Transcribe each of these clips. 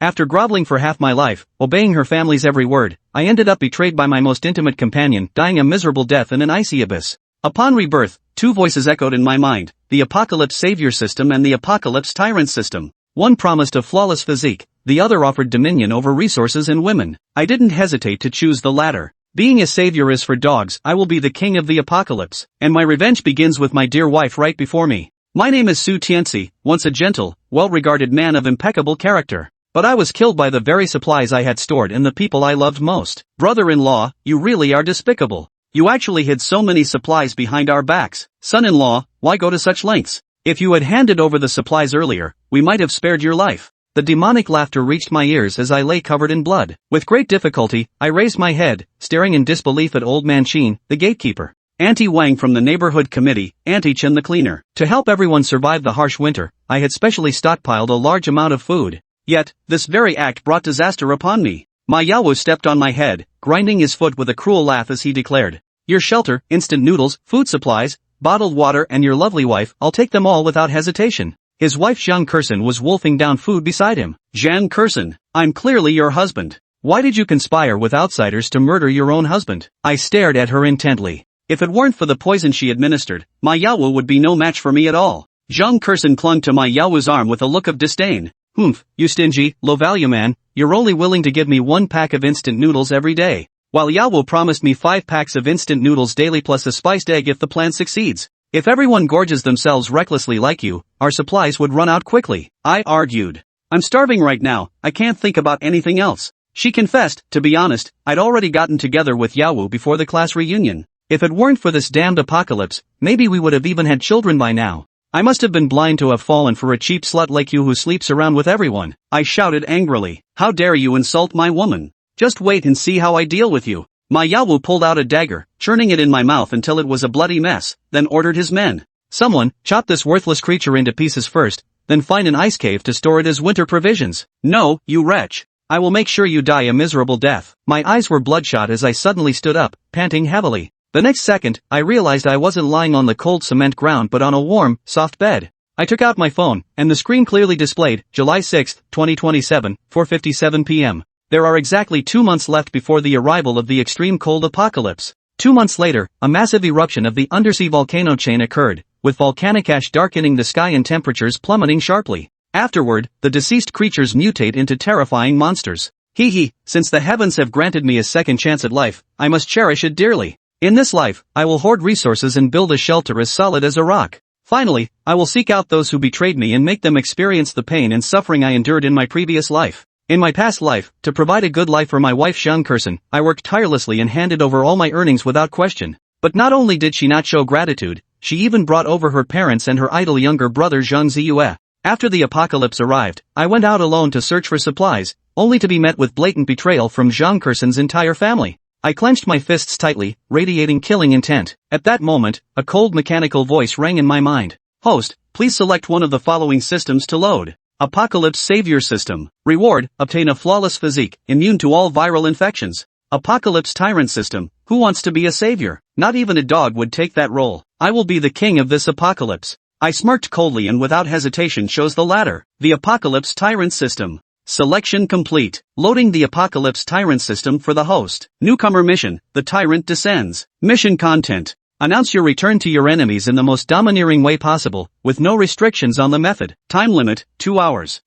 After groveling for half my life, obeying her family's every word, I ended up betrayed by my most intimate companion, dying a miserable death in an icy abyss. Upon rebirth, two voices echoed in my mind, the Apocalypse Savior System and the Apocalypse Tyrant System. One promised a flawless physique, the other offered dominion over resources and women. I didn't hesitate to choose the latter. Being a savior is for dogs. I will be the king of the apocalypse, and my revenge begins with my dear wife right before me. My name is Tianci, once a gentle, well-regarded man of impeccable character. But I was killed by the very supplies I had stored and the people I loved most. Brother-in-law, you really are despicable. You actually hid so many supplies behind our backs. Son-in-law, why go to such lengths? If you had handed over the supplies earlier, we might have spared your life. The demonic laughter reached my ears as I lay covered in blood. With great difficulty, I raised my head, staring in disbelief at Old Man Chin, the gatekeeper. Auntie Wang from the neighborhood committee, Auntie Chen the cleaner. To help everyone survive the harsh winter, I had specially stockpiled a large amount of food. Yet, this very act brought disaster upon me. My Yawu stepped on my head, grinding his foot with a cruel laugh as he declared, "Your shelter, instant noodles, food supplies, bottled water and your lovely wife, I'll take them all without hesitation." His wife Zhang Kurson was wolfing down food beside him. "Zhang Kurson, I'm clearly your husband. Why did you conspire with outsiders to murder your own husband?" I stared at her intently. If it weren't for the poison she administered, my Yawu would be no match for me at all. Zhang Kurson clung to my Yawu's arm with a look of disdain. "Humph, you stingy, low-value man, you're only willing to give me 1 pack of instant noodles every day, while Yawu promised me 5 packs of instant noodles daily plus a spiced egg if the plan succeeds. If everyone gorges themselves recklessly like you, our supplies would run out quickly," I argued. "I'm starving right now, I can't think about anything else." She confessed, "To be honest, I'd already gotten together with Yawu before the class reunion. If it weren't for this damned apocalypse, maybe we would have even had children by now. I must have been blind to have fallen for a cheap slut like you who sleeps around with everyone," I shouted angrily. "How dare you insult my woman? Just wait and see how I deal with you." My Yawu pulled out a dagger, churning it in my mouth until it was a bloody mess, then ordered his men, "Someone, chop this worthless creature into pieces first, then find an ice cave to store it as winter provisions." "No, you wretch. I will make sure you die a miserable death." My eyes were bloodshot as I suddenly stood up, panting heavily. The next second, I realized I wasn't lying on the cold cement ground but on a warm, soft bed. I took out my phone, and the screen clearly displayed, July 6, 2027, 4:57 p.m. There are exactly 2 months left before the arrival of the extreme cold apocalypse. 2 months later, a massive eruption of the undersea volcano chain occurred, with volcanic ash darkening the sky and temperatures plummeting sharply. Afterward, the deceased creatures mutate into terrifying monsters. Since the heavens have granted me a second chance at life, I must cherish it dearly. In this life, I will hoard resources and build a shelter as solid as a rock. Finally, I will seek out those who betrayed me and make them experience the pain and suffering I endured in my previous life. In my past life, to provide a good life for my wife Zhang Kurson, I worked tirelessly and handed over all my earnings without question. But not only did she not show gratitude, she even brought over her parents and her idle younger brother Zhang Ziyue. After the apocalypse arrived, I went out alone to search for supplies, only to be met with blatant betrayal from Zhang Kurson's entire family. I clenched my fists tightly, radiating killing intent. At that moment, a cold mechanical voice rang in my mind. "Host, please select one of the following systems to load. Apocalypse Savior System. Reward, obtain a flawless physique, immune to all viral infections. Apocalypse Tyrant System. Who wants to be a savior? Not even a dog would take that role. I will be the king of this apocalypse." I smirked coldly and without hesitation chose the latter, the Apocalypse Tyrant System. Selection complete. Loading the Apocalypse Tyrant System for the host. Newcomer mission, the Tyrant descends. Mission content. Announce your return to your enemies in the most domineering way possible, with no restrictions on the method. Time limit, 2 hours.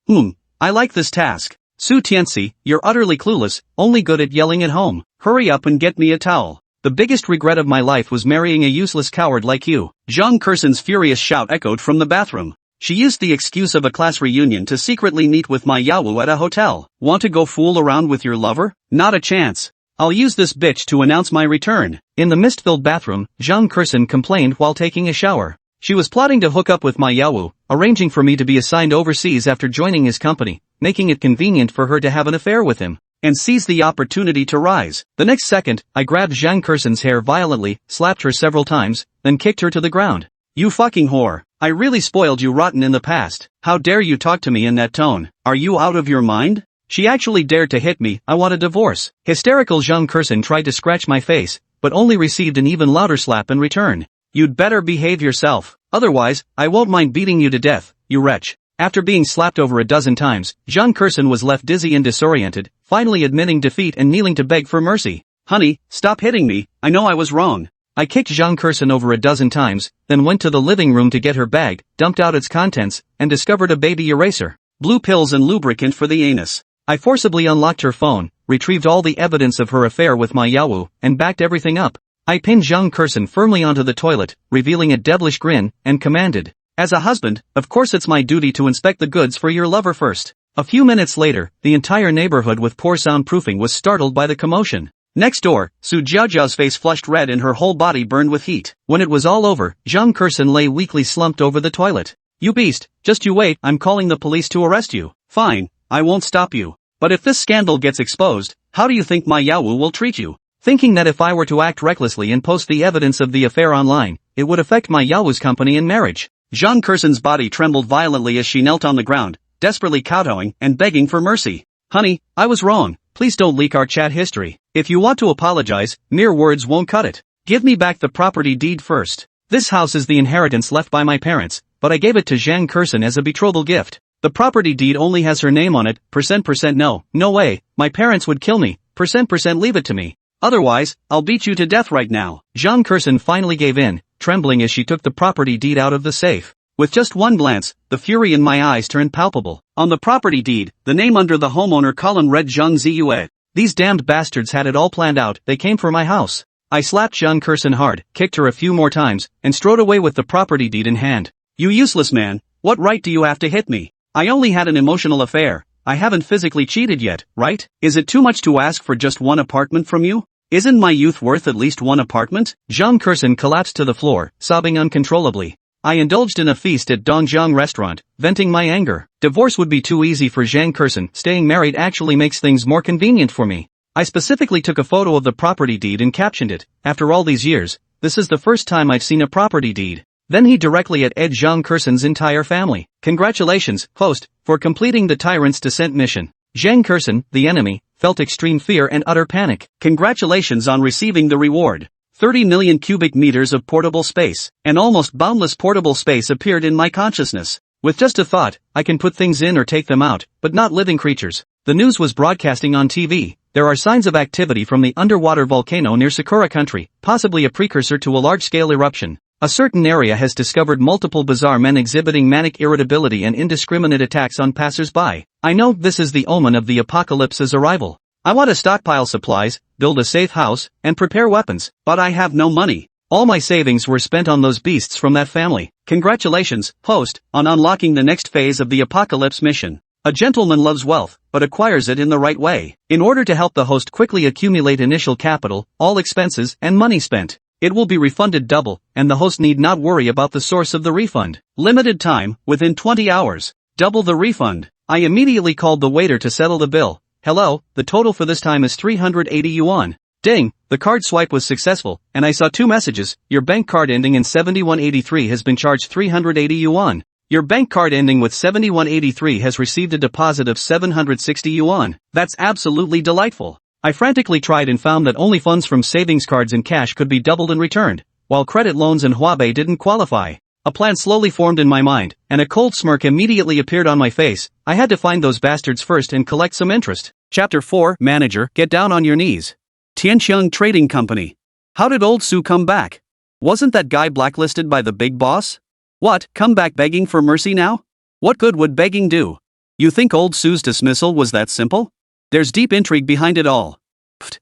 I like this task. Su Tianci, you're utterly clueless, only good at yelling at home. Hurry up and get me a towel. The biggest regret of my life was marrying a useless coward like you. Zhang Kurson's furious shout echoed from the bathroom. She used the excuse of a class reunion to secretly meet with my Yawu at a hotel. Want to go fool around with your lover? Not a chance. I'll use this bitch to announce my return. In the mist-filled bathroom, Zhang Kurson complained while taking a shower. She was plotting to hook up with my Yawu, arranging for me to be assigned overseas after joining his company, making it convenient for her to have an affair with him, and seize the opportunity to rise. The next second, I grabbed Zhang Kurson's hair violently, slapped her several times, then kicked her to the ground. "You fucking whore. I really spoiled you rotten in the past. How dare you talk to me in that tone? Are you out of your mind?" She actually dared to hit me. I want a divorce. Hysterical Zhang Kurson tried to scratch my face, but only received an even louder slap in return. "You'd better behave yourself. Otherwise, I won't mind beating you to death, you wretch." After being slapped over a dozen times, Zhang Kursen was left dizzy and disoriented, finally admitting defeat and kneeling to beg for mercy. "Honey, stop hitting me, I know I was wrong." I kicked Zhang Kursen over a dozen times, then went to the living room to get her bag, dumped out its contents, and discovered a baby eraser, blue pills and lubricant for the anus. I forcibly unlocked her phone, retrieved all the evidence of her affair with my Yawu, and backed everything up. I pinned Zhang Kursen firmly onto the toilet, revealing a devilish grin, and commanded, "As a husband, of course it's my duty to inspect the goods for your lover first." A few minutes later, the entire neighborhood with poor soundproofing was startled by the commotion. Next door, Su Jiajiao's face flushed red and her whole body burned with heat. When it was all over, Zhang Kursen lay weakly slumped over the toilet. "You beast, just you wait, I'm calling the police to arrest you." "Fine, I won't stop you. But if this scandal gets exposed, how do you think my Yawu will treat you?" Thinking that if I were to act recklessly and post the evidence of the affair online, it would affect my Yawu's company and marriage. Zhang Kursen's body trembled violently as she knelt on the ground, desperately kowtowing and begging for mercy. "Honey, I was wrong. Please don't leak our chat history. If you want to apologize, mere words won't cut it. Give me back the property deed first. This house is the inheritance left by my parents, but I gave it to Zhang Kursen as a betrothal gift. The property deed only has her name on it, %% no way, my parents would kill me, %% leave it to me. Otherwise, I'll beat you to death right now." Zhang Kursen finally gave in, trembling as she took the property deed out of the safe. With just one glance, the fury in my eyes turned palpable. On the property deed, the name under the homeowner column read Zhang Ziyue. These damned bastards had it all planned out, they came for my house. I slapped Zhang Kursen hard, kicked her a few more times, and strode away with the property deed in hand. "You useless man, what right do you have to hit me? I only had an emotional affair, I haven't physically cheated yet, right? Is it too much to ask for just one apartment from you? Isn't my youth worth at least one apartment?" Zhang Kursen collapsed to the floor, sobbing uncontrollably. I indulged in a feast at Dongjiang restaurant, venting my anger. Divorce would be too easy for Zhang Kursen, staying married actually makes things more convenient for me. I specifically took a photo of the property deed and captioned it, "After all these years, this is the first time I've seen a property deed." Then he directly at Zhang Kursen's entire family. "Congratulations, host, for completing the Tyrant's Descent mission." Zhang Kursen, the enemy, felt extreme fear and utter panic. "Congratulations on receiving the reward. 30 million cubic meters of portable space. An almost boundless portable space appeared in my consciousness. With just a thought, I can put things in or take them out, but not living creatures." The news was broadcasting on TV. There are signs of activity from the underwater volcano near Sakura country, possibly a precursor to a large-scale eruption. A certain area has discovered multiple bizarre men exhibiting manic irritability and indiscriminate attacks on passers-by. I know this is the omen of the apocalypse's arrival. I want to stockpile supplies, build a safe house, and prepare weapons, but I have no money. All my savings were spent on those beasts from that family. Congratulations, host, on unlocking the next phase of the apocalypse mission. A gentleman loves wealth, but acquires it in the right way. In order to help the host quickly accumulate initial capital, all expenses and money spent, it will be refunded double, and the host need not worry about the source of the refund. Limited time, within 20 hours. Double the refund. I immediately called the waiter to settle the bill. "Hello, the total for this time is 380 yuan. Ding, the card swipe was successful, and I saw 2 messages. Your bank card ending in 7183 has been charged 380 yuan. Your bank card ending with 7183 has received a deposit of 760 yuan. That's absolutely delightful." I frantically tried and found that only funds from savings cards and cash could be doubled and returned, while credit loans and Huabei didn't qualify. A plan slowly formed in my mind, and a cold smirk immediately appeared on my face. I had to find those bastards first and collect some interest. Chapter 4, Manager, get down on your knees. Tianci Trading Company. How did old Su come back? Wasn't that guy blacklisted by the big boss? What, come back begging for mercy now? What good would begging do? You think old Su's dismissal was that simple? There's deep intrigue behind it all.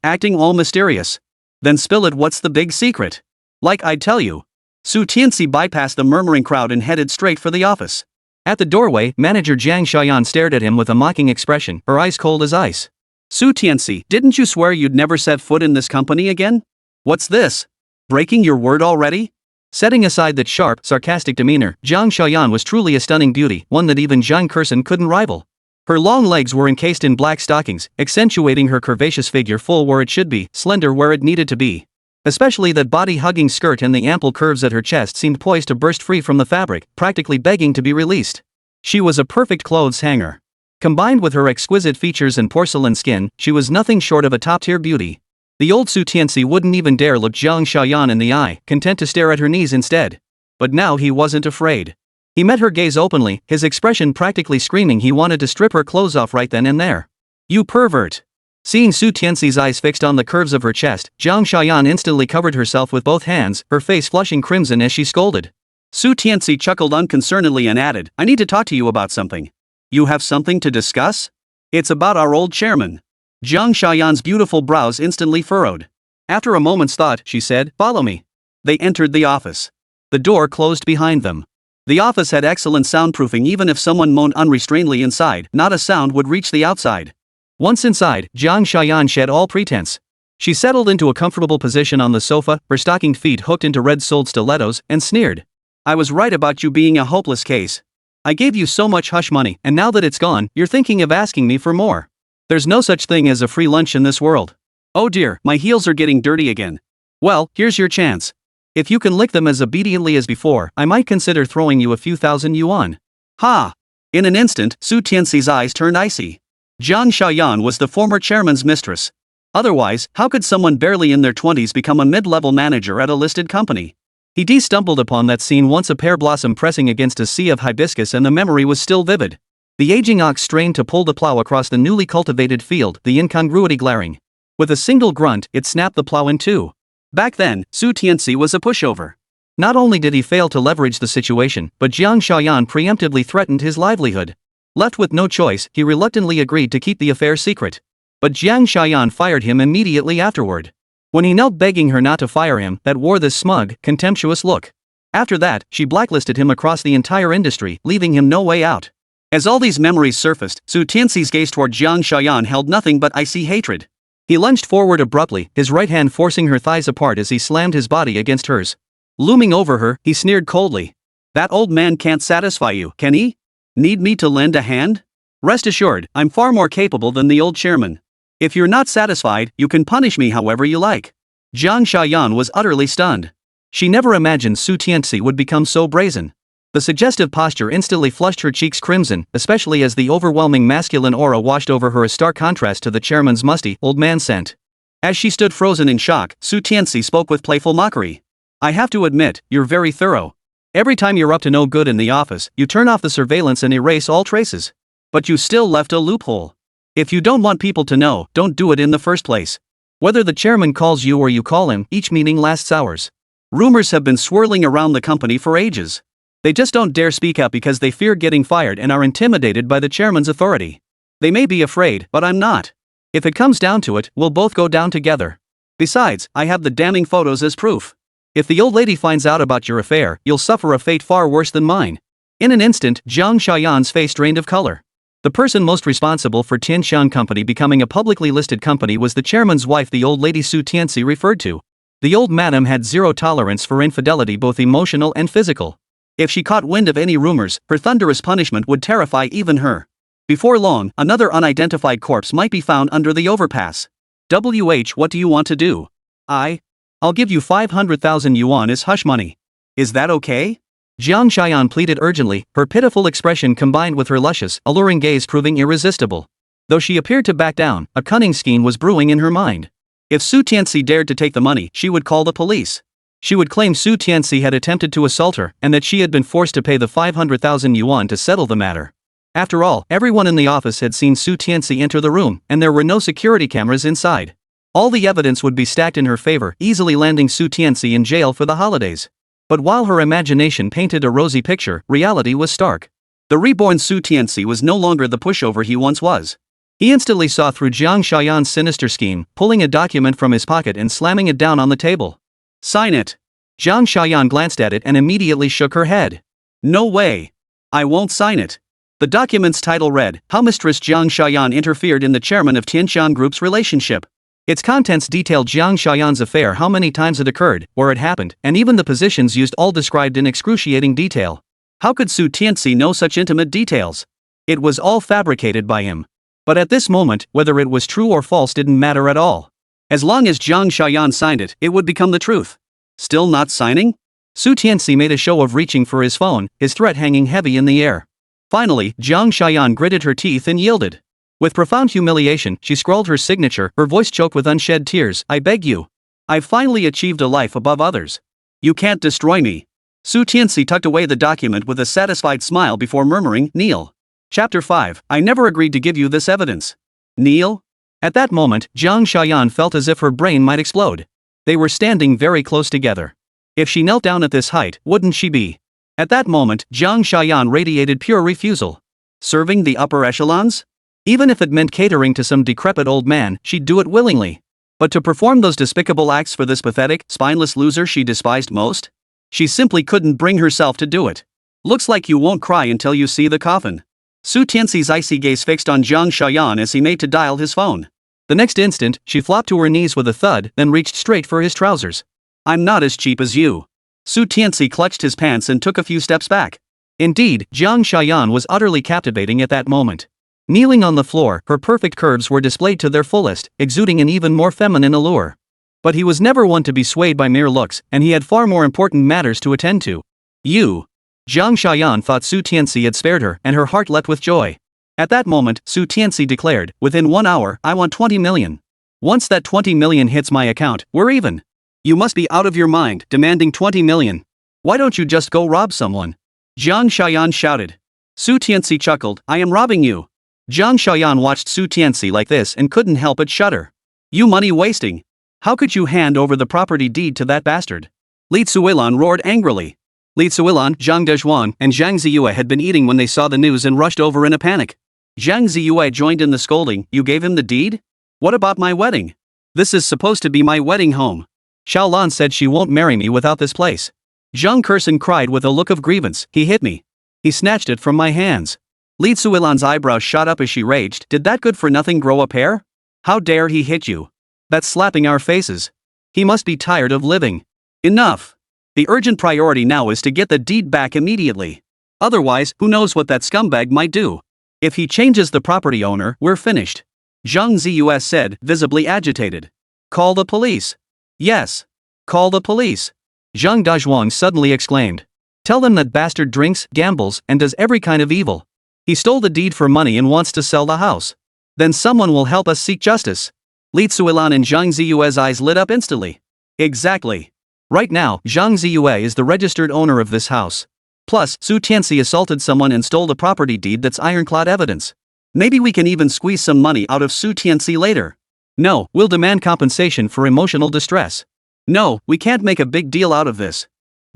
Acting all mysterious. Then spill it, what's the big secret? Like I'd tell you. Su Tianci bypassed the murmuring crowd and headed straight for the office. At the doorway, manager Jiang Xiaoyan stared at him with a mocking expression, her eyes cold as ice. "Su Tianci, didn't you swear you'd never set foot in this company again? What's this? Breaking your word already?" Setting aside that sharp, sarcastic demeanor, Jiang Xiaoyan was truly a stunning beauty, one that even Zhang Kursen couldn't rival. Her long legs were encased in black stockings, accentuating her curvaceous figure full where it should be, slender where it needed to be. Especially that body-hugging skirt and the ample curves at her chest seemed poised to burst free from the fabric, practically begging to be released. She was a perfect clothes hanger. Combined with her exquisite features and porcelain skin, she was nothing short of a top-tier beauty. The old Su Tianci wouldn't even dare look Jiang Xiaoyan in the eye, content to stare at her knees instead. But now he wasn't afraid. He met her gaze openly, his expression practically screaming he wanted to strip her clothes off right then and there. You pervert! Seeing Su Tianxi's eyes fixed on the curves of her chest, Jiang Xiaoyan instantly covered herself with both hands, her face flushing crimson as she scolded. Su Tianci chuckled unconcernedly and added, I need to talk to you about something. You have something to discuss? It's about our old chairman. Jiang Xiaoyan's beautiful brows instantly furrowed. After a moment's thought, she said, Follow me. They entered the office. The door closed behind them. The office had excellent soundproofing. Even if someone moaned unrestrainedly inside, not a sound would reach the outside. Once inside, Jiang Xiaoyan shed all pretense. She settled into a comfortable position on the sofa, her stockinged feet hooked into red-soled stilettos, and sneered. I was right about you being a hopeless case. I gave you so much hush money, and now that it's gone, you're thinking of asking me for more. There's no such thing as a free lunch in this world. Oh dear, my heels are getting dirty again. Well, here's your chance. If you can lick them as obediently as before, I might consider throwing you a few thousand yuan. Ha! In an instant, Su Tianxi's eyes turned icy. Jiang Xiaoyan was the former chairman's mistress. Otherwise, how could someone barely in their 20s become a mid-level manager at a listed company? He stumbled upon that scene once, a pear blossom pressing against a sea of hibiscus, and the memory was still vivid. The aging ox strained to pull the plow across the newly cultivated field, the incongruity glaring. With a single grunt, it snapped the plow in two. Back then, Su Tianci was a pushover. Not only did he fail to leverage the situation, but Jiang Xiaoyan preemptively threatened his livelihood. Left with no choice, he reluctantly agreed to keep the affair secret. But Jiang Xiaoyan fired him immediately afterward. When he knelt begging her not to fire him, that wore this smug, contemptuous look. After that, she blacklisted him across the entire industry, leaving him no way out. As all these memories surfaced, Su Tianxi's gaze toward Jiang Xiaoyan held nothing but icy hatred. He lunged forward abruptly, his right hand forcing her thighs apart as he slammed his body against hers. Looming over her, he sneered coldly. That old man can't satisfy you, can he? Need me to lend a hand? Rest assured, I'm far more capable than the old chairman. If you're not satisfied, you can punish me however you like. Jiang Xiaoyan was utterly stunned. She never imagined Su Tianci would become so brazen. The suggestive posture instantly flushed her cheeks crimson, especially as the overwhelming masculine aura washed over her, a stark contrast to the chairman's musty, old man scent. As she stood frozen in shock, Su Tianci spoke with playful mockery. I have to admit, you're very thorough. Every time you're up to no good in the office, you turn off the surveillance and erase all traces. But you still left a loophole. If you don't want people to know, don't do it in the first place. Whether the chairman calls you or you call him, each meeting lasts hours. Rumors have been swirling around the company for ages. They just don't dare speak up because they fear getting fired and are intimidated by the chairman's authority. They may be afraid, but I'm not. If it comes down to it, we'll both go down together. Besides, I have the damning photos as proof. If the old lady finds out about your affair, you'll suffer a fate far worse than mine. In an instant, Jiang Xiaoyan's face drained of color. The person most responsible for Tianci Company becoming a publicly listed company was the chairman's wife, the old lady Su Tianci referred to. The old madam had zero tolerance for infidelity, both emotional and physical. If she caught wind of any rumors, her thunderous punishment would terrify even her. Before long, another unidentified corpse might be found under the overpass. What do you want to do? I'll give you 500,000 yuan as hush money. Is that okay? Jiang Xiaoyan pleaded urgently, her pitiful expression combined with her luscious, alluring gaze proving irresistible. Though she appeared to back down, a cunning scheme was brewing in her mind. If Su Tianci dared to take the money, she would call the police. She would claim Su Tianci had attempted to assault her, and that she had been forced to pay the 500,000 yuan to settle the matter. After all, everyone in the office had seen Su Tianci enter the room, and there were no security cameras inside. All the evidence would be stacked in her favor, easily landing Su Tianci in jail for the holidays. But while her imagination painted a rosy picture, reality was stark. The reborn Su Tianci was no longer the pushover he once was. He instantly saw through Jiang Xiaoyan's sinister scheme, pulling a document from his pocket and slamming it down on the table. Sign it. Jiang Xiaoyan glanced at it and immediately shook her head. No way. I won't sign it. The document's title read, How Mistress Jiang Xiaoyan Interfered in the Chairman of Tianci Group's Relationship. Its contents detailed Jiang Xiaoyan's affair, how many times it occurred, where it happened, and even the positions used, all described in excruciating detail. How could Su Tianci know such intimate details? It was all fabricated by him. But at this moment, whether it was true or false didn't matter at all. As long as Jiang Xiaoyan signed it, it would become the truth. Still not signing? Su Tianci made a show of reaching for his phone, his threat hanging heavy in the air. Finally, Jiang Xiaoyan gritted her teeth and yielded. With profound humiliation, she scrawled her signature, her voice choked with unshed tears. I beg you. I've finally achieved a life above others. You can't destroy me. Su Tianci tucked away the document with a satisfied smile before murmuring, "Kneel." Chapter 5. I never agreed to give you this evidence. Kneel? At that moment, Jiang Xiaoyan felt as if her brain might explode. They were standing very close together. If she knelt down at this height, wouldn't she be? At that moment, Jiang Xiaoyan radiated pure refusal. Serving the upper echelons? Even if it meant catering to some decrepit old man, she'd do it willingly. But to perform those despicable acts for this pathetic, spineless loser she despised most? She simply couldn't bring herself to do it. Looks like you won't cry until you see the coffin. Su Tianci's icy gaze fixed on Jiang Xiaoyan as he made to dial his phone. The next instant, she flopped to her knees with a thud, then reached straight for his trousers. I'm not as cheap as you. Su Tianci clutched his pants and took a few steps back. Indeed, Jiang Xiaoyan was utterly captivating at that moment. Kneeling on the floor, her perfect curves were displayed to their fullest, exuding an even more feminine allure. But he was never one to be swayed by mere looks, and he had far more important matters to attend to. You. Jiang Xiaoyan thought Su Tianci had spared her, and her heart leapt with joy. At that moment, Su Tianci declared, within 1 hour, I want 20 million. Once that 20 million hits my account, we're even. You must be out of your mind, demanding 20 million. Why don't you just go rob someone? Jiang Xiaoyan shouted. Su Tianci chuckled, I am robbing you. Jiang Xiaoyan watched Su Tianci like this and couldn't help but shudder. You money wasting. How could you hand over the property deed to that bastard? Li Tsuilan roared angrily. Li Tsuilan, Zhang Dezhuang, and Zhang Ziyue had been eating when they saw the news and rushed over in a panic. Zhang Ziyue joined in the scolding, you gave him the deed? What about my wedding? This is supposed to be my wedding home. Xiaolan said she won't marry me without this place. Zhang Kurson cried with a look of grievance, he hit me. He snatched it from my hands. Li Tsuilan's eyebrows shot up as she raged, did that good-for-nothing grow a pair? How dare he hit you? That's slapping our faces. He must be tired of living. Enough. The urgent priority now is to get the deed back immediately. Otherwise, who knows what that scumbag might do? If he changes the property owner, we're finished. Zhang Ziyue said, visibly agitated. Call the police. Yes. Call the police. Zhang Dezhuang suddenly exclaimed. Tell them that bastard drinks, gambles, and does every kind of evil. He stole the deed for money and wants to sell the house. Then someone will help us seek justice. Li Tsuilan and Zhang Ziyue's eyes lit up instantly. Exactly. Right now, Zhang Ziyue is the registered owner of this house. Plus, Su Tianci assaulted someone and stole the property deed that's ironclad evidence. Maybe we can even squeeze some money out of Su Tianci later. No, we'll demand compensation for emotional distress. No, we can't make a big deal out of this.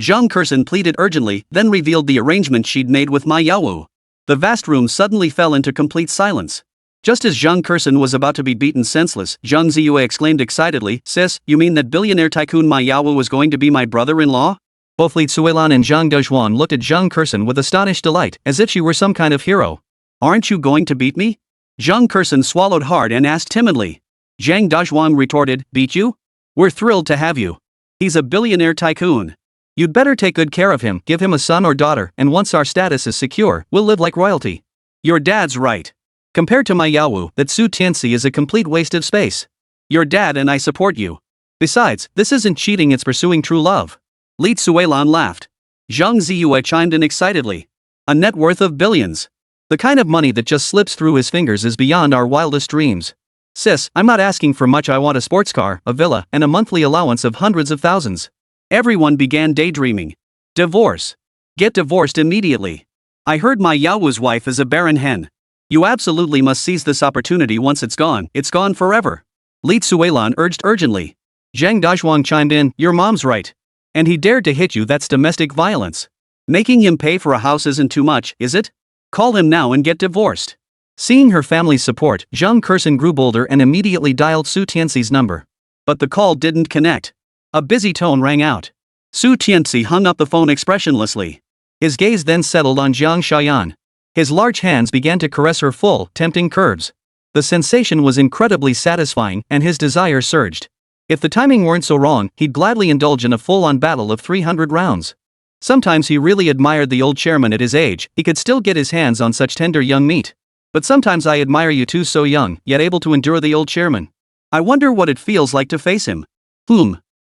Zhang Kurson pleaded urgently, then revealed the arrangement she'd made with Ma Yaowu. The vast room suddenly fell into complete silence. Just as Zhang Kurson was about to be beaten senseless, Zhang Ziyue exclaimed excitedly, Sis, you mean that billionaire tycoon Ma Yaowu was going to be my brother-in-law? Both Li Tsuilan and Zhang Dezhuang looked at Zhang Kurson with astonished delight, as if she were some kind of hero. Aren't you going to beat me? Zhang Kurson swallowed hard and asked timidly. Zhang Dezhuang retorted, beat you? We're thrilled to have you. He's a billionaire tycoon. You'd better take good care of him, give him a son or daughter, and once our status is secure, we'll live like royalty. Your dad's right. Compared to Ma Yaowu, that Su Tianci is a complete waste of space. Your dad and I support you. Besides, this isn't cheating, it's pursuing true love. Li Tsuilan laughed. Zhang Ziyue chimed in excitedly. A net worth of billions. The kind of money that just slips through his fingers is beyond our wildest dreams. Sis, I'm not asking for much, I want a sports car, a villa, and a monthly allowance of hundreds of thousands. Everyone began daydreaming. Divorce. Get divorced immediately. I heard Ma Yaowu's wife is a barren hen. You absolutely must seize this opportunity. Once it's gone forever. Li Tsuilan urged urgently. Zhang Dezhuang chimed in, your mom's right. And he dared to hit you, that's domestic violence. Making him pay for a house isn't too much, is it? Call him now and get divorced. Seeing her family's support, Zhang Kurson grew bolder and immediately dialed Su Tianci's number. But the call didn't connect. A busy tone rang out. Su Tianci hung up the phone expressionlessly. His gaze then settled on Jiang Xiaoyan. His large hands began to caress her full, tempting curves. The sensation was incredibly satisfying, and his desire surged. If the timing weren't so wrong, he'd gladly indulge in a full-on battle of 300 rounds. Sometimes he really admired the old chairman at his age, he could still get his hands on such tender young meat. But sometimes I admire you too, so young, yet able to endure the old chairman. I wonder what it feels like to face him.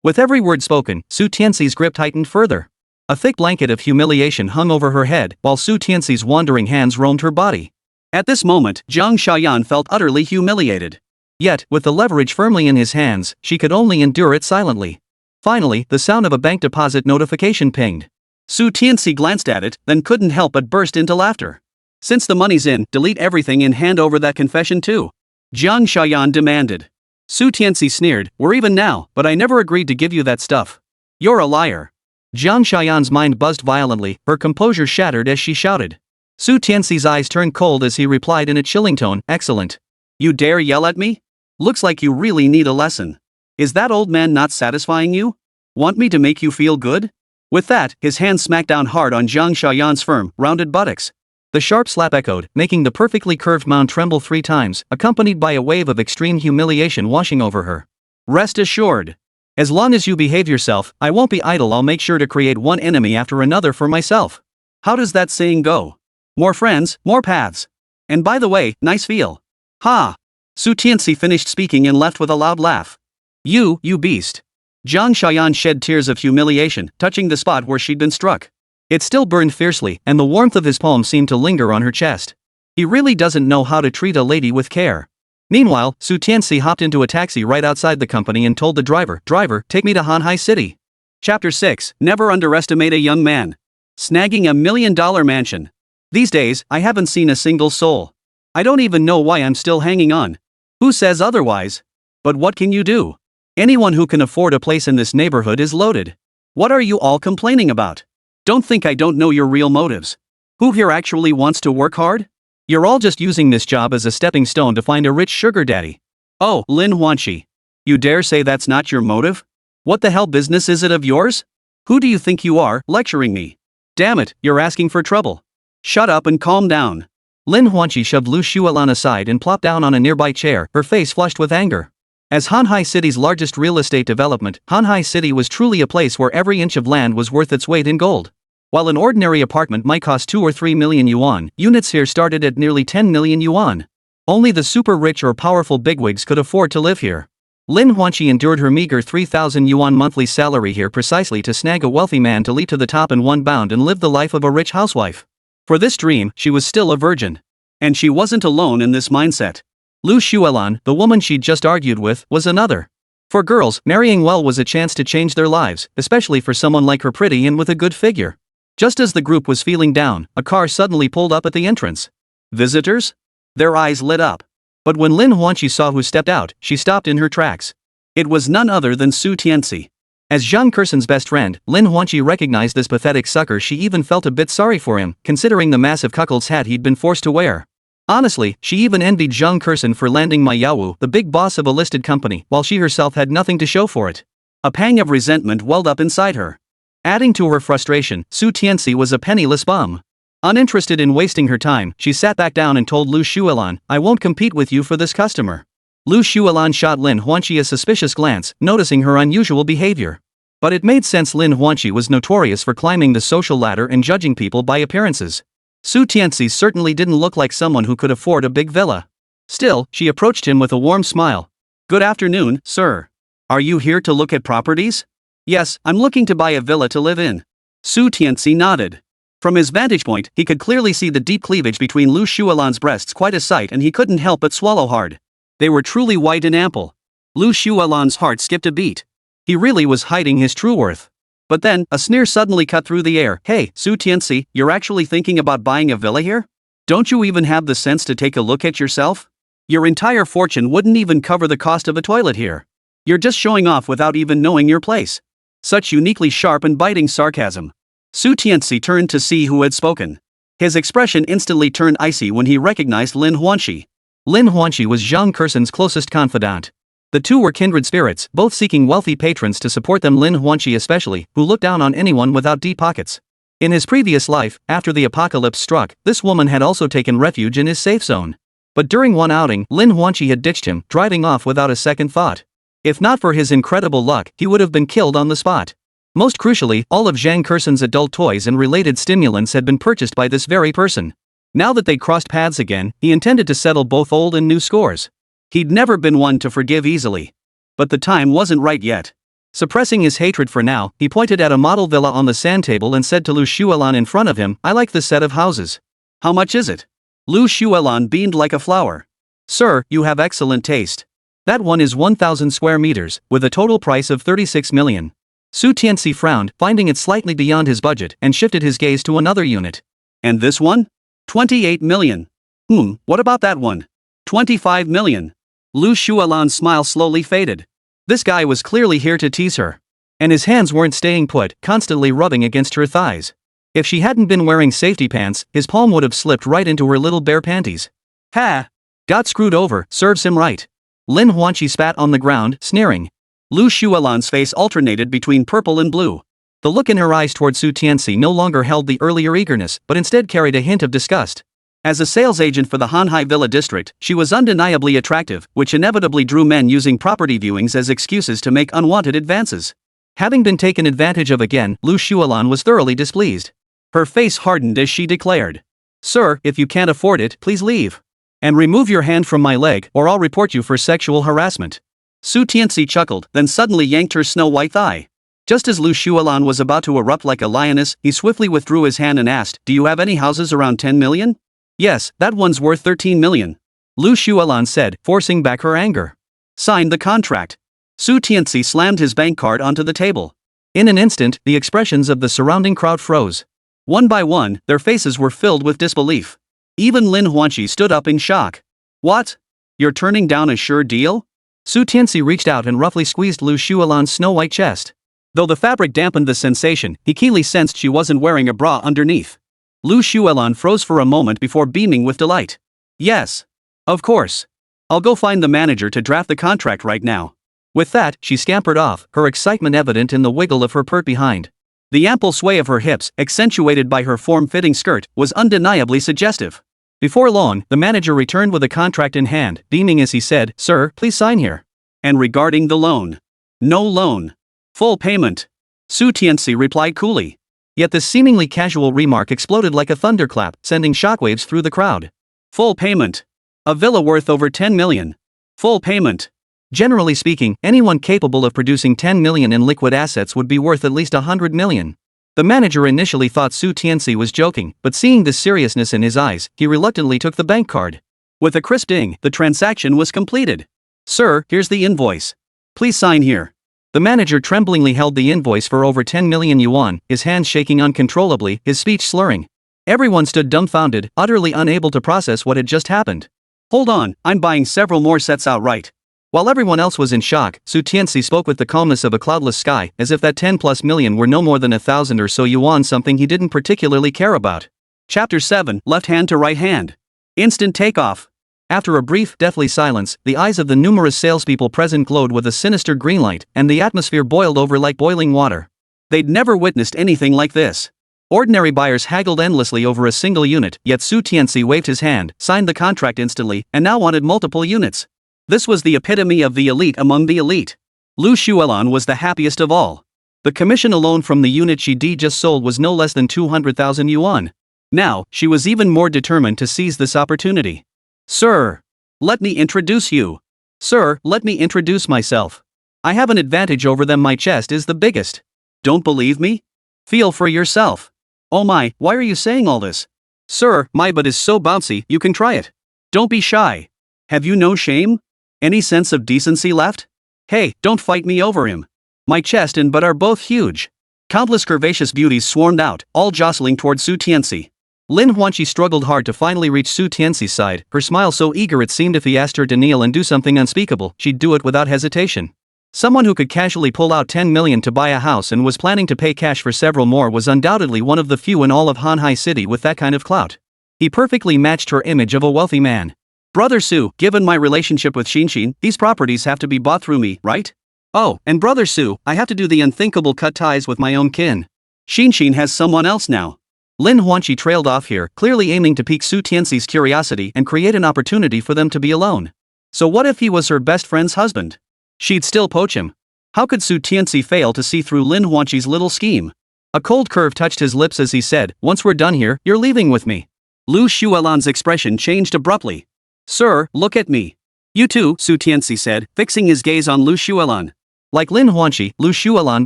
With every word spoken, Su Tianci's grip tightened further. A thick blanket of humiliation hung over her head, while Su Tianci's wandering hands roamed her body. At this moment, Jiang Xiaoyan felt utterly humiliated. Yet, with the leverage firmly in his hands, she could only endure it silently. Finally, the sound of a bank deposit notification pinged. Su Tianci glanced at it, then couldn't help but burst into laughter. Since the money's in, delete everything and hand over that confession too. Jiang Shaoyan demanded. Su Tianci sneered, we're even now, but I never agreed to give you that stuff. You're a liar. Jiang Shaoyan's mind buzzed violently, her composure shattered as she shouted. Su Tianci's eyes turned cold as he replied in a chilling tone, excellent. You dare yell at me? Looks like you really need a lesson. Is that old man not satisfying you? Want me to make you feel good? With that, his hand smacked down hard on Jiang Shaoyan's firm, rounded buttocks. The sharp slap echoed, making the perfectly curved mound tremble 3 times, accompanied by a wave of extreme humiliation washing over her. Rest assured. As long as you behave yourself, I won't be idle. I'll make sure to create one enemy after another for myself. How does that saying go? More friends, more paths. And by the way, nice feel. Ha! Su Tianci finished speaking and left with a loud laugh. You beast. Jiang Shaoyan shed tears of humiliation, touching the spot where she'd been struck. It still burned fiercely, and the warmth of his palm seemed to linger on her chest. He really doesn't know how to treat a lady with care. Meanwhile, Su Tianci hopped into a taxi right outside the company and told the driver, take me to Hanhai City. Chapter 6, Never underestimate a young man. Snagging a $1 million mansion. These days, I haven't seen a single soul. I don't even know why I'm still hanging on. Who says otherwise? But what can you do? Anyone who can afford a place in this neighborhood is loaded. What are you all complaining about? Don't think I don't know your real motives. Who here actually wants to work hard? You're all just using this job as a stepping stone to find a rich sugar daddy. Oh, Lin Huanqi. You dare say that's not your motive? What the hell business is it of yours? Who do you think you are, lecturing me? Damn it, you're asking for trouble. Shut up and calm down. Lin Huanqi shoved Lu Xuelan aside and plopped down on a nearby chair, her face flushed with anger. As Hanhai City's largest real estate development, Hanhai City was truly a place where every inch of land was worth its weight in gold. While an ordinary apartment might cost 2 or 3 million yuan, units here started at nearly 10 million yuan. Only the super rich or powerful bigwigs could afford to live here. Lin Huanqi endured her meager 3,000 yuan monthly salary here precisely to snag a wealthy man to leap to the top in one bound and live the life of a rich housewife. For this dream, she was still a virgin. And she wasn't alone in this mindset. Lu Xuelan, the woman she'd just argued with, was another. For girls, marrying well was a chance to change their lives, especially for someone like her pretty and with a good figure. Just as the group was feeling down, a car suddenly pulled up at the entrance. Visitors? Their eyes lit up. But when Lin Huanqi saw who stepped out, she stopped in her tracks. It was none other than Su Tianci. As Zhang Kerson's best friend, Lin Huanqi recognized this pathetic sucker. She even felt a bit sorry for him, considering the massive cuckold's hat he'd been forced to wear. Honestly, she even envied Zhang Kerson for landing Ma Yawu, the big boss of a listed company, while she herself had nothing to show for it. A pang of resentment welled up inside her. Adding to her frustration, Su Tianci was a penniless bum. Uninterested in wasting her time, she sat back down and told Lu Xuelan, I won't compete with you for this customer. Lu Xuelan shot Lin Huanqi a suspicious glance, noticing her unusual behavior. But it made sense. Lin Huanqi was notorious for climbing the social ladder and judging people by appearances. Su Tianci certainly didn't look like someone who could afford a big villa. Still, she approached him with a warm smile. Good afternoon, sir. Are you here to look at properties? Yes, I'm looking to buy a villa to live in. Su Tianci nodded. From his vantage point, he could clearly see the deep cleavage between Lu Xuelan's breasts, quite a sight, and he couldn't help but swallow hard. They were truly white and ample. Lu Xuelan's heart skipped a beat. He really was hiding his true worth. But then, a sneer suddenly cut through the air. Hey, Su Tianci, you're actually thinking about buying a villa here? Don't you even have the sense to take a look at yourself? Your entire fortune wouldn't even cover the cost of a toilet here. You're just showing off without even knowing your place. Such uniquely sharp and biting sarcasm. Su Tianci turned to see who had spoken. His expression instantly turned icy when he recognized Lin Huanqi. Lin Huanqi was Zhang Kerson's closest confidant. The two were kindred spirits, both seeking wealthy patrons to support them. Lin Huanqi especially, who looked down on anyone without deep pockets. In his previous life, after the apocalypse struck, this woman had also taken refuge in his safe zone. But during one outing, Lin Huanqi had ditched him, driving off without a second thought. If not for his incredible luck, he would have been killed on the spot. Most crucially, all of Zhang Kerson's adult toys and related stimulants had been purchased by this very person. Now that they'd crossed paths again, he intended to settle both old and new scores. He'd never been one to forgive easily. But the time wasn't right yet. Suppressing his hatred for now, he pointed at a model villa on the sand table and said to Lu Xuelan in front of him, I like this set of houses. How much is it? Lu Xuelan beamed like a flower. Sir, you have excellent taste. That one is 1,000 square meters, with a total price of 36 million. Su Tianci frowned, finding it slightly beyond his budget, and shifted his gaze to another unit. And this one? 28 million. What about that one? 25 million. Lu Shualan's smile slowly faded. This guy was clearly here to tease her. And his hands weren't staying put, constantly rubbing against her thighs. If she hadn't been wearing safety pants, his palm would have slipped right into her little bare panties. Ha! Got screwed over, serves him right. Lin Huanqi spat on the ground, sneering. Lu Shualan's face alternated between purple and blue. The look in her eyes toward Su Tianci no longer held the earlier eagerness, but instead carried a hint of disgust. As a sales agent for the Hanhai Villa district, she was undeniably attractive, which inevitably drew men using property viewings as excuses to make unwanted advances. Having been taken advantage of again, Lu Shualan was thoroughly displeased. Her face hardened as she declared. Sir, if you can't afford it, please leave. And remove your hand from my leg, or I'll report you for sexual harassment. Su Tianci chuckled, then suddenly yanked her snow-white thigh. Just as Lu Shualan was about to erupt like a lioness, he swiftly withdrew his hand and asked, Do you have any houses around 10 million? Yes, that one's worth 13 million. Lu Shualan said, forcing back her anger. Sign the contract. Su Tianci slammed his bank card onto the table. In an instant, the expressions of the surrounding crowd froze. One by one, their faces were filled with disbelief. Even Lin Huanqi stood up in shock. What? You're turning down a sure deal? Su Tianci reached out and roughly squeezed Lu Shualan's snow-white chest. Though the fabric dampened the sensation, he keenly sensed she wasn't wearing a bra underneath. Lu Shualan froze for a moment before beaming with delight. Yes. Of course. I'll go find the manager to draft the contract right now. With that, she scampered off, her excitement evident in the wiggle of her pert behind. The ample sway of her hips, accentuated by her form-fitting skirt, was undeniably suggestive. Before long, the manager returned with a contract in hand, beaming as he said, Sir, please sign here. And regarding the loan? No loan. Full payment. Su Tianci replied coolly. Yet this seemingly casual remark exploded like a thunderclap, sending shockwaves through the crowd. Full payment. A villa worth over 10 million. Full payment. Generally speaking, anyone capable of producing 10 million in liquid assets would be worth at least 100 million. The manager initially thought Su Tianci was joking, but seeing the seriousness in his eyes, he reluctantly took the bank card. With a crisp ding, the transaction was completed. Sir, here's the invoice. Please sign here. The manager tremblingly held the invoice for over 10 million yuan, his hands shaking uncontrollably, his speech slurring. Everyone stood dumbfounded, utterly unable to process what had just happened. Hold on, I'm buying several more sets outright. While everyone else was in shock, Su Tianci spoke with the calmness of a cloudless sky, as if that 10+ million were no more than 1,000 or so yuan, something he didn't particularly care about. Chapter 7, Left Hand to Right Hand. Instant takeoff. After a brief, deathly silence, the eyes of the numerous salespeople present glowed with a sinister green light, and the atmosphere boiled over like boiling water. They'd never witnessed anything like this. Ordinary buyers haggled endlessly over a single unit, yet Su Tianci waved his hand, signed the contract instantly, and now wanted multiple units. This was the epitome of the elite among the elite. Lu Shualan was the happiest of all. The commission alone from the unit she just sold was no less than 200,000 yuan. Now, she was even more determined to seize this opportunity. Sir, let me introduce you. Sir, let me introduce myself. I have an advantage over them, my chest is the biggest. Don't believe me? Feel for yourself. Oh my, why are you saying all this? Sir, my butt is so bouncy, you can try it. Don't be shy. Have you no shame? Any sense of decency left? Hey, don't fight me over him. My chest and butt are both huge. Countless curvaceous beauties swarmed out, all jostling toward Su Tianci. Lin Huanqi struggled hard to finally reach Su Tianci's side, her smile so eager it seemed if he asked her to kneel and do something unspeakable, she'd do it without hesitation. Someone who could casually pull out 10 million to buy a house and was planning to pay cash for several more was undoubtedly one of the few in all of Hanhai City with that kind of clout. He perfectly matched her image of a wealthy man. Brother Su, given my relationship with Xinxin, these properties have to be bought through me, right? Oh, and Brother Su, I have to do the unthinkable cut ties with my own kin. Xinxin has someone else now. Lin Huanqi trailed off here, clearly aiming to pique Su Tianci's curiosity and create an opportunity for them to be alone. So what if he was her best friend's husband? She'd still poach him. How could Su Tianci fail to see through Lin Huanqi's little scheme? A cold curve touched his lips as he said, Once we're done here, you're leaving with me. Lu Shualan's expression changed abruptly. Sir, look at me. You too, Su Tianci said, fixing his gaze on Lu Shualan. Like Lin Huanqi, Lu Shualan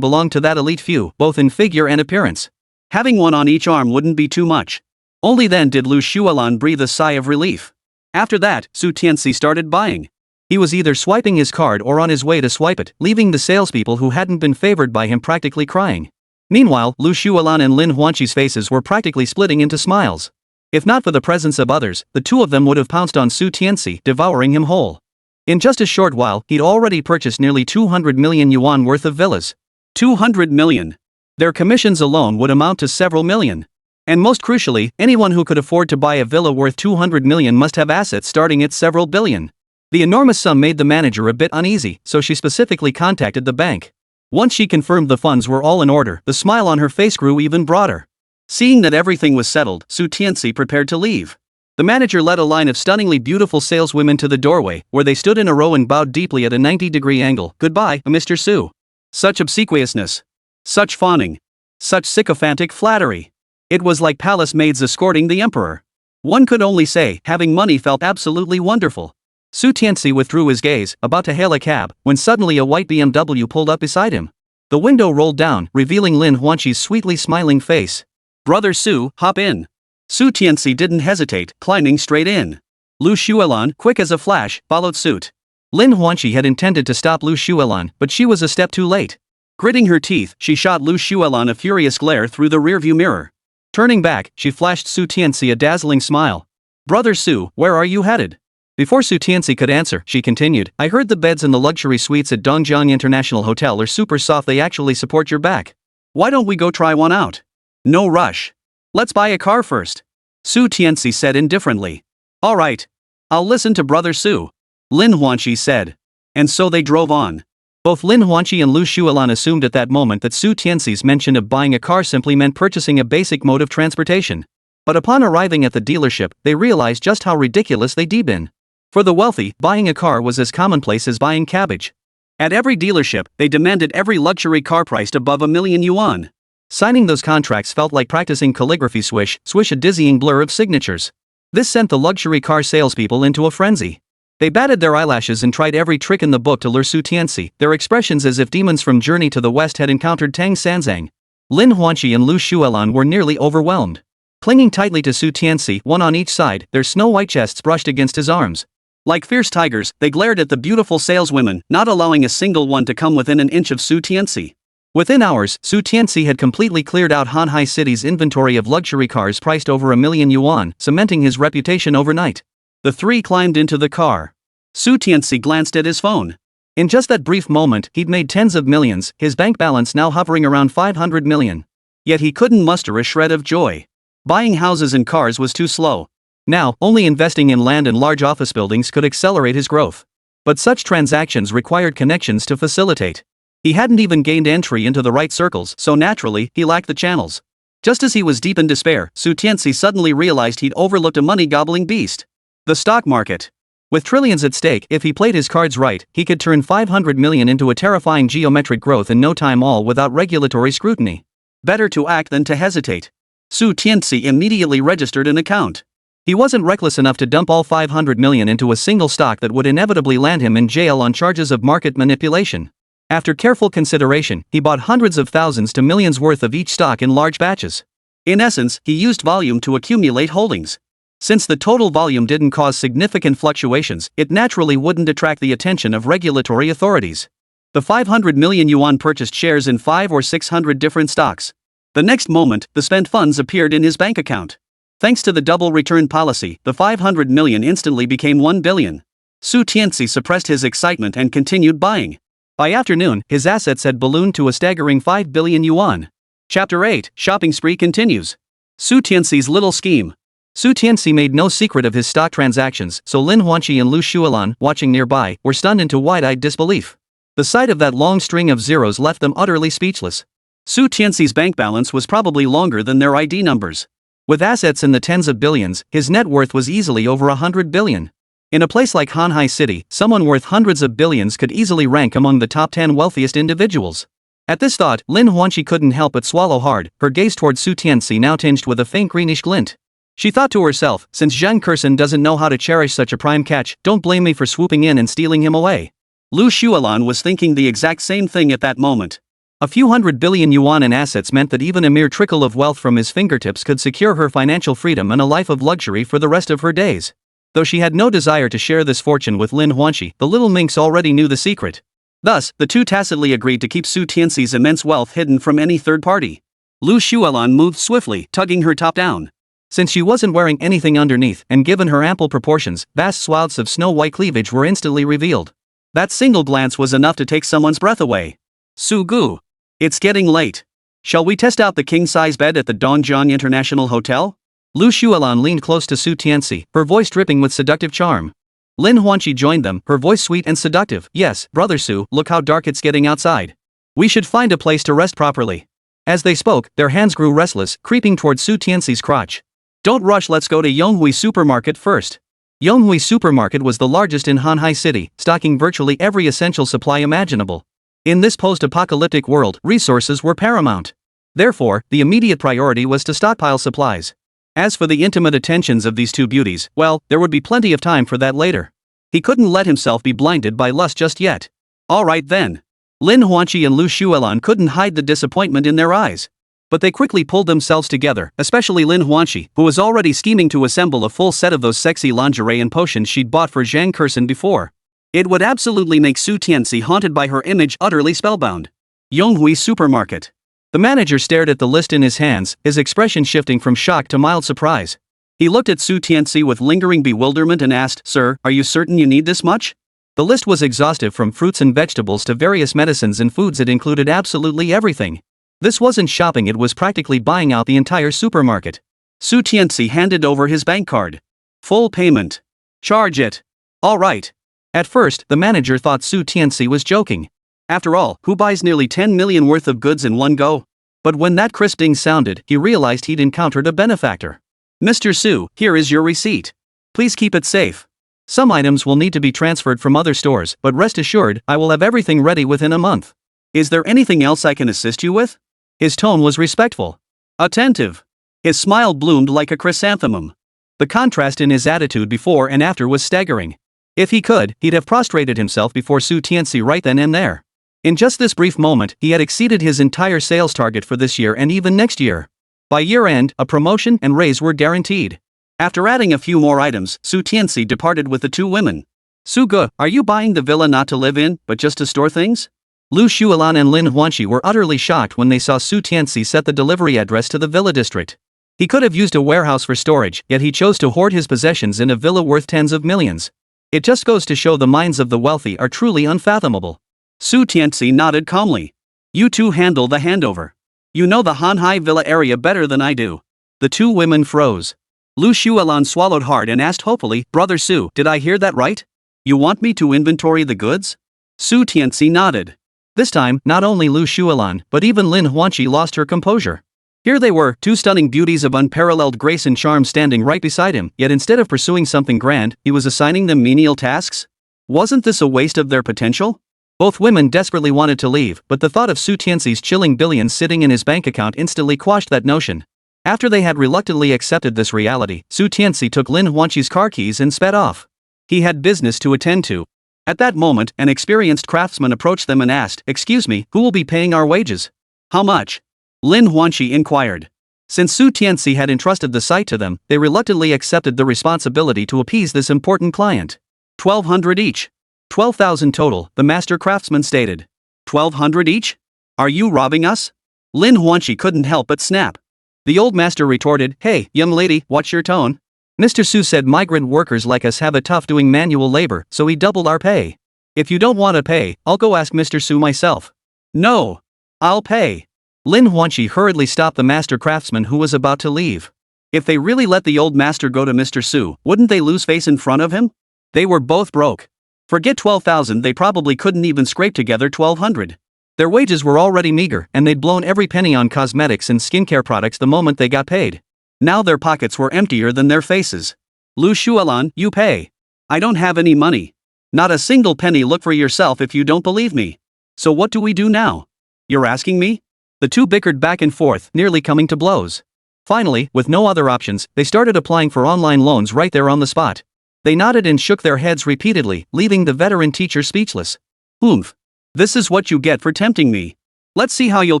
belonged to that elite few, both in figure and appearance. Having one on each arm wouldn't be too much. Only then did Lu Shualan breathe a sigh of relief. After that, Su Tianci started buying. He was either swiping his card or on his way to swipe it, leaving the salespeople who hadn't been favored by him practically crying. Meanwhile, Lu Shualan and Lin Huanqi's faces were practically splitting into smiles. If not for the presence of others, the two of them would have pounced on Su Tianci, devouring him whole. In just a short while, he'd already purchased nearly 200 million yuan worth of villas. 200 million. Their commissions alone would amount to several million. And most crucially, anyone who could afford to buy a villa worth 200 million must have assets starting at several billion. The enormous sum made the manager a bit uneasy, so she specifically contacted the bank. Once she confirmed the funds were all in order, the smile on her face grew even broader. Seeing that everything was settled, Su Tianci prepared to leave. The manager led a line of stunningly beautiful saleswomen to the doorway, where they stood in a row and bowed deeply at a 90-degree angle. "Goodbye, Mr. Su." Such obsequiousness. Such fawning. Such sycophantic flattery. It was like palace maids escorting the emperor. One could only say, having money felt absolutely wonderful. Su Tianci withdrew his gaze, about to hail a cab, when suddenly a white BMW pulled up beside him. The window rolled down, revealing Lin Huanqi's sweetly smiling face. "Brother Su, hop in." Su Tianci didn't hesitate, climbing straight in. Lu Shualan, quick as a flash, followed suit. Lin Huanqi had intended to stop Lu Shualan, but she was a step too late. Gritting her teeth, she shot Lu Shualan a furious glare through the rearview mirror. Turning back, she flashed Su Tianci a dazzling smile. "Brother Su, where are you headed?" Before Su Tianci could answer, she continued, "I heard the beds in the luxury suites at Dongjiang International Hotel are super soft. They actually support your back. Why don't we go try one out?" "No rush. Let's buy a car first," Su Tianci said indifferently. "All right. I'll listen to Brother Su," Lin Huanqi said. And so they drove on. Both Lin Huanqi and Lu Shualan assumed at that moment that Su Tianci's mention of buying a car simply meant purchasing a basic mode of transportation. But upon arriving at the dealership, they realized just how ridiculous they'd been. For the wealthy, buying a car was as commonplace as buying cabbage. At every dealership, they demanded every luxury car priced above 1,000,000 yuan. Signing those contracts felt like practicing calligraphy. Swish, swish, a dizzying blur of signatures. This sent the luxury car salespeople into a frenzy. They batted their eyelashes and tried every trick in the book to lure Su Tianci, their expressions as if demons from Journey to the West had encountered Tang Sanzang. Lin Huanqi and Lu Shualan were nearly overwhelmed. Clinging tightly to Su Tianci, one on each side, their snow-white chests brushed against his arms. Like fierce tigers, they glared at the beautiful saleswomen, not allowing a single one to come within an inch of Su Tianci. Within hours, Su Tianci had completely cleared out Hanhai City's inventory of luxury cars priced over 1,000,000 yuan, cementing his reputation overnight. The three climbed into the car. Su Tianci glanced at his phone. In just that brief moment, he'd made tens of millions, his bank balance now hovering around 500 million. Yet he couldn't muster a shred of joy. Buying houses and cars was too slow. Now, only investing in land and large office buildings could accelerate his growth. But such transactions required connections to facilitate. He hadn't even gained entry into the right circles, so naturally, he lacked the channels. Just as he was deep in despair, Su Tianci suddenly realized he'd overlooked a money-gobbling beast. The stock market. With trillions at stake, if he played his cards right, he could turn 500 million into a terrifying geometric growth in no time, all without regulatory scrutiny. Better to act than to hesitate. Su Tianci immediately registered an account. He wasn't reckless enough to dump all 500 million into a single stock that would inevitably land him in jail on charges of market manipulation. After careful consideration, he bought hundreds of thousands to millions worth of each stock in large batches. In essence, he used volume to accumulate holdings. Since the total volume didn't cause significant fluctuations, it naturally wouldn't attract the attention of regulatory authorities. The 500 million yuan purchased shares in 500 or 600 different stocks. The next moment, the spent funds appeared in his bank account. Thanks to the double return policy, the 500 million instantly became 1 billion. Su Tianci suppressed his excitement and continued buying. By afternoon, his assets had ballooned to a staggering 5 billion yuan. Chapter 8, Shopping Spree continues. Su Tianci's little scheme. Su Tianci made no secret of his stock transactions, so Lin Huanqi and Lu Shualan, watching nearby, were stunned into wide-eyed disbelief. The sight of that long string of zeros left them utterly speechless. Su Tianci's bank balance was probably longer than their ID numbers. With assets in the tens of billions, his net worth was easily over 100 billion. In a place like Hanhai City, someone worth hundreds of billions could easily rank among the top 10 wealthiest individuals. At this thought, Lin Huanqi couldn't help but swallow hard, her gaze toward Su Tianci now tinged with a faint greenish glint. She thought to herself, since Zhang Kurson doesn't know how to cherish such a prime catch, don't blame me for swooping in and stealing him away. Lu Shualan was thinking the exact same thing at that moment. A few hundred billion yuan in assets meant that even a mere trickle of wealth from his fingertips could secure her financial freedom and a life of luxury for the rest of her days. Though she had no desire to share this fortune with Lin Huanxi, the little minx already knew the secret. Thus, the two tacitly agreed to keep Su Tianxi's immense wealth hidden from any third party. Lu Xuelan moved swiftly, tugging her top down. Since she wasn't wearing anything underneath, and given her ample proportions, vast swaths of snow-white cleavage were instantly revealed. That single glance was enough to take someone's breath away. Su Gu. It's getting late. Shall we test out the king-size bed at the Dongjiang International Hotel? Lu Xuelan leaned close to Su Tianci, her voice dripping with seductive charm. Lin Huanxi joined them, her voice sweet and seductive. Yes, brother Su, look how dark it's getting outside. We should find a place to rest properly. As they spoke, their hands grew restless, creeping toward Su Tianxi's crotch. Don't rush, let's go to Yonghui Supermarket first. Yonghui Supermarket was the largest in Hanhai City, stocking virtually every essential supply imaginable. In this post-apocalyptic world, resources were paramount. Therefore, the immediate priority was to stockpile supplies. As for the intimate attentions of these two beauties, well, there would be plenty of time for that later. He couldn't let himself be blinded by lust just yet. Alright then. Lin Huanxi and Lu Xuelan couldn't hide the disappointment in their eyes. But they quickly pulled themselves together, especially Lin Huanxi, who was already scheming to assemble a full set of those sexy lingerie and potions she'd bought for Zhang Kursen before. It would absolutely make Su Tianci, haunted by her image, utterly spellbound. Yonghui Supermarket. The manager stared at the list in his hands, his expression shifting from shock to mild surprise. He looked at Su Tianci with lingering bewilderment and asked, "Sir, are you certain you need this much?" The list was exhaustive, from fruits and vegetables to various medicines and foods. It included absolutely everything. This wasn't shopping, it was practically buying out the entire supermarket. Su Tianci handed over his bank card. Full payment. Charge it. All right. At first, the manager thought Su Tianci was joking. After all, who buys nearly 10 million worth of goods in one go? But when that crisp ding sounded, he realized he'd encountered a benefactor. Mr. Su, here is your receipt. Please keep it safe. Some items will need to be transferred from other stores, but rest assured, I will have everything ready within a month. Is there anything else I can assist you with? His tone was respectful. Attentive. His smile bloomed like a chrysanthemum. The contrast in his attitude before and after was staggering. If he could, he'd have prostrated himself before Su Tianci right then and there. In just this brief moment, he had exceeded his entire sales target for this year and even next year. By year-end, a promotion and raise were guaranteed. After adding a few more items, Su Tianci departed with the two women. Su Ge, are you buying the villa not to live in, but just to store things? Lu Xuelan and Lin Huanxi were utterly shocked when they saw Su Tianci set the delivery address to the villa district. He could have used a warehouse for storage, yet he chose to hoard his possessions in a villa worth tens of millions. It just goes to show the minds of the wealthy are truly unfathomable. Su Tianci nodded calmly. You two handle the handover. You know the Hanhai Villa area better than I do. The two women froze. Lu Xuelan swallowed hard and asked hopefully, Brother Su, did I hear that right? You want me to inventory the goods? Su Tianci nodded. This time, not only Lu Xuelan, but even Lin Huanxi lost her composure. Here they were, two stunning beauties of unparalleled grace and charm standing right beside him, yet instead of pursuing something grand, he was assigning them menial tasks? Wasn't this a waste of their potential? Both women desperately wanted to leave, but the thought of Su Tianci's chilling billions sitting in his bank account instantly quashed that notion. After they had reluctantly accepted this reality, Su Tianci took Lin Huanxi's car keys and sped off. He had business to attend to. At that moment, an experienced craftsman approached them and asked, "Excuse me, who will be paying our wages?" "How much?" Lin Huanxi inquired. Since Su Tianci had entrusted the site to them, they reluctantly accepted the responsibility to appease this important client. 1,200 each. 12,000 total, the master craftsman stated. 1,200 each? Are you robbing us? Lin Huanxi couldn't help but snap. The old master retorted, "Hey, young lady, watch your tone. Mr. Su said migrant workers like us have it tough doing manual labor, so he doubled our pay. If you don't want to pay, I'll go ask Mr. Su myself." "No. I'll pay." Lin Huanxi hurriedly stopped the master craftsman who was about to leave. If they really let the old master go to Mr. Su, wouldn't they lose face in front of him? They were both broke. Forget 12,000, they probably couldn't even scrape together 1,200. Their wages were already meager, and they'd blown every penny on cosmetics and skincare products the moment they got paid. Now their pockets were emptier than their faces. "Lu Xuelan, you pay. I don't have any money. Not a single penny. Look for yourself if you don't believe me." "So what do we do now?" "You're asking me?" The two bickered back and forth, nearly coming to blows. Finally, with no other options, they started applying for online loans right there on the spot. They nodded and shook their heads repeatedly, leaving the veteran teacher speechless. "Oomph. This is what you get for tempting me. Let's see how you'll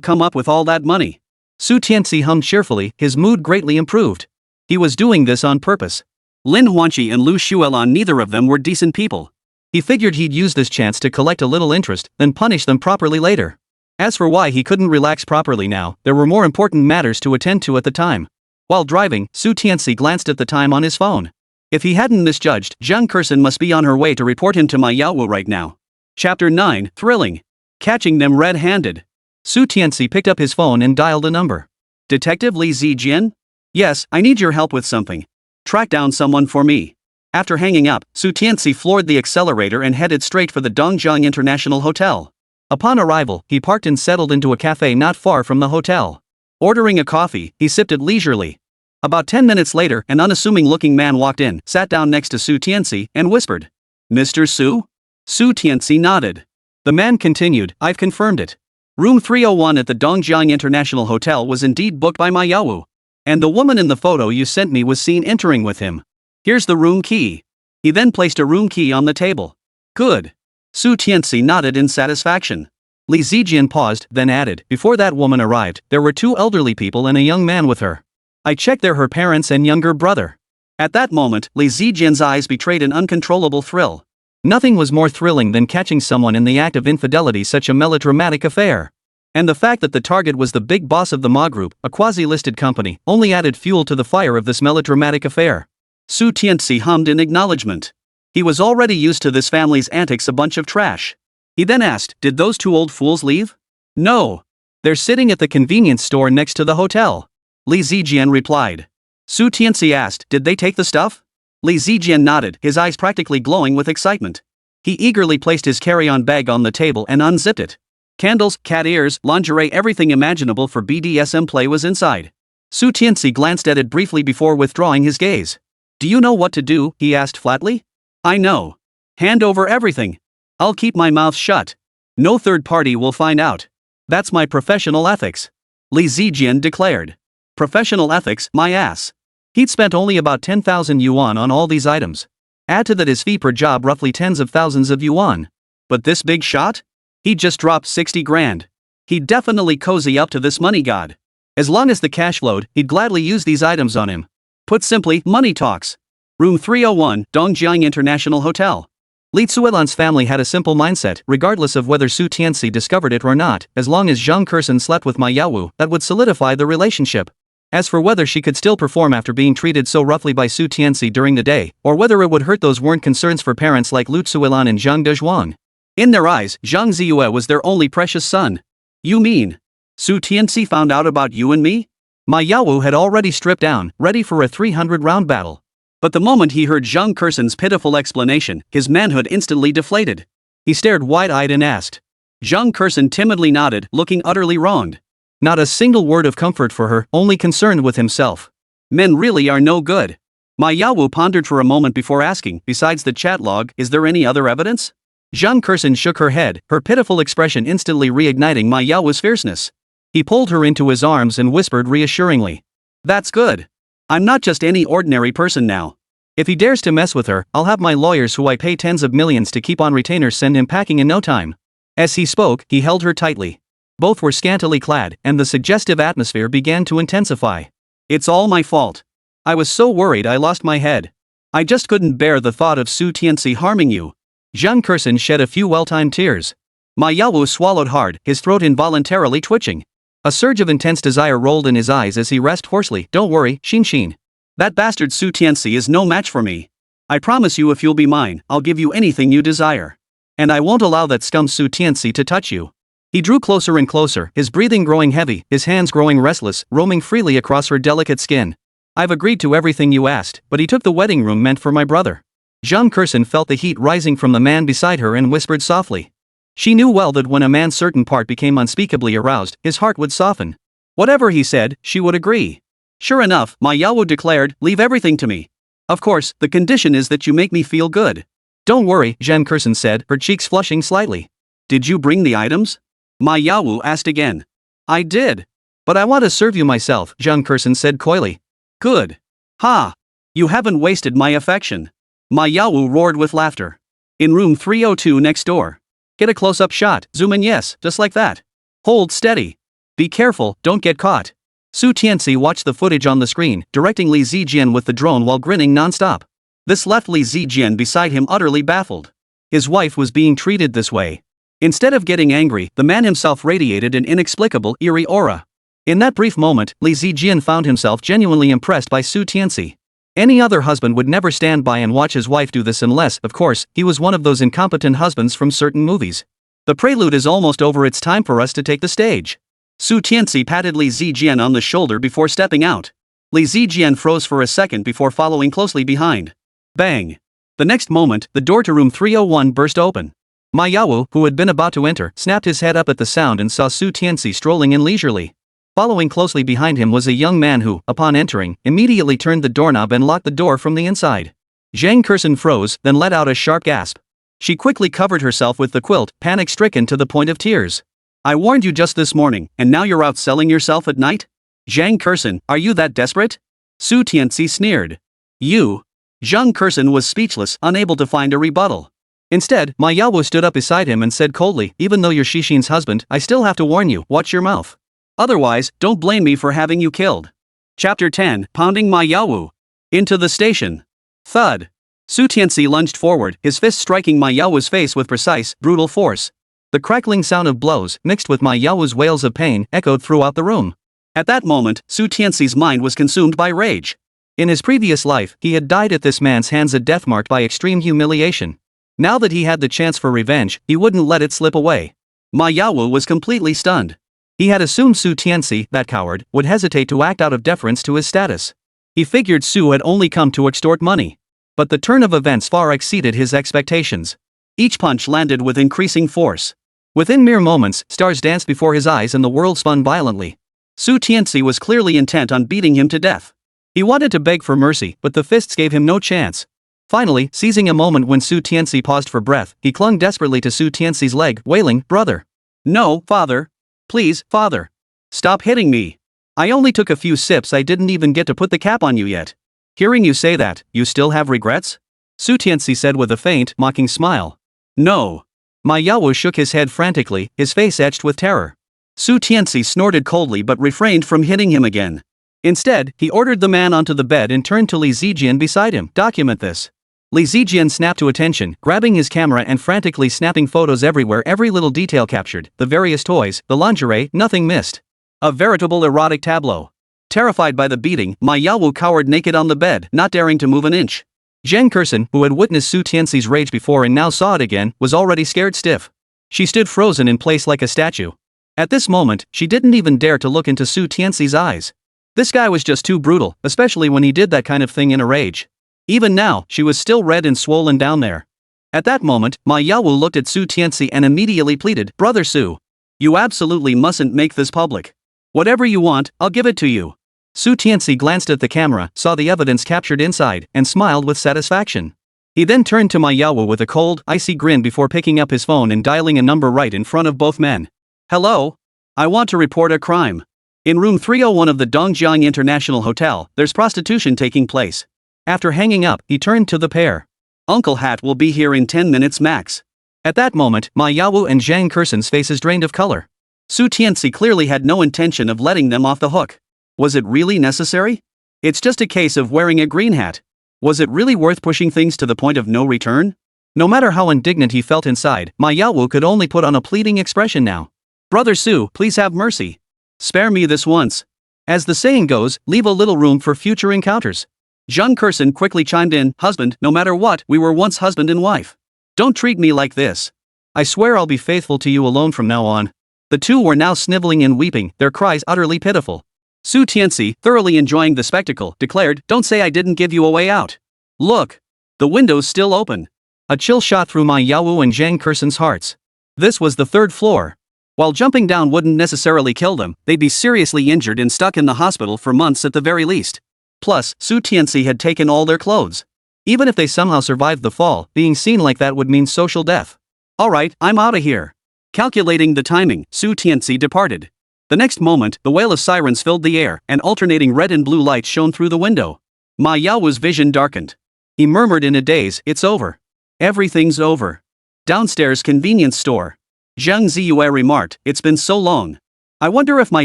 come up with all that money." Su Tianci hummed cheerfully, his mood greatly improved. He was doing this on purpose. Lin Huanqi and Lu Xuelan, neither of them were decent people. He figured he'd use this chance to collect a little interest, then punish them properly later. As for why he couldn't relax properly now, there were more important matters to attend to at the time. While driving, Su Tianci glanced at the time on his phone. If he hadn't misjudged, Zhang Kersen must be on her way to report him to Ma Yaowu right now. Chapter 9, Thrilling. Catching them red-handed. Su Tianci picked up his phone and dialed a number. Detective Li Zijian? Yes, I need your help with something. Track down someone for me. After hanging up, Su Tianci floored the accelerator and headed straight for the Dongjiang International Hotel. Upon arrival, he parked and settled into a cafe not far from the hotel. Ordering a coffee, he sipped it leisurely. About 10 minutes later, an unassuming-looking man walked in, sat down next to Su Tianci, and whispered, "Mr. Su?" Su Tianci nodded. The man continued, "I've confirmed it. Room 301 at the Dongjiang International Hotel was indeed booked by Ma Yaowu. And the woman in the photo you sent me was seen entering with him. Here's the room key." He then placed a room key on the table. "Good." Su Tianci nodded in satisfaction. Li Zijian paused, then added, "Before that woman arrived, there were 2 elderly people and a young man with her. I checked they're her parents and younger brother." At that moment, Li Zijian's eyes betrayed an uncontrollable thrill. Nothing was more thrilling than catching someone in the act of infidelity, such a melodramatic affair. And the fact that the target was the big boss of the Ma Group, a quasi-listed company, only added fuel to the fire of this melodramatic affair. Su Tianci hummed in acknowledgement. He was already used to this family's antics, a bunch of trash. He then asked, "Did those 2 old fools leave?" "No. They're sitting at the convenience store next to the hotel." Li Zijian replied. Su Tianci asked, "Did they take the stuff?" Li Zijian nodded, his eyes practically glowing with excitement. He eagerly placed his carry-on bag on the table and unzipped it. Candles, cat ears, lingerie, everything imaginable for BDSM play was inside. Su Tianci glanced at it briefly before withdrawing his gaze. "Do you know what to do?" he asked flatly. "I know. Hand over everything. I'll keep my mouth shut. No third party will find out. That's my professional ethics," Li Zijian declared. Professional ethics, my ass. He'd spent only about 10,000 yuan on all these items. Add to that his fee per job, roughly tens of thousands of yuan. But this big shot? He'd just dropped 60 grand. He'd definitely cozy up to this money god. As long as the cash flowed, he'd gladly use these items on him. Put simply, money talks. Room 301, Dongjiang International Hotel. Li Zuelan's family had a simple mindset, regardless of whether Su Tianci discovered it or not. As long as Zhang Kersen slept with Ma Yaowu, that would solidify the relationship. As for whether she could still perform after being treated so roughly by Su Tianci during the day, or whether it would hurt, those weren't concerns for parents like Lu Zuelan and Zhang Dezhuang. In their eyes, Zhang Ziyue was their only precious son. "You mean Su Tianci found out about you and me?" Ma Yaowu had already stripped down, ready for a 300-round battle. But the moment he heard Zhang Kersen's pitiful explanation, his manhood instantly deflated. He stared wide-eyed and asked. Zhang Kersen timidly nodded, looking utterly wronged. Not a single word of comfort for her, only concerned with himself. Men really are no good. Ma Yaowu pondered for a moment before asking, "Besides the chat log, is there any other evidence?" Zhang Kersen shook her head, her pitiful expression instantly reigniting Ma Yaowu's fierceness. He pulled her into his arms and whispered reassuringly. "That's good. I'm not just any ordinary person now. If he dares to mess with her, I'll have my lawyers, who I pay tens of millions to keep on retainer, send him packing in no time." As he spoke, he held her tightly. Both were scantily clad, and the suggestive atmosphere began to intensify. "It's all my fault. I was so worried I lost my head. I just couldn't bear the thought of Su Tianci harming you." Zhang Kersen shed a few well-timed tears. Ma Yaowu swallowed hard, his throat involuntarily twitching. A surge of intense desire rolled in his eyes as he rasped hoarsely, "Don't worry, Xin. That bastard Su Tianci is no match for me. I promise you, if you'll be mine, I'll give you anything you desire. And I won't allow that scum Su Tianci to touch you." He drew closer and closer, his breathing growing heavy, his hands growing restless, roaming freely across her delicate skin. "I've agreed to everything you asked, but he took the wedding room meant for my brother." Zhang Kersen felt the heat rising from the man beside her and whispered softly. She knew well that when a man's certain part became unspeakably aroused, his heart would soften. Whatever he said, she would agree. "Sure enough," Ma Yaowu declared, "leave everything to me. Of course, the condition is that you make me feel good." "Don't worry," Zhang Kersen said, her cheeks flushing slightly. "Did you bring the items?" Ma Yaowu asked again. "I did. But I want to serve you myself," Zhang Kersen said coyly. "Good. Ha! You haven't wasted my affection." Ma Yaowu roared with laughter. "In room 302 next door. Get a close-up shot, zoom in, yes, just like that. Hold steady. Be careful, don't get caught." Su Tianci watched the footage on the screen, directing Li Zijian with the drone while grinning non-stop. This left Li Zijian beside him utterly baffled. His wife was being treated this way. Instead of getting angry, the man himself radiated an inexplicable, eerie aura. In that brief moment, Li Zijian found himself genuinely impressed by Su Tianci. Any other husband would never stand by and watch his wife do this unless, of course, he was one of those incompetent husbands from certain movies. The prelude is almost over, it's time for us to take the stage. Su Tianci patted Li Zijian on the shoulder before stepping out. Li Zijian froze for a second before following closely behind. Bang! The next moment, the door to room 301 burst open. Ma Yawu, who had been about to enter, snapped his head up at the sound and saw Su Tianci strolling in leisurely. Following closely behind him was a young man who, upon entering, immediately turned the doorknob and locked the door from the inside. Zhang Kursen froze, then let out a sharp gasp. She quickly covered herself with the quilt, panic-stricken to the point of tears. I warned you just this morning, and now you're out selling yourself at night? Zhang Kursen, are you that desperate? Su Tianci sneered. You? Zhang Kursen was speechless, unable to find a rebuttal. Instead, Ma Yawu stood up beside him and said coldly, even though you're Xixin's husband, I still have to warn you, watch your mouth. Otherwise, don't blame me for having you killed. Chapter 10, Pounding Ma Yawu. Into the station. Thud. Su Tianci lunged forward, his fist striking Ma Yawu's face with precise, brutal force. The crackling sound of blows, mixed with Ma Yawu's wails of pain, echoed throughout the room. At that moment, Su Tianci's mind was consumed by rage. In his previous life, he had died at this man's hands, a death marked by extreme humiliation. Now that he had the chance for revenge, he wouldn't let it slip away. Ma Yawu was completely stunned. He had assumed Su Tianci, that coward, would hesitate to act out of deference to his status. He figured Su had only come to extort money. But the turn of events far exceeded his expectations. Each punch landed with increasing force. Within mere moments, stars danced before his eyes and the world spun violently. Su Tianci was clearly intent on beating him to death. He wanted to beg for mercy, but the fists gave him no chance. Finally, seizing a moment when Su Tianci paused for breath, he clung desperately to Su Tianci's leg, wailing, "Brother! No, father! Please, father! Stop hitting me! I only took a few sips, I didn't even get to put the cap on you yet." Hearing you say that, you still have regrets? Su Tianci said with a faint, mocking smile. No. Ma Yawu shook his head frantically, his face etched with terror. Su Tianci snorted coldly but refrained from hitting him again. Instead, he ordered the man onto the bed and turned to Li Zijian beside him. Document this. Li Zijian snapped to attention, grabbing his camera and frantically snapping photos everywhere, every little detail captured, the various toys, the lingerie, nothing missed. A veritable erotic tableau. Terrified by the beating, Ma Yawu cowered naked on the bed, not daring to move an inch. Zhang Kursen, who had witnessed Su Tianci's rage before and now saw it again, was already scared stiff. She stood frozen in place like a statue. At this moment, she didn't even dare to look into Su Tianci's eyes. This guy was just too brutal, especially when he did that kind of thing in a rage. Even now, she was still red and swollen down there. At that moment, Ma Yawu looked at Su Tianci and immediately pleaded, "Brother Su, you absolutely mustn't make this public. Whatever you want, I'll give it to you." Su Tianci glanced at the camera, saw the evidence captured inside, and smiled with satisfaction. He then turned to Ma Yawu with a cold, icy grin before picking up his phone and dialing a number right in front of both men. "Hello? I want to report a crime. In room 301 of the Dongjiang International Hotel, there's prostitution taking place." After hanging up, he turned to the pair. "Uncle Hat will be here in 10 minutes max." At that moment, Ma Yawu and Zhang Kursen's faces drained of color. Su Tianci clearly had no intention of letting them off the hook. Was it really necessary? It's just a case of wearing a green hat. Was it really worth pushing things to the point of no return? No matter how indignant he felt inside, Ma Yawu could only put on a pleading expression now. "Brother Su, please have mercy. Spare me this once. As the saying goes, leave a little room for future encounters." Zhang Kursen quickly chimed in, "Husband, no matter what, we were once husband and wife. Don't treat me like this. I swear I'll be faithful to you alone from now on." The two were now sniveling and weeping, their cries utterly pitiful. Su Tianci, thoroughly enjoying the spectacle, declared, "Don't say I didn't give you a way out. Look. The window's still open." A chill shot through Ma Yawu and Zhang Kursen's hearts. This was the 3rd floor. While jumping down wouldn't necessarily kill them, they'd be seriously injured and stuck in the hospital for months at the very least. Plus, Su Tianci had taken all their clothes. Even if they somehow survived the fall, being seen like that would mean social death. "Alright, I'm outta here." Calculating the timing, Su Tianci departed. The next moment, the wail of sirens filled the air, and alternating red and blue lights shone through the window. Ma Yao's vision darkened. He murmured in a daze, "It's over. Everything's over." Downstairs convenience store. Zhang Ziyue remarked, "It's been so long. I wonder if my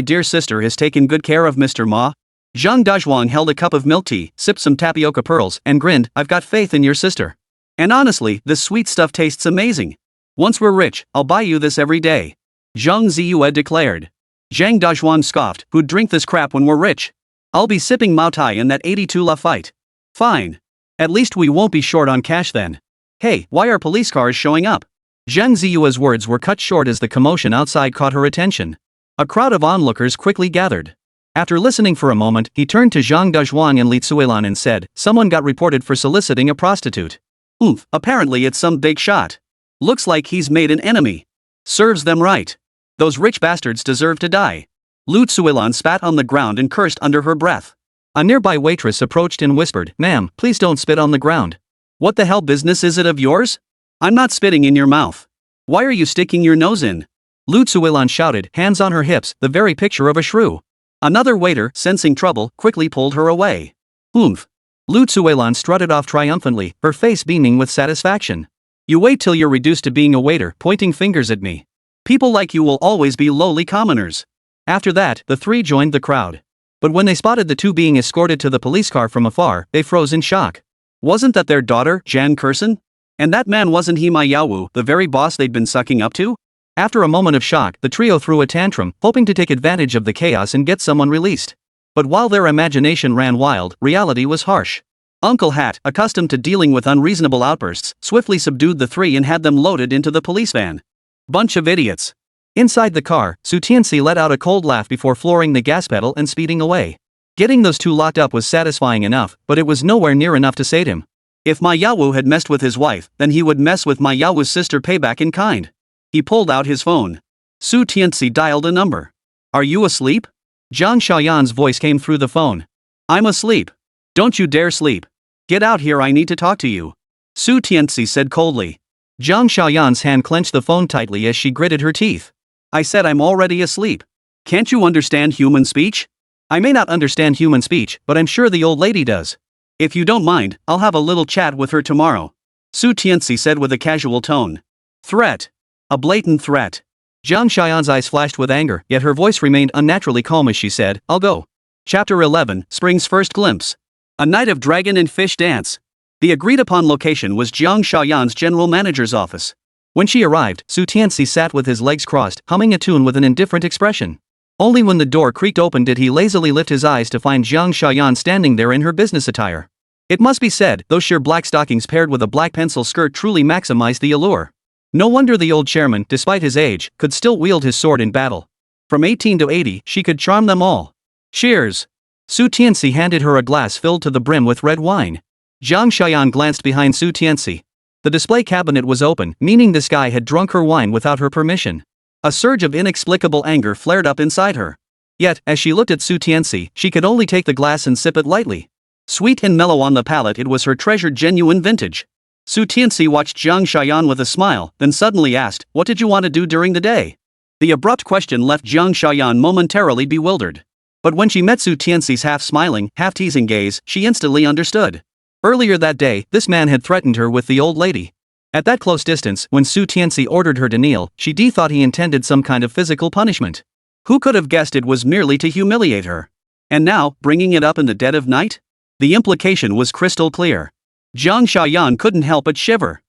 dear sister has taken good care of Mr. Ma." Zhang Dazhuang held a cup of milk tea, sipped some tapioca pearls, and grinned, "I've got faith in your sister. And honestly, this sweet stuff tastes amazing. Once we're rich, I'll buy you this every day," Zhang Ziyue declared. Zhang Dazhuang scoffed, "Who'd drink this crap when we're rich? I'll be sipping Mao Tai in that 82 La fight." "Fine. At least we won't be short on cash then." "Hey, why are police cars showing up?" Zhang Ziyue's words were cut short as the commotion outside caught her attention. A crowd of onlookers quickly gathered. After listening for a moment, he turned to Zhang Dazhuang and Li Tsuilan and said, "Someone got reported for soliciting a prostitute. Oomph, apparently it's some big shot. Looks like he's made an enemy. Serves them right. Those rich bastards deserve to die." Lu Tsuilan spat on the ground and cursed under her breath. A nearby waitress approached and whispered, "Ma'am, please don't spit on the ground." "What the hell business is it of yours? I'm not spitting in your mouth. Why are you sticking your nose in?" Lu Tsuilan shouted, hands on her hips, the very picture of a shrew. Another waiter, sensing trouble, quickly pulled her away. "Oomph." Lu Tsuilan strutted off triumphantly, her face beaming with satisfaction. "You wait till you're reduced to being a waiter, pointing fingers at me. People like you will always be lowly commoners." After that, the three joined the crowd. But when they spotted the two being escorted to the police car from afar, they froze in shock. Wasn't that their daughter, Jan Kursen? And that man wasn't he Ma Yaowu, the very boss they'd been sucking up to? After a moment of shock, the trio threw a tantrum, hoping to take advantage of the chaos and get someone released. But while their imagination ran wild, reality was harsh. Uncle Hat, accustomed to dealing with unreasonable outbursts, swiftly subdued the three and had them loaded into the police van. Bunch of idiots. Inside the car, Tianci let out a cold laugh before flooring the gas pedal and speeding away. Getting those two locked up was satisfying enough, but it was nowhere near enough to sate him. If Ma Yaowu had messed with his wife, then he would mess with Ma Yaowu's sister payback in kind. He pulled out his phone. Tianci dialed a number. "Are you asleep?" Zhang Xiaoyan's voice came through the phone. "I'm asleep. Don't you dare sleep. Get out here, I need to talk to you," Tianci said coldly. Zhang Xiaoyan's hand clenched the phone tightly as she gritted her teeth. "I said I'm already asleep. Can't you understand human speech?" "I may not understand human speech, but I'm sure the old lady does. If you don't mind, I'll have a little chat with her tomorrow," Tianci said with a casual tone. Threat. A blatant threat. Zhang Xiaoyan's eyes flashed with anger, yet her voice remained unnaturally calm as she said, "I'll go." Chapter 11, Spring's First Glimpse. A night of dragon and fish dance. The agreed-upon location was Zhang Xiaoyan's general manager's office. When she arrived, Tianci sat with his legs crossed, humming a tune with an indifferent expression. Only when the door creaked open did he lazily lift his eyes to find Zhang Xiaoyan standing there in her business attire. It must be said, those sheer black stockings paired with a black pencil skirt truly maximized the allure. No wonder the old chairman, despite his age, could still wield his sword in battle. From 18 to 80, she could charm them all. "Cheers." Tianci handed her a glass filled to the brim with red wine. Zhang Xiaoyan glanced behind Tianci. The display cabinet was open, meaning this guy had drunk her wine without her permission. A surge of inexplicable anger flared up inside her. Yet, as she looked at Tianci, she could only take the glass and sip it lightly. Sweet and mellow on the palate, it was her treasured genuine vintage. Tianci watched Zhang Xiaoyan with a smile, then suddenly asked, "What did you want to do during the day?" The abrupt question left Zhang Xiaoyan momentarily bewildered. But when she met Tianci's half-smiling, half-teasing gaze, she instantly understood. Earlier that day, this man had threatened her with the old lady. At that close distance, when Tianci ordered her to kneel, she thought he intended some kind of physical punishment. Who could have guessed it was merely to humiliate her? And now, bringing it up in the dead of night? The implication was crystal clear. Zhang Xiaoyan couldn't help but shiver.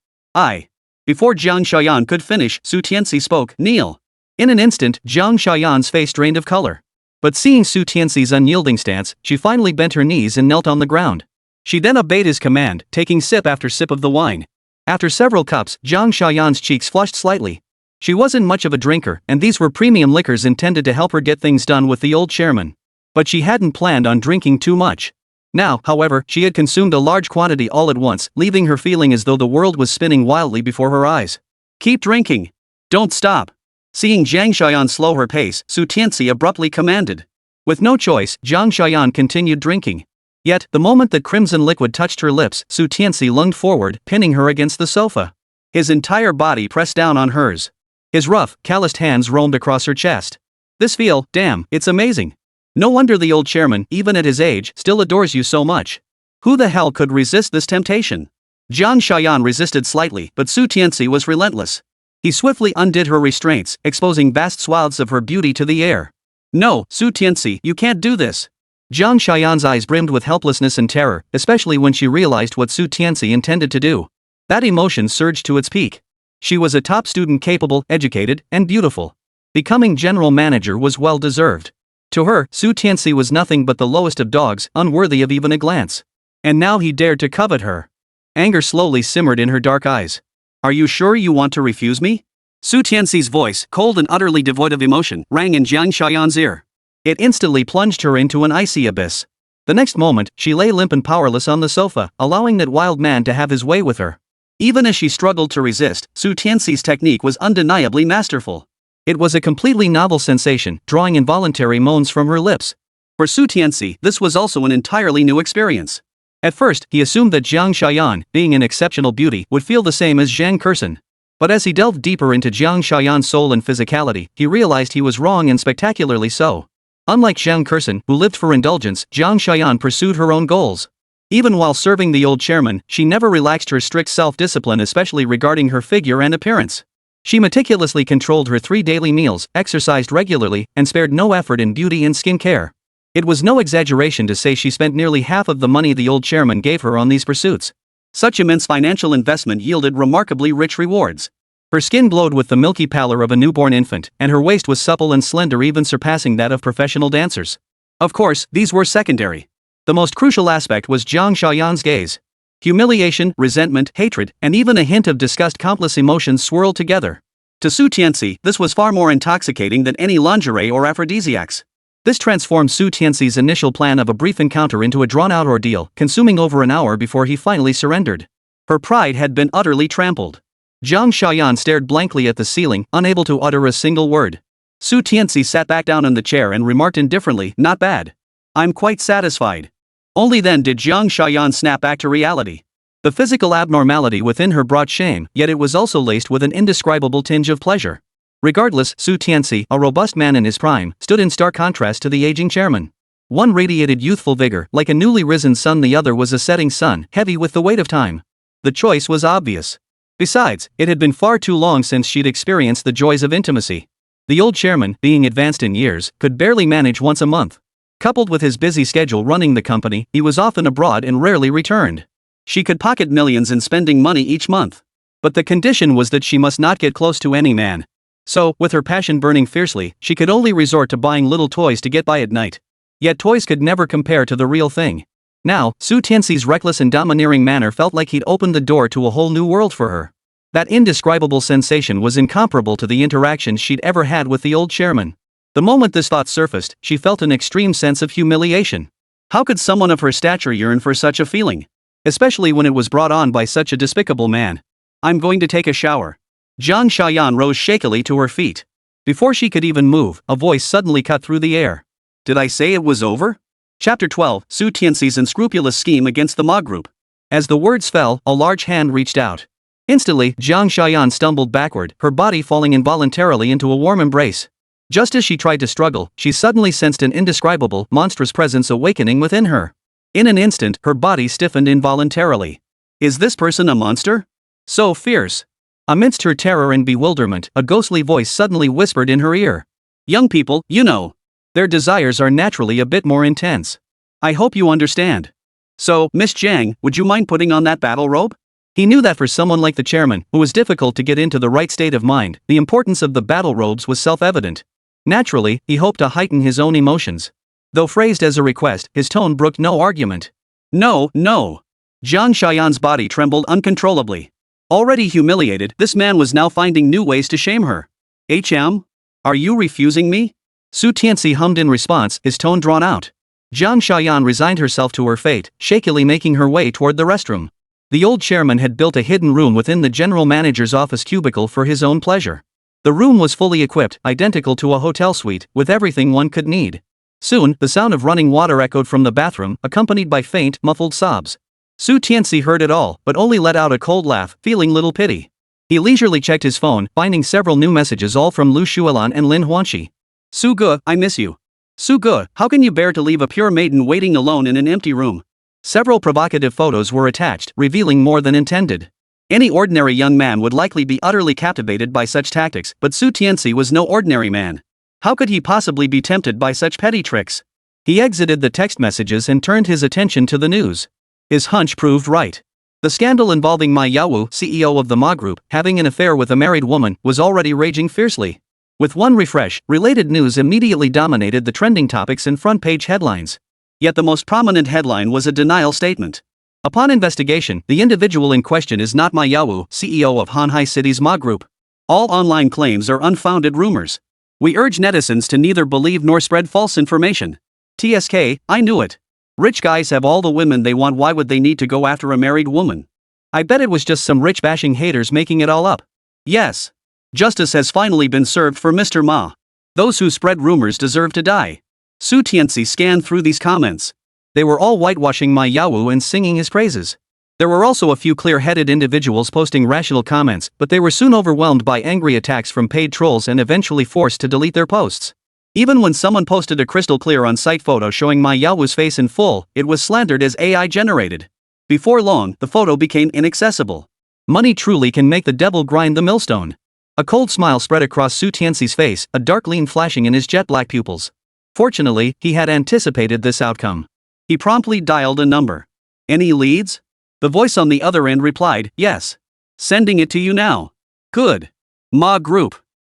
Before Zhang Xiaoyan could finish, Tianci spoke, "Kneel." In an instant, Zhang Xiaoyan's face drained of color. But seeing Tianci's unyielding stance, she finally bent her knees and knelt on the ground. She then obeyed his command, taking sip after sip of the wine. After several cups, Zhang Xiaoyan's cheeks flushed slightly. She wasn't much of a drinker, and these were premium liquors intended to help her get things done with the old chairman. But she hadn't planned on drinking too much. Now, however, she had consumed a large quantity all at once, leaving her feeling as though the world was spinning wildly before her eyes. "Keep drinking. Don't stop." Seeing Zhang Xiaoyan slow her pace, Tianci abruptly commanded. With no choice, Zhang Xiaoyan continued drinking. Yet, the moment that crimson liquid touched her lips, Tianci lunged forward, pinning her against the sofa. His entire body pressed down on hers. His rough, calloused hands roamed across her chest. "This feel, damn, it's amazing. No wonder the old chairman, even at his age, still adores you so much. Who the hell could resist this temptation?" Zhang Xiaoyan resisted slightly, but Tianci was relentless. He swiftly undid her restraints, exposing vast swaths of her beauty to the air. "No, Tianci, you can't do this." Jiang Xian's eyes brimmed with helplessness and terror, especially when she realized what Su Tianci intended to do. That emotion surged to its peak. She was a top student, capable, educated, and beautiful. Becoming general manager was well deserved. To her, Su Tianci was nothing but the lowest of dogs, unworthy of even a glance. And now he dared to covet her. Anger slowly simmered in her dark eyes. Are you sure you want to refuse me? Su Tianci's voice, cold and utterly devoid of emotion, rang in Jiang Xian's ear. It instantly plunged her into an icy abyss. The next moment, she lay limp and powerless on the sofa, allowing that wild man to have his way with her. Even as she struggled to resist, Su Tianci's technique was undeniably masterful. It was a completely novel sensation, drawing involuntary moans from her lips. For Su Tianci, this was also an entirely new experience. At first, he assumed that Jiang Xian, being an exceptional beauty, would feel the same as Zhang Kursen. But as he delved deeper into Jiang Xian's soul and physicality, he realized he was wrong, and spectacularly so. Unlike Zhang Kursen, who lived for indulgence, Jiang Xian pursued her own goals. Even while serving the old chairman, she never relaxed her strict self-discipline, especially regarding her figure and appearance. She meticulously controlled her 3 daily meals, exercised regularly, and spared no effort in beauty and skincare. It was no exaggeration to say she spent nearly half of the money the old chairman gave her on these pursuits. Such immense financial investment yielded remarkably rich rewards. Her skin glowed with the milky pallor of a newborn infant, and her waist was supple and slender, even surpassing that of professional dancers. Of course, these were secondary. The most crucial aspect was Jiang Xian's gaze. Humiliation, resentment, hatred, and even a hint of disgust, countless emotions swirled together. To Su Tianci, this was far more intoxicating than any lingerie or aphrodisiacs. This transformed Su Tianci's initial plan of a brief encounter into a drawn-out ordeal, consuming over an hour before he finally surrendered. Her pride had been utterly trampled. Jiang Xian stared blankly at the ceiling, unable to utter a single word. Su Tianci sat back down in the chair and remarked indifferently, "Not bad. I'm quite satisfied." Only then did Jiang Xian snap back to reality. The physical abnormality within her brought shame, yet it was also laced with an indescribable tinge of pleasure. Regardless, Su Tianci, a robust man in his prime, stood in stark contrast to the aging chairman. One radiated youthful vigor, like a newly risen sun; the other was a setting sun, heavy with the weight of time. The choice was obvious. Besides, it had been far too long since she'd experienced the joys of intimacy. The old chairman, being advanced in years, could barely manage once a month. Coupled with his busy schedule running the company, he was often abroad and rarely returned. She could pocket millions in spending money each month. But the condition was that she must not get close to any man. So, with her passion burning fiercely, she could only resort to buying little toys to get by at night. Yet toys could never compare to the real thing. Now, Su Tianci's reckless and domineering manner felt like he'd opened the door to a whole new world for her. That indescribable sensation was incomparable to the interactions she'd ever had with the old chairman. The moment this thought surfaced, she felt an extreme sense of humiliation. How could someone of her stature yearn for such a feeling? Especially when it was brought on by such a despicable man. "I'm going to take a shower." Jiang Xian rose shakily to her feet. Before she could even move, a voice suddenly cut through the air. "Did I say it was over?" Chapter 12, Su Tianci's unscrupulous scheme against the Ma group. As the words fell, a large hand reached out. Instantly, Jiang Xian stumbled backward, her body falling involuntarily into a warm embrace. Just as she tried to struggle, she suddenly sensed an indescribable, monstrous presence awakening within her. In an instant, her body stiffened involuntarily. Is this person a monster? So fierce. Amidst her terror and bewilderment, a ghostly voice suddenly whispered in her ear. "Young people, you know. Their desires are naturally a bit more intense. I hope you understand. So, Miss Jiang, would you mind putting on that battle robe?" He knew that for someone like the chairman, who was difficult to get into the right state of mind, the importance of the battle robes was self-evident. Naturally, he hoped to heighten his own emotions. Though phrased as a request, his tone brooked no argument. "No, no." Jiang Xian's body trembled uncontrollably. Already humiliated, this man was now finding new ways to shame her. "HM? Are you refusing me?" Su Tianci hummed in response, his tone drawn out. Jiang Xian resigned herself to her fate, shakily making her way toward the restroom. The old chairman had built a hidden room within the general manager's office cubicle for his own pleasure. The room was fully equipped, identical to a hotel suite, with everything one could need. Soon, the sound of running water echoed from the bathroom, accompanied by faint, muffled sobs. Su Tianci heard it all, but only let out a cold laugh, feeling little pity. He leisurely checked his phone, finding several new messages, all from Lu Xuelan and Lin Huanxi. "Su Ge, I miss you. Su Ge, how can you bear to leave a pure maiden waiting alone in an empty room?" Several provocative photos were attached, revealing more than intended. Any ordinary young man would likely be utterly captivated by such tactics, but Su Tianci was no ordinary man. How could he possibly be tempted by such petty tricks? He exited the text messages and turned his attention to the news. His hunch proved right. The scandal involving Ma Yawu, CEO of the Ma Group, having an affair with a married woman, was already raging fiercely. With one refresh, related news immediately dominated the trending topics and front-page headlines. Yet the most prominent headline was a denial statement. Upon investigation, the individual in question is not Ma Yawu, CEO of Hanhai City's Ma Group. All online claims are unfounded rumors. We urge netizens to neither believe nor spread false information. TSK, I knew it. Rich guys have all the women they want, why would they need to go after a married woman? I bet it was just some rich-bashing haters making it all up. Yes. Justice has finally been served for Mr. Ma. Those who spread rumors deserve to die. Su Tianci scanned through these comments. They were all whitewashing Ma Yawu and singing his praises. There were also a few clear-headed individuals posting rational comments, but they were soon overwhelmed by angry attacks from paid trolls and eventually forced to delete their posts. Even when someone posted a crystal-clear on-site photo showing Ma Yawu's face in full, it was slandered as AI-generated. Before long, the photo became inaccessible. Money truly can make the devil grind the millstone. A cold smile spread across Su Tianci's face, a dark gleam flashing in his jet-black pupils. Fortunately, he had anticipated this outcome. He promptly dialed a number. Any leads? The voice on the other end replied, yes. Sending it to you now. Good. Ma Group.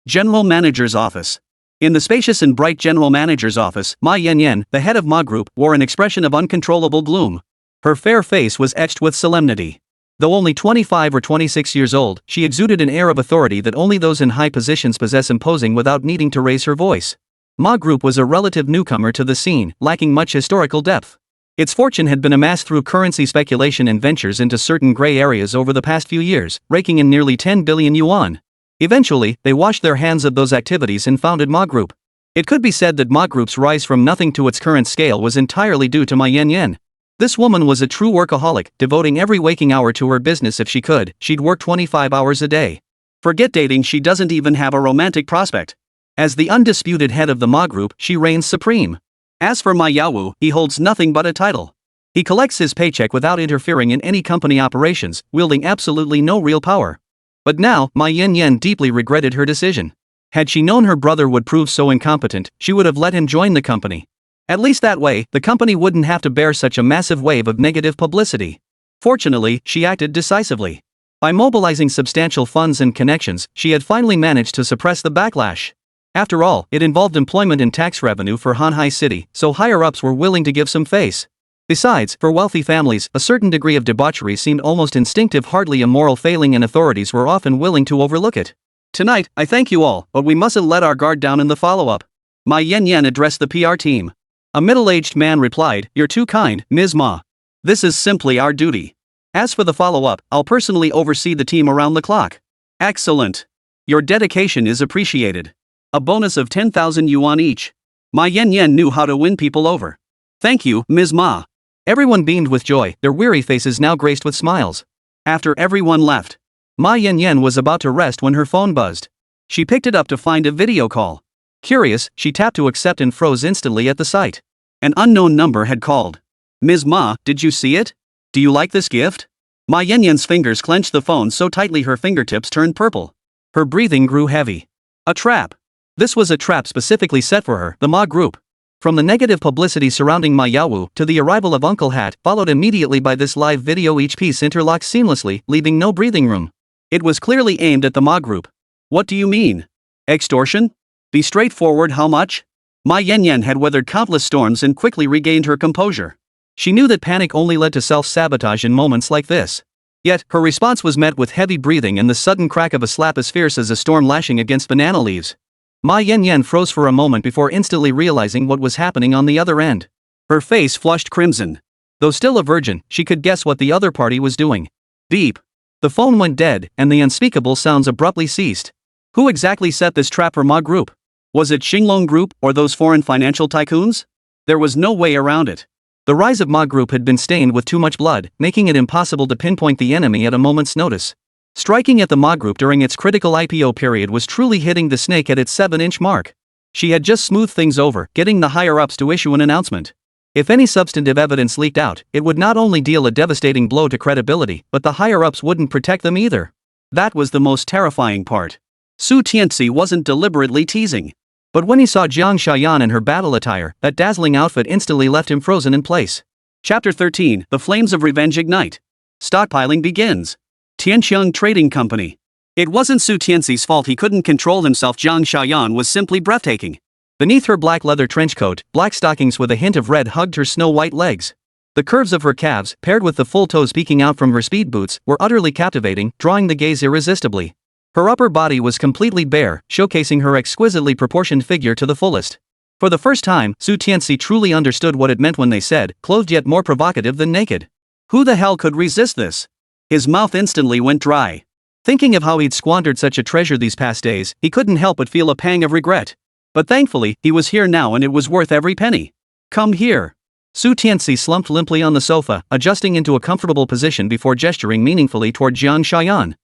General Manager's Office. In the spacious and bright General Manager's office, Ma Yanyan, the head of Ma Group, wore an expression of uncontrollable gloom. Her fair face was etched with solemnity. Though only 25 or 26 years old, she exuded an air of authority that only those in high positions possess, imposing without needing to raise her voice. Ma Group was a relative newcomer to the scene, lacking much historical depth. Its fortune had been amassed through currency speculation and ventures into certain gray areas over the past few years, raking in nearly 10 billion yuan. Eventually, they washed their hands of those activities and founded Ma Group. It could be said that Ma Group's rise from nothing to its current scale was entirely due to Ma Yanyan. This woman was a true workaholic, devoting every waking hour to her business. If she could, she'd work 25 hours a day. Forget dating, she doesn't even have a romantic prospect. As the undisputed head of the Ma Group, she reigns supreme. As for Ma Yawu, he holds nothing but a title. He collects his paycheck without interfering in any company operations, wielding absolutely no real power. But now, Ma Yanyan deeply regretted her decision. Had she known her brother would prove so incompetent, she would have let him join the company. At least that way, the company wouldn't have to bear such a massive wave of negative publicity. Fortunately, she acted decisively. By mobilizing substantial funds and connections, she had finally managed to suppress the backlash. After all, it involved employment and tax revenue for Hanhai City, so higher-ups were willing to give some face. Besides, for wealthy families, a certain degree of debauchery seemed almost instinctive, hardly a moral failing, and authorities were often willing to overlook it. Tonight, I thank you all, but we mustn't let our guard down in the follow-up. Ma Yanyan addressed the PR team. A middle-aged man replied, "You're too kind, Ms. Ma. This is simply our duty. As for the follow-up, I'll personally oversee the team around the clock." Excellent. Your dedication is appreciated. A bonus of 10,000 yuan each. Ma Yanyan knew how to win people over. Thank you, Ms. Ma. Everyone beamed with joy, their weary faces now graced with smiles. After everyone left, Ma Yanyan was about to rest when her phone buzzed. She picked it up to find a video call. Curious, she tapped to accept and froze instantly at the sight. An unknown number had called. "Ms. Ma, did you see it? Do you like this gift?" Ma Yanyan's fingers clenched the phone so tightly her fingertips turned purple. Her breathing grew heavy. A trap. This was a trap specifically set for her, the Ma Group. From the negative publicity surrounding Ma Yawu to the arrival of Uncle Hat, followed immediately by this live video, each piece interlocked seamlessly, leaving no breathing room. It was clearly aimed at the Ma Group. What do you mean? Extortion? Be straightforward, how much? Ma Yanyan had weathered countless storms and quickly regained her composure. She knew that panic only led to self-sabotage in moments like this. Yet, her response was met with heavy breathing and the sudden crack of a slap as fierce as a storm lashing against banana leaves. Ma Yanyan froze for a moment before instantly realizing what was happening on the other end. Her face flushed crimson. Though still a virgin, she could guess what the other party was doing. Beep. The phone went dead, and the unspeakable sounds abruptly ceased. Who exactly set this trap for Ma Group? Was it Xinglong Group or those foreign financial tycoons? There was no way around it. The rise of Ma Group had been stained with too much blood, making it impossible to pinpoint the enemy at a moment's notice. Striking at the Ma Group during its critical IPO period was truly hitting the snake at its 7-inch mark. She had just smoothed things over, getting the higher-ups to issue an announcement. If any substantive evidence leaked out, it would not only deal a devastating blow to credibility, but the higher-ups wouldn't protect them either. That was the most terrifying part. Su Tianci wasn't deliberately teasing. But when he saw Jiang Xiaoyan in her battle attire, that dazzling outfit instantly left him frozen in place. Chapter 13, The Flames of Revenge Ignite. Stockpiling begins. Tianci Trading Company. It wasn't Su Tianci's fault he couldn't control himself. Jiang Xiaoyan was simply breathtaking. Beneath her black leather trench coat, black stockings with a hint of red hugged her snow-white legs. The curves of her calves, paired with the full toes peeking out from her speed boots, were utterly captivating, drawing the gaze irresistibly. Her upper body was completely bare, showcasing her exquisitely proportioned figure to the fullest. For the first time, Su Tianci truly understood what it meant when they said, clothed yet more provocative than naked. Who the hell could resist this? His mouth instantly went dry. Thinking of how he'd squandered such a treasure these past days, he couldn't help but feel a pang of regret. But thankfully, he was here now and it was worth every penny. Come here. Su Tianci slumped limply on the sofa, adjusting into a comfortable position before gesturing meaningfully toward Jiang Xiaoyan.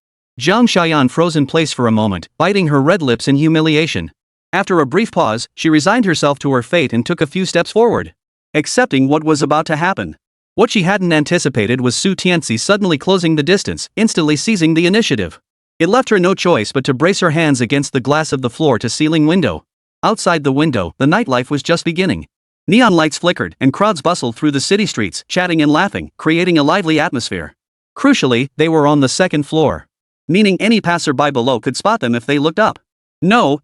Jiang Xiaoyan froze in place for a moment, biting her red lips in humiliation. After a brief pause, she resigned herself to her fate and took a few steps forward, accepting what was about to happen. What she hadn't anticipated was Su Tianci suddenly closing the distance, instantly seizing the initiative. It left her no choice but to brace her hands against the glass of the floor-to-ceiling window. Outside the window, the nightlife was just beginning. Neon lights flickered, and crowds bustled through the city streets, chatting and laughing, creating a lively atmosphere. Crucially, they were on the second floor, meaning any passerby below could spot them if they looked up. No.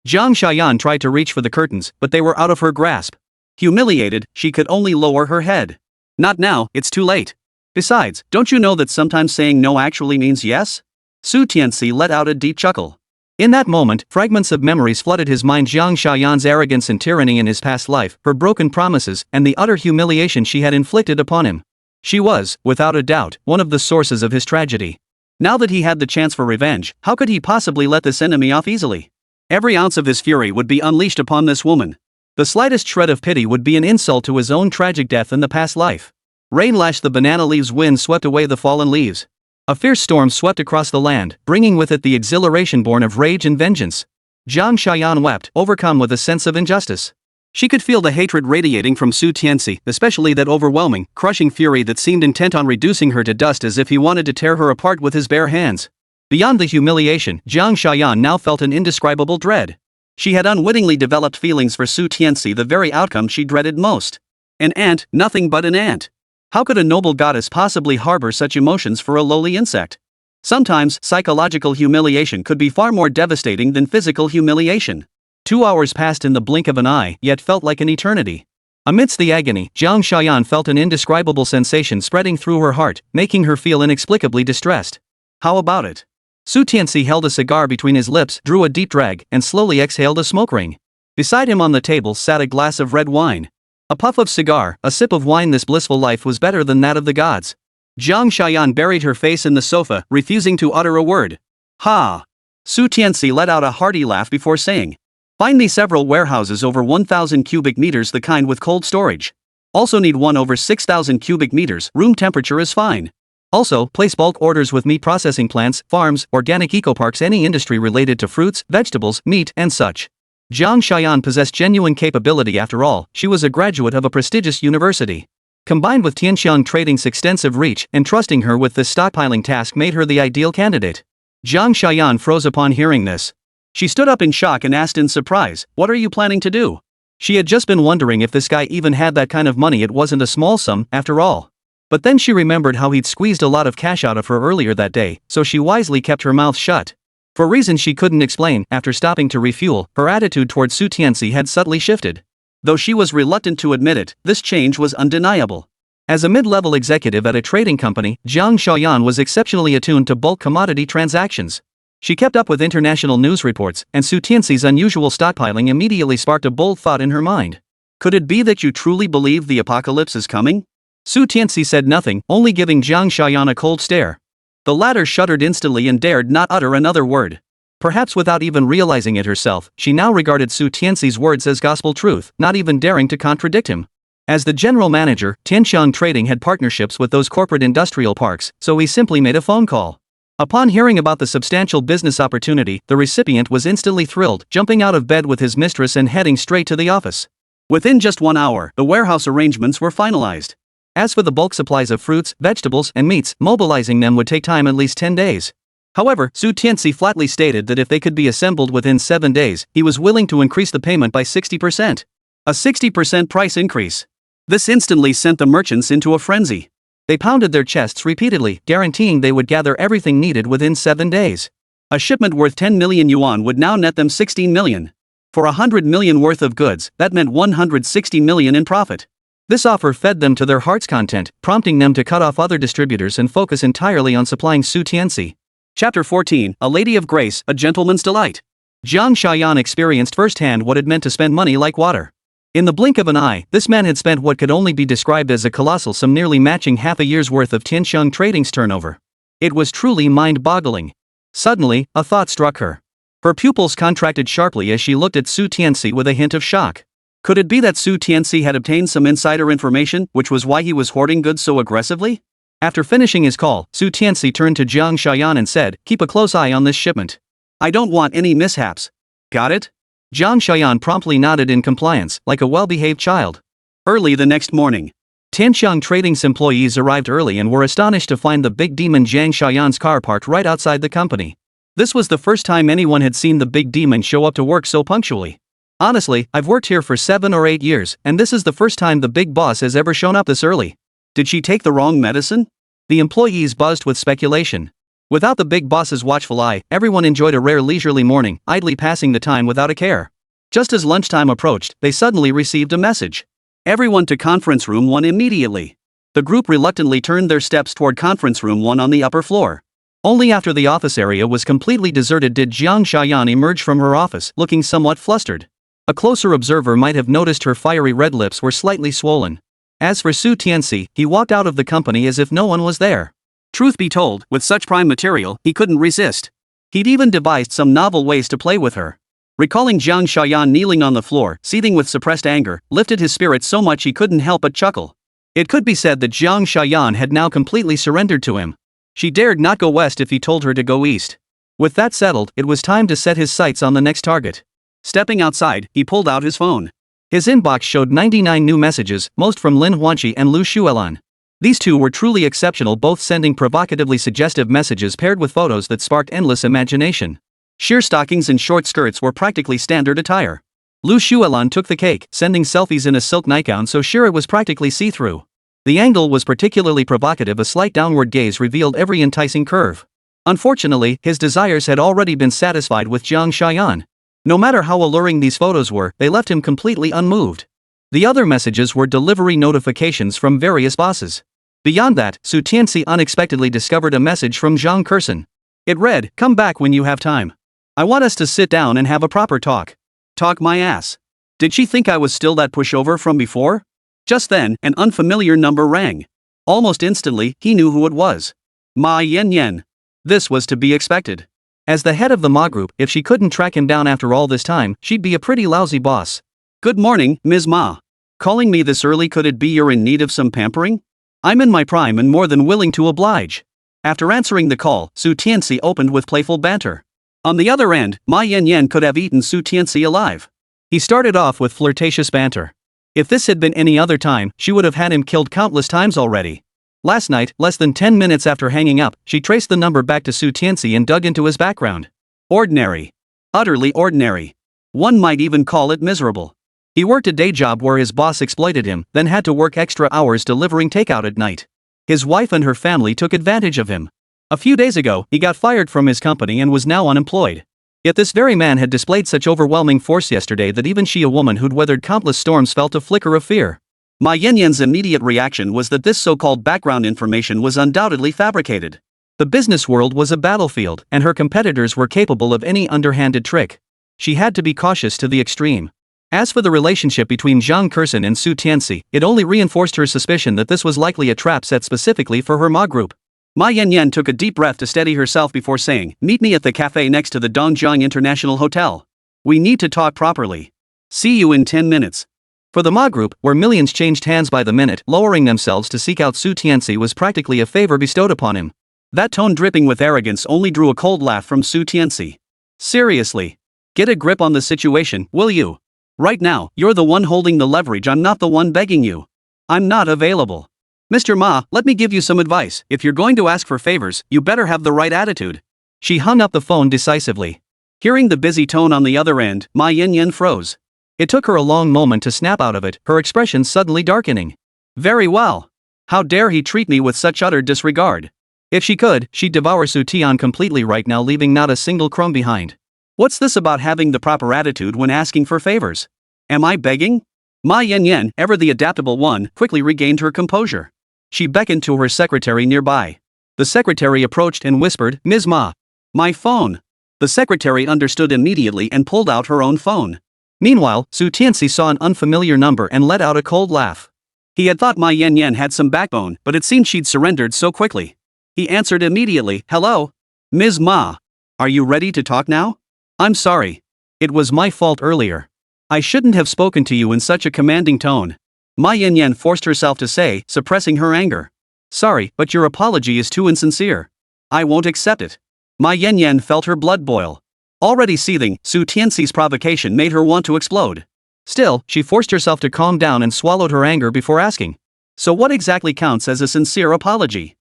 Jiang Xiaoyan tried to reach for the curtains, but they were out of her grasp. Humiliated, she could only lower her head. Not now, it's too late. Besides, don't you know that sometimes saying no actually means yes? Su Tianci let out a deep chuckle. In that moment, fragments of memories flooded his mind. Jiang Xiaoyan's arrogance and tyranny in his past life, her broken promises, and the utter humiliation she had inflicted upon him. She was, without a doubt, one of the sources of his tragedy. Now that he had the chance for revenge, how could he possibly let this enemy off easily? Every ounce of his fury would be unleashed upon this woman. The slightest shred of pity would be an insult to his own tragic death in the past life. Rain lashed the banana leaves, wind swept away the fallen leaves. A fierce storm swept across the land, bringing with it the exhilaration born of rage and vengeance. Jiang Xiaoyan wept, overcome with a sense of injustice. She could feel the hatred radiating from Su Tianci, especially that overwhelming, crushing fury that seemed intent on reducing her to dust, as if he wanted to tear her apart with his bare hands. Beyond the humiliation, Jiang Xiaoyan now felt an indescribable dread. She had unwittingly developed feelings for Su Tianci, the very outcome she dreaded most. An ant, nothing but an ant. How could a noble goddess possibly harbor such emotions for a lowly insect? Sometimes, psychological humiliation could be far more devastating than physical humiliation. 2 hours passed in the blink of an eye, yet felt like an eternity. Amidst the agony, Jiang Xiaoyan felt an indescribable sensation spreading through her heart, making her feel inexplicably distressed. How about it? Su Tianci held a cigar between his lips, drew a deep drag, and slowly exhaled a smoke ring. Beside him on the table sat a glass of red wine. A puff of cigar, a sip of wine. This blissful life was better than that of the gods. Jiang Xiaoyan buried her face in the sofa, refusing to utter a word. Ha! Su Tianci let out a hearty laugh before saying, "Find me several warehouses over 1,000 cubic meters, the kind with cold storage. Also need one over 6,000 cubic meters, room temperature is fine. Also, place bulk orders with meat processing plants, farms, organic ecoparks, any industry related to fruits, vegetables, meat, and such." Jiang Xiaoyan possessed genuine capability. After all, she was a graduate of a prestigious university. Combined with Tianci Trading's extensive reach, entrusting her with this stockpiling task made her the ideal candidate. Jiang Xiaoyan froze upon hearing this. She stood up in shock and asked in surprise, "What are you planning to do?" She had just been wondering if this guy even had that kind of money. It wasn't a small sum, after all. But then she remembered how he'd squeezed a lot of cash out of her earlier that day, so she wisely kept her mouth shut. For reasons she couldn't explain, after stopping to refuel, her attitude toward Su Tianci had subtly shifted. Though she was reluctant to admit it, this change was undeniable. As a mid-level executive at a trading company, Jiang Xiaoyan was exceptionally attuned to bulk commodity transactions. She kept up with international news reports, and Su Tianci's unusual stockpiling immediately sparked a bold thought in her mind. Could it be that you truly believe the apocalypse is coming? Su Tianci said nothing, only giving Jiang Xiaoyan a cold stare. The latter shuddered instantly and dared not utter another word. Perhaps without even realizing it herself, she now regarded Su Tianci's words as gospel truth, not even daring to contradict him. As the general manager, Tianci Trading had partnerships with those corporate industrial parks, so he simply made a phone call. Upon hearing about the substantial business opportunity, the recipient was instantly thrilled, jumping out of bed with his mistress and heading straight to the office. Within just 1 hour, the warehouse arrangements were finalized. As for the bulk supplies of fruits, vegetables, and meats, mobilizing them would take time, at least 10 days. However, Su Tianci flatly stated that if they could be assembled within 7 days, he was willing to increase the payment by 60%. A 60% price increase. This instantly sent the merchants into a frenzy. They pounded their chests repeatedly, guaranteeing they would gather everything needed within 7 days. A shipment worth 10 million yuan would now net them 16 million. For 100 million worth of goods, that meant 160 million in profit. This offer fed them to their heart's content, prompting them to cut off other distributors and focus entirely on supplying Su Tianci. Chapter 14, A Lady of Grace, A Gentleman's Delight. Jiang Xiaoyan experienced firsthand what it meant to spend money like water. In the blink of an eye, this man had spent what could only be described as a colossal sum, nearly matching half a year's worth of Tianci Trading's turnover. It was truly mind-boggling. Suddenly, a thought struck her. Her pupils contracted sharply as she looked at Su Tianci with a hint of shock. Could it be that Su Tianci had obtained some insider information, which was why he was hoarding goods so aggressively? After finishing his call, Su Tianci turned to Jiang Xiaoyan and said, "Keep a close eye on this shipment. I don't want any mishaps. Got it?" Jiang Xiaoyan promptly nodded in compliance, like a well-behaved child. Early the next morning, Tianci Trading's employees arrived early and were astonished to find the big demon Jiang Xiaoyan's car parked right outside the company. This was the first time anyone had seen the big demon show up to work so punctually. "Honestly, I've worked here for 7 or 8 years, and this is the first time the big boss has ever shown up this early. Did she take the wrong medicine?" The employees buzzed with speculation. Without the big boss's watchful eye, everyone enjoyed a rare leisurely morning, idly passing the time without a care. Just as lunchtime approached, they suddenly received a message. "Everyone to conference room 1 immediately." The group reluctantly turned their steps toward conference room 1 on the upper floor. Only after the office area was completely deserted did Jiang Xiaoyan emerge from her office, looking somewhat flustered. A closer observer might have noticed her fiery red lips were slightly swollen. As for Su Tianci, he walked out of the company as if no one was there. Truth be told, with such prime material, he couldn't resist. He'd even devised some novel ways to play with her. Recalling Jiang Xiaoyan kneeling on the floor, seething with suppressed anger, lifted his spirits so much he couldn't help but chuckle. It could be said that Jiang Xiaoyan had now completely surrendered to him. She dared not go west if he told her to go east. With that settled, it was time to set his sights on the next target. Stepping outside, he pulled out his phone. His inbox showed 99 new messages, most from Lin Huanqi and Lu Xuelan. These two were truly exceptional, both sending provocatively suggestive messages paired with photos that sparked endless imagination. Sheer stockings and short skirts were practically standard attire. Lu Xuelan took the cake, sending selfies in a silk nightgown so sheer it was practically see-through. The angle was particularly provocative, a slight downward gaze revealed every enticing curve. Unfortunately, his desires had already been satisfied with Jiang Xiaoyan. No matter how alluring these photos were, they left him completely unmoved. The other messages were delivery notifications from various bosses. Beyond that, Su Tianci unexpectedly discovered a message from Zhang Kurson. It read, "Come back when you have time. I want us to sit down and have a proper talk." Talk my ass. Did she think I was still that pushover from before? Just then, an unfamiliar number rang. Almost instantly, he knew who it was. Ma Yan. This was to be expected. As the head of the Ma Group, if she couldn't track him down after all this time, she'd be a pretty lousy boss. "Good morning, Ms. Ma. Calling me this early, could it be you're in need of some pampering? I'm in my prime and more than willing to oblige." After answering the call, Su Tianci opened with playful banter. On the other end, Ma Yan could have eaten Su Tianci alive. He started off with flirtatious banter. If this had been any other time, she would have had him killed countless times already. Last night, less than 10 minutes after hanging up, she traced the number back to Su Tianci and dug into his background. Ordinary. Utterly ordinary. One might even call it miserable. He worked a day job where his boss exploited him, then had to work extra hours delivering takeout at night. His wife and her family took advantage of him. A few days ago, he got fired from his company and was now unemployed. Yet this very man had displayed such overwhelming force yesterday that even she, a woman who'd weathered countless storms, felt a flicker of fear. Ma Yan's immediate reaction was that this so-called background information was undoubtedly fabricated. The business world was a battlefield, and her competitors were capable of any underhanded trick. She had to be cautious to the extreme. As for the relationship between Zhang Kurson and Su Tianci, it only reinforced her suspicion that this was likely a trap set specifically for her Ma Group. Ma Yan took a deep breath to steady herself before saying, "Meet me at the cafe next to the Dongjiang International Hotel. We need to talk properly. See you in 10 minutes. For the Ma Group, where millions changed hands by the minute, lowering themselves to seek out Su Tianci was practically a favor bestowed upon him. That tone dripping with arrogance only drew a cold laugh from Su Tianci. Seriously. Get a grip on the situation, will you? Right now, you're the one holding the leverage, I'm not the one begging you. I'm not available. Mr. Ma, let me give you some advice. If you're going to ask for favors, you better have the right attitude. She hung up the phone decisively. Hearing the busy tone on the other end, Ma Yin froze. It took her a long moment to snap out of it, her expression suddenly darkening. Very well. How dare he treat me with such utter disregard? If she could, she'd devour Su Tian completely right now, leaving not a single crumb behind. What's this about having the proper attitude when asking for favors? Am I begging? Ma Yin, ever the adaptable one, quickly regained her composure. She beckoned to her secretary nearby. The secretary approached and whispered, Ms. Ma. My phone. The secretary understood immediately and pulled out her own phone. Meanwhile, Su Tianci saw an unfamiliar number and let out a cold laugh. He had thought Ma Yin had some backbone, but it seemed she'd surrendered so quickly. He answered immediately, Hello? Ms. Ma. Are you ready to talk now? I'm sorry. It was my fault earlier. I shouldn't have spoken to you in such a commanding tone. Ma Yin forced herself to say, suppressing her anger. Sorry, but your apology is too insincere. I won't accept it. Ma Yin felt her blood boil. Already seething, Su Tianci's provocation made her want to explode. Still, she forced herself to calm down and swallowed her anger before asking. So what exactly counts as a sincere apology?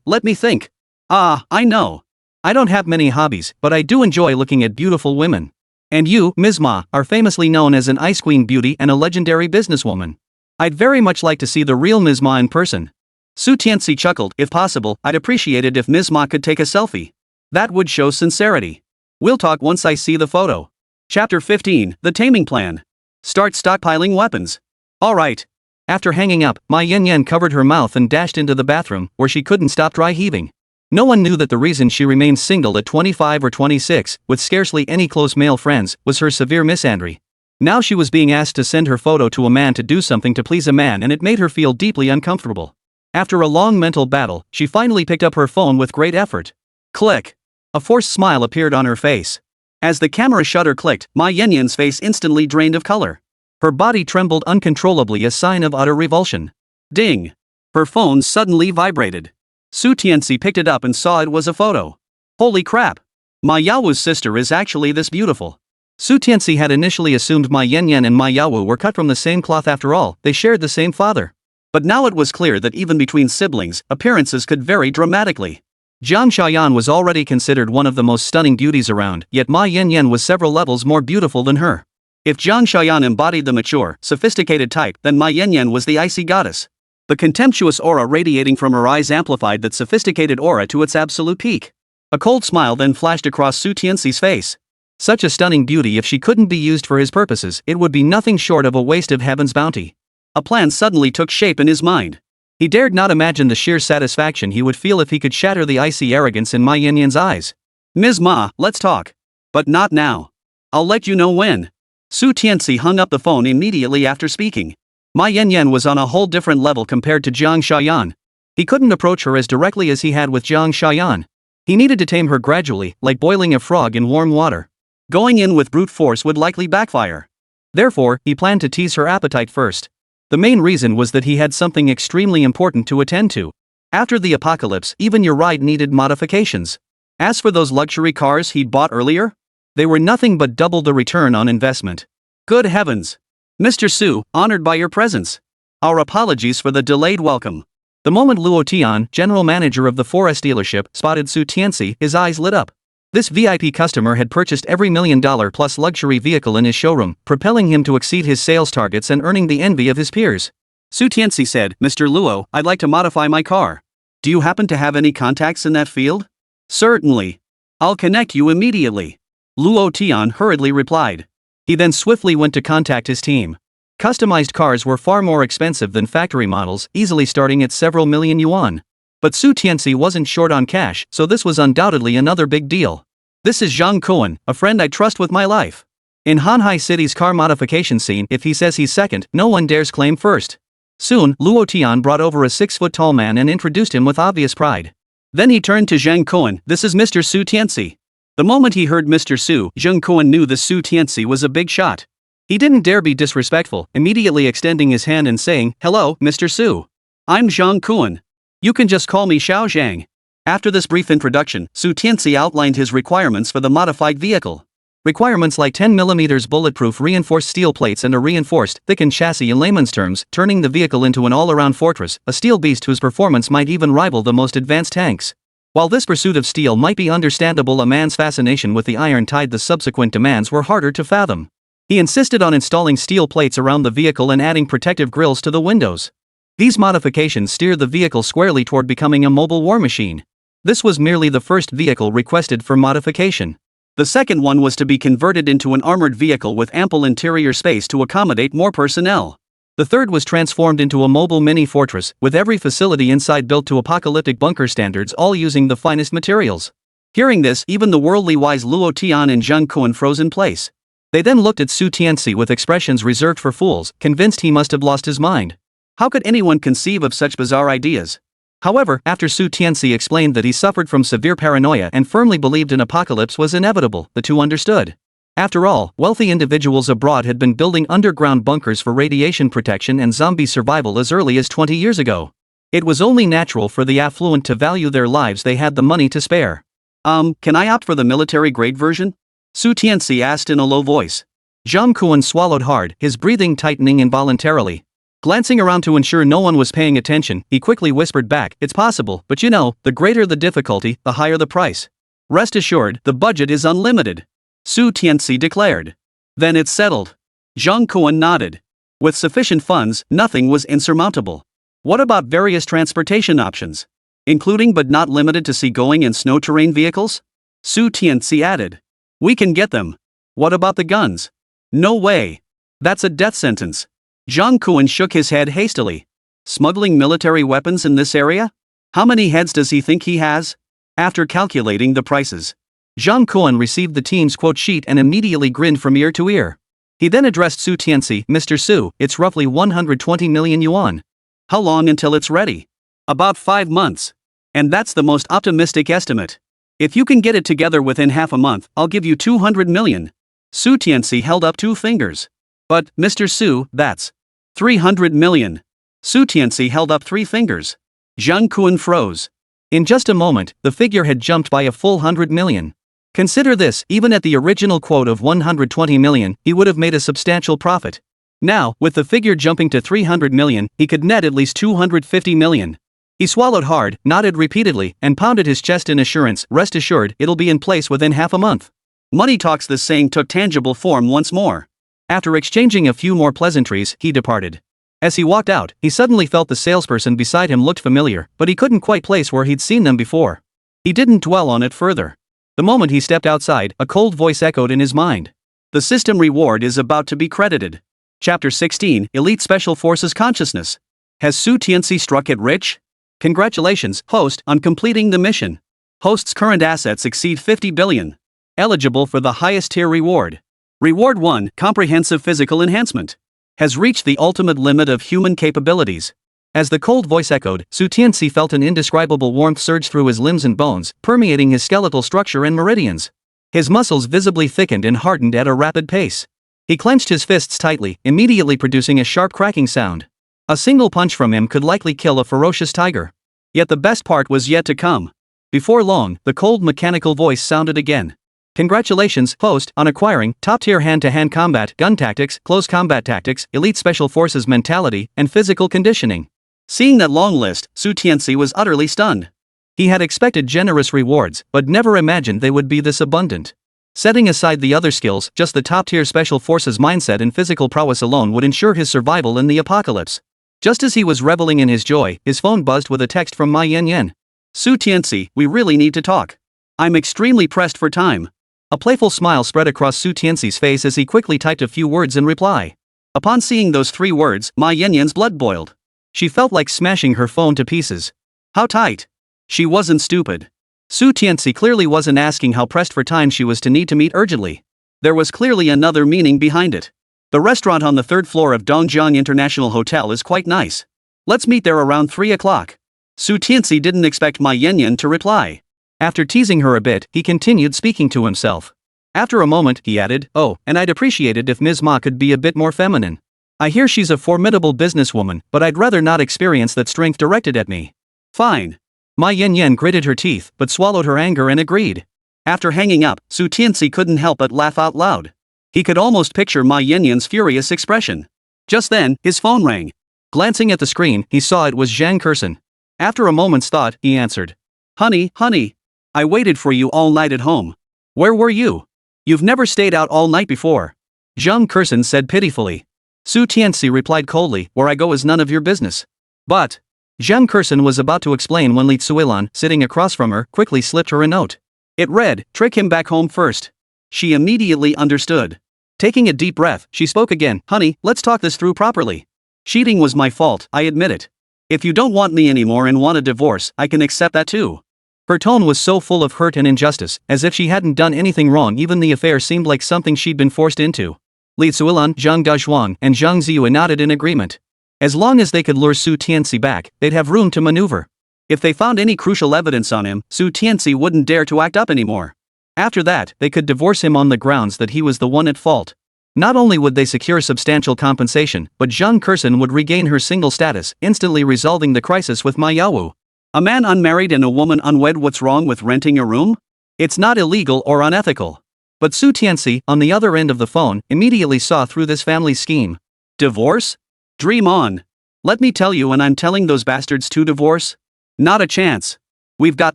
Let me think. I know. I don't have many hobbies, but I do enjoy looking at beautiful women. And you, Ms. Ma, are famously known as an ice queen beauty and a legendary businesswoman. I'd very much like to see the real Ms. Ma in person. Su Tianci chuckled. If possible, I'd appreciate it if Ms. Ma could take a selfie. That would show sincerity. We'll talk once I see the photo. Chapter 15, The Taming Plan. Start stockpiling weapons. Alright. After hanging up, Ma Yin covered her mouth and dashed into the bathroom, where she couldn't stop dry heaving. No one knew that the reason she remained single at 25 or 26, with scarcely any close male friends, was her severe misandry. Now she was being asked to send her photo to a man to do something to please a man, and it made her feel deeply uncomfortable. After a long mental battle, she finally picked up her phone with great effort. Click. A forced smile appeared on her face. As the camera shutter clicked, Ma Yin's face instantly drained of color. Her body trembled uncontrollably, a sign of utter revulsion. Ding! Her phone suddenly vibrated. Su Tianci picked it up and saw it was a photo. Holy crap! Ma Yaowu's sister is actually this beautiful. Su Tianci had initially assumed Ma Yin and Ma Yaowu were cut from the same cloth. After all, they shared the same father. But now it was clear that even between siblings, appearances could vary dramatically. Zhang Xiaoyan was already considered one of the most stunning beauties around, yet Ma Yin was several levels more beautiful than her. If Zhang Xiaoyan embodied the mature, sophisticated type, then Ma Yin was the icy goddess. The contemptuous aura radiating from her eyes amplified that sophisticated aura to its absolute peak. A cold smile then flashed across Su Tianci's face. Such a stunning beauty, if she couldn't be used for his purposes, it would be nothing short of a waste of heaven's bounty. A plan suddenly took shape in his mind. He dared not imagine the sheer satisfaction he would feel if he could shatter the icy arrogance in Ma Yin's eyes. Ms. Ma, let's talk. But not now. I'll let you know when. Su Tianci hung up the phone immediately after speaking. Ma Yin was on a whole different level compared to Zhang Xiaoyan. He couldn't approach her as directly as he had with Zhang Xiaoyan. He needed to tame her gradually, like boiling a frog in warm water. Going in with brute force would likely backfire. Therefore, he planned to tease her appetite first. The main reason was that he had something extremely important to attend to. After the apocalypse, even your ride needed modifications. As for those luxury cars he'd bought earlier, they were nothing but double the return on investment. Good heavens! Mr. Su, honored by your presence. Our apologies for the delayed welcome. The moment Luo Tian, general manager of the forest dealership, spotted Su Tianci, his eyes lit up. This VIP customer had purchased every $1 million plus luxury vehicle in his showroom, propelling him to exceed his sales targets and earning the envy of his peers. Su Tianci said, Mr. Luo, I'd like to modify my car. Do you happen to have any contacts in that field? Certainly. I'll connect you immediately. Luo Tian hurriedly replied. He then swiftly went to contact his team. Customized cars were far more expensive than factory models, easily starting at several million yuan. But Su Tianci wasn't short on cash, so this was undoubtedly another big deal. This is Zhang Kuan, a friend I trust with my life. In Hanhai City's car modification scene, if he says he's second, no one dares claim first. Soon, Luo Tian brought over a 6-foot-tall man and introduced him with obvious pride. Then he turned to Zhang Kuan, this is Mr. Su Tianci. The moment he heard Mr. Su, Zhang Kuan knew the Su Tianci was a big shot. He didn't dare be disrespectful, immediately extending his hand and saying, Hello, Mr. Su. I'm Zhang Kuan. You can just call me Xiao Zhang. After this brief introduction, Su Tianci outlined his requirements for the modified vehicle. Requirements like 10mm bulletproof reinforced steel plates and a reinforced, thickened chassis in layman's terms, turning the vehicle into an all-around fortress, a steel beast whose performance might even rival the most advanced tanks. While this pursuit of steel might be understandable, a man's fascination with the iron tied the subsequent demands were harder to fathom. He insisted on installing steel plates around the vehicle and adding protective grills to the windows. These modifications steered the vehicle squarely toward becoming a mobile war machine. This was merely the first vehicle requested for modification. The second one was to be converted into an armored vehicle with ample interior space to accommodate more personnel. The third was transformed into a mobile mini-fortress, with every facility inside built to apocalyptic bunker standards, all using the finest materials. Hearing this, even the worldly wise Luo Tian and Zheng Kuan froze in place. They then looked at Su Tianci with expressions reserved for fools, convinced he must have lost his mind. How could anyone conceive of such bizarre ideas? However, after Su Tianci explained that he suffered from severe paranoia and firmly believed an apocalypse was inevitable, the two understood. After all, wealthy individuals abroad had been building underground bunkers for radiation protection and zombie survival as early as 20 years ago. It was only natural for the affluent to value their lives. They had the money to spare. Can I opt for the military-grade version? Su Tianci asked in a low voice. Zheng Kuan swallowed hard, his breathing tightening involuntarily. Glancing around to ensure no one was paying attention, he quickly whispered back, "It's possible, but you know, the greater the difficulty, the higher the price. Rest assured, the budget is unlimited," Su Tianci declared. "Then it's settled." Zheng Kuan nodded. With sufficient funds, nothing was insurmountable. What about various transportation options? Including but not limited to seagoing and snow-terrain vehicles? Su Tianci added. "We can get them." "What about the guns?" "No way. That's a death sentence." Zheng Kuan shook his head hastily. "Smuggling military weapons in this area? How many heads does he think he has?" After calculating the prices, Zheng Kuan received the team's quote sheet and immediately grinned from ear to ear. He then addressed Su Tianci, "Mr. Su, it's roughly 120 million yuan. How long until it's ready?" "About 5 months. And that's the most optimistic estimate. If you can get it together within half a month, I'll give you 200 million. Su Tianci held up 2 fingers. "But, Mr. Su, that's 300 million. Su Tianci held up 3 fingers. Zheng Kuan froze. In just a moment, the figure had jumped by a full 100 million. Consider this, even at the original quote of 120 million, he would have made a substantial profit. Now, with the figure jumping to 300 million, he could net at least 250 million. He swallowed hard, nodded repeatedly, and pounded his chest in assurance, "Rest assured, it'll be in place within half a month." Money talks. This saying took tangible form once more. After exchanging a few more pleasantries, he departed. As he walked out, he suddenly felt the salesperson beside him looked familiar, but he couldn't quite place where he'd seen them before. He didn't dwell on it further. The moment he stepped outside, a cold voice echoed in his mind. The system reward is about to be credited. Chapter 16, Elite Special Forces Consciousness. Has Su Tianci struck it rich? Congratulations, host, on completing the mission. Host's current assets exceed 50 billion. Eligible for the highest tier reward. Reward 1, Comprehensive Physical Enhancement. Has reached the ultimate limit of human capabilities. As the cold voice echoed, Su Tianci felt an indescribable warmth surge through his limbs and bones, permeating his skeletal structure and meridians. His muscles visibly thickened and hardened at a rapid pace. He clenched his fists tightly, immediately producing a sharp cracking sound. A single punch from him could likely kill a ferocious tiger. Yet the best part was yet to come. Before long, the cold mechanical voice sounded again. Congratulations, host, on acquiring top-tier hand-to-hand combat, gun tactics, close combat tactics, elite special forces mentality, and physical conditioning. Seeing that long list, Su Tianci was utterly stunned. He had expected generous rewards, but never imagined they would be this abundant. Setting aside the other skills, just the top-tier special forces mindset and physical prowess alone would ensure his survival in the apocalypse. Just as he was reveling in his joy, his phone buzzed with a text from Ma Yanyan. "Su Tianci, we really need to talk. I'm extremely pressed for time." A playful smile spread across Su Tianci's face as he quickly typed a few words in reply. Upon seeing those 3 words, Ma Yanyan's blood boiled. She felt like smashing her phone to pieces. How tight? She wasn't stupid. Su Tianci clearly wasn't asking how pressed for time she was to need to meet urgently. There was clearly another meaning behind it. "The restaurant on the 3rd floor of Dongjiang International Hotel is quite nice. Let's meet there around 3 o'clock. Su Tianci didn't expect Ma Yanyan to reply. After teasing her a bit, he continued speaking to himself. After a moment, he added, "Oh, and I'd appreciate it if Ms. Ma could be a bit more feminine. I hear she's a formidable businesswoman, but I'd rather not experience that strength directed at me." "Fine." Ma Yanyan gritted her teeth, but swallowed her anger and agreed. After hanging up, Su Tianci couldn't help but laugh out loud. He could almost picture Ma Yanyan's furious expression. Just then, his phone rang. Glancing at the screen, he saw it was Zhang Kurson. After a moment's thought, he answered. Honey, I waited for you all night at home. Where were you? You've never stayed out all night before. Zhang Kursen said pitifully. Su Tianci replied coldly, where I go is none of your business. But Zhang Kursen was about to explain when Li Tsuilan, sitting across from her, quickly slipped her a note. It read, "Trick him back home first." She immediately understood. Taking a deep breath, she spoke again. Honey, let's talk this through properly. Cheating was my fault, I admit it. If you don't want me anymore and want a divorce, I can accept that too. Her tone was so full of hurt and injustice, as if she hadn't done anything wrong. Even the affair seemed like something she'd been forced into. Li Tsuilan, Zhang Dazhuang, and Zhang Ziyue nodded in agreement. As long as they could lure Su Tianci back, they'd have room to maneuver. If they found any crucial evidence on him, Su Tianci wouldn't dare to act up anymore. After that, they could divorce him on the grounds that he was the one at fault. Not only would they secure substantial compensation, but Zhang Kursen would regain her single status, instantly resolving the crisis with Ma Yawu. A man unmarried and a woman unwed. What's wrong with renting a room? It's not illegal or unethical. But Su Tianci, on the other end of the phone, immediately saw through this family scheme. Divorce? Dream on. Let me tell you, and I'm telling those bastards to divorce? Not a chance. We've got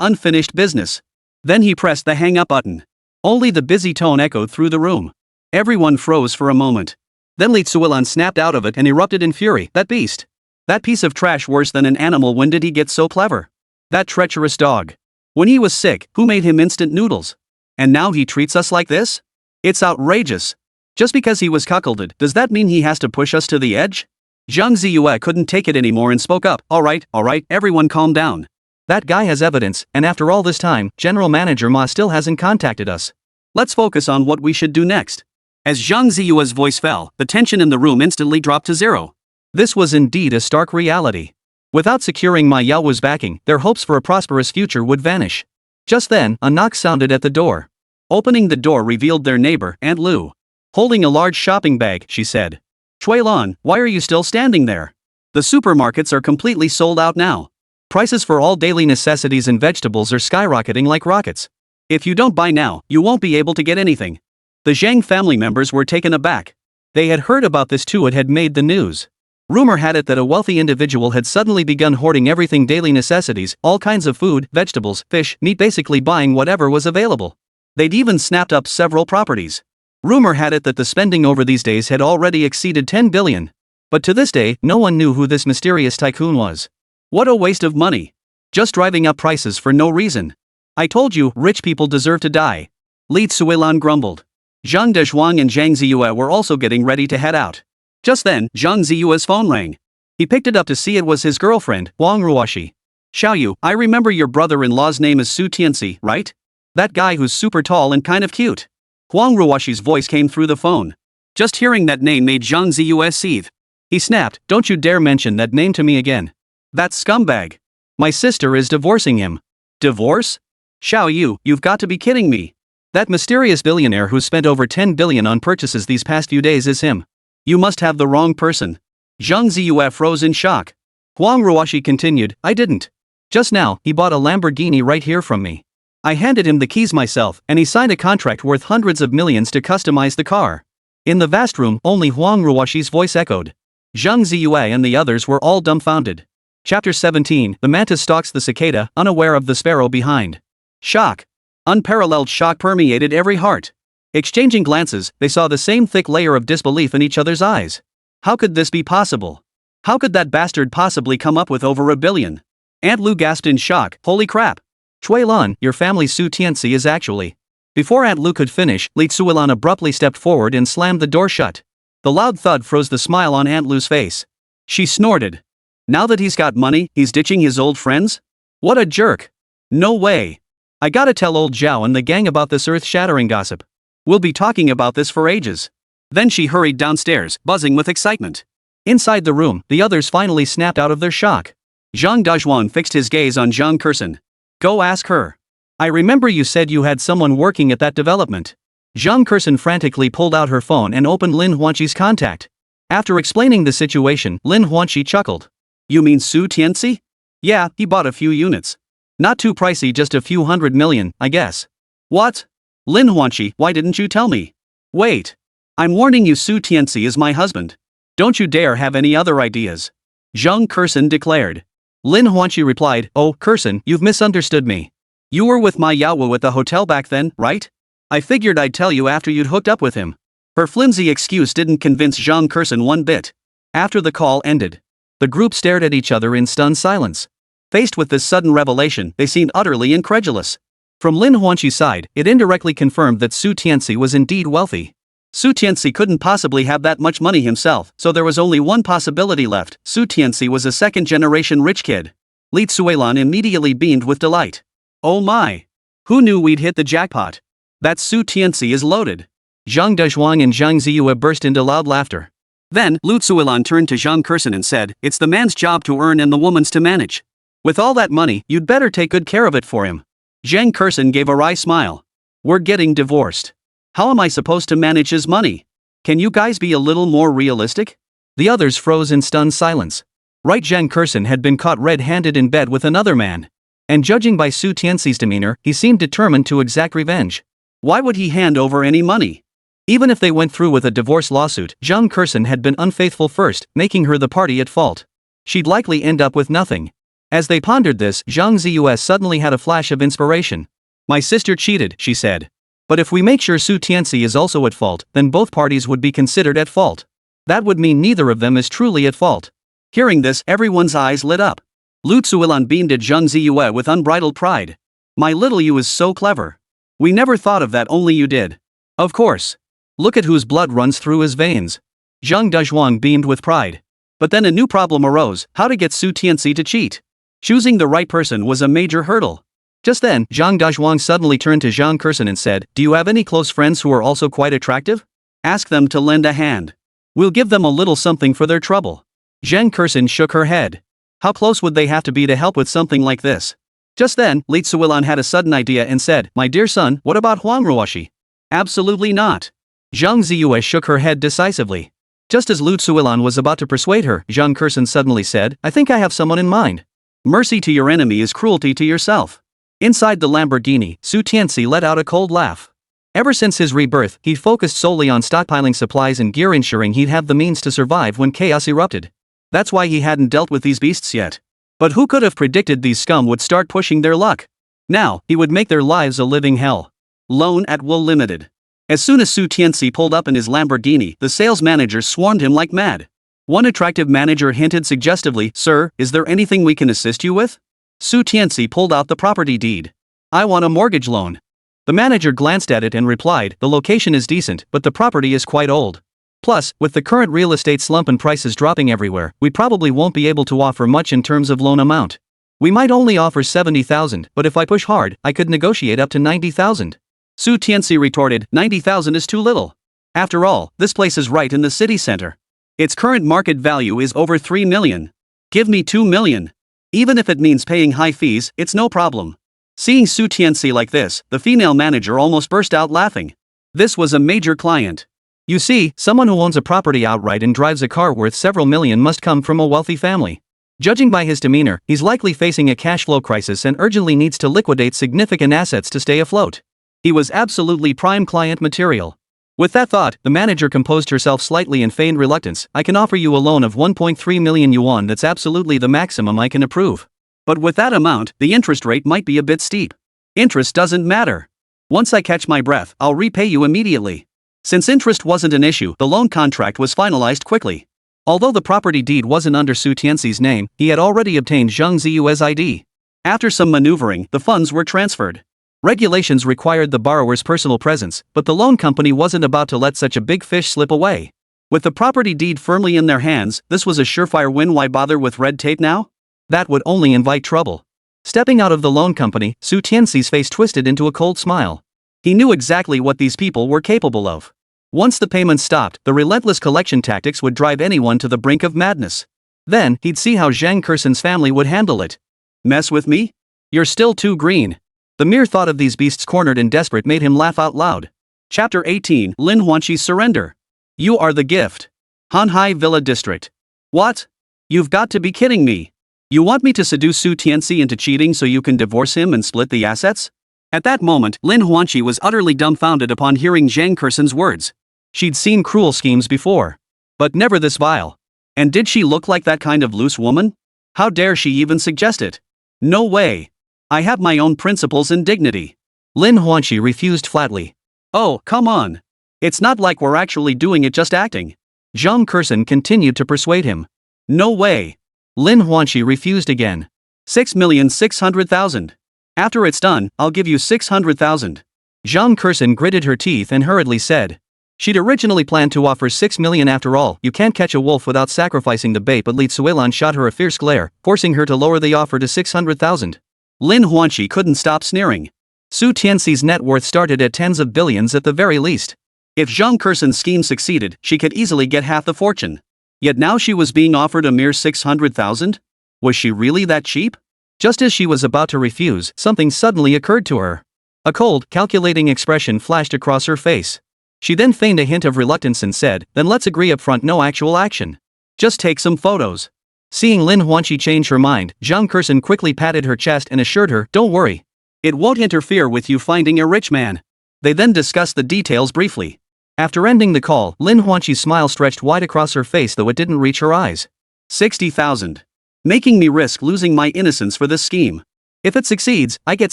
unfinished business. Then he pressed the hang up button. Only the busy tone echoed through the room. Everyone froze for a moment. Then Li Tsuilan snapped out of it and erupted in fury. That beast. That piece of trash, worse than an animal. When did he get so clever? That treacherous dog. When he was sick, who made him instant noodles? And now he treats us like this? It's outrageous. Just because he was cuckolded, does that mean he has to push us to the edge? Zhang Ziyue couldn't take it anymore and spoke up. All right, everyone calm down. That guy has evidence, and after all this time, General Manager Ma still hasn't contacted us. Let's focus on what we should do next. As Zhang Ziyue's voice fell, the tension in the room instantly dropped to zero. This was indeed a stark reality. Without securing Ma Yao's backing, their hopes for a prosperous future would vanish. Just then, a knock sounded at the door. Opening the door revealed their neighbor, Aunt Lu. Holding a large shopping bag, she said. Chuilan, why are you still standing there? The supermarkets are completely sold out now. Prices for all daily necessities and vegetables are skyrocketing like rockets. If you don't buy now, you won't be able to get anything. The Zhang family members were taken aback. They had heard about this too. It had made the news. Rumor had it that a wealthy individual had suddenly begun hoarding everything, daily necessities, all kinds of food, vegetables, fish, meat, basically buying whatever was available. They'd even snapped up several properties. Rumor had it that the spending over these days had already exceeded 10 billion. But to this day, no one knew who this mysterious tycoon was. What a waste of money. Just driving up prices for no reason. I told you, rich people deserve to die. Li Tsuilan grumbled. Zhang Dezhuang and Zhang Ziyue were also getting ready to head out. Just then, Zhang Ziyue's phone rang. He picked it up to see it was his girlfriend, Huang Ruoshi. Xiaoyu, I remember your brother-in-law's name is Su Tianci, right? That guy who's super tall and kind of cute. Huang Ruoshi's voice came through the phone. Just hearing that name made Zhang Ziyue seethe. He snapped, don't you dare mention that name to me again. That scumbag. My sister is divorcing him. Divorce? Xiaoyu, you've got to be kidding me. That mysterious billionaire who spent over 10 billion on purchases these past few days is him. You must have the wrong person. Zhang Ziyue froze in shock. Huang Ruoshi continued, I didn't. Just now, he bought a Lamborghini right here from me. I handed him the keys myself, and he signed a contract worth hundreds of millions to customize the car. In the vast room, only Huang Ruoshi's voice echoed. Zhang Ziyue and the others were all dumbfounded. Chapter 17, The mantis stalks the cicada, unaware of the sparrow behind. Shock. Unparalleled shock permeated every heart. Exchanging glances, they saw the same thick layer of disbelief in each other's eyes. How could this be possible? How could that bastard possibly come up with over $1 billion? Aunt Lu gasped in shock, holy crap. Chuilan, your family Su Tianci is actually. Before Aunt Lu could finish, Li Tsuilan abruptly stepped forward and slammed the door shut. The loud thud froze the smile on Aunt Lu's face. She snorted. Now that he's got money, he's ditching his old friends? What a jerk. No way. I gotta tell old Zhao and the gang about this earth-shattering gossip. We'll be talking about this for ages. Then she hurried downstairs, buzzing with excitement. Inside the room, the others finally snapped out of their shock. Zhang Dazhuang fixed his gaze on Zhang Kursen. Go ask her. I remember you said you had someone working at that development. Zhang Kursen frantically pulled out her phone and opened Lin Huanqi's contact. After explaining the situation, Lin Huanqi chuckled. You mean Su Tianci? Yeah, he bought a few units. Not too pricey, just a few $100 million, I guess. What? Lin Huanqi, why didn't you tell me? Wait. I'm warning you, Su Tianci is my husband. Don't you dare have any other ideas. Zhang Kursen declared. Lin Huanqi replied, oh, Kursen, you've misunderstood me. You were with my Yawo at the hotel back then, right? I figured I'd tell you after you'd hooked up with him. Her flimsy excuse didn't convince Zhang Kurson one bit. After the call ended, the group stared at each other in stunned silence. Faced with this sudden revelation, they seemed utterly incredulous. From Lin Huanqi's side, it indirectly confirmed that Su Tianci was indeed wealthy. Su Tianci couldn't possibly have that much money himself, so there was only one possibility left: Su Tianci was a second-generation rich kid. Li Tsuelan immediately beamed with delight. Oh my! Who knew we'd hit the jackpot? That Su Tianci is loaded. Zhang Dezhuang and Zhang Ziyue burst into loud laughter. Then, Lu Tsuelan turned to Zhang Kurson and said, "It's the man's job to earn and the woman's to manage. With all that money, you'd better take good care of it for him." Zhang Kurson gave a wry smile. "We're getting divorced. How am I supposed to manage his money? Can you guys be a little more realistic?" The others froze in stunned silence. Right, Zhang Kurson had been caught red-handed in bed with another man. And judging by Su Tianci's demeanor, he seemed determined to exact revenge. Why would he hand over any money? Even if they went through with a divorce lawsuit, Zhang Kurson had been unfaithful first, making her the party at fault. She'd likely end up with nothing. As they pondered this, Zhang Ziyue suddenly had a flash of inspiration. "My sister cheated," she said. "But if we make sure Su Tianci is also at fault, then both parties would be considered at fault. That would mean neither of them is truly at fault." Hearing this, everyone's eyes lit up. Lu Tsuelan beamed at Zhang Ziyue with unbridled pride. "My little you is so clever. We never thought of that, only you did." "Of course. Look at whose blood runs through his veins." Zhang Dezhuang beamed with pride. But then a new problem arose: how to get Su Tianci to cheat. Choosing the right person was a major hurdle. Just then, Zhang Dezhuang suddenly turned to Zhang Kurson and said, "Do you have any close friends who are also quite attractive? Ask them to lend a hand. We'll give them a little something for their trouble." Zhang Kurson shook her head. How close would they have to be to help with something like this? Just then, Li Tsuelan had a sudden idea and said, "My dear son, what about Huang Ruoshi?" "Absolutely not." Zhang Ziyue shook her head decisively. Just as Lu Tsuelan was about to persuade her, Zhang Kurson suddenly said, "I think I have someone in mind." Mercy to your enemy is cruelty to yourself. Inside the Lamborghini, Su Tianci let out a cold laugh. Ever since his rebirth, he focused solely on stockpiling supplies and gear, ensuring he'd have the means to survive when chaos erupted. That's why he hadn't dealt with these beasts yet. But who could have predicted these scum would start pushing their luck? Now, he would make their lives a living hell. Loan at Will Limited. As soon as Su Tianci pulled up in his Lamborghini, the sales managers swarmed him like mad. One attractive manager hinted suggestively, "Sir, is there anything we can assist you with?" Su Tianci pulled out the property deed. "I want a mortgage loan." The manager glanced at it and replied, "The location is decent, but the property is quite old. Plus, with the current real estate slump and prices dropping everywhere, we probably won't be able to offer much in terms of loan amount. We might only offer 70,000, but if I push hard, I could negotiate up to 90,000. Su Tianci retorted, 90,000 is too little. After all, this place is right in the city center. Its current market value is over 3 million. Give me 2 million. Even if it means paying high fees, it's no problem. Seeing Su Tianci like this, the female manager almost burst out laughing. This was a major client. You see, someone who owns a property outright and drives a car worth several million must come from a wealthy family. Judging by his demeanor, he's likely facing a cash flow crisis and urgently needs to liquidate significant assets to stay afloat. He was absolutely prime client material. With that thought, the manager composed herself slightly and feigned reluctance. "I can offer you a loan of 1.3 million yuan. That's absolutely the maximum I can approve. But with that amount, the interest rate might be a bit steep." "Interest doesn't matter. Once I catch my breath, I'll repay you immediately." Since interest wasn't an issue, the loan contract was finalized quickly. Although the property deed wasn't under Su Tianci's name, he had already obtained Zhang Ziyue's ID. After some maneuvering, the funds were transferred. Regulations required the borrower's personal presence, but the loan company wasn't about to let such a big fish slip away. With the property deed firmly in their hands, this was a surefire win. Why bother with red tape now? That would only invite trouble. Stepping out of the loan company, Su Tianci's face twisted into a cold smile. He knew exactly what these people were capable of. Once the payments stopped, the relentless collection tactics would drive anyone to the brink of madness. Then, he'd see how Zhang Kurson's family would handle it. Mess with me? You're still too green. The mere thought of these beasts cornered and desperate made him laugh out loud. Chapter 18, Lin Huanqi's Surrender. You are the gift. Hanhai Villa District. What? You've got to be kidding me. You want me to seduce Su Tianci into cheating so you can divorce him and split the assets? At that moment, Lin Huanqi was utterly dumbfounded upon hearing Zhang Kurson's words. She'd seen cruel schemes before. But never this vile. And did she look like that kind of loose woman? How dare she even suggest it? No way. I have my own principles and dignity. Lin Huanqi refused flatly. Oh, come on. It's not like we're actually doing it, just acting. Zhang Kurson continued to persuade him. No way. Lin Huanqi refused again. 6,600,000. After it's done, I'll give you 600,000. Zhang Kurson gritted her teeth and hurriedly said. She'd originally planned to offer 6 million. After all, you can't catch a wolf without sacrificing the bait, but Li Suilan shot her a fierce glare, forcing her to lower the offer to 600,000. Lin Huanqi couldn't stop sneering. Su Tianxi's net worth started at tens of billions at the very least. If Zhang Kurson's scheme succeeded, she could easily get half the fortune. Yet now she was being offered a mere 600,000? Was she really that cheap? Just as she was about to refuse, something suddenly occurred to her. A cold, calculating expression flashed across her face. She then feigned a hint of reluctance and said, then let's agree up front, no actual action. Just take some photos. Seeing Lin Huanqi change her mind, Zhang Kurson quickly patted her chest and assured her, don't worry. It won't interfere with you finding a rich man. They then discussed the details briefly. After ending the call, Lin Huanqi's smile stretched wide across her face, though it didn't reach her eyes. 60,000. Making me risk losing my innocence for this scheme. If it succeeds, I get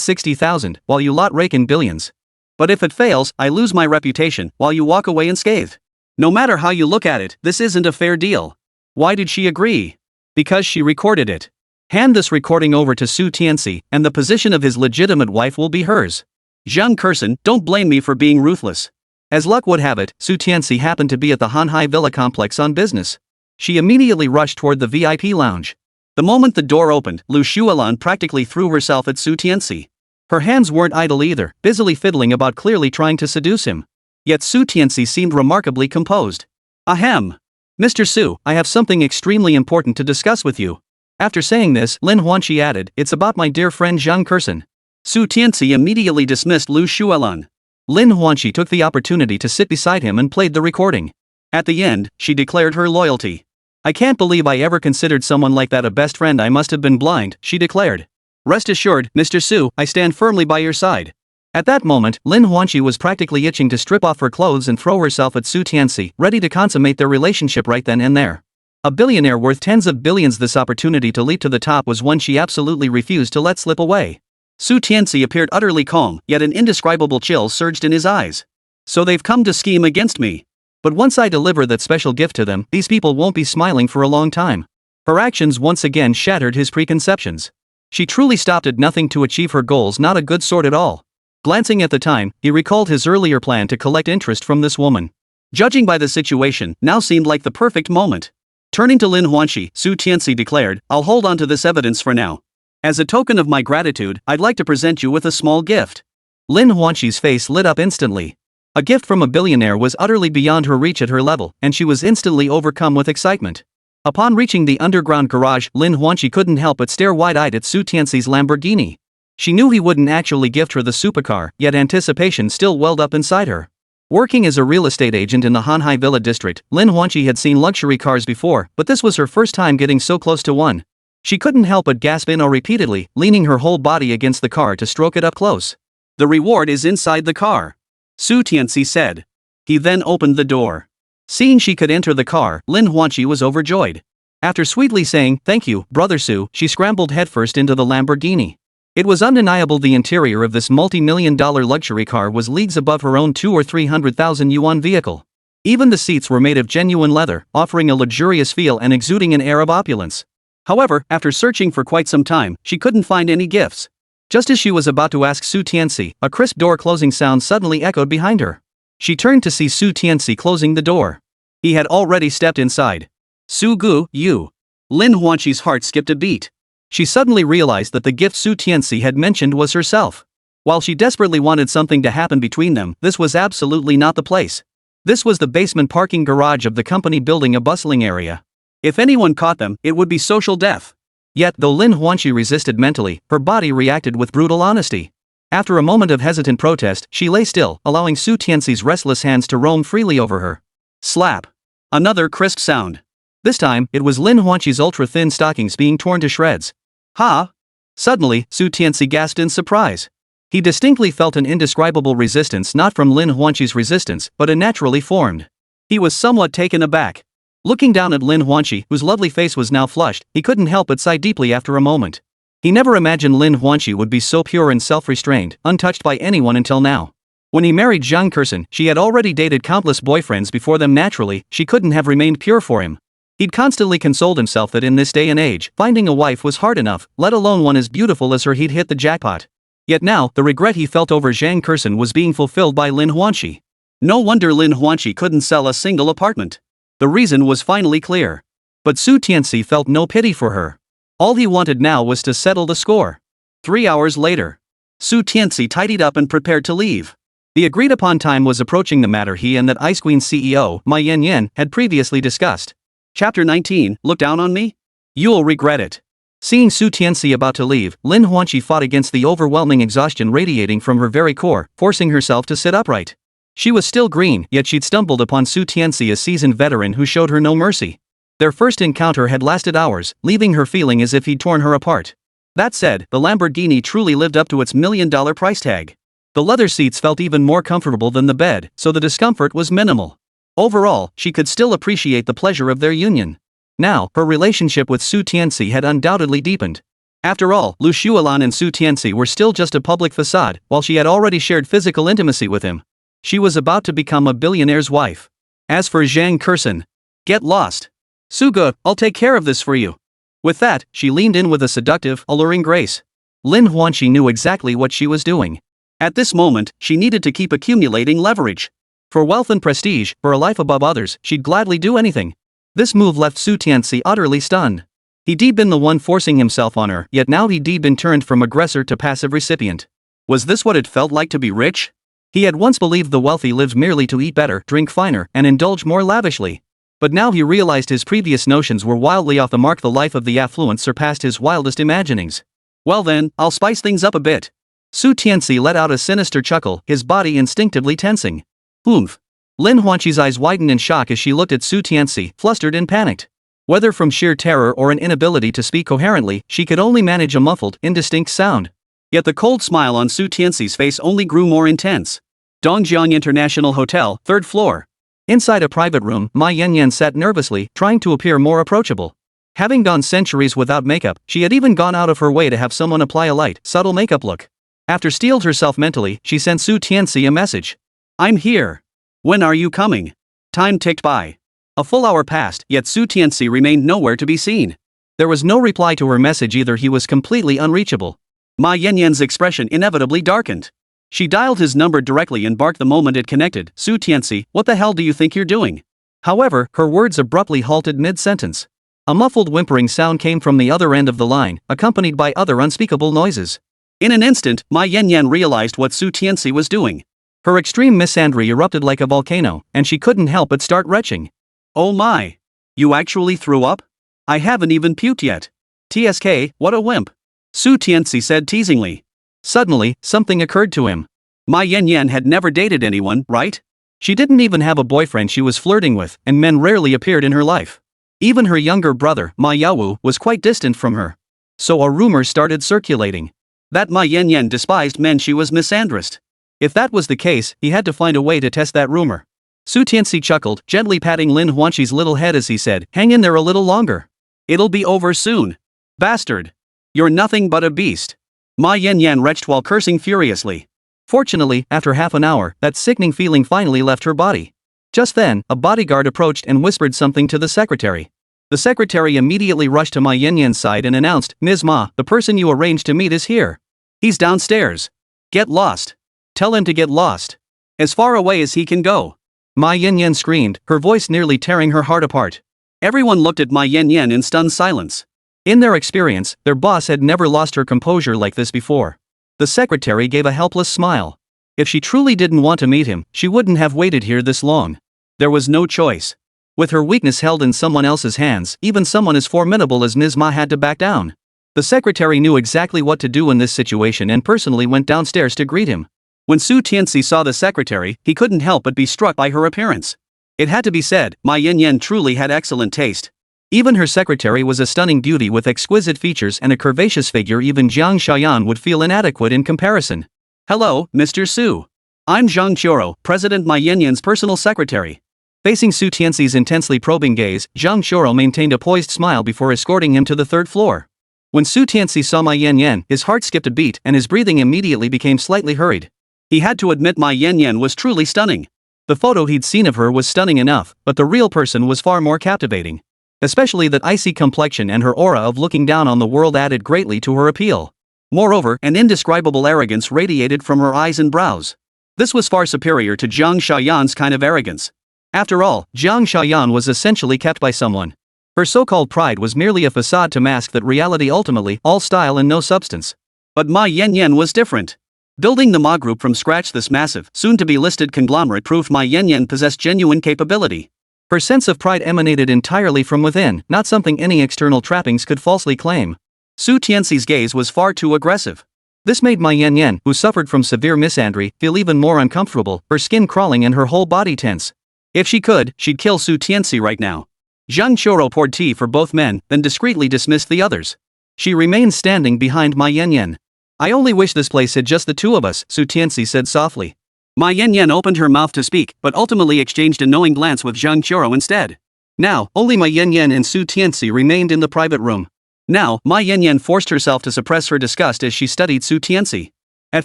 60,000, while you lot rake in billions. But if it fails, I lose my reputation, while you walk away unscathed. No matter how you look at it, this isn't a fair deal. Why did she agree? Because she recorded it. Hand this recording over to Su Tianci, and the position of his legitimate wife will be hers. Zhang Kurson, don't blame me for being ruthless. As luck would have it, Su Tianci happened to be at the Hanhai Villa complex on business. She immediately rushed toward the VIP lounge. The moment the door opened, Lu Shualan practically threw herself at Su Tianci. Her hands weren't idle either, busily fiddling about, clearly trying to seduce him. Yet Su Tianci seemed remarkably composed. Ahem. Mr. Su, I have something extremely important to discuss with you. After saying this, Lin Huanqi added, it's about my dear friend Zhang Kurson. Su Tianci immediately dismissed Lu Shualan. Lin Huanqi took the opportunity to sit beside him and played the recording. At the end, she declared her loyalty. I can't believe I ever considered someone like that a best friend. I must have been blind, she declared. Rest assured, Mr. Su, I stand firmly by your side. At that moment, Lin Huanqi was practically itching to strip off her clothes and throw herself at Su Tianci, ready to consummate their relationship right then and there. A billionaire worth tens of billions, this opportunity to leap to the top was one she absolutely refused to let slip away. Su Tianci appeared utterly calm, yet an indescribable chill surged in his eyes. So they've come to scheme against me. But once I deliver that special gift to them, these people won't be smiling for a long time. Her actions once again shattered his preconceptions. She truly stopped at nothing to achieve her goals, not a good sort at all. Glancing at the time, he recalled his earlier plan to collect interest from this woman. Judging by the situation, now seemed like the perfect moment. Turning to Lin Huanqi, Su Tianci declared, I'll hold on to this evidence for now. As a token of my gratitude, I'd like to present you with a small gift. Lin Huanqi's face lit up instantly. A gift from a billionaire was utterly beyond her reach at her level, and she was instantly overcome with excitement. Upon reaching the underground garage, Lin Huanqi couldn't help but stare wide-eyed at Su Tianci's Lamborghini. She knew he wouldn't actually gift her the supercar, yet anticipation still welled up inside her. Working as a real estate agent in the Hanhai Villa district, Lin Huanqi had seen luxury cars before, but this was her first time getting so close to one. She couldn't help but gasp in awe repeatedly, leaning her whole body against the car to stroke it up close. The reward is inside the car, Su Tianci said. He then opened the door. Seeing she could enter the car, Lin Huanqi was overjoyed. After sweetly saying, thank you, brother Su, she scrambled headfirst into the Lamborghini. It was undeniable the interior of this multi-million-dollar luxury car was leagues above her own 200,000 or 300,000 yuan vehicle. Even the seats were made of genuine leather, offering a luxurious feel and exuding an air of opulence. However, after searching for quite some time, she couldn't find any gifts. Just as she was about to ask Su Tianci, a crisp door closing sound suddenly echoed behind her. She turned to see Su Tianci closing the door. He had already stepped inside. Su Gu, you. Lin Huanqi's heart skipped a beat. She suddenly realized that the gift Su Tianci had mentioned was herself. While she desperately wanted something to happen between them, this was absolutely not the place. This was the basement parking garage of the company building, a bustling area. If anyone caught them, it would be social death. Yet, though Lin Huanqi resisted mentally, her body reacted with brutal honesty. After a moment of hesitant protest, she lay still, allowing Su Tianci's restless hands to roam freely over her. Slap. Another crisp sound. This time, it was Lin Huanqi's ultra-thin stockings being torn to shreds. Ha! Suddenly, Su Tianci gasped in surprise. He distinctly felt an indescribable resistance, not from Lin Huanqi's resistance, but a naturally formed. He was somewhat taken aback. Looking down at Lin Huanqi, whose lovely face was now flushed, he couldn't help but sigh deeply after a moment. He never imagined Lin Huanqi would be so pure and self-restrained, untouched by anyone until now. When he married Zhang Kursen, she had already dated countless boyfriends before them. Naturally, she couldn't have remained pure for him. He'd constantly consoled himself that in this day and age, finding a wife was hard enough, let alone one as beautiful as her. He'd hit the jackpot. Yet now, the regret he felt over Zhang Kursen was being fulfilled by Lin Huanqi. No wonder Lin Huanqi couldn't sell a single apartment. The reason was finally clear. But Su Tianci felt no pity for her. All he wanted now was to settle the score. 3 hours later, Su Tianci tidied up and prepared to leave. The agreed-upon time was approaching. The matter he and that Ice Queen CEO, Ma Yanyan, had previously discussed. Chapter 19, Look Down on Me? You'll regret it. Seeing Su Tianci about to leave, Lin Huanqi fought against the overwhelming exhaustion radiating from her very core, forcing herself to sit upright. She was still green, yet she'd stumbled upon Su Tianci, a seasoned veteran who showed her no mercy. Their first encounter had lasted hours, leaving her feeling as if he'd torn her apart. That said, the Lamborghini truly lived up to its $1 million price tag. The leather seats felt even more comfortable than the bed, so the discomfort was minimal. Overall, she could still appreciate the pleasure of their union. Now, her relationship with Su Tianci had undoubtedly deepened. After all, Lu Xuelan and Su Tianci were still just a public facade, while she had already shared physical intimacy with him. She was about to become a billionaire's wife. As for Zhang Kursen, get lost. Suga, I'll take care of this for you. With that, she leaned in with a seductive, alluring grace. Lin Huanqi knew exactly what she was doing. At this moment, she needed to keep accumulating leverage. For wealth and prestige, for a life above others, she'd gladly do anything. This move left Su Tianci utterly stunned. He'd been the one forcing himself on her, yet now he'd been turned from aggressor to passive recipient. Was this what it felt like to be rich? He had once believed the wealthy lived merely to eat better, drink finer, and indulge more lavishly. But now he realized his previous notions were wildly off the mark. The life of the affluent surpassed his wildest imaginings. Well then, I'll spice things up a bit. Su Tianci let out a sinister chuckle, his body instinctively tensing. Oomph. Lin Huanqi's eyes widened in shock as she looked at Su Tianci, flustered and panicked. Whether from sheer terror or an inability to speak coherently, she could only manage a muffled, indistinct sound. Yet the cold smile on Su Tianci's face only grew more intense. Dongjiang International Hotel, 3rd floor. Inside a private room, Ma Yanyan sat nervously, trying to appear more approachable. Having gone centuries without makeup, she had even gone out of her way to have someone apply a light, subtle makeup look. After steeled herself mentally, she sent Su Tianci a message. I'm here. When are you coming? Time ticked by. A full hour passed, yet Su Tianci remained nowhere to be seen. There was no reply to her message either. He was completely unreachable. Ma Yanyan's expression inevitably darkened. She dialed his number directly and barked the moment it connected. Su Tianci, what the hell do you think you're doing? However, her words abruptly halted mid-sentence. A muffled whimpering sound came from the other end of the line, accompanied by other unspeakable noises. In an instant, Ma Yanyan realized what Su Tianci was doing. Her extreme misandry erupted like a volcano, and she couldn't help but start retching. Oh my! You actually threw up? I haven't even puked yet. TSK, what a wimp! Su Tianci said teasingly. Suddenly, something occurred to him. Ma Yanyan had never dated anyone, right? She didn't even have a boyfriend she was flirting with, and men rarely appeared in her life. Even her younger brother, Ma Yawu, was quite distant from her. So a rumor started circulating. That Ma Yanyan despised men. She was misandrist. If that was the case, he had to find a way to test that rumor. Su Tianci chuckled, gently patting Lin Huanqi's little head as he said, hang in there a little longer. It'll be over soon. Bastard. You're nothing but a beast. Ma Yanyan retched while cursing furiously. Fortunately, after half an hour, that sickening feeling finally left her body. Just then, a bodyguard approached and whispered something to the secretary. The secretary immediately rushed to Ma Yanyan's side and announced, Ms. Ma, the person you arranged to meet is here. He's downstairs. Get lost. Tell him to get lost. As far away as he can go. Ma Yanyan screamed, her voice nearly tearing her heart apart. Everyone looked at Ma Yanyan in stunned silence. In their experience, their boss had never lost her composure like this before. The secretary gave a helpless smile. If she truly didn't want to meet him, she wouldn't have waited here this long. There was no choice. With her weakness held in someone else's hands, even someone as formidable as Ms. Ma had to back down. The secretary knew exactly what to do in this situation and personally went downstairs to greet him. When Su Tianci saw the secretary, he couldn't help but be struck by her appearance. It had to be said, Ma Yanyan truly had excellent taste. Even her secretary was a stunning beauty with exquisite features and a curvaceous figure. Even Jiang Xiaoyan would feel inadequate in comparison. Hello, Mr. Su. I'm Zhang Qioro, President Ma Yanyan's personal secretary. Facing Su Tianci's intensely probing gaze, Zhang Qioro maintained a poised smile before escorting him to the 3rd floor. When Su Tianci saw my Yan Yan, his heart skipped a beat and his breathing immediately became slightly hurried. He had to admit my Yan Yan was truly stunning. The photo he'd seen of her was stunning enough, but the real person was far more captivating. Especially that icy complexion and her aura of looking down on the world added greatly to her appeal. Moreover, an indescribable arrogance radiated from her eyes and brows. This was far superior to Jiang Shaoyan's kind of arrogance. After all, Jiang Shaoyan was essentially kept by someone. Her so-called pride was merely a facade to mask that reality, ultimately all style and no substance. But Ma Yanyan was different. Building the Ma Group from scratch, this massive, soon-to-be-listed conglomerate proved Ma Yanyan possessed genuine capability. Her sense of pride emanated entirely from within, not something any external trappings could falsely claim. Su Tianxi's gaze was far too aggressive. This made Ma Yanyan, who suffered from severe misandry, feel even more uncomfortable, her skin crawling and her whole body tense. If she could, she'd kill Su Tianci right now. Zhang Qiuruo poured tea for both men, then discreetly dismissed the others. She remained standing behind Ma Yanyan. I only wish this place had just the two of us, Su Tianci said softly. Ma Yanyan opened her mouth to speak, but ultimately exchanged a knowing glance with Zhang Qiuruo instead. Now, only Ma Yanyan and Su Tianci remained in the private room. Now, Ma Yanyan forced herself to suppress her disgust as she studied Su Tianci. At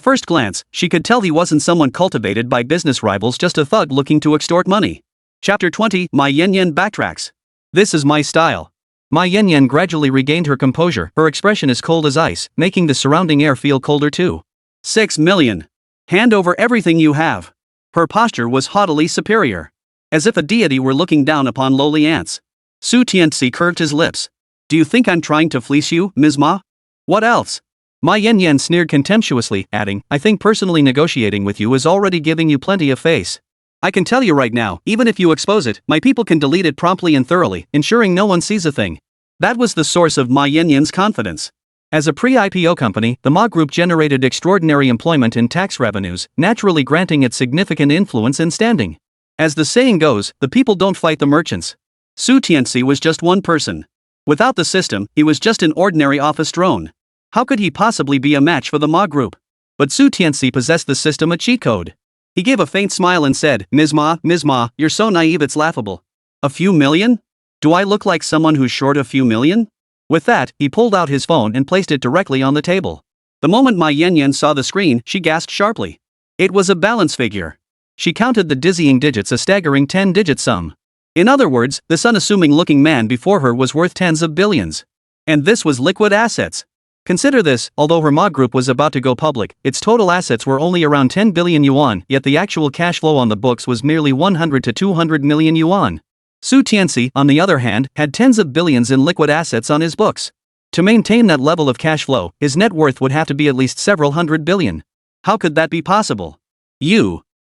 first glance, she could tell he wasn't someone cultivated by business rivals, just a thug looking to extort money. Chapter 20, Ma Yanyan backtracks. This is my style. Ma Yanyan gradually regained her composure, her expression as cold as ice, making the surrounding air feel colder too. 6 million. Hand over everything you have. Her posture was haughtily superior. As if a deity were looking down upon lowly ants. Su Tianci curved his lips. Do you think I'm trying to fleece you, Ms. Ma? What else? Ma Yanyan sneered contemptuously, adding, I think personally negotiating with you is already giving you plenty of face. I can tell you right now, even if you expose it, my people can delete it promptly and thoroughly, ensuring no one sees a thing. That was the source of Ma Yanyan's confidence. As a pre-IPO company, the Ma Group generated extraordinary employment and tax revenues, naturally granting it significant influence and standing. As the saying goes, the people don't fight the merchants. Su Tianci was just one person. Without the system, he was just an ordinary office drone. How could he possibly be a match for the Ma Group? But Su Tianci possessed the system, a cheat code. He gave a faint smile and said, Ms. Ma, you're so naive it's laughable. A few million? Do I look like someone who's short a few million? With that, he pulled out his phone and placed it directly on the table. The moment Ma Yanyan saw the screen, she gasped sharply. It was a balance figure. She counted the dizzying digits, a staggering 10-digit sum. In other words, this unassuming-looking man before her was worth tens of billions. And this was liquid assets. Consider this, although her Ma Group was about to go public, its total assets were only around 10 billion yuan, yet the actual cash flow on the books was merely 100 to 200 million yuan. Su Tianci, on the other hand, had tens of billions in liquid assets on his books. To maintain that level of cash flow, his net worth would have to be at least several hundred billion. How could that be possible?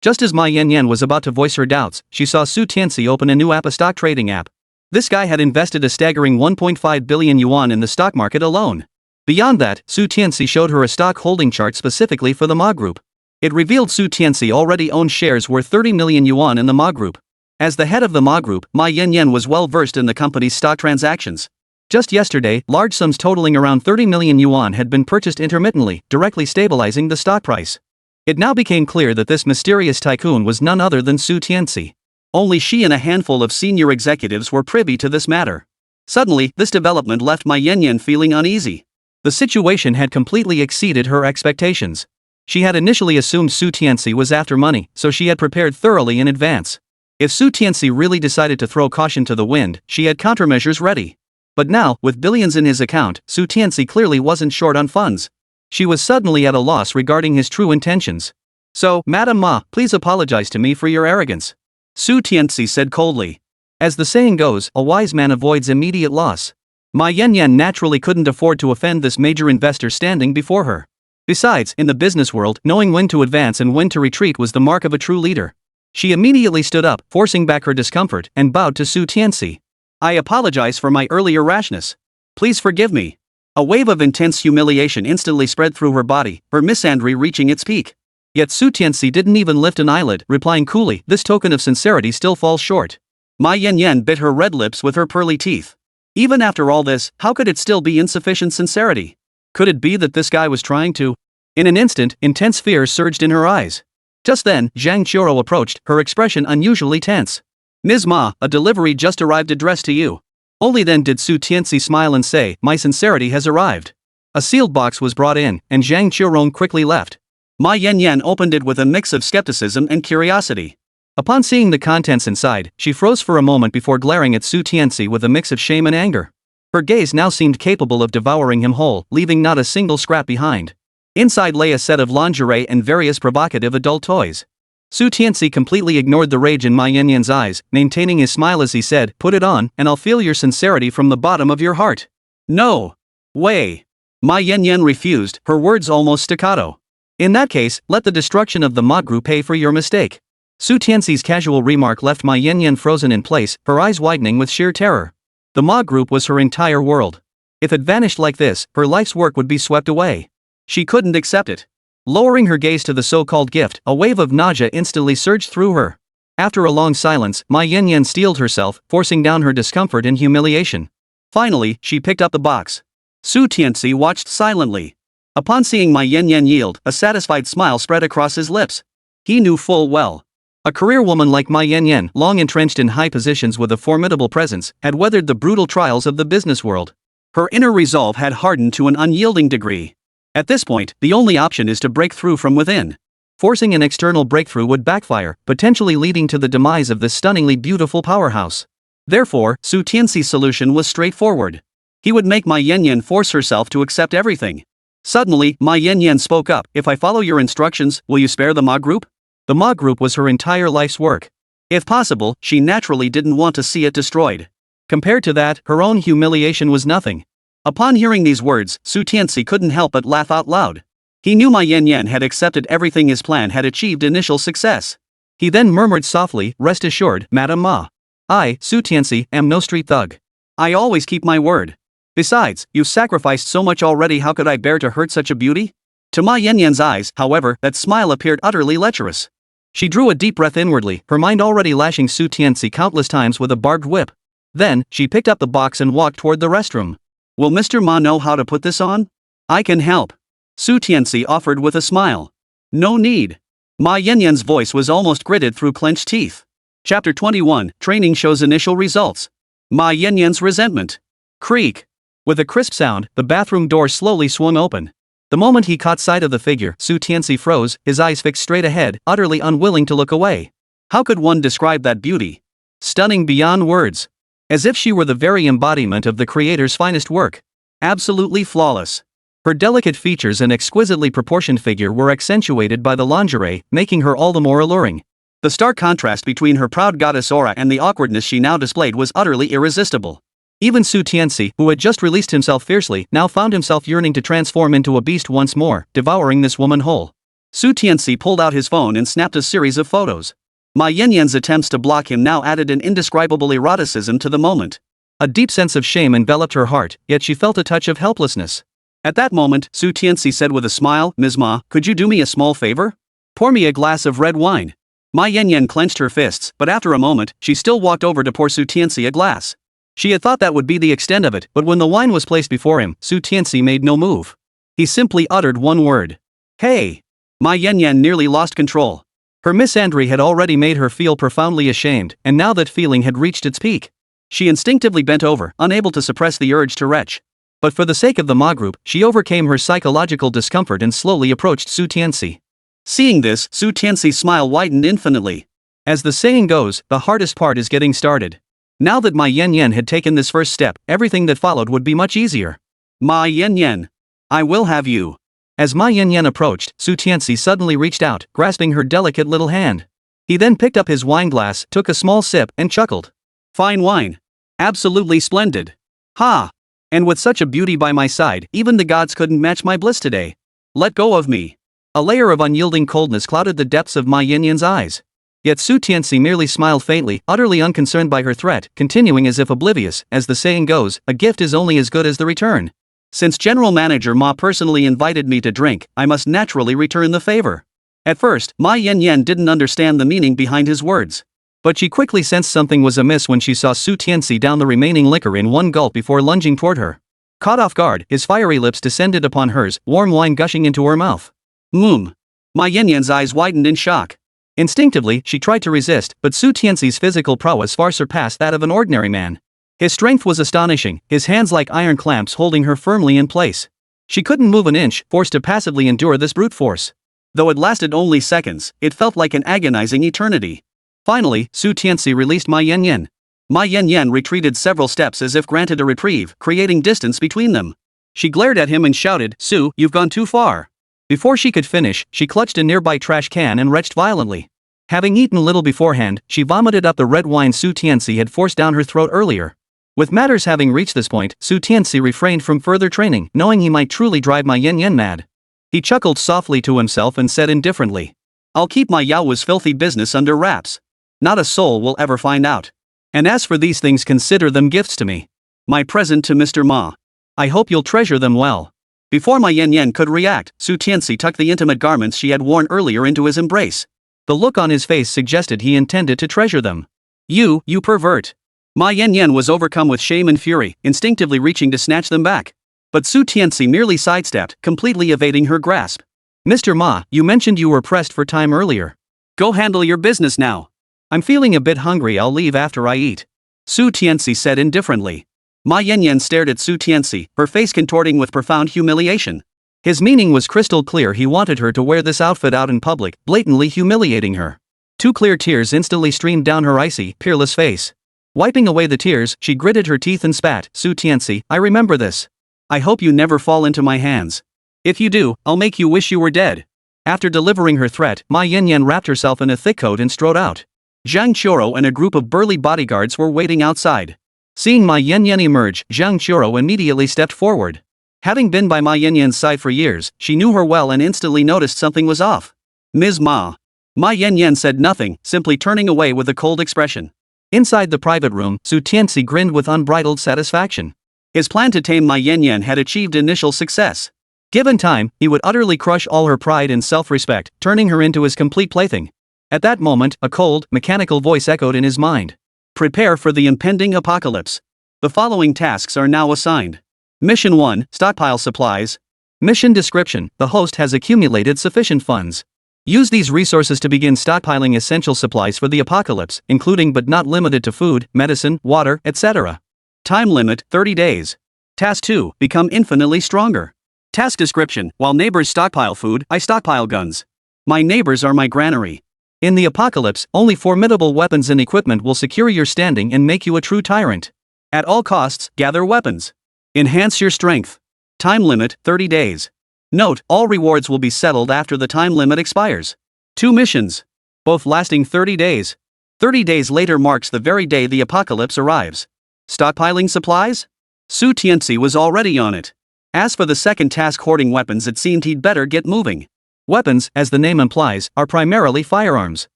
Just as Ma Yanyan was about to voice her doubts, she saw Su Tianci open a new app, a stock trading app. This guy had invested a staggering 1.5 billion yuan in the stock market alone. Beyond that, Su Tianci showed her a stock holding chart specifically for the Ma Group. It revealed Su Tianci already owned shares worth 30 million yuan in the Ma Group. As the head of the Ma Group, Ma Yanyan was well versed in the company's stock transactions. Just yesterday, large sums totaling around 30 million yuan had been purchased intermittently, directly stabilizing the stock price. It now became clear that this mysterious tycoon was none other than Su Tianci. Only she and a handful of senior executives were privy to this matter. Suddenly, this development left Ma Yanyan feeling uneasy. The situation had completely exceeded her expectations. She had initially assumed Su Tianci was after money, so she had prepared thoroughly in advance. If Su Tianci really decided to throw caution to the wind, she had countermeasures ready. But now, with billions in his account, Su Tianci clearly wasn't short on funds. She was suddenly at a loss regarding his true intentions. So, Madam Ma, please apologize to me for your arrogance. Su Tianci said coldly. As the saying goes, a wise man avoids immediate loss. Ma Yanyan naturally couldn't afford to offend this major investor standing before her. Besides, in the business world, knowing when to advance and when to retreat was the mark of a true leader. She immediately stood up, forcing back her discomfort, and bowed to Su Tianci. I apologize for my earlier rashness. Please forgive me. A wave of intense humiliation instantly spread through her body, her misandry reaching its peak. Yet Su Tianci didn't even lift an eyelid, replying coolly, this token of sincerity still falls short. Ma Yanyan bit her red lips with her pearly teeth. Even after all this, how could it still be insufficient sincerity? Could it be that this guy was trying to? In an instant, intense fear surged in her eyes. Just then, Zhang Qiuruo approached, her expression unusually tense. Ms. Ma, a delivery just arrived addressed to you. Only then did Su Tianci smile and say, "My sincerity has arrived." A sealed box was brought in, and Zhang Qiurong quickly left. Ma Yanyan opened it with a mix of skepticism and curiosity. Upon seeing the contents inside, she froze for a moment before glaring at Su Tianci with a mix of shame and anger. Her gaze now seemed capable of devouring him whole, leaving not a single scrap behind. Inside lay a set of lingerie and various provocative adult toys. Su Tianci completely ignored the rage in Ma Yanyan's eyes, maintaining his smile as he said, "Put it on, and I'll feel your sincerity from the bottom of your heart." "No way." Ma Yanyan refused, her words almost staccato. "In that case, let the destruction of the Ma group pay for your mistake." Su Tianci's casual remark left Ma Yanyan frozen in place, her eyes widening with sheer terror. The Ma group was her entire world. If it vanished like this, her life's work would be swept away. She couldn't accept it. Lowering her gaze to the so-called gift, a wave of nausea instantly surged through her. After a long silence, Ma Yanyan steeled herself, forcing down her discomfort and humiliation. Finally, she picked up the box. Su Tianci watched silently. Upon seeing Ma Yanyan yield, a satisfied smile spread across his lips. He knew full well. A career woman like Ma Yanyan, long entrenched in high positions with a formidable presence, had weathered the brutal trials of the business world. Her inner resolve had hardened to an unyielding degree. At this point, the only option is to break through from within. Forcing an external breakthrough would backfire, potentially leading to the demise of this stunningly beautiful powerhouse. Therefore, Su Tianci's solution was straightforward. He would make Ma Yanyan force herself to accept everything. Suddenly, Ma Yanyan spoke up, "If I follow your instructions, will you spare the Ma group?" The Ma group was her entire life's work. If possible, she naturally didn't want to see it destroyed. Compared to that, her own humiliation was nothing. Upon hearing these words, Su Tianci couldn't help but laugh out loud. He knew Ma Yanyan had accepted everything his plan had achieved initial success. He then murmured softly, "Rest assured, Madame Ma. I, Su Tianci, am no street thug. I always keep my word. Besides, you've sacrificed so much already, how could I bear to hurt such a beauty?" To Ma Yanyan's eyes, however, that smile appeared utterly lecherous. She drew a deep breath inwardly, her mind already lashing Su Tianci countless times with a barbed whip. Then, she picked up the box and walked toward the restroom. "Will Mr. Ma know how to put this on?" "I can help," Su Tianci offered with a smile. "No need." Ma Yanyan's voice was almost gritted through clenched teeth. Chapter 21, Training shows initial results. Ma Yanyan's resentment. Creak. With a crisp sound, the bathroom door slowly swung open. The moment he caught sight of the figure, Su Tianci froze, his eyes fixed straight ahead, utterly unwilling to look away. How could one describe that beauty? Stunning beyond words. As if she were the very embodiment of the creator's finest work. Absolutely flawless. Her delicate features and exquisitely proportioned figure were accentuated by the lingerie, making her all the more alluring. The stark contrast between her proud goddess aura and the awkwardness she now displayed was utterly irresistible. Even Su Tianci, who had just released himself fiercely, now found himself yearning to transform into a beast once more, devouring this woman whole. Su Tianci pulled out his phone and snapped a series of photos. Ma Yanyan's attempts to block him now added an indescribable eroticism to the moment. A deep sense of shame enveloped her heart, yet she felt a touch of helplessness. At that moment, Su Tianci said with a smile, "Ms. Ma, could you do me a small favor? Pour me a glass of red wine." Ma Yanyan clenched her fists, but after a moment, she still walked over to pour Su Tianci a glass. She had thought that would be the extent of it, but when the wine was placed before him, Su Tianci made no move. He simply uttered one word. "Hey!" Ma Yanyan nearly lost control. Her misandry had already made her feel profoundly ashamed, and now that feeling had reached its peak. She instinctively bent over, unable to suppress the urge to retch. But for the sake of the Ma group, she overcame her psychological discomfort and slowly approached Su Tianci. Seeing this, Su Tianci's smile widened infinitely. As the saying goes, the hardest part is getting started. Now that Ma Yanyan had taken this first step, everything that followed would be much easier. "Ma Yanyan, I will have you." As Ma Yanyan approached, Su Tianci suddenly reached out, grasping her delicate little hand. He then picked up his wine glass, took a small sip, and chuckled. "Fine wine. Absolutely splendid. Ha! And with such a beauty by my side, even the gods couldn't match my bliss today. Let go of me." A layer of unyielding coldness clouded the depths of Ma Yanyan's eyes. Yet Su Tianci merely smiled faintly, utterly unconcerned by her threat, continuing as if oblivious. As the saying goes, a gift is only as good as the return. Since General Manager Ma personally invited me to drink, I must naturally return the favor. At first, Ma Yanyan didn't understand the meaning behind his words. But she quickly sensed something was amiss when she saw Su Tianci down the remaining liquor in one gulp before lunging toward her. Caught off guard, his fiery lips descended upon hers, warm wine gushing into her mouth. Ma Yanyan's eyes widened in shock. Instinctively, she tried to resist, but Su Tianci's physical prowess far surpassed that of an ordinary man. His strength was astonishing, his hands like iron clamps holding her firmly in place. She couldn't move an inch, forced to passively endure this brute force. Though it lasted only seconds, it felt like an agonizing eternity. Finally, Su Tianci released Ma Yanyan. Ma Yanyan retreated several steps as if granted a reprieve, creating distance between them. She glared at him and shouted, "Su, you've gone too far." Before she could finish, she clutched a nearby trash can and retched violently. Having eaten little beforehand, she vomited up the red wine Su Tianci had forced down her throat earlier. With matters having reached this point, Su Tianci refrained from further training, knowing he might truly drive Ma Yanyan mad. He chuckled softly to himself and said indifferently, "I'll keep my Yao's filthy business under wraps. Not a soul will ever find out. And as for these things, consider them gifts to me. My present to Mr. Ma. I hope you'll treasure them well." Before Ma Yanyan could react, Su Tianci tucked the intimate garments she had worn earlier into his embrace. The look on his face suggested he intended to treasure them. You pervert." Ma Yanyan was overcome with shame and fury, instinctively reaching to snatch them back. But Su Tianci merely sidestepped, completely evading her grasp. "Mr. Ma, you mentioned you were pressed for time earlier. Go handle your business now. I'm feeling a bit hungry, I'll leave after I eat," Su Tianci said indifferently. Ma Yanyan stared at Su Tianci, her face contorting with profound humiliation. His meaning was crystal clear, he wanted her to wear this outfit out in public, blatantly humiliating her. Two clear tears instantly streamed down her icy, peerless face. Wiping away the tears, she gritted her teeth and spat, "Su Tianci, I remember this. I hope you never fall into my hands. If you do, I'll make you wish you were dead." After delivering her threat, Ma Yanyan wrapped herself in a thick coat and strode out. Zhang Qiuro and a group of burly bodyguards were waiting outside. Seeing Ma Yanyan emerge, Zhang Qiuro immediately stepped forward. Having been by Ma Yanyan's side for years, she knew her well and instantly noticed something was off. "Ms. Ma." Ma Yanyan said nothing, simply turning away with a cold expression. Inside the private room, Su Tianci grinned with unbridled satisfaction. His plan to tame Ma Yanyan had achieved initial success. Given time, he would utterly crush all her pride and self-respect, turning her into his complete plaything. At that moment, a cold, mechanical voice echoed in his mind. "Prepare for the impending apocalypse. The following tasks are now assigned. Mission 1, stockpile supplies. Mission description: the host has accumulated sufficient funds. Use these resources to begin stockpiling essential supplies for the apocalypse, including but not limited to food, medicine, water, etc. Time limit, 30 days. Task 2, become infinitely stronger. Task description: while neighbors stockpile food, I stockpile guns. My neighbors are my granary. In the apocalypse, only formidable weapons and equipment will secure your standing and make you a true tyrant. At all costs, gather weapons. Enhance your strength. Time limit, 30 days. Note, all rewards will be settled after the time limit expires. 2 missions. Both lasting 30 days. 30 days later marks the very day the apocalypse arrives. Stockpiling supplies? Su Tianci was already on it. As for the second task, hoarding weapons, it seemed he'd better get moving. Weapons, as the name implies, are primarily firearms.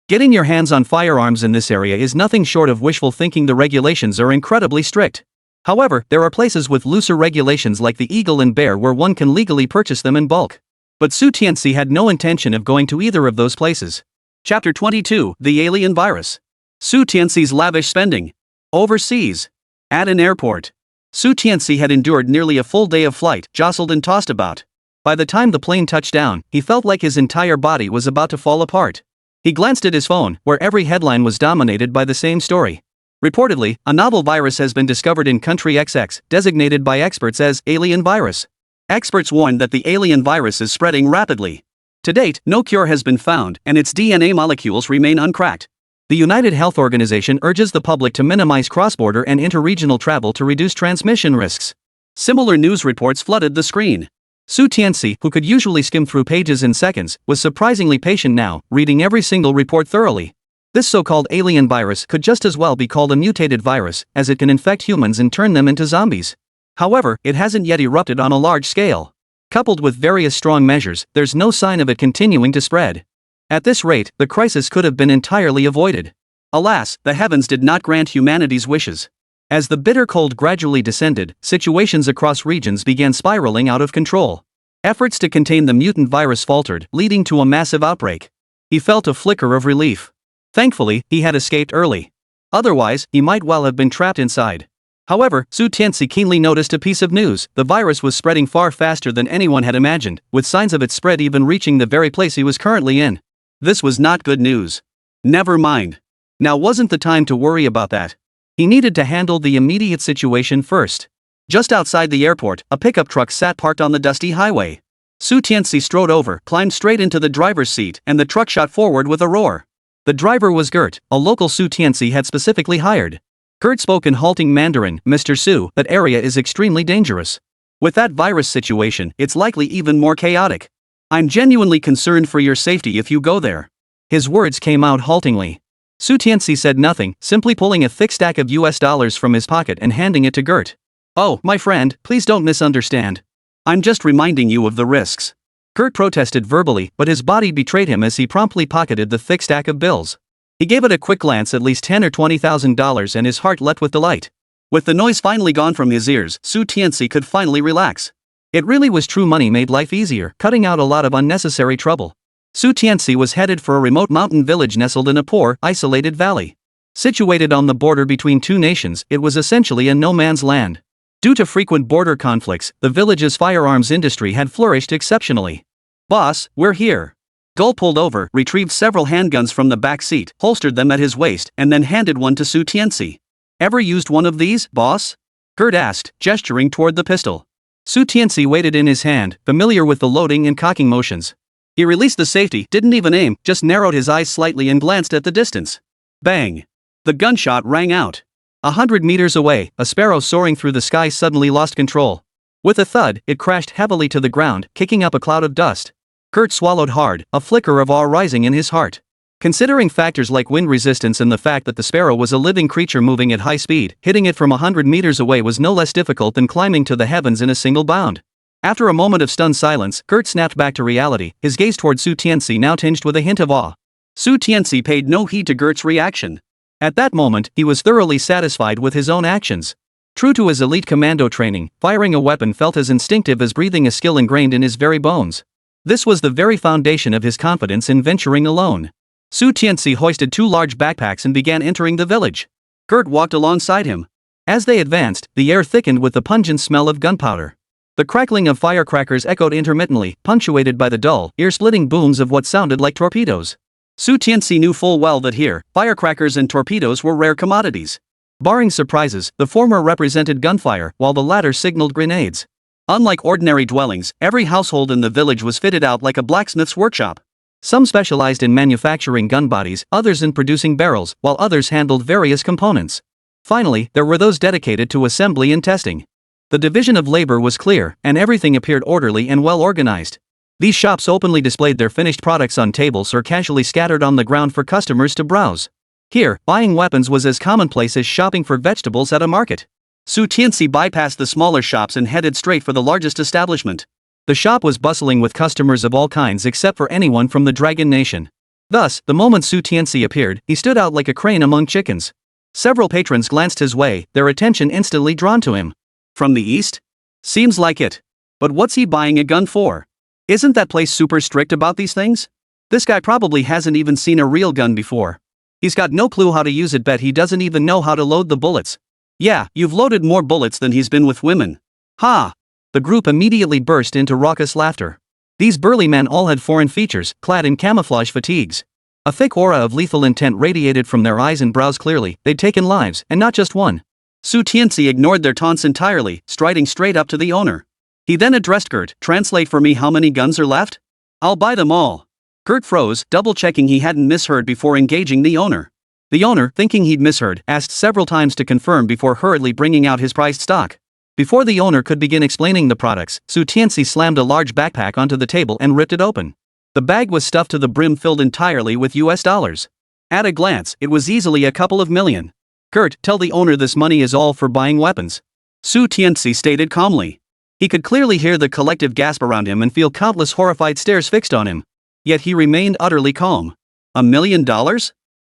Getting your hands on firearms in this area is nothing short of wishful thinking. The regulations are incredibly strict. However, there are places with looser regulations like the Eagle and Bear where one can legally purchase them in bulk. But Su Tianci had no intention of going to either of those places. Chapter 22, The Alien Virus. Su Tianci's lavish spending. Overseas. At an airport. Su Tianci had endured nearly a full day of flight, jostled and tossed about. By the time the plane touched down, he felt like his entire body was about to fall apart. He glanced at his phone, where every headline was dominated by the same story. Reportedly, a novel virus has been discovered in country XX, designated by experts as alien virus. Experts warn that the alien virus is spreading rapidly. To date, no cure has been found, and its DNA molecules remain uncracked. The United Health Organization urges the public to minimize cross-border and interregional travel to reduce transmission risks. Similar news reports flooded the screen. Su Tianci, who could usually skim through pages in seconds, was surprisingly patient now, reading every single report thoroughly. This so-called alien virus could just as well be called a mutated virus, as it can infect humans and turn them into zombies. However, it hasn't yet erupted on a large scale. Coupled with various strong measures, there's no sign of it continuing to spread. At this rate, the crisis could have been entirely avoided. Alas, the heavens did not grant humanity's wishes. As the bitter cold gradually descended, situations across regions began spiraling out of control. Efforts to contain the mutant virus faltered, leading to a massive outbreak. He felt a flicker of relief. Thankfully, he had escaped early. Otherwise, he might well have been trapped inside. However, Su Tianci keenly noticed a piece of news: the virus was spreading far faster than anyone had imagined, with signs of its spread even reaching the very place he was currently in. This was not good news. Never mind. Now wasn't the time to worry about that. He needed to handle the immediate situation first. Just outside the airport, a pickup truck sat parked on the dusty highway. Tianci strode over, climbed straight into the driver's seat, and the truck shot forward with a roar. The driver was Gert, a local Tianci had specifically hired. Gert spoke in halting Mandarin. "Mr. Su, that area is extremely dangerous. With that virus situation, it's likely even more chaotic. I'm genuinely concerned for your safety if you go there." His words came out haltingly. Tianci said nothing, simply pulling a thick stack of US dollars from his pocket and handing it to Gert. "Oh, my friend, please don't misunderstand. I'm just reminding you of the risks." Gert protested verbally, but his body betrayed him as he promptly pocketed the thick stack of bills. He gave it a quick glance, at least $10,000 or $20,000, and his heart leapt with delight. With the noise finally gone from his ears, Tianci could finally relax. It really was true money made life easier, cutting out a lot of unnecessary trouble. Tianci was headed for a remote mountain village nestled in a poor, isolated valley. Situated on the border between two nations, it was essentially a no-man's land. Due to frequent border conflicts, the village's firearms industry had flourished exceptionally. "Boss, we're here." Gull pulled over, retrieved several handguns from the back seat, holstered them at his waist, and then handed one to Tianci. "Ever used one of these, boss?" Gert asked, gesturing toward the pistol. Tianci waited in his hand, familiar with the loading and cocking motions. He released the safety, didn't even aim, just narrowed his eyes slightly and glanced at the distance. Bang! The gunshot rang out. 100 meters away, a sparrow soaring through the sky suddenly lost control. With a thud, it crashed heavily to the ground, kicking up a cloud of dust. Gert swallowed hard, a flicker of awe rising in his heart. Considering factors like wind resistance and the fact that the sparrow was a living creature moving at high speed, hitting it from 100 meters away was no less difficult than climbing to the heavens in a single bound. After a moment of stunned silence, Gert snapped back to reality, his gaze toward Tianci now tinged with a hint of awe. Tianci paid no heed to Gert's reaction. At that moment, he was thoroughly satisfied with his own actions. True to his elite commando training, firing a weapon felt as instinctive as breathing, a skill ingrained in his very bones. This was the very foundation of his confidence in venturing alone. Tianci hoisted 2 large backpacks and began entering the village. Gert walked alongside him. As they advanced, the air thickened with the pungent smell of gunpowder. The crackling of firecrackers echoed intermittently, punctuated by the dull, ear-splitting booms of what sounded like torpedoes. Tianci knew full well that here, firecrackers and torpedoes were rare commodities. Barring surprises, the former represented gunfire, while the latter signaled grenades. Unlike ordinary dwellings, every household in the village was fitted out like a blacksmith's workshop. Some specialized in manufacturing gun bodies, others in producing barrels, while others handled various components. Finally, there were those dedicated to assembly and testing. The division of labor was clear, and everything appeared orderly and well organized. These shops openly displayed their finished products on tables or casually scattered on the ground for customers to browse. Here, buying weapons was as commonplace as shopping for vegetables at a market. Tianci bypassed the smaller shops and headed straight for the largest establishment. The shop was bustling with customers of all kinds except for anyone from the Dragon Nation. Thus, the moment Tianci appeared, he stood out like a crane among chickens. Several patrons glanced his way, their attention instantly drawn to him. From the east? Seems like it. But what's he buying a gun for? Isn't that place super strict about these things? This guy probably hasn't even seen a real gun before. He's got no clue how to use it, bet he doesn't even know how to load the bullets. Yeah, you've loaded more bullets than he's been with women. Ha! The group immediately burst into raucous laughter. These burly men all had foreign features, clad in camouflage fatigues. A thick aura of lethal intent radiated from their eyes and brows. Clearly, they'd taken lives, and not just one. Tianci ignored their taunts entirely, striding straight up to the owner. He then addressed Gert, "Translate for me how many guns are left? I'll buy them all." Gert froze, double-checking he hadn't misheard before engaging the owner. The owner, thinking he'd misheard, asked several times to confirm before hurriedly bringing out his prized stock. Before the owner could begin explaining the products, Tianci slammed a large backpack onto the table and ripped it open. The bag was stuffed to the brim, filled entirely with US dollars. At a glance, it was easily a couple of million. "Gert, tell the owner this money is all for buying weapons," Tianci stated calmly. He could clearly hear the collective gasp around him and feel countless horrified stares fixed on him. Yet he remained utterly calm. $1 million?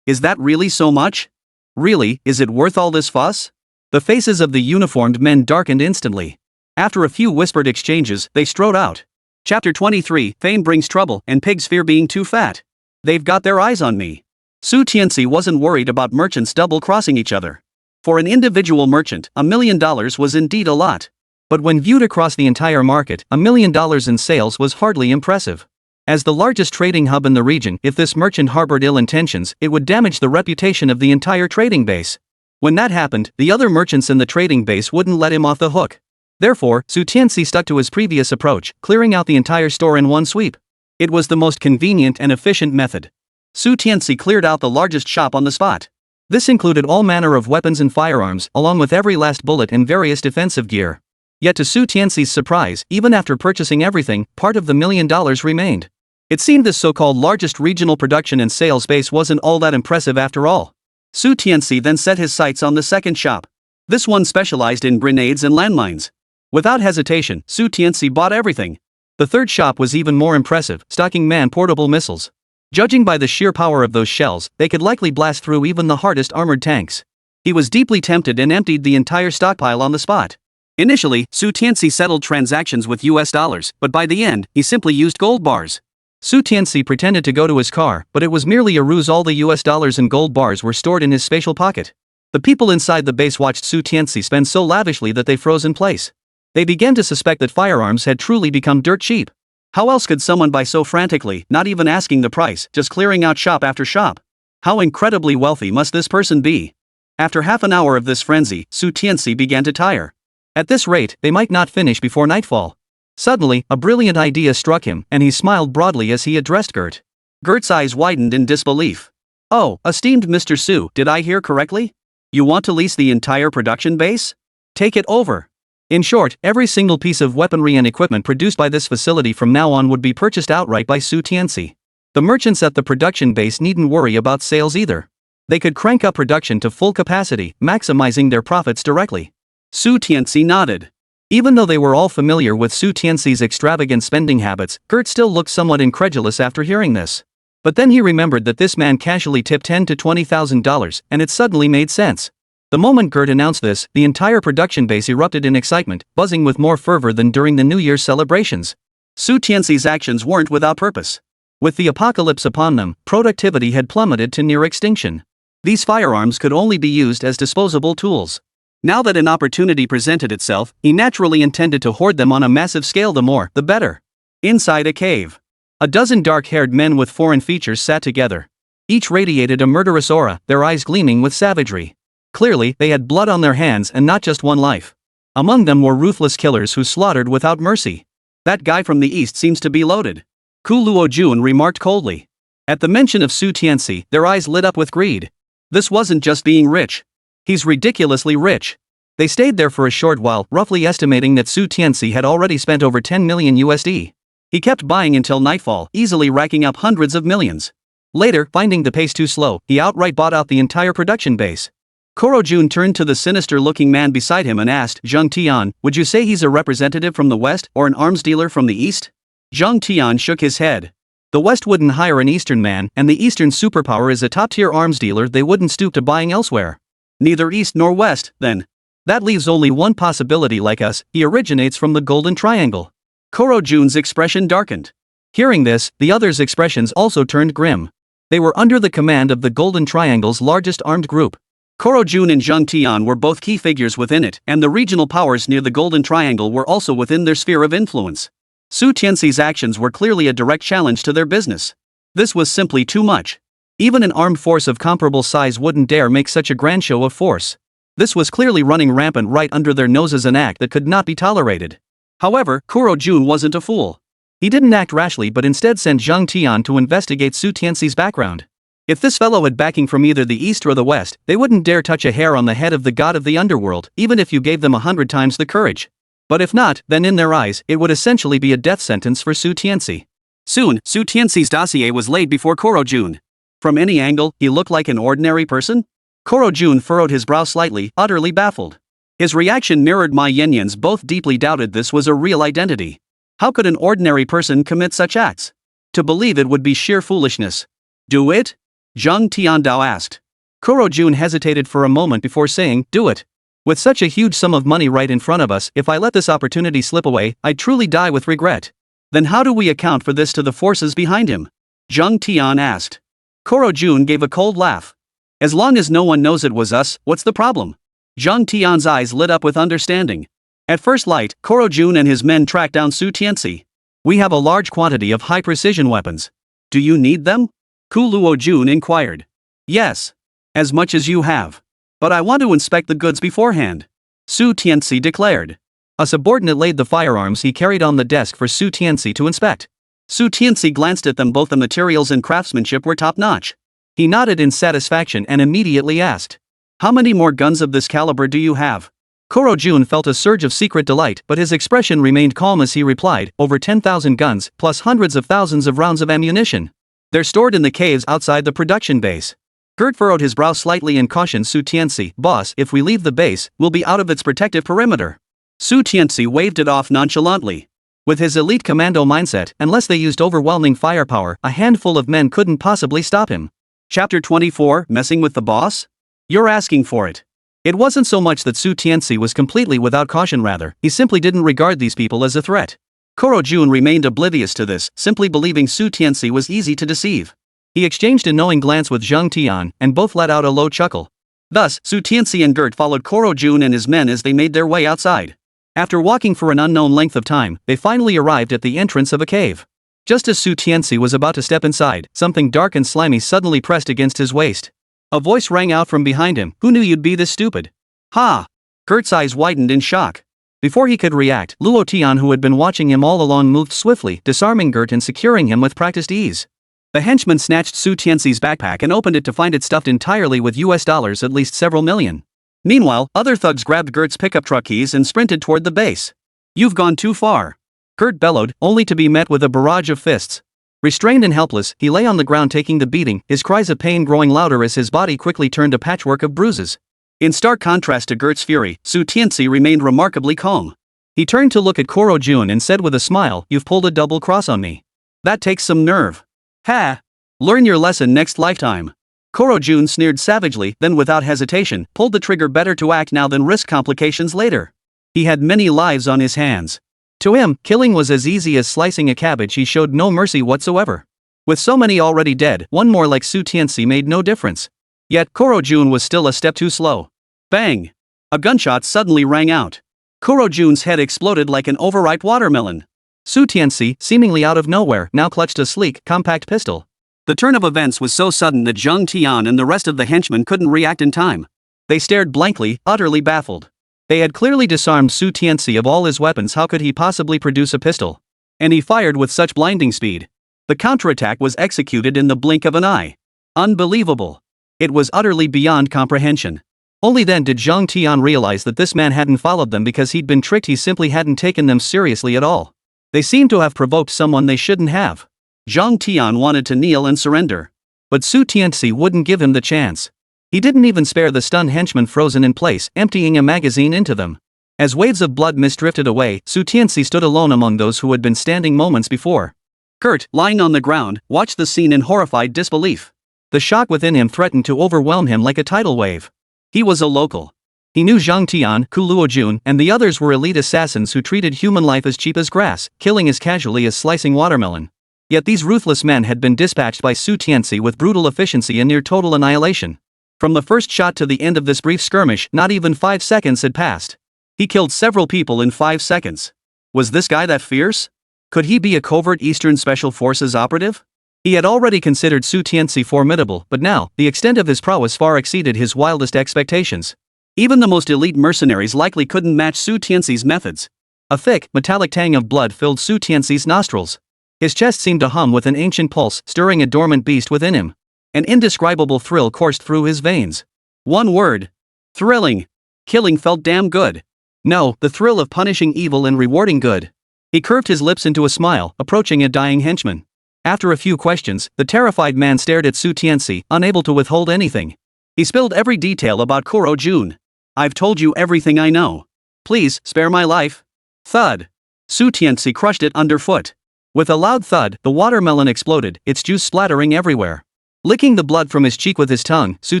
Is that really so much? Really, is it worth all this fuss? The faces of the uniformed men darkened instantly. After a few whispered exchanges, they strode out. Chapter 23, Fame Brings Trouble, and Pigs Fear Being Too Fat. They've got their eyes on me. Tianci wasn't worried about merchants double-crossing each other. For an individual merchant, $1 million was indeed a lot. But when viewed across the entire market, $1 million in sales was hardly impressive. As the largest trading hub in the region, if this merchant harbored ill intentions, it would damage the reputation of the entire trading base. When that happened, the other merchants in the trading base wouldn't let him off the hook. Therefore, Tianci stuck to his previous approach, clearing out the entire store in one sweep. It was the most convenient and efficient method. Tianci cleared out the largest shop on the spot. This included all manner of weapons and firearms, along with every last bullet and various defensive gear. Yet to Tianci's surprise, even after purchasing everything, part of the $1 million remained. It seemed this so-called largest regional production and sales base wasn't all that impressive after all. Tianci then set his sights on the second shop. This one specialized in grenades and landmines. Without hesitation, Tianci bought everything. The third shop was even more impressive, stocking man-portable missiles. Judging by the sheer power of those shells, they could likely blast through even the hardest armored tanks. He was deeply tempted and emptied the entire stockpile on the spot. Initially, Tianci settled transactions with US dollars, but by the end, he simply used gold bars. Tianci pretended to go to his car, but it was merely a ruse. All the US dollars and gold bars were stored in his spatial pocket. The people inside the base watched Tianci spend so lavishly that they froze in place. They began to suspect that firearms had truly become dirt cheap. How else could someone buy so frantically, not even asking the price, just clearing out shop after shop? How incredibly wealthy must this person be? After half an hour of this frenzy, Tianci began to tire. At this rate, they might not finish before nightfall. Suddenly, a brilliant idea struck him, and he smiled broadly as he addressed Gert. Gert's eyes widened in disbelief. "Oh, esteemed Mr. Su, did I hear correctly? You want to lease the entire production base? Take it over." In short, every single piece of weaponry and equipment produced by this facility from now on would be purchased outright by Tianci. The merchants at the production base needn't worry about sales either. They could crank up production to full capacity, maximizing their profits directly. Tianci nodded. Even though they were all familiar with Tianci's extravagant spending habits, Gert still looked somewhat incredulous after hearing this. But then he remembered that this man casually tipped $10,000 to $20,000, and it suddenly made sense. The moment Gert announced this, the entire production base erupted in excitement, buzzing with more fervor than during the New Year's celebrations. Tianci's actions weren't without purpose. With the apocalypse upon them, productivity had plummeted to near extinction. These firearms could only be used as disposable tools. Now that an opportunity presented itself, he naturally intended to hoard them on a massive scale. The more, the better. Inside a cave, a dozen dark-haired men with foreign features sat together. Each radiated a murderous aura, their eyes gleaming with savagery. Clearly, they had blood on their hands and not just one life. Among them were ruthless killers who slaughtered without mercy. "That guy from the east seems to be loaded," Ku Luo-jun remarked coldly. At the mention of Tianci, their eyes lit up with greed. This wasn't just being rich. He's ridiculously rich. They stayed there for a short while, roughly estimating that Tianci had already spent over 10 million USD. He kept buying until nightfall, easily racking up hundreds of millions. Later, finding the pace too slow, he outright bought out the entire production base. Koro-jun turned to the sinister-looking man beside him and asked, "Zheng Tian, would you say he's a representative from the West or an arms dealer from the East?" Zheng Tian shook his head. The West wouldn't hire an Eastern man, and the Eastern superpower is a top-tier arms dealer they wouldn't stoop to buying elsewhere. Neither East nor West, then. That leaves only one possibility. Like us, he originates from the Golden Triangle. Koro-jun's expression darkened. Hearing this, the others' expressions also turned grim. They were under the command of the Golden Triangle's largest armed group. Koro-jun and Zheng Tian were both key figures within it, and the regional powers near the Golden Triangle were also within their sphere of influence. Tianci's actions were clearly a direct challenge to their business. This was simply too much. Even an armed force of comparable size wouldn't dare make such a grand show of force. This was clearly running rampant right under their noses, an act that could not be tolerated. However, Koro-jun wasn't a fool. He didn't act rashly but instead sent Zheng Tian to investigate Tianci's background. If this fellow had backing from either the East or the West, they wouldn't dare touch a hair on the head of the god of the underworld, even if you gave them 100 times the courage. But if not, then in their eyes, it would essentially be a death sentence for Tianci. Soon, Tianci's dossier was laid before Koro-jun. From any angle, he looked like an ordinary person? Koro-jun furrowed his brow slightly, utterly baffled. His reaction mirrored Ma Yanyan's. Both deeply doubted this was a real identity. How could an ordinary person commit such acts? To believe it would be sheer foolishness. "Do it?" Zheng Tiandao asked. Koro-jun hesitated for a moment before saying, "Do it. With such a huge sum of money right in front of us, if I let this opportunity slip away, I'd truly die with regret." "Then how do we account for this to the forces behind him?" Zheng Tian asked. Koro-jun gave a cold laugh. "As long as no one knows it was us, what's the problem?" Zheng Tian's eyes lit up with understanding. At first light, Koro-jun and his men tracked down Tianci. "We have a large quantity of high-precision weapons. Do you need them?" Ku Luo-jun inquired. "Yes. As much as you have." But I want to inspect the goods beforehand, Su Tianci declared. A subordinate laid the firearms he carried on the desk for Su Tianci to inspect. Su Tianci glanced at them. Both the materials and craftsmanship were top-notch. He nodded in satisfaction and immediately asked, "How many more guns of this caliber do you have?" Koro Jun felt a surge of secret delight, but his expression remained calm as he replied, "Over 10,000 guns, plus hundreds of thousands of rounds of ammunition. They're stored in the caves outside the production base." Gert furrowed his brow slightly and cautioned Su Tianci, "Boss, if we leave the base, we'll be out of its protective perimeter." Su Tianci waved it off nonchalantly. With his elite commando mindset, unless they used overwhelming firepower, a handful of men couldn't possibly stop him. Chapter 24, Messing with the Boss? You're asking for it. It wasn't so much that Su Tianci was completely without caution, rather, he simply didn't regard these people as a threat. Koro Jun remained oblivious to this, simply believing Su Tianci was easy to deceive. He exchanged a knowing glance with Zhang Tian, and both let out a low chuckle. Thus, Su Tianci and Gert followed Koro Jun and his men as they made their way outside. After walking for an unknown length of time, they finally arrived at the entrance of a cave. Just as Su Tianci was about to step inside, something dark and slimy suddenly pressed against his waist. A voice rang out from behind him, "Who knew you'd be this stupid?" "Ha!" Gert's eyes widened in shock. Before he could react, Luo Tian, who had been watching him all along, moved swiftly, disarming Gert and securing him with practiced ease. The henchman snatched Su Tianci's backpack and opened it to find it stuffed entirely with US dollars, at least several million. Meanwhile, other thugs grabbed Gert's pickup truck keys and sprinted toward the base. "You've gone too far," Gert bellowed, only to be met with a barrage of fists. Restrained and helpless, he lay on the ground taking the beating, his cries of pain growing louder as his body quickly turned a patchwork of bruises. In stark contrast to Gert's fury, Su Tianci remained remarkably calm. He turned to look at Koro Jun and said with a smile, "You've pulled a double cross on me. That takes some nerve. Ha! Learn your lesson next lifetime." Koro Jun sneered savagely, then without hesitation, pulled the trigger. Better to act now than risk complications later. He had many lives on his hands. To him, killing was as easy as slicing a cabbage. He showed no mercy whatsoever. With so many already dead, one more like Su Tianci made no difference. Yet, Koro Jun was still a step too slow. Bang! A gunshot suddenly rang out. Koro Jun's head exploded like an overripe watermelon. Su Tianci, seemingly out of nowhere, now clutched a sleek, compact pistol. The turn of events was so sudden that Zhang Tian and the rest of the henchmen couldn't react in time. They stared blankly, utterly baffled. They had clearly disarmed Su Tianci of all his weapons. How could he possibly produce a pistol? And he fired with such blinding speed. The counterattack was executed in the blink of an eye. Unbelievable. It was utterly beyond comprehension. Only then did Zhang Tian realize that this man hadn't followed them because he'd been tricked. He simply hadn't taken them seriously at all. They seemed to have provoked someone they shouldn't have. Zhang Tian wanted to kneel and surrender. But Su Tianci wouldn't give him the chance. He didn't even spare the stunned henchmen frozen in place, emptying a magazine into them. As waves of blood mist drifted away, Su Tianci stood alone among those who had been standing moments before. Gert, lying on the ground, watched the scene in horrified disbelief. The shock within him threatened to overwhelm him like a tidal wave. He was a local. He knew Zhang Tian, Luo Jun, and the others were elite assassins who treated human life as cheap as grass, killing as casually as slicing watermelon. Yet these ruthless men had been dispatched by Su Tianci with brutal efficiency and near total annihilation. From the first shot to the end of this brief skirmish, not even 5 seconds had passed. He killed several people in 5 seconds. Was this guy that fierce? Could he be a covert Eastern Special Forces operative? He had already considered Su Tianci formidable, but now, the extent of his prowess far exceeded his wildest expectations. Even the most elite mercenaries likely couldn't match Su Tianci's methods. A thick, metallic tang of blood filled Su Tianci's nostrils. His chest seemed to hum with an ancient pulse, stirring a dormant beast within him. An indescribable thrill coursed through his veins. One word. Thrilling. Killing felt damn good. No, the thrill of punishing evil and rewarding good. He curved his lips into a smile, approaching a dying henchman. After a few questions, the terrified man stared at Su Tianci, unable to withhold anything. He spilled every detail about Koro Jun. "I've told you everything I know. Please, spare my life." Thud. Su Tianci crushed it underfoot. With a loud thud, the watermelon exploded, its juice splattering everywhere. Licking the blood from his cheek with his tongue, Su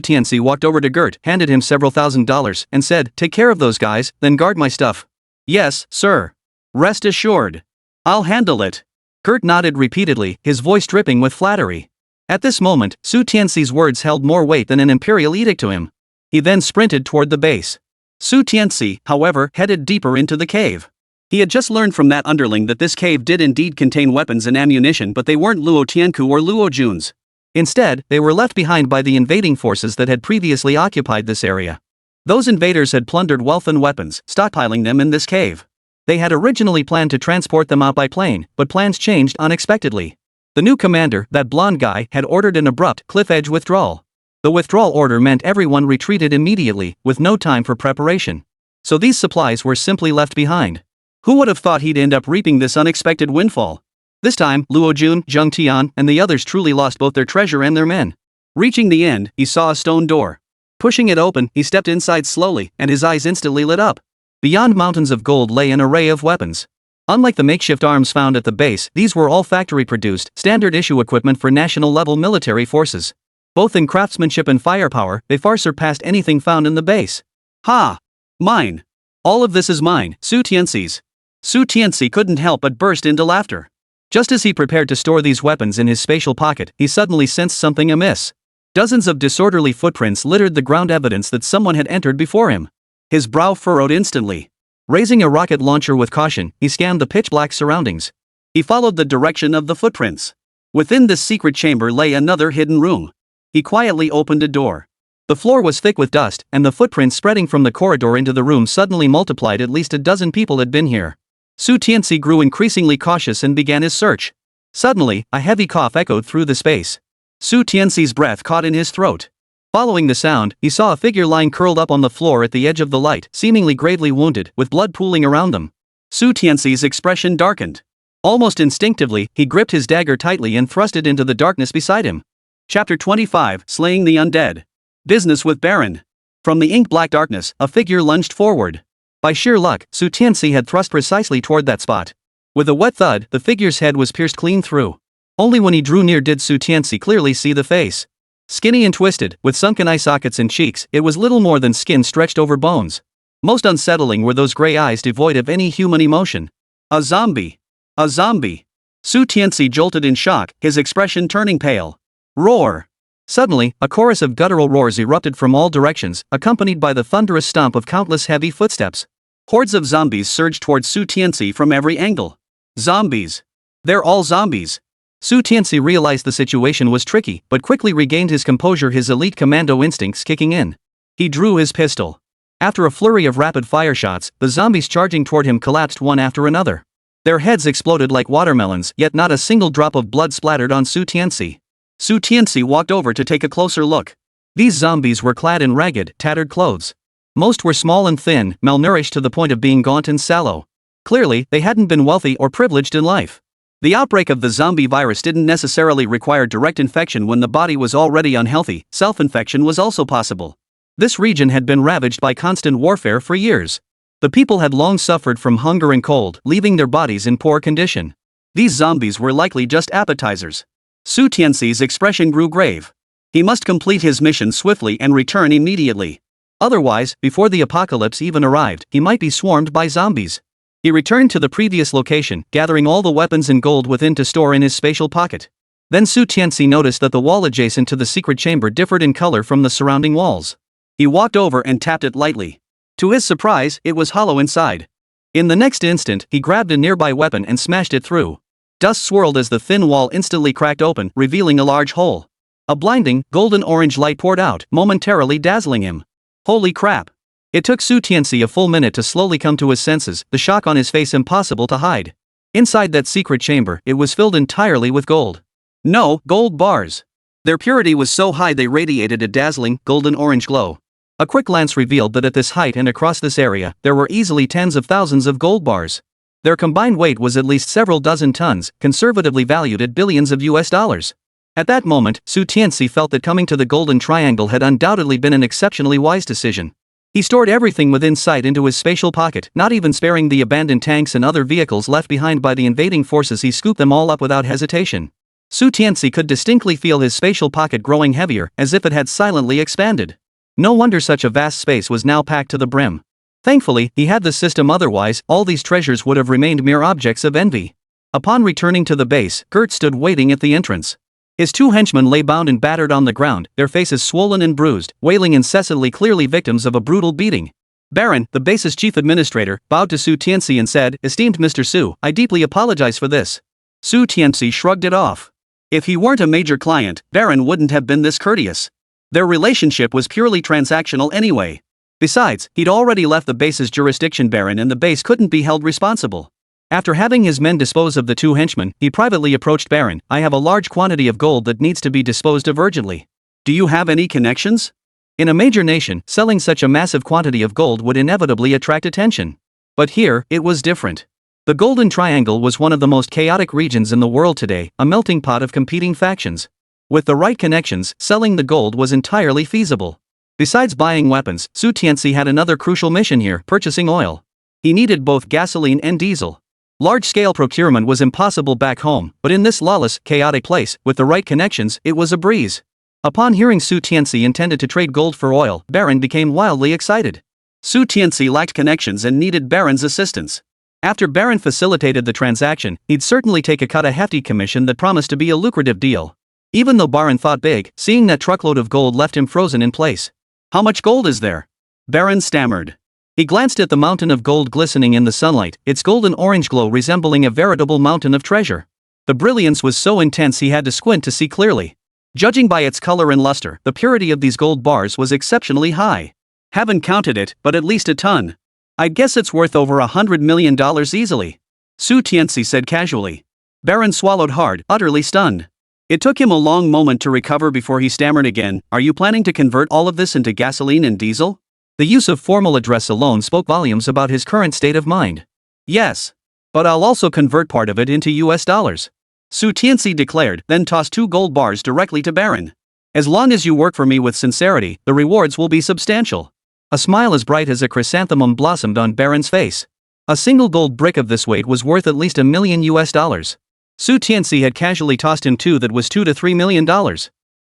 Tianci walked over to Gert, handed him several $1,000s, and said, "Take care of those guys, then guard my stuff." "Yes, sir. Rest assured. I'll handle it." Gert nodded repeatedly, his voice dripping with flattery. At this moment, Su Tianci's words held more weight than an imperial edict to him. He then sprinted toward the base. Su Tianci, however, headed deeper into the cave. He had just learned from that underling that this cave did indeed contain weapons and ammunition, but they weren't Luo Tianku or Luo Jun's. Instead, they were left behind by the invading forces that had previously occupied this area. Those invaders had plundered wealth and weapons, stockpiling them in this cave. They had originally planned to transport them out by plane, but plans changed unexpectedly. The new commander, that blonde guy, had ordered an abrupt, cliff-edge withdrawal. The withdrawal order meant everyone retreated immediately, with no time for preparation. So these supplies were simply left behind. Who would have thought he'd end up reaping this unexpected windfall? This time, Luo Jun, Zheng Tian, and the others truly lost both their treasure and their men. Reaching the end, he saw a stone door. Pushing it open, he stepped inside slowly, and his eyes instantly lit up. Beyond mountains of gold lay an array of weapons. Unlike the makeshift arms found at the base, these were all factory-produced, standard-issue equipment for national-level military forces. Both in craftsmanship and firepower, they far surpassed anything found in the base. Ha! Mine! All of this is mine, Su Tianci's. Su Tianci couldn't help but burst into laughter. Just as he prepared to store these weapons in his spatial pocket, he suddenly sensed something amiss. Dozens of disorderly footprints littered the ground, evidence that someone had entered before him. His brow furrowed instantly. Raising a rocket launcher with caution, he scanned the pitch-black surroundings. He followed the direction of the footprints. Within this secret chamber lay another hidden room. He quietly opened a door. The floor was thick with dust, and the footprints spreading from the corridor into the room suddenly multiplied. At least a dozen people had been here. Su Tianci grew increasingly cautious and began his search. Suddenly, a heavy cough echoed through the space. Su Tianci's breath caught in his throat. Following the sound, he saw a figure lying curled up on the floor at the edge of the light, seemingly gravely wounded, with blood pooling around them. Su Tianci's expression darkened. Almost instinctively, he gripped his dagger tightly and thrust it into the darkness beside him. Chapter 25, Slaying the Undead. Business with Baron. From the ink-black darkness, a figure lunged forward. By sheer luck, Su Tianci had thrust precisely toward that spot. With a wet thud, the figure's head was pierced clean through. Only when he drew near did Su Tianci clearly see the face. Skinny and twisted, with sunken eye sockets and cheeks, it was little more than skin stretched over bones. Most unsettling were those gray eyes devoid of any human emotion. A zombie! A zombie! Su Tianci jolted in shock, his expression turning pale. Roar! Suddenly, a chorus of guttural roars erupted from all directions, accompanied by the thunderous stomp of countless heavy footsteps. Hordes of zombies surged towards Su Tianci from every angle. Zombies! They're all zombies! Su Tianci realized the situation was tricky, but quickly regained his composure, his elite commando instincts kicking in. He drew his pistol. After a flurry of rapid-fire shots, the zombies charging toward him collapsed one after another. Their heads exploded like watermelons, yet not a single drop of blood splattered on Su Tianci. Su Tianci walked over to take a closer look. These zombies were clad in ragged, tattered clothes. Most were small and thin, malnourished to the point of being gaunt and sallow. Clearly, they hadn't been wealthy or privileged in life. The outbreak of the zombie virus didn't necessarily require direct infection when the body was already unhealthy. Self-infection was also possible. This region had been ravaged by constant warfare for years. The people had long suffered from hunger and cold, leaving their bodies in poor condition. These zombies were likely just appetizers. Su Tianci's expression grew grave. He must complete his mission swiftly and return immediately. Otherwise, before the apocalypse even arrived, he might be swarmed by zombies. He returned to the previous location, gathering all the weapons and gold within to store in his spatial pocket. Then Su Tianci noticed that the wall adjacent to the secret chamber differed in color from the surrounding walls. He walked over and tapped it lightly. To his surprise, it was hollow inside. In the next instant, he grabbed a nearby weapon and smashed it through. Dust swirled as the thin wall instantly cracked open, revealing a large hole. A blinding, golden-orange light poured out, momentarily dazzling him. Holy crap! It took Su Tianci a full minute to slowly come to his senses, the shock on his face impossible to hide. Inside that secret chamber, it was filled entirely with gold. No, gold bars. Their purity was so high they radiated a dazzling, golden-orange glow. A quick glance revealed that at this height and across this area, there were easily tens of thousands of gold bars. Their combined weight was at least several dozen tons, conservatively valued at billions of US dollars. At that moment, Su Tianci felt that coming to the Golden Triangle had undoubtedly been an exceptionally wise decision. He stored everything within sight into his spatial pocket, not even sparing the abandoned tanks and other vehicles left behind by the invading forces. He scooped them all up without hesitation. Su Tianci could distinctly feel his spatial pocket growing heavier, as if it had silently expanded. No wonder such a vast space was now packed to the brim. Thankfully, he had the system, otherwise, all these treasures would have remained mere objects of envy. Upon returning to the base, Gert stood waiting at the entrance. His two henchmen lay bound and battered on the ground, their faces swollen and bruised, wailing incessantly, clearly victims of a brutal beating. Baron, the base's chief administrator, bowed to Su Tianci and said, "Esteemed Mr. Su, I deeply apologize for this." Su Tianci shrugged it off. If he weren't a major client, Baron wouldn't have been this courteous. Their relationship was purely transactional anyway. Besides, he'd already left the base's jurisdiction barren and the base couldn't be held responsible. After having his men dispose of the two henchmen, he privately approached Baron. I have a large quantity of gold that needs to be disposed of urgently. Do you have any connections? In a major nation, selling such a massive quantity of gold would inevitably attract attention. But here, it was different. The Golden Triangle was one of the most chaotic regions in the world today, a melting pot of competing factions. With the right connections, selling the gold was entirely feasible. Besides buying weapons, Tianci had another crucial mission here, purchasing oil. He needed both gasoline and diesel. Large-scale procurement was impossible back home, but in this lawless, chaotic place, with the right connections, it was a breeze. Upon hearing Tianci intended to trade gold for oil, Baron became wildly excited. Tianci lacked connections and needed Baron's assistance. After Baron facilitated the transaction, he'd certainly take a hefty commission that promised to be a lucrative deal. Even though Baron thought big, seeing that truckload of gold left him frozen in place. How much gold is there? Baron stammered. He glanced at the mountain of gold glistening in the sunlight, its golden orange glow resembling a veritable mountain of treasure. The brilliance was so intense he had to squint to see clearly. Judging by its color and luster, the purity of these gold bars was exceptionally high. Haven't counted it, but at least a ton. I'd guess it's worth over $100 million easily. Tianci said casually. Baron swallowed hard, utterly stunned. It took him a long moment to recover before he stammered again. Are you planning to convert all of this into gasoline and diesel? The use of formal address alone spoke volumes about his current state of mind. Yes. But I'll also convert part of it into US dollars. Tianci declared, then tossed 2 gold bars directly to Baron. As long as you work for me with sincerity, the rewards will be substantial. A smile as bright as a chrysanthemum blossomed on Baron's face. A single gold brick of this weight was worth at least $1 million US. Tianci had casually tossed him 2 that was $2 to $3 million.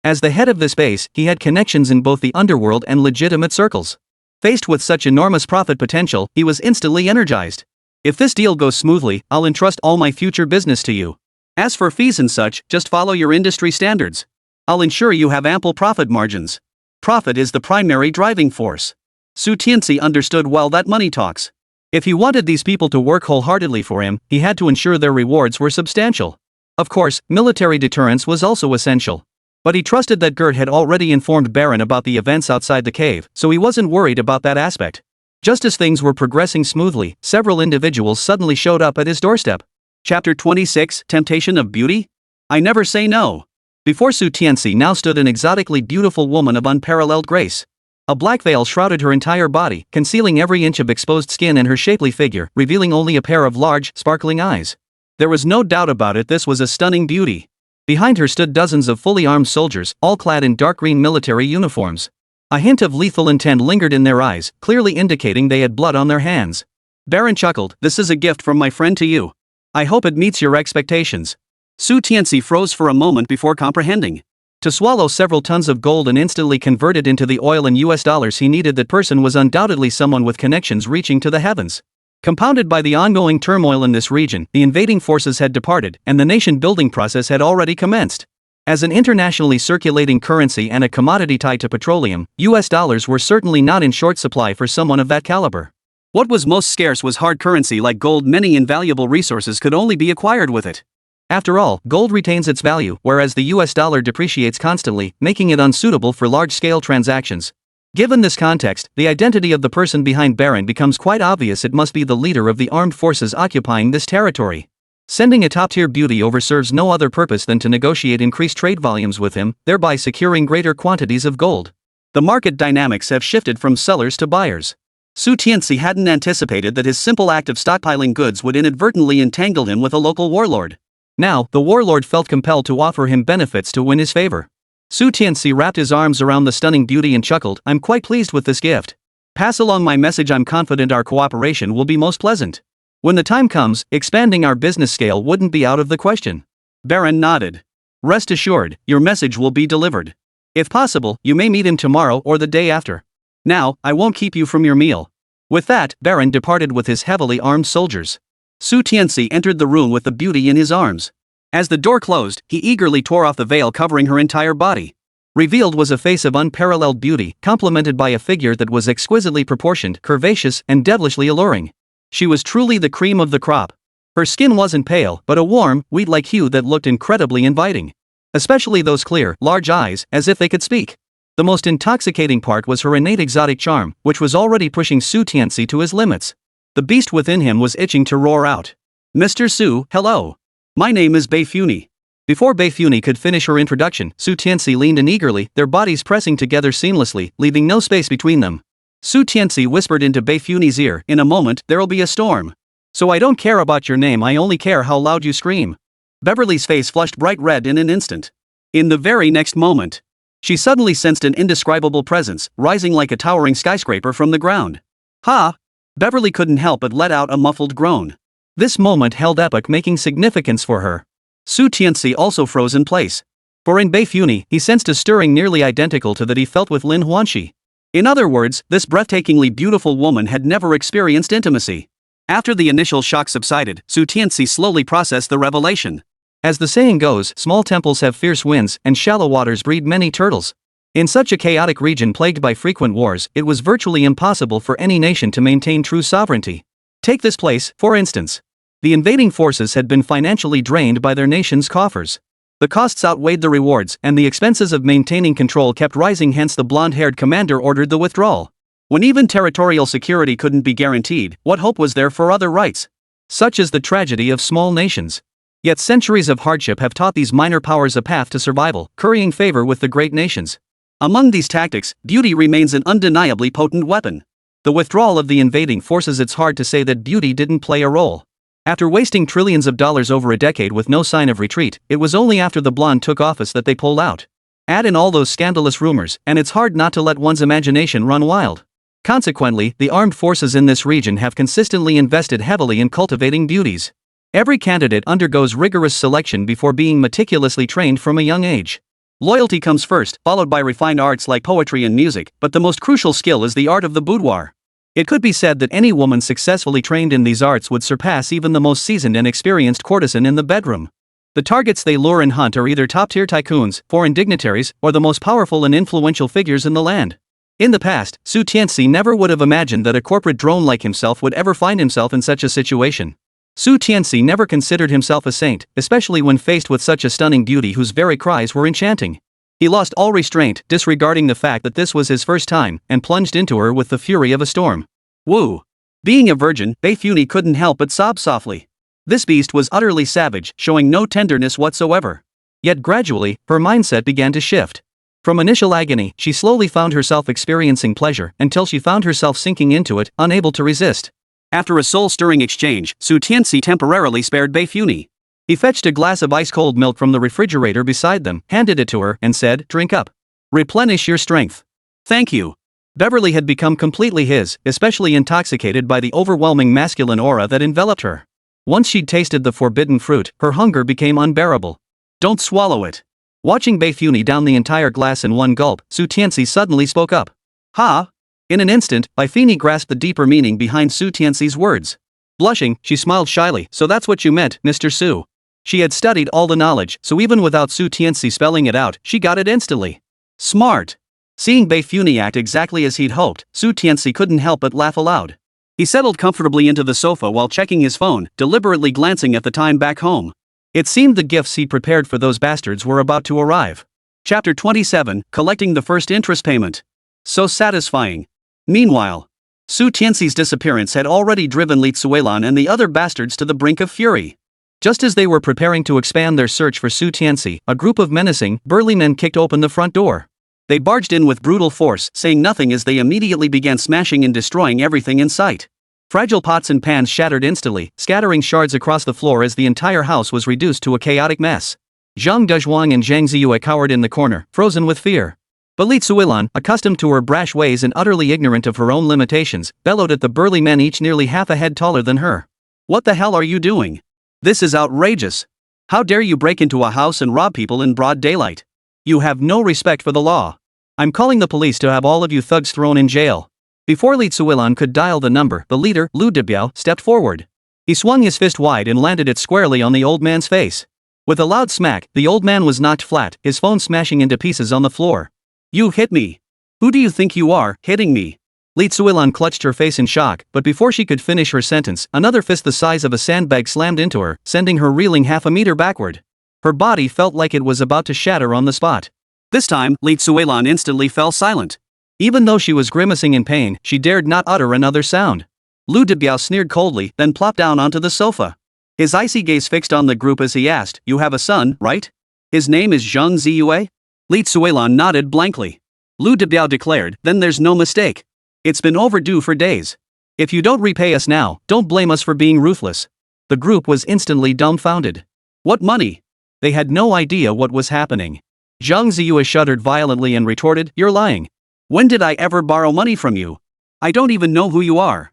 As the head of this base, he had connections in both the underworld and legitimate circles. Faced with such enormous profit potential, he was instantly energized. If this deal goes smoothly, I'll entrust all my future business to you. As for fees and such, just follow your industry standards. I'll ensure you have ample profit margins. Profit is the primary driving force. Tianci understood well that money talks. If he wanted these people to work wholeheartedly for him, he had to ensure their rewards were substantial. Of course, military deterrence was also essential. But he trusted that Gert had already informed Baron about the events outside the cave, so he wasn't worried about that aspect. Just as things were progressing smoothly, several individuals suddenly showed up at his doorstep. Chapter 26, Temptation of Beauty? I never say no. Before Tianci now stood an exotically beautiful woman of unparalleled grace. A black veil shrouded her entire body, concealing every inch of exposed skin and her shapely figure, revealing only a pair of large, sparkling eyes. There was no doubt about it, this was a stunning beauty. Behind her stood dozens of fully armed soldiers, all clad in dark green military uniforms. A hint of lethal intent lingered in their eyes, clearly indicating they had blood on their hands. Baron chuckled, this is a gift from my friend to you. I hope it meets your expectations. Tianci froze for a moment before comprehending. To swallow several tons of gold and instantly convert it into the oil and US dollars he needed, that person was undoubtedly someone with connections reaching to the heavens. Compounded by the ongoing turmoil in this region, the invading forces had departed, and the nation-building process had already commenced. As an internationally circulating currency and a commodity tied to petroleum, US dollars were certainly not in short supply for someone of that caliber. What was most scarce was hard currency like gold. Many invaluable resources could only be acquired with it. After all, gold retains its value, whereas the US dollar depreciates constantly, making it unsuitable for large-scale transactions. Given this context, the identity of the person behind Baron becomes quite obvious. It must be the leader of the armed forces occupying this territory. Sending a top-tier beauty over serves no other purpose than to negotiate increased trade volumes with him, thereby securing greater quantities of gold. The market dynamics have shifted from sellers to buyers. Tianci hadn't anticipated that his simple act of stockpiling goods would inadvertently entangle him with a local warlord. Now, the warlord felt compelled to offer him benefits to win his favor. Tianci wrapped his arms around the stunning beauty and chuckled, I'm quite pleased with this gift. Pass along my message. I'm confident our cooperation will be most pleasant. When the time comes, expanding our business scale wouldn't be out of the question. Baron nodded. Rest assured, your message will be delivered. If possible, you may meet him tomorrow or the day after. Now, I won't keep you from your meal. With that, Baron departed with his heavily armed soldiers. Tianci entered the room with the beauty in his arms. As the door closed, he eagerly tore off the veil covering her entire body. Revealed was a face of unparalleled beauty, complemented by a figure that was exquisitely proportioned, curvaceous, and devilishly alluring. She was truly the cream of the crop. Her skin wasn't pale, but a warm, wheat-like hue that looked incredibly inviting. Especially those clear, large eyes, as if they could speak. The most intoxicating part was her innate exotic charm, which was already pushing Su Tianci to his limits. The beast within him was itching to roar out. "Mr. Su, hello. My name is Bei Funi." Before Bei Funi could finish her introduction, Su Tianci leaned in eagerly, their bodies pressing together seamlessly, leaving no space between them. Su Tianci whispered into Bei Funi's ear, "In a moment, there'll be a storm. So I don't care about your name, I only care how loud you scream." Beverly's face flushed bright red in an instant. In the very next moment, she suddenly sensed an indescribable presence, rising like a towering skyscraper from the ground. "Ha!" Beverly couldn't help but let out a muffled groan. This moment held epoch-making significance for her. Su Tianci also froze in place. For in Bei Funi, he sensed a stirring nearly identical to that he felt with Lin Huanxi. In other words, this breathtakingly beautiful woman had never experienced intimacy. After the initial shock subsided, Su Tianci slowly processed the revelation. As the saying goes, small temples have fierce winds, and shallow waters breed many turtles. In such a chaotic region plagued by frequent wars, it was virtually impossible for any nation to maintain true sovereignty. Take this place, for instance. The invading forces had been financially drained by their nation's coffers. The costs outweighed the rewards, and the expenses of maintaining control kept rising, hence the blonde-haired commander ordered the withdrawal. When even territorial security couldn't be guaranteed, what hope was there for other rights? Such is the tragedy of small nations. Yet centuries of hardship have taught these minor powers a path to survival, currying favor with the great nations. Among these tactics, beauty remains an undeniably potent weapon. The withdrawal of the invading forces, it's hard to say that beauty didn't play a role. After wasting trillions of dollars over a decade with no sign of retreat, it was only after the blonde took office that they pulled out. Add in all those scandalous rumors, and it's hard not to let one's imagination run wild. Consequently, the armed forces in this region have consistently invested heavily in cultivating beauties. Every candidate undergoes rigorous selection before being meticulously trained from a young age. Loyalty comes first, followed by refined arts like poetry and music, but the most crucial skill is the art of the boudoir. It could be said that any woman successfully trained in these arts would surpass even the most seasoned and experienced courtesan in the bedroom. The targets they lure and hunt are either top-tier tycoons, foreign dignitaries, or the most powerful and influential figures in the land. In the past, Su Tianci never would have imagined that a corporate drone like himself would ever find himself in such a situation. Su Tianci never considered himself a saint, especially when faced with such a stunning beauty whose very cries were enchanting. He lost all restraint, disregarding the fact that this was his first time, and plunged into her with the fury of a storm. Woo! Being a virgin, Bei Funi couldn't help but sob softly. This beast was utterly savage, showing no tenderness whatsoever. Yet gradually, her mindset began to shift. From initial agony, she slowly found herself experiencing pleasure, until she found herself sinking into it, unable to resist. After a soul-stirring exchange, Su Tianci temporarily spared Bei Funi. He fetched a glass of ice-cold milk from the refrigerator beside them, handed it to her, and said, "Drink up. Replenish your strength." "Thank you." Beverly had become completely his, especially intoxicated by the overwhelming masculine aura that enveloped her. Once she'd tasted the forbidden fruit, her hunger became unbearable. "Don't swallow it." Watching Bei Funi down the entire glass in one gulp, Su Tianci suddenly spoke up. "Ha!" In an instant, Bei Funi grasped the deeper meaning behind Su Tianci's words. Blushing, she smiled shyly, "So that's what you meant, Mr. Su." She had studied all the knowledge, so even without Su Tianci spelling it out, she got it instantly. Smart. Seeing Bei Funi act exactly as he'd hoped, Su Tianci couldn't help but laugh aloud. He settled comfortably into the sofa while checking his phone, deliberately glancing at the time back home. It seemed the gifts he'd prepared for those bastards were about to arrive. Chapter 27, Collecting the First Interest Payment. So satisfying. Meanwhile, Su Tianci's disappearance had already driven Li Tsuelan and the other bastards to the brink of fury. Just as they were preparing to expand their search for Su Tianci, a group of menacing, burly men kicked open the front door. They barged in with brutal force, saying nothing as they immediately began smashing and destroying everything in sight. Fragile pots and pans shattered instantly, scattering shards across the floor as the entire house was reduced to a chaotic mess. Zhang Dezhuang and Zhang Ziyue cowered in the corner, frozen with fear. But Li Tsuelan, accustomed to her brash ways and utterly ignorant of her own limitations, bellowed at the burly men, each nearly half a head taller than her. "What the hell are you doing? This is outrageous. How dare you break into a house and rob people in broad daylight? You have no respect for the law. I'm calling the police to have all of you thugs thrown in jail." Before Li Tsuelan could dial the number, the leader, Lu Debiao, stepped forward. He swung his fist wide and landed it squarely on the old man's face. With a loud smack, the old man was knocked flat, his phone smashing into pieces on the floor. "You hit me. Who do you think you are, hitting me?" Li Tsuelan clutched her face in shock, but before she could finish her sentence, another fist the size of a sandbag slammed into her, sending her reeling half a meter backward. Her body felt like it was about to shatter on the spot. This time, Li Tsuelan instantly fell silent. Even though she was grimacing in pain, she dared not utter another sound. Lu Debiao sneered coldly, then plopped down onto the sofa. His icy gaze fixed on the group as he asked, "You have a son, right? His name is Zhang Ziyue?" Li Tsuelan nodded blankly. Lu Debiao declared, "Then there's no mistake. It's been overdue for days. If you don't repay us now, don't blame us for being ruthless." The group was instantly dumbfounded. What money? They had no idea what was happening. Zhang Ziyue shuddered violently and retorted, "You're lying. When did I ever borrow money from you? I don't even know who you are."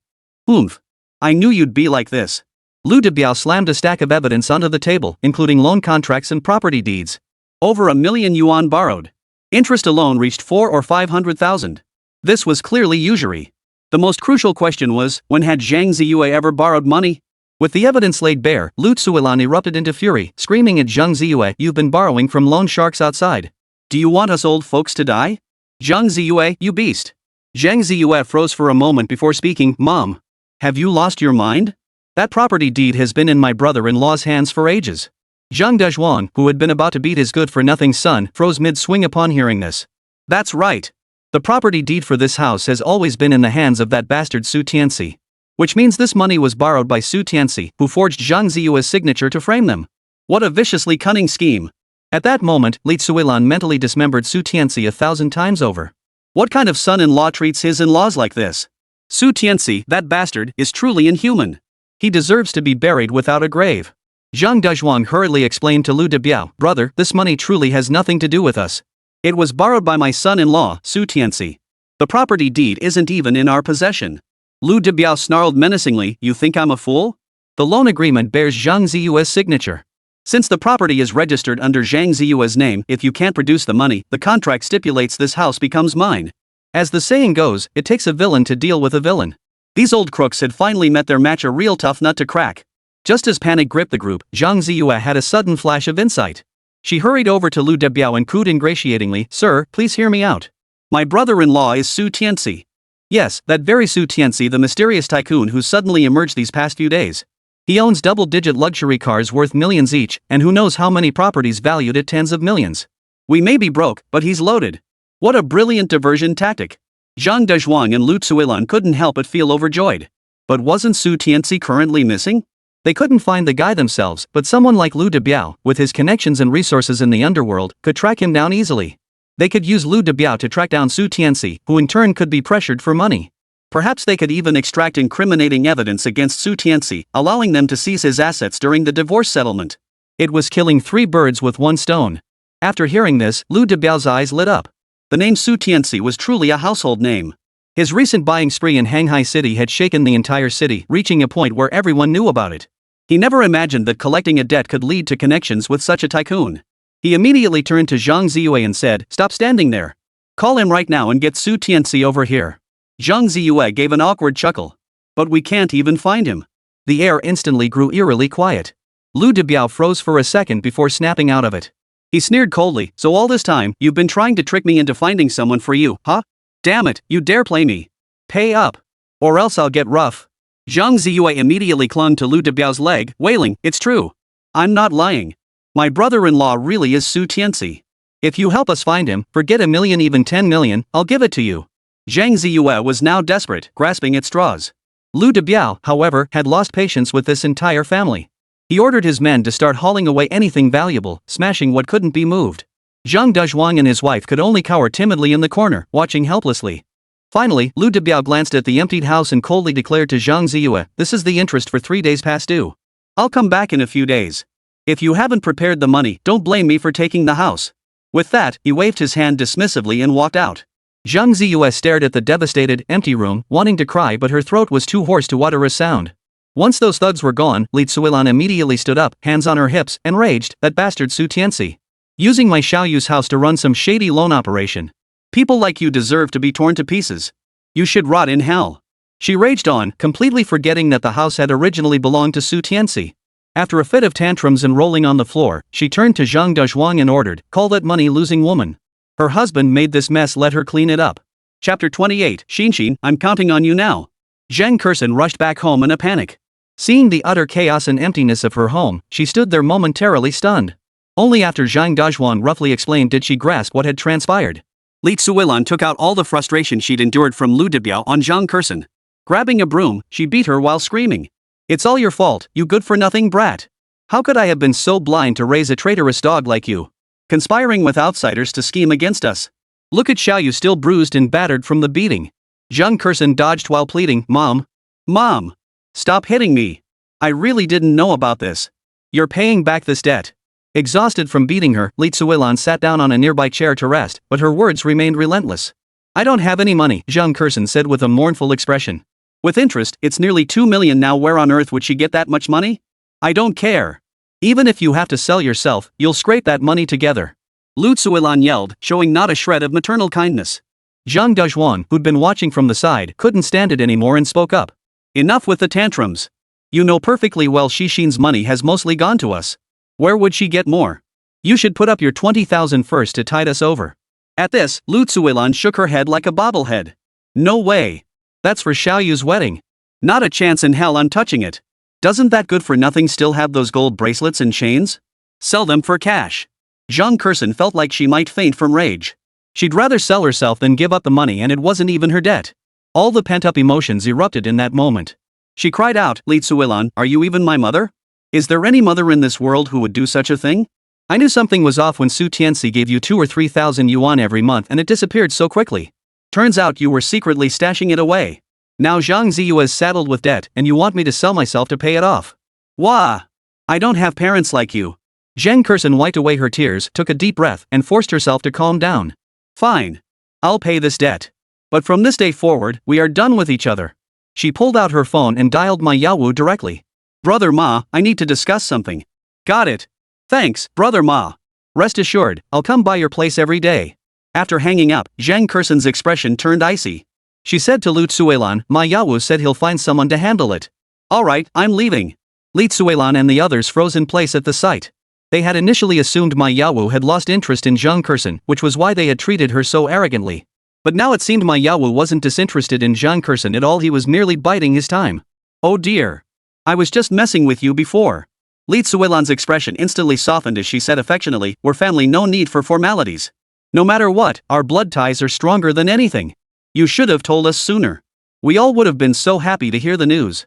"Oomph. I knew you'd be like this." Lu Debiao slammed a stack of evidence onto the table, including loan contracts and property deeds. Over 1 million yuan borrowed. Interest alone reached 4 or 500,000. This was clearly usury. The most crucial question was, when had Zhang Ziyue ever borrowed money? With the evidence laid bare, Lu Tsuelan erupted into fury, screaming at Zhang Ziyue, "You've been borrowing from loan sharks outside. Do you want us old folks to die? Zhang Ziyue, you beast." Zhang Ziyue froze for a moment before speaking, "Mom. Have you lost your mind? That property deed has been in my brother-in-law's hands for ages." Zhang Dezhuang, who had been about to beat his good-for-nothing son, froze mid-swing upon hearing this. "That's right. The property deed for this house has always been in the hands of that bastard Su Tianci. Which means this money was borrowed by Su Tianci, who forged Zhang Ziyue's signature to frame them. What a viciously cunning scheme." At that moment, Li Tsuelan mentally dismembered Su Tianci 1,000 times over. What kind of son-in-law treats his in-laws like this? Su Tianci, that bastard, is truly inhuman. He deserves to be buried without a grave. Zhang Dezhuang hurriedly explained to Lu Debiao, "Brother, this money truly has nothing to do with us. It was borrowed by my son-in-law, Su Tianci. The property deed isn't even in our possession." Lu Debiao snarled menacingly, "You think I'm a fool? The loan agreement bears Zhang Ziyue's signature. Since the property is registered under Zhang Ziyue's name, if you can't produce the money, the contract stipulates this house becomes mine. As the saying goes, it takes a villain to deal with a villain." These old crooks had finally met their match, a real tough nut to crack. Just as panic gripped the group, Zhang Ziyue had a sudden flash of insight. She hurried over to Lu Debiao and cooed ingratiatingly, "Sir, please hear me out. My brother-in-law is Su Tianci. Yes, that very Su Tianci, the mysterious tycoon who suddenly emerged these past few days. He owns double-digit luxury cars worth millions each, and who knows how many properties valued at tens of millions. We may be broke, but he's loaded. What a brilliant diversion tactic." Zhang Dezhuang and Lu Tsuelan couldn't help but feel overjoyed. But wasn't Su Tianci currently missing? They couldn't find the guy themselves, but someone like Lu Debiao, with his connections and resources in the underworld, could track him down easily. They could use Lu Debiao to track down Su Tianci, who in turn could be pressured for money. Perhaps they could even extract incriminating evidence against Su Tianci, allowing them to seize his assets during the divorce settlement. It was killing 3 birds with 1 stone. After hearing this, Lu Debiao's eyes lit up. The name Su Tianci was truly a household name. His recent buying spree in Hanghai City had shaken the entire city, reaching a point where everyone knew about it. He never imagined that collecting a debt could lead to connections with such a tycoon. He immediately turned to Zhang Ziyue and said, "Stop standing there. Call him right now and get Su Tianci over here." Zhang Ziyue gave an awkward chuckle. "But we can't even find him." The air instantly grew eerily quiet. Lu Debiao froze for a second before snapping out of it. He sneered coldly, "So all this time, you've been trying to trick me into finding someone for you, huh? Damn it, you dare play me. Pay up. Or else I'll get rough." Zhang Ziyue immediately clung to Lu Debiao's leg, wailing, "It's true. I'm not lying. My brother-in-law really is Su Tianci. If you help us find him, forget 1 million, even 10 million, I'll give it to you." Zhang Ziyue was now desperate, grasping at straws. Lu Debiao, however, had lost patience with this entire family. He ordered his men to start hauling away anything valuable, smashing what couldn't be moved. Zhang Dezhuang and his wife could only cower timidly in the corner, watching helplessly. Finally, Lu Debiao glanced at the emptied house and coldly declared to Zhang Ziyue, "This is the interest for 3 days past due. I'll come back in a few days. If you haven't prepared the money, don't blame me for taking the house." With that, he waved his hand dismissively and walked out. Zhang Ziyue stared at the devastated, empty room, wanting to cry, but her throat was too hoarse to utter a sound. Once those thugs were gone, Li Tsuelan immediately stood up, hands on her hips, and raged, "That bastard Su Tianci. Using my Xiaoyu's house to run some shady loan operation. People like you deserve to be torn to pieces. You should rot in hell." She raged on, completely forgetting that the house had originally belonged to Su Tianci. After a fit of tantrums and rolling on the floor, she turned to Zhang Dezhuang and ordered, "Call that money-losing woman. Her husband made this mess, let her clean it up." Chapter 28, Xinxin, I'm counting on you now. Zhang Kurson rushed back home in a panic. Seeing the utter chaos and emptiness of her home, she stood there momentarily stunned. Only after Zhang Dazhuan roughly explained did she grasp what had transpired. Li Tsuilan took out all the frustration she'd endured from Lu Debiao on Zhang Kursen. Grabbing a broom, she beat her while screaming. "It's all your fault, you good-for-nothing brat. How could I have been so blind to raise a traitorous dog like you? Conspiring with outsiders to scheme against us. Look at Xiaoyu still bruised and battered from the beating." Zhang Kursen dodged while pleading, "Mom. Mom. Stop hitting me. I really didn't know about this. You're paying back this debt." Exhausted from beating her, Li Tsuilan sat down on a nearby chair to rest, but her words remained relentless. "I don't have any money," Zhang Kursen said with a mournful expression. "With interest, it's nearly 2 million now. Where on earth would she get that much money? I don't care. Even if you have to sell yourself, you'll scrape that money together." Lu Tsuilan yelled, showing not a shred of maternal kindness. Zhang Dazhuan, who'd been watching from the side, couldn't stand it anymore and spoke up. "Enough with the tantrums. You know perfectly well Xixin's money has mostly gone to us. Where would she get more? You should put up your 20,000 first to tide us over." At this, Lu Tsuilan shook her head like a bobblehead. "No way. That's for Xiaoyu's wedding. Not a chance in hell I'm touching it. Doesn't that good-for-nothing still have those gold bracelets and chains? Sell them for cash." Zhang Kursen felt like she might faint from rage. She'd rather sell herself than give up the money, and it wasn't even her debt. All the pent-up emotions erupted in that moment. She cried out, "Li Tsuilan, are you even my mother? Is there any mother in this world who would do such a thing? I knew something was off when Su Tianci gave you 2 or 3,000 yuan every month and it disappeared so quickly. Turns out you were secretly stashing it away. Now Zhang Ziyu is saddled with debt and you want me to sell myself to pay it off. Wah! I don't have parents like you." Zhang Kursen wiped away her tears, took a deep breath, and forced herself to calm down. "Fine. I'll pay this debt. But from this day forward, we are done with each other." She pulled out her phone and dialed Ma Yawu directly. "Brother Ma, I need to discuss something." "Got it. Thanks, Brother Ma. Rest assured, I'll come by your place every day." After hanging up, Zhang Kursen's expression turned icy. She said to Lu Tsuilan, "Ma Yawu said he'll find someone to handle it." "Alright, I'm leaving." Li Tsuilan and the others froze in place at the sight. They had initially assumed Ma Yawu had lost interest in Zhang Kursen, which was why they had treated her so arrogantly. But now it seemed Ma Yawu wasn't disinterested in Zhang Kursen at all, he was merely biding his time. "Oh dear. I was just messing with you before." Li Tsuilan's expression instantly softened as she said affectionately, "We're family, no need for formalities. No matter what, our blood ties are stronger than anything. You should have told us sooner. We all would have been so happy to hear the news."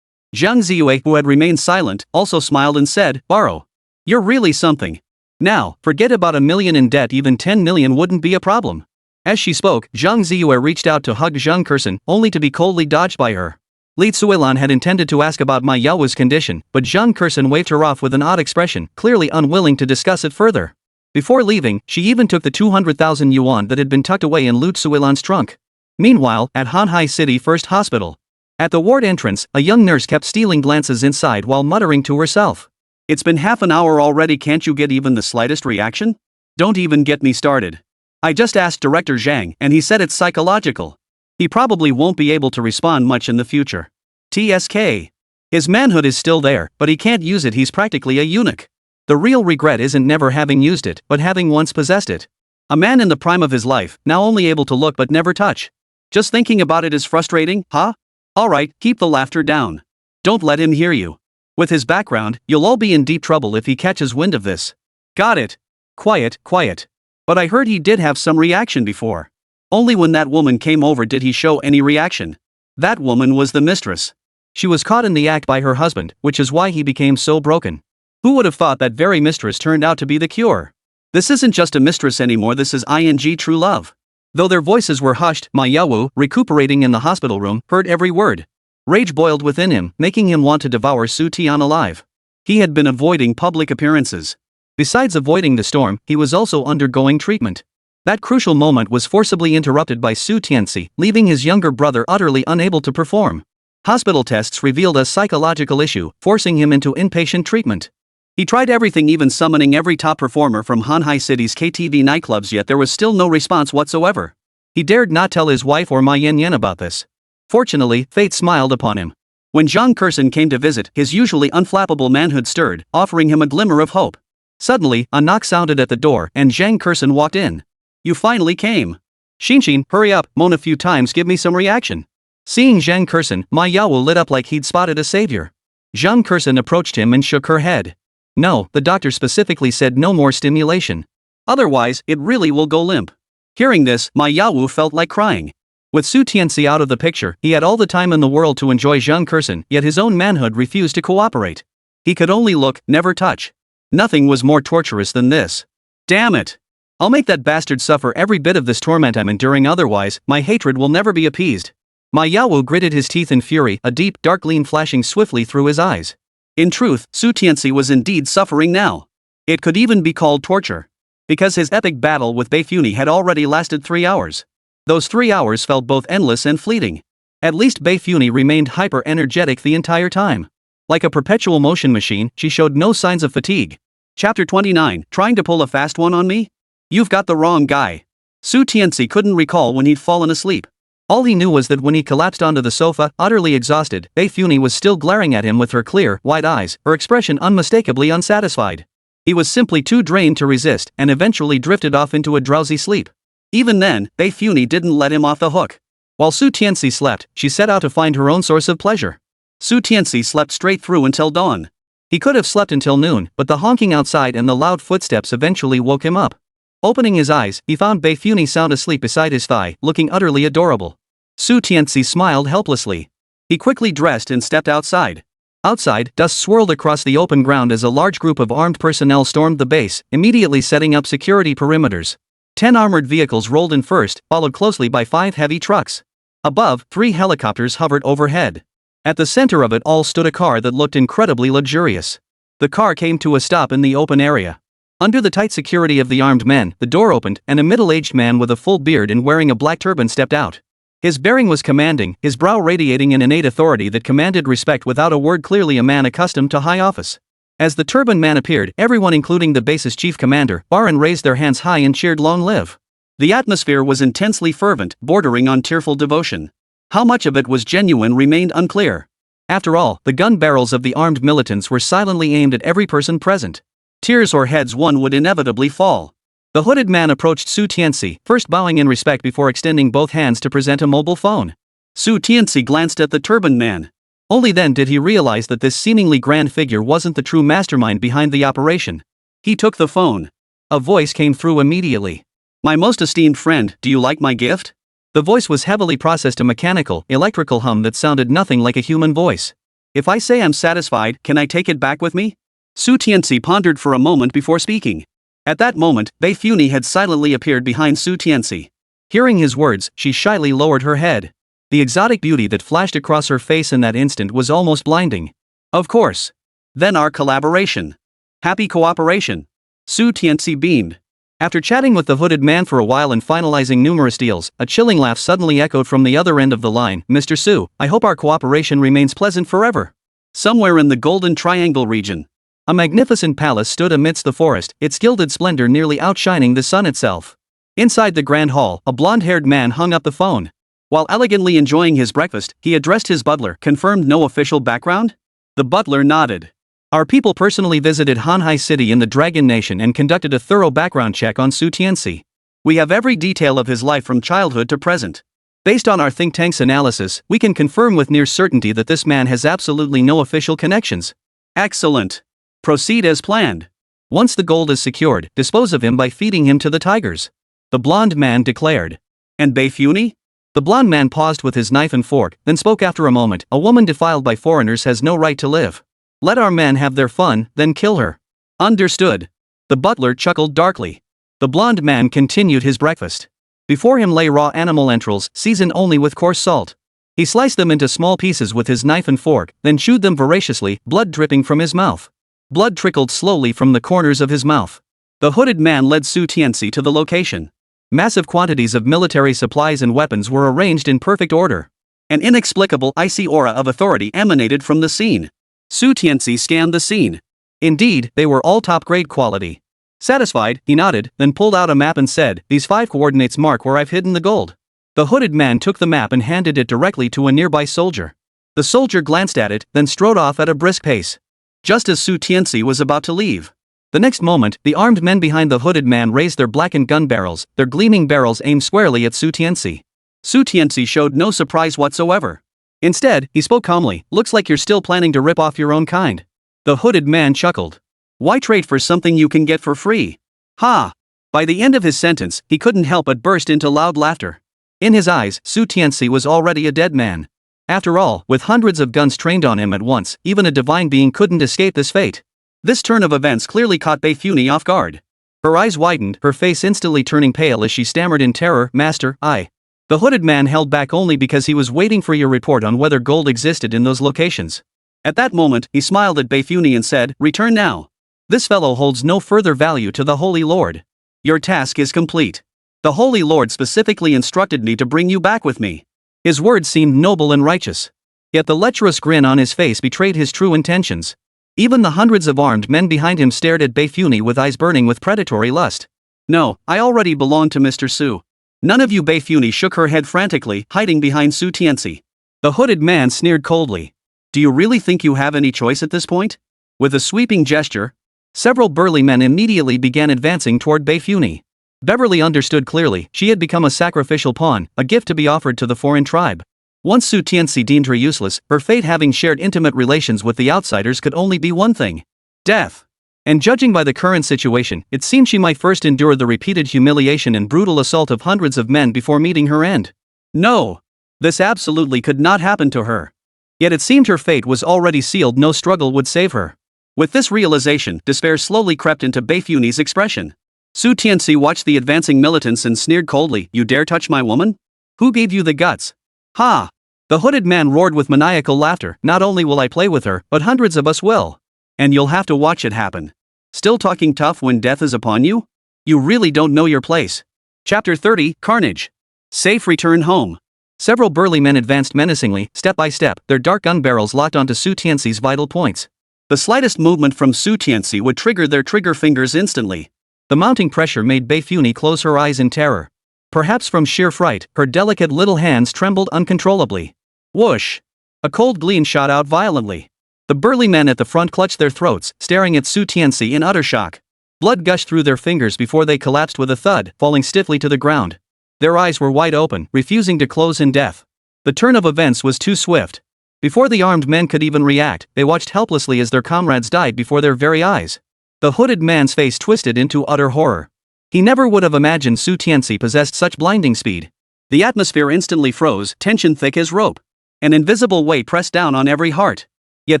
Zhang Ziyue, who had remained silent, also smiled and said, "Borrow. You're really something. Now, forget about 1 million in debt, even 10 million wouldn't be a problem." As she spoke, Zhang Ziyue reached out to hug Zhang Kursen, only to be coldly dodged by her. Li Tsuilan had intended to ask about Ma Yao's condition, but Zhang Kursen waved her off with an odd expression, clearly unwilling to discuss it further. Before leaving, she even took the 200,000 yuan that had been tucked away in Lu Tsuilan's trunk. Meanwhile, at Hanhai City First Hospital. At the ward entrance, a young nurse kept stealing glances inside while muttering to herself. "It's been half an hour already, can't you get even the slightest reaction? Don't even get me started. I just asked Director Zhang and he said it's psychological. He probably won't be able to respond much in the future. TSK. His manhood is still there, but he can't use it, he's practically a eunuch. The real regret isn't never having used it, but having once possessed it. A man in the prime of his life, now only able to look but never touch. Just thinking about it is frustrating, huh? Alright, keep the laughter down. Don't let him hear you. With his background, you'll all be in deep trouble if he catches wind of this." "Got it. Quiet, quiet. But I heard he did have some reaction before. Only when that woman came over did he show any reaction. That woman was the mistress. She was caught in the act by her husband, which is why he became so broken. Who would have thought that very mistress turned out to be the cure? This isn't just a mistress anymore, this is ing true love." Though their voices were hushed, Ma Yawu, recuperating in the hospital room, heard every word. Rage boiled within him, making him want to devour Su Tian alive. He had been avoiding public appearances. Besides avoiding the storm, he was also undergoing treatment. That crucial moment was forcibly interrupted by Su Tianci, leaving his younger brother utterly unable to perform. Hospital tests revealed a psychological issue, forcing him into inpatient treatment. He tried everything, even summoning every top performer from Hanhai City's KTV nightclubs, yet there was still no response whatsoever. He dared not tell his wife or Ma Yanyan about this. Fortunately, fate smiled upon him. When Zhang Kursen came to visit, his usually unflappable manhood stirred, offering him a glimmer of hope. Suddenly, a knock sounded at the door, and Zhang Kursen walked in. "You finally came. Xinshin, hurry up, moan a few times, give me some reaction." Seeing Zhang Kursen, Ma Yawu lit up like he'd spotted a savior. Zhang Kursen approached him and shook her head. No, the doctor specifically said no more stimulation. Otherwise, it really will go limp. Hearing this, my Yawu felt like crying. With Su Tianci out of the picture, he had all the time in the world to enjoy Zhang Kursen, yet his own manhood refused to cooperate. He could only look, never touch. Nothing was more torturous than this. Damn it! I'll make that bastard suffer every bit of this torment I'm enduring, otherwise, my hatred will never be appeased. My Yawu gritted his teeth in fury, a deep, dark gleam flashing swiftly through his eyes. In truth, Su Tianci was indeed suffering now. It could even be called torture. Because his epic battle with Beifuni had already lasted 3 hours. Those 3 hours felt both endless and fleeting. At least Beifuni remained hyper-energetic the entire time. Like a perpetual motion machine, she showed no signs of fatigue. Chapter 29, Trying to pull a fast one on me? You've got the wrong guy. Su Tianci couldn't recall when he'd fallen asleep. All he knew was that when he collapsed onto the sofa, utterly exhausted, Beifuni was still glaring at him with her clear, wide eyes, her expression unmistakably unsatisfied. He was simply too drained to resist, and eventually drifted off into a drowsy sleep. Even then, Beifuni didn't let him off the hook. While Su Tianci slept, she set out to find her own source of pleasure. Su Tianci slept straight through until dawn. He could have slept until noon, but the honking outside and the loud footsteps eventually woke him up. Opening his eyes, he found Beifuni sound asleep beside his thigh, looking utterly adorable. Su Tianci smiled helplessly. He quickly dressed and stepped outside. Outside, dust swirled across the open ground as a large group of armed personnel stormed the base, immediately setting up security perimeters. 10 armored vehicles rolled in first, followed closely by 5 heavy trucks. Above, 3 helicopters hovered overhead. At the center of it all stood a car that looked incredibly luxurious. The car came to a stop in the open area. Under the tight security of the armed men, the door opened, and a middle-aged man with a full beard and wearing a black turban stepped out. His bearing was commanding, his brow radiating an innate authority that commanded respect without a word, clearly a man accustomed to high office. As the turban man appeared, everyone including the base's chief commander, Baran, raised their hands high and cheered "Long live." The atmosphere was intensely fervent, bordering on tearful devotion. How much of it was genuine remained unclear. After all, the gun barrels of the armed militants were silently aimed at every person present. Tears or heads one would inevitably fall. The hooded man approached Su Tianci, first bowing in respect before extending both hands to present a mobile phone. Su Tianci glanced at the turban man. Only then did he realize that this seemingly grand figure wasn't the true mastermind behind the operation. He took the phone. A voice came through immediately. "My most esteemed friend, do you like my gift?" The voice was heavily processed, a mechanical, electrical hum that sounded nothing like a human voice. "If I say I'm satisfied, can I take it back with me?" Su Tianci pondered for a moment before speaking. At that moment, Beifuni had silently appeared behind Su Tianci. Hearing his words, she shyly lowered her head. The exotic beauty that flashed across her face in that instant was almost blinding. "Of course. Then our collaboration. Happy cooperation." Su Tianci beamed. After chatting with the hooded man for a while and finalizing numerous deals, a chilling laugh suddenly echoed from the other end of the line. "Mr. Su, I hope our cooperation remains pleasant forever." Somewhere in the Golden Triangle region, a magnificent palace stood amidst the forest, its gilded splendor nearly outshining the sun itself. Inside the grand hall, a blonde-haired man hung up the phone. While elegantly enjoying his breakfast, he addressed his butler. "Confirmed no official background?" The butler nodded. "Our people personally visited Hanhai City in the Dragon Nation and conducted a thorough background check on Su Tianci. We have every detail of his life from childhood to present. Based on our think tank's analysis, we can confirm with near certainty that this man has absolutely no official connections." "Excellent. Proceed as planned. Once the gold is secured, dispose of him by feeding him to the tigers," the blonde man declared. "And Beifuni?" The blonde man paused with his knife and fork, then spoke after a moment. "A woman defiled by foreigners has no right to live. Let our men have their fun, then kill her." "Understood." The butler chuckled darkly. The blonde man continued his breakfast. Before him lay raw animal entrails, seasoned only with coarse salt. He sliced them into small pieces with his knife and fork, then chewed them voraciously, blood dripping from his mouth. Blood trickled slowly from the corners of his mouth. The hooded man led Su Tianci to the location. Massive quantities of military supplies and weapons were arranged in perfect order. An inexplicable icy aura of authority emanated from the scene. Su Tianci scanned the scene. Indeed, they were all top-grade quality. Satisfied, he nodded, then pulled out a map and said, "These 5 coordinates mark where I've hidden the gold." The hooded man took the map and handed it directly to a nearby soldier. The soldier glanced at it, then strode off at a brisk pace. Just as Su Tianci was about to leave, the next moment, the armed men behind the hooded man raised their blackened gun barrels, their gleaming barrels aimed squarely at Su Tianci. Su Tianci showed no surprise whatsoever. Instead, he spoke calmly, "Looks like you're still planning to rip off your own kind." The hooded man chuckled. Why trade for something you can get for free? Ha! By the end of his sentence, he couldn't help but burst into loud laughter. In his eyes, Tianci was already a dead man. After all, with hundreds of guns trained on him at once, even a divine being couldn't escape this fate. This turn of events clearly caught Beifuni off guard. Her eyes widened, her face instantly turning pale as she stammered in terror, "Master, I..." The hooded man held back only because he was waiting for your report on whether gold existed in those locations. At that moment, he smiled at Beifuni and said, "Return now. This fellow holds no further value to the Holy Lord. Your task is complete. The Holy Lord specifically instructed me to bring you back with me." His words seemed noble and righteous. Yet the lecherous grin on his face betrayed his true intentions. Even the hundreds of armed men behind him stared at Beifuni with eyes burning with predatory lust. "No, I already belong to Mr. Su." "None of you." Beifuni shook her head frantically, hiding behind Tianci. The hooded man sneered coldly. "Do you really think you have any choice at this point?" With a sweeping gesture, several burly men immediately began advancing toward Beifuni. Beverly understood clearly, she had become a sacrificial pawn, a gift to be offered to the foreign tribe. Once Tianci deemed her useless, her fate having shared intimate relations with the outsiders could only be one thing: death. And judging by the current situation, it seemed she might first endure the repeated humiliation and brutal assault of hundreds of men before meeting her end. No! This absolutely could not happen to her. Yet it seemed her fate was already sealed, no struggle would save her. With this realization, despair slowly crept into Beifuni's expression. Tianci watched the advancing militants and sneered coldly, "You dare touch my woman? Who gave you the guts?" "Ha!" The hooded man roared with maniacal laughter, "Not only will I play with her, but hundreds of us will. And you'll have to watch it happen. Still talking tough when death is upon you? You really don't know your place." Chapter 30, Carnage. Safe return home. Several burly men advanced menacingly, step by step, their dark gun barrels locked onto Tianci's vital points. The slightest movement from Tianci would trigger their trigger fingers instantly. The mounting pressure made Beifuni close her eyes in terror. Perhaps from sheer fright, her delicate little hands trembled uncontrollably. Whoosh! A cold gleam shot out violently. The burly men at the front clutched their throats, staring at Tianci in utter shock. Blood gushed through their fingers before they collapsed with a thud, falling stiffly to the ground. Their eyes were wide open, refusing to close in death. The turn of events was too swift. Before the armed men could even react, they watched helplessly as their comrades died before their very eyes. The hooded man's face twisted into utter horror. He never would have imagined Tianci possessed such blinding speed. The atmosphere instantly froze, tension thick as rope. An invisible weight pressed down on every heart. Yet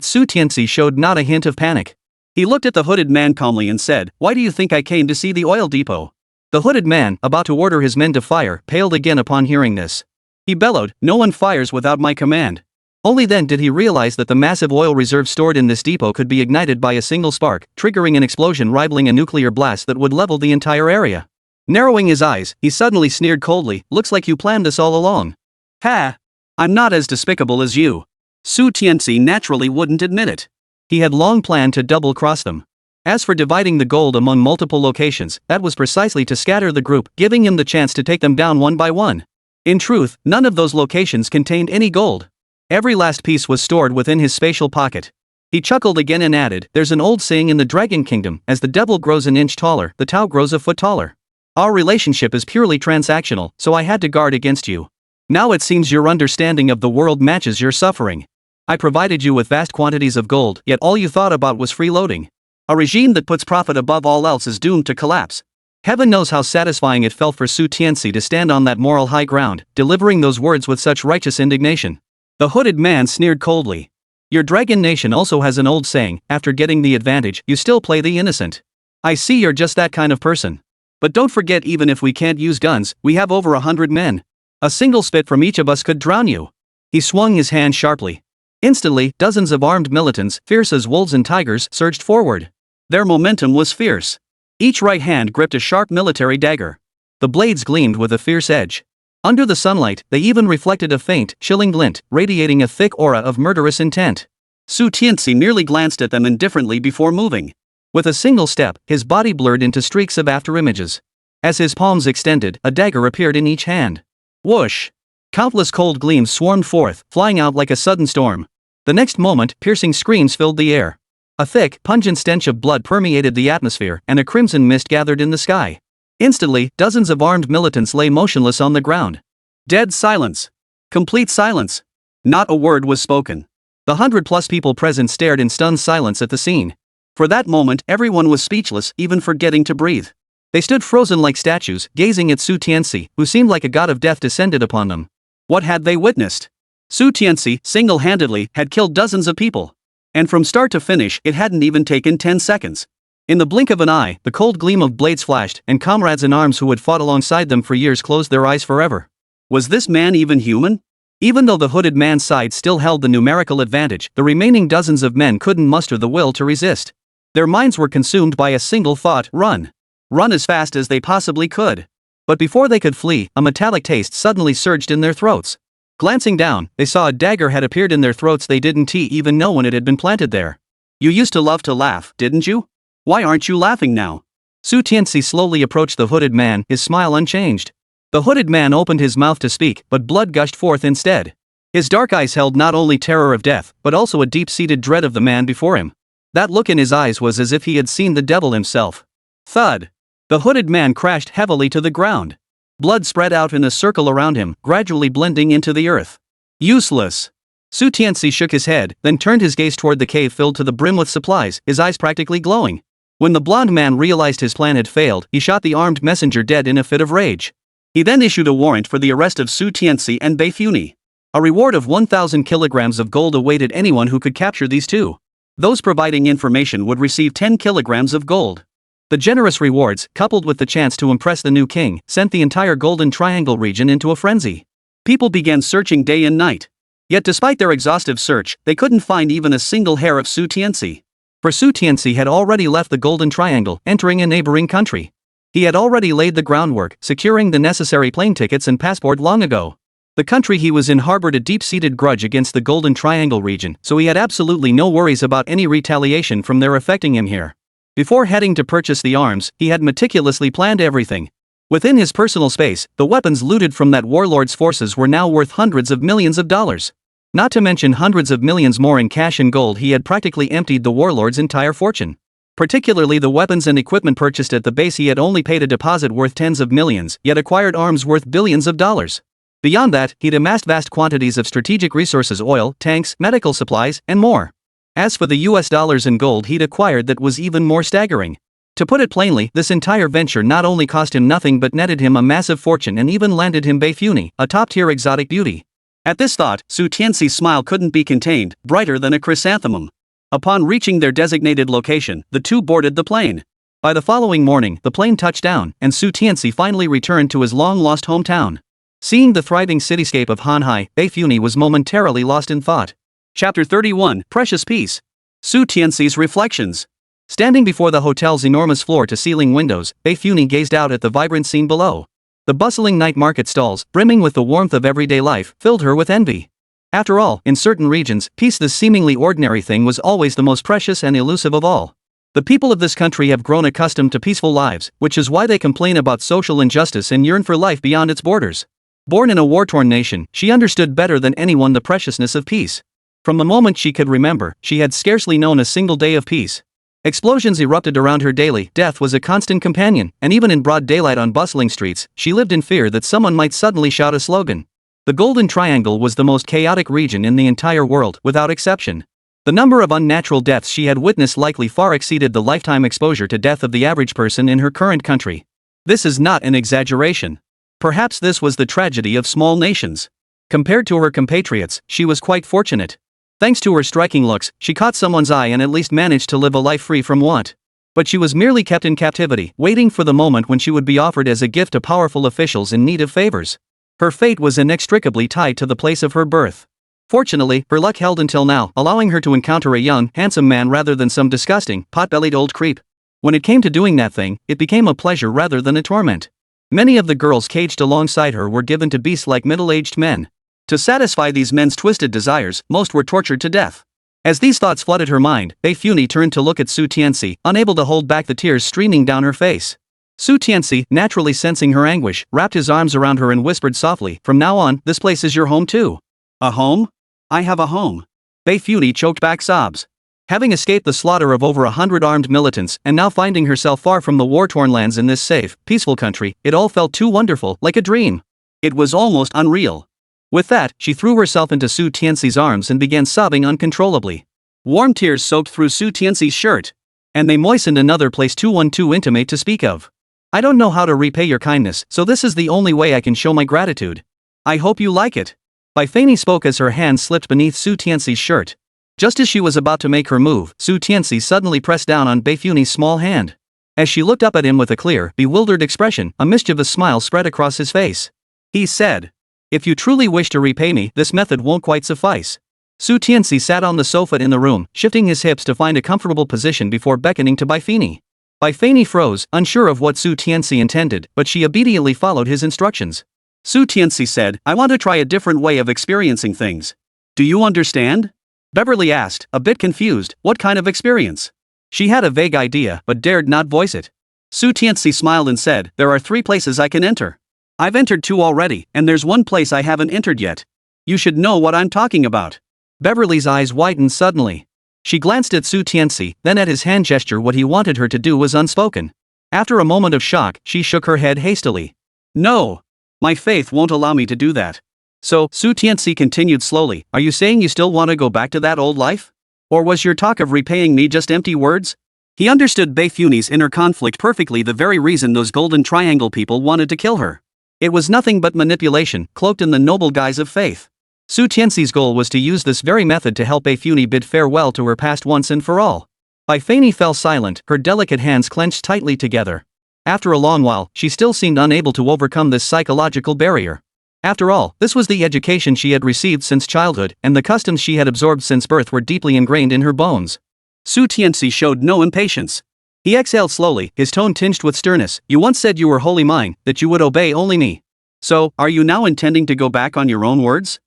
Tianci showed not a hint of panic. He looked at the hooded man calmly and said, "Why do you think I came to see the oil depot?" The hooded man, about to order his men to fire, paled again upon hearing this. He bellowed, "No one fires without my command." Only then did he realize that the massive oil reserve stored in this depot could be ignited by a single spark, triggering an explosion rivaling a nuclear blast that would level the entire area. Narrowing his eyes, he suddenly sneered coldly, "Looks like you planned this all along." "Ha! I'm not as despicable as you." Tianci naturally wouldn't admit it. He had long planned to double-cross them. As for dividing the gold among multiple locations, that was precisely to scatter the group, giving him the chance to take them down one by one. In truth, none of those locations contained any gold. Every last piece was stored within his spatial pocket. He chuckled again and added, "There's an old saying in the Dragon Kingdom, as the devil grows an inch taller, the Tao grows a foot taller. Our relationship is purely transactional, so I had to guard against you. Now it seems your understanding of the world matches your suffering. I provided you with vast quantities of gold, yet all you thought about was freeloading. A regime that puts profit above all else is doomed to collapse." Heaven knows how satisfying it felt for Tianci to stand on that moral high ground, delivering those words with such righteous indignation. The hooded man sneered coldly. "Your dragon nation also has an old saying, after getting the advantage, you still play the innocent. I see you're just that kind of person. But don't forget, even if we can't use guns, we have over 100 men. A single spit from each of us could drown you." He swung his hand sharply. Instantly, dozens of armed militants, fierce as wolves and tigers, surged forward. Their momentum was fierce. Each right hand gripped a sharp military dagger. The blades gleamed with a fierce edge. Under the sunlight, they even reflected a faint, chilling glint, radiating a thick aura of murderous intent. Tianci merely glanced at them indifferently before moving. With a single step, his body blurred into streaks of afterimages. As his palms extended, a dagger appeared in each hand. Whoosh! Countless cold gleams swarmed forth, flying out like a sudden storm. The next moment, piercing screams filled the air. A thick, pungent stench of blood permeated the atmosphere, and a crimson mist gathered in the sky. Instantly, dozens of armed militants lay motionless on the ground. Dead silence. Complete silence. Not a word was spoken. The 100+ people present stared in stunned silence at the scene. For that moment, everyone was speechless, even forgetting to breathe. They stood frozen like statues, gazing at Su Tianci, who seemed like a god of death descended upon them. What had they witnessed? Su Tianci, single-handedly, had killed dozens of people. And from start to finish, it hadn't even taken 10 seconds. In the blink of an eye, the cold gleam of blades flashed, and comrades in arms who had fought alongside them for years closed their eyes forever. Was this man even human? Even though the hooded man's side still held the numerical advantage, the remaining dozens of men couldn't muster the will to resist. Their minds were consumed by a single thought: run. Run as fast as they possibly could. But before they could flee, a metallic taste suddenly surged in their throats. Glancing down, they saw a dagger had appeared in their throats. They didn't even know when it had been planted there. You used to love to laugh, didn't you? Why aren't you laughing now? Su Tianci slowly approached the hooded man, his smile unchanged. The hooded man opened his mouth to speak, but blood gushed forth instead. His dark eyes held not only terror of death, but also a deep-seated dread of the man before him. That look in his eyes was as if he had seen the devil himself. Thud! The hooded man crashed heavily to the ground. Blood spread out in a circle around him, gradually blending into the earth. Useless! Su Tianci shook his head, then turned his gaze toward the cave filled to the brim with supplies, his eyes practically glowing. When the blonde man realized his plan had failed, he shot the armed messenger dead in a fit of rage. He then issued a warrant for the arrest of Su Tianci and Bei Funi. A reward of 1,000 kilograms of gold awaited anyone who could capture these two. Those providing information would receive 10 kilograms of gold. The generous rewards, coupled with the chance to impress the new king, sent the entire Golden Triangle region into a frenzy. People began searching day and night. Yet despite their exhaustive search, they couldn't find even a single hair of Su Tianci. For Su Tianci had already left the Golden Triangle, entering a neighboring country. He had already laid the groundwork, securing the necessary plane tickets and passport long ago. The country he was in harbored a deep-seated grudge against the Golden Triangle region, so he had absolutely no worries about any retaliation from their affecting him here. Before heading to purchase the arms, he had meticulously planned everything. Within his personal space, the weapons looted from that warlord's forces were now worth hundreds of millions of dollars. Not to mention hundreds of millions more in cash and gold. He had practically emptied the warlord's entire fortune. Particularly the weapons and equipment purchased at the base. He had only paid a deposit worth tens of millions, yet acquired arms worth billions of dollars. Beyond that, he'd amassed vast quantities of strategic resources: oil, tanks, medical supplies, and more. As for the US dollars and gold he'd acquired, that was even more staggering. To put it plainly, this entire venture not only cost him nothing but netted him a massive fortune and even landed him Bei Funi, a top-tier exotic beauty. At this thought, Su Tianci's smile couldn't be contained, brighter than a chrysanthemum. Upon reaching their designated location, the two boarded the plane. By the following morning, the plane touched down, and Su Tianci finally returned to his long-lost hometown. Seeing the thriving cityscape of Hanhai, Bei Funi was momentarily lost in thought. Chapter 31, Precious Peace. Su Tianci's Reflections. Standing before the hotel's enormous floor-to-ceiling windows, Bei Funi gazed out at the vibrant scene below. The bustling night market stalls, brimming with the warmth of everyday life, filled her with envy. After all, in certain regions, peace, this seemingly ordinary thing, was always the most precious and elusive of all. The people of this country have grown accustomed to peaceful lives, which is why they complain about social injustice and yearn for life beyond its borders. Born in a war-torn nation, she understood better than anyone the preciousness of peace. From the moment she could remember, she had scarcely known a single day of peace. Explosions erupted around her daily, death was a constant companion, and even in broad daylight on bustling streets, she lived in fear that someone might suddenly shout a slogan. The Golden Triangle was the most chaotic region in the entire world, without exception. The number of unnatural deaths she had witnessed likely far exceeded the lifetime exposure to death of the average person in her current country. This is not an exaggeration. Perhaps this was the tragedy of small nations. Compared to her compatriots, she was quite fortunate. Thanks to her striking looks, she caught someone's eye and at least managed to live a life free from want. But she was merely kept in captivity, waiting for the moment when she would be offered as a gift to powerful officials in need of favors. Her fate was inextricably tied to the place of her birth. Fortunately, her luck held until now, allowing her to encounter a young, handsome man rather than some disgusting, pot-bellied old creep. When it came to doing that thing, it became a pleasure rather than a torment. Many of the girls caged alongside her were given to beasts like middle-aged men. To satisfy these men's twisted desires, most were tortured to death. As these thoughts flooded her mind, Bei Funi turned to look at Su Tianci, unable to hold back the tears streaming down her face. Su Tianci, naturally sensing her anguish, wrapped his arms around her and whispered softly, "From now on, this place is your home too." "A home? I have a home." Bei Funi choked back sobs. Having escaped the slaughter of over 100 armed militants, and now finding herself far from the war-torn lands in this safe, peaceful country, it all felt too wonderful, like a dream. It was almost unreal. With that, she threw herself into Su Tianci's arms and began sobbing uncontrollably. Warm tears soaked through Su Tianci's shirt. And they moistened another place 212 intimate to speak of. I don't know how to repay your kindness, so this is the only way I can show my gratitude. I hope you like it. Bai Fani spoke as her hand slipped beneath Su Tianxi's shirt. Just as she was about to make her move, Su Tianci suddenly pressed down on Bai Fani's small hand. As she looked up at him with a clear, bewildered expression, a mischievous smile spread across his face. He said, "If you truly wish to repay me, this method won't quite suffice." Su Tianci sat on the sofa in the room, shifting his hips to find a comfortable position before beckoning to Bai Fani. Bai Fani froze, unsure of what Su Tianci intended, but she obediently followed his instructions. Su Tianci said, "I want to try a different way of experiencing things. Do you understand?" Beverly asked, a bit confused, what kind of experience? She had a vague idea, but dared not voice it. Su Tianci smiled and said, "There are 3 places I can enter. I've entered 2 already, and there's 1 place I haven't entered yet. You should know what I'm talking about." Beverly's eyes widened suddenly. She glanced at Su Tianci, then at his hand gesture. What he wanted her to do was unspoken. After a moment of shock, she shook her head hastily. "No. My faith won't allow me to do that." "So," Su Tianci continued slowly, "are you saying you still want to go back to that old life? Or was your talk of repaying me just empty words?" He understood Bai Fani's inner conflict perfectly, the very reason those Golden Triangle people wanted to kill her. It was nothing but manipulation, cloaked in the noble guise of faith. Su Tianxi's goal was to use this very method to help Bai Fani bid farewell to her past once and for all. Bai Fani fell silent, her delicate hands clenched tightly together. After a long while, she still seemed unable to overcome this psychological barrier. After all, this was the education she had received since childhood, and the customs she had absorbed since birth were deeply ingrained in her bones. Su Tianci showed no impatience. He exhaled slowly, his tone tinged with sternness. "You once said you were wholly mine, that you would obey only me. So, are you now intending to go back on your own words?"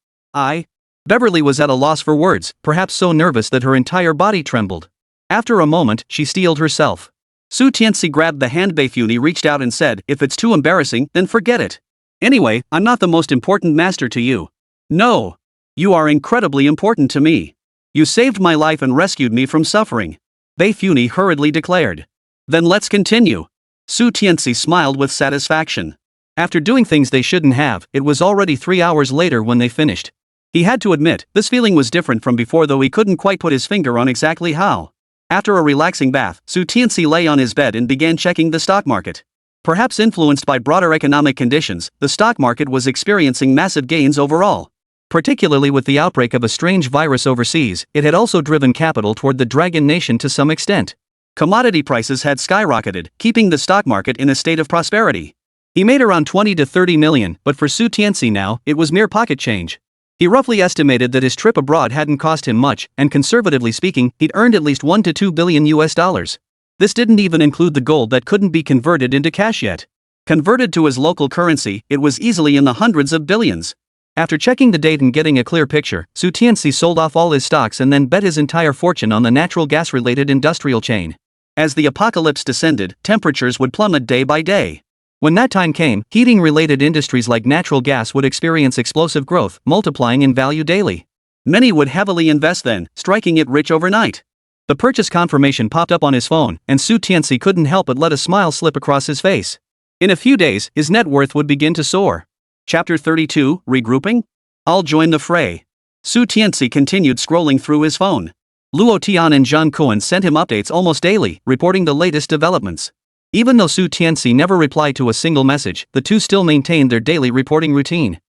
Beverly was at a loss for words, perhaps so nervous that her entire body trembled. After a moment, she steeled herself. Su Tianci grabbed the hand Bai Fani reached out and said, "If it's too embarrassing, then forget it. Anyway, I'm not the most important master to you. No. You are incredibly important to me. You saved my life and rescued me from suffering," Bai Fani hurriedly declared. "Then let's continue." Su Tianci smiled with satisfaction. After doing things they shouldn't have, it was already 3 hours later when they finished. He had to admit, this feeling was different from before, though he couldn't quite put his finger on exactly how. After a relaxing bath, Su Tianci lay on his bed and began checking the stock market. Perhaps influenced by broader economic conditions, the stock market was experiencing massive gains overall. Particularly with the outbreak of a strange virus overseas, it had also driven capital toward the Dragon Nation to some extent. Commodity prices had skyrocketed, keeping the stock market in a state of prosperity. He made around 20 to 30 million, but for Su Tianci now, it was mere pocket change. He roughly estimated that his trip abroad hadn't cost him much, and conservatively speaking, he'd earned at least $1 to $2 billion US. This didn't even include the gold that couldn't be converted into cash yet. Converted to his local currency, it was easily in the hundreds of billions. After checking the date and getting a clear picture, Su Tianci sold off all his stocks and then bet his entire fortune on the natural gas-related industrial chain. As the apocalypse descended, temperatures would plummet day by day. When that time came, heating-related industries like natural gas would experience explosive growth, multiplying in value daily. Many would heavily invest then, striking it rich overnight. The purchase confirmation popped up on his phone, and Su Tianci couldn't help but let a smile slip across his face. In a few days, his net worth would begin to soar. Chapter 32, Regrouping? I'll join the fray. Su Tianci continued scrolling through his phone. Luo Tian and Zhang Kuan sent him updates almost daily, reporting the latest developments. Even though Su Tianci never replied to a single message, the two still maintained their daily reporting routine.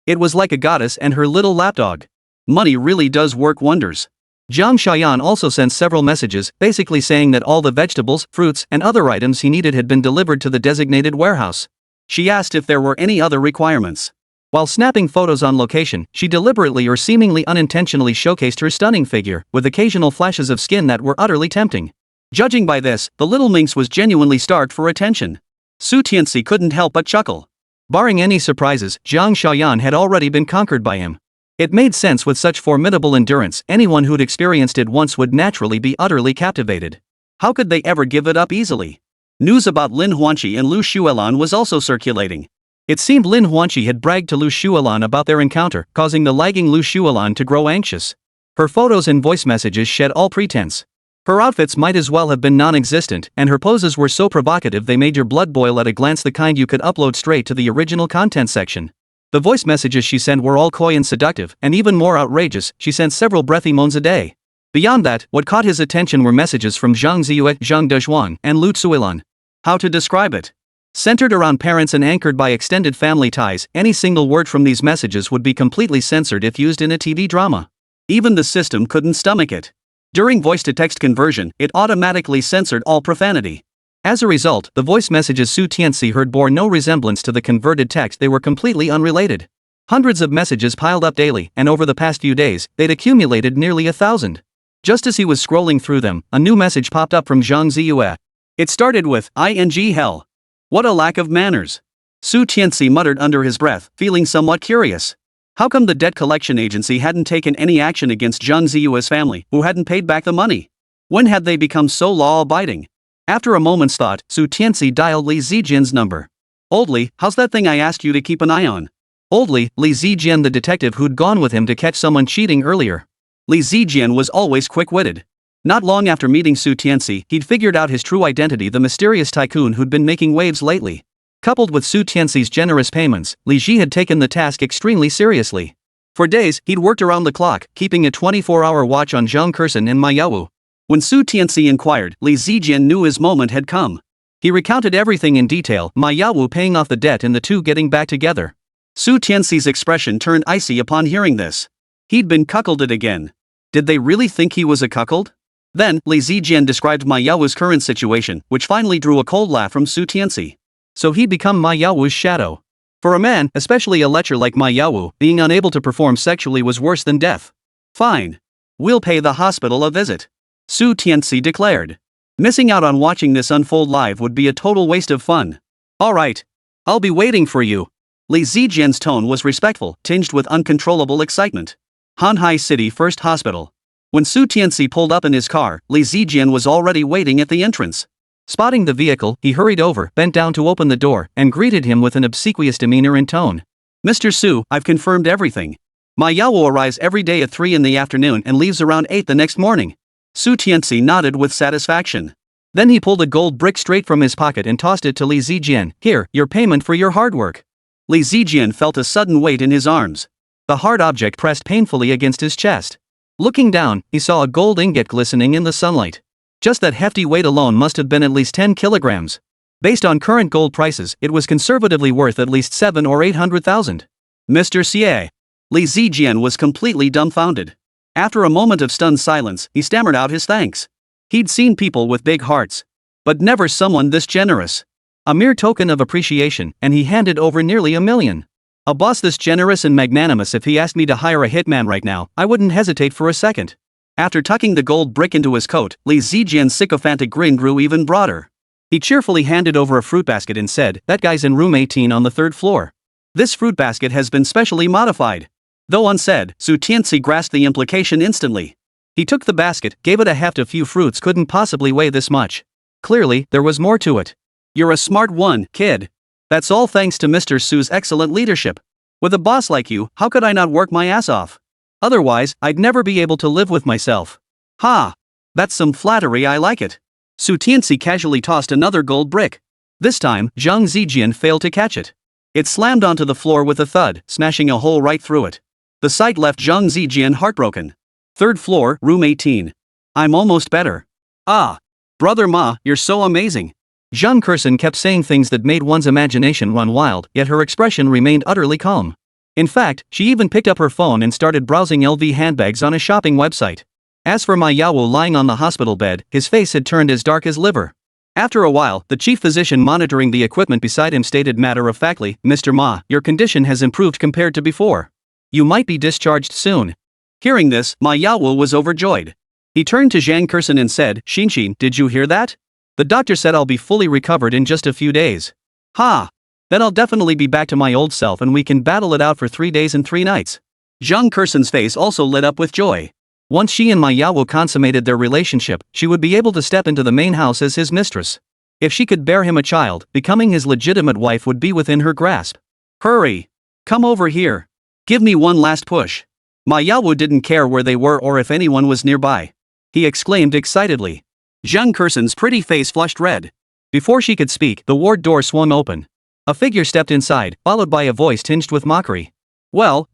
It was like a goddess and her little lapdog. Money really does work wonders. Jiang Xiaoyan also sent several messages, basically saying that all the vegetables, fruits, and other items he needed had been delivered to the designated warehouse. She asked if there were any other requirements. While snapping photos on location, she deliberately or seemingly unintentionally showcased her stunning figure, with occasional flashes of skin that were utterly tempting. Judging by this, the little minx was genuinely starved for attention. Su Tianci couldn't help but chuckle. Barring any surprises, Jiang Xiaoyan had already been conquered by him. It made sense. With such formidable endurance, anyone who'd experienced it once would naturally be utterly captivated. How could they ever give it up easily? News about Lin Huanqi and Lu Xuelan was also circulating. It seemed Lin Huanqi had bragged to Lu Xuelan about their encounter, causing the lagging Lu Xuelan to grow anxious. Her photos and voice messages shed all pretense. Her outfits might as well have been non-existent, and her poses were so provocative they made your blood boil at a glance, the kind you could upload straight to the original content section. The voice messages she sent were all coy and seductive, and even more outrageous, she sent several breathy moans a day. Beyond that, what caught his attention were messages from Zhang Ziyue, Zhang Dezhuang, and Lu Tsuilan. How to describe it? Centered around parents and anchored by extended family ties, any single word from these messages would be completely censored if used in a TV drama. Even the system couldn't stomach it. During voice-to-text conversion, it automatically censored all profanity. As a result, the voice messages Su Tianci heard bore no resemblance to the converted text. They were completely unrelated. Hundreds of messages piled up daily, and over the past few days, they'd accumulated nearly 1,000. Just as he was scrolling through them, a new message popped up from Zhang Ziyue. It started with, "ing hell. What a lack of manners." Su Tianci muttered under his breath, feeling somewhat curious. How come the debt collection agency hadn't taken any action against Zhang Ziyue's family, who hadn't paid back the money? When had they become so law-abiding? After a moment's thought, Su Tianci dialed Li Zijian's number. "Old Li, how's that thing I asked you to keep an eye on?" Old Li, Li Zijian, the detective who'd gone with him to catch someone cheating earlier. Li Zijian was always quick-witted. Not long after meeting Su Tianci, he'd figured out his true identity, the mysterious tycoon who'd been making waves lately. Coupled with Su Tianci's generous payments, Li Ji had taken the task extremely seriously. For days, he'd worked around the clock, keeping a 24-hour watch on Zhang Kursen and Ma Yawu. When Su Tianci inquired, Li Zijian knew his moment had come. He recounted everything in detail, Ma Yawu paying off the debt and the two getting back together. Su Tianci's expression turned icy upon hearing this. He'd been cuckolded again. Did they really think he was a cuckold? Then, Li Zijian described Ma Yawu's current situation, which finally drew a cold laugh from Su Tianci. So he'd become Ma Yawu's shadow. For a man, especially a lecher like Ma Yawu, being unable to perform sexually was worse than death. "Fine. We'll pay the hospital a visit," Su Tianci declared. Missing out on watching this unfold live would be a total waste of fun. "Alright. I'll be waiting for you." Li Zijian's tone was respectful, tinged with uncontrollable excitement. Hanhai City First Hospital. When Su Tianci pulled up in his car, Li Zijian was already waiting at the entrance. Spotting the vehicle, he hurried over, bent down to open the door, and greeted him with an obsequious demeanor and tone. "Mr. Su, I've confirmed everything. Ma Yawu arrives every day at 3 in the afternoon and leaves around 8 the next morning." Su Tianci nodded with satisfaction. Then he pulled a gold brick straight from his pocket and tossed it to Li Zijian. "Here, your payment for your hard work." Li Zijian felt a sudden weight in his arms. The hard object pressed painfully against his chest. Looking down, he saw a gold ingot glistening in the sunlight. Just that hefty weight alone must have been at least 10 kilograms. Based on current gold prices, it was conservatively worth at least 7 or 800,000. "Mr. Xie." Li Zijian was completely dumbfounded. After a moment of stunned silence, he stammered out his thanks. He'd seen people with big hearts, but never someone this generous. A mere token of appreciation, and he handed over nearly 1 million. A boss this generous and magnanimous, if he asked me to hire a hitman right now, I wouldn't hesitate for a second. After tucking the gold brick into his coat, Li Zijian's sycophantic grin grew even broader. He cheerfully handed over a fruit basket and said, "That guy's in room 18 on the 3rd floor. This fruit basket has been specially modified." Though unsaid, Su Tianci grasped the implication instantly. He took the basket, gave it a heft. A few fruits couldn't possibly weigh this much. Clearly, there was more to it. "You're a smart one, kid. That's all thanks to Mr. Su's excellent leadership. With a boss like you, how could I not work my ass off? Otherwise, I'd never be able to live with myself." "Ha! That's some flattery, I like it." Su Tianci casually tossed another gold brick. This time, Zhang Zijian failed to catch it. It slammed onto the floor with a thud, smashing a hole right through it. The sight left Zhang Zijian heartbroken. "3rd floor, room 18. I'm almost better." "Ah! Brother Ma, you're so amazing." Zhang Kursen kept saying things that made one's imagination run wild, yet her expression remained utterly calm. In fact, she even picked up her phone and started browsing LV handbags on a shopping website. As for Ma Yawu lying on the hospital bed, his face had turned as dark as liver. After a while, the chief physician monitoring the equipment beside him stated matter-of-factly, "Mr. Ma, your condition has improved compared to before. You might be discharged soon." Hearing this, Ma Yawu was overjoyed. He turned to Zhang Kursen and said, "Xinshin, did you hear that? The doctor said I'll be fully recovered in just a few days." "Ha! Then I'll definitely be back to my old self and we can battle it out for 3 days and 3 nights. Zhang Kursen's face also lit up with joy. Once she and Ma Yawu consummated their relationship, she would be able to step into the main house as his mistress. If she could bear him a child, becoming his legitimate wife would be within her grasp. "Hurry! Come over here. Give me one last push." Ma Yawu didn't care where they were or if anyone was nearby. He exclaimed excitedly. Zhang Kursen's pretty face flushed red. Before she could speak, the ward door swung open. A figure stepped inside, followed by a voice tinged with mockery. Well,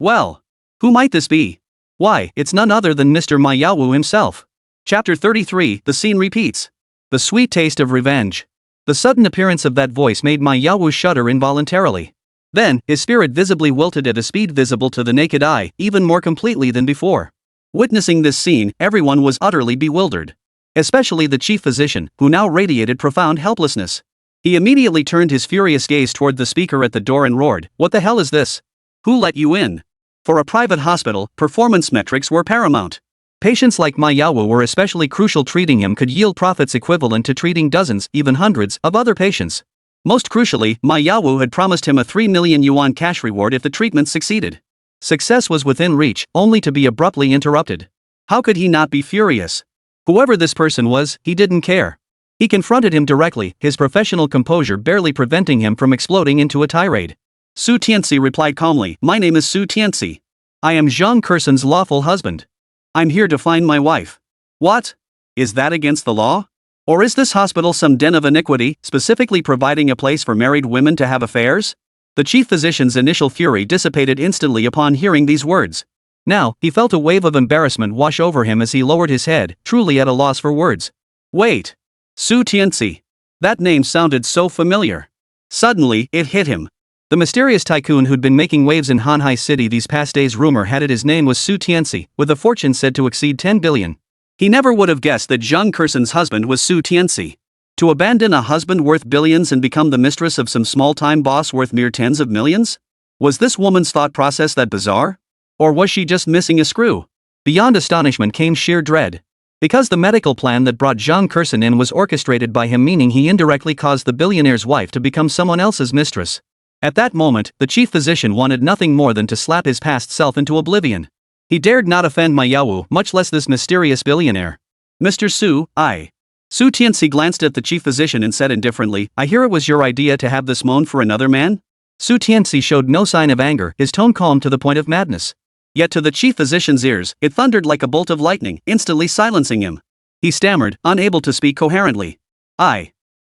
who might this be? Why, it's none other than Mr. Ma Yawu himself. Chapter 33, the scene repeats. The sweet taste of revenge. The sudden appearance of that voice made my Yawu shudder involuntarily. Then, his spirit visibly wilted at a speed visible to the naked eye, even more completely than before. Witnessing this scene, everyone was utterly bewildered. Especially the chief physician, who now radiated profound helplessness. He immediately turned his furious gaze toward the speaker at the door and roared, "What the hell is this? Who let you in?" For a private hospital, performance metrics were paramount. Patients like Ma Yawu were especially crucial. Treating him could yield profits equivalent to treating dozens, even hundreds, of other patients. Most crucially, Ma Yawu had promised him a 3 million yuan cash reward if the treatment succeeded. Success was within reach, only to be abruptly interrupted. How could he not be furious? Whoever this person was, he didn't care. He confronted him directly, his professional composure barely preventing him from exploding into a tirade. Su Tianci replied calmly, "My name is Su Tianci. I am Zhang Kerson's lawful husband. I'm here to find my wife." "What? Is that against the law? Or is this hospital some den of iniquity, specifically providing a place for married women to have affairs?" The chief physician's initial fury dissipated instantly upon hearing these words. Now, he felt a wave of embarrassment wash over him as he lowered his head, truly at a loss for words. Wait. Su Tianci. That name sounded so familiar. Suddenly, it hit him. The mysterious tycoon who'd been making waves in Hanhai City these past days, rumor had it his name was Su Tianci, with a fortune said to exceed 10 billion. He never would have guessed that Zhang Kerson's husband was Su Tianci. To abandon a husband worth billions and become the mistress of some small-time boss worth mere tens of millions? Was this woman's thought process that bizarre? Or was she just missing a screw? Beyond astonishment came sheer dread. Because the medical plan that brought Zhang Kerson in was orchestrated by him, meaning he indirectly caused the billionaire's wife to become someone else's mistress. At that moment, the chief physician wanted nothing more than to slap his past self into oblivion. He dared not offend Ma Yawu, much less this mysterious billionaire. "Mr. Su, Su Tianci glanced at the chief physician and said indifferently, "I hear it was your idea to have this moan for another man?" Su Tianci showed no sign of anger, his tone calm to the point of madness. Yet to the chief physician's ears, it thundered like a bolt of lightning, instantly silencing him. He stammered, unable to speak coherently.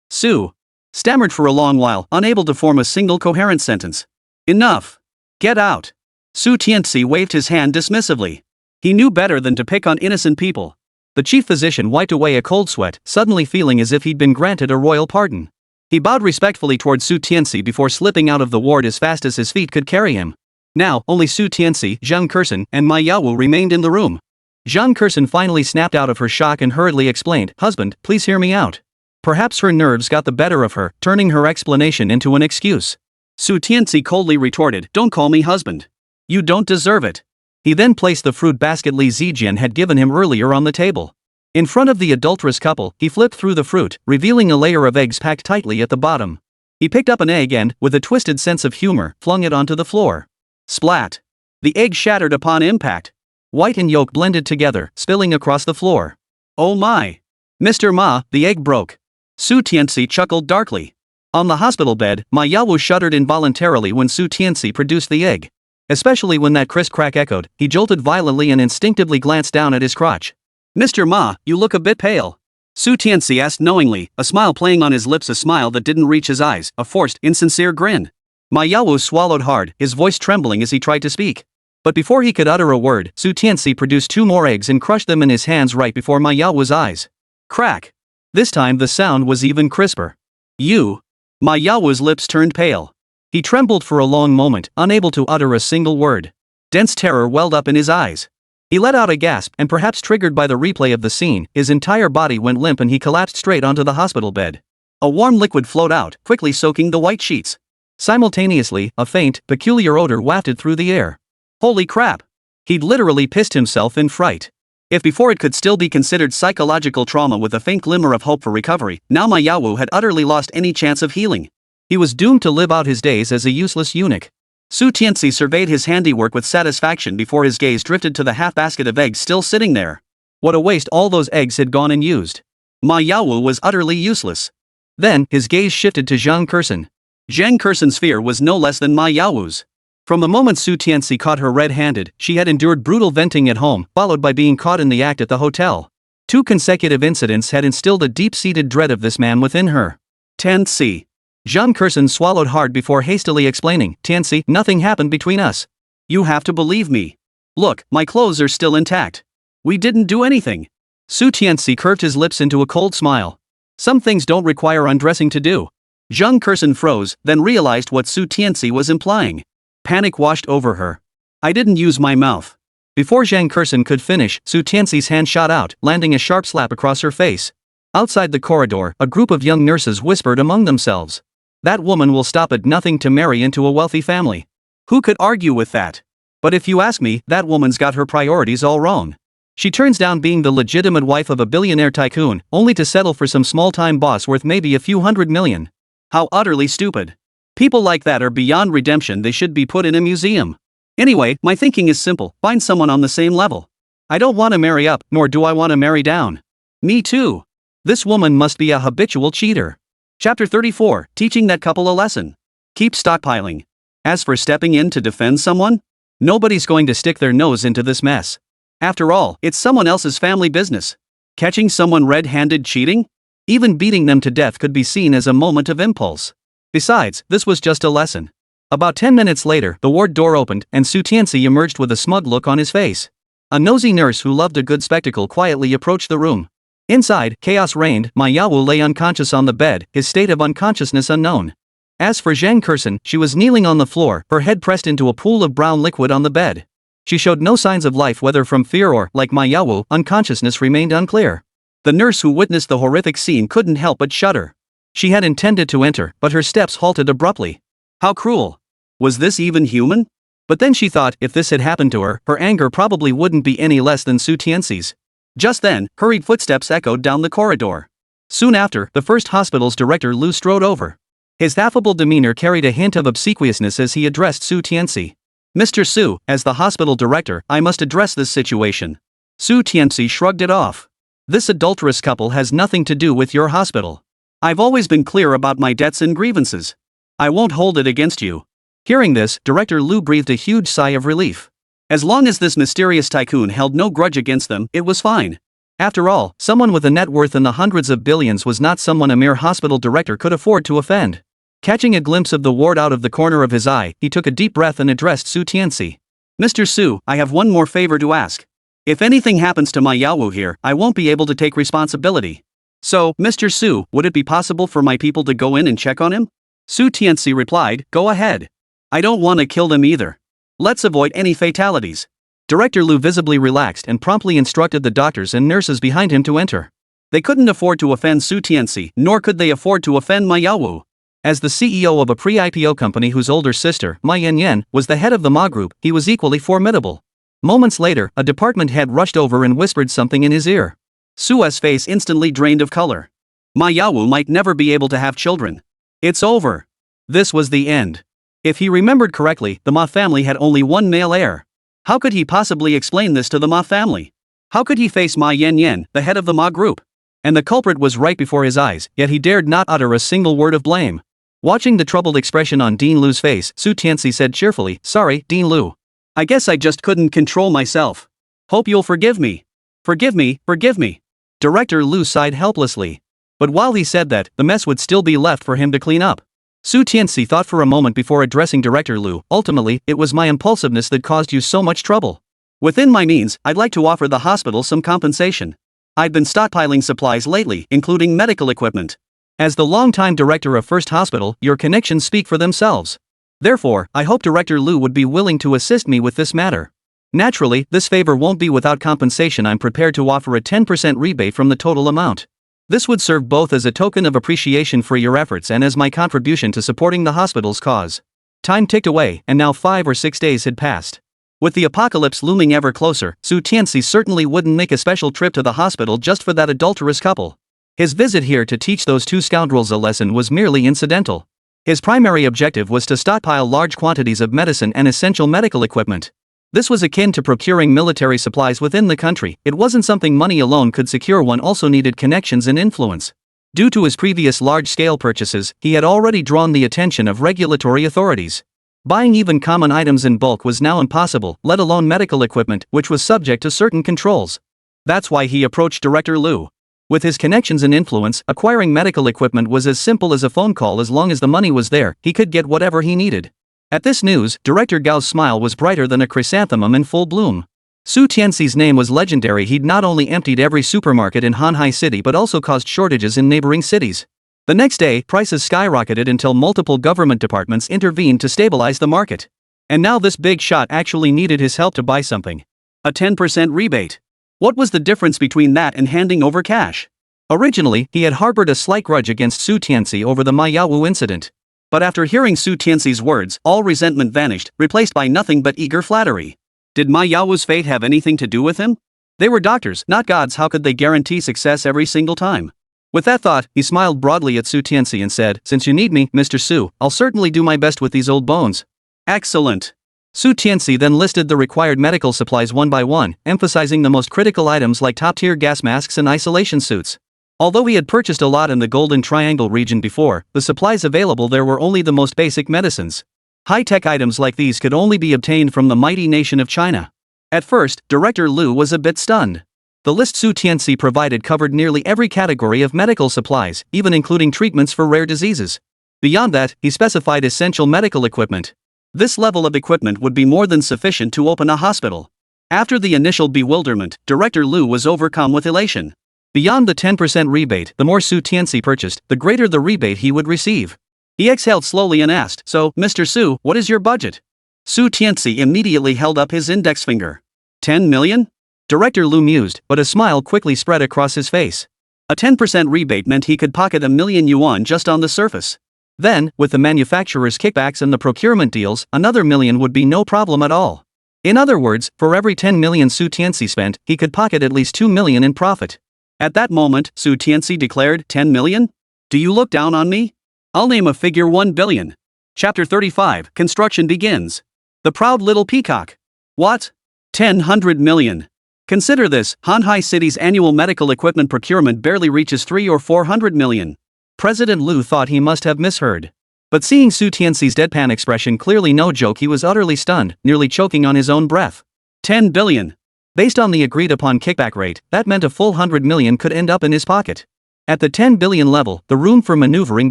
Su. Stammered for a long while, unable to form a single coherent sentence. "Enough. Get out." Su Tianci waved his hand dismissively. He knew better than to pick on innocent people. The chief physician wiped away a cold sweat, suddenly feeling as if he'd been granted a royal pardon. He bowed respectfully toward Su Tianci before slipping out of the ward as fast as his feet could carry him. Now, only Su Tianci, Zhang Kerson, and Ma Yawu remained in the room. Zhang Kerson finally snapped out of her shock and hurriedly explained, "Husband, please hear me out." Perhaps her nerves got the better of her, turning her explanation into an excuse. Su Tianci coldly retorted, "Don't call me husband. You don't deserve it." He then placed the fruit basket Li Zijian had given him earlier on the table. In front of the adulterous couple, he flipped through the fruit, revealing a layer of eggs packed tightly at the bottom. He picked up an egg and, with a twisted sense of humor, flung it onto the floor. Splat! The egg shattered upon impact. White and yolk blended together, spilling across the floor. "Oh my! Mr. Ma, the egg broke." Su Tianci chuckled darkly. On the hospital bed, Ma Yawu shuddered involuntarily when Su Tianci produced the egg. Especially when that crisp crack echoed, he jolted violently and instinctively glanced down at his crotch. "Mr. Ma, you look a bit pale." Su Tianci asked knowingly, a smile playing on his lips, a smile that didn't reach his eyes, a forced, insincere grin. Ma Yawu swallowed hard, his voice trembling as he tried to speak. But before he could utter a word, Su Tianci produced 2 more eggs and crushed them in his hands right before Ma Yawu's eyes. Crack! This time the sound was even crisper. "You." Ma Yawu's lips turned pale. He trembled for a long moment, unable to utter a single word. Dense terror welled up in his eyes. He let out a gasp, and perhaps triggered by the replay of the scene, his entire body went limp and he collapsed straight onto the hospital bed. A warm liquid flowed out, quickly soaking the white sheets. Simultaneously, a faint, peculiar odor wafted through the air. Holy crap! He'd literally pissed himself in fright. If before it could still be considered psychological trauma with a faint glimmer of hope for recovery, now Ma Yawu had utterly lost any chance of healing. He was doomed to live out his days as a useless eunuch. Su Tianci surveyed his handiwork with satisfaction before his gaze drifted to the half-basket of eggs still sitting there. What a waste all those eggs had gone unused. Ma Yawu was utterly useless. Then, his gaze shifted to Zhang Kerson. Zhang Kerson's fear was no less than Ma Yawu's. From the moment Su Tianci caught her red-handed, she had endured brutal venting at home, followed by being caught in the act at the hotel. 2 consecutive incidents had instilled a deep-seated dread of this man within her. Tianci. Zhang Kerson swallowed hard before hastily explaining, "Tianci, nothing happened between us. You have to believe me. Look, my clothes are still intact. We didn't do anything." Su Tianci curved his lips into a cold smile. Some things don't require undressing to do. Zhang Kurson froze, then realized what Su Tianci was implying. Panic washed over her. I didn't use my mouth. Before Zhang Kurson could finish, Su Tianci's hand shot out, landing a sharp slap across her face. Outside the corridor, a group of young nurses whispered among themselves. That woman will stop at nothing to marry into a wealthy family. Who could argue with that? But if you ask me, that woman's got her priorities all wrong. She turns down being the legitimate wife of a billionaire tycoon, only to settle for some small-time boss worth maybe a few $100 million. How utterly stupid. People like that are beyond redemption. They should be put in a museum. Anyway, my thinking is simple: find someone on the same level. I don't want to marry up, nor do I want to marry down. Me too. This woman must be a habitual cheater. Chapter 34, teaching that couple a lesson. Keep stockpiling. As for stepping in to defend someone, nobody's going to stick their nose into this mess. After all, it's someone else's family business. Catching someone red-handed cheating? Even beating them to death could be seen as a moment of impulse. Besides, this was just a lesson. About 10 minutes later, the ward door opened, and Su Tianci emerged with a smug look on his face. A nosy nurse who loved a good spectacle quietly approached the room. Inside, chaos reigned. Ma Yawu lay unconscious on the bed, his state of unconsciousness unknown. As for Zhang Kurson, she was kneeling on the floor, her head pressed into a pool of brown liquid on the bed. She showed no signs of life, whether from fear or, like Ma Yawu, unconsciousness remained unclear. The nurse who witnessed the horrific scene couldn't help but shudder. She had intended to enter, but her steps halted abruptly. How cruel. Was this even human? But then she thought, if this had happened to her, her anger probably wouldn't be any less than Su Tianci's. Just then, hurried footsteps echoed down the corridor. Soon after, the first hospital's director Lu strode over. His affable demeanor carried a hint of obsequiousness as he addressed Su Tianci. Mr. Su, as the hospital director, I must address this situation. Su Tianci shrugged it off. This adulterous couple has nothing to do with your hospital. I've always been clear about my debts and grievances. I won't hold it against you. Hearing this, Director Lu breathed a huge sigh of relief. As long as this mysterious tycoon held no grudge against them, it was fine. After all, someone with a net worth in the hundreds of billions was not someone a mere hospital director could afford to offend. Catching a glimpse of the ward out of the corner of his eye, he took a deep breath and addressed Su Tianci. Mr. Su, I have one more favor to ask. If anything happens to my Yawu here, I won't be able to take responsibility. So, Mr. Su, would it be possible for my people to go in and check on him? Su Tianci replied, go ahead. I don't want to kill them either. Let's avoid any fatalities. Director Lu visibly relaxed and promptly instructed the doctors and nurses behind him to enter. They couldn't afford to offend Su Tianci, nor could they afford to offend Ma Yawu. As the CEO of a pre-IPO company whose older sister, Ma Yanyan, was the head of the Ma Group, he was equally formidable. Moments later, a department head rushed over and whispered something in his ear. Su's face instantly drained of color. Ma Yawu might never be able to have children. It's over. This was the end. If he remembered correctly, the Ma family had only one male heir. How could he possibly explain this to the Ma family? How could he face Ma Yanyan, the head of the Ma Group? And the culprit was right before his eyes, yet he dared not utter a single word of blame. Watching the troubled expression on Dean Lu's face, Su Tianci said cheerfully, sorry, Dean Lu. I guess I just couldn't control myself. Hope you'll forgive me. Forgive me, forgive me. Director Lu sighed helplessly. But while he said that, the mess would still be left for him to clean up. Su Tianci thought for a moment before addressing Director Lu. Ultimately, it was my impulsiveness that caused you so much trouble. Within my means, I'd like to offer the hospital some compensation. I've been stockpiling supplies lately, including medical equipment. As the longtime director of First Hospital, your connections speak for themselves. Therefore, I hope Director Lu would be willing to assist me with this matter. Naturally, this favor won't be without compensation. I'm prepared to offer a 10% rebate from the total amount. This would serve both as a token of appreciation for your efforts and as my contribution to supporting the hospital's cause. Time ticked away, and now 5 or 6 days had passed. With the apocalypse looming ever closer, Su Tianci certainly wouldn't make a special trip to the hospital just for that adulterous couple. His visit here to teach those two scoundrels a lesson was merely incidental. His primary objective was to stockpile large quantities of medicine and essential medical equipment. This was akin to procuring military supplies within the country. It wasn't something money alone could secure. One also needed connections and influence. Due to his previous large-scale purchases, he had already drawn the attention of regulatory authorities. Buying even common items in bulk was now impossible, let alone medical equipment, which was subject to certain controls. That's why he approached Director Lu. With his connections and influence, acquiring medical equipment was as simple as a phone call. As long as the money was there, he could get whatever he needed. At this news, Director Gao's smile was brighter than a chrysanthemum in full bloom. Su Tianxi's name was legendary. He'd not only emptied every supermarket in Hanhai City but also caused shortages in neighboring cities. The next day, prices skyrocketed until multiple government departments intervened to stabilize the market. And now this big shot actually needed his help to buy something. A 10% rebate. What was the difference between that and handing over cash? Originally, he had harbored a slight grudge against Su Tianci over the Ma Yawu incident. But after hearing Su Tianci's words, all resentment vanished, replaced by nothing but eager flattery. Did Ma Yawu's fate have anything to do with him? They were doctors, not gods. How could they guarantee success every single time? With that thought, he smiled broadly at Su Tianci and said, "Since you need me, Mr. Su, I'll certainly do my best with these old bones." Excellent. Su Tianci then listed the required medical supplies one by one, emphasizing the most critical items like top-tier gas masks and isolation suits. Although he had purchased a lot in the Golden Triangle region before, the supplies available there were only the most basic medicines. High-tech items like these could only be obtained from the mighty nation of China. At first, Director Liu was a bit stunned. The list Su Tianci provided covered nearly every category of medical supplies, even including treatments for rare diseases. Beyond that, he specified essential medical equipment. This level of equipment would be more than sufficient to open a hospital. After the initial bewilderment, Director Liu was overcome with elation. Beyond the 10% rebate, the more Su Tianci purchased, the greater the rebate he would receive. He exhaled slowly and asked, "So, Mr. Su, what is your budget?" Su Tianci immediately held up his index finger. 10 million? Director Liu mused, but a smile quickly spread across his face. A 10% rebate meant he could pocket $1,000,000 just on the surface. Then, with the manufacturer's kickbacks and the procurement deals, another million would be no problem at all. In other words, for every 10 million Su Tianci spent, he could pocket at least 2 million in profit. At that moment, Su Tianci declared, 10 million? Do you look down on me? I'll name a figure 1 billion. Chapter 35, Construction begins. The proud little peacock. What? 100 million. Consider this, Hanhai City's annual medical equipment procurement barely reaches 3 or 400 million. President Liu thought he must have misheard. But seeing Su Tianxi's deadpan expression, clearly no joke, he was utterly stunned, nearly choking on his own breath. 10 billion. Based on the agreed-upon kickback rate, that meant a full 100 million could end up in his pocket. At the 10 billion level, the room for maneuvering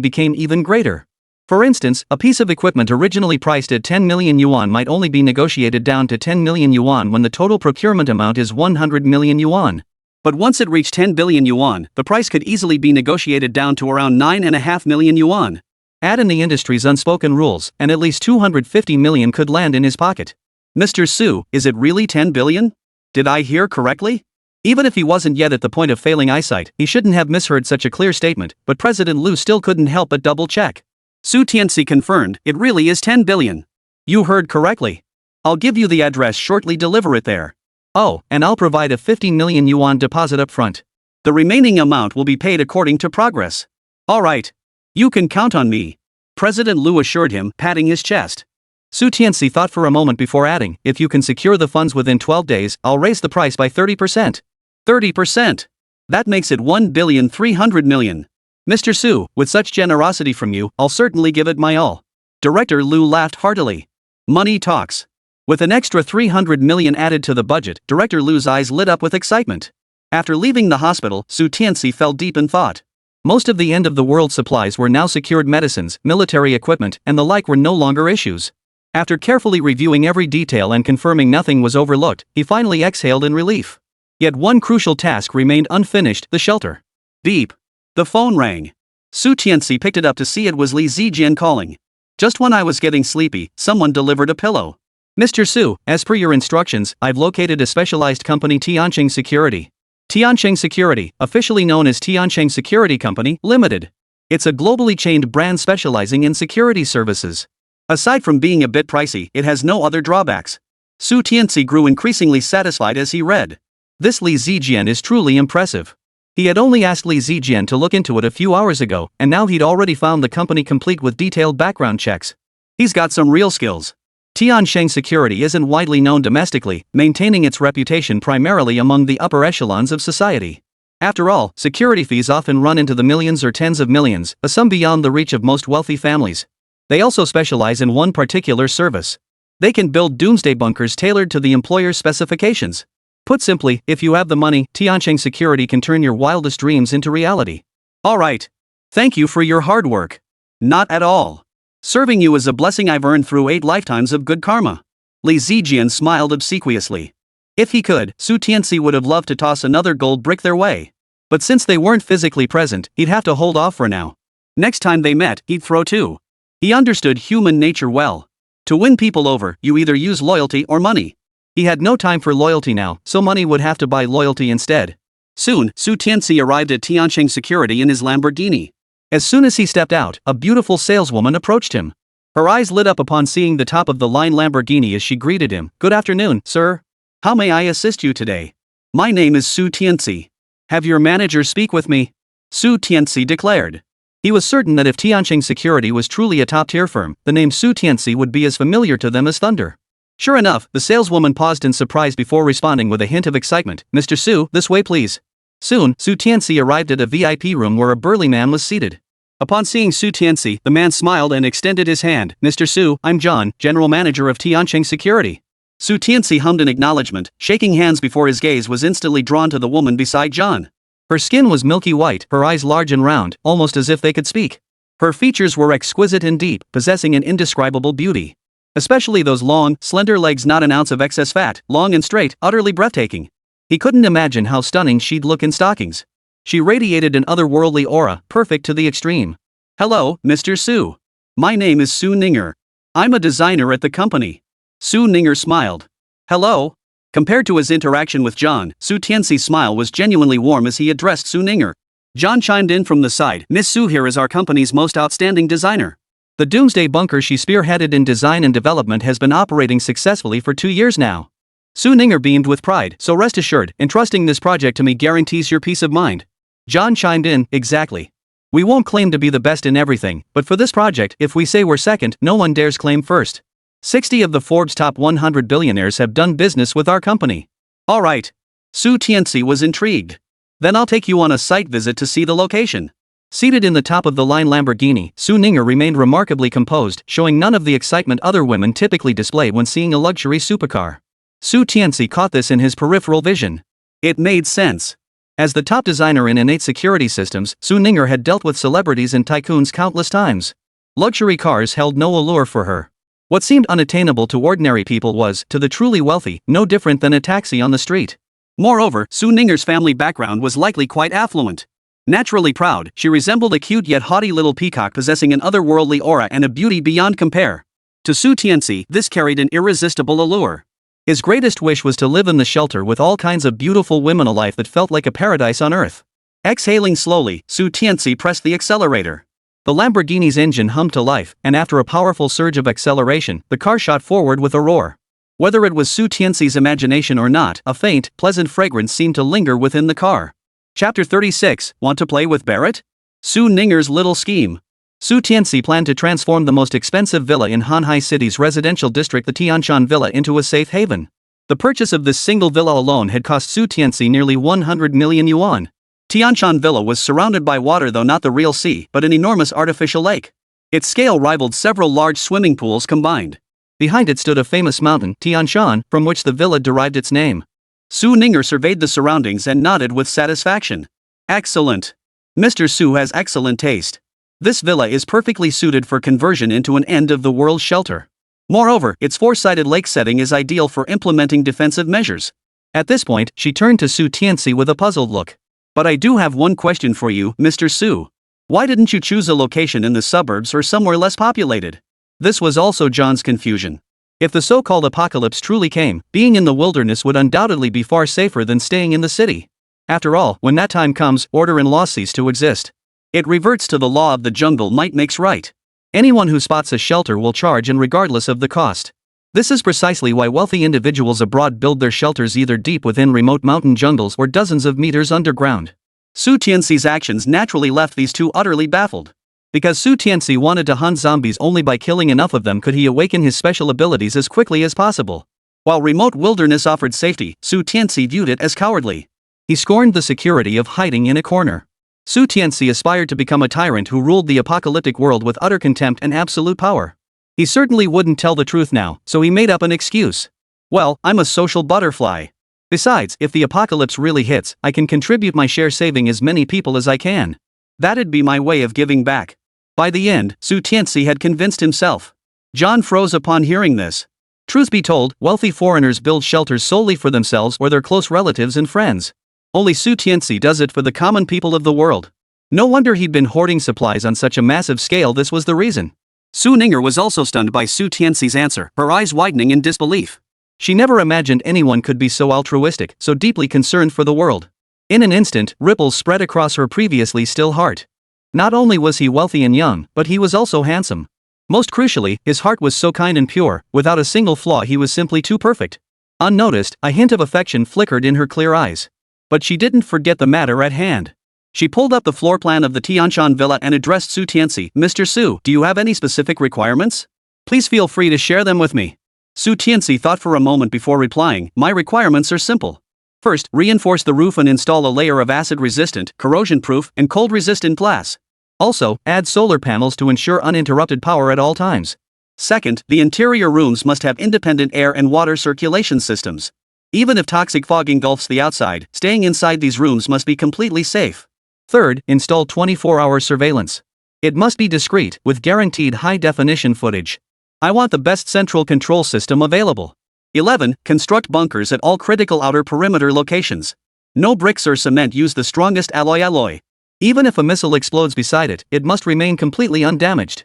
became even greater. For instance, a piece of equipment originally priced at 10 million yuan might only be negotiated down to 10 million yuan when the total procurement amount is 100 million yuan. But once it reached 10 billion yuan, the price could easily be negotiated down to around 9.5 million yuan. Add in the industry's unspoken rules, and at least 250 million could land in his pocket. Mr. Su, is it really 10 billion? Did I hear correctly? Even if he wasn't yet at the point of failing eyesight, he shouldn't have misheard such a clear statement, but President Liu still couldn't help but double-check. Su Tianci confirmed, it really is 10 billion. You heard correctly. I'll give you the address shortly, deliver it there. Oh, and I'll provide a 50 million yuan deposit up front. The remaining amount will be paid according to progress. All right. You can count on me. President Liu assured him, patting his chest. Su Tianci thought for a moment before adding, if you can secure the funds within 12 days, I'll raise the price by 30%. 30%? That makes it 1,300 million. Mr. Su, with such generosity from you, I'll certainly give it my all. Director Liu laughed heartily. Money talks. With an extra 300 million added to the budget, Director Liu's eyes lit up with excitement. After leaving the hospital, Su Tianci fell deep in thought. Most of the end-of-the-world supplies were now secured, medicines, military equipment, and the like were no longer issues. After carefully reviewing every detail and confirming nothing was overlooked, he finally exhaled in relief. Yet one crucial task remained unfinished, the shelter. Beep. The phone rang. Su Tianci picked it up to see it was Li Zijian calling. Just when I was getting sleepy, someone delivered a pillow. Mr. Su, as per your instructions, I've located a specialized company, Tianci Security. Tianci Security, officially known as Tianci Security Company, Limited. It's a globally chained brand specializing in security services. Aside from being a bit pricey, it has no other drawbacks. Su Tianci grew increasingly satisfied as he read. This Li Zijian is truly impressive. He had only asked Li Zijian to look into it a few hours ago, and now he'd already found the company complete with detailed background checks. He's got some real skills. Tianci Security isn't widely known domestically, maintaining its reputation primarily among the upper echelons of society. After all, security fees often run into the millions or tens of millions, a sum beyond the reach of most wealthy families. They also specialize in one particular service. They can build doomsday bunkers tailored to the employer's specifications. Put simply, if you have the money, Tianci Security can turn your wildest dreams into reality. All right. Thank you for your hard work. Not at all. Serving you is a blessing I've earned through 8 lifetimes of good karma. Li Zijian smiled obsequiously. If he could, Tianci would have loved to toss another gold brick their way. But since they weren't physically present, he'd have to hold off for now. Next time they met, he'd throw too. He understood human nature well. To win people over, you either use loyalty or money. He had no time for loyalty now, so money would have to buy loyalty instead. Soon, Tianci arrived at Tianci security in his Lamborghini. As soon as he stepped out, a beautiful saleswoman approached him. Her eyes lit up upon seeing the top-of-the-line Lamborghini as she greeted him. "Good afternoon, sir. How may I assist you today? My name is Tianci. Have your manager speak with me," Tianci declared. He was certain that if Tianci Security was truly a top-tier firm, the name Tianci would be as familiar to them as thunder. Sure enough, the saleswoman paused in surprise before responding with a hint of excitement. "Mr. Su, this way please." Soon, Tianci arrived at a VIP room where a burly man was seated. Upon seeing Tianci, the man smiled and extended his hand. "Mr. Su, I'm John, General Manager of Tianci Security." Tianci hummed an acknowledgement, shaking hands before his gaze was instantly drawn to the woman beside John. Her skin was milky white, her eyes large and round, almost as if they could speak. Her features were exquisite and deep, possessing an indescribable beauty. Especially those long, slender legs, not an ounce of excess fat, long and straight, utterly breathtaking. He couldn't imagine how stunning she'd look in stockings. She radiated an otherworldly aura, perfect to the extreme. "Hello, Mr. Su. My name is Su Ninger. I'm a designer at the company." Su Ninger smiled. "Hello." Compared to his interaction with John, Tianci's smile was genuinely warm as he addressed Su Ninger. John chimed in from the side. "Miss Su here is our company's most outstanding designer. The Doomsday Bunker she spearheaded in design and development has been operating successfully for 2 years now." Su Ninger beamed with pride. "So rest assured, entrusting this project to me guarantees your peace of mind." John chimed in. "Exactly. We won't claim to be the best in everything, but for this project, if we say we're second, no one dares claim first. 60 of the Forbes top 100 billionaires have done business with our company." "All right." Tianci was intrigued. "Then I'll take you on a site visit to see the location." Seated in the top-of-the-line Lamborghini, Su Ninger remained remarkably composed, showing none of the excitement other women typically display when seeing a luxury supercar. Tianci caught this in his peripheral vision. It made sense. As the top designer in innate security systems, Su Ninger had dealt with celebrities and tycoons countless times. Luxury cars held no allure for her. What seemed unattainable to ordinary people was, to the truly wealthy, no different than a taxi on the street. Moreover, Su Ninger's family background was likely quite affluent. Naturally proud, she resembled a cute yet haughty little peacock possessing an otherworldly aura and a beauty beyond compare. To Tianci, this carried an irresistible allure. His greatest wish was to live in the shelter with all kinds of beautiful women, a life that felt like a paradise on earth. Exhaling slowly, Tianci pressed the accelerator. The Lamborghini's engine hummed to life, and after a powerful surge of acceleration, the car shot forward with a roar. Whether it was Tianci's imagination or not, a faint, pleasant fragrance seemed to linger within the car. Chapter 36, Want to play with Barrett? Su Ninger's little scheme. Tianci planned to transform the most expensive villa in Hanhai City's residential district, the Tianshan Villa, into a safe haven. The purchase of this single villa alone had cost Tianci nearly 100 million yuan. Tianshan Villa was surrounded by water, though not the real sea, but an enormous artificial lake. Its scale rivaled several large swimming pools combined. Behind it stood a famous mountain, Tianshan, from which the villa derived its name. Su Ninger surveyed the surroundings and nodded with satisfaction. "Excellent. Mr. Su has excellent taste. This villa is perfectly suited for conversion into an end-of-the-world shelter. Moreover, its four-sided lake setting is ideal for implementing defensive measures." At this point, she turned to Tianci with a puzzled look. "But I do have one question for you, Mr. Su. Why didn't you choose a location in the suburbs or somewhere less populated?" This was also John's confusion. If the so-called apocalypse truly came, being in the wilderness would undoubtedly be far safer than staying in the city. After all, when that time comes, order and law cease to exist. It reverts to the law of the jungle, might makes right. Anyone who spots a shelter will charge, and regardless of the cost. This is precisely why wealthy individuals abroad build their shelters either deep within remote mountain jungles or dozens of meters underground. Tianci's actions naturally left these two utterly baffled. Because Tianci wanted to hunt zombies only by killing enough of them could he awaken his special abilities as quickly as possible. While remote wilderness offered safety, Tianci viewed it as cowardly. He scorned the security of hiding in a corner. Tianci aspired to become a tyrant who ruled the apocalyptic world with utter contempt and absolute power. He certainly wouldn't tell the truth now, so he made up an excuse. "Well, I'm a social butterfly. Besides, if the apocalypse really hits, I can contribute my share, saving as many people as I can. That'd be my way of giving back." By the end, Tianci had convinced himself. John froze upon hearing this. Truth be told, wealthy foreigners build shelters solely for themselves or their close relatives and friends. Only Su Tianci does it for the common people of the world. No wonder he'd been hoarding supplies on such a massive scale. This was the reason. Su Ninger was also stunned by Su Tianci's answer, her eyes widening in disbelief. She never imagined anyone could be so altruistic, so deeply concerned for the world. In an instant, ripples spread across her previously still heart. Not only was he wealthy and young, but he was also handsome. Most crucially, his heart was so kind and pure, without a single flaw. He was simply too perfect. Unnoticed, a hint of affection flickered in her clear eyes. But she didn't forget the matter at hand. She pulled up the floor plan of the Tianci villa and addressed Su Tianci. Mr. Su, do you have any specific requirements? Please feel free to share them with me. Su Tianci thought for a moment before replying. My requirements are simple. First, reinforce the roof and install a layer of acid-resistant, corrosion-proof, and cold-resistant glass. Also, add solar panels to ensure uninterrupted power at all times. Second, the interior rooms must have independent air and water circulation systems. Even if toxic fog engulfs the outside, staying inside these rooms must be completely safe. Third, install 24-hour surveillance. It must be discreet, with guaranteed high-definition footage. I want the best central control system available. 11. Construct bunkers at all critical outer perimeter locations. No bricks or cement. Use the strongest alloy. Even if a missile explodes beside it, it must remain completely undamaged.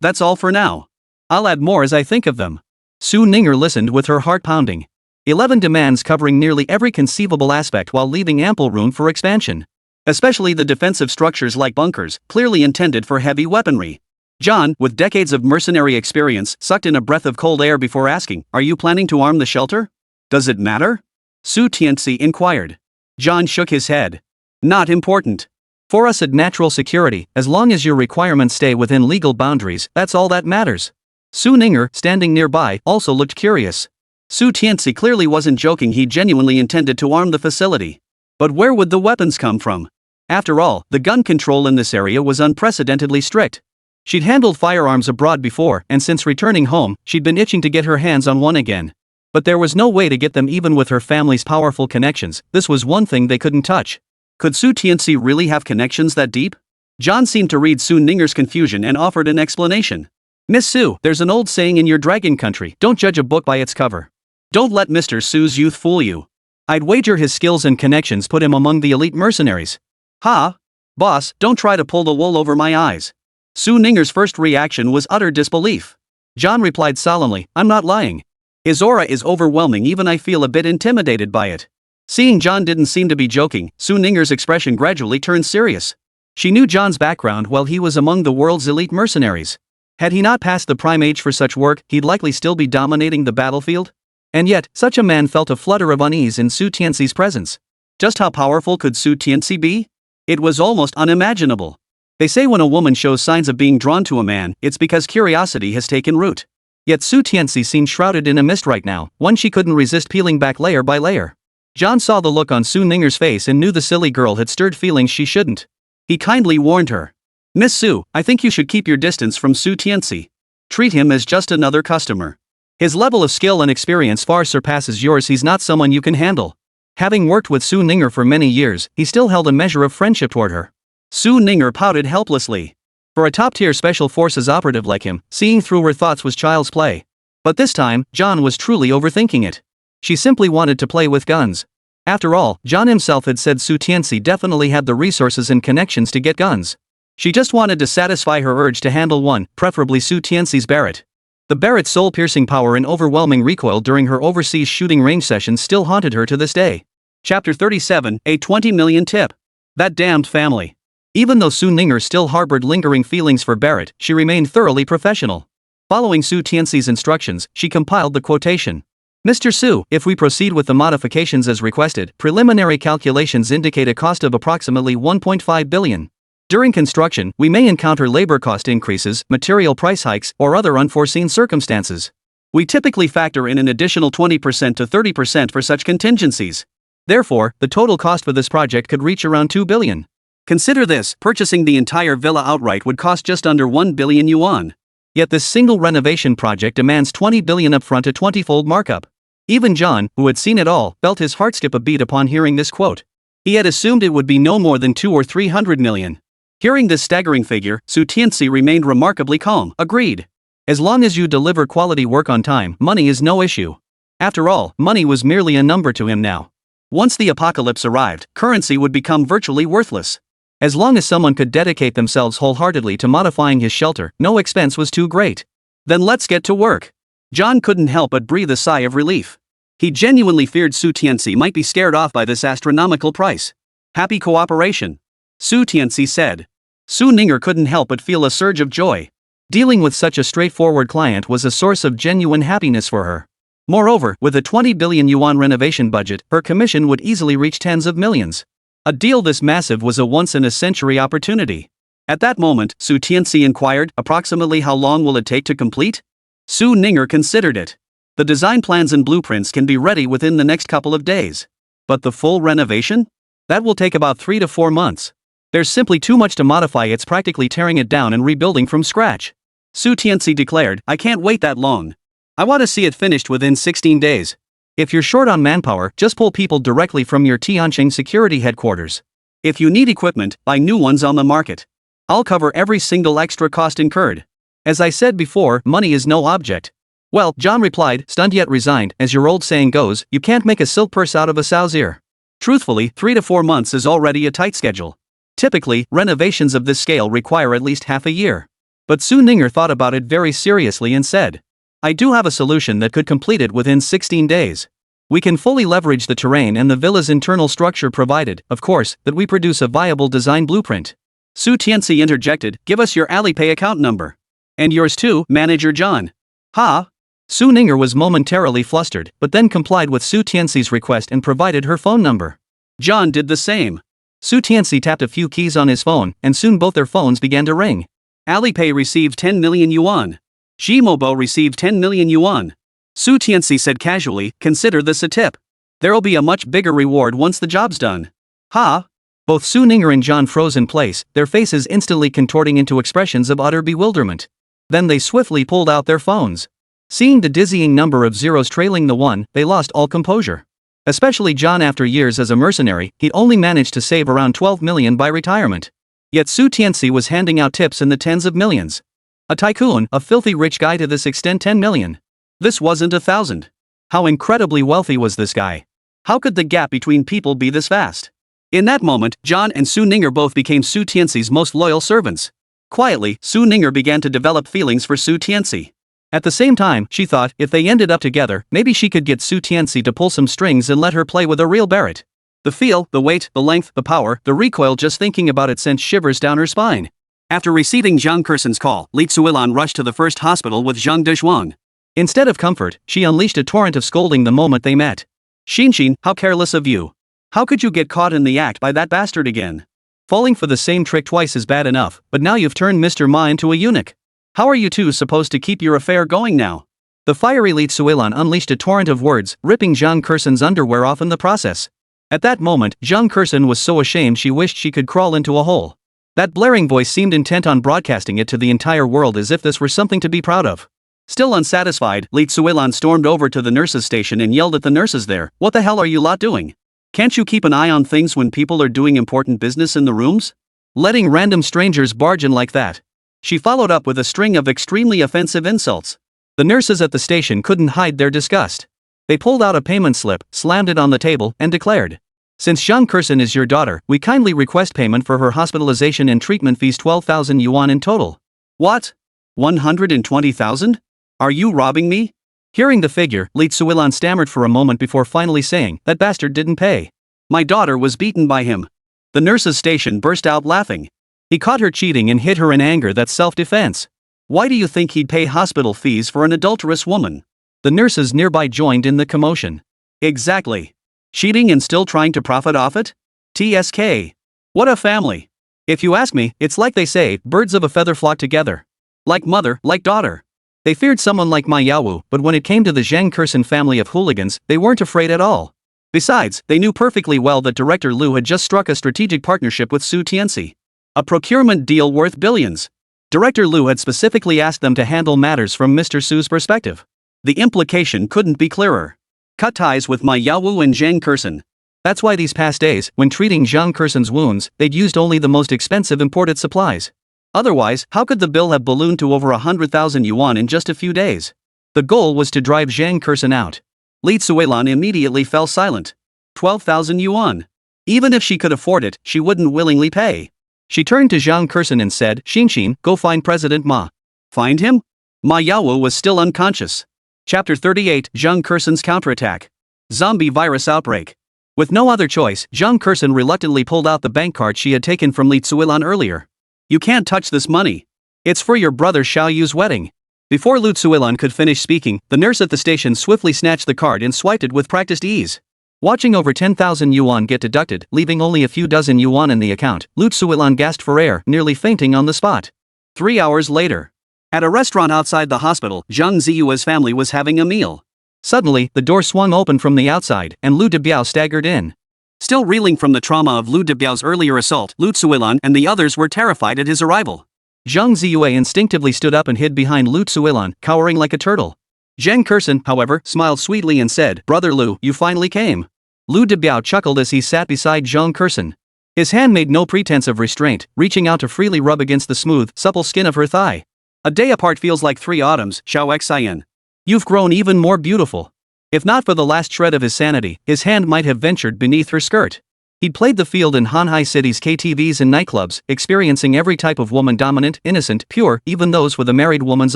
That's all for now. I'll add more as I think of them. Su Ninger listened with her heart pounding. 11 demands covering nearly every conceivable aspect while leaving ample room for expansion. Especially the defensive structures like bunkers, clearly intended for heavy weaponry. John, with decades of mercenary experience, sucked in a breath of cold air before asking, Are you planning to arm the shelter? Does it matter? Su Tianci inquired. John shook his head. Not important. For us at natural security, as long as your requirements stay within legal boundaries, that's all that matters. Su Ninger, standing nearby, also looked curious. Su Tianci clearly wasn't joking. He genuinely intended to arm the facility. But where would the weapons come from? After all, the gun control in this area was unprecedentedly strict. She'd handled firearms abroad before, and since returning home, she'd been itching to get her hands on one again. But there was no way to get them even with her family's powerful connections. This was one thing they couldn't touch. Could Su Tianci really have connections that deep? John seemed to read Su Ninger's confusion and offered an explanation. Miss Su, there's an old saying in your dragon country, don't judge a book by its cover. Don't let Mr. Su's youth fool you. I'd wager his skills and connections put him among the elite mercenaries. Ha! Boss, don't try to pull the wool over my eyes. Su Ninger's first reaction was utter disbelief. John replied solemnly, I'm not lying. His aura is overwhelming. Even I feel a bit intimidated by it. Seeing John didn't seem to be joking, Su Ninger's expression gradually turned serious. She knew John's background while he was among the world's elite mercenaries. Had he not passed the prime age for such work, he'd likely still be dominating the battlefield. And yet, such a man felt a flutter of unease in Su Tianci's presence. Just how powerful could Su Tianci be? It was almost unimaginable. They say when a woman shows signs of being drawn to a man, it's because curiosity has taken root. Yet Su Tianci seemed shrouded in a mist right now, one she couldn't resist peeling back layer by layer. John saw the look on Su Ninger's face and knew the silly girl had stirred feelings she shouldn't. He kindly warned her. Miss Su, I think you should keep your distance from Su Tianci. Treat him as just another customer. His level of skill and experience far surpasses yours. He's not someone you can handle. Having worked with Su Ninger for many years, he still held a measure of friendship toward her. Su Ninger pouted helplessly. For a top-tier special forces operative like him, seeing through her thoughts was child's play. But this time, John was truly overthinking it. She simply wanted to play with guns. After all, John himself had said Su Tianci definitely had the resources and connections to get guns. She just wanted to satisfy her urge to handle one, preferably Su Tianci's Barrett. The Barrett's soul-piercing power and overwhelming recoil during her overseas shooting range sessions still haunted her to this day. Chapter 37, A 20 million tip. That damned family. Even though Su Ninger still harbored lingering feelings for Barrett, she remained thoroughly professional. Following Su Tianci's instructions, she compiled the quotation. Mr. Su, if we proceed with the modifications as requested, preliminary calculations indicate a cost of approximately 1.5 billion. During construction, we may encounter labor cost increases, material price hikes, or other unforeseen circumstances. We typically factor in an additional 20% to 30% for such contingencies. Therefore, the total cost for this project could reach around 2 billion. Consider this, purchasing the entire villa outright would cost just under 1 billion yuan. Yet this single renovation project demands 20 billion upfront, a 20-fold markup. Even John, who had seen it all, felt his heart skip a beat upon hearing this quote. He had assumed it would be no more than 200 or 300 million. Hearing this staggering figure, Su Tianci remained remarkably calm. Agreed. As long as you deliver quality work on time, money is no issue. After all, money was merely a number to him now. Once the apocalypse arrived, currency would become virtually worthless. As long as someone could dedicate themselves wholeheartedly to modifying his shelter, no expense was too great. Then let's get to work. John couldn't help but breathe a sigh of relief. He genuinely feared Su Tianci might be scared off by this astronomical price. Happy cooperation, Su Tianci said. Su Ninger couldn't help but feel a surge of joy. Dealing with such a straightforward client was a source of genuine happiness for her. Moreover, with a 20 billion yuan renovation budget, her commission would easily reach tens of millions. A deal this massive was a once-in-a-century opportunity. At that moment, Su Tianci inquired, approximately how long will it take to complete? Su Ninger considered it. The design plans and blueprints can be ready within the next couple of days. But the full renovation? That will take about 3 to 4 months. There's simply too much to modify, it's practically tearing it down and rebuilding from scratch. Su Tianci declared, I can't wait that long. I want to see it finished within 16 days. If you're short on manpower, just pull people directly from your Tianci security headquarters. If you need equipment, buy new ones on the market. I'll cover every single extra cost incurred. As I said before, money is no object. Well, John replied, stunned yet resigned, as your old saying goes, you can't make a silk purse out of a sow's ear. Truthfully, 3 to 4 months is already a tight schedule. Typically, renovations of this scale require at least half a year. But Su Ninger thought about it very seriously and said, I do have a solution that could complete it within 16 days. We can fully leverage the terrain and the villa's internal structure provided, of course, that we produce a viable design blueprint. Su Tianci interjected, give us your Alipay account number. And yours too, Manager John. Ha? Su Ninger was momentarily flustered, but then complied with Su Tianci's request and provided her phone number. John did the same. Su Tianci tapped a few keys on his phone, and soon both their phones began to ring. Alipay received 10 million yuan. Jimobo received 10 million yuan. Su Tianci said casually, consider this a tip. There'll be a much bigger reward once the job's done. Ha? Both Su Ninger and John froze in place, their faces instantly contorting into expressions of utter bewilderment. Then they swiftly pulled out their phones. Seeing the dizzying number of zeros trailing the one, they lost all composure. Especially John, after years as a mercenary, he'd only managed to save around 12 million by retirement. Yet Su Tianci was handing out tips in the tens of millions. A tycoon, a filthy rich guy to this extent, 10 million. This wasn't 1,000. How incredibly wealthy was this guy? How could the gap between people be this vast? In that moment, John and Su Ninger both became Su Tianci's most loyal servants. Quietly, Su Ninger began to develop feelings for Su Tianci. At the same time, she thought, if they ended up together, maybe she could get Su Tianci to pull some strings and let her play with a real Barrett. The feel, the weight, the length, the power, the recoil, just thinking about it sent shivers down her spine. After receiving Zhang Kerson's call, Li Tsuilan rushed to the first hospital with Zhang Dezhuang. Instead of comfort, she unleashed a torrent of scolding the moment they met. Xinxin, how careless of you. How could you get caught in the act by that bastard again? Falling for the same trick twice is bad enough, but now you've turned Mr. Ma into a eunuch. How are you two supposed to keep your affair going now? The fiery Li Tsuilan unleashed a torrent of words, ripping Zhang Kerson's underwear off in the process. At that moment, Zhang Kerson was so ashamed she wished she could crawl into a hole. That blaring voice seemed intent on broadcasting it to the entire world as if this were something to be proud of. Still unsatisfied, Li Tsuilan stormed over to the nurses' station and yelled at the nurses there, what the hell are you lot doing? Can't you keep an eye on things when people are doing important business in the rooms? Letting random strangers barge in like that. She followed up with a string of extremely offensive insults. The nurses at the station couldn't hide their disgust. They pulled out a payment slip, slammed it on the table, and declared, since Zhang Kerson is your daughter, we kindly request payment for her hospitalization and treatment fees, 12,000 yuan in total. What? 120,000? Are you robbing me? Hearing the figure, Li Tsuilan stammered for a moment before finally saying, that bastard didn't pay. My daughter was beaten by him. The nurses' station burst out laughing. He caught her cheating and hit her in anger, that's self-defense. Why do you think he'd pay hospital fees for an adulterous woman? The nurses nearby joined in the commotion. Exactly. Cheating and still trying to profit off it? TSK. What a family. If you ask me, it's like they say, birds of a feather flock together. Like mother, like daughter. They feared someone like Ma Yawu, but when it came to the Zhang Kerson family of hooligans, they weren't afraid at all. Besides, they knew perfectly well that Director Liu had just struck a strategic partnership with Su Tianci. A procurement deal worth billions. Director Liu had specifically asked them to handle matters from Mr. Su's perspective. The implication couldn't be clearer. Cut ties with Ma Yawu and Zhang Kerson. That's why these past days, when treating Zhang Kerson's wounds, they'd used only the most expensive imported supplies. Otherwise, how could the bill have ballooned to over 100,000 yuan in just a few days? The goal was to drive Zhang Kursen out. Li Tsuelan immediately fell silent. 12,000 yuan. Even if she could afford it, she wouldn't willingly pay. She turned to Zhang Kursen and said, Xinxin, go find President Ma. Find him? Ma Yaowu was still unconscious. Chapter 38, Zhang Kursen's counterattack. Zombie virus outbreak. With no other choice, Zhang Kursen reluctantly pulled out the bank card she had taken from Li Tsuelan earlier. You can't touch this money. It's for your brother Xiao Yu's wedding. Before Lu Tsuelan could finish speaking, the nurse at the station swiftly snatched the card and swiped it with practiced ease. Watching over 10,000 yuan get deducted, leaving only a few dozen yuan in the account, Lu Tsuelan gasped for air, nearly fainting on the spot. 3 hours later. At a restaurant outside the hospital, Zhang Ziyue's family was having a meal. Suddenly, the door swung open from the outside, and Lu Debiao staggered in. Still reeling from the trauma of Lu Debiao's earlier assault, Lu Tsuelan and the others were terrified at his arrival. Zhang Ziyue instinctively stood up and hid behind Lu Tsuelan, cowering like a turtle. Zhang Kursen, however, smiled sweetly and said, Brother Lu, you finally came. Lu Debiao chuckled as he sat beside Zhang Kursen. His hand made no pretense of restraint, reaching out to freely rub against the smooth, supple skin of her thigh. A day apart feels like 3 autumns, Xiao Xian. You've grown even more beautiful. If not for the last shred of his sanity, his hand might have ventured beneath her skirt. He'd played the field in Hanhai City's KTVs and nightclubs, experiencing every type of woman dominant, innocent, pure, even those with a married woman's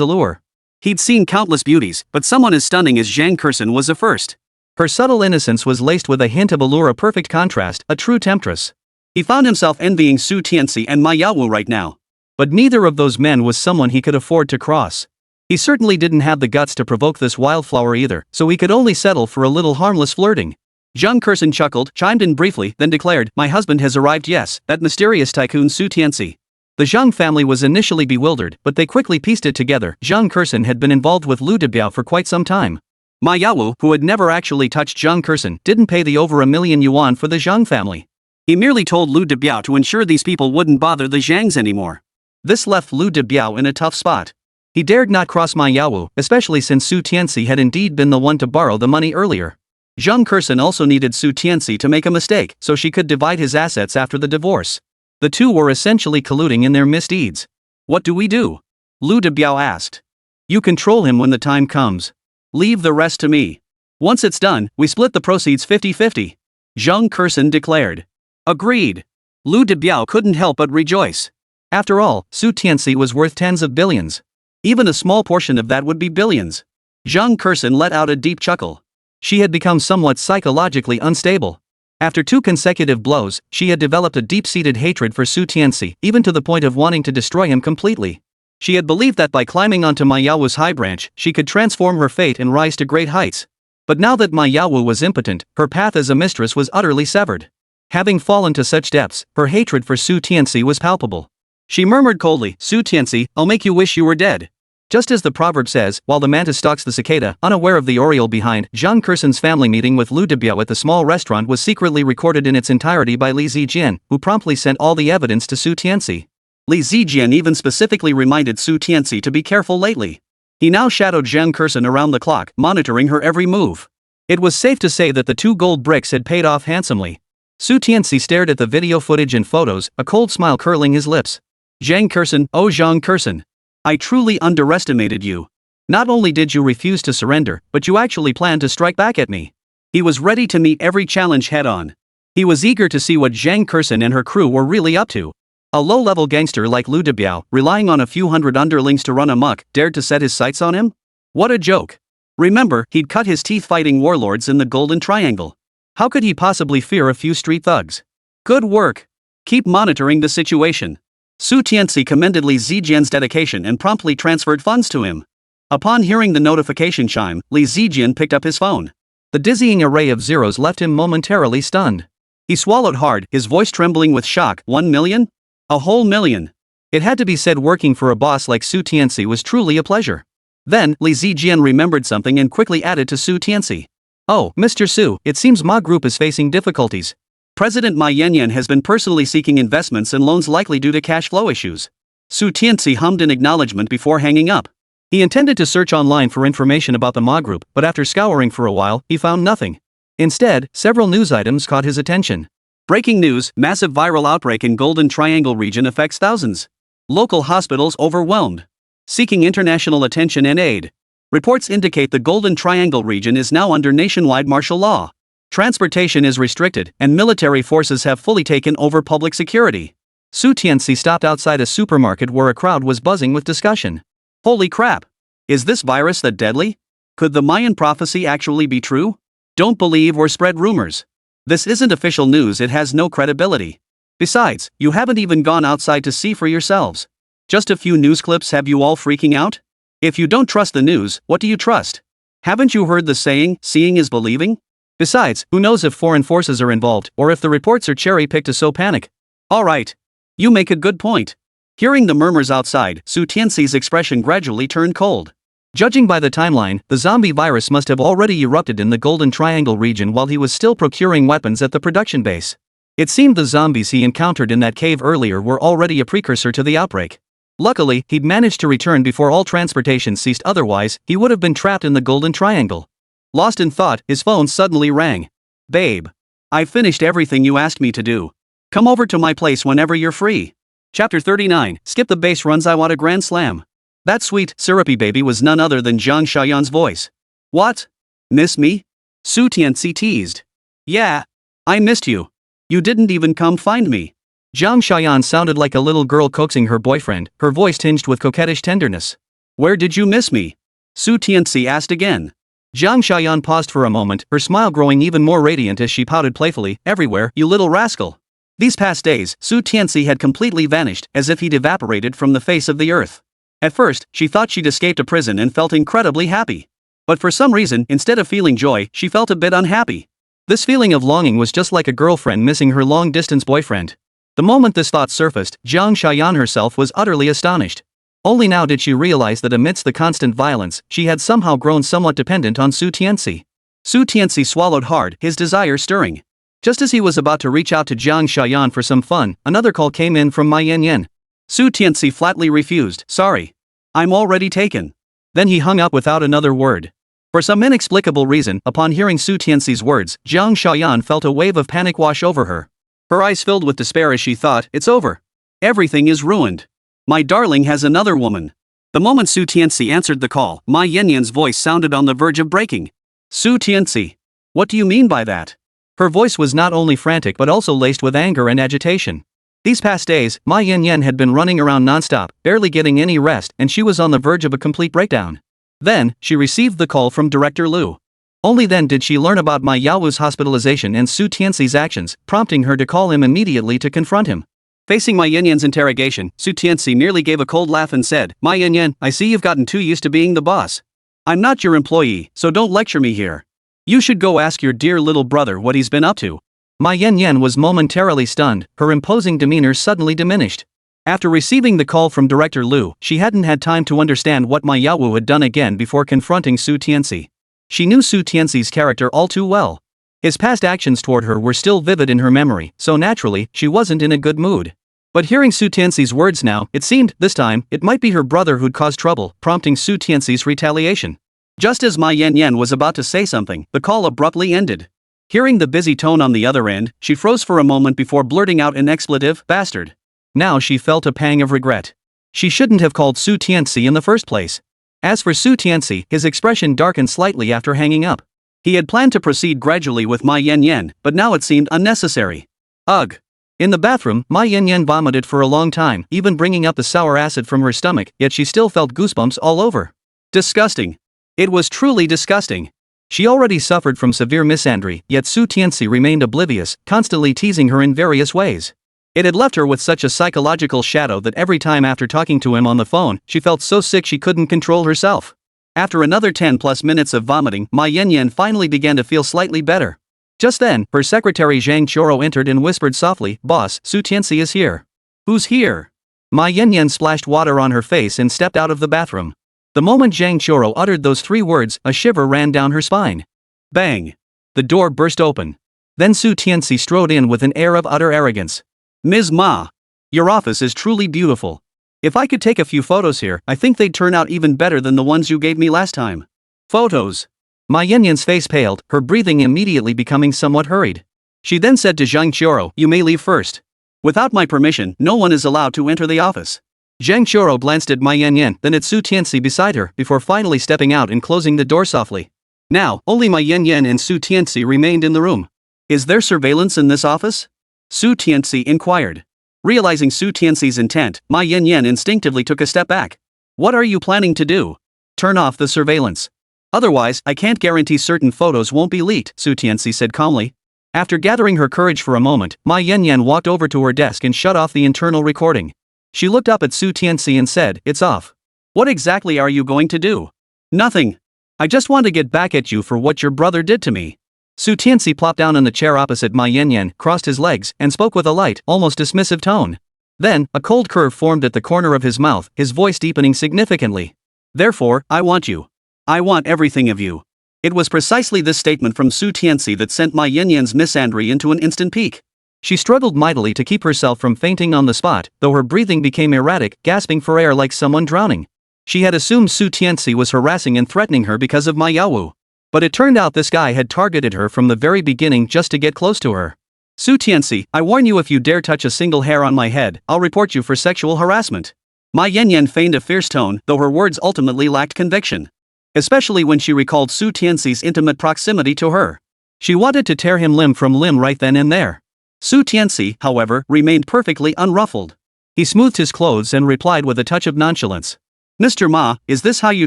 allure. He'd seen countless beauties, but someone as stunning as Zhang Kursen was a first. Her subtle innocence was laced with a hint of allure, a perfect contrast, a true temptress. He found himself envying Su Tianci and Ma Yaowu right now. But neither of those men was someone he could afford to cross. He certainly didn't have the guts to provoke this wildflower either, so he could only settle for a little harmless flirting. Zhang Kursen chuckled, chimed in briefly, then declared, My husband has arrived. Yes, that mysterious tycoon Su Tianci. The Zhang family was initially bewildered, but they quickly pieced it together. Zhang Kursen had been involved with Lu Debiao for quite some time. Ma Yaowu, who had never actually touched Zhang Kursen, didn't pay the over 1 million yuan for the Zhang family. He merely told Lu Debiao to ensure these people wouldn't bother the Zhangs anymore. This left Lu Debiao in a tough spot. He dared not cross Ma Yaowu, especially since Su Tianci had indeed been the one to borrow the money earlier. Zhang Kursen also needed Su Tianci to make a mistake so she could divide his assets after the divorce. The two were essentially colluding in their misdeeds. What do we do? Lu Debiao asked. You control him when the time comes. Leave the rest to me. Once it's done, we split the proceeds 50-50. Zhang Kursen declared. Agreed. Lu Debiao couldn't help but rejoice. After all, Su Tianci was worth tens of billions. Even a small portion of that would be billions. Zhang Kursen let out a deep chuckle. She had become somewhat psychologically unstable. After 2 consecutive blows, she had developed a deep-seated hatred for Su Tianci, even to the point of wanting to destroy him completely. She had believed that by climbing onto Ma Yaowu's high branch, she could transform her fate and rise to great heights. But now that Ma Yaowu was impotent, her path as a mistress was utterly severed. Having fallen to such depths, her hatred for Su Tianci was palpable. She murmured coldly, Su Tianci, I'll make you wish you were dead. Just as the proverb says, while the mantis stalks the cicada, unaware of the oriole behind, Zhang Kursen's family meeting with Lu Debiao at the small restaurant was secretly recorded in its entirety by Li Zijian, who promptly sent all the evidence to Su Tianci. Li Zijian even specifically reminded Su Tianci to be careful lately. He now shadowed Zhang Kursen around the clock, monitoring her every move. It was safe to say that the 2 gold bricks had paid off handsomely. Su Tianci stared at the video footage and photos, a cold smile curling his lips. Zhang Kursen, oh Zhang Kursen. I truly underestimated you. Not only did you refuse to surrender, but you actually planned to strike back at me. He was ready to meet every challenge head-on. He was eager to see what Zhang Kursen and her crew were really up to. A low-level gangster like Lu Debiao, relying on a few hundred underlings to run amok, dared to set his sights on him? What a joke. Remember, he'd cut his teeth fighting warlords in the Golden Triangle. How could he possibly fear a few street thugs? Good work. Keep monitoring the situation. Su Tianci commended Li Zijian's dedication and promptly transferred funds to him. Upon hearing the notification chime, Li Zijian picked up his phone. The dizzying array of zeros left him momentarily stunned. He swallowed hard, his voice trembling with shock. 1 million? A whole million. It had to be said, working for a boss like Su Tianci was truly a pleasure. Then, Li Zijian remembered something and quickly added to Su Tianci. Oh, Mr. Su, it seems Ma Group is facing difficulties. President Ma Yanyan has been personally seeking investments and loans likely due to cash flow issues. Su Tianci hummed in acknowledgement before hanging up. He intended to search online for information about the Ma Group, but after scouring for a while, he found nothing. Instead, several news items caught his attention. Breaking news, massive viral outbreak in Golden Triangle region affects thousands. Local hospitals overwhelmed. Seeking international attention and aid. Reports indicate the Golden Triangle region is now under nationwide martial law. Transportation is restricted, and military forces have fully taken over public security. Tianci stopped outside a supermarket where a crowd was buzzing with discussion. Holy crap! Is this virus that deadly? Could the Mayan prophecy actually be true? Don't believe or spread rumors. This isn't official news, it has no credibility. Besides, you haven't even gone outside to see for yourselves. Just a few news clips have you all freaking out? If you don't trust the news, what do you trust? Haven't you heard the saying, seeing is believing? Besides, who knows if foreign forces are involved, or if the reports are cherry-picked to sow panic? Alright. You make a good point. Hearing the murmurs outside, Tianci's expression gradually turned cold. Judging by the timeline, the zombie virus must have already erupted in the Golden Triangle region while he was still procuring weapons at the production base. It seemed the zombies he encountered in that cave earlier were already a precursor to the outbreak. Luckily, he'd managed to return before all transportation ceased, otherwise, he would have been trapped in the Golden Triangle. Lost in thought, his phone suddenly rang. Babe. I finished everything you asked me to do. Come over to my place whenever you're free. Chapter 39, Skip the base runs, I want a grand slam. That sweet, syrupy baby was none other than Zhang Xiaoyan's voice. What? Miss me? Tianci teased. Yeah. I missed you. You didn't even come find me. Zhang Xiaoyan sounded like a little girl coaxing her boyfriend, her voice tinged with coquettish tenderness. Where did you miss me? Tianci asked again. Zhang Xiaoyan paused for a moment, her smile growing even more radiant as she pouted playfully, everywhere, you little rascal. These past days, Tianci had completely vanished, as if he'd evaporated from the face of the earth. At first, she thought she'd escaped a prison and felt incredibly happy. But for some reason, instead of feeling joy, she felt a bit unhappy. This feeling of longing was just like a girlfriend missing her long-distance boyfriend. The moment this thought surfaced, Zhang Xiaoyan herself was utterly astonished. Only now did she realize that amidst the constant violence, she had somehow grown somewhat dependent on Tianci. Tianci swallowed hard, his desire stirring. Just as he was about to reach out to Zhang Xiaoyan for some fun, another call came in from Ma Yanyan. Tianci flatly refused, sorry. I'm already taken. Then he hung up without another word. For some inexplicable reason, upon hearing Tianci's words, Zhang Xiaoyan felt a wave of panic wash over her. Her eyes filled with despair as she thought, it's over. Everything is ruined. My darling has another woman. The moment Tianci answered the call, Ma Yanyan's voice sounded on the verge of breaking. Tianci. What do you mean by that? Her voice was not only frantic but also laced with anger and agitation. These past days, Ma Yanyan had been running around nonstop, barely getting any rest, and she was on the verge of a complete breakdown. Then, she received the call from Director Liu. Only then did she learn about Ma Yaowu's hospitalization and Tianci's actions, prompting her to call him immediately to confront him. Facing Ma Yanyan's interrogation, Tianci merely gave a cold laugh and said, Ma Yanyan, I see you've gotten too used to being the boss. I'm not your employee, so don't lecture me here. You should go ask your dear little brother what he's been up to. Ma Yanyan was momentarily stunned, her imposing demeanor suddenly diminished. After receiving the call from Director Liu, she hadn't had time to understand what Ma Yaowu had done again before confronting Tianci. She knew Tianci's character all too well. His past actions toward her were still vivid in her memory, so naturally, she wasn't in a good mood. But hearing Tianci's words now, it seemed, this time, it might be her brother who'd caused trouble, prompting Tianci's retaliation. Just as Ma Yanyan was about to say something, the call abruptly ended. Hearing the busy tone on the other end, she froze for a moment before blurting out an expletive, bastard. Now she felt a pang of regret. She shouldn't have called Tianci in the first place. As for Tianci, his expression darkened slightly after hanging up. He had planned to proceed gradually with Ma Yanyan, but now it seemed unnecessary. Ugh. In the bathroom, Ma Yanyan vomited for a long time, even bringing up the sour acid from her stomach, yet she still felt goosebumps all over. Disgusting. It was truly disgusting. She already suffered from severe misandry, yet Tianci remained oblivious, constantly teasing her in various ways. It had left her with such a psychological shadow that every time after talking to him on the phone, she felt so sick she couldn't control herself. After another 10+ minutes of vomiting, Ma Yanyan finally began to feel slightly better. Just then, her secretary Zhang Choro entered and whispered softly, Boss, Tianci is here. Who's here? Ma Yanyan splashed water on her face and stepped out of the bathroom. The moment Zhang Choro uttered those 3 words, a shiver ran down her spine. Bang! The door burst open. Then Tianci strode in with an air of utter arrogance. Ms. Ma. Your office is truly beautiful. If I could take a few photos here, I think they'd turn out even better than the ones you gave me last time. Photos. Ma Yanyan's face paled, her breathing immediately becoming somewhat hurried. She then said to Zhang Qioro, you may leave first. Without my permission, no one is allowed to enter the office. Zhang Xioro glanced at Ma Yanyan, then at Su Tianci beside her, before finally stepping out and closing the door softly. Now, only Ma Yanyan and Su Tianci remained in the room. Is there surveillance in this office? Su Tianci inquired. Realizing Su Tianci's intent, Ma Yanyan instinctively took a step back. What are you planning to do? Turn off the surveillance. Otherwise, I can't guarantee certain photos won't be leaked, Su Tianci said calmly. After gathering her courage for a moment, Ma Yanyan walked over to her desk and shut off the internal recording. She looked up at Su Tianci and said, "It's off. What exactly are you going to do?" "Nothing. I just want to get back at you for what your brother did to me." Su Tianci plopped down in the chair opposite Ma Yanyan, crossed his legs, and spoke with a light, almost dismissive tone. Then, a cold curve formed at the corner of his mouth, his voice deepening significantly. "Therefore, I want you. I want everything of you." It was precisely this statement from Su Tianci that sent Ma Yanyan's misandry into an instant peak. She struggled mightily to keep herself from fainting on the spot, though her breathing became erratic, gasping for air like someone drowning. She had assumed Su Tianci was harassing and threatening her because of Ma Yawu. But it turned out this guy had targeted her from the very beginning just to get close to her. "Su Tianci, I warn you, if you dare touch a single hair on my head, I'll report you for sexual harassment." Ma Yanyan feigned a fierce tone, though her words ultimately lacked conviction. Especially when she recalled Su Tianci's intimate proximity to her. She wanted to tear him limb from limb right then and there. Su Tianci, however, remained perfectly unruffled. He smoothed his clothes and replied with a touch of nonchalance. "Mr. Ma, is this how you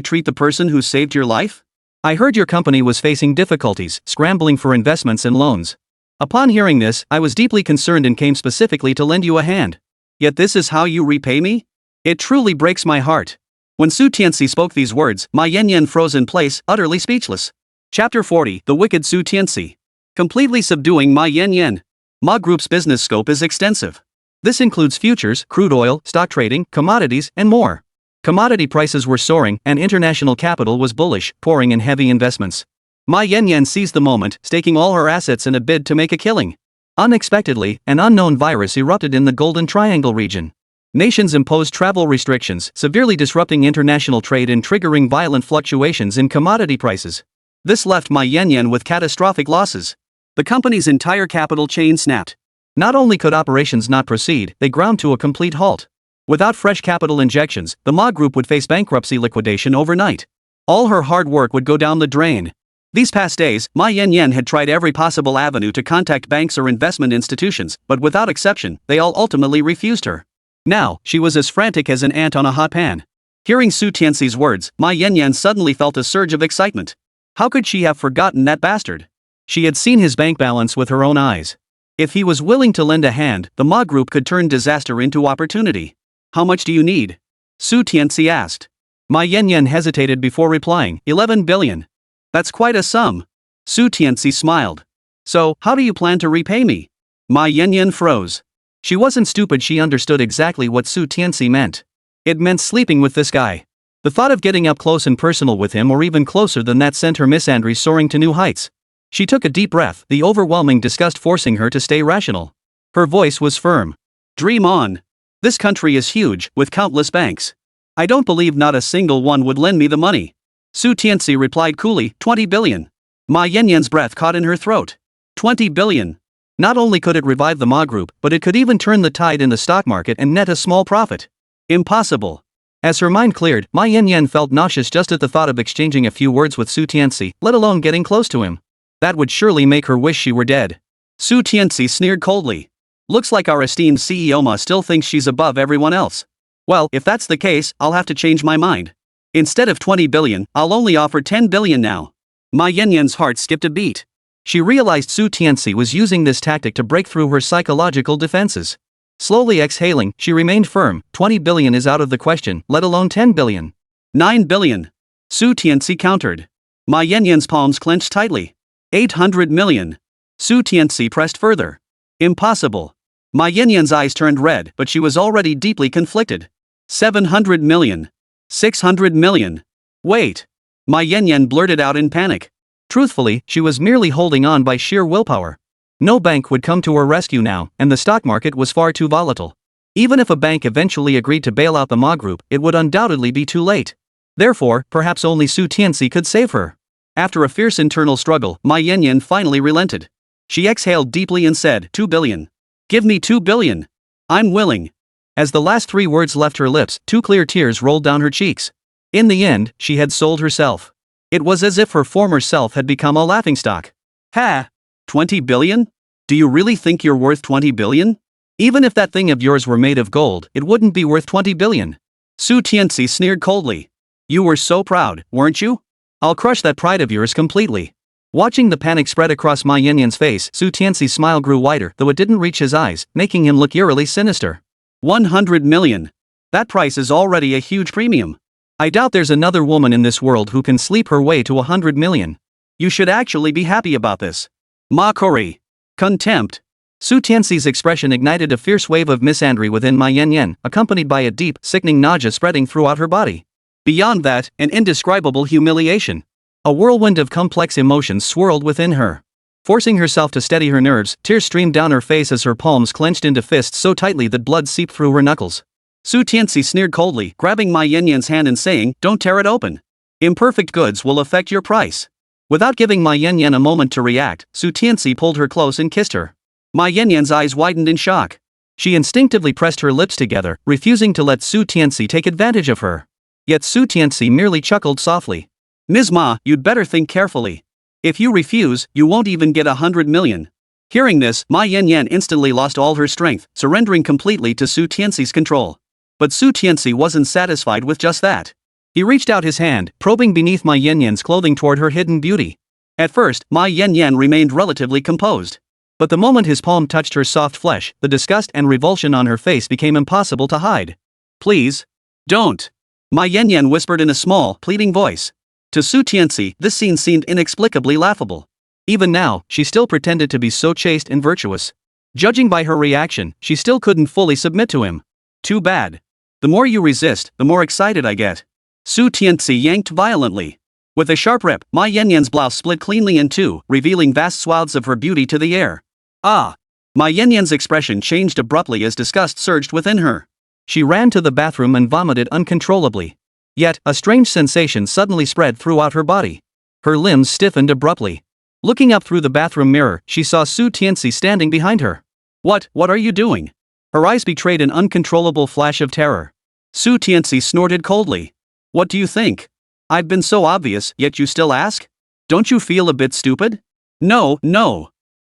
treat the person who saved your life? I heard your company was facing difficulties, scrambling for investments and loans. Upon hearing this, I was deeply concerned and came specifically to lend you a hand. Yet this is how you repay me? It truly breaks my heart." When Su Tianci spoke these words, Ma Yanyan froze in place, utterly speechless. Chapter 40, The Wicked Su Tianci. Completely subduing Ma Yanyan. Ma Group's business scope is extensive. This includes futures, crude oil, stock trading, commodities, and more. Commodity prices were soaring, and international capital was bullish, pouring in heavy investments. Ma Yanyan seized the moment, staking all her assets in a bid to make a killing. Unexpectedly, an unknown virus erupted in the Golden Triangle region. Nations imposed travel restrictions, severely disrupting international trade and triggering violent fluctuations in commodity prices. This left Ma Yanyan with catastrophic losses. The company's entire capital chain snapped. Not only could operations not proceed, they ground to a complete halt. Without fresh capital injections, the Ma Group would face bankruptcy liquidation overnight. All her hard work would go down the drain. These past days, Ma Yanyan had tried every possible avenue to contact banks or investment institutions, but without exception, they all ultimately refused her. Now, she was as frantic as an ant on a hot pan. Hearing Su Tianci's words, Ma Yanyan suddenly felt a surge of excitement. How could she have forgotten that bastard? She had seen his bank balance with her own eyes. If he was willing to lend a hand, the Ma Group could turn disaster into opportunity. "How much do you need?" Su Tianci asked. Ma Yanyan hesitated before replying, 11 billion. "That's quite a sum." Su Tianci smiled. "So, how do you plan to repay me?" Ma Yanyan froze. She wasn't stupid, she understood exactly what Su Tianci meant. It meant sleeping with this guy. The thought of getting up close and personal with him or even closer than that sent her misandry soaring to new heights. She took a deep breath, the overwhelming disgust forcing her to stay rational. Her voice was firm. "Dream on. This country is huge, with countless banks. I don't believe not a single one would lend me the money." Su Tianci replied coolly, 20 billion. Ma Yanyan's breath caught in her throat. 20 billion. Not only could it revive the Ma Group, but it could even turn the tide in the stock market and net a small profit. Impossible. As her mind cleared, Ma Yanyan felt nauseous just at the thought of exchanging a few words with Su Tianci, let alone getting close to him. That would surely make her wish she were dead. Su Tianci sneered coldly. "Looks like our esteemed CEO Ma still thinks she's above everyone else. Well, if that's the case, I'll have to change my mind. Instead of 20 billion, I'll only offer 10 billion now." Ma Yanyan's heart skipped a beat. She realized Su Tianci was using this tactic to break through her psychological defenses. Slowly exhaling, she remained firm. 20 billion is out of the question, let alone 10 billion. 9 billion. Su Tianci countered. Ma Yanyan's palms clenched tightly. 800 million. Su Tianci pressed further. Impossible. Ma Yanyan's eyes turned red, but she was already deeply conflicted. 700 million. 600 million. Wait. Ma Yanyan blurted out in panic. Truthfully, she was merely holding on by sheer willpower. No bank would come to her rescue now, and the stock market was far too volatile. Even if a bank eventually agreed to bail out the Ma Group, it would undoubtedly be too late. Therefore, perhaps only Su Tianci could save her. After a fierce internal struggle, Ma Yanyan finally relented. She exhaled deeply and said, 2 billion. Give me 2 billion. I'm willing. As the last 3 words left her lips, 2 clear tears rolled down her cheeks. In the end, she had sold herself. It was as if her former self had become a laughingstock. Ha! 20 billion? Do you really think you're worth 20 billion? Even if that thing of yours were made of gold, it wouldn't be worth 20 billion. Su Tianci sneered coldly. You were so proud, weren't you? I'll crush that pride of yours completely. Watching the panic spread across Ma Yanyan's face, Su Tianci's smile grew wider, though it didn't reach his eyes, making him look eerily sinister. 100 million. That price is already a huge premium. I doubt there's another woman in this world who can sleep her way to 100 million. You should actually be happy about this. Mockery. Contempt. Su Tianci's expression ignited a fierce wave of misandry within Ma Yanyan, accompanied by a deep, sickening nausea spreading throughout her body. Beyond that, an indescribable humiliation. A whirlwind of complex emotions swirled within her. Forcing herself to steady her nerves, tears streamed down her face as her palms clenched into fists so tightly that blood seeped through her knuckles. Su Tianci sneered coldly, grabbing Ma Yanyan's hand and saying, "Don't tear it open. Imperfect goods will affect your price." Without giving Ma Yanyan a moment to react, Su Tianci pulled her close and kissed her. Ma Yanyan's eyes widened in shock. She instinctively pressed her lips together, refusing to let Su Tianci take advantage of her. Yet Su Tianci merely chuckled softly. "Ms. Ma, you'd better think carefully. If you refuse, you won't even get 100 million. Hearing this, Ma Yanyan instantly lost all her strength, surrendering completely to Su Tianci's control. But Su Tianci wasn't satisfied with just that. He reached out his hand, probing beneath Ma Yanyan's clothing toward her hidden beauty. At first, Ma Yanyan remained relatively composed. But the moment his palm touched her soft flesh, the disgust and revulsion on her face became impossible to hide. "Please. Don't." Ma Yanyan whispered in a small, pleading voice. To Su Tianci, this scene seemed inexplicably laughable. Even now, she still pretended to be so chaste and virtuous. Judging by her reaction, she still couldn't fully submit to him. Too bad. The more you resist, the more excited I get. Su Tianci yanked violently. With a sharp rip, Ma Yanyan's blouse split cleanly in two, revealing vast swaths of her beauty to the air. Ah! Ma Yanyan's expression changed abruptly as disgust surged within her. She ran to the bathroom and vomited uncontrollably. Yet, a strange sensation suddenly spread throughout her body. Her limbs stiffened abruptly. Looking up through the bathroom mirror, she saw Su Tianci standing behind her. What are you doing?" Her eyes betrayed an uncontrollable flash of terror. Su Tianci snorted coldly. "What do you think? I've been so obvious, yet you still ask? Don't you feel a bit stupid?" No.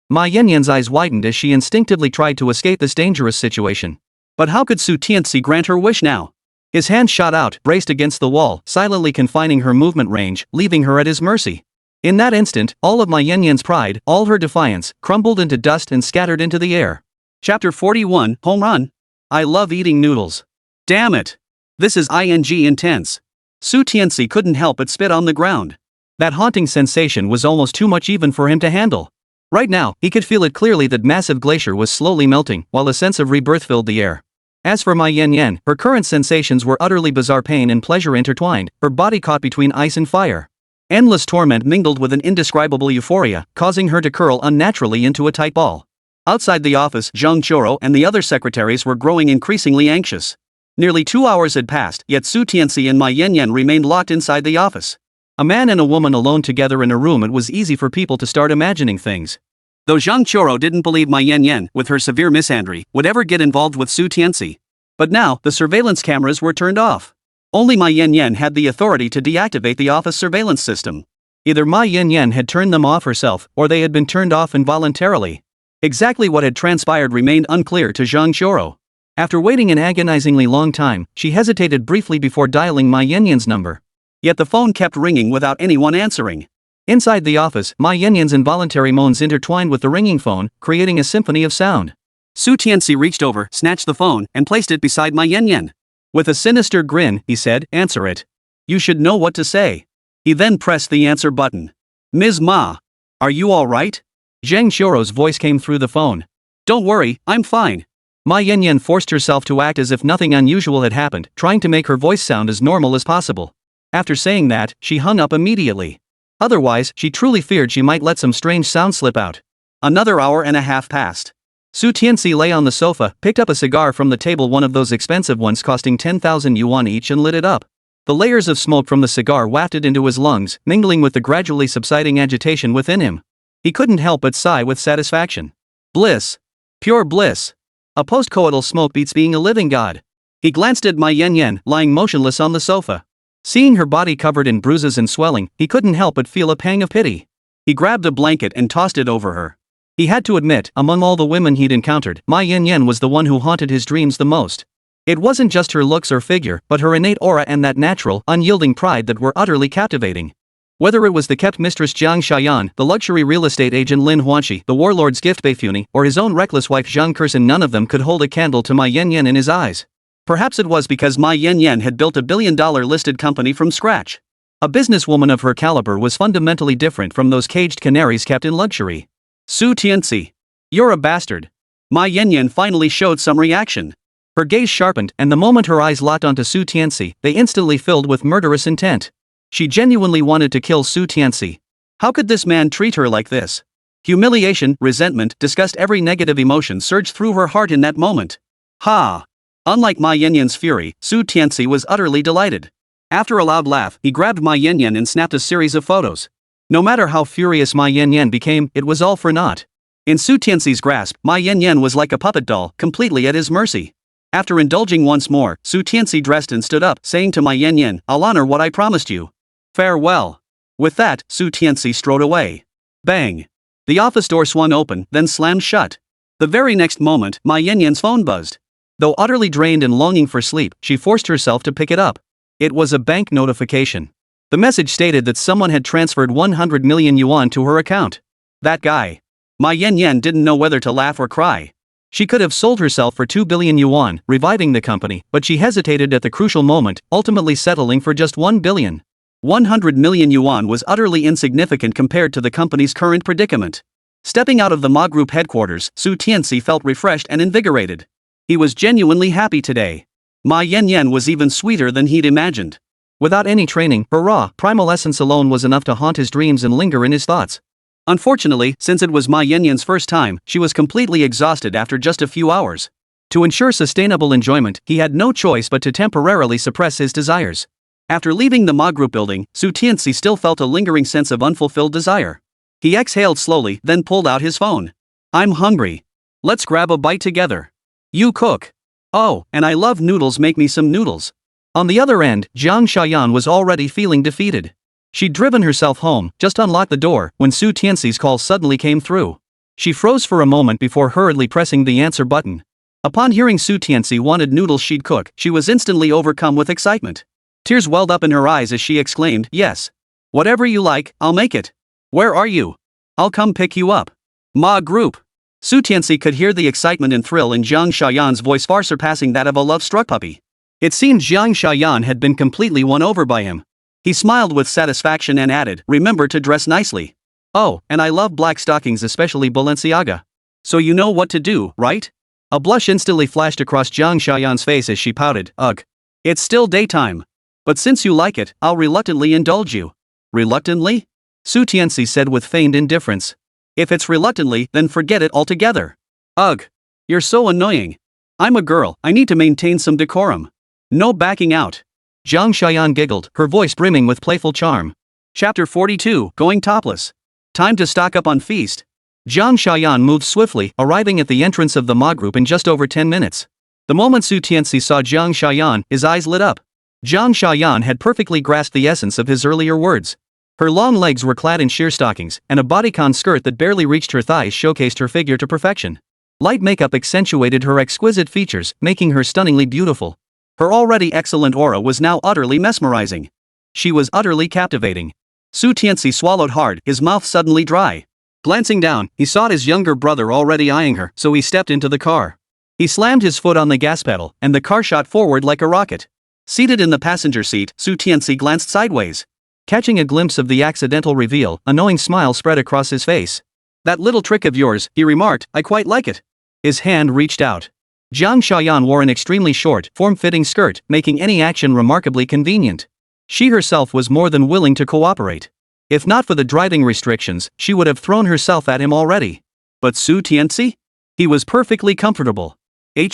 Ma Yanyan's eyes widened as she instinctively tried to escape this dangerous situation. But how could Su Tianci grant her wish now? His hand shot out, braced against the wall, silently confining her movement range, leaving her at his mercy. In that instant, all of Ma Yanyan's pride, all her defiance, crumbled into dust and scattered into the air. Chapter 41, Home Run. I love eating noodles. Damn it. This is intense. Su Tianci couldn't help but spit on the ground. That haunting sensation was almost too much even for him to handle. Right now, he could feel it clearly that massive glacier was slowly melting, while a sense of rebirth filled the air. As for Ma Yanyan, her current sensations were utterly bizarre, pain and pleasure intertwined, her body caught between ice and fire. Endless torment mingled with an indescribable euphoria, causing her to curl unnaturally into a tight ball. Outside the office, Zhang Qiurou and the other secretaries were growing increasingly anxious. Nearly 2 hours had passed, yet Su Tianci and Ma Yanyan remained locked inside the office. A man and a woman alone together in a room, it was easy for people to start imagining things. Though Zhang Qiurou didn't believe Ma Yanyan, with her severe misandry, would ever get involved with Su Tianci. But now, the surveillance cameras were turned off. Only Ma Yanyan had the authority to deactivate the office surveillance system. Either Ma Yanyan had turned them off herself, or they had been turned off involuntarily. Exactly what had transpired remained unclear to Zhang Qiurou. After waiting an agonizingly long time, she hesitated briefly before dialing Ma Yanyan's number. Yet the phone kept ringing without anyone answering. Inside the office, Ma Yanyan's involuntary moans intertwined with the ringing phone, creating a symphony of sound. Su Tianci reached over, snatched the phone, and placed it beside Ma Yanyan. With a sinister grin, he said, "Answer it. You should know what to say." He then pressed the answer button. "Ms. Ma, are you all right?" Zhang Qiurou's voice came through the phone. "Don't worry, I'm fine." Ma Yanyan forced herself to act as if nothing unusual had happened, trying to make her voice sound as normal as possible. After saying that, she hung up immediately. Otherwise, she truly feared she might let some strange sound slip out. Another hour and a half passed. Su Tianci lay on the sofa, picked up a cigar from the table, one of those expensive ones costing 10,000 yuan each, and lit it up. The layers of smoke from the cigar wafted into his lungs, mingling with the gradually subsiding agitation within him. He couldn't help but sigh with satisfaction. Bliss. Pure bliss. A post-coital smoke beats being a living god. He glanced at Ma Yan, lying motionless on the sofa. Seeing her body covered in bruises and swelling, he couldn't help but feel a pang of pity. He grabbed a blanket and tossed it over her. He had to admit, among all the women he'd encountered, Ma Yan was the one who haunted his dreams the most. It wasn't just her looks or figure, but her innate aura and that natural, unyielding pride that were utterly captivating. Whether it was the kept mistress Jiang Xiaoyan, the luxury real estate agent Lin Huanqi, the warlord's gift Beifuni, or his own reckless wife Zhang Kersen, none of them could hold a candle to Ma Yan in his eyes. Perhaps it was because Ma Yan had built a billion-dollar listed company from scratch. A businesswoman of her caliber was fundamentally different from those caged canaries kept in luxury. Su Tianci. You're a bastard. Ma Yan finally showed some reaction. Her gaze sharpened, and the moment her eyes locked onto Su Tianci, they instantly filled with murderous intent. She genuinely wanted to kill Su Tianci. How could this man treat her like this? Humiliation, resentment, disgust, every negative emotion surged through her heart in that moment. Ha! Unlike Ma Yan's fury, Su Tianci was utterly delighted. After a loud laugh, he grabbed Ma Yan and snapped a series of photos. No matter how furious Ma Yan became, it was all for naught. In Su Tianci's grasp, Ma Yan was like a puppet doll, completely at his mercy. After indulging once more, Su Tianci dressed and stood up, saying to Ma Yan, "I'll honor what I promised you. Farewell." With that, Su Tianci strode away. Bang! The office door swung open, then slammed shut. The very next moment, Ma Yan's phone buzzed. Though utterly drained and longing for sleep, she forced herself to pick it up. It was a bank notification. The message stated that someone had transferred 100 million yuan to her account. That guy. Ma Yan didn't know whether to laugh or cry. She could have sold herself for 2 billion yuan, reviving the company, but she hesitated at the crucial moment, ultimately settling for just 1 billion. 100 million yuan was utterly insignificant compared to the company's current predicament. Stepping out of the Ma Group headquarters, Su Tianci felt refreshed and invigorated. He was genuinely happy today. Ma Yan was even sweeter than he'd imagined. Without any training, her raw, primal essence alone was enough to haunt his dreams and linger in his thoughts. Unfortunately, since it was Ma Yan's first time, she was completely exhausted after just a few hours. To ensure sustainable enjoyment, he had no choice but to temporarily suppress his desires. After leaving the Ma Group building, Su Tianci still felt a lingering sense of unfulfilled desire. He exhaled slowly, then pulled out his phone. "I'm hungry. Let's grab a bite together. You cook. Oh, and I love noodles, make me some noodles." On the other end, Jiang Xiaoyan was already feeling defeated. She'd driven herself home, just unlocked the door, when Su Tianci's call suddenly came through. She froze for a moment before hurriedly pressing the answer button. Upon hearing Su Tianci wanted noodles she'd cook, she was instantly overcome with excitement. Tears welled up in her eyes as she exclaimed, "Yes. Whatever you like, I'll make it. Where are you? I'll come pick you up." Ma Group. Su Tianci could hear the excitement and thrill in Jiang Xiaoyan's voice, far surpassing that of a love-struck puppy. It seemed Jiang Xiaoyan had been completely won over by him. He smiled with satisfaction and added, "Remember to dress nicely. Oh, and I love black stockings, especially Balenciaga. So you know what to do, right?" A blush instantly flashed across Jiang Xiaoyan's face as she pouted, "Ugh. It's still daytime. But since you like it, I'll reluctantly indulge you." "Reluctantly?" Su Tianci said with feigned indifference. "If it's reluctantly, then forget it altogether." "Ugh. You're so annoying. I'm a girl, I need to maintain some decorum. No backing out." Jiang Xiaoyan giggled, her voice brimming with playful charm. Chapter 42, Going Topless. Time to stock up on feast. Jiang Xiaoyan moved swiftly, arriving at the entrance of the Ma Group in just over 10 minutes. The moment Su Tianci saw Jiang Xiaoyan, his eyes lit up. Jiang Xiaoyan had perfectly grasped the essence of his earlier words. Her long legs were clad in sheer stockings, and a bodycon skirt that barely reached her thighs showcased her figure to perfection. Light makeup accentuated her exquisite features, making her stunningly beautiful. Her already excellent aura was now utterly mesmerizing. She was utterly captivating. Su Tianci swallowed hard, his mouth suddenly dry. Glancing down, he saw his younger brother already eyeing her, so he stepped into the car. He slammed his foot on the gas pedal, and the car shot forward like a rocket. Seated in the passenger seat, Su Tianci glanced sideways. Catching a glimpse of the accidental reveal, a knowing smile spread across his face. "That little trick of yours," he remarked, "I quite like it." His hand reached out. Jiang Xiaoyan wore an extremely short, form-fitting skirt, making any action remarkably convenient. She herself was more than willing to cooperate. If not for the driving restrictions, she would have thrown herself at him already. But Su Tianci? He was perfectly comfortable. He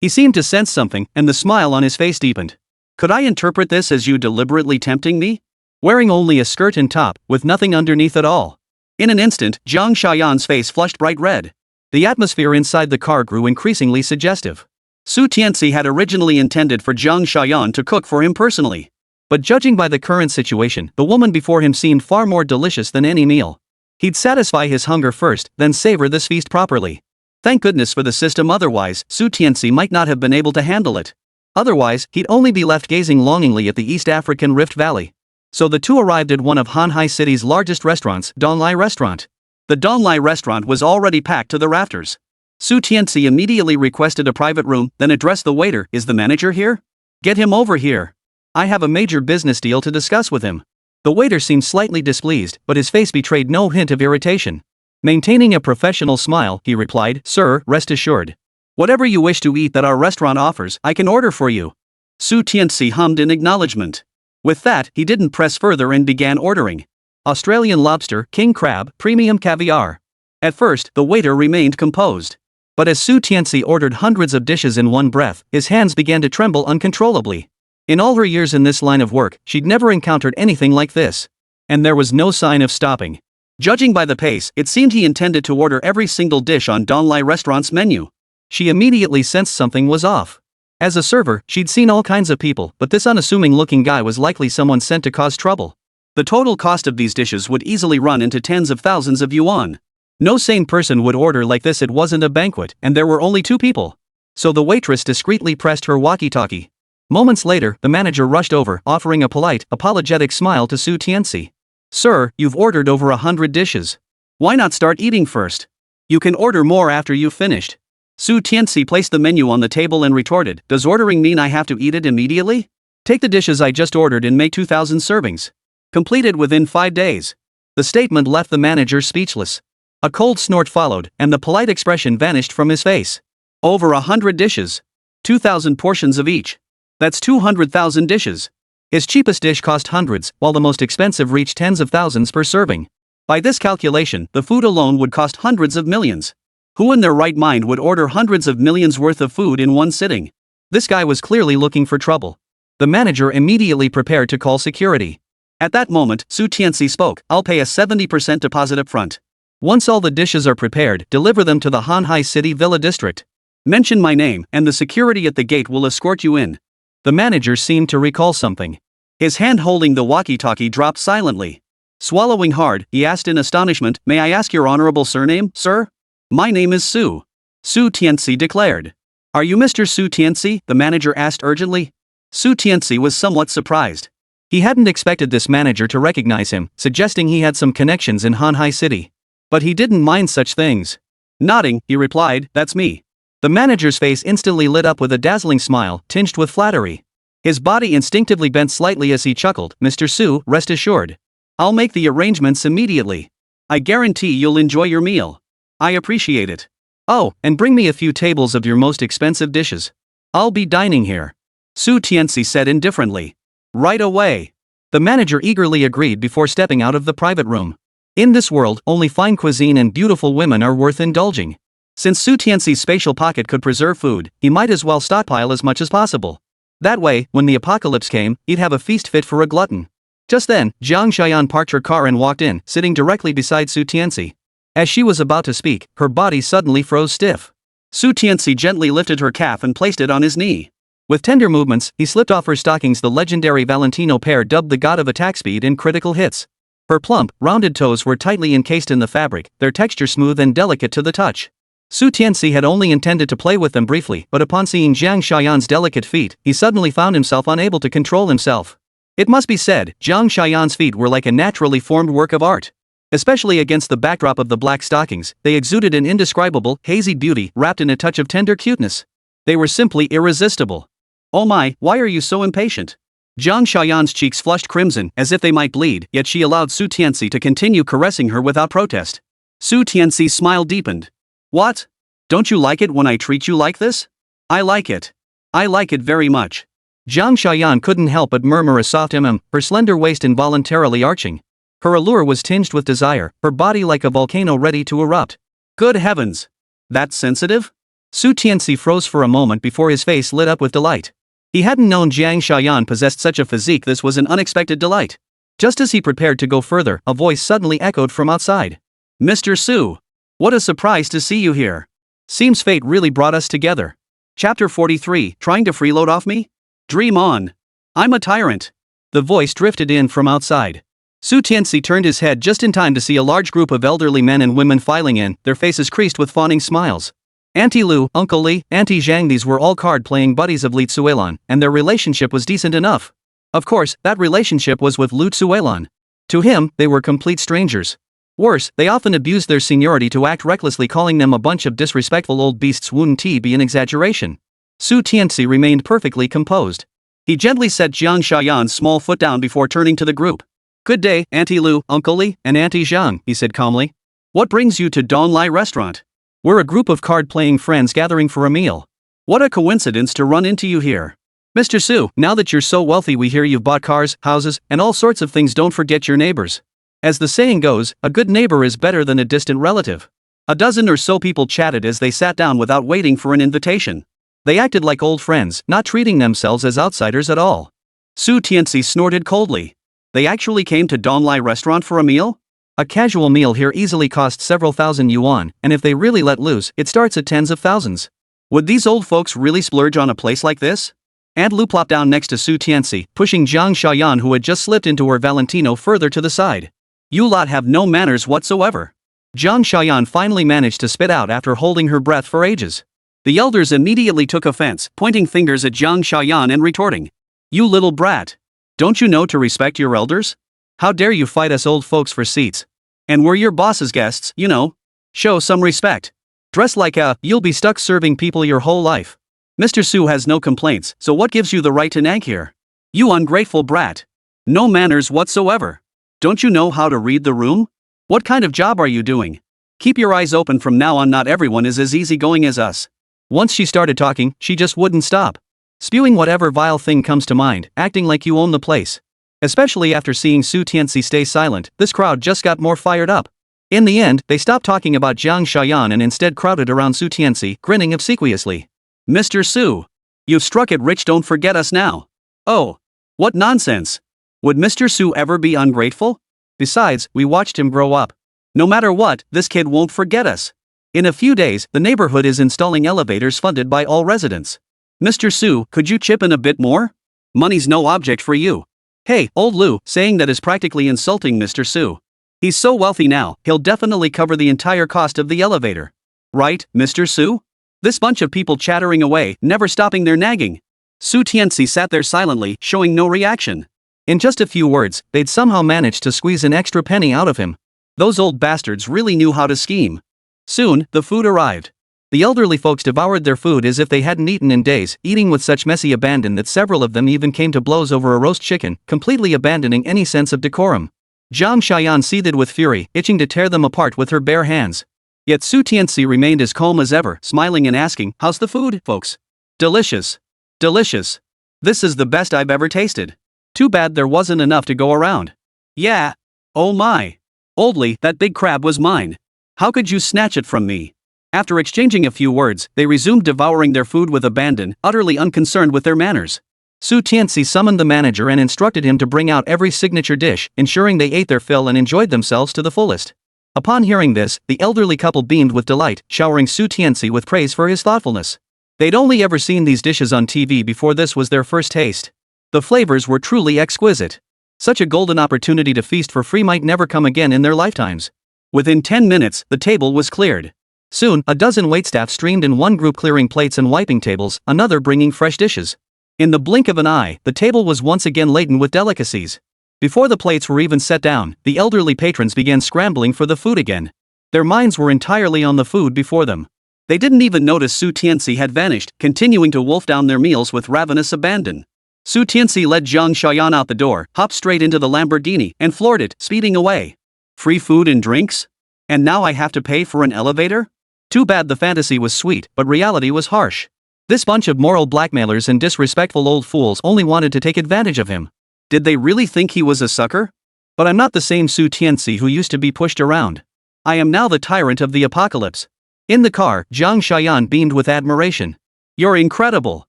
seemed to sense something, and the smile on his face deepened. "Could I interpret this as you deliberately tempting me? Wearing only a skirt and top, with nothing underneath at all." In an instant, Jiang Xiaoyan's face flushed bright red. The atmosphere inside the car grew increasingly suggestive. Su Tianci had originally intended for Jiang Xiaoyan to cook for him personally. But judging by the current situation, the woman before him seemed far more delicious than any meal. He'd satisfy his hunger first, then savor this feast properly. Thank goodness for the system, otherwise, Su Tianci might not have been able to handle it. Otherwise, he'd only be left gazing longingly at the East African Rift Valley. So the two arrived at one of Hanhai City's largest restaurants, Donlai Restaurant. The Donlai Restaurant was already packed to the rafters. Su Tianci immediately requested a private room, then addressed the waiter. Is the manager here? Get him over here. I have a major business deal to discuss with him. The waiter seemed slightly displeased, but his face betrayed no hint of irritation. Maintaining a professional smile, he replied, Sir, rest assured. Whatever you wish to eat that our restaurant offers, I can order for you. Su Tianci hummed in acknowledgement. With that, he didn't press further and began ordering. Australian lobster, king crab, premium caviar. At first, the waiter remained composed. But as Su Tianci ordered hundreds of dishes in one breath, his hands began to tremble uncontrollably. In all her years in this line of work, she'd never encountered anything like this. And there was no sign of stopping. Judging by the pace, it seemed he intended to order every single dish on Donlai Restaurant's menu. She immediately sensed something was off. As a server, she'd seen all kinds of people, but this unassuming-looking guy was likely someone sent to cause trouble. The total cost of these dishes would easily run into tens of thousands of yuan. No sane person would order like this. It wasn't a banquet, and there were only 2 people. So the waitress discreetly pressed her walkie-talkie. Moments later, the manager rushed over, offering a polite, apologetic smile to Su Tianci. Sir, you've ordered over 100 dishes. Why not start eating first? You can order more after you've finished. Su Tianci placed the menu on the table and retorted, Does ordering mean I have to eat it immediately? Take the dishes I just ordered and make 2,000 servings. Completed within 5 days. The statement left the manager speechless. A cold snort followed, and the polite expression vanished from his face. Over 100 dishes. 2,000 portions of each. That's 200,000 dishes. His cheapest dish cost hundreds, while the most expensive reached tens of thousands per serving. By this calculation, the food alone would cost hundreds of millions. Who in their right mind would order hundreds of millions worth of food in one sitting? This guy was clearly looking for trouble. The manager immediately prepared to call security. At that moment, Su Tianci spoke, I'll pay a 70% deposit up front. Once all the dishes are prepared, deliver them to the Hanhai City Villa District. Mention my name, and the security at the gate will escort you in. The manager seemed to recall something. His hand holding the walkie-talkie dropped silently. Swallowing hard, he asked in astonishment, May I ask your honorable surname, sir? My name is Su. Su Tianci declared. Are you Mr. Su Tianci? The manager asked urgently. Su Tianci was somewhat surprised. He hadn't expected this manager to recognize him, suggesting he had some connections in Hanhai City. But he didn't mind such things. Nodding, he replied, That's me. The manager's face instantly lit up with a dazzling smile, tinged with flattery. His body instinctively bent slightly as he chuckled, Mr. Su, rest assured. I'll make the arrangements immediately. I guarantee you'll enjoy your meal. I appreciate it. Oh, and bring me a few tables of your most expensive dishes. I'll be dining here. Su Tianci said indifferently. Right away. The manager eagerly agreed before stepping out of the private room. In this world, only fine cuisine and beautiful women are worth indulging. Since Su Tianci's spatial pocket could preserve food, he might as well stockpile as much as possible. That way, when the apocalypse came, he'd have a feast fit for a glutton. Just then, Jiang Xiaoyan parked her car and walked in, sitting directly beside Su Tianci. As she was about to speak, her body suddenly froze stiff. Su Tianci gently lifted her calf and placed it on his knee. With tender movements, he slipped off her stockings the legendary Valentino pair dubbed the god of attack speed and critical hits. Her plump, rounded toes were tightly encased in the fabric, their texture smooth and delicate to the touch. Su Tianci had only intended to play with them briefly, but upon seeing Jiang Xiaoyan's delicate feet, he suddenly found himself unable to control himself. It must be said, Jiang Xiaoyan's feet were like a naturally formed work of art. Especially against the backdrop of the black stockings, they exuded an indescribable, hazy beauty wrapped in a touch of tender cuteness. They were simply irresistible. Oh my, why are you so impatient? Jiang Xiaoyan's cheeks flushed crimson, as if they might bleed, yet she allowed Su Tianci to continue caressing her without protest. Su Tianci's smile deepened. What? Don't you like it when I treat you like this? I like it. I like it very much. Jiang Xiaoyan couldn't help but murmur a soft her slender waist involuntarily arching. Her allure was tinged with desire, her body like a volcano ready to erupt. Good heavens! That sensitive? Su Tianci froze for a moment before his face lit up with delight. He hadn't known Jiang Xiaoyan possessed such a physique. This was an unexpected delight. Just as he prepared to go further, a voice suddenly echoed from outside. Mr. Su! What a surprise to see you here. Seems fate really brought us together. Chapter 43, trying to freeload off me? Dream on. I'm a tyrant. The voice drifted in from outside. Tianci turned his head just in time to see a large group of elderly men and women filing in, their faces creased with fawning smiles. Auntie Lu, Uncle Li, Auntie Zhang, these were all card-playing buddies of Li Tsuelan, and their relationship was decent enough. Of course, that relationship was with Lu Tsuelan. To him, they were complete strangers. Worse, they often abused their seniority to act recklessly, calling them a bunch of disrespectful old beasts. Wouldn't be an exaggeration. Tianci remained perfectly composed. He gently set Jiang Shayan's small foot down before turning to the group. Good day, Auntie Lu, Uncle Li, and Auntie Zhang, he said calmly. What brings you to Donlai Restaurant? We're a group of card-playing friends gathering for a meal. What a coincidence to run into you here. Mr. Su, now that you're so wealthy, we hear you've bought cars, houses, and all sorts of things. Don't forget your neighbors. As the saying goes, a good neighbor is better than a distant relative. A dozen or so people chatted as they sat down without waiting for an invitation. They acted like old friends, not treating themselves as outsiders at all. Tianci snorted coldly. They actually came to Donlai Restaurant for a meal? A casual meal here easily costs several thousand yuan, and if they really let loose, it starts at tens of thousands. Would these old folks really splurge on a place like this? Aunt Lu plopped down next to Tianci, pushing Jiang Shayan, who had just slipped into her Valentino, further to the side. You lot have no manners whatsoever. Jiang Shayan finally managed to spit out after holding her breath for ages. The elders immediately took offense, pointing fingers at Jiang Shayan and retorting. You little brat. Don't you know to respect your elders? How dare you fight us old folks for seats? And we're your boss's guests, you know. Show some respect. Dress like you'll be stuck serving people your whole life. Mr. Su has no complaints, so what gives you the right to nag here? You ungrateful brat. No manners whatsoever. Don't you know how to read the room? What kind of job are you doing? Keep your eyes open from now on. Not everyone is as easygoing as us. Once she started talking, she just wouldn't stop. Spewing whatever vile thing comes to mind, acting like you own the place. Especially after seeing Tianci stay silent, this crowd just got more fired up. In the end, they stopped talking about Jiang Shayan and instead crowded around Tianci, grinning obsequiously. Mr. Su. You've struck it rich, don't forget us now. Oh. What nonsense. Would Mr. Su ever be ungrateful? Besides, we watched him grow up. No matter what, this kid won't forget us. In a few days, the neighborhood is installing elevators funded by all residents. Mr. Su, could you chip in a bit more? Money's no object for you. Hey, old Lu, saying that is practically insulting Mr. Su. He's so wealthy now, he'll definitely cover the entire cost of the elevator. Right, Mr. Su? This bunch of people chattering away, never stopping their nagging. Tianci sat there silently, showing no reaction. In just a few words, they'd somehow managed to squeeze an extra penny out of him. Those old bastards really knew how to scheme. Soon, the food arrived. The elderly folks devoured their food as if they hadn't eaten in days, eating with such messy abandon that several of them even came to blows over a roast chicken, completely abandoning any sense of decorum. Jiang Shayan seethed with fury, itching to tear them apart with her bare hands. Yet Tianci remained as calm as ever, smiling and asking, "How's the food, folks?" "Delicious. Delicious. This is the best I've ever tasted. Too bad there wasn't enough to go around." "Yeah. Oh my. Oldly, that big crab was mine. How could you snatch it from me?" After exchanging a few words, they resumed devouring their food with abandon, utterly unconcerned with their manners. Tianci summoned the manager and instructed him to bring out every signature dish, ensuring they ate their fill and enjoyed themselves to the fullest. Upon hearing this, the elderly couple beamed with delight, showering Tianci with praise for his thoughtfulness. They'd only ever seen these dishes on TV before. This was their first taste. The flavors were truly exquisite. Such a golden opportunity to feast for free might never come again in their lifetimes. Within 10 minutes, the table was cleared. Soon, a dozen waitstaff streamed in, one group clearing plates and wiping tables, another bringing fresh dishes. In the blink of an eye, the table was once again laden with delicacies. Before the plates were even set down, the elderly patrons began scrambling for the food again. Their minds were entirely on the food before them. They didn't even notice Tianci had vanished, continuing to wolf down their meals with ravenous abandon. Tianci led Jiang Shayan out the door, hopped straight into the Lamborghini, and floored it, speeding away. Free food and drinks? And now I have to pay for an elevator? Too bad the fantasy was sweet, but reality was harsh. This bunch of moral blackmailers and disrespectful old fools only wanted to take advantage of him. Did they really think he was a sucker? But I'm not the same Tianci who used to be pushed around. I am now the tyrant of the apocalypse. In the car, Jiang Shayan beamed with admiration. You're incredible.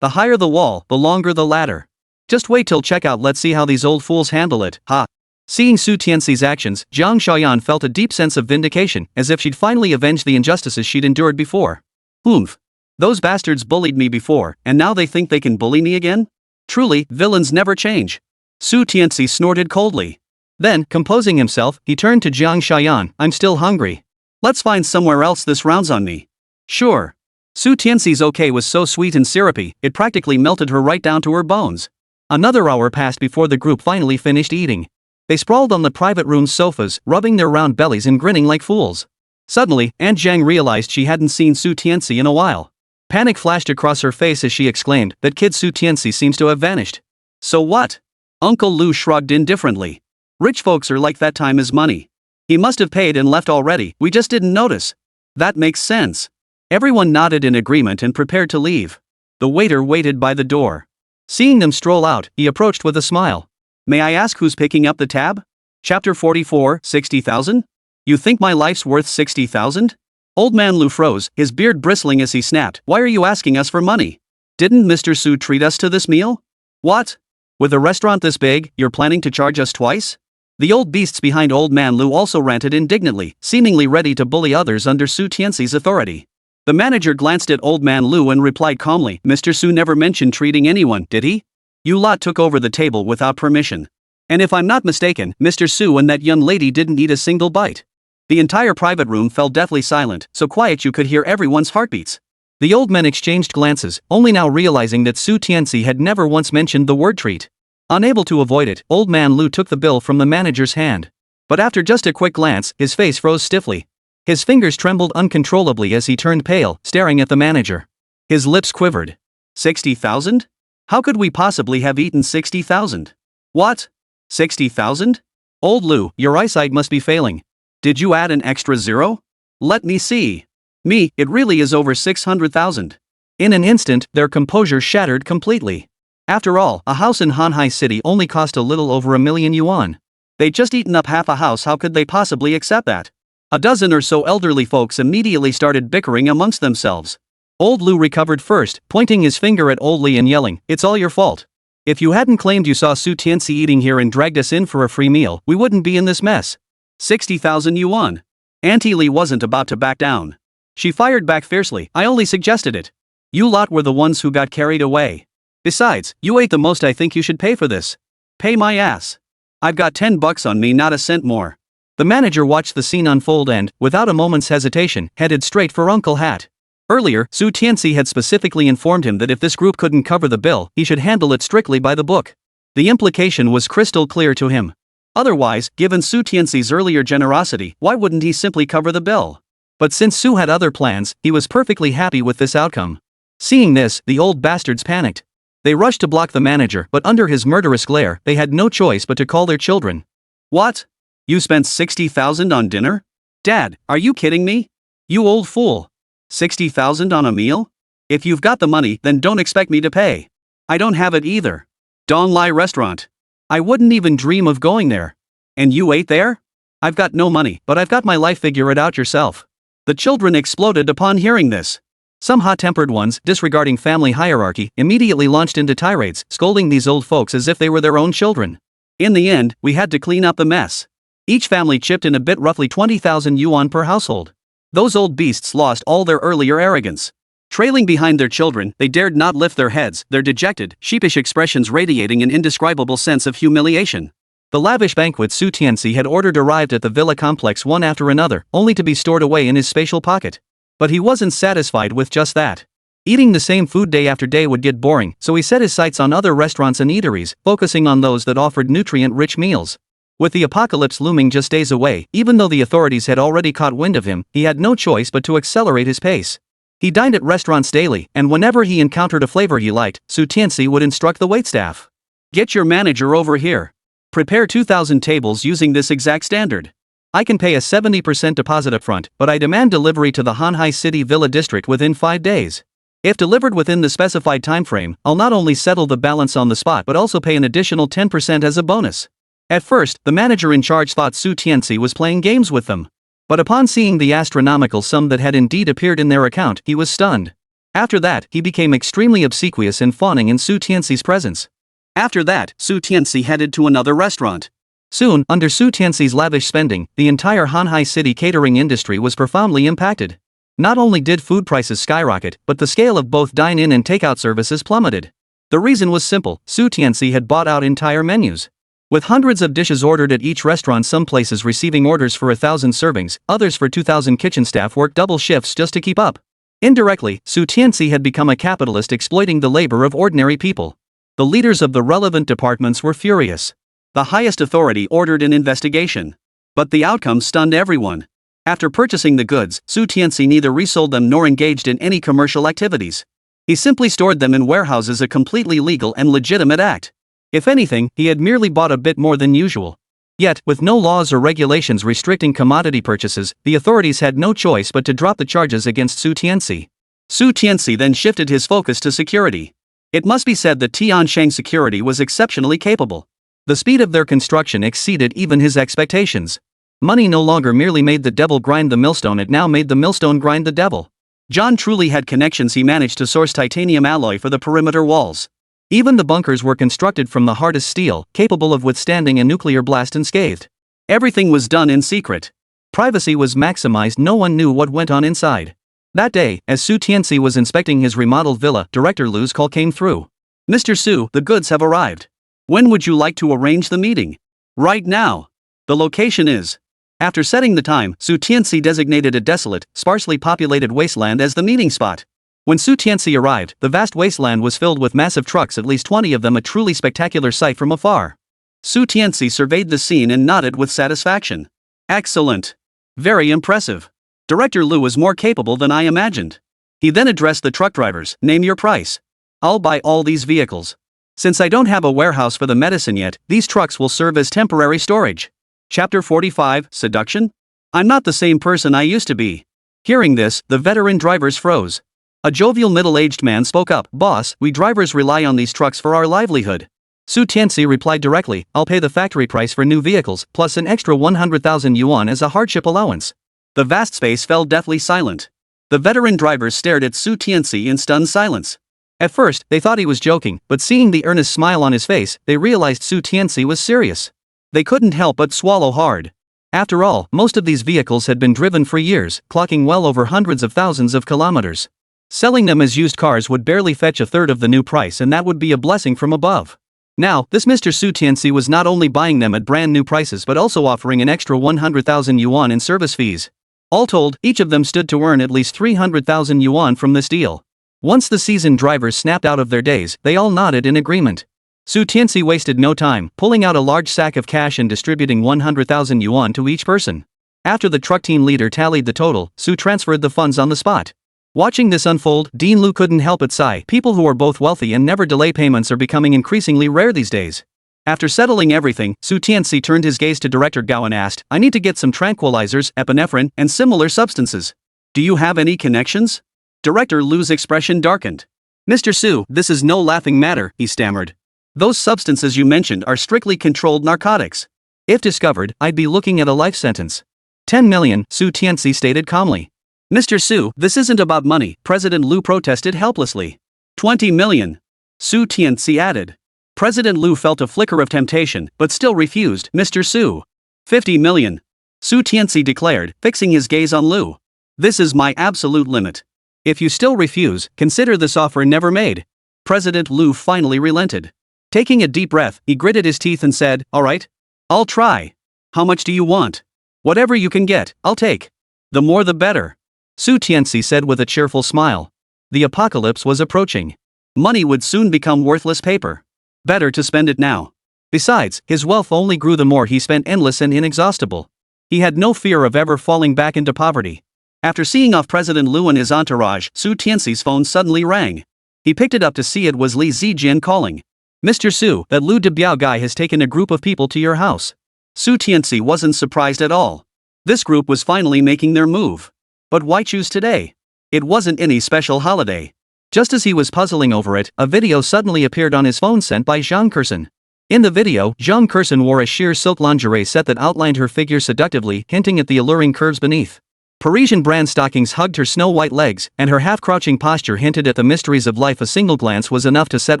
The higher the wall, the longer the ladder. Just wait till checkout, let's see how these old fools handle it, ha. Seeing Su Tianxi's actions, Jiang Shaoyan felt a deep sense of vindication, as if she'd finally avenged the injustices she'd endured before. Oomph. Those bastards bullied me before, and now they think they can bully me again? Truly, villains never change. Su Tianci snorted coldly. Then, composing himself, he turned to Jiang Shaoyan. I'm still hungry. Let's find somewhere else this round's on me. Sure. Su Tianxi's okay was so sweet and syrupy, it practically melted her right down to her bones. Another hour passed before the group finally finished eating. They sprawled on the private room's sofas, rubbing their round bellies and grinning like fools. Suddenly, Aunt Zhang realized she hadn't seen Su Tianci in a while. Panic flashed across her face as she exclaimed, that kid Su Tianci seems to have vanished. So what? Uncle Lu shrugged indifferently. Rich folks are like that, time is money. He must have paid and left already, we just didn't notice. That makes sense. Everyone nodded in agreement and prepared to leave. The waiter waited by the door. Seeing them stroll out, he approached with a smile. May I ask who's picking up the tab? Chapter 44, 60,000? You think my life's worth 60,000? Old man Lu froze, his beard bristling as he snapped, why are you asking us for money? Didn't Mr. Su treat us to this meal? What? With a restaurant this big, you're planning to charge us twice? The old beasts behind old man Lu also ranted indignantly, seemingly ready to bully others under Su Tianxi's authority. The manager glanced at old man Lu and replied calmly, Mr. Su never mentioned treating anyone, did he? You lot took over the table without permission. And if I'm not mistaken, Mr. Su and that young lady didn't eat a single bite. The entire private room fell deathly silent, so quiet you could hear everyone's heartbeats. The old men exchanged glances, only now realizing that Su Tianci had never once mentioned the word treat. Unable to avoid it, old man Lu took the bill from the manager's hand. But after just a quick glance, his face froze stiffly. His fingers trembled uncontrollably as he turned pale, staring at the manager. His lips quivered. 60,000? How could we possibly have eaten 60,000? What? 60,000? Old Lu, your eyesight must be failing. Did you add an extra zero? Let me see. It really is over 600,000. In an instant, their composure shattered completely. After all, a house in Hanhai City only cost a little over 1,000,000 yuan. They'd just eaten up half a house, how could they possibly accept that? A dozen or so elderly folks immediately started bickering amongst themselves. Old Lu recovered first, pointing his finger at Old Li and yelling, it's all your fault. If you hadn't claimed you saw Su Tianci eating here and dragged us in for a free meal, we wouldn't be in this mess. 60,000 yuan. Auntie Li wasn't about to back down. She fired back fiercely, I only suggested it. You lot were the ones who got carried away. Besides, you ate the most, I think you should pay for this. Pay my ass. I've got $10 on me, not a cent more. The manager watched the scene unfold and, without a moment's hesitation, headed straight for Uncle Hat. Earlier, Su Tianci had specifically informed him that if this group couldn't cover the bill, he should handle it strictly by the book. The implication was crystal clear to him. Otherwise, given Su Tianxi's earlier generosity, why wouldn't he simply cover the bill? But since Su had other plans, he was perfectly happy with this outcome. Seeing this, the old bastards panicked. They rushed to block the manager, but under his murderous glare, they had no choice but to call their children. What? You spent 60,000 on dinner? Dad, are you kidding me? You old fool. 60,000 on a meal? If you've got the money, then don't expect me to pay. I don't have it either. Dong Lai restaurant. I wouldn't even dream of going there. And you ate there? I've got no money, but I've got my life, figure it out yourself. The children exploded upon hearing this. Some hot-tempered ones, disregarding family hierarchy, immediately launched into tirades, scolding these old folks as if they were their own children. In the end, we had to clean up the mess. Each family chipped in a bit, roughly 20,000 yuan per household. Those old beasts lost all their earlier arrogance. Trailing behind their children, they dared not lift their heads, their dejected, sheepish expressions radiating an indescribable sense of humiliation. The lavish banquet Su Tianci had ordered arrived at the villa complex one after another, only to be stored away in his spatial pocket. But he wasn't satisfied with just that. Eating the same food day after day would get boring, so he set his sights on other restaurants and eateries, focusing on those that offered nutrient-rich meals. With the apocalypse looming just days away, even though the authorities had already caught wind of him, he had no choice but to accelerate his pace. He dined at restaurants daily, and whenever he encountered a flavor he liked, Su Tianci would instruct the waitstaff. Get your manager over here. Prepare 2,000 tables using this exact standard. I can pay a 70% deposit upfront, but I demand delivery to the Hanhai City Villa District within 5 days. If delivered within the specified time frame, I'll not only settle the balance on the spot but also pay an additional 10% as a bonus. At first, the manager in charge thought Su Tianci was playing games with them. But upon seeing the astronomical sum that had indeed appeared in their account, he was stunned. After that, he became extremely obsequious and fawning in Su Tianci's presence. After that, Su Tianci headed to another restaurant. Soon, under Su Tianci's lavish spending, the entire Hanhai city catering industry was profoundly impacted. Not only did food prices skyrocket, but the scale of both dine-in and takeout services plummeted. The reason was simple: Su Tianci had bought out entire menus. With hundreds of dishes ordered at each restaurant, some places receiving orders for 1,000 servings, others for 2,000, kitchen staff worked double shifts just to keep up. Indirectly, Su Tianci had become a capitalist exploiting the labor of ordinary people. The leaders of the relevant departments were furious. The highest authority ordered an investigation. But the outcome stunned everyone. After purchasing the goods, Su Tianci neither resold them nor engaged in any commercial activities. He simply stored them in warehouses, a completely legal and legitimate act. If anything, he had merely bought a bit more than usual. Yet, with no laws or regulations restricting commodity purchases, the authorities had no choice but to drop the charges against Su Tianci. Su Tianci then shifted his focus to security. It must be said that Tianshang security was exceptionally capable. The speed of their construction exceeded even his expectations. Money no longer merely made the devil grind the millstone, it now made the millstone grind the devil. John truly had connections. He managed to source titanium alloy for the perimeter walls. Even the bunkers were constructed from the hardest steel, capable of withstanding a nuclear blast unscathed. Everything was done in secret. Privacy was maximized, no one knew what went on inside. That day, as Su Tianci was inspecting his remodeled villa, Director Lu's call came through. "Mr. Su, the goods have arrived. When would you like to arrange the meeting?" "Right now." "The location is..." After setting the time, Su Tianci designated a desolate, sparsely populated wasteland as the meeting spot. When Su Tianci arrived, the vast wasteland was filled with massive trucks, at least 20 of them, a truly spectacular sight from afar. Su Tianci surveyed the scene and nodded with satisfaction. "Excellent. Very impressive. Director Lu was more capable than I imagined." He then addressed the truck drivers. "Name your price. I'll buy all these vehicles. Since I don't have a warehouse for the medicine yet, these trucks will serve as temporary storage." Chapter 45, Seduction? "I'm not the same person I used to be." Hearing this, the veteran drivers froze. A jovial middle-aged man spoke up. "Boss, we drivers rely on these trucks for our livelihood." Su Tianci replied directly, "I'll pay the factory price for new vehicles, plus an extra 100,000 yuan as a hardship allowance." The vast space fell deathly silent. The veteran drivers stared at Su Tianci in stunned silence. At first, they thought he was joking, but seeing the earnest smile on his face, they realized Su Tianci was serious. They couldn't help but swallow hard. After all, most of these vehicles had been driven for years, clocking well over hundreds of thousands of kilometers. Selling them as used cars would barely fetch a third of the new price, and that would be a blessing from above. Now, this Mr. Su Tianci was not only buying them at brand new prices but also offering an extra 100,000 yuan in service fees. All told, each of them stood to earn at least 300,000 yuan from this deal. Once the seasoned drivers snapped out of their days, they all nodded in agreement. Su Tianci wasted no time, pulling out a large sack of cash and distributing 100,000 yuan to each person. After the truck team leader tallied the total, Su transferred the funds on the spot. Watching this unfold, Dean Lu couldn't help but sigh. People who are both wealthy and never delay payments are becoming increasingly rare these days. After settling everything, Su Tianci turned his gaze to Director Gao and asked, "I need to get some tranquilizers, epinephrine, and similar substances. Do you have any connections?" Director Lu's expression darkened. "Mr. Su, this is no laughing matter," he stammered. "Those substances you mentioned are strictly controlled narcotics. If discovered, I'd be looking at a life sentence." 10 million, Su Tianci stated calmly. "Mr. Su, this isn't about money," President Lu protested helplessly. 20 million. Su Tianci added. President Lu felt a flicker of temptation, but still refused. "Mr. Su." 50 million. Su Tianci declared, fixing his gaze on Lu. "This is my absolute limit. If you still refuse, consider this offer never made." President Lu finally relented. Taking a deep breath, he gritted his teeth and said, "All right. I'll try. How much do you want?" "Whatever you can get, I'll take. The more the better," Su Tianci said with a cheerful smile. The apocalypse was approaching. Money would soon become worthless paper. Better to spend it now. Besides, his wealth only grew the more he spent, endless and inexhaustible. He had no fear of ever falling back into poverty. After seeing off President Lu and his entourage, Su Tianci's phone suddenly rang. He picked it up to see it was Li Zijian calling. "Mr. Su, that Lu Debiao guy has taken a group of people to your house." Su Tianci wasn't surprised at all. This group was finally making their move. But why choose today? It wasn't any special holiday. Just as he was puzzling over it, a video suddenly appeared on his phone sent by Zhang Kersen. In the video, Zhang Kersen wore a sheer silk lingerie set that outlined her figure seductively, hinting at the alluring curves beneath. Parisian brand stockings hugged her snow-white legs, and her half-crouching posture hinted at the mysteries of life. A single glance was enough to set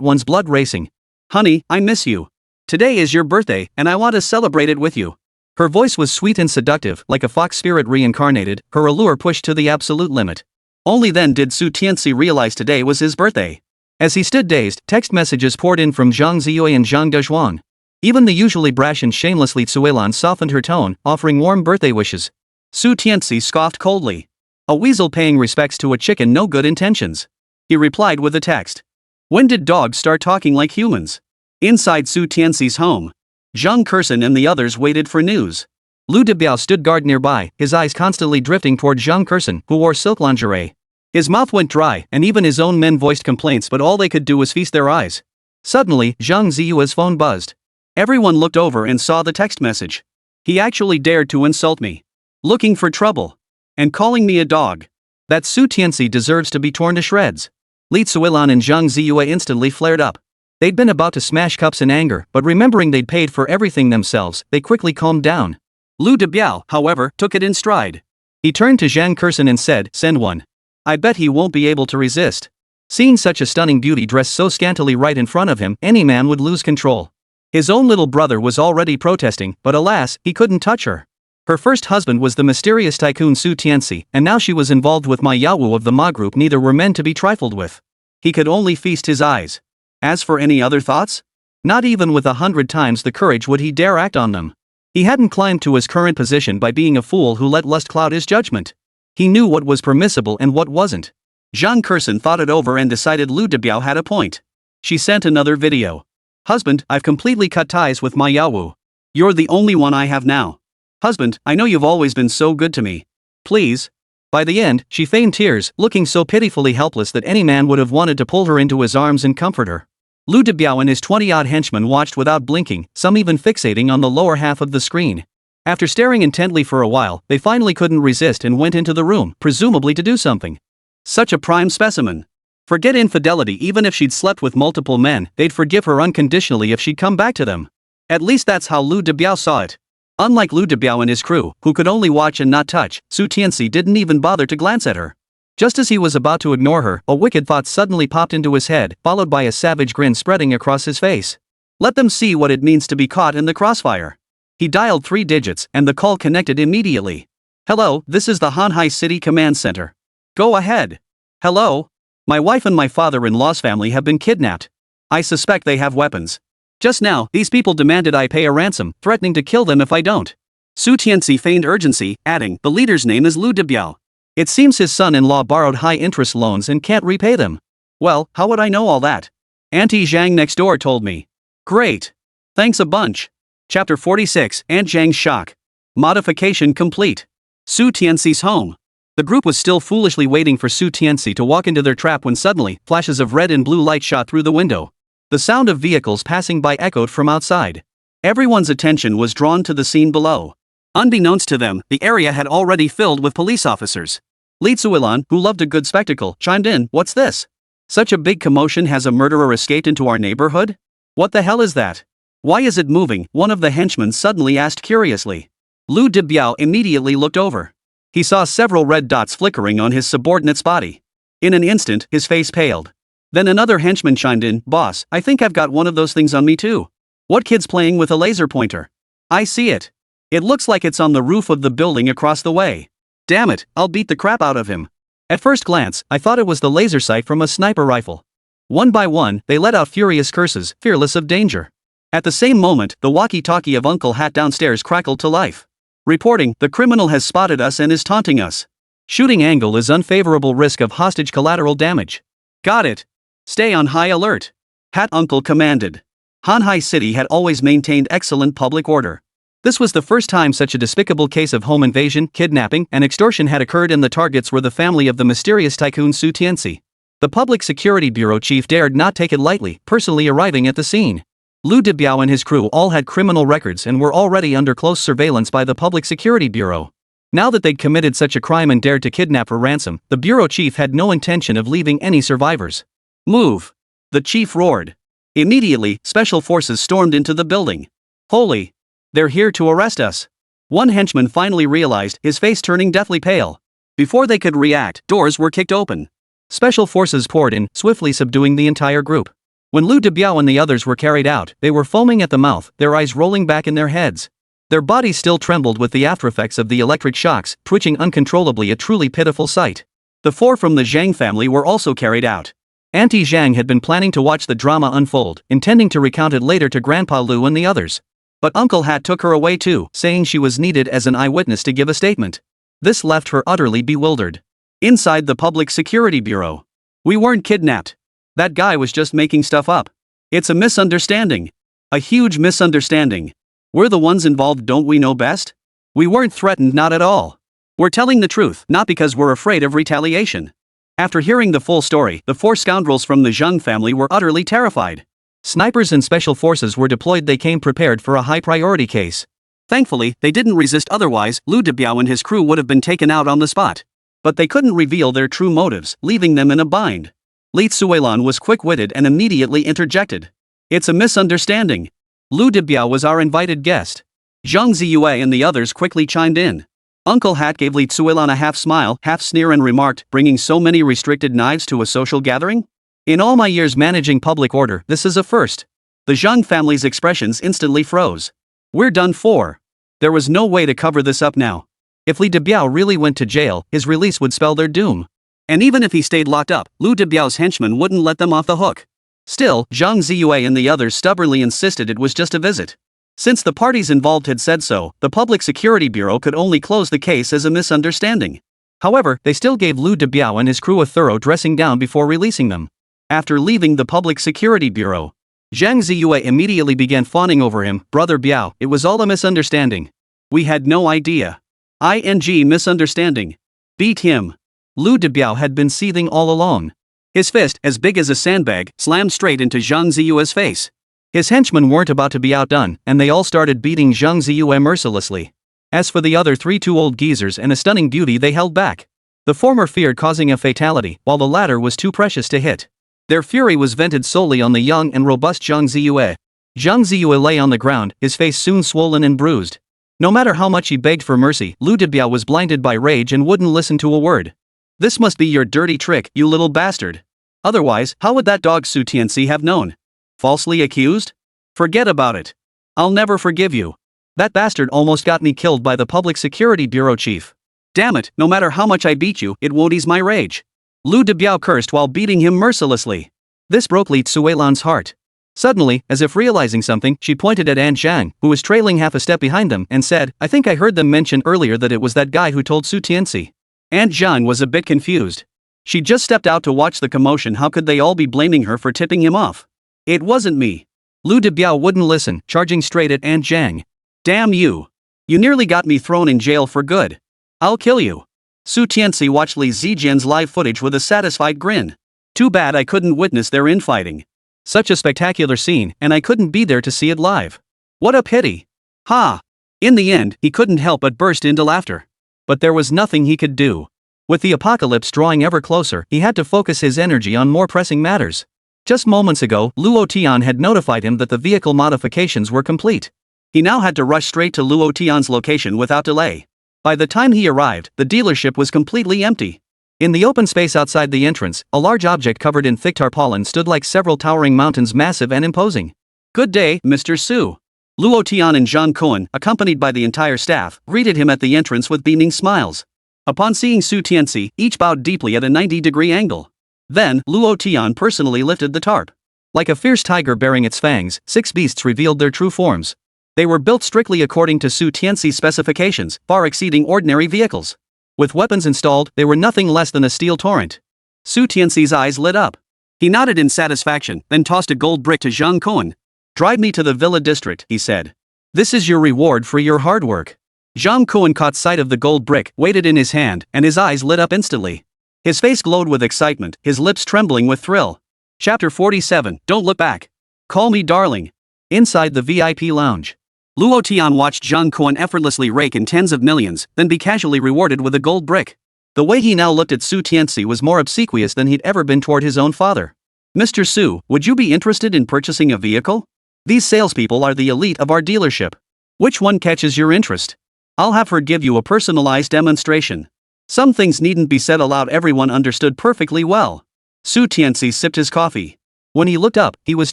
one's blood racing. "Honey, I miss you." Today is your birthday, and I want to celebrate it with you. Her voice was sweet and seductive, like a fox spirit reincarnated, her allure pushed to the absolute limit. Only then did Su Tianci realize today was his birthday. As he stood dazed, text messages poured in from Zhang Ziyue and Zhang Dezhuang. Even the usually brash and shameless Li Tsuelan softened her tone, offering warm birthday wishes. Su Tianci scoffed coldly. A weasel paying respects to a chicken, no good intentions. He replied with a text. When did dogs start talking like humans? Inside Su Tianci's home, Zhang Kurson and the others waited for news. Lu Debiao stood guard nearby, his eyes constantly drifting toward Zhang Kurson, who wore silk lingerie. His mouth went dry, and even his own men voiced complaints, but all they could do was feast their eyes. Suddenly, Zhang Ziyue's phone buzzed. Everyone looked over and saw the text message. He actually dared to insult me. Looking for trouble. And calling me a dog. That Su Tianci deserves to be torn to shreds. Li Tsuelan and Zhang Ziyue instantly flared up. They'd been about to smash cups in anger, but remembering they'd paid for everything themselves, they quickly calmed down. Lu Debiao, however, took it in stride. He turned to Zhang Kurson and said, "Send one. I bet he won't be able to resist." Seeing such a stunning beauty dressed so scantily right in front of him, any man would lose control. His own little brother was already protesting, but alas, he couldn't touch her. Her first husband was the mysterious tycoon Su Tianci, and now she was involved with Ma Yawu of the Ma group. Neither were men to be trifled with. He could only feast his eyes. As for any other thoughts? Not even with 100 times the courage would he dare act on them. He hadn't climbed to his current position by being a fool who let lust cloud his judgment. He knew what was permissible and what wasn't. Zhang Kurson thought it over and decided Lu Debiao had a point. She sent another video. Husband, I've completely cut ties with Ma Yawu. You're the only one I have now. Husband, I know you've always been so good to me. Please. By the end, she feigned tears, looking so pitifully helpless that any man would have wanted to pull her into his arms and comfort her. Lu Debiao and his 20-odd henchmen watched without blinking, some even fixating on the lower half of the screen. After staring intently for a while, they finally couldn't resist and went into the room, presumably to do something. Such a prime specimen. Forget infidelity. Even if she'd slept with multiple men, they'd forgive her unconditionally if she'd come back to them. At least that's how Lu Debiao saw it. Unlike Lu Debiao and his crew, who could only watch and not touch, Su Tianci didn't even bother to glance at her. Just as he was about to ignore her, a wicked thought suddenly popped into his head, followed by a savage grin spreading across his face. Let them see what it means to be caught in the crossfire. He dialed 3 digits, and the call connected immediately. Hello, this is the Hanhai City Command Center. Go ahead. Hello? My wife and my father-in-law's family have been kidnapped. I suspect they have weapons. Just now, these people demanded I pay a ransom, threatening to kill them if I don't. Su Tianci feigned urgency, adding, the leader's name is Lu Debiao. It seems his son-in-law borrowed high-interest loans and can't repay them. Well, how would I know all that? Auntie Zhang next door told me. Great. Thanks a bunch. Chapter 46, Aunt Zhang's Shock. Modification complete. Su Tianci's home. The group was still foolishly waiting for Su Tianci to walk into their trap when suddenly, flashes of red and blue light shot through the window. The sound of vehicles passing by echoed from outside. Everyone's attention was drawn to the scene below. Unbeknownst to them, the area had already filled with police officers. Li Tsuelan, who loved a good spectacle, chimed in, "What's this? Such a big commotion. Has a murderer escaped into our neighborhood? What the hell is that? Why is it moving?" one of the henchmen suddenly asked curiously. Lu Debiao immediately looked over. He saw several red dots flickering on his subordinate's body. In an instant, his face paled. Then another henchman chimed in, "Boss, I think I've got one of those things on me too. What kid's playing with a laser pointer? I see it. It looks like it's on the roof of the building across the way. Damn it, I'll beat the crap out of him." At first glance, I thought it was the laser sight from a sniper rifle. One by one, they let out furious curses, fearless of danger. At the same moment, the walkie-talkie of Uncle Hat downstairs crackled to life. Reporting, "The criminal has spotted us and is taunting us. Shooting angle is unfavorable, risk of hostage collateral damage." Got it. Stay on high alert. Hat Uncle commanded. Hanhai City had always maintained excellent public order. This was the first time such a despicable case of home invasion, kidnapping, and extortion had occurred, and the targets were the family of the mysterious tycoon Su Tianci. The Public Security Bureau chief dared not take it lightly, personally arriving at the scene. Lu Debiao and his crew all had criminal records and were already under close surveillance by the Public Security Bureau. Now that they'd committed such a crime and dared to kidnap for ransom, the bureau chief had no intention of leaving any survivors. "Move!" the chief roared. Immediately, special forces stormed into the building. "Holy! They're here to arrest us!" One henchman finally realized, his face turning deathly pale. Before they could react, doors were kicked open. Special forces poured in, swiftly subduing the entire group. When Lu Debiao and the others were carried out, they were foaming at the mouth, their eyes rolling back in their heads. Their bodies still trembled with the aftereffects of the electric shocks, twitching uncontrollably, a truly pitiful sight. The 4 from the Zhang family were also carried out. Auntie Zhang had been planning to watch the drama unfold, intending to recount it later to Grandpa Lu and the others. But Uncle Hat took her away too, saying she was needed as an eyewitness to give a statement. This left her utterly bewildered. Inside the Public Security Bureau. We weren't kidnapped. That guy was just making stuff up. It's a misunderstanding. A huge misunderstanding. We're the ones involved, don't we know best? We weren't threatened, not at all. We're telling the truth, not because we're afraid of retaliation. After hearing the full story, the 4 scoundrels from the Zhang family were utterly terrified. Snipers and special forces were deployed. They came prepared for a high-priority case. Thankfully, they didn't resist, otherwise, Lu Debiao and his crew would have been taken out on the spot. But they couldn't reveal their true motives, leaving them in a bind. Li Tsuelan was quick-witted and immediately interjected. It's a misunderstanding. Lu Debiao was our invited guest. Zhang Ziyue and the others quickly chimed in. Uncle Hat gave Li Tsuelan a half-smile, half-sneer and remarked, bringing so many restricted knives to a social gathering? In all my years managing public order, this is a first. The Zhang family's expressions instantly froze. We're done for. There was no way to cover this up now. If Li Debiao really went to jail, his release would spell their doom. And even if he stayed locked up, Lu Debiao's henchmen wouldn't let them off the hook. Still, Zhang Ziyue and the others stubbornly insisted it was just a visit. Since the parties involved had said so, the Public Security Bureau could only close the case as a misunderstanding. However, they still gave Lu Debiao and his crew a thorough dressing down before releasing them. After leaving the Public Security Bureau, Zhang Ziyue immediately began fawning over him. Brother Biao, it was all a misunderstanding. We had no idea. Misunderstanding. Beat him. Lu Debiao had been seething all along. His fist, as big as a sandbag, slammed straight into Zhang Ziyue's face. His henchmen weren't about to be outdone, and they all started beating Zhang Ziyue mercilessly. As for the other 3 two old geezers and a stunning beauty, they held back. The former feared causing a fatality, while the latter was too precious to hit. Their fury was vented solely on the young and robust Zhang Ziyue. Zhang Ziyue lay on the ground, his face soon swollen and bruised. No matter how much he begged for mercy, Lu Debiao was blinded by rage and wouldn't listen to a word. This must be your dirty trick, you little bastard. Otherwise, how would that dog Su Tianci have known? Falsely accused? Forget about it. I'll never forgive you. That bastard almost got me killed by the Public Security Bureau chief. Damn it, no matter how much I beat you, it won't ease my rage. Lu Debiao cursed while beating him mercilessly. This broke Li Tsuelan's heart. Suddenly, as if realizing something, she pointed at Aunt Zhang, who was trailing half a step behind them, and said, I think I heard them mention earlier that it was that guy who told Su Tianci. Aunt Zhang was a bit confused. She just stepped out to watch the commotion. How could they all be blaming her for tipping him off? It wasn't me. Lu Debiao wouldn't listen, charging straight at Aunt Zhang. Damn you. You nearly got me thrown in jail for good. I'll kill you. Su Tianci watched Li Zijian's live footage with a satisfied grin. Too bad I couldn't witness their infighting. Such a spectacular scene, and I couldn't be there to see it live. What a pity. Ha! In the end, he couldn't help but burst into laughter. But there was nothing he could do. With the apocalypse drawing ever closer, he had to focus his energy on more pressing matters. Just moments ago, Luo Tian had notified him that the vehicle modifications were complete. He now had to rush straight to Luo Tian's location without delay. By the time he arrived, the dealership was completely empty. In the open space outside the entrance, a large object covered in thick tarpaulin stood like several towering mountains, massive and imposing. Good day, Mr. Su. Luo Tian and Zhang Kuan, accompanied by the entire staff, greeted him at the entrance with beaming smiles. Upon seeing Su Tianci, each bowed deeply at a 90-degree angle. Then, Luo Tian personally lifted the tarp. Like a fierce tiger bearing its fangs, 6 beasts revealed their true forms. They were built strictly according to Su Tianci's specifications, far exceeding ordinary vehicles. With weapons installed, they were nothing less than a steel torrent. Su Tianci's eyes lit up. He nodded in satisfaction, then tossed a gold brick to Zhang Kuan. Drive me to the villa district, he said. This is your reward for your hard work. Zhang Kuan caught sight of the gold brick, weighed it in his hand, and his eyes lit up instantly. His face glowed with excitement, his lips trembling with thrill. Chapter 47, Don't Look Back. Call me darling. Inside the VIP lounge. Luo Tian watched Zhang Kuan effortlessly rake in tens of millions, then be casually rewarded with a gold brick. The way he now looked at Su Tianci was more obsequious than he'd ever been toward his own father. Mr. Su, would you be interested in purchasing a vehicle? These salespeople are the elite of our dealership. Which one catches your interest? I'll have her give you a personalized demonstration. Some things needn't be said aloud, everyone understood perfectly well. Su Tianci sipped his coffee. When he looked up, he was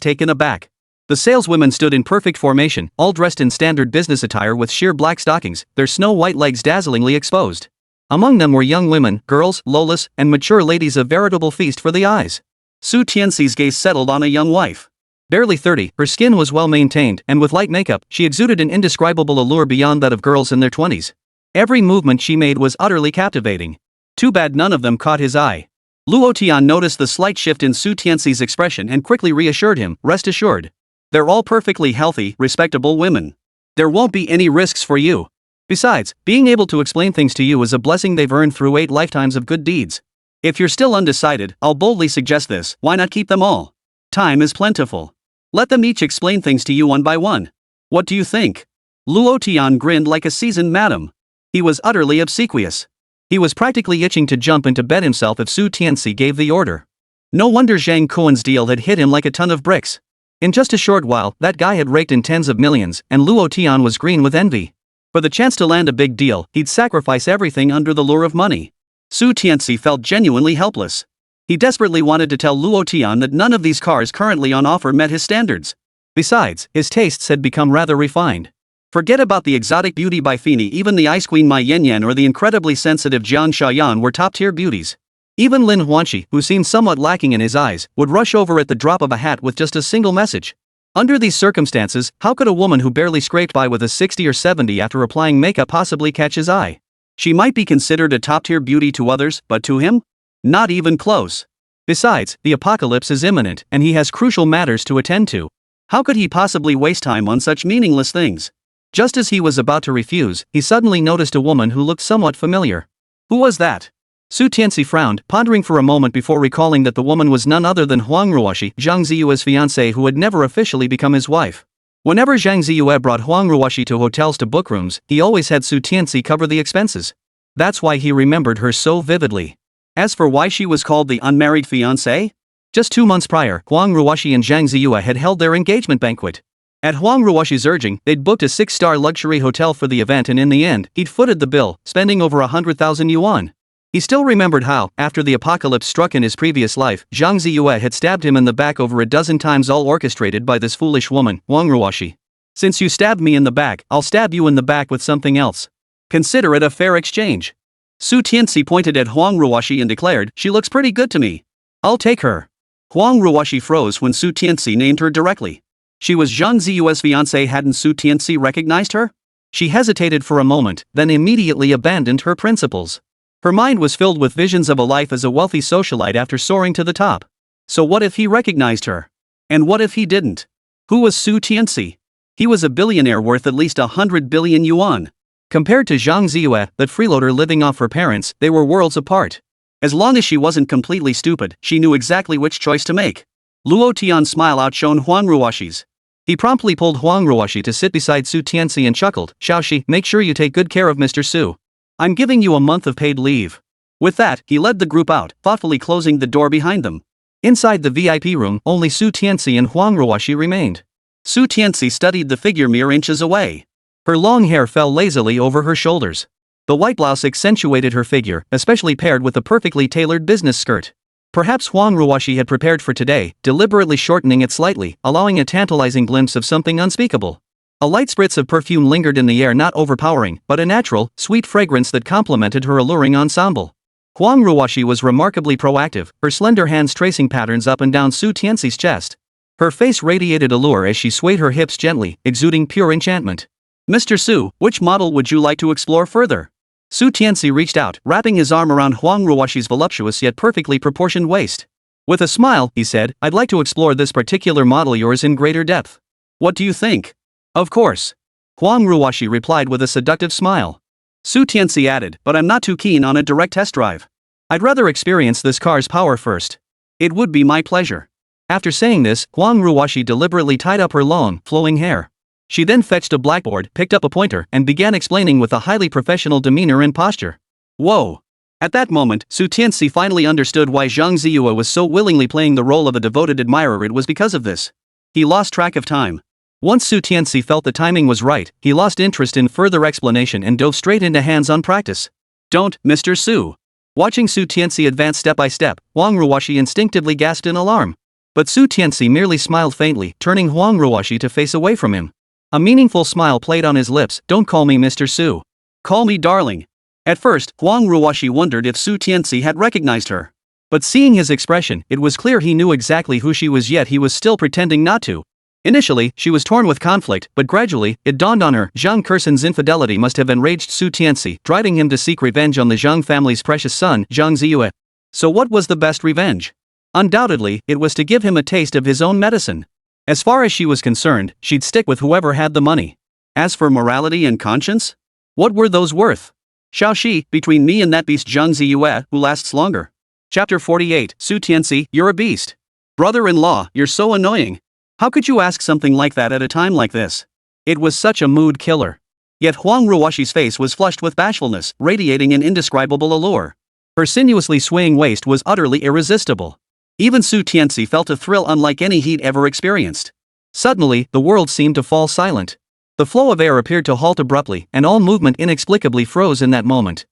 taken aback. The saleswomen stood in perfect formation, all dressed in standard business attire with sheer black stockings, their snow-white legs dazzlingly exposed. Among them were young women, girls, lolas, and mature ladies, a veritable feast for the eyes. Su Tianxi's gaze settled on a young wife. Barely 30, her skin was well maintained, and with light makeup, she exuded an indescribable allure beyond that of girls in their 20s. Every movement she made was utterly captivating. Too bad none of them caught his eye. Luo Tian noticed the slight shift in Su Tianxi's expression and quickly reassured him, "Rest assured. They're all perfectly healthy, respectable women. There won't be any risks for you. Besides, being able to explain things to you is a blessing they've earned through 8 lifetimes of good deeds. If you're still undecided, I'll boldly suggest this: why not keep them all? Time is plentiful. Let them each explain things to you one by one. What do you think?" Luo Tian grinned like a seasoned madam. He was utterly obsequious. He was practically itching to jump into bed himself if Su Tianci gave the order. No wonder Zhang Kuan's deal had hit him like a ton of bricks. In just a short while, that guy had raked in tens of millions, and Luo Tian was green with envy. For the chance to land a big deal, he'd sacrifice everything under the lure of money. Su Tianci felt genuinely helpless. He desperately wanted to tell Luo Tian that none of these cars currently on offer met his standards. Besides, his tastes had become rather refined. Forget about the exotic beauty by Fini, even the ice queen Mai Yanyan or the incredibly sensitive Jiang Shaoyan were top-tier beauties. Even Lin Huanqi, who seemed somewhat lacking in his eyes, would rush over at the drop of a hat with just a single message. Under these circumstances, how could a woman who barely scraped by with a 60 or 70 after applying makeup possibly catch his eye? She might be considered a top-tier beauty to others, but to him? Not even close. Besides, the apocalypse is imminent, and he has crucial matters to attend to. How could he possibly waste time on such meaningless things? Just as he was about to refuse, he suddenly noticed a woman who looked somewhat familiar. Who was that? Su Tianci frowned, pondering for a moment before recalling that the woman was none other than Huang Ruoxi, Zhang Ziyue's fiancée, who had never officially become his wife. Whenever Zhang Ziyue brought Huang Ruoxi to hotels to book rooms, he always had Su Tianci cover the expenses. That's why he remembered her so vividly. As for why she was called the unmarried fiancée? Just 2 months prior, Huang Ruoxi and Zhang Ziyue had held their engagement banquet. At Huang Ruoxi's urging, they'd booked a 6-star luxury hotel for the event, and in the end, he'd footed the bill, spending over 100,000 yuan. He still remembered how, after the apocalypse struck in his previous life, Zhang Ziyue had stabbed him in the back over a dozen times, all orchestrated by this foolish woman, Huang Ruoxi. "Since you stabbed me in the back, I'll stab you in the back with something else. Consider it a fair exchange." Su Tianci pointed at Huang Ruoxi and declared, "She looks pretty good to me. I'll take her." Huang Ruoxi froze when Su Tianci named her directly. She was Zhang Ziyue's fiancée. Hadn't Su Tianci recognized her? She hesitated for a moment, then immediately abandoned her principles. Her mind was filled with visions of a life as a wealthy socialite after soaring to the top. So what if he recognized her? And what if he didn't? Who was Su Tianci? He was a billionaire worth at least 100 billion yuan. Compared to Zhang Ziyue, that freeloader living off her parents, they were worlds apart. As long as she wasn't completely stupid, she knew exactly which choice to make. Luo Tian's smile outshone Huang Ruoxi's. He promptly pulled Huang Ruoxi to sit beside Su Tianci and chuckled, "Xiaoxi, make sure you take good care of Mr. Su. I'm giving you a month of paid leave." With that, he led the group out, thoughtfully closing the door behind them. Inside the VIP room, only Su Tianci and Huang Ruoxi remained. Su Tianci studied the figure mere inches away. Her long hair fell lazily over her shoulders. The white blouse accentuated her figure, especially paired with a perfectly tailored business skirt. Perhaps Huang Ruoxi had prepared for today, deliberately shortening it slightly, allowing a tantalizing glimpse of something unspeakable. A light spritz of perfume lingered in the air, not overpowering, but a natural, sweet fragrance that complemented her alluring ensemble. Huang Ruoxi was remarkably proactive, her slender hands tracing patterns up and down Su Tianci's chest. Her face radiated allure as she swayed her hips gently, exuding pure enchantment. "Mr. Su, which model would you like to explore further?" Su Tianci reached out, wrapping his arm around Huang Ruoxi's voluptuous yet perfectly proportioned waist. With a smile, he said, "I'd like to explore this particular model yours in greater depth. What do you think?" "Of course." Huang Ruoxi replied with a seductive smile. Su Tianci added, "But I'm not too keen on a direct test drive. I'd rather experience this car's power first." "It would be my pleasure." After saying this, Huang Ruoxi deliberately tied up her long, flowing hair. She then fetched a blackboard, picked up a pointer, and began explaining with a highly professional demeanor and posture. Whoa! At that moment, Su Tianci finally understood why Zhang Ziyue was so willingly playing the role of a devoted admirer. It was because of this. He lost track of time. Once Su Tianci felt the timing was right, he lost interest in further explanation and dove straight into hands-on practice. "Don't, Mr. Su." Watching Su Tianci advance step by step, Huang Ruoxi instinctively gasped in alarm. But Su Tianci merely smiled faintly, turning Huang Ruoshi to face away from him. A meaningful smile played on his lips. Don't call me Mr. Su. Call me darling. At first, Huang Ruoshi wondered if Su Tianci had recognized her. But seeing his expression, it was clear he knew exactly who she was, yet he was still pretending not to. Initially, she was torn with conflict, but gradually, it dawned on her, Zhang Kursen's infidelity must have enraged Su Tianci, driving him to seek revenge on the Zhang family's precious son, Zhang Ziyue. So what was the best revenge? Undoubtedly, it was to give him a taste of his own medicine. As far as she was concerned, she'd stick with whoever had the money. As for morality and conscience? What were those worth? Xiaoxi, between me and that beast Zhang Ziyue, who lasts longer. Chapter 48, Su Tianci, you're a beast. Brother-in-law, you're so annoying. How could you ask something like that at a time like this? It was such a mood killer. Yet Huang Ruoshi's face was flushed with bashfulness, radiating an indescribable allure. Her sinuously swaying waist was utterly irresistible. Even Su Tianci felt a thrill unlike any he'd ever experienced. Suddenly, the world seemed to fall silent. The flow of air appeared to halt abruptly, and all movement inexplicably froze in that moment.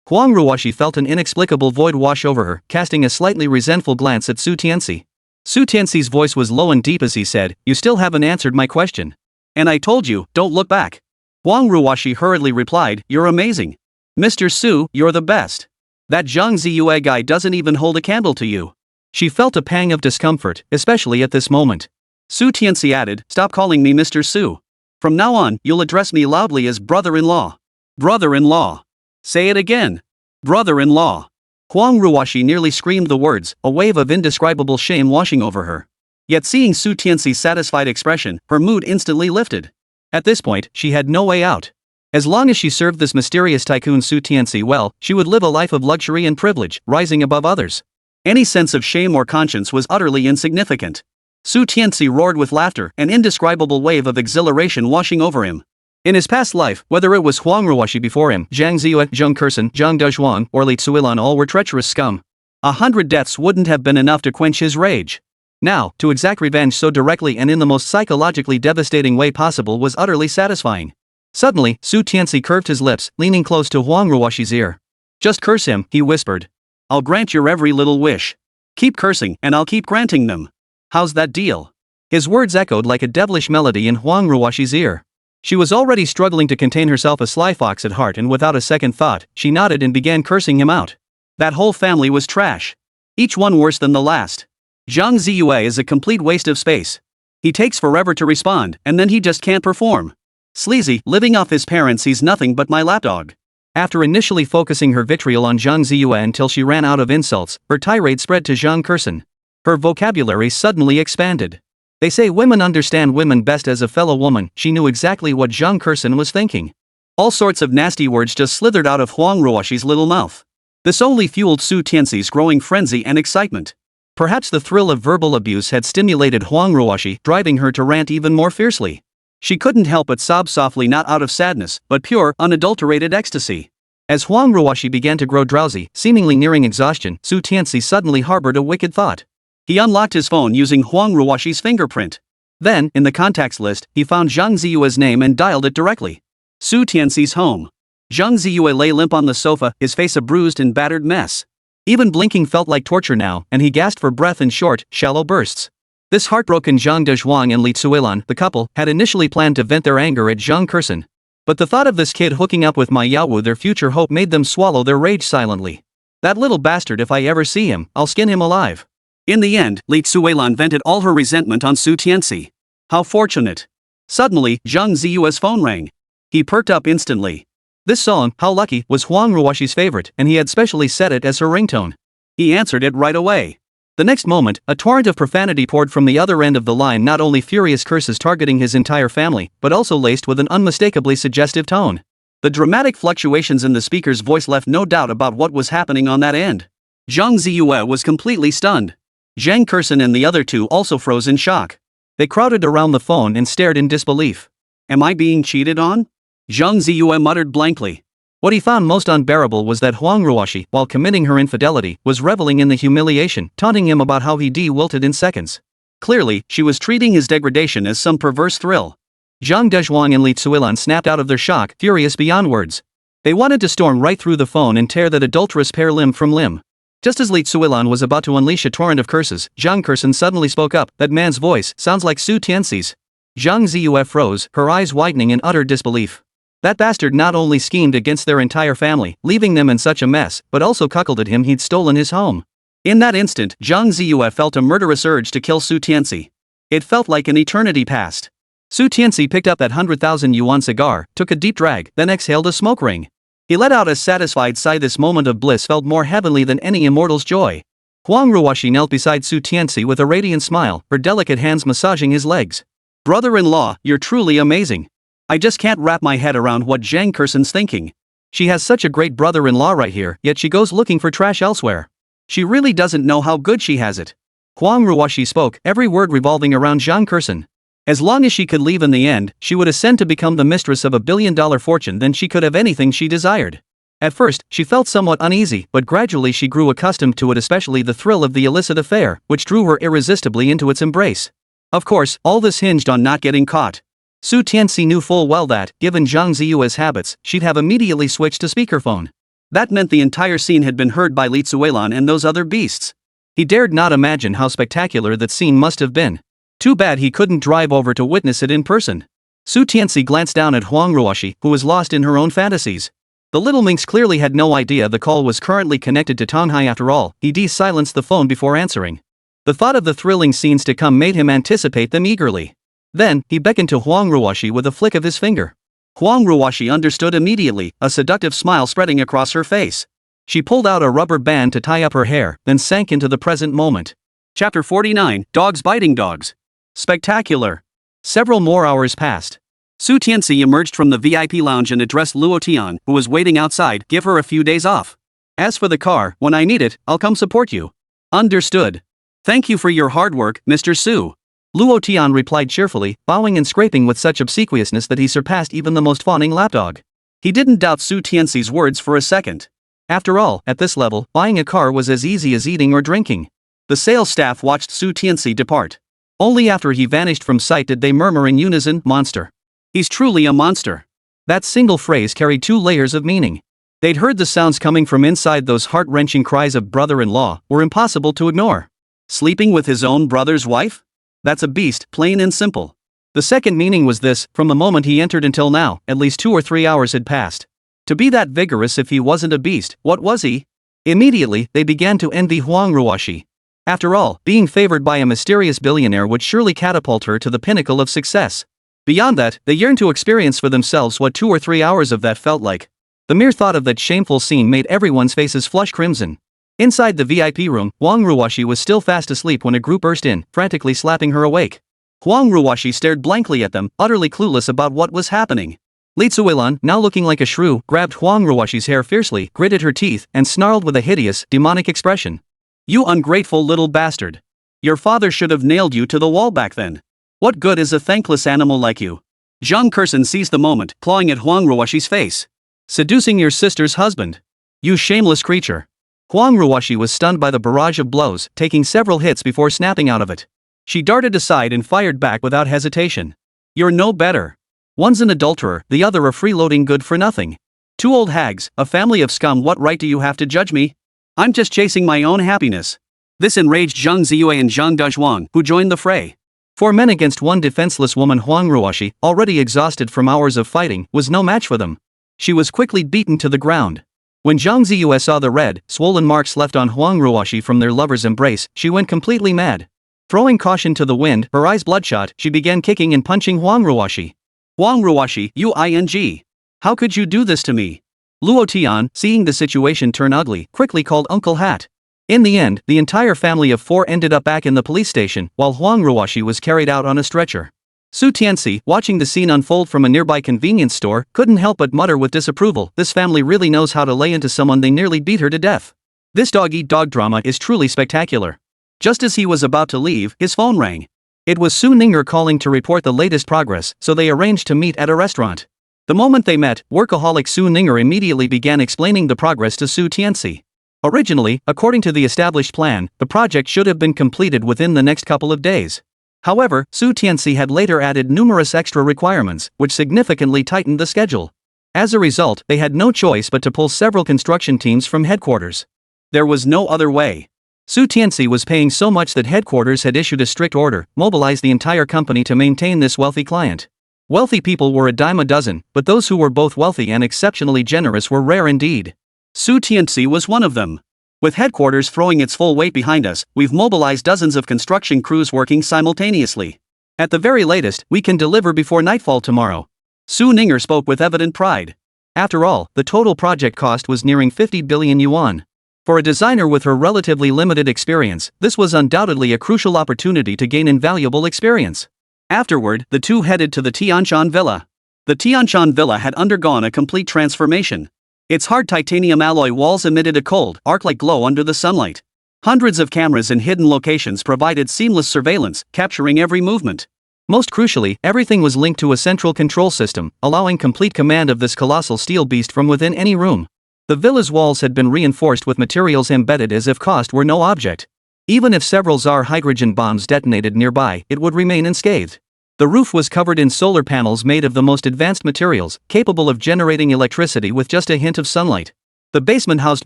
Huang Ruoshi felt an inexplicable void wash over her, casting a slightly resentful glance at Su Tianci. Su Tianci's voice was low and deep as he said, "You still haven't answered my question. And I told you, don't look back." Huang Ruoshi hurriedly replied, "You're amazing. Mr. Su, you're the best. That Zhang Ziyue guy doesn't even hold a candle to you." She felt a pang of discomfort, especially at this moment. Su Tianci added, "Stop calling me Mr. Su. From now on, you'll address me loudly as brother-in-law." Brother-in-law. Say it again. Brother-in-law. Huang Ruoshi nearly screamed the words, a wave of indescribable shame washing over her. Yet seeing Su Tianci's satisfied expression, her mood instantly lifted. At this point, she had no way out. As long as she served this mysterious tycoon Su Tianci well, she would live a life of luxury and privilege, rising above others. Any sense of shame or conscience was utterly insignificant. Su Tianci roared with laughter, an indescribable wave of exhilaration washing over him. In his past life, whether it was Huang Ruoshi before him, Zhang Ziyue, Zhang Kursen, Zhang Dezhuang, or Li Tsuilan, all were treacherous scum. 100 deaths wouldn't have been enough to quench his rage. Now, to exact revenge so directly and in the most psychologically devastating way possible was utterly satisfying. Suddenly, Su Tianci curved his lips, leaning close to Huang Ruoshi's ear. "Just curse him," he whispered. "I'll grant your every little wish. Keep cursing, and I'll keep granting them. How's that deal?" His words echoed like a devilish melody in Huang Ruoshi's ear. She was already struggling to contain herself, a sly fox at heart, and without a second thought, she nodded and began cursing him out. That whole family was trash. Each one worse than the last. Zhang Ziyue is a complete waste of space. He takes forever to respond, and then he just can't perform. Sleazy, living off his parents, he's nothing but my lapdog. After initially focusing her vitriol on Zhang Ziyue until she ran out of insults, her tirade spread to Zhang Kursen. Her vocabulary suddenly expanded. They say women understand women best. As a fellow woman, she knew exactly what Zhang Kursen was thinking. All sorts of nasty words just slithered out of Huang Ruoshi's little mouth. This only fueled Su Tianci's growing frenzy and excitement. Perhaps the thrill of verbal abuse had stimulated Huang Ruoshi, driving her to rant even more fiercely. She couldn't help but sob softly, not out of sadness, but pure, unadulterated ecstasy. As Huang Ruoshi began to grow drowsy, seemingly nearing exhaustion, Su Tianci suddenly harbored a wicked thought. He unlocked his phone using Huang Ruoshi's fingerprint. Then, in the contacts list, he found Zhang Ziyue's name and dialed it directly. Su Tianci's home. Zhang Ziyue lay limp on the sofa, his face a bruised and battered mess. Even blinking felt like torture now, and he gasped for breath in short, shallow bursts. This heartbroken Zhang Dezhuang and Li Tsuilan, the couple, had initially planned to vent their anger at Zhang Kursen. But the thought of this kid hooking up with Ma Yaowu, their future hope, made them swallow their rage silently. That little bastard, if I ever see him, I'll skin him alive. In the end, Li Tsuilan vented all her resentment on Su Tianci. How fortunate. Suddenly, Zhang Ziyue's phone rang. He perked up instantly. This song, How Lucky, was Huang Ruoshi's favorite, and he had specially set it as her ringtone. He answered it right away. The next moment, a torrent of profanity poured from the other end of the line, not only furious curses targeting his entire family, but also laced with an unmistakably suggestive tone. The dramatic fluctuations in the speaker's voice left no doubt about what was happening on that end. Zhang Ziyue was completely stunned. Zhang Kursen and the other two also froze in shock. They crowded around the phone and stared in disbelief. Am I being cheated on? Zhang Ziyue muttered blankly. What he found most unbearable was that Huang Ruoshi, while committing her infidelity, was reveling in the humiliation, taunting him about how he wilted in seconds. Clearly, she was treating his degradation as some perverse thrill. Zhang Dezhuang and Li Tsuilan snapped out of their shock, furious beyond words. They wanted to storm right through the phone and tear that adulterous pair limb from limb. Just as Li Tsuilan was about to unleash a torrent of curses, Zhang Curson suddenly spoke up. That man's voice sounds like Su Tianci's. Zhang Ziyue froze, her eyes widening in utter disbelief. That bastard not only schemed against their entire family, leaving them in such a mess, but also cuckolded him. He'd stolen his home. In that instant, Zhang Ziyue felt a murderous urge to kill Su Tianci. It felt like an eternity passed. Su Tianci picked up that 100,000 yuan cigar, took a deep drag, then exhaled a smoke ring. He let out a satisfied sigh. This moment of bliss felt more heavenly than any immortal's joy. Huang Ruoshi knelt beside Su Tianci with a radiant smile, her delicate hands massaging his legs. Brother-in-law, you're truly amazing. I just can't wrap my head around what Zhang Curson's thinking. She has such a great brother-in-law right here, yet she goes looking for trash elsewhere. She really doesn't know how good she has it. Huang Ruoshi spoke, every word revolving around Zhang Curson. As long as she could leave in the end, she would ascend to become the mistress of a billion-dollar fortune. Then she could have anything she desired. At first, she felt somewhat uneasy, but gradually she grew accustomed to it, especially the thrill of the illicit affair, which drew her irresistibly into its embrace. Of course, all this hinged on not getting caught. Su Tianci knew full well that, given Zhang Ziyue's habits, she'd have immediately switched to speakerphone. That meant the entire scene had been heard by Li Tsuilan and those other beasts. He dared not imagine how spectacular that scene must have been. Too bad he couldn't drive over to witness it in person. Su Tianci glanced down at Huang Ruoshi, who was lost in her own fantasies. The little minx clearly had no idea the call was currently connected to Tonghai after all. He silenced the phone before answering. The thought of the thrilling scenes to come made him anticipate them eagerly. Then, he beckoned to Huang Ruoshi with a flick of his finger. Huang Ruoshi understood immediately, a seductive smile spreading across her face. She pulled out a rubber band to tie up her hair, then sank into the present moment. Chapter 49, Dogs Biting Dogs. Spectacular. Several more hours passed. Su Tianci emerged from the VIP lounge and addressed Luo Tian, who was waiting outside. Give her a few days off. As for the car, when I need it, I'll come support you. Understood. Thank you for your hard work, Mr. Su. Luo Tian replied cheerfully, bowing and scraping with such obsequiousness that he surpassed even the most fawning lapdog. He didn't doubt Su Tianci's words for a second. After all, at this level, buying a car was as easy as eating or drinking. The sales staff watched Su Tianci depart. Only after he vanished from sight did they murmur in unison, "Monster. He's truly a monster." That single phrase carried 2 layers of meaning. They'd heard the sounds coming from inside. Those heart-wrenching cries of brother-in-law were impossible to ignore. Sleeping with his own brother's wife? That's a beast, plain and simple. The second meaning was this: from the moment he entered until now, at least 2 or 3 hours had passed. To be that vigorous, if he wasn't a beast, what was he? Immediately, they began to envy Huang Ruoshi. After all, being favored by a mysterious billionaire would surely catapult her to the pinnacle of success. Beyond that, they yearned to experience for themselves what 2 or 3 hours of that felt like. The mere thought of that shameful scene made everyone's faces flush crimson. Inside the VIP room, Huang Ruoshi was still fast asleep when a group burst in, frantically slapping her awake. Huang Ruoshi stared blankly at them, utterly clueless about what was happening. Li Tsuilan, now looking like a shrew, grabbed Huang Ruoshi's hair fiercely, gritted her teeth, and snarled with a hideous, demonic expression. "You ungrateful little bastard. Your father should have nailed you to the wall back then. What good is a thankless animal like you?" Zhang Curson seized the moment, clawing at Huang Ruoshi's face. "Seducing your sister's husband. You shameless creature." Huang Ruoshi was stunned by the barrage of blows, taking several hits before snapping out of it. She darted aside and fired back without hesitation. "You're no better. One's an adulterer, the other a freeloading good-for-nothing. 2 old hags, a family of scum. What right do you have to judge me? I'm just chasing my own happiness." This enraged Zhang Ziyue and Zhang Dezhuang, who joined the fray. 4 men against 1 defenseless woman. Huang Ruoshi, already exhausted from hours of fighting, was no match for them. She was quickly beaten to the ground. When Zhang Ziyue saw the red, swollen marks left on Huang Ruoshi from their lover's embrace, she went completely mad. Throwing caution to the wind, her eyes bloodshot, she began kicking and punching Huang Ruoshi. "Huang Ruoshi, you ing! How could you do this to me?" Luo Tian, seeing the situation turn ugly, quickly called Uncle Hat. In the end, the entire family of 4 ended up back in the police station, while Huang Ruoshi was carried out on a stretcher. Su Tianci, watching the scene unfold from a nearby convenience store, couldn't help but mutter with disapproval. This family really knows how to lay into someone. They nearly beat her to death. This dog-eat-dog drama is truly spectacular. Just as he was about to leave, his phone rang. It was Su Ninger calling to report the latest progress, so they arranged to meet at a restaurant. The moment they met, workaholic Su Ninger immediately began explaining the progress to Su Tianci. Originally, according to the established plan, the project should have been completed within the next couple of days. However, Su Tianci had later added numerous extra requirements, which significantly tightened the schedule. As a result, they had no choice but to pull several construction teams from headquarters. There was no other way. Su Tianci was paying so much that headquarters had issued a strict order, mobilize the entire company to maintain this wealthy client. Wealthy people were a dime a dozen, but those who were both wealthy and exceptionally generous were rare indeed. Su Tianci was one of them. With headquarters throwing its full weight behind us, we've mobilized dozens of construction crews working simultaneously. At the very latest, we can deliver before nightfall tomorrow. Su Ninger spoke with evident pride. After all, the total project cost was nearing 50 billion yuan. For a designer with her relatively limited experience, this was undoubtedly a crucial opportunity to gain invaluable experience. Afterward, the two headed to the Tianci villa. The Tianci villa had undergone a complete transformation. Its hard titanium alloy walls emitted a cold, arc-like glow under the sunlight. Hundreds of cameras in hidden locations provided seamless surveillance, capturing every movement. Most crucially, everything was linked to a central control system, allowing complete command of this colossal steel beast from within any room. The villa's walls had been reinforced with materials embedded as if cost were no object. Even if several Tsar hydrogen bombs detonated nearby, it would remain unscathed. The roof was covered in solar panels made of the most advanced materials, capable of generating electricity with just a hint of sunlight. The basement housed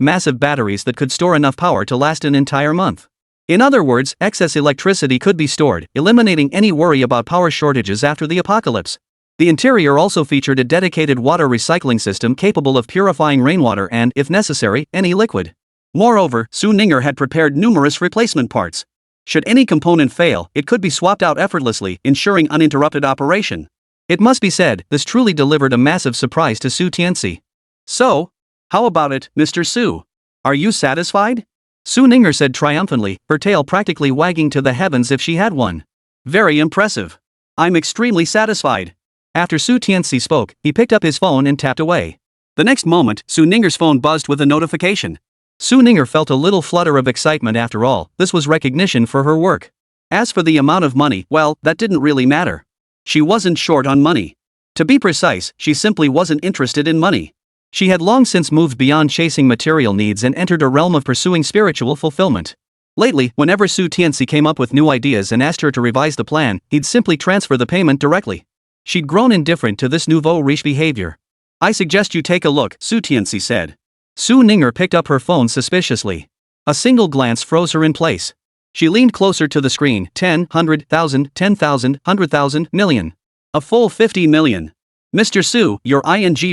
massive batteries that could store enough power to last an entire month. In other words, excess electricity could be stored, eliminating any worry about power shortages after the apocalypse. The interior also featured a dedicated water recycling system capable of purifying rainwater and, if necessary, any liquid. Moreover, Su Ninger had prepared numerous replacement parts. Should any component fail, it could be swapped out effortlessly, ensuring uninterrupted operation. It must be said, this truly delivered a massive surprise to Su Tianci. So, how about it, Mr. Su? Are you satisfied? Su Ninger said triumphantly, her tail practically wagging to the heavens if she had one. Very impressive. I'm extremely satisfied. After Su Tianci spoke, he picked up his phone and tapped away. The next moment, Su Ninger's phone buzzed with a notification. Su Ninger felt a little flutter of excitement. After all, this was recognition for her work. As for the amount of money, well, that didn't really matter. She wasn't short on money. To be precise, she simply wasn't interested in money. She had long since moved beyond chasing material needs and entered a realm of pursuing spiritual fulfillment. Lately, whenever Su Tianci came up with new ideas and asked her to revise the plan, he'd simply transfer the payment directly. She'd grown indifferent to this nouveau riche behavior. I suggest you take a look, Su Tianci said. Su Ninger picked up her phone suspiciously. A single glance froze her in place. She leaned closer to the screen. 10, 100,000, 10,000, 100,000, million. A full 50 million. Mr. Su, you're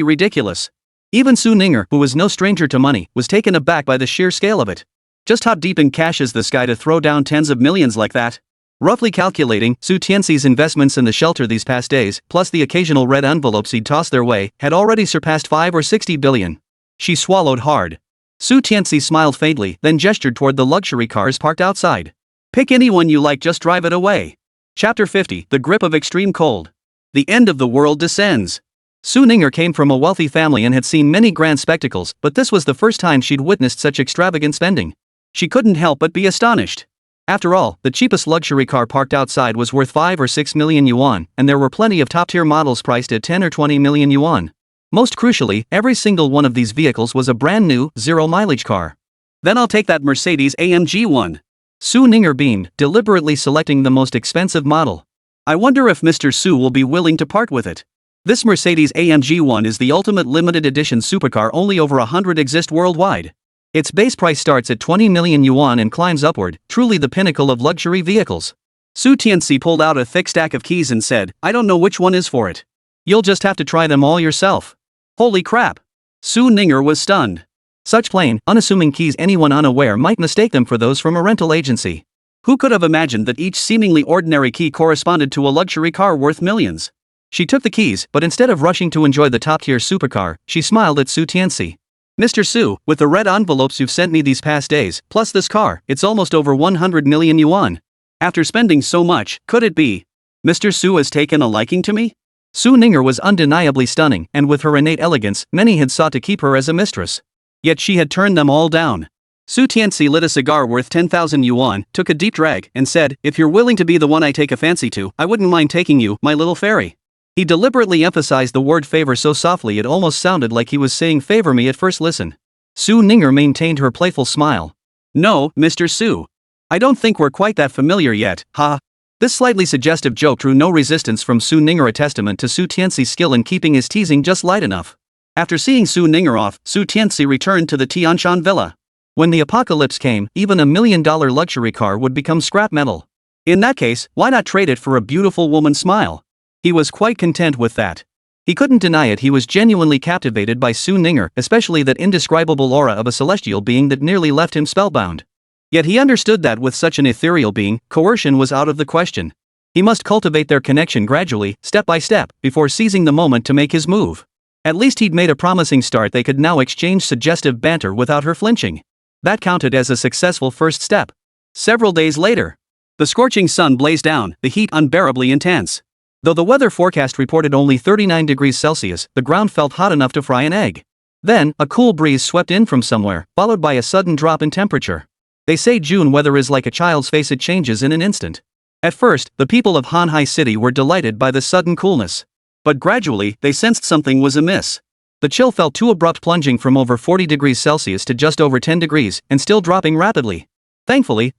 ridiculous. Even Su Ninger, who was no stranger to money, was taken aback by the sheer scale of it. Just how deep in cash is this guy to throw down tens of millions like that? Roughly calculating, Su Tianci's investments in the shelter these past days, plus the occasional red envelopes he'd tossed their way, had already surpassed 5 or 60 billion. She swallowed hard. Su Tianci smiled faintly, then gestured toward the luxury cars parked outside. Pick any one you like, just drive it away. Chapter 50, The Grip of Extreme Cold. The end of the world descends. Su Ninger came from a wealthy family and had seen many grand spectacles, but this was the first time she'd witnessed such extravagant spending. She couldn't help but be astonished. After all, the cheapest luxury car parked outside was worth 5 or 6 million yuan, and there were plenty of top-tier models priced at 10 or 20 million yuan. Most crucially, every single one of these vehicles was a brand new, zero-mileage car. Then I'll take that Mercedes-AMG one. Su Ninger beamed, deliberately selecting the most expensive model. I wonder if Mr. Su will be willing to part with it. This Mercedes-AMG one is the ultimate limited edition supercar. Only over 100 exist worldwide. Its base price starts at 20 million yuan and climbs upward, truly the pinnacle of luxury vehicles. Su Tianci pulled out a thick stack of keys and said, I don't know which one is for it. You'll just have to try them all yourself. Holy crap! Su Ninger was stunned. Such plain, unassuming keys, anyone unaware might mistake them for those from a rental agency. Who could have imagined that each seemingly ordinary key corresponded to a luxury car worth millions? She took the keys, but instead of rushing to enjoy the top-tier supercar, she smiled at Su Tianci. Mr. Su, with the red envelopes you've sent me these past days, plus this car, it's almost over 100 million yuan. After spending so much, could it be? Mr. Su has taken a liking to me? Su Ninger was undeniably stunning, and with her innate elegance, many had sought to keep her as a mistress. Yet she had turned them all down. Su Tianci lit a cigar worth 10,000 yuan, took a deep drag, and said, if you're willing to be the one I take a fancy to, I wouldn't mind taking you, my little fairy. He deliberately emphasized the word favor so softly it almost sounded like he was saying favor me at first listen. Su Ninger maintained her playful smile. No, Mr. Su. I don't think we're quite that familiar yet, ha. This slightly suggestive joke drew no resistance from Su Ninger, a testament to Su Tianci's skill in keeping his teasing just light enough. After seeing Su Ninger off, Su Tianci returned to the Tianci villa. When the apocalypse came, even $1 million luxury car would become scrap metal. In that case, why not trade it for a beautiful woman's smile? He was quite content with that. He couldn't deny it, he was genuinely captivated by Su Ninger, especially that indescribable aura of a celestial being that nearly left him spellbound. Yet he understood that with such an ethereal being, coercion was out of the question. He must cultivate their connection gradually, step by step, before seizing the moment to make his move. At least he'd made a promising start, they could now exchange suggestive banter without her flinching. That counted as a successful first step. Several days later, the scorching sun blazed down, the heat unbearably intense. Though the weather forecast reported only 39 degrees Celsius, the ground felt hot enough to fry an egg. Then, a cool breeze swept in from somewhere, followed by a sudden drop in temperature. They say June weather is like a child's face, it changes in an instant. At first, the people of Hanhai City were delighted by the sudden coolness. But gradually, they sensed something was amiss. The chill felt too abrupt, plunging from over 40 degrees Celsius to just over 10 degrees, and still dropping rapidly. Thankfully,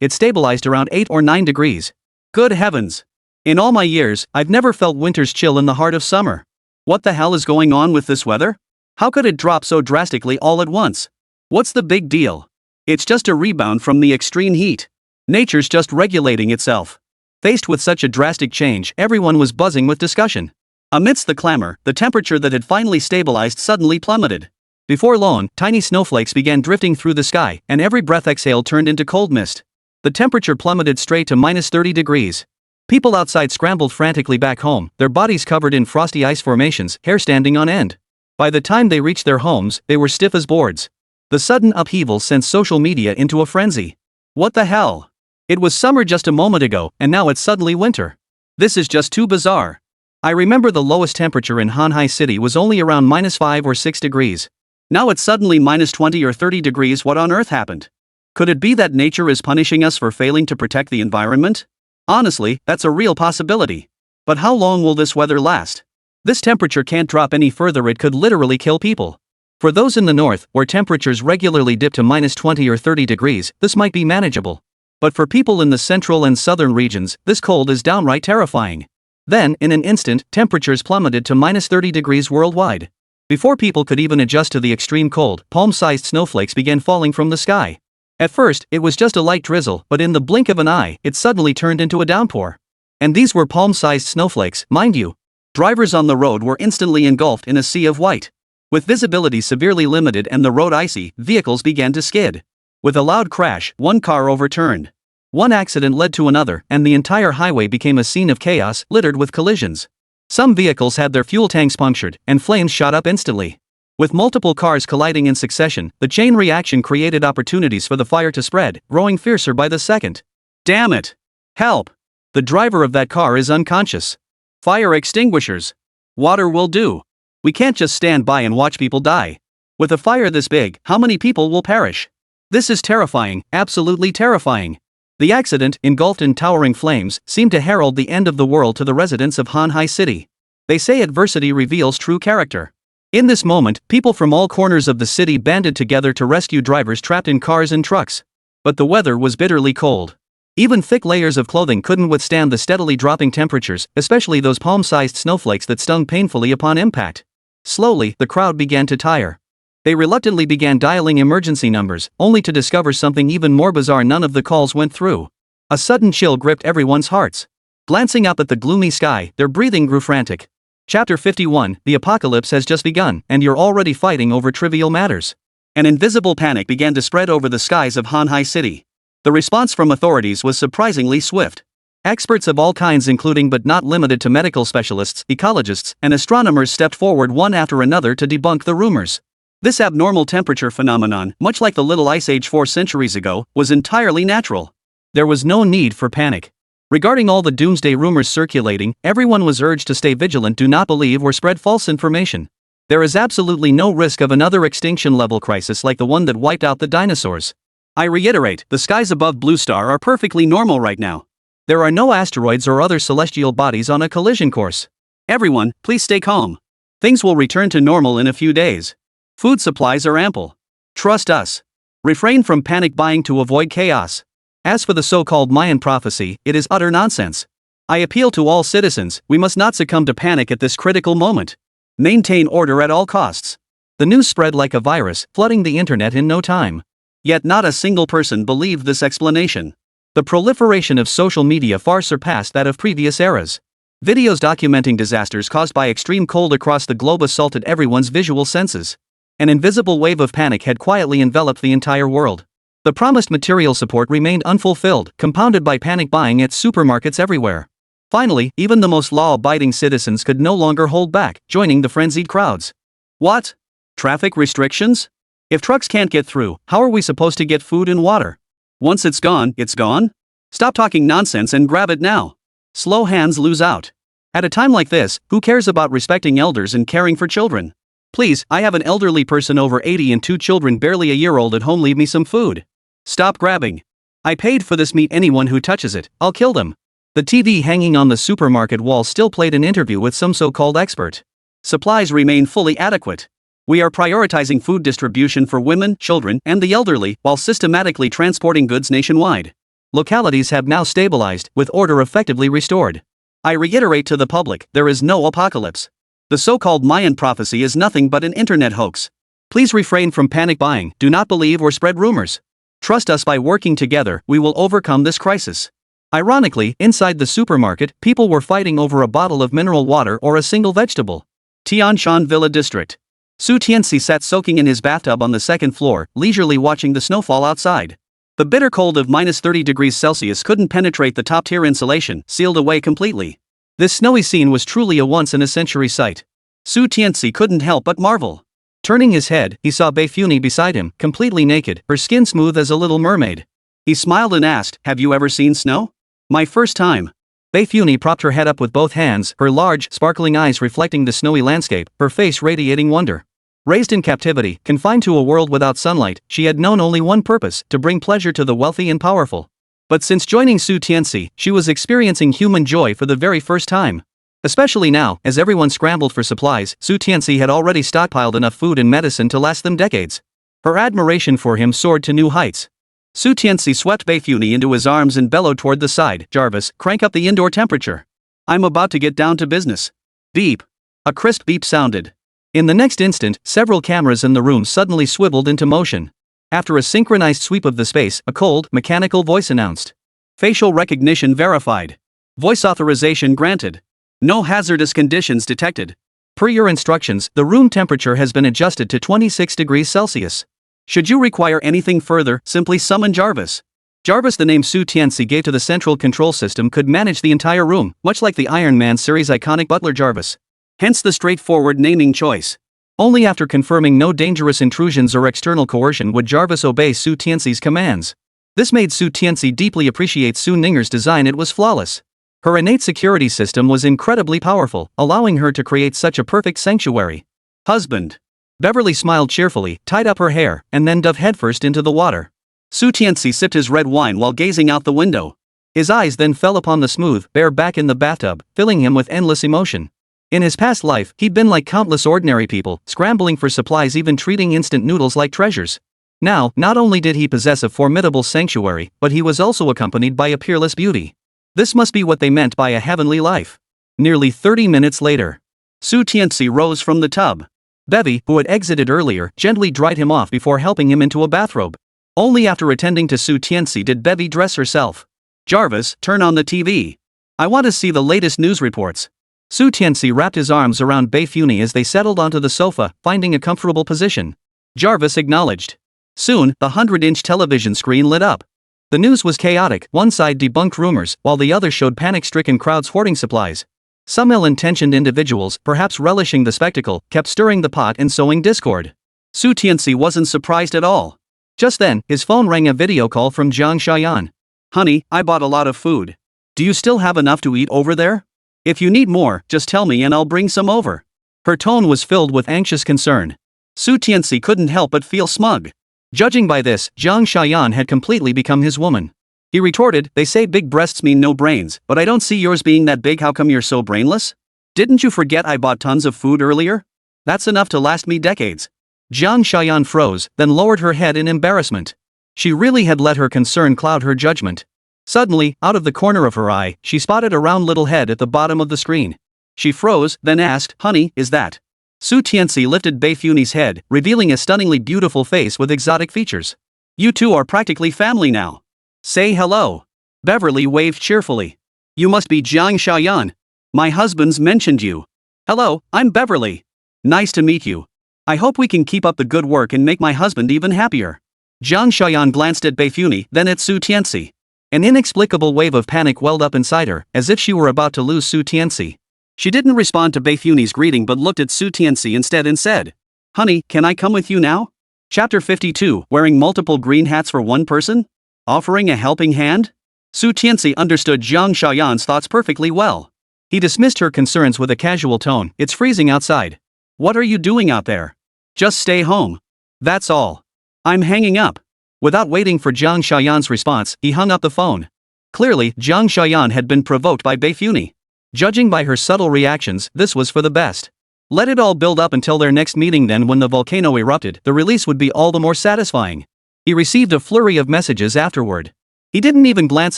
it stabilized around 8 or 9 degrees. Good heavens! In all my years, I've never felt winter's chill in the heart of summer. What the hell is going on with this weather? How could it drop so drastically all at once? What's the big deal? It's just a rebound from the extreme heat. Nature's just regulating itself. Faced with such a drastic change, everyone was buzzing with discussion. Amidst the clamor, the temperature that had finally stabilized suddenly plummeted. Before long, tiny snowflakes began drifting through the sky, and every breath exhaled turned into cold mist. The temperature plummeted straight to minus 30 degrees. People outside scrambled frantically back home, their bodies covered in frosty ice formations, hair standing on end. By the time they reached their homes, they were stiff as boards. The sudden upheaval sent social media into a frenzy. What the hell? It was summer just a moment ago, and now it's suddenly winter. This is just too bizarre. I remember the lowest temperature in Hanhai City was only around minus 5 or 6 degrees. Now it's suddenly minus 20 or 30 degrees. What on earth happened? Could it be that nature is punishing us for failing to protect the environment? Honestly, that's a real possibility. But how long will this weather last? This temperature can't drop any further, it could literally kill people. For those in the north, where temperatures regularly dip to minus 20 or 30 degrees, this might be manageable. But for people in the central and southern regions, this cold is downright terrifying. Then, in an instant, temperatures plummeted to minus 30 degrees worldwide. Before people could even adjust to the extreme cold, palm-sized snowflakes began falling from the sky. At first, it was just a light drizzle, but in the blink of an eye, it suddenly turned into a downpour. And these were palm-sized snowflakes, mind you. Drivers on the road were instantly engulfed in a sea of white. With visibility severely limited and the road icy, vehicles began to skid. With a loud crash, one car overturned. One accident led to another, and the entire highway became a scene of chaos, littered with collisions. Some vehicles had their fuel tanks punctured, and flames shot up instantly. With multiple cars colliding in succession, the chain reaction created opportunities for the fire to spread, growing fiercer by the second. Damn it! Help! The driver of that car is unconscious. Fire extinguishers. Water will do. We can't just stand by and watch people die. With a fire this big, how many people will perish? This is terrifying, absolutely terrifying. The accident, engulfed in towering flames, seemed to herald the end of the world to the residents of Hanhai City. They say adversity reveals true character. In this moment, people from all corners of the city banded together to rescue drivers trapped in cars and trucks. But the weather was bitterly cold. Even thick layers of clothing couldn't withstand the steadily dropping temperatures, especially those palm-sized snowflakes that stung painfully upon impact. Slowly, the crowd began to tire. They reluctantly began dialing emergency numbers, only to discover something even more bizarre: none of the calls went through. A sudden chill gripped everyone's hearts. Glancing up at the gloomy sky, their breathing grew frantic. Chapter 51, The apocalypse has just begun, and you're already fighting over trivial matters. An invisible panic began to spread over the skies of Hanhai City. The response from authorities was surprisingly swift. Experts of all kinds, including but not limited to medical specialists, ecologists, and astronomers, stepped forward one after another to debunk the rumors. This abnormal temperature phenomenon, much like the Little Ice Age 4 centuries ago, was entirely natural. There was no need for panic. Regarding all the doomsday rumors circulating, everyone was urged to stay vigilant, do not believe or spread false information. There is absolutely no risk of another extinction-level crisis like the one that wiped out the dinosaurs. I reiterate, the skies above Blue Star are perfectly normal right now. There are no asteroids or other celestial bodies on a collision course. Everyone, please stay calm. Things will return to normal in a few days. Food supplies are ample. Trust us. Refrain from panic buying to avoid chaos. As for the so-called Mayan prophecy, it is utter nonsense. I appeal to all citizens, we must not succumb to panic at this critical moment. Maintain order at all costs. The news spread like a virus, flooding the internet in no time. Yet not a single person believed this explanation. The proliferation of social media far surpassed that of previous eras. Videos documenting disasters caused by extreme cold across the globe assaulted everyone's visual senses. An invisible wave of panic had quietly enveloped the entire world. The promised material support remained unfulfilled, compounded by panic buying at supermarkets everywhere. Finally, even the most law-abiding citizens could no longer hold back, joining the frenzied crowds. What? Traffic restrictions? If trucks can't get through, how are we supposed to get food and water? Once it's gone, it's gone? Stop talking nonsense and grab it now. Slow hands lose out. At a time like this, who cares about respecting elders and caring for children? Please, I have an elderly person over 80 and 2 children barely a year old at home. Leave me some food. Stop grabbing. I paid for this meat. Anyone who touches it, I'll kill them. The TV hanging on the supermarket wall still played an interview with some so-called expert. Supplies remain fully adequate. We are prioritizing food distribution for women, children, and the elderly while systematically transporting goods nationwide. Localities have now stabilized, with order effectively restored. I reiterate to the public, there is no apocalypse. The so-called Mayan prophecy is nothing but an internet hoax. Please refrain from panic buying, do not believe or spread rumors. Trust us, by working together, we will overcome this crisis. Ironically, inside the supermarket, people were fighting over a bottle of mineral water or a single vegetable. Tianci Villa District. Su Tianci sat soaking in his bathtub on the second floor, leisurely watching the snowfall outside. The bitter cold of -30 degrees Celsius couldn't penetrate the top-tier insulation, sealed away completely. This snowy scene was truly a once-in-a-century sight. Su Tianci couldn't help but marvel. Turning his head, he saw Bei Funi beside him, completely naked, her skin smooth as a little mermaid. He smiled and asked, "Have you ever seen snow?" "My first time." Bei Funi propped her head up with both hands, her large, sparkling eyes reflecting the snowy landscape, her face radiating wonder. Raised in captivity, confined to a world without sunlight, she had known only one purpose: to bring pleasure to the wealthy and powerful. But since joining Su Tianci, she was experiencing human joy for the very first time. Especially now, as everyone scrambled for supplies, Su Tianci had already stockpiled enough food and medicine to last them decades. Her admiration for him soared to new heights. Su Tianci swept Bei Funi into his arms and bellowed toward the side, "Jarvis, crank up the indoor temperature. I'm about to get down to business." Beep. A crisp beep sounded. In the next instant, several cameras in the room suddenly swiveled into motion. After a synchronized sweep of the space, a cold, mechanical voice announced. "Facial recognition verified. Voice authorization granted. No hazardous conditions detected. Per your instructions, the room temperature has been adjusted to 26 degrees Celsius. Should you require anything further, simply summon Jarvis." Jarvis, the name Su Tianci gave to the central control system, could manage the entire room, much like the Iron Man series' iconic butler Jarvis. Hence the straightforward naming choice. Only after confirming no dangerous intrusions or external coercion would Jarvis obey Su Tianci's commands. This made Su Tianci deeply appreciate Su Ninger's design. It was flawless. Her innate security system was incredibly powerful, allowing her to create such a perfect sanctuary. "Husband." Beverly smiled cheerfully, tied up her hair, and then dove headfirst into the water. Su Tianci sipped his red wine while gazing out the window. His eyes then fell upon the smooth, bare back in the bathtub, filling him with endless emotion. In his past life, he'd been like countless ordinary people, scrambling for supplies, even treating instant noodles like treasures. Now, not only did he possess a formidable sanctuary, but he was also accompanied by a peerless beauty. This must be what they meant by a heavenly life. Nearly 30 minutes later, Su Tianci rose from the tub. Bevy, who had exited earlier, gently dried him off before helping him into a bathrobe. Only after attending to Su Tianci did Bevy dress herself. "Jarvis, turn on the TV. I want to see the latest news reports." Su Tianci wrapped his arms around Bei Funi as they settled onto the sofa, finding a comfortable position. Jarvis acknowledged. Soon, the 100-inch television screen lit up. The news was chaotic. One side debunked rumors, while the other showed panic-stricken crowds hoarding supplies. Some ill-intentioned individuals, perhaps relishing the spectacle, kept stirring the pot and sowing discord. Su Tianci wasn't surprised at all. Just then, his phone rang, a video call from Jiang Xiaoyan. "Honey, I bought a lot of food. Do you still have enough to eat over there? If you need more, just tell me and I'll bring some over." Her tone was filled with anxious concern. Su Tianci couldn't help but feel smug. Judging by this, Jiang Xiaoyan had completely become his woman. He retorted, "They say big breasts mean no brains, but I don't see yours being that big. How come you're so brainless? Didn't you forget I bought tons of food earlier? That's enough to last me decades." Jiang Xiaoyan froze, then lowered her head in embarrassment. She really had let her concern cloud her judgment. Suddenly, out of the corner of her eye, she spotted a round little head at the bottom of the screen. She froze, then asked, "Honey, is that?" Su Tianci lifted Bei Funi's head, revealing a stunningly beautiful face with exotic features. You two are practically family now. Say hello. Beverly waved cheerfully. You must be Jiang Xiaoyan. My husband's mentioned you. Hello, I'm Beverly. Nice to meet you. I hope we can keep up the good work and make my husband even happier. Jiang Xiaoyan glanced at Beifuni, then at Su Tianci. An inexplicable wave of panic welled up inside her, as if she were about to lose Su Tianci. She didn't respond to Beifuni's greeting but looked at Su Tianci instead and said, Honey, can I come with you now? Chapter 52, Wearing multiple green hats for one person? Offering a helping hand? Su Tianci understood Jiang Xiaoyan's thoughts perfectly well. He dismissed her concerns with a casual tone. It's freezing outside. What are you doing out there? Just stay home. That's all. I'm hanging up. Without waiting for Jiang Xiaoyan's response, he hung up the phone. Clearly, Jiang Xiaoyan had been provoked by Beifuni. Judging by her subtle reactions, this was for the best. Let it all build up until their next meeting, then when the volcano erupted, the release would be all the more satisfying. He received a flurry of messages afterward. He didn't even glance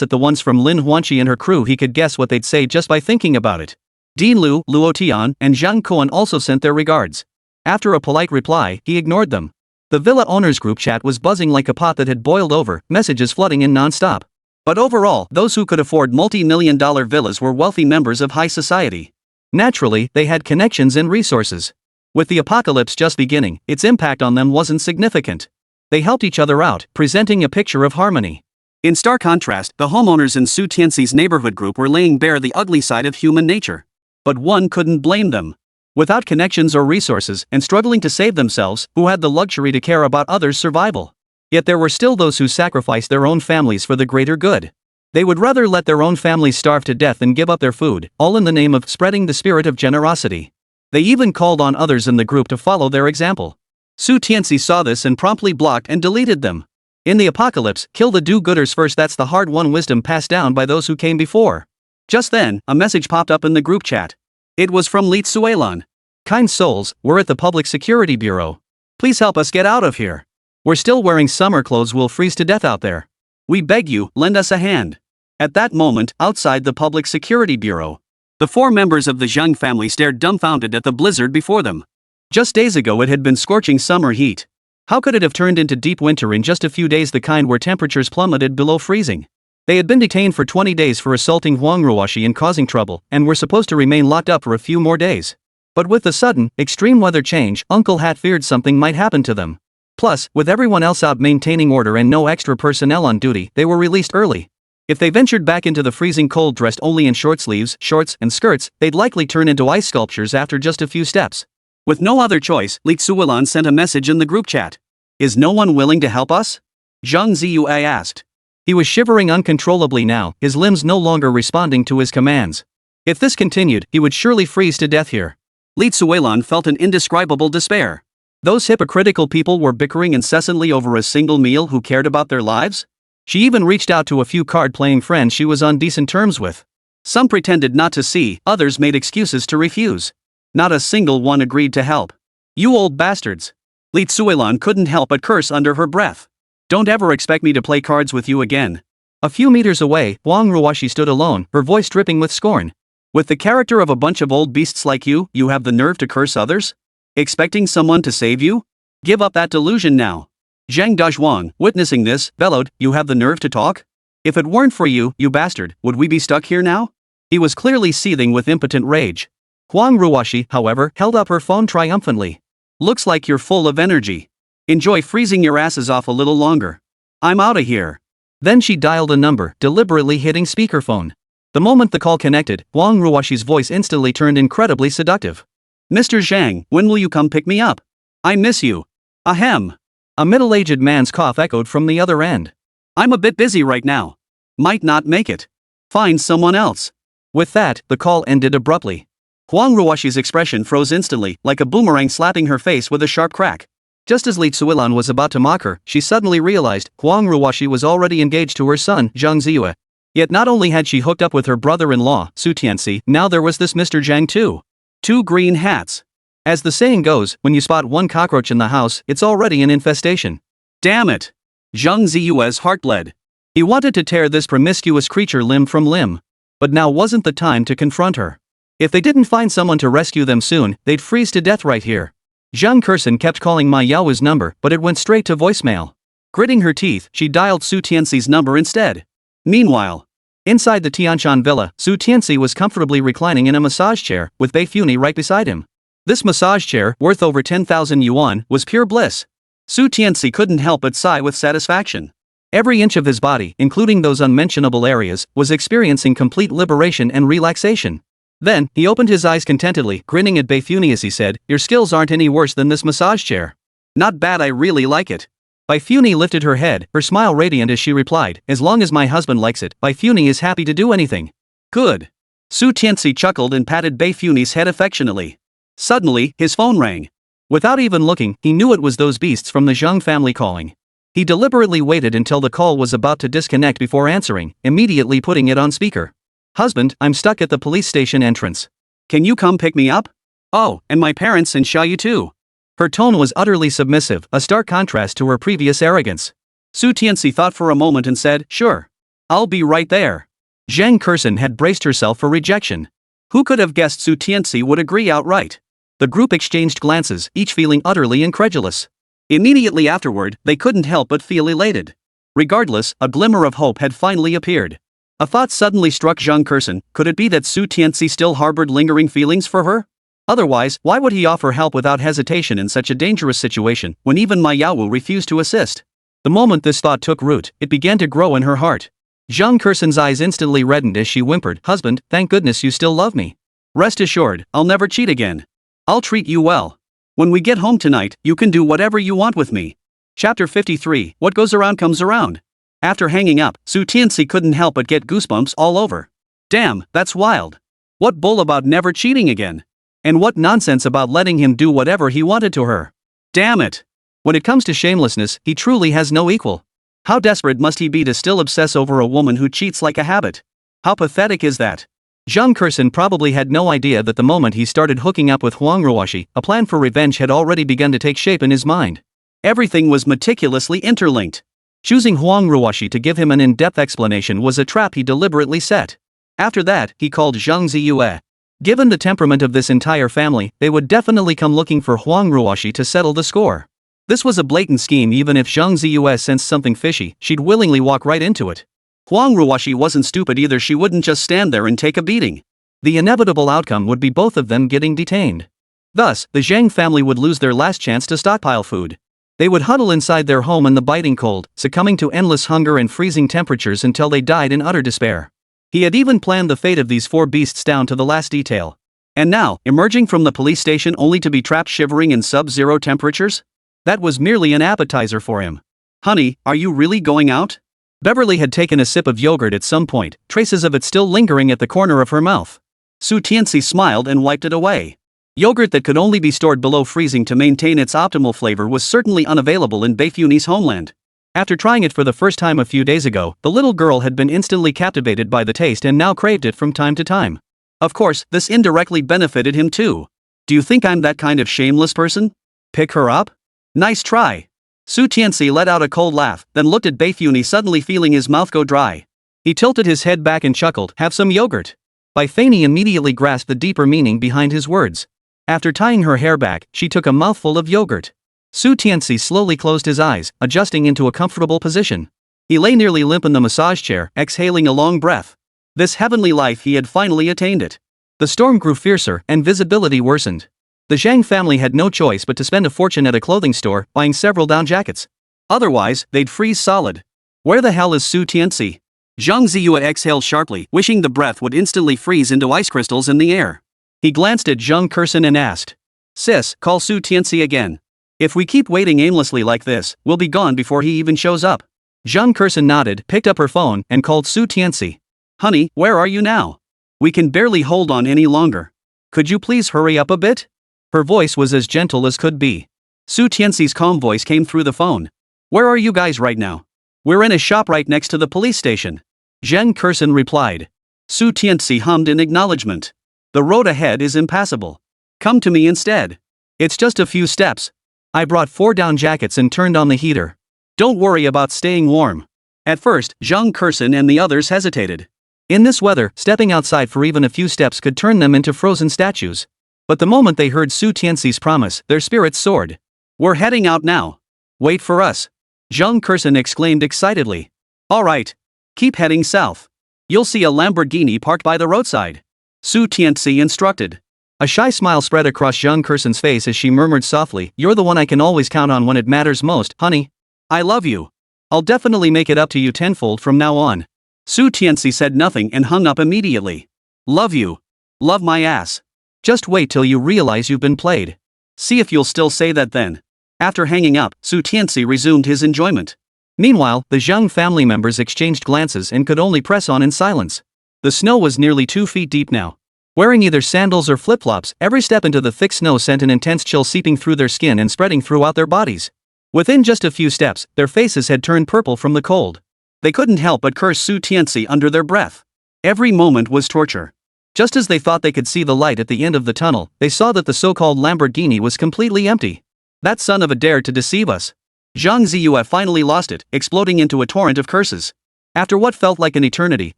at the ones from Lin Huanqi and her crew. He could guess what they'd say just by thinking about it. Dean Liu, Luo Tian, and Zhang Kuan also sent their regards. After a polite reply, he ignored them. The villa owners group chat was buzzing like a pot that had boiled over, messages flooding in non-stop. But overall, those who could afford multi-million-dollar villas were wealthy members of high society. Naturally, they had connections and resources. With the apocalypse just beginning, its impact on them wasn't significant. They helped each other out, presenting a picture of harmony. In stark contrast, the homeowners in Su Tianci's neighborhood group were laying bare the ugly side of human nature. But one couldn't blame them. Without connections or resources, and struggling to save themselves, who had the luxury to care about others' survival? Yet there were still those who sacrificed their own families for the greater good. They would rather let their own families starve to death than give up their food, all in the name of spreading the spirit of generosity. They even called on others in the group to follow their example. Su Tianci saw this and promptly blocked and deleted them. In the apocalypse, kill the do-gooders first. That's the hard-won wisdom passed down by those who came before. Just then, a message popped up in the group chat. It was from Li Tsuelan. Kind souls, we're at the Public Security Bureau. Please help us get out of here. We're still wearing summer clothes, we'll freeze to death out there. We beg you, lend us a hand. At that moment, outside the Public Security Bureau, the four members of the Zhang family stared dumbfounded at the blizzard before them. Just days ago it had been scorching summer heat. How could it have turned into deep winter in just a few days, the kind where temperatures plummeted below freezing? They had been detained for 20 days for assaulting Huang Ruoshi and causing trouble, and were supposed to remain locked up for a few more days. But with the sudden, extreme weather change, Uncle Hat feared something might happen to them. Plus, with everyone else out maintaining order and no extra personnel on duty, they were released early. If they ventured back into the freezing cold dressed only in short sleeves, shorts, and skirts, they'd likely turn into ice sculptures after just a few steps. With no other choice, Li Tsuelan sent a message in the group chat. Is no one willing to help us? Zhang Ziyue asked. He was shivering uncontrollably now, his limbs no longer responding to his commands. If this continued, he would surely freeze to death here. Li Tsuelan felt an indescribable despair. Those hypocritical people were bickering incessantly over a single meal. Who cared about their lives? She even reached out to a few card-playing friends she was on decent terms with. Some pretended not to see, others made excuses to refuse. Not a single one agreed to help. You old bastards. Li Tsuelan couldn't help but curse under her breath. Don't ever expect me to play cards with you again. A few meters away, Huang Ruoshi stood alone, her voice dripping with scorn. With the character of a bunch of old beasts like you, you have the nerve to curse others? Expecting someone to save you? Give up that delusion now. Zhang Dazhuang, witnessing this, bellowed, You have the nerve to talk? If it weren't for you, you bastard, would we be stuck here now? He was clearly seething with impotent rage. Huang Ruoshi, however, held up her phone triumphantly. Looks like you're full of energy. Enjoy freezing your asses off a little longer. I'm outta here. Then she dialed a number, deliberately hitting speakerphone. The moment the call connected, Huang Ruoshi's voice instantly turned incredibly seductive. Mr. Zhang, when will you come pick me up? I miss you. Ahem. A middle-aged man's cough echoed from the other end. I'm a bit busy right now. Might not make it. Find someone else. With that, the call ended abruptly. Huang Ruoshi's expression froze instantly, like a boomerang slapping her face with a sharp crack. Just as Li Tsuelan was about to mock her, she suddenly realized Huang Ruoshi was already engaged to her son, Zhang Ziyue. Yet not only had she hooked up with her brother-in-law, Su Tianci, now there was this Mr. Zhang too. 2 green hats. As the saying goes, when you spot one cockroach in the house, it's already an infestation. Damn it! Zhang Ziyue's heart bled. He wanted to tear this promiscuous creature limb from limb. But now wasn't the time to confront her. If they didn't find someone to rescue them soon, they'd freeze to death right here. Zhang Kursen kept calling Ma Yao's number, but it went straight to voicemail. Gritting her teeth, she dialed Su Tianxi's number instead. Meanwhile, inside the Tianci villa, Su Tianci was comfortably reclining in a massage chair, with Bei Funi right beside him. This massage chair, worth over 10,000 yuan, was pure bliss. Su Tianci couldn't help but sigh with satisfaction. Every inch of his body, including those unmentionable areas, was experiencing complete liberation and relaxation. Then, he opened his eyes contentedly, grinning at Bei Funi as he said, "Your skills aren't any worse than this massage chair." "Not bad, I really like it." Bei Funi lifted her head, her smile radiant as she replied, "As long as my husband likes it, Bei Funi is happy to do anything." "Good." Su Tianci chuckled and patted Bei Funi's head affectionately. Suddenly, his phone rang. Without even looking, he knew it was those beasts from the Zhang family calling. He deliberately waited until the call was about to disconnect before answering, immediately putting it on speaker. "Husband, I'm stuck at the police station entrance. Can you come pick me up? Oh, and my parents and Xiaoyu too." Her tone was utterly submissive, a stark contrast to her previous arrogance. Su Tianci thought for a moment and said, "Sure. I'll be right there." Zhang Kursen had braced herself for rejection. Who could have guessed Su Tianci would agree outright? The group exchanged glances, each feeling utterly incredulous. Immediately afterward, they couldn't help but feel elated. Regardless, a glimmer of hope had finally appeared. A thought suddenly struck Zhang Kursen. Could it be that Su Tianci still harbored lingering feelings for her? Otherwise, why would he offer help without hesitation in such a dangerous situation, when even Ma Yaowu refused to assist? The moment this thought took root, it began to grow in her heart. Zhang Kursen's eyes instantly reddened as she whimpered, "Husband, thank goodness you still love me. Rest assured, I'll never cheat again. I'll treat you well. When we get home tonight, you can do whatever you want with me." Chapter 53, What Goes Around Comes Around. After hanging up, Su Tianci couldn't help but get goosebumps all over. Damn, that's wild. What bull about never cheating again? And what nonsense about letting him do whatever he wanted to her? Damn it. When it comes to shamelessness, he truly has no equal. How desperate must he be to still obsess over a woman who cheats like a habit? How pathetic is that? Zhang Kursen probably had no idea that the moment he started hooking up with Huang Ruoshi, a plan for revenge had already begun to take shape in his mind. Everything was meticulously interlinked. Choosing Huang Ruoshi to give him an in-depth explanation was a trap he deliberately set. After that, he called Zhang Ziyue. Given the temperament of this entire family, they would definitely come looking for Huang Ruoshi to settle the score. This was a blatant scheme. Even if Zhang Ziyue sensed something fishy, she'd willingly walk right into it. Huang Ruoshi wasn't stupid either. She wouldn't just stand there and take a beating. The inevitable outcome would be both of them getting detained. Thus, the Zhang family would lose their last chance to stockpile food. They would huddle inside their home in the biting cold, succumbing to endless hunger and freezing temperatures until they died in utter despair. He had even planned the fate of these four beasts down to the last detail. And now, emerging from the police station only to be trapped shivering in sub-zero temperatures? That was merely an appetizer for him. "Honey, are you really going out?" Beverly had taken a sip of yogurt at some point, traces of it still lingering at the corner of her mouth. Su Tianci smiled and wiped it away. Yogurt that could only be stored below freezing to maintain its optimal flavor was certainly unavailable in Bei Funi's homeland. After trying it for the first time a few days ago, the little girl had been instantly captivated by the taste and now craved it from time to time. Of course, this indirectly benefited him too. "Do you think I'm that kind of shameless person? Pick her up? Nice try." Su Tianci let out a cold laugh, then looked at Bei Funi, suddenly feeling his mouth go dry. He tilted his head back and chuckled, "Have some yogurt." Bei Funi immediately grasped the deeper meaning behind his words. After tying her hair back, she took a mouthful of yogurt. Su Tianci slowly closed his eyes, adjusting into a comfortable position. He lay nearly limp in the massage chair, exhaling a long breath. This heavenly life, he had finally attained it. The storm grew fiercer, and visibility worsened. The Zhang family had no choice but to spend a fortune at a clothing store, buying several down jackets. Otherwise, they'd freeze solid. Where the hell is Su Tianci? Zhang Ziyue exhaled sharply, wishing the breath would instantly freeze into ice crystals in the air. He glanced at Zhang Kursen and asked, "Sis, call Su Tianci again. If we keep waiting aimlessly like this, we'll be gone before he even shows up." Zhang Kursen nodded, picked up her phone, and called Su Tianci. "Honey, where are you now? We can barely hold on any longer. Could you please hurry up a bit?" Her voice was as gentle as could be. Su Tianci's calm voice came through the phone. "Where are you guys right now?" "We're in a shop right next to the police station." Zhang Kursen replied. Su Tianci hummed in acknowledgement. "The road ahead is impassable. Come to me instead. It's just a few steps. I brought 4 down jackets and turned on the heater. Don't worry about staying warm." At first, Zhang Kursen and the others hesitated. In this weather, stepping outside for even a few steps could turn them into frozen statues. But the moment they heard Su Tianci's promise, their spirits soared. "We're heading out now. Wait for us." Zhang Kursen exclaimed excitedly. Alright. Keep heading south. You'll see a Lamborghini parked by the roadside. Su Tianci instructed. A shy smile spread across Zhang Kursen's face as she murmured softly, You're the one I can always count on when it matters most, honey. I love you. I'll definitely make it up to you tenfold from now on. Su Tianci said nothing and hung up immediately. Love you. Love my ass. Just wait till you realize you've been played. See if you'll still say that then. After hanging up, Su Tianci resumed his enjoyment. Meanwhile, the Zhang family members exchanged glances and could only press on in silence. The snow was nearly 2 feet deep now. Wearing either sandals or flip-flops, every step into the thick snow sent an intense chill seeping through their skin and spreading throughout their bodies. Within just a few steps, their faces had turned purple from the cold. They couldn't help but curse Su Tianci under their breath. Every moment was torture. Just as they thought they could see the light at the end of the tunnel, they saw that the so-called Lamborghini was completely empty. That son of a dared to deceive us. Zhang Ziyue finally lost it, exploding into a torrent of curses. After what felt like an eternity,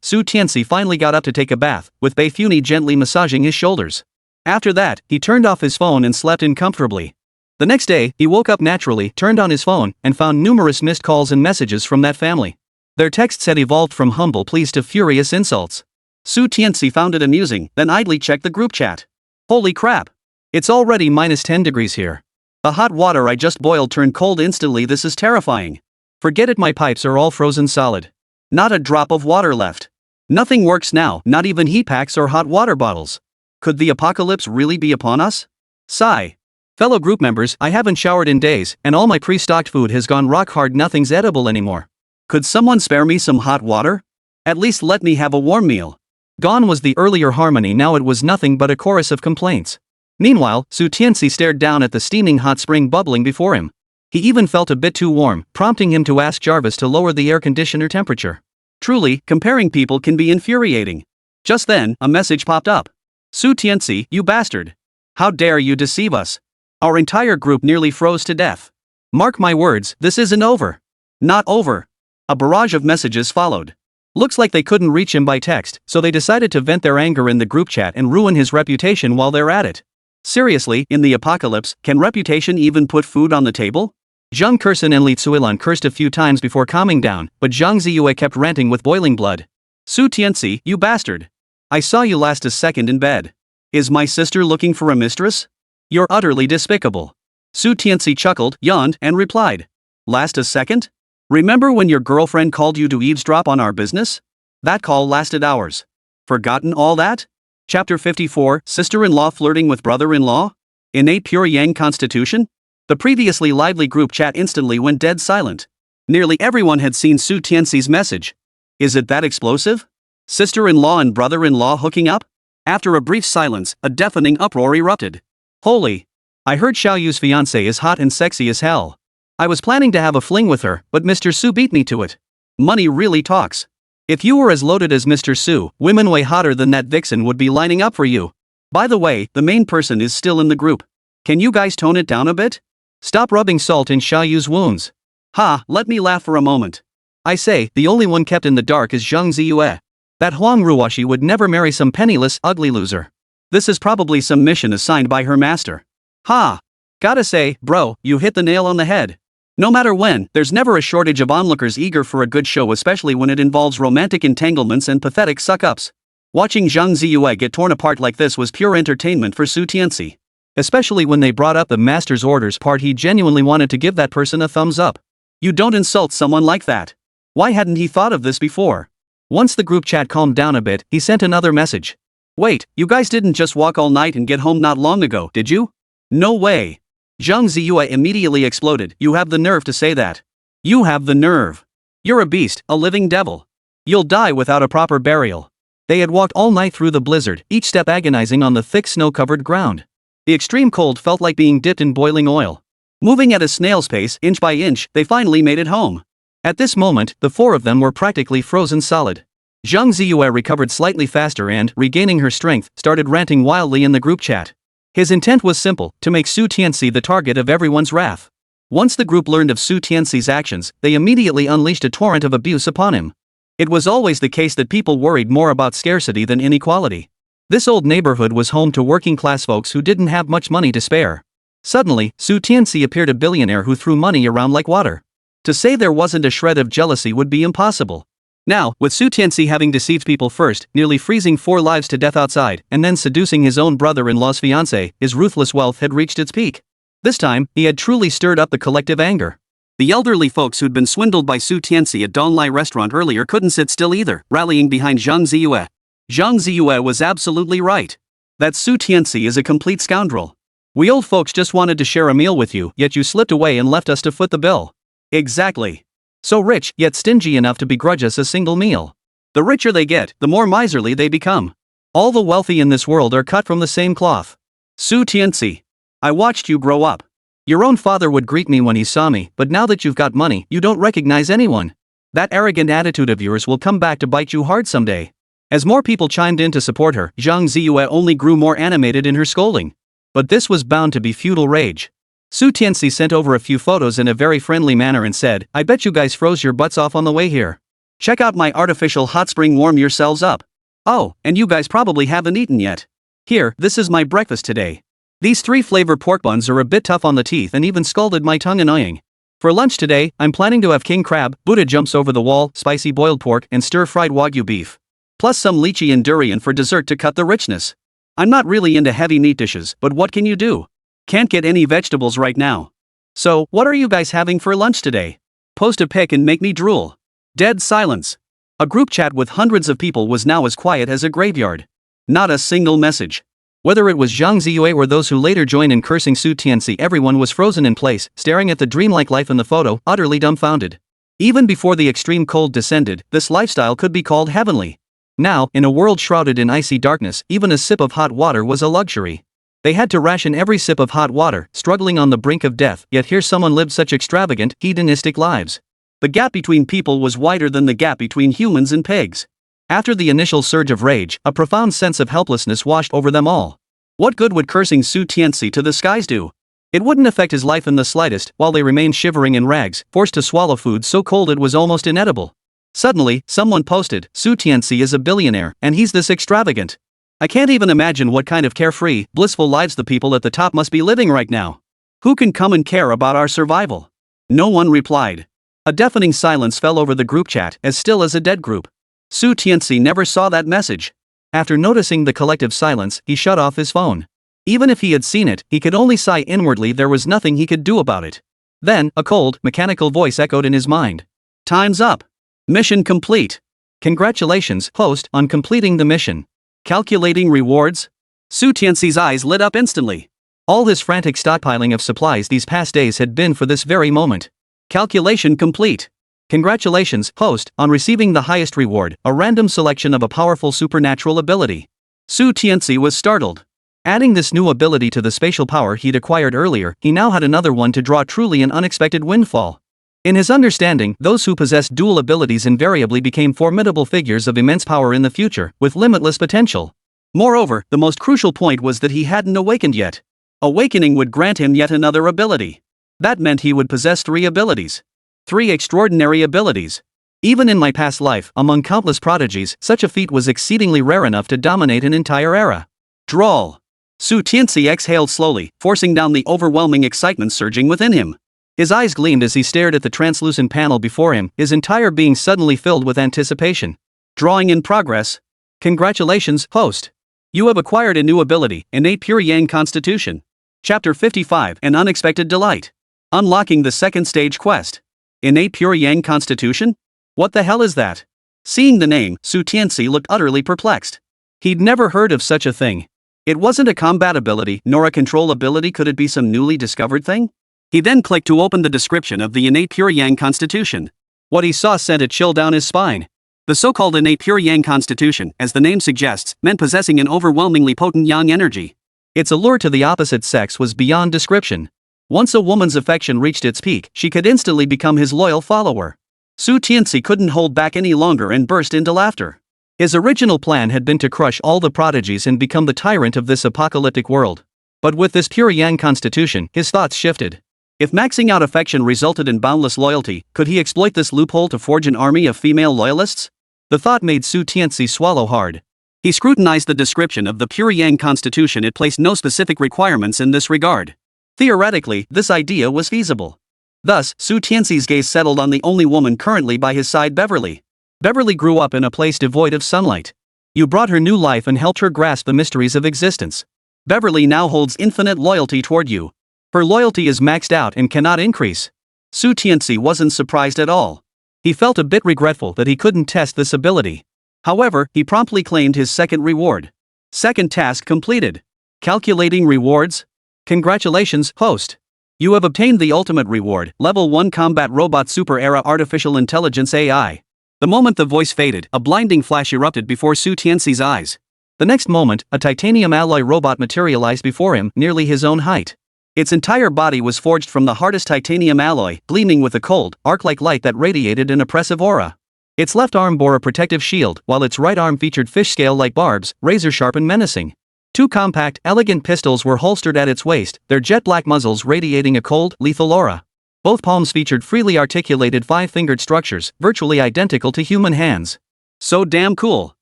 Su Tianci finally got up to take a bath, with Bei Funi gently massaging his shoulders. After that, he turned off his phone and slept in comfortably. The next day, he woke up naturally, turned on his phone, and found numerous missed calls and messages from that family. Their texts had evolved from humble pleas to furious insults. Su Tianci found it amusing, then idly checked the group chat. Holy crap! It's already minus 10 degrees here. The hot water I just boiled turned cold instantly. This is terrifying. Forget it, my pipes are all frozen solid. Not a drop of water left. Nothing works now, not even heat packs or hot water bottles. Could the apocalypse really be upon us? Sigh. Fellow group members, I haven't showered in days, and all my pre-stocked food has gone rock hard. Nothing's edible anymore. Could someone spare me some hot water? At least let me have a warm meal. Gone was the earlier harmony. Now it was nothing but a chorus of complaints. Meanwhile, Su Tianci stared down at the steaming hot spring bubbling before him. He even felt a bit too warm, prompting him to ask Jarvis to lower the air conditioner temperature. Truly, comparing people can be infuriating. Just then, a message popped up. Su Tianci, you bastard. How dare you deceive us? Our entire group nearly froze to death. Mark my words, this isn't over. Not over. A barrage of messages followed. Looks like they couldn't reach him by text, so they decided to vent their anger in the group chat and ruin his reputation while they're at it. Seriously, in the apocalypse, can reputation even put food on the table? Zhang Kursen and Li Tsuilan cursed a few times before calming down, but Zhang Ziyue kept ranting with boiling blood. Su Tianci, you bastard. I saw you last a second in bed. Is my sister looking for a mistress? You're utterly despicable. Su Tianci chuckled, yawned, and replied. Last a second? Remember when your girlfriend called you to eavesdrop on our business? That call lasted hours. Forgotten all that? Chapter 54, Sister-in-law flirting with brother-in-law? Innate pure yang constitution? The previously lively group chat instantly went dead silent. Nearly everyone had seen Su Tianci's message. Is it that explosive? Sister-in-law and brother-in-law hooking up? After a brief silence, a deafening uproar erupted. Holy! I heard Xiao Yu's fiancé is hot and sexy as hell. I was planning to have a fling with her, but Mr. Su beat me to it. Money really talks. If you were as loaded as Mr. Su, women way hotter than that vixen would be lining up for you. By the way, the main person is still in the group. Can you guys tone it down a bit? Stop rubbing salt in Xiao Yu's wounds. Ha, let me laugh for a moment. I say, the only one kept in the dark is Zhang Ziyue. That Huang Ruoshi would never marry some penniless, ugly loser. This is probably some mission assigned by her master. Ha! Gotta say, bro, you hit the nail on the head. No matter when, there's never a shortage of onlookers eager for a good show, especially when it involves romantic entanglements and pathetic suck-ups. Watching Zhang Ziyue get torn apart like this was pure entertainment for Su Tianci. Especially when they brought up the master's orders part, he genuinely wanted to give that person a thumbs up. You don't insult someone like that. Why hadn't he thought of this before? Once the group chat calmed down a bit, he sent another message. Wait, you guys didn't just walk all night and get home not long ago, did you? No way. Zhang Ziyue immediately exploded. You have the nerve to say that. You have the nerve. You're a beast, a living devil. You'll die without a proper burial. They had walked all night through the blizzard, each step agonizing on the thick snow-covered ground. The extreme cold felt like being dipped in boiling oil. Moving at a snail's pace, inch by inch, they finally made it home. At this moment, the four of them were practically frozen solid. Zhang Ziyue recovered slightly faster and, regaining her strength, started ranting wildly in the group chat. His intent was simple, to make Su Tianci the target of everyone's wrath. Once the group learned of Su Tianci's actions, they immediately unleashed a torrent of abuse upon him. It was always the case that people worried more about scarcity than inequality. This old neighborhood was home to working-class folks who didn't have much money to spare. Suddenly, Su Tianci appeared a billionaire who threw money around like water. To say there wasn't a shred of jealousy would be impossible. Now, with Su Tianci having deceived people first, nearly freezing 4 lives to death outside, and then seducing his own brother-in-law's fiancée, his ruthless wealth had reached its peak. This time, he had truly stirred up the collective anger. The elderly folks who'd been swindled by Su Tianci at Donglai restaurant earlier couldn't sit still either, rallying behind Zhang Ziyue. Zhang Ziyue was absolutely right. That Su Tianci is a complete scoundrel. We old folks just wanted to share a meal with you, yet you slipped away and left us to foot the bill. Exactly. So rich, yet stingy enough to begrudge us a single meal. The richer they get, the more miserly they become. All the wealthy in this world are cut from the same cloth. Su Tianci. I watched you grow up. Your own father would greet me when he saw me, but now that you've got money, you don't recognize anyone. That arrogant attitude of yours will come back to bite you hard someday. As more people chimed in to support her, Zhang Ziyue only grew more animated in her scolding. But this was bound to be futile rage. Su Tianci sent over a few photos in a very friendly manner and said, I bet you guys froze your butts off on the way here. Check out my artificial hot spring, warm yourselves up. Oh, and you guys probably haven't eaten yet. Here, this is my breakfast today. These 3 flavor pork buns are a bit tough on the teeth and even scalded my tongue annoying. For lunch today, I'm planning to have king crab, Buddha jumps over the wall, spicy boiled pork and stir-fried wagyu beef. Plus some lychee and durian for dessert to cut the richness. I'm not really into heavy meat dishes, but what can you do? Can't get any vegetables right now. So, what are you guys having for lunch today? Post a pic and make me drool. Dead silence. A group chat with hundreds of people was now as quiet as a graveyard. Not a single message. Whether it was Zhang Ziyue or those who later joined in cursing Su Tianci, everyone was frozen in place, staring at the dreamlike life in the photo, utterly dumbfounded. Even before the extreme cold descended, this lifestyle could be called heavenly. Now, in a world shrouded in icy darkness, even a sip of hot water was a luxury. They had to ration every sip of hot water, struggling on the brink of death, yet here someone lived such extravagant, hedonistic lives. The gap between people was wider than the gap between humans and pigs. After the initial surge of rage, a profound sense of helplessness washed over them all. What good would cursing Su Tianci to the skies do? It wouldn't affect his life in the slightest, while they remained shivering in rags, forced to swallow food so cold it was almost inedible. Suddenly, someone posted, Su Tianci is a billionaire, and he's this extravagant. I can't even imagine what kind of carefree, blissful lives the people at the top must be living right now. Who can come and care about our survival? No one replied. A deafening silence fell over the group chat, as still as a dead group. Su Tianci never saw that message. After noticing the collective silence, he shut off his phone. Even if he had seen it, he could only sigh inwardly. There was nothing he could do about it. Then, a cold, mechanical voice echoed in his mind. Time's up. Mission complete. Congratulations, host, on completing the mission. Calculating rewards? Su Tianci's eyes lit up instantly. All his frantic stockpiling of supplies these past days had been for this very moment. Calculation complete. Congratulations, host, on receiving the highest reward, a random selection of a powerful supernatural ability. Su Tianci was startled. Adding this new ability to the spatial power he'd acquired earlier, he now had another one to draw truly an unexpected windfall. In his understanding, those who possessed dual abilities invariably became formidable figures of immense power in the future, with limitless potential. Moreover, the most crucial point was that he hadn't awakened yet. Awakening would grant him yet another ability. That meant he would possess 3 abilities. 3 extraordinary abilities. Even in my past life, among countless prodigies, such a feat was exceedingly rare enough to dominate an entire era. Drawl. Su Tianci exhaled slowly, forcing down the overwhelming excitement surging within him. His eyes gleamed as he stared at the translucent panel before him, his entire being suddenly filled with anticipation. Drawing in progress. Congratulations, host. You have acquired a new ability, Innate Pure Yang Constitution. Chapter 55, An Unexpected Delight. Unlocking the second stage quest. Innate Pure Yang Constitution? What the hell is that? Seeing the name, Su Tianci looked utterly perplexed. He'd never heard of such a thing. It wasn't a combat ability, nor a control ability. Could it be some newly discovered thing? He then clicked to open the description of the Innate Pure Yang Constitution. What he saw sent a chill down his spine. The so-called Innate Pure Yang Constitution, as the name suggests, meant possessing an overwhelmingly potent yang energy. Its allure to the opposite sex was beyond description. Once a woman's affection reached its peak, she could instantly become his loyal follower. Su Tianci couldn't hold back any longer and burst into laughter. His original plan had been to crush all the prodigies and become the tyrant of this apocalyptic world. But with this pure yang constitution, his thoughts shifted. If maxing out affection resulted in boundless loyalty, could he exploit this loophole to forge an army of female loyalists? The thought made Su Tianci swallow hard. He scrutinized the description of the pure yang constitution. It placed no specific requirements in this regard. Theoretically, this idea was feasible. Thus, Su Tianxi's gaze settled on the only woman currently by his side, Beverly. Beverly grew up in a place devoid of sunlight. You brought her new life and helped her grasp the mysteries of existence. Beverly now holds infinite loyalty toward you. Her loyalty is maxed out and cannot increase. Su Tianci wasn't surprised at all. He felt a bit regretful that he couldn't test this ability. However, he promptly claimed his second reward. Second task completed. Calculating rewards? Congratulations, host. You have obtained the ultimate reward, Level 1 Combat Robot Super Era Artificial Intelligence AI. The moment the voice faded, a blinding flash erupted before Su Tianxi's eyes. The next moment, a titanium alloy robot materialized before him, nearly his own height. Its entire body was forged from the hardest titanium alloy, gleaming with a cold, arc-like light that radiated an oppressive aura. Its left arm bore a protective shield, while its right arm featured fish scale-like barbs, razor-sharp and menacing. Two compact, elegant pistols were holstered at its waist, their jet-black muzzles radiating a cold, lethal aura. Both palms featured freely articulated five-fingered structures, virtually identical to human hands. So damn cool.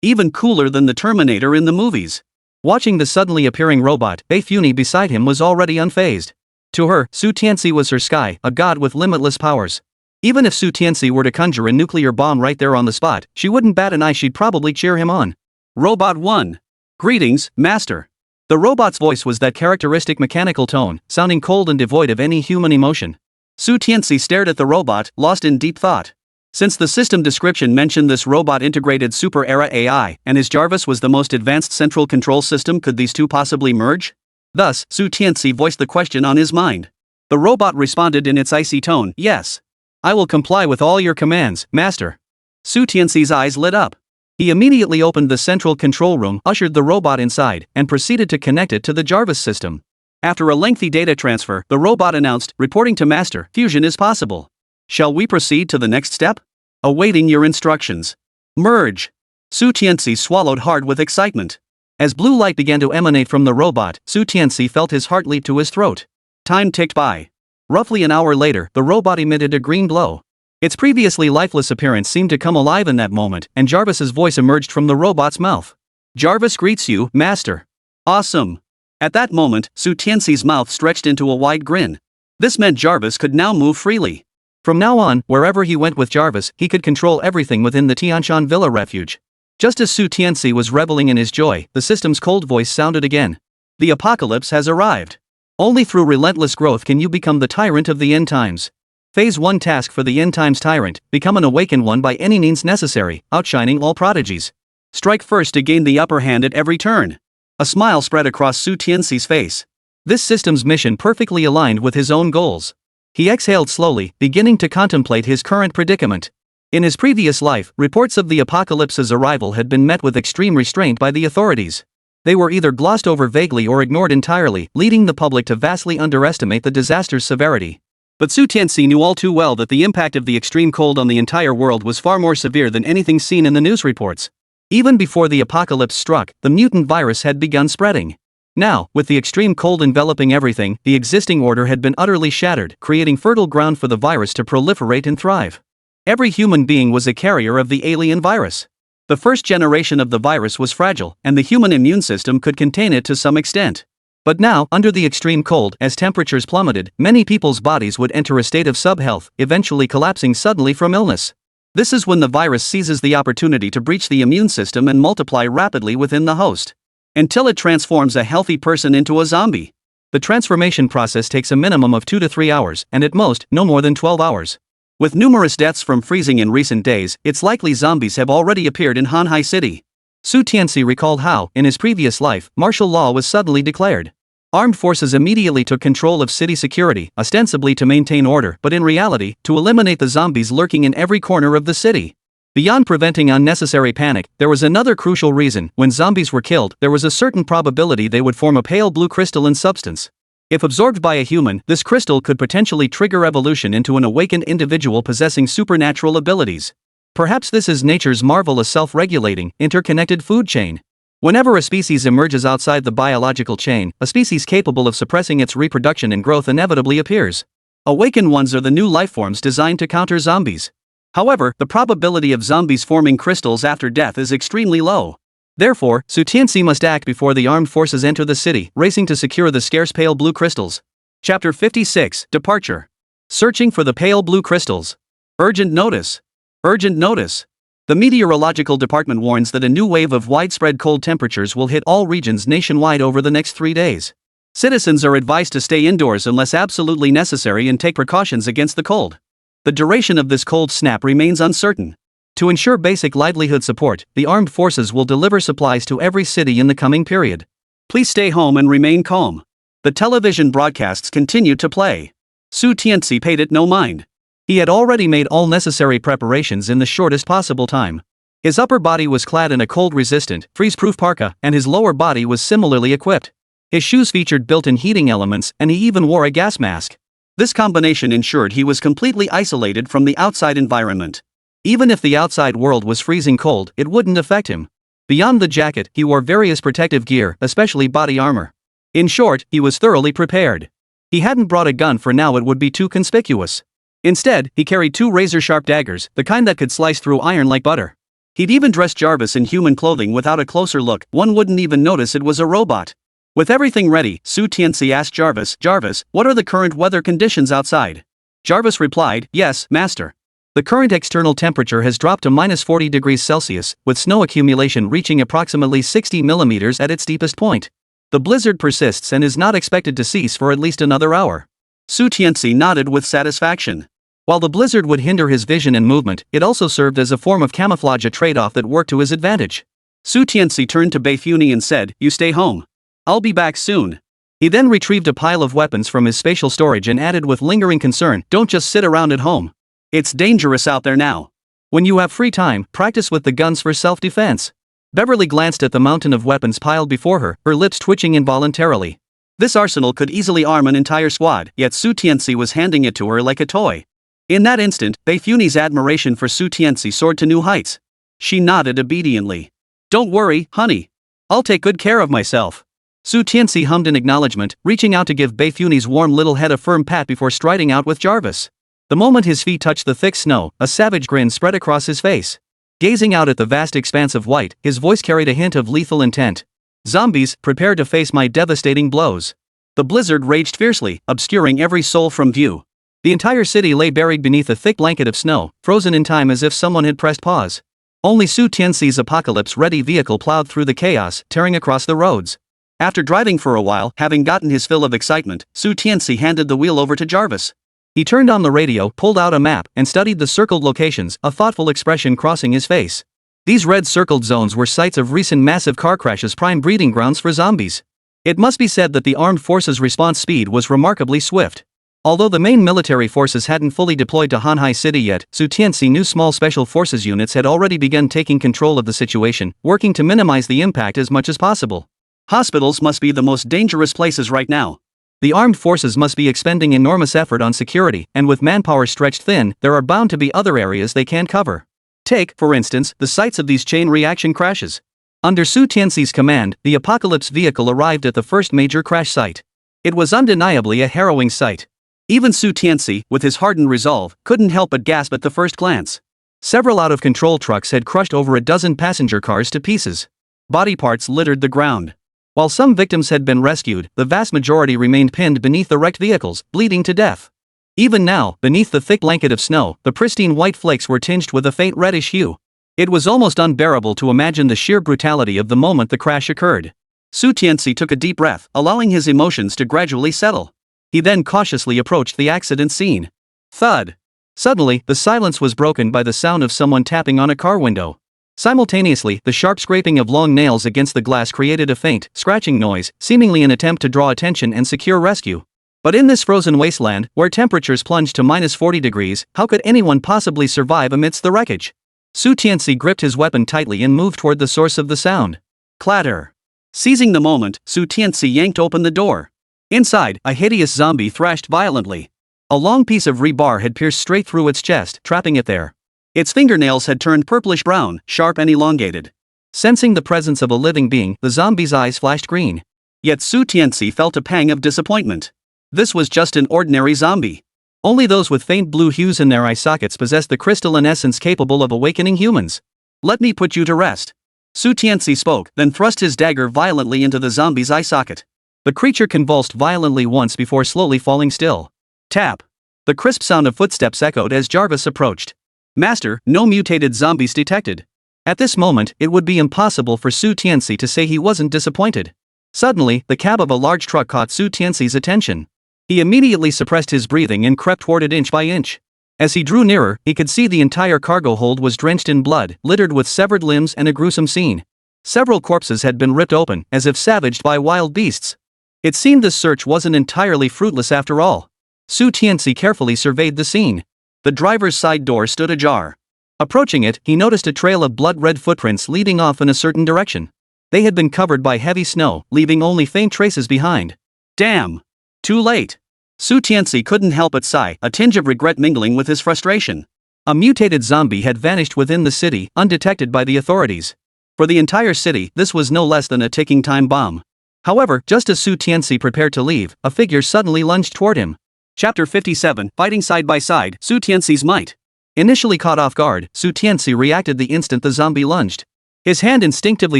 Even cooler than the Terminator in the movies. Watching the suddenly appearing robot, Bei Funi beside him was already unfazed. To her, Su Tianci was her sky, a god with limitless powers. Even if Su Tianci were to conjure a nuclear bomb right there on the spot, she wouldn't bat an eye, she'd probably cheer him on. Robot 1. Greetings, Master. The robot's voice was that characteristic mechanical tone, sounding cold and devoid of any human emotion. Su Tianci stared at the robot, lost in deep thought. Since the system description mentioned this robot integrated Super Era AI, and his Jarvis was the most advanced central control system, could these two possibly merge? Thus, Su Tianci voiced the question on his mind. The robot responded in its icy tone, yes. I will comply with all your commands, Master. Su Tianxi's eyes lit up. He immediately opened the central control room, ushered the robot inside, and proceeded to connect it to the Jarvis system. After a lengthy data transfer, the robot announced, reporting to Master, fusion is possible. Shall we proceed to the next step? Awaiting your instructions. Merge. Su Tianci swallowed hard with excitement. As blue light began to emanate from the robot, Su Tianci felt his heart leap to his throat. Time ticked by. Roughly an hour later, the robot emitted a green glow. Its previously lifeless appearance seemed to come alive in that moment, and Jarvis's voice emerged from the robot's mouth. Jarvis greets you, Master. Awesome. At that moment, Su Tianxi's mouth stretched into a wide grin. This meant Jarvis could now move freely. From now on, wherever he went with Jarvis, he could control everything within the Tianci Villa refuge. Just as Su Tianci was reveling in his joy, the system's cold voice sounded again. The apocalypse has arrived. Only through relentless growth can you become the tyrant of the end times. Phase 1 task for the end times tyrant, become an awakened one by any means necessary, outshining all prodigies. Strike first to gain the upper hand at every turn. A smile spread across Su Tianxi's face. This system's mission perfectly aligned with his own goals. He exhaled slowly, beginning to contemplate his current predicament. In his previous life, reports of the apocalypse's arrival had been met with extreme restraint by the authorities. They were either glossed over vaguely or ignored entirely, leading the public to vastly underestimate the disaster's severity. But Su Tianci knew all too well that the impact of the extreme cold on the entire world was far more severe than anything seen in the news reports. Even before the apocalypse struck, the mutant virus had begun spreading. Now, with the extreme cold enveloping everything, the existing order had been utterly shattered, creating fertile ground for the virus to proliferate and thrive. Every human being was a carrier of the alien virus. The first generation of the virus was fragile, and the human immune system could contain it to some extent. But now, under the extreme cold, as temperatures plummeted, many people's bodies would enter a state of subhealth, eventually collapsing suddenly from illness. This is when the virus seizes the opportunity to breach the immune system and multiply rapidly within the host. Until it transforms a healthy person into a zombie. The transformation process takes a minimum of 2 to 3 hours, and at most, no more than 12 hours. With numerous deaths from freezing in recent days, it's likely zombies have already appeared in Hanhai City. Su Tianci recalled how, in his previous life, martial law was suddenly declared. Armed forces immediately took control of city security, ostensibly to maintain order, but in reality, to eliminate the zombies lurking in every corner of the city. Beyond preventing unnecessary panic, there was another crucial reason. When zombies were killed, there was a certain probability they would form a pale blue crystalline substance. If absorbed by a human, this crystal could potentially trigger evolution into an awakened individual possessing supernatural abilities. Perhaps this is nature's marvelous self-regulating, interconnected food chain. Whenever a species emerges outside the biological chain, a species capable of suppressing its reproduction and growth inevitably appears. Awakened ones are the new lifeforms designed to counter zombies. However, the probability of zombies forming crystals after death is extremely low. Therefore, Su Tianci must act before the armed forces enter the city, racing to secure the scarce pale blue crystals. Chapter 56, Departure. Searching for the pale blue crystals. Urgent notice. Urgent notice. The meteorological department warns that a new wave of widespread cold temperatures will hit all regions nationwide over the next 3 days. Citizens are advised to stay indoors unless absolutely necessary and take precautions against the cold. The duration of this cold snap remains uncertain. To ensure basic livelihood support, the armed forces will deliver supplies to every city in the coming period. Please stay home and remain calm. The television broadcasts continued to play. Tianci paid it no mind. He had already made all necessary preparations in the shortest possible time. His upper body was clad in a cold-resistant, freeze-proof parka, and his lower body was similarly equipped. His shoes featured built-in heating elements, and he even wore a gas mask. This combination ensured he was completely isolated from the outside environment. Even if the outside world was freezing cold, it wouldn't affect him. Beyond the jacket, he wore various protective gear, especially body armor. In short, he was thoroughly prepared. He hadn't brought a gun for now, it would be too conspicuous. Instead, he carried 2 razor-sharp daggers, the kind that could slice through iron like butter. He'd even dressed Jarvis in human clothing. Without a closer look, one wouldn't even notice it was a robot. With everything ready, Tianci asked Jarvis, "Jarvis, what are the current weather conditions outside?" Jarvis replied, "Yes, master. The current external temperature has dropped to -40 degrees Celsius, with snow accumulation reaching approximately 60 millimeters at its deepest point. The blizzard persists and is not expected to cease for at least another hour." Tianci nodded with satisfaction. While the blizzard would hinder his vision and movement, it also served as a form of camouflage, a trade-off that worked to his advantage. Tianci turned to Beifuni and said, "You stay home. I'll be back soon." He then retrieved a pile of weapons from his spatial storage and added with lingering concern, "Don't just sit around at home. It's dangerous out there now. When you have free time, practice with the guns for self-defense." Beverly glanced at the mountain of weapons piled before her, her lips twitching involuntarily. This arsenal could easily arm an entire squad, yet Tianci was handing it to her like a toy. In that instant, Beifuni's admiration for Tianci soared to new heights. She nodded obediently. "Don't worry, honey. I'll take good care of myself." Tianci hummed in acknowledgement, reaching out to give Beifuni's warm little head a firm pat before striding out with Jarvis. The moment his feet touched the thick snow, a savage grin spread across his face. Gazing out at the vast expanse of white, his voice carried a hint of lethal intent. "Zombies, prepare to face my devastating blows." The blizzard raged fiercely, obscuring every soul from view. The entire city lay buried beneath a thick blanket of snow, frozen in time as if someone had pressed pause. Only Tianci's apocalypse-ready vehicle plowed through the chaos, tearing across the roads. After driving for a while, having gotten his fill of excitement, Tianci handed the wheel over to Jarvis. He turned on the radio, pulled out a map, and studied the circled locations, a thoughtful expression crossing his face. These red circled zones were sites of recent massive car crashes, prime breeding grounds for zombies. It must be said that the armed forces' response speed was remarkably swift. Although the main military forces hadn't fully deployed to Hanhai City yet, Tianci knew small special forces units had already begun taking control of the situation, working to minimize the impact as much as possible. Hospitals must be the most dangerous places right now. The armed forces must be expending enormous effort on security, and with manpower stretched thin, there are bound to be other areas they can't cover. Take, for instance, the sites of these chain reaction crashes. Under Tianci's command, the Apocalypse vehicle arrived at the first major crash site. It was undeniably a harrowing sight. Even Tianci, with his hardened resolve, couldn't help but gasp at the first glance. Several out-of-control trucks had crushed over a dozen passenger cars to pieces. Body parts littered the ground. While some victims had been rescued, the vast majority remained pinned beneath the wrecked vehicles, bleeding to death. Even now, beneath the thick blanket of snow, the pristine white flakes were tinged with a faint reddish hue. It was almost unbearable to imagine the sheer brutality of the moment the crash occurred. Tianci took a deep breath, allowing his emotions to gradually settle. He then cautiously approached the accident scene. Thud! Suddenly, the silence was broken by the sound of someone tapping on a car window. Simultaneously, the sharp scraping of long nails against the glass created a faint, scratching noise, seemingly an attempt to draw attention and secure rescue. But in this frozen wasteland, where temperatures plunged to -40 degrees, how could anyone possibly survive amidst the wreckage? Tianci gripped his weapon tightly and moved toward the source of the sound. Clatter! Seizing the moment, Tianci yanked open the door. Inside, a hideous zombie thrashed violently. A long piece of rebar had pierced straight through its chest, trapping it there. Its fingernails had turned purplish-brown, sharp and elongated. Sensing the presence of a living being, the zombie's eyes flashed green. Yet Tianci felt a pang of disappointment. This was just an ordinary zombie. Only those with faint blue hues in their eye sockets possessed the crystalline essence capable of awakening humans. "Let me put you to rest." Tianci spoke, then thrust his dagger violently into the zombie's eye socket. The creature convulsed violently once before slowly falling still. Tap! The crisp sound of footsteps echoed as Jarvis approached. "Master, no mutated zombies detected." At this moment, it would be impossible for Su Tianci to say he wasn't disappointed. Suddenly, the cab of a large truck caught Su Tianci's attention. He immediately suppressed his breathing and crept toward it inch by inch. As he drew nearer, he could see the entire cargo hold was drenched in blood, littered with severed limbs and a gruesome scene. Several corpses had been ripped open, as if savaged by wild beasts. It seemed this search wasn't entirely fruitless after all. Su Tianci carefully surveyed the scene. The driver's side door stood ajar. Approaching it, he noticed a trail of blood-red footprints leading off in a certain direction. They had been covered by heavy snow, leaving only faint traces behind. Damn! Too late! Su Tianci couldn't help but sigh, a tinge of regret mingling with his frustration. A mutated zombie had vanished within the city, undetected by the authorities. For the entire city, this was no less than a ticking time bomb. However, just as Su Tianci prepared to leave, a figure suddenly lunged toward him. Chapter 57, Fighting Side by Side, Su Tianci's Might. Initially caught off guard, Su Tianci reacted the instant the zombie lunged. His hand instinctively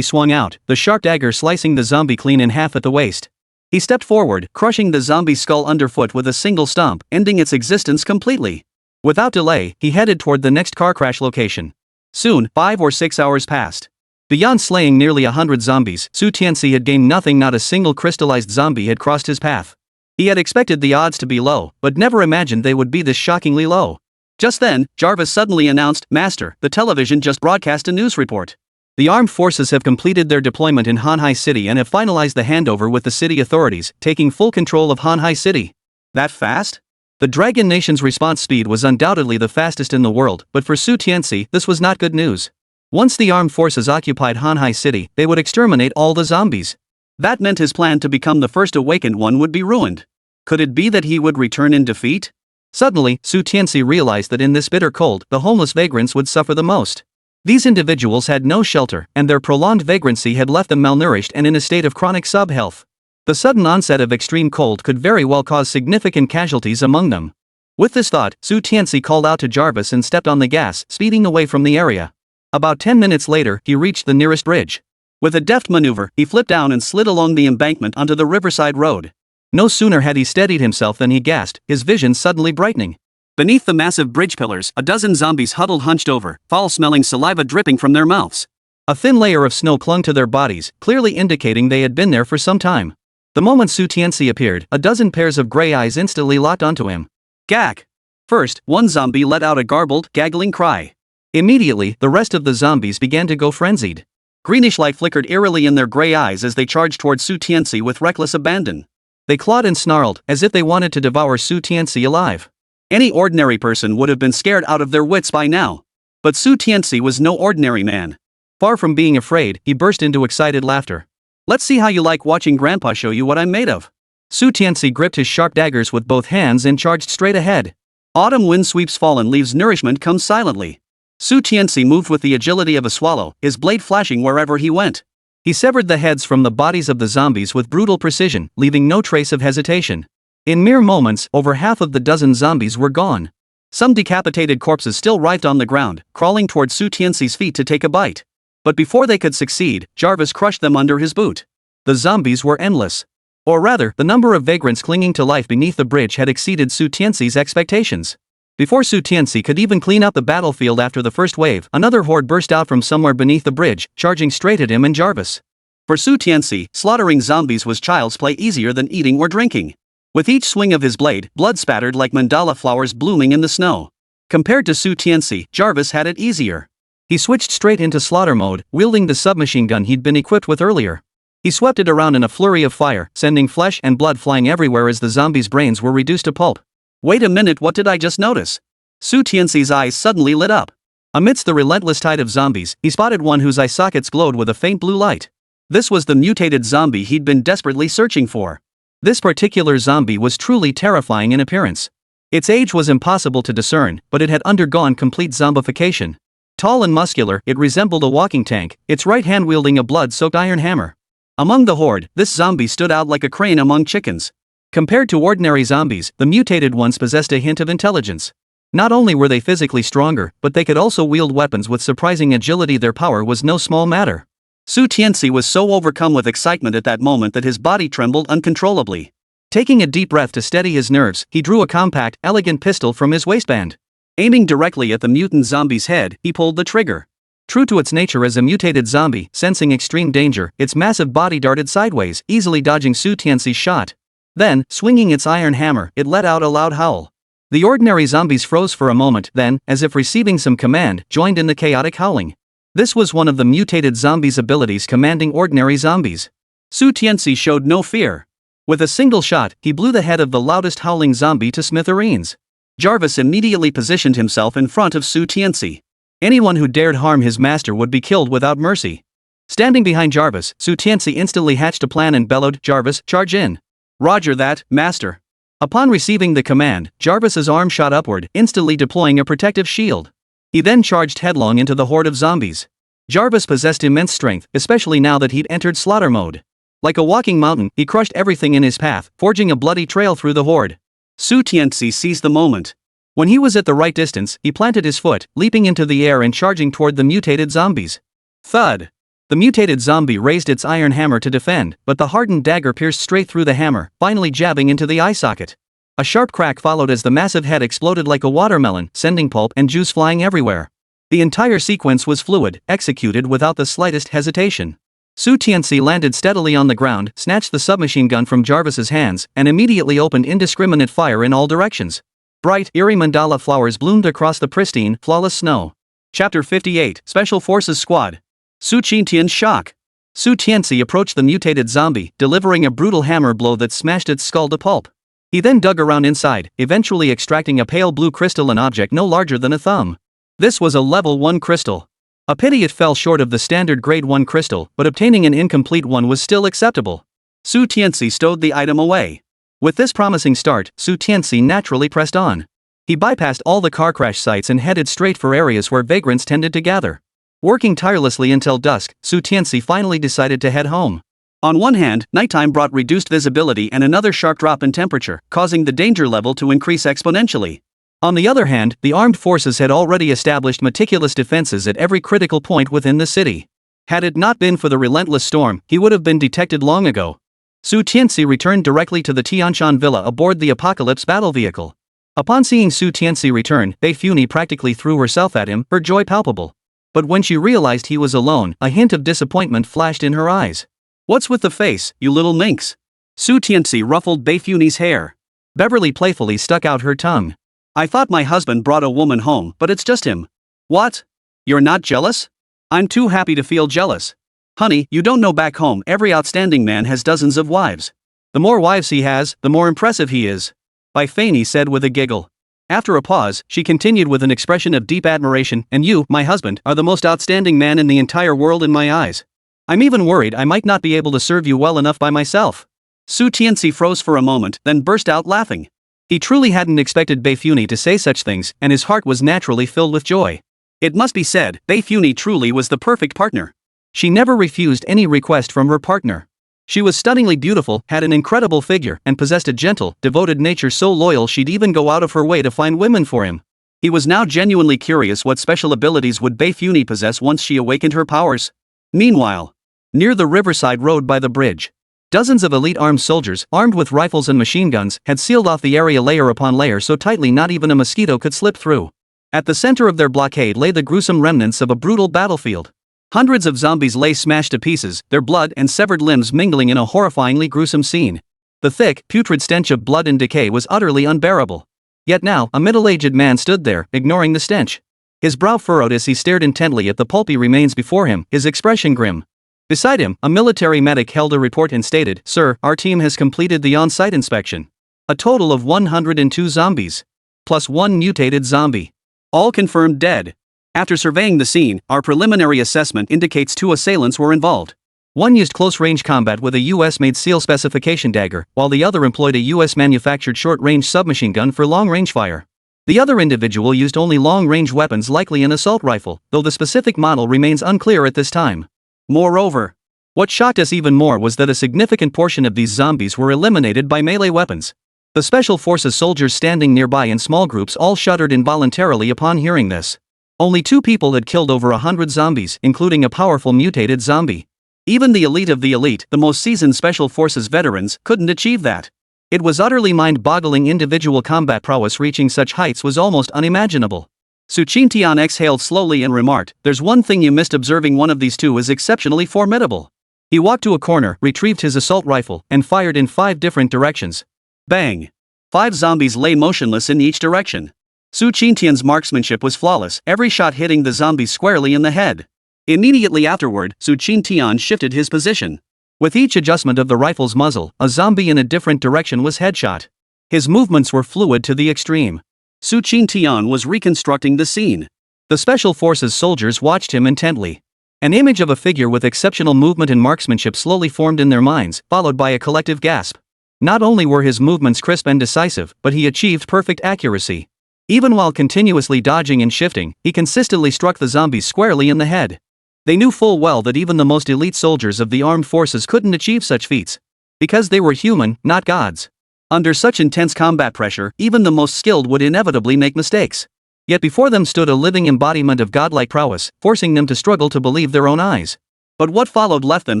swung out, the sharp dagger slicing the zombie clean in half at the waist. He stepped forward, crushing the zombie's skull underfoot with a single stomp, ending its existence completely. Without delay, he headed toward the next car crash location. Soon, 5 or 6 hours passed. Beyond slaying nearly 100 zombies, Su Tianci had gained nothing. Not a single crystallized zombie had crossed his path. He had expected the odds to be low, but never imagined they would be this shockingly low. Just then, Jarvis suddenly announced, "Master, the television just broadcast a news report. The armed forces have completed their deployment in Hanhai City and have finalized the handover with the city authorities, taking full control of Hanhai City." That fast? The Dragon Nation's response speed was undoubtedly the fastest in the world, but for Su Tianci, this was not good news. Once the armed forces occupied Hanhai City, they would exterminate all the zombies. That meant his plan to become the first awakened one would be ruined. Could it be that he would return in defeat? Suddenly, Su Tianci realized that in this bitter cold, the homeless vagrants would suffer the most. These individuals had no shelter, and their prolonged vagrancy had left them malnourished and in a state of chronic subhealth. The sudden onset of extreme cold could very well cause significant casualties among them. With this thought, Su Tianci called out to Jarvis and stepped on the gas, speeding away from the area. About 10 minutes later, he reached the nearest bridge. With a deft maneuver, he flipped down and slid along the embankment onto the riverside road. No sooner had he steadied himself than he gasped, his vision suddenly brightening. Beneath the massive bridge pillars, a dozen zombies huddled hunched over, foul-smelling saliva dripping from their mouths. A thin layer of snow clung to their bodies, clearly indicating they had been there for some time. The moment Su Tianci appeared, a dozen pairs of gray eyes instantly locked onto him. Gak! First, one zombie let out a garbled, gaggling cry. Immediately, the rest of the zombies began to go frenzied. Greenish light flickered eerily in their gray eyes as they charged toward Su Tianci with reckless abandon. They clawed and snarled, as if they wanted to devour Su Tianci alive. Any ordinary person would have been scared out of their wits by now. But Su Tianci was no ordinary man. Far from being afraid, he burst into excited laughter. "Let's see how you like watching Grandpa show you what I'm made of." Su Tianci gripped his sharp daggers with both hands and charged straight ahead. Autumn wind sweeps fallen leaves, nourishment comes silently. Su Tianci moved with the agility of a swallow, his blade flashing wherever he went. He severed the heads from the bodies of the zombies with brutal precision, leaving no trace of hesitation. In mere moments, over half of the dozen zombies were gone. Some decapitated corpses still writhed on the ground, crawling toward Su Tianci's feet to take a bite. But before they could succeed, Jarvis crushed them under his boot. The zombies were endless. Or rather, the number of vagrants clinging to life beneath the bridge had exceeded Su Tianci's expectations. Before Su Tianci could even clean up the battlefield after the first wave, another horde burst out from somewhere beneath the bridge, charging straight at him and Jarvis. For Su Tianci, slaughtering zombies was child's play, easier than eating or drinking. With each swing of his blade, blood spattered like mandala flowers blooming in the snow. Compared to Su Tianci, Jarvis had it easier. He switched straight into slaughter mode, wielding the submachine gun he'd been equipped with earlier. He swept it around in a flurry of fire, sending flesh and blood flying everywhere as the zombies' brains were reduced to pulp. Wait a minute, what did I just notice? Su Tianci's eyes suddenly lit up. Amidst the relentless tide of zombies, he spotted one whose eye sockets glowed with a faint blue light. This was the mutated zombie he'd been desperately searching for. This particular zombie was truly terrifying in appearance. Its age was impossible to discern, but it had undergone complete zombification. Tall and muscular, it resembled a walking tank, its right hand wielding a blood-soaked iron hammer. Among the horde, this zombie stood out like a crane among chickens. Compared to ordinary zombies, the mutated ones possessed a hint of intelligence. Not only were they physically stronger, but they could also wield weapons with surprising agility. Their power was no small matter. Su Tianci was so overcome with excitement at that moment that his body trembled uncontrollably. Taking a deep breath to steady his nerves, he drew a compact, elegant pistol from his waistband. Aiming directly at the mutant zombie's head, he pulled the trigger. True to its nature as a mutated zombie, sensing extreme danger, its massive body darted sideways, easily dodging Tianci's shot. Then, swinging its iron hammer, it let out a loud howl. The ordinary zombies froze for a moment, then, as if receiving some command, joined in the chaotic howling. This was one of the mutated zombies' abilities commanding ordinary zombies. Tianci showed no fear. With a single shot, he blew the head of the loudest howling zombie to smithereens. Jarvis immediately positioned himself in front of Tianci. Anyone who dared harm his master would be killed without mercy. Standing behind Jarvis, Tianci instantly hatched a plan and bellowed, "Jarvis, charge in." "Roger that, master." Upon receiving the command, Jarvis's arm shot upward, instantly deploying a protective shield. He then charged headlong into the horde of zombies. Jarvis possessed immense strength, especially now that he'd entered slaughter mode. Like a walking mountain, he crushed everything in his path, forging a bloody trail through the horde. Tianci seized the moment. When he was at the right distance, he planted his foot, leaping into the air and charging toward the mutated zombies. Thud! The mutated zombie raised its iron hammer to defend, but the hardened dagger pierced straight through the hammer, finally jabbing into the eye socket. A sharp crack followed as the massive head exploded like a watermelon, sending pulp and juice flying everywhere. The entire sequence was fluid, executed without the slightest hesitation. Tianci landed steadily on the ground, snatched the submachine gun from Jarvis's hands, and immediately opened indiscriminate fire in all directions. Bright, eerie mandala flowers bloomed across the pristine, flawless snow. Chapter 58, Special Forces Squad. Tian's shock. Tianci approached the mutated zombie, delivering a brutal hammer blow that smashed its skull to pulp. He then dug around inside, eventually extracting a pale blue crystalline object no larger than a thumb. This was a level 1 crystal. A pity it fell short of the standard grade 1 crystal, but obtaining an incomplete one was still acceptable. Tianci stowed the item away. With this promising start, Tianci naturally pressed on. He bypassed all the car crash sites and headed straight for areas where vagrants tended to gather. Working tirelessly until dusk, Tianci finally decided to head home. On one hand, nighttime brought reduced visibility and another sharp drop in temperature, causing the danger level to increase exponentially. On the other hand, the armed forces had already established meticulous defenses at every critical point within the city. Had it not been for the relentless storm, he would have been detected long ago. Tianci returned directly to the Tianci villa aboard the Apocalypse battle vehicle. Upon seeing Tianci return, Bei Funi practically threw herself at him, her joy palpable. But when she realized he was alone, a hint of disappointment flashed in her eyes. "What's with the face, you little minx?" Tianci ruffled Bei Funi's hair. Beverly playfully stuck out her tongue. "I thought my husband brought a woman home, but it's just him." "What? You're not jealous?" "I'm too happy to feel jealous. Honey, you don't know back home every outstanding man has dozens of wives. The more wives he has, the more impressive he is," Bei Funi said with a giggle. After a pause, she continued with an expression of deep admiration, "And you, my husband, are the most outstanding man in the entire world in my eyes. I'm even worried I might not be able to serve you well enough by myself." Tianci froze for a moment, then burst out laughing. He truly hadn't expected Bei Funi to say such things, and his heart was naturally filled with joy. It must be said, Bei Funi truly was the perfect partner. She never refused any request from her partner. She was stunningly beautiful, had an incredible figure, and possessed a gentle, devoted nature so loyal she'd even go out of her way to find women for him. He was now genuinely curious what special abilities would Bei Funi possess once she awakened her powers. Meanwhile, near the riverside road by the bridge, dozens of elite armed soldiers, armed with rifles and machine guns, had sealed off the area layer upon layer so tightly not even a mosquito could slip through. At the center of their blockade lay the gruesome remnants of a brutal battlefield. Hundreds of zombies lay smashed to pieces, their blood and severed limbs mingling in a horrifyingly gruesome scene. The thick, putrid stench of blood and decay was utterly unbearable. Yet now, a middle-aged man stood there, ignoring the stench. His brow furrowed as he stared intently at the pulpy remains before him, his expression grim. Beside him, a military medic held a report and stated, "Sir, our team has completed the on-site inspection. A total of 102 zombies. Plus 1 mutated zombie. All confirmed dead. After surveying the scene, our preliminary assessment indicates 2 assailants were involved. One used close-range combat with a US-made SEAL specification dagger, while the other employed a US-manufactured short-range submachine gun for long-range fire. The other individual used only long-range weapons, likely an assault rifle, though the specific model remains unclear at this time. Moreover, what shocked us even more was that a significant portion of these zombies were eliminated by melee weapons. The Special Forces soldiers standing nearby in small groups all shuddered involuntarily upon hearing this. Only 2 people had killed over 100 zombies, including a powerful mutated zombie. Even the elite of the elite, the most seasoned Special Forces veterans, couldn't achieve that. It was utterly mind-boggling. Individual combat prowess reaching such heights was almost unimaginable. Su Qingtian exhaled slowly and remarked, "There's one thing you missed. Observing one of these two is exceptionally formidable." He walked to a corner, retrieved his assault rifle, and fired in 5 different directions. Bang! 5 zombies lay motionless in each direction. Su Qingtian's marksmanship was flawless, every shot hitting the zombie squarely in the head. Immediately afterward, Su Qingtian shifted his position. With each adjustment of the rifle's muzzle, a zombie in a different direction was headshot. His movements were fluid to the extreme. Su Qingtian was reconstructing the scene. The Special Forces soldiers watched him intently. An image of a figure with exceptional movement and marksmanship slowly formed in their minds, followed by a collective gasp. Not only were his movements crisp and decisive, but he achieved perfect accuracy. Even while continuously dodging and shifting, he consistently struck the zombies squarely in the head. They knew full well that even the most elite soldiers of the armed forces couldn't achieve such feats. Because they were human, not gods. Under such intense combat pressure, even the most skilled would inevitably make mistakes. Yet before them stood a living embodiment of godlike prowess, forcing them to struggle to believe their own eyes. But what followed left them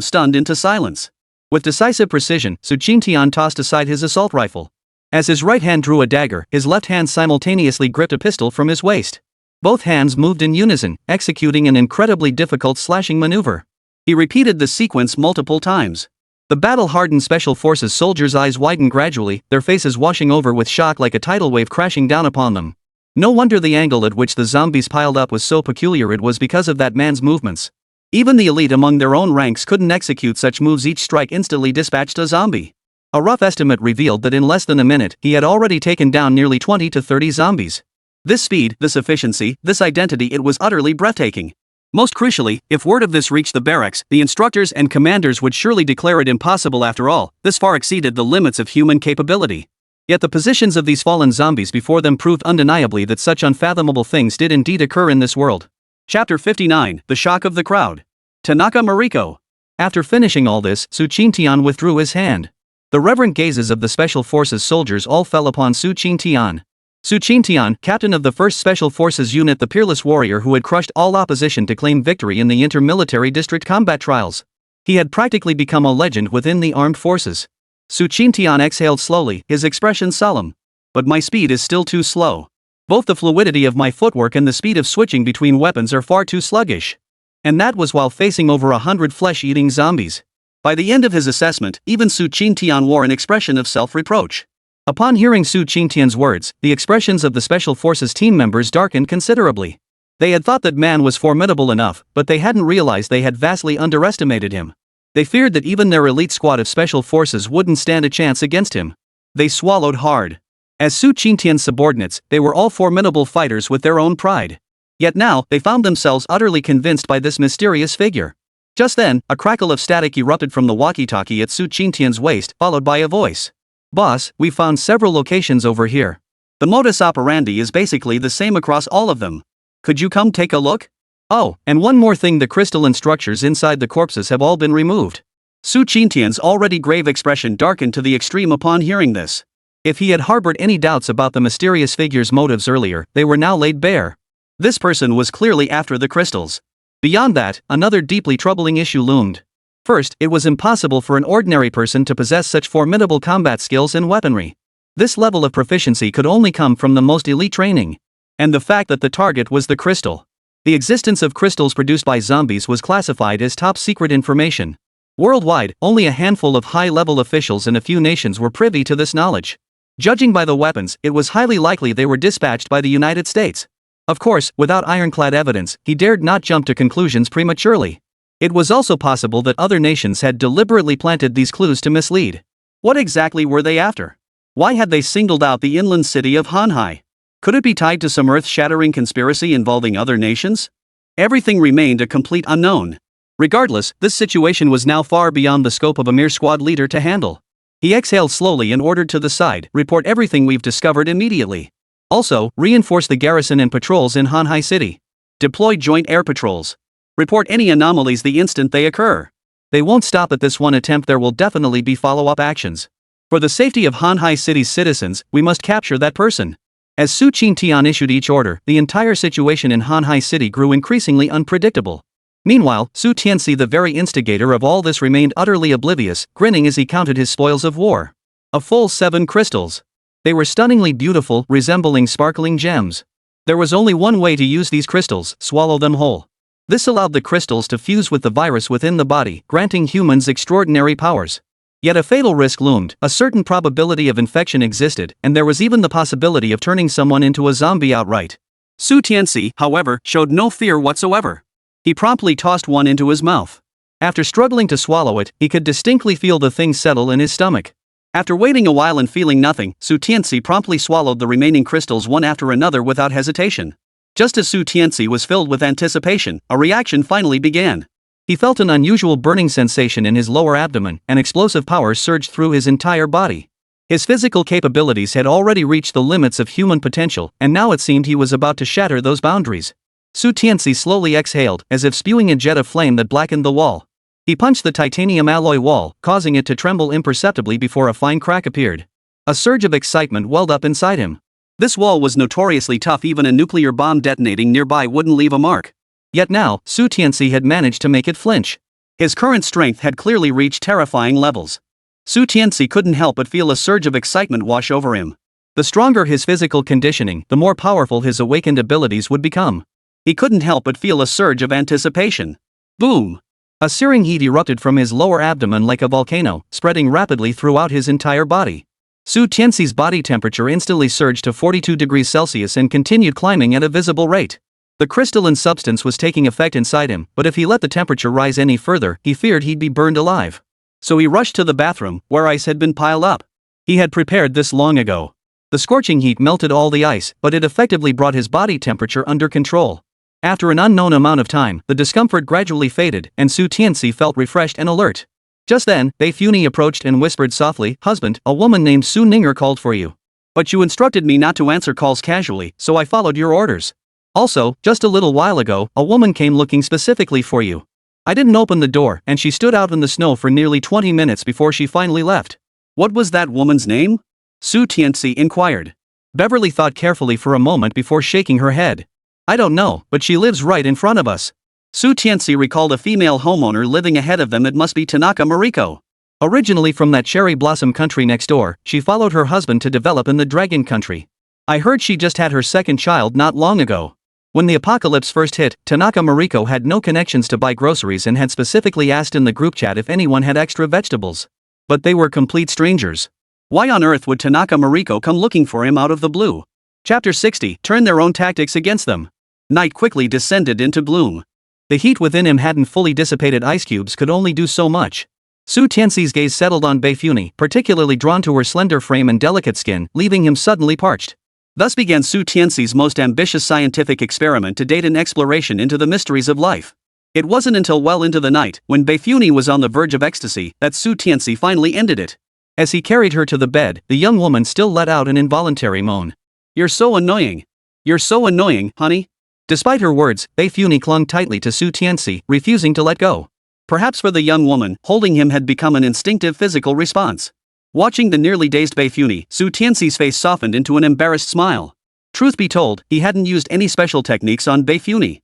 stunned into silence. With decisive precision, Su Qingtian tossed aside his assault rifle. As his right hand drew a dagger, his left hand simultaneously gripped a pistol from his waist. Both hands moved in unison, executing an incredibly difficult slashing maneuver. He repeated the sequence multiple times. The battle-hardened Special Forces soldiers' eyes widened gradually, their faces washing over with shock like a tidal wave crashing down upon them. No wonder the angle at which the zombies piled up was so peculiar. It was because of that man's movements. Even the elite among their own ranks couldn't execute such moves. Each strike instantly dispatched a zombie. A rough estimate revealed that in less than a minute, he had already taken down nearly 20 to 30 zombies. This speed, this efficiency, this identity, it was utterly breathtaking. Most crucially, if word of this reached the barracks, the instructors and commanders would surely declare it impossible. After all, this far exceeded the limits of human capability. Yet the positions of these fallen zombies before them proved undeniably that such unfathomable things did indeed occur in this world. Chapter 59, The Shock of the Crowd. Tanaka Mariko. After finishing all this, Su Qingtian withdrew his hand. The reverent gazes of the Special Forces soldiers all fell upon Su Qingtian. Su Qingtian, captain of the 1st Special Forces Unit, the peerless warrior who had crushed all opposition to claim victory in the inter-military district combat trials. He had practically become a legend within the armed forces. Su Qingtian exhaled slowly, his expression solemn. But my speed is still too slow. Both the fluidity of my footwork and the speed of switching between weapons are far too sluggish. And that was while facing over 100 flesh-eating zombies. By the end of his assessment, even Su Qingtian wore an expression of self-reproach. Upon hearing Su Qingtian's words, the expressions of the Special Forces team members darkened considerably. They had thought that man was formidable enough, but they hadn't realized they had vastly underestimated him. They feared that even their elite squad of Special Forces wouldn't stand a chance against him. They swallowed hard. As Su Qingtian's subordinates, they were all formidable fighters with their own pride. Yet now, they found themselves utterly convinced by this mysterious figure. Just then, a crackle of static erupted from the walkie-talkie at Su Qingtian's waist, followed by a voice. "Boss, we found several locations over here. The modus operandi is basically the same across all of them. Could you come take a look? Oh, and one more thing, the crystalline structures inside the corpses have all been removed." Su Qingtian's already grave expression darkened to the extreme upon hearing this. If he had harbored any doubts about the mysterious figure's motives earlier, they were now laid bare. This person was clearly after the crystals. Beyond that, another deeply troubling issue loomed. First, it was impossible for an ordinary person to possess such formidable combat skills and weaponry. This level of proficiency could only come from the most elite training. And the fact that the target was the crystal. The existence of crystals produced by zombies was classified as top-secret information. Worldwide, only a handful of high-level officials in a few nations were privy to this knowledge. Judging by the weapons, it was highly likely they were dispatched by the United States. Of course, without ironclad evidence, he dared not jump to conclusions prematurely. It was also possible that other nations had deliberately planted these clues to mislead. What exactly were they after? Why had they singled out the inland city of Hanhai? Could it be tied to some earth-shattering conspiracy involving other nations? Everything remained a complete unknown. Regardless, this situation was now far beyond the scope of a mere squad leader to handle. He exhaled slowly and ordered to the side, "Report everything we've discovered immediately. Also, reinforce the garrison and patrols in Hanhai City. Deploy joint air patrols. Report any anomalies the instant they occur. They won't stop at this one attempt. There will definitely be follow-up actions. For the safety of Hanhai City's citizens, we must capture that person." As Su Qingtian issued each order, the entire situation in Hanhai City grew increasingly unpredictable. Meanwhile, Su Tianci, the very instigator of all this, remained utterly oblivious, grinning as he counted his spoils of war. A full 7 crystals. They were stunningly beautiful, resembling sparkling gems. There was only one way to use these crystals: swallow them whole. This allowed the crystals to fuse with the virus within the body, granting humans extraordinary powers. Yet a fatal risk loomed. A certain probability of infection existed, and there was even the possibility of turning someone into a zombie outright. Tianci, however, showed no fear whatsoever. He promptly tossed one into his mouth. After struggling to swallow it, he could distinctly feel the thing settle in his stomach. After waiting a while and feeling nothing, Tianci promptly swallowed the remaining crystals one after another without hesitation. Just as Tianci was filled with anticipation, a reaction finally began. He felt an unusual burning sensation in his lower abdomen, and explosive power surged through his entire body. His physical capabilities had already reached the limits of human potential, and now it seemed he was about to shatter those boundaries. Tianci slowly exhaled, as if spewing a jet of flame that blackened the wall. He punched the titanium alloy wall, causing it to tremble imperceptibly before a fine crack appeared. A surge of excitement welled up inside him. This wall was notoriously tough. Even a nuclear bomb detonating nearby wouldn't leave a mark. Yet now, Tianci had managed to make it flinch. His current strength had clearly reached terrifying levels. Tianci couldn't help but feel a surge of excitement wash over him. The stronger his physical conditioning, the more powerful his awakened abilities would become. He couldn't help but feel a surge of anticipation. Boom! A searing heat erupted from his lower abdomen like a volcano, spreading rapidly throughout his entire body. Tianci's body temperature instantly surged to 42 degrees Celsius and continued climbing at a visible rate. The crystalline substance was taking effect inside him, but if he let the temperature rise any further, he feared he'd be burned alive. So he rushed to the bathroom, where ice had been piled up. He had prepared this long ago. The scorching heat melted all the ice, but it effectively brought his body temperature under control. After an unknown amount of time, the discomfort gradually faded, and Tianci felt refreshed and alert. Just then, Bei Funi approached and whispered softly, "Husband, a woman named Su Ninger called for you. But you instructed me not to answer calls casually, so I followed your orders. Also, just a little while ago, a woman came looking specifically for you. I didn't open the door, and she stood out in the snow for nearly 20 minutes before she finally left." "What was that woman's name?" Tianci inquired. Beverly thought carefully for a moment before shaking her head. "I don't know, but she lives right in front of us." Tianci recalled a female homeowner living ahead of them. It must be Tanaka Mariko. Originally from that cherry blossom country next door, she followed her husband to develop in the dragon country. I heard she just had her second child not long ago. When the apocalypse first hit, Tanaka Mariko had no connections to buy groceries and had specifically asked in the group chat if anyone had extra vegetables. But they were complete strangers. Why on earth would Tanaka Mariko come looking for him out of the blue? Chapter 60, Turn their own tactics against them. Night quickly descended into gloom. The heat within him hadn't fully dissipated. Ice cubes could only do so much. Tianci's gaze settled on Bei Funi, particularly drawn to her slender frame and delicate skin, leaving him suddenly parched. Thus began Tianci's most ambitious scientific experiment to date, an exploration into the mysteries of life. It wasn't until well into the night, when Bei Funi was on the verge of ecstasy, that Tianci finally ended it. As he carried her to the bed, the young woman still let out an involuntary moan. "You're so annoying. You're so annoying, honey." Despite her words, Bei Funi clung tightly to Tianci, refusing to let go. Perhaps for the young woman, holding him had become an instinctive physical response. Watching the nearly dazed Bei Funi, Tianci's face softened into an embarrassed smile. Truth be told, he hadn't used any special techniques on Bei Funi.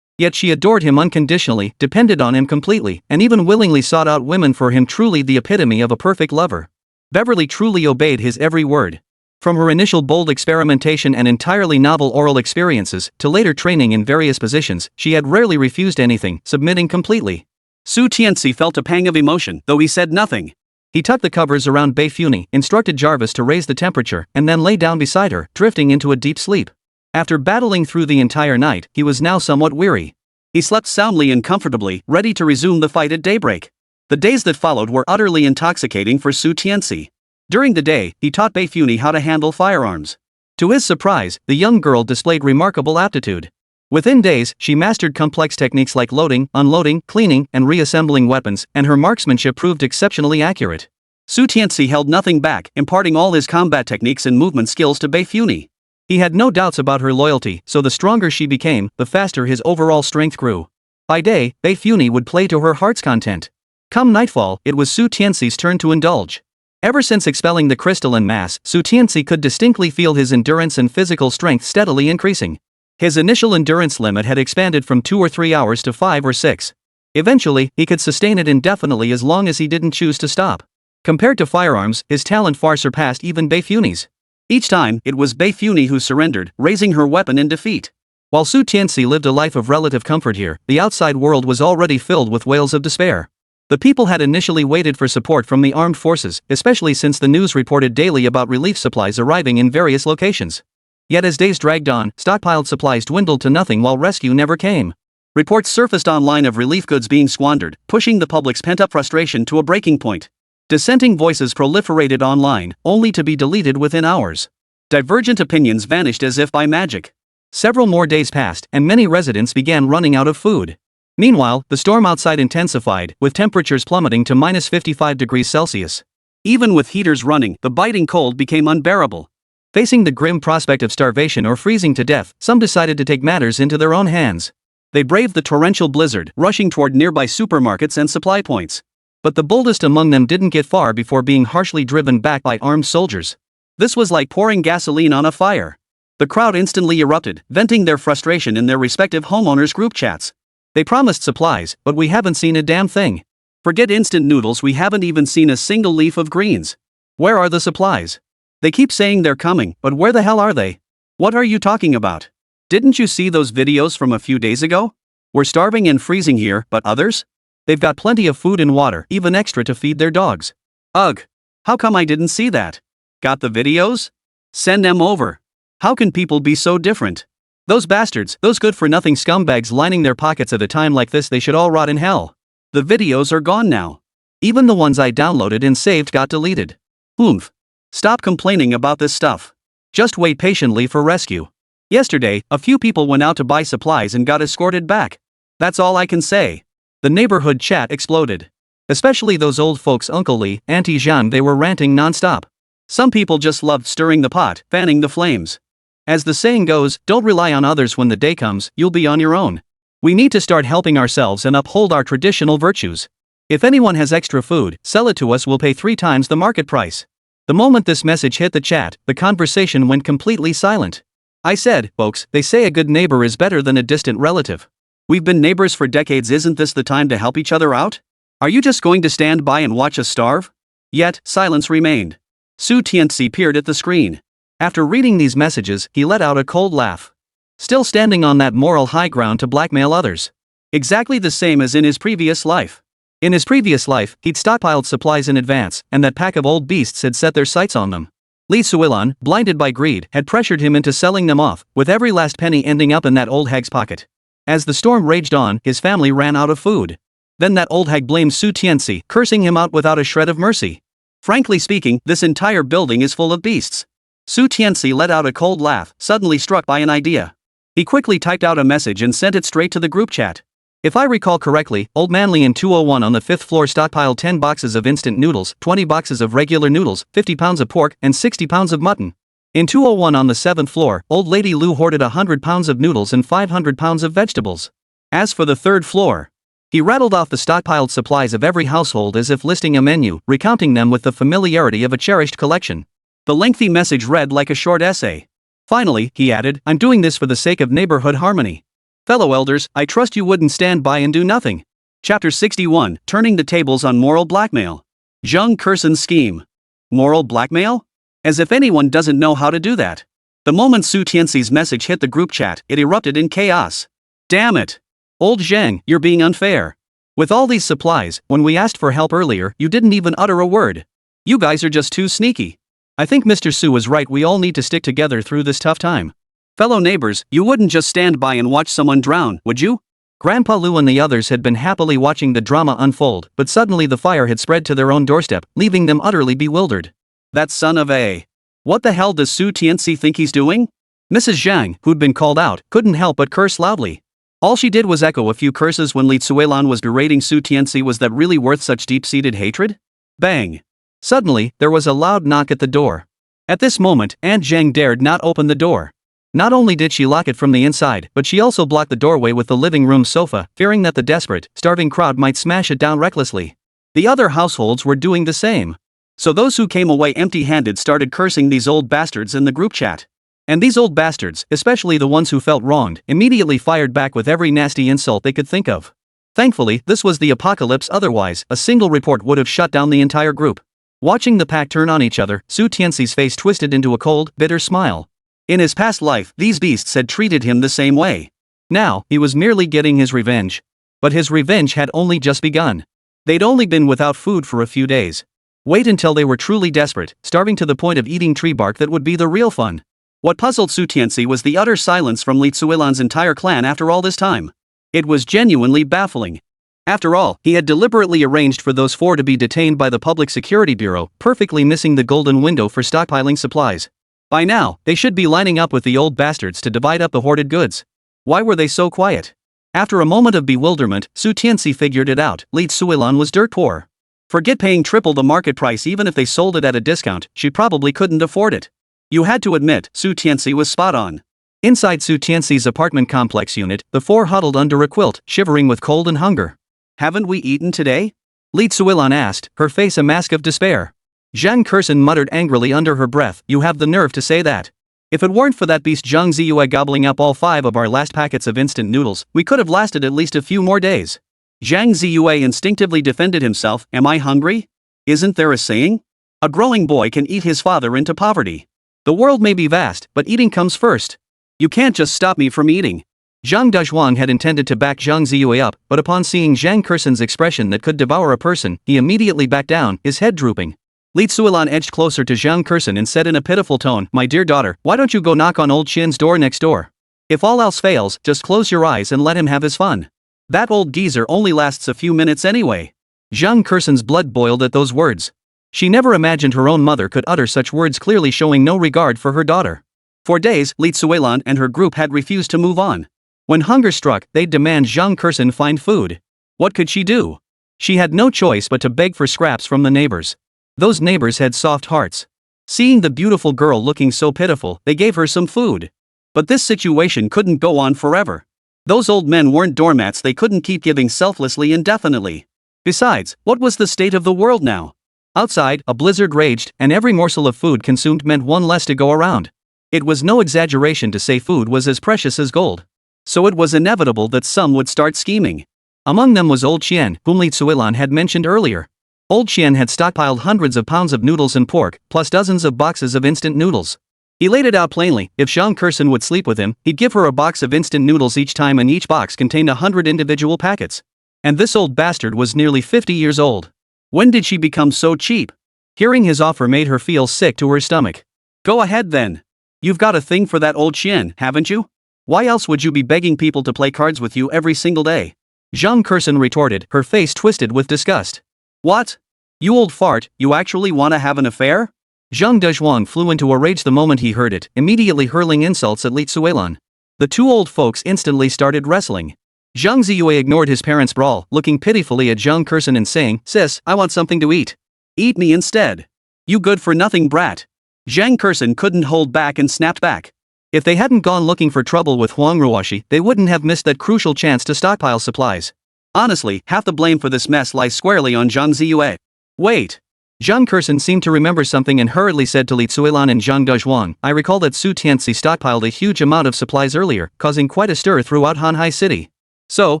Yet she adored him unconditionally, depended on him completely, and even willingly sought out women for him, truly the epitome of a perfect lover. Beverly truly obeyed his every word. From her initial bold experimentation and entirely novel oral experiences, to later training in various positions, she had rarely refused anything, submitting completely. Tianci felt a pang of emotion, though he said nothing. He tucked the covers around Bei Funi, instructed Jarvis to raise the temperature, and then lay down beside her, drifting into a deep sleep. After battling through the entire night, he was now somewhat weary. He slept soundly and comfortably, ready to resume the fight at daybreak. The days that followed were utterly intoxicating for Tianci. During the day, he taught Bei Funi how to handle firearms. To his surprise, the young girl displayed remarkable aptitude. Within days, she mastered complex techniques like loading, unloading, cleaning, and reassembling weapons, and her marksmanship proved exceptionally accurate. Tianci held nothing back, imparting all his combat techniques and movement skills to Bei Funi. He had no doubts about her loyalty, so the stronger she became, the faster his overall strength grew. By day, Bei Funi would play to her heart's content. Come nightfall, it was Tianci's turn to indulge. Ever since expelling the crystalline mass, Tianci could distinctly feel his endurance and physical strength steadily increasing. His initial endurance limit had expanded from 2 or 3 hours to 5 or 6. Eventually, he could sustain it indefinitely as long as he didn't choose to stop. Compared to firearms, his talent far surpassed even Beifuni's. Each time, it was Beifuni who surrendered, raising her weapon in defeat. While Su Tianci lived a life of relative comfort here, the outside world was already filled with wails of despair. The people had initially waited for support from the armed forces, especially since the news reported daily about relief supplies arriving in various locations. Yet as days dragged on, stockpiled supplies dwindled to nothing while rescue never came. Reports surfaced online of relief goods being squandered, pushing the public's pent-up frustration to a breaking point. Dissenting voices proliferated online, only to be deleted within hours. Divergent opinions vanished as if by magic. Several more days passed, and many residents began running out of food. Meanwhile, the storm outside intensified, with temperatures plummeting to minus 55 degrees Celsius. Even with heaters running, the biting cold became unbearable. Facing the grim prospect of starvation or freezing to death, some decided to take matters into their own hands. They braved the torrential blizzard, rushing toward nearby supermarkets and supply points. But the boldest among them didn't get far before being harshly driven back by armed soldiers. This was like pouring gasoline on a fire. The crowd instantly erupted, venting their frustration in their respective homeowners' group chats. They promised supplies, but we haven't seen a damn thing. Forget instant noodles, we haven't even seen a single leaf of greens. Where are the supplies? They keep saying they're coming, but where the hell are they? What are you talking about? Didn't you see those videos from a few days ago? We're starving and freezing here, but others? They've got plenty of food and water, even extra to feed their dogs. Ugh. How come I didn't see that? Got the videos? Send them over. How can people be so different? Those bastards, those good-for-nothing scumbags lining their pockets at a time like this, they should all rot in hell. The videos are gone now. Even the ones I downloaded and saved got deleted. Oomph. Stop complaining about this stuff. Just wait patiently for rescue. Yesterday, a few people went out to buy supplies and got escorted back. That's all I can say. The neighborhood chat exploded. Especially those old folks, Uncle Lee, Auntie Jean, they were ranting non-stop. Some people just loved stirring the pot, fanning the flames. As the saying goes, don't rely on others when the day comes, you'll be on your own. We need to start helping ourselves and uphold our traditional virtues. If anyone has extra food, sell it to us, we'll pay 3 times the market price. The moment this message hit the chat, the conversation went completely silent. I said, folks, they say a good neighbor is better than a distant relative. We've been neighbors for decades, isn't this the time to help each other out? Are you just going to stand by and watch us starve? Yet, silence remained. Su Tianci peered at the screen. After reading these messages, he let out a cold laugh. Still standing on that moral high ground to blackmail others. Exactly the same as in his previous life. In his previous life, he'd stockpiled supplies in advance, and that pack of old beasts had set their sights on them. Li Suilan, blinded by greed, had pressured him into selling them off, with every last penny ending up in that old hag's pocket. As the storm raged on, his family ran out of food. Then that old hag blamed Su Tianci, cursing him out without a shred of mercy. Frankly speaking, this entire building is full of beasts. Su Tianci let out a cold laugh, suddenly struck by an idea. He quickly typed out a message and sent it straight to the group chat. If I recall correctly, Old Manly in 201 on the 5th floor stockpiled 10 boxes of instant noodles, 20 boxes of regular noodles, 50 pounds of pork, and 60 pounds of mutton. In 201 on the 7th floor, Old Lady Lou hoarded 100 pounds of noodles and 500 pounds of vegetables. As for the 3rd floor, he rattled off the stockpiled supplies of every household as if listing a menu, recounting them with the familiarity of a cherished collection. The lengthy message read like a short essay. Finally, he added, I'm doing this for the sake of neighborhood harmony. Fellow elders, I trust you wouldn't stand by and do nothing. Chapter 61, Turning the Tables on Moral Blackmail. Zheng Kursen's Scheme. Moral blackmail? As if anyone doesn't know how to do that. The moment Su Tianci's message hit the group chat, it erupted in chaos. Damn it! Old Zheng, you're being unfair. With all these supplies, when we asked for help earlier, you didn't even utter a word. You guys are just too sneaky. I think Mr. Su was right, we all need to stick together through this tough time. Fellow neighbors, you wouldn't just stand by and watch someone drown, would you? Grandpa Lu and the others had been happily watching the drama unfold, but suddenly the fire had spread to their own doorstep, leaving them utterly bewildered. That son of a... What the hell does Su Tianci think he's doing? Mrs. Zhang, who'd been called out, couldn't help but curse loudly. All she did was echo a few curses when Li Suilan was berating Su Tianci. Was that really worth such deep-seated hatred? Bang! Suddenly, there was a loud knock at the door. At this moment, Aunt Zhang dared not open the door. Not only did she lock it from the inside, but she also blocked the doorway with the living room sofa, fearing that the desperate, starving crowd might smash it down recklessly. The other households were doing the same. So those who came away empty-handed started cursing these old bastards in the group chat. And these old bastards, especially the ones who felt wronged, immediately fired back with every nasty insult they could think of. Thankfully, this was the apocalypse, otherwise, a single report would have shut down the entire group. Watching the pack turn on each other, Su Tianxi's face twisted into a cold, bitter smile. In his past life, these beasts had treated him the same way. Now, he was merely getting his revenge. But his revenge had only just begun. They'd only been without food for a few days. Wait until they were truly desperate, starving to the point of eating tree bark that would be the real fun. What puzzled Su Tianci was the utter silence from Li Tsuilan's entire clan after all this time. It was genuinely baffling. After all, he had deliberately arranged for those four to be detained by the Public Security Bureau, perfectly missing the golden window for stockpiling supplies. By now, they should be lining up with the old bastards to divide up the hoarded goods. Why were they so quiet? After a moment of bewilderment, Su Tianci figured it out. Li Tsuilan was dirt poor. Forget paying triple the market price. Even if they sold it at a discount, she probably couldn't afford it. You had to admit, Su Tianci was spot on. Inside Su Tianci's apartment complex unit, the four huddled under a quilt, shivering with cold and hunger. Haven't we eaten today? Li Tsuilan asked, her face a mask of despair. Zhang Kursen muttered angrily under her breath, you have the nerve to say that. If it weren't for that beast Zhang Ziyue gobbling up all 5 of our last packets of instant noodles, we could have lasted at least a few more days. Zhang Ziyue instinctively defended himself, am I hungry? Isn't there a saying? A growing boy can eat his father into poverty. The world may be vast, but eating comes first. You can't just stop me from eating. Zhang Dezhuang had intended to back Zhang Ziyue up, but upon seeing Zhang Kursen's expression that could devour a person, he immediately backed down, his head drooping. Li Tsuilan edged closer to Zhang Kursen and said in a pitiful tone, my dear daughter, why don't you go knock on old Qian's door next door? If all else fails, just close your eyes and let him have his fun. That old geezer only lasts a few minutes anyway. Zhang Kursen's blood boiled at those words. She never imagined her own mother could utter such words, clearly showing no regard for her daughter. For days, Li Tsuilan and her group had refused to move on. When hunger struck, they'd demand Zhang Kursen find food. What could she do? She had no choice but to beg for scraps from the neighbors. Those neighbors had soft hearts. Seeing the beautiful girl looking so pitiful, they gave her some food. But this situation couldn't go on forever. Those old men weren't doormats, they couldn't keep giving selflessly indefinitely. Besides, what was the state of the world now? Outside, a blizzard raged, and every morsel of food consumed meant one less to go around. It was no exaggeration to say food was as precious as gold. So it was inevitable that some would start scheming. Among them was old Qian, whom Li Tsuilan had mentioned earlier. Old Qian had stockpiled hundreds of pounds of noodles and pork, plus dozens of boxes of instant noodles. He laid it out plainly, if Zhang Kursen would sleep with him, he'd give her a box of instant noodles each time, and each box contained 100 individual packets. And this old bastard was nearly 50 years old. When did she become so cheap? Hearing his offer made her feel sick to her stomach. Go ahead then. You've got a thing for that old Qian, haven't you? Why else would you be begging people to play cards with you every single day? Zhang Kursen retorted, her face twisted with disgust. What? You old fart, you actually want to have an affair? Zhang Dezhuang flew into a rage the moment he heard it, immediately hurling insults at Li Tsuilan. The two old folks instantly started wrestling. Zhang Ziyue ignored his parents' brawl, looking pitifully at Zhang Kursen and saying, sis, I want something to eat. Eat me instead. You good-for-nothing brat. Zhang Kursen couldn't hold back and snapped back. If they hadn't gone looking for trouble with Huang Ruoshi, they wouldn't have missed that crucial chance to stockpile supplies. Honestly, half the blame for this mess lies squarely on Zhang Ziyue. Wait. Zhang Kursen seemed to remember something and hurriedly said to Li Tsuilan and Zhang Dezhuang, I recall that Su Tianci stockpiled a huge amount of supplies earlier, causing quite a stir throughout Hanhai City. So,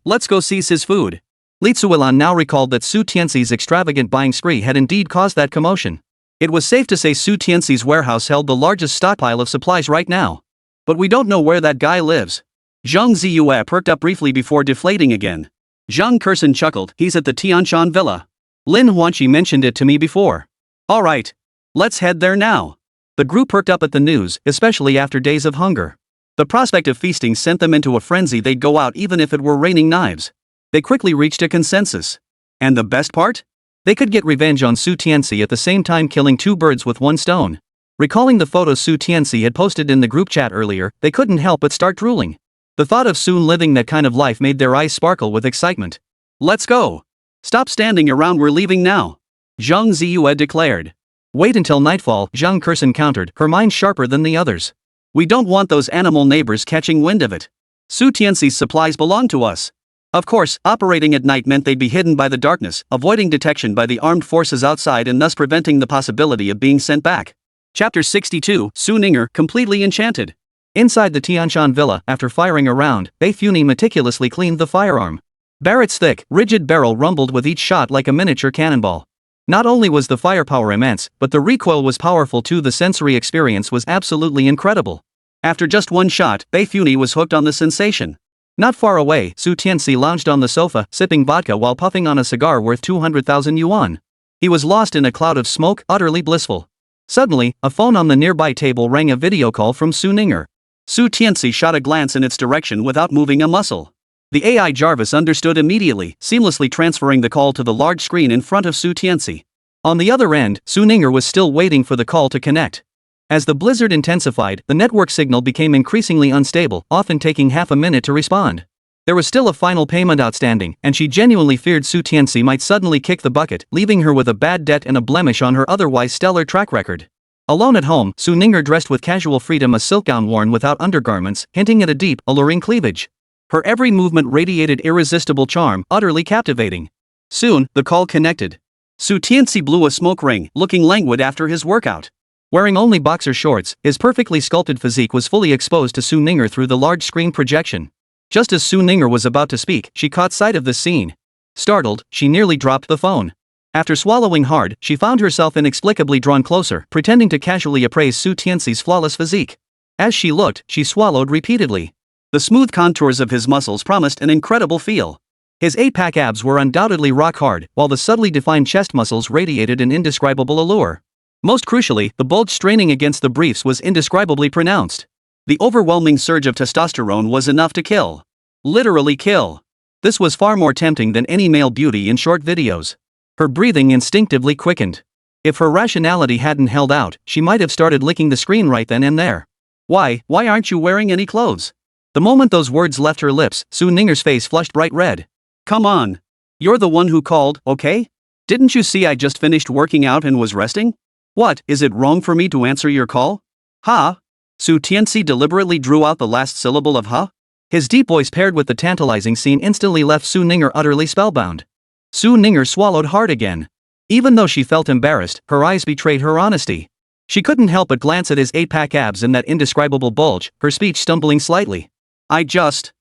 let's go seize his food. Li Tsuilan now recalled that Su Tianci's extravagant buying spree had indeed caused that commotion. It was safe to say Su Tianci's warehouse held the largest stockpile of supplies right now. But we don't know where that guy lives. Zhang Ziyue perked up briefly before deflating again. Zhang Kursen chuckled, he's at the Tianci villa. Lin Huanqi mentioned it to me before. Alright. Let's head there now. The group perked up at the news, especially after days of hunger. The prospect of feasting sent them into a frenzy. They'd go out even if it were raining knives. They quickly reached a consensus. And the best part? They could get revenge on Su Tianci at the same time killing 2 birds with 1 stone. Recalling the photos Su Tianci had posted in the group chat earlier, they couldn't help but start drooling. The thought of soon living that kind of life made their eyes sparkle with excitement. Let's go. Stop standing around, we're leaving now. Zhang Ziyue declared. Wait until nightfall, Zhang Kursen countered, her mind sharper than the others. We don't want those animal neighbors catching wind of it. Su Tianci's supplies belong to us. Of course, operating at night meant they'd be hidden by the darkness, avoiding detection by the armed forces outside and thus preventing the possibility of being sent back. Chapter 62, Su Ninger, completely enchanted. Inside the Tianci villa, after firing a round, Bei Funi meticulously cleaned the firearm. Barrett's thick, rigid barrel rumbled with each shot like a miniature cannonball. Not only was the firepower immense, but the recoil was powerful too. The sensory experience was absolutely incredible. After just one shot, Beifuni was hooked on the sensation. Not far away, Su Tianci lounged on the sofa, sipping vodka while puffing on a cigar worth 200,000 yuan. He was lost in a cloud of smoke, utterly blissful. Suddenly, a phone on the nearby table rang, a video call from Su Ninger. Su Tianci shot a glance in its direction without moving a muscle. The AI Jarvis understood immediately, seamlessly transferring the call to the large screen in front of Su Tianci. On the other end, Su Ninger was still waiting for the call to connect. As the blizzard intensified, the network signal became increasingly unstable, often taking half a minute to respond. There was still a final payment outstanding, and she genuinely feared Su Tianci might suddenly kick the bucket, leaving her with a bad debt and a blemish on her otherwise stellar track record. Alone at home, Su Ninger dressed with casual freedom, a silk gown worn without undergarments, hinting at a deep, alluring cleavage. Her every movement radiated irresistible charm, utterly captivating. Soon, the call connected. Su Tianci blew a smoke ring, looking languid after his workout. Wearing only boxer shorts, his perfectly sculpted physique was fully exposed to Su Ninger through the large screen projection. Just as Su Ninger was about to speak, she caught sight of the scene. Startled, she nearly dropped the phone. After swallowing hard, she found herself inexplicably drawn closer, pretending to casually appraise Su Tianci's flawless physique. As she looked, she swallowed repeatedly. The smooth contours of his muscles promised an incredible feel. His 8-pack abs were undoubtedly rock hard, while the subtly defined chest muscles radiated an indescribable allure. Most crucially, the bulge straining against the briefs was indescribably pronounced. The overwhelming surge of testosterone was enough to kill. Literally kill. This was far more tempting than any male beauty in short videos. Her breathing instinctively quickened. If her rationality hadn't held out, she might have started licking the screen right then and there. Why aren't you wearing any clothes? The moment those words left her lips, Su Ninger's face flushed bright red. Come on. You're the one who called, okay? Didn't you see I just finished working out and was resting? What, is it wrong for me to answer your call? Huh? Su Tianci deliberately drew out the last syllable of huh? His deep voice paired with the tantalizing scene instantly left Su Ninger utterly spellbound. Su Ninger swallowed hard again. Even though she felt embarrassed, her eyes betrayed her honesty. She couldn't help but glance at his 8-pack abs and that indescribable bulge, her speech stumbling slightly. I just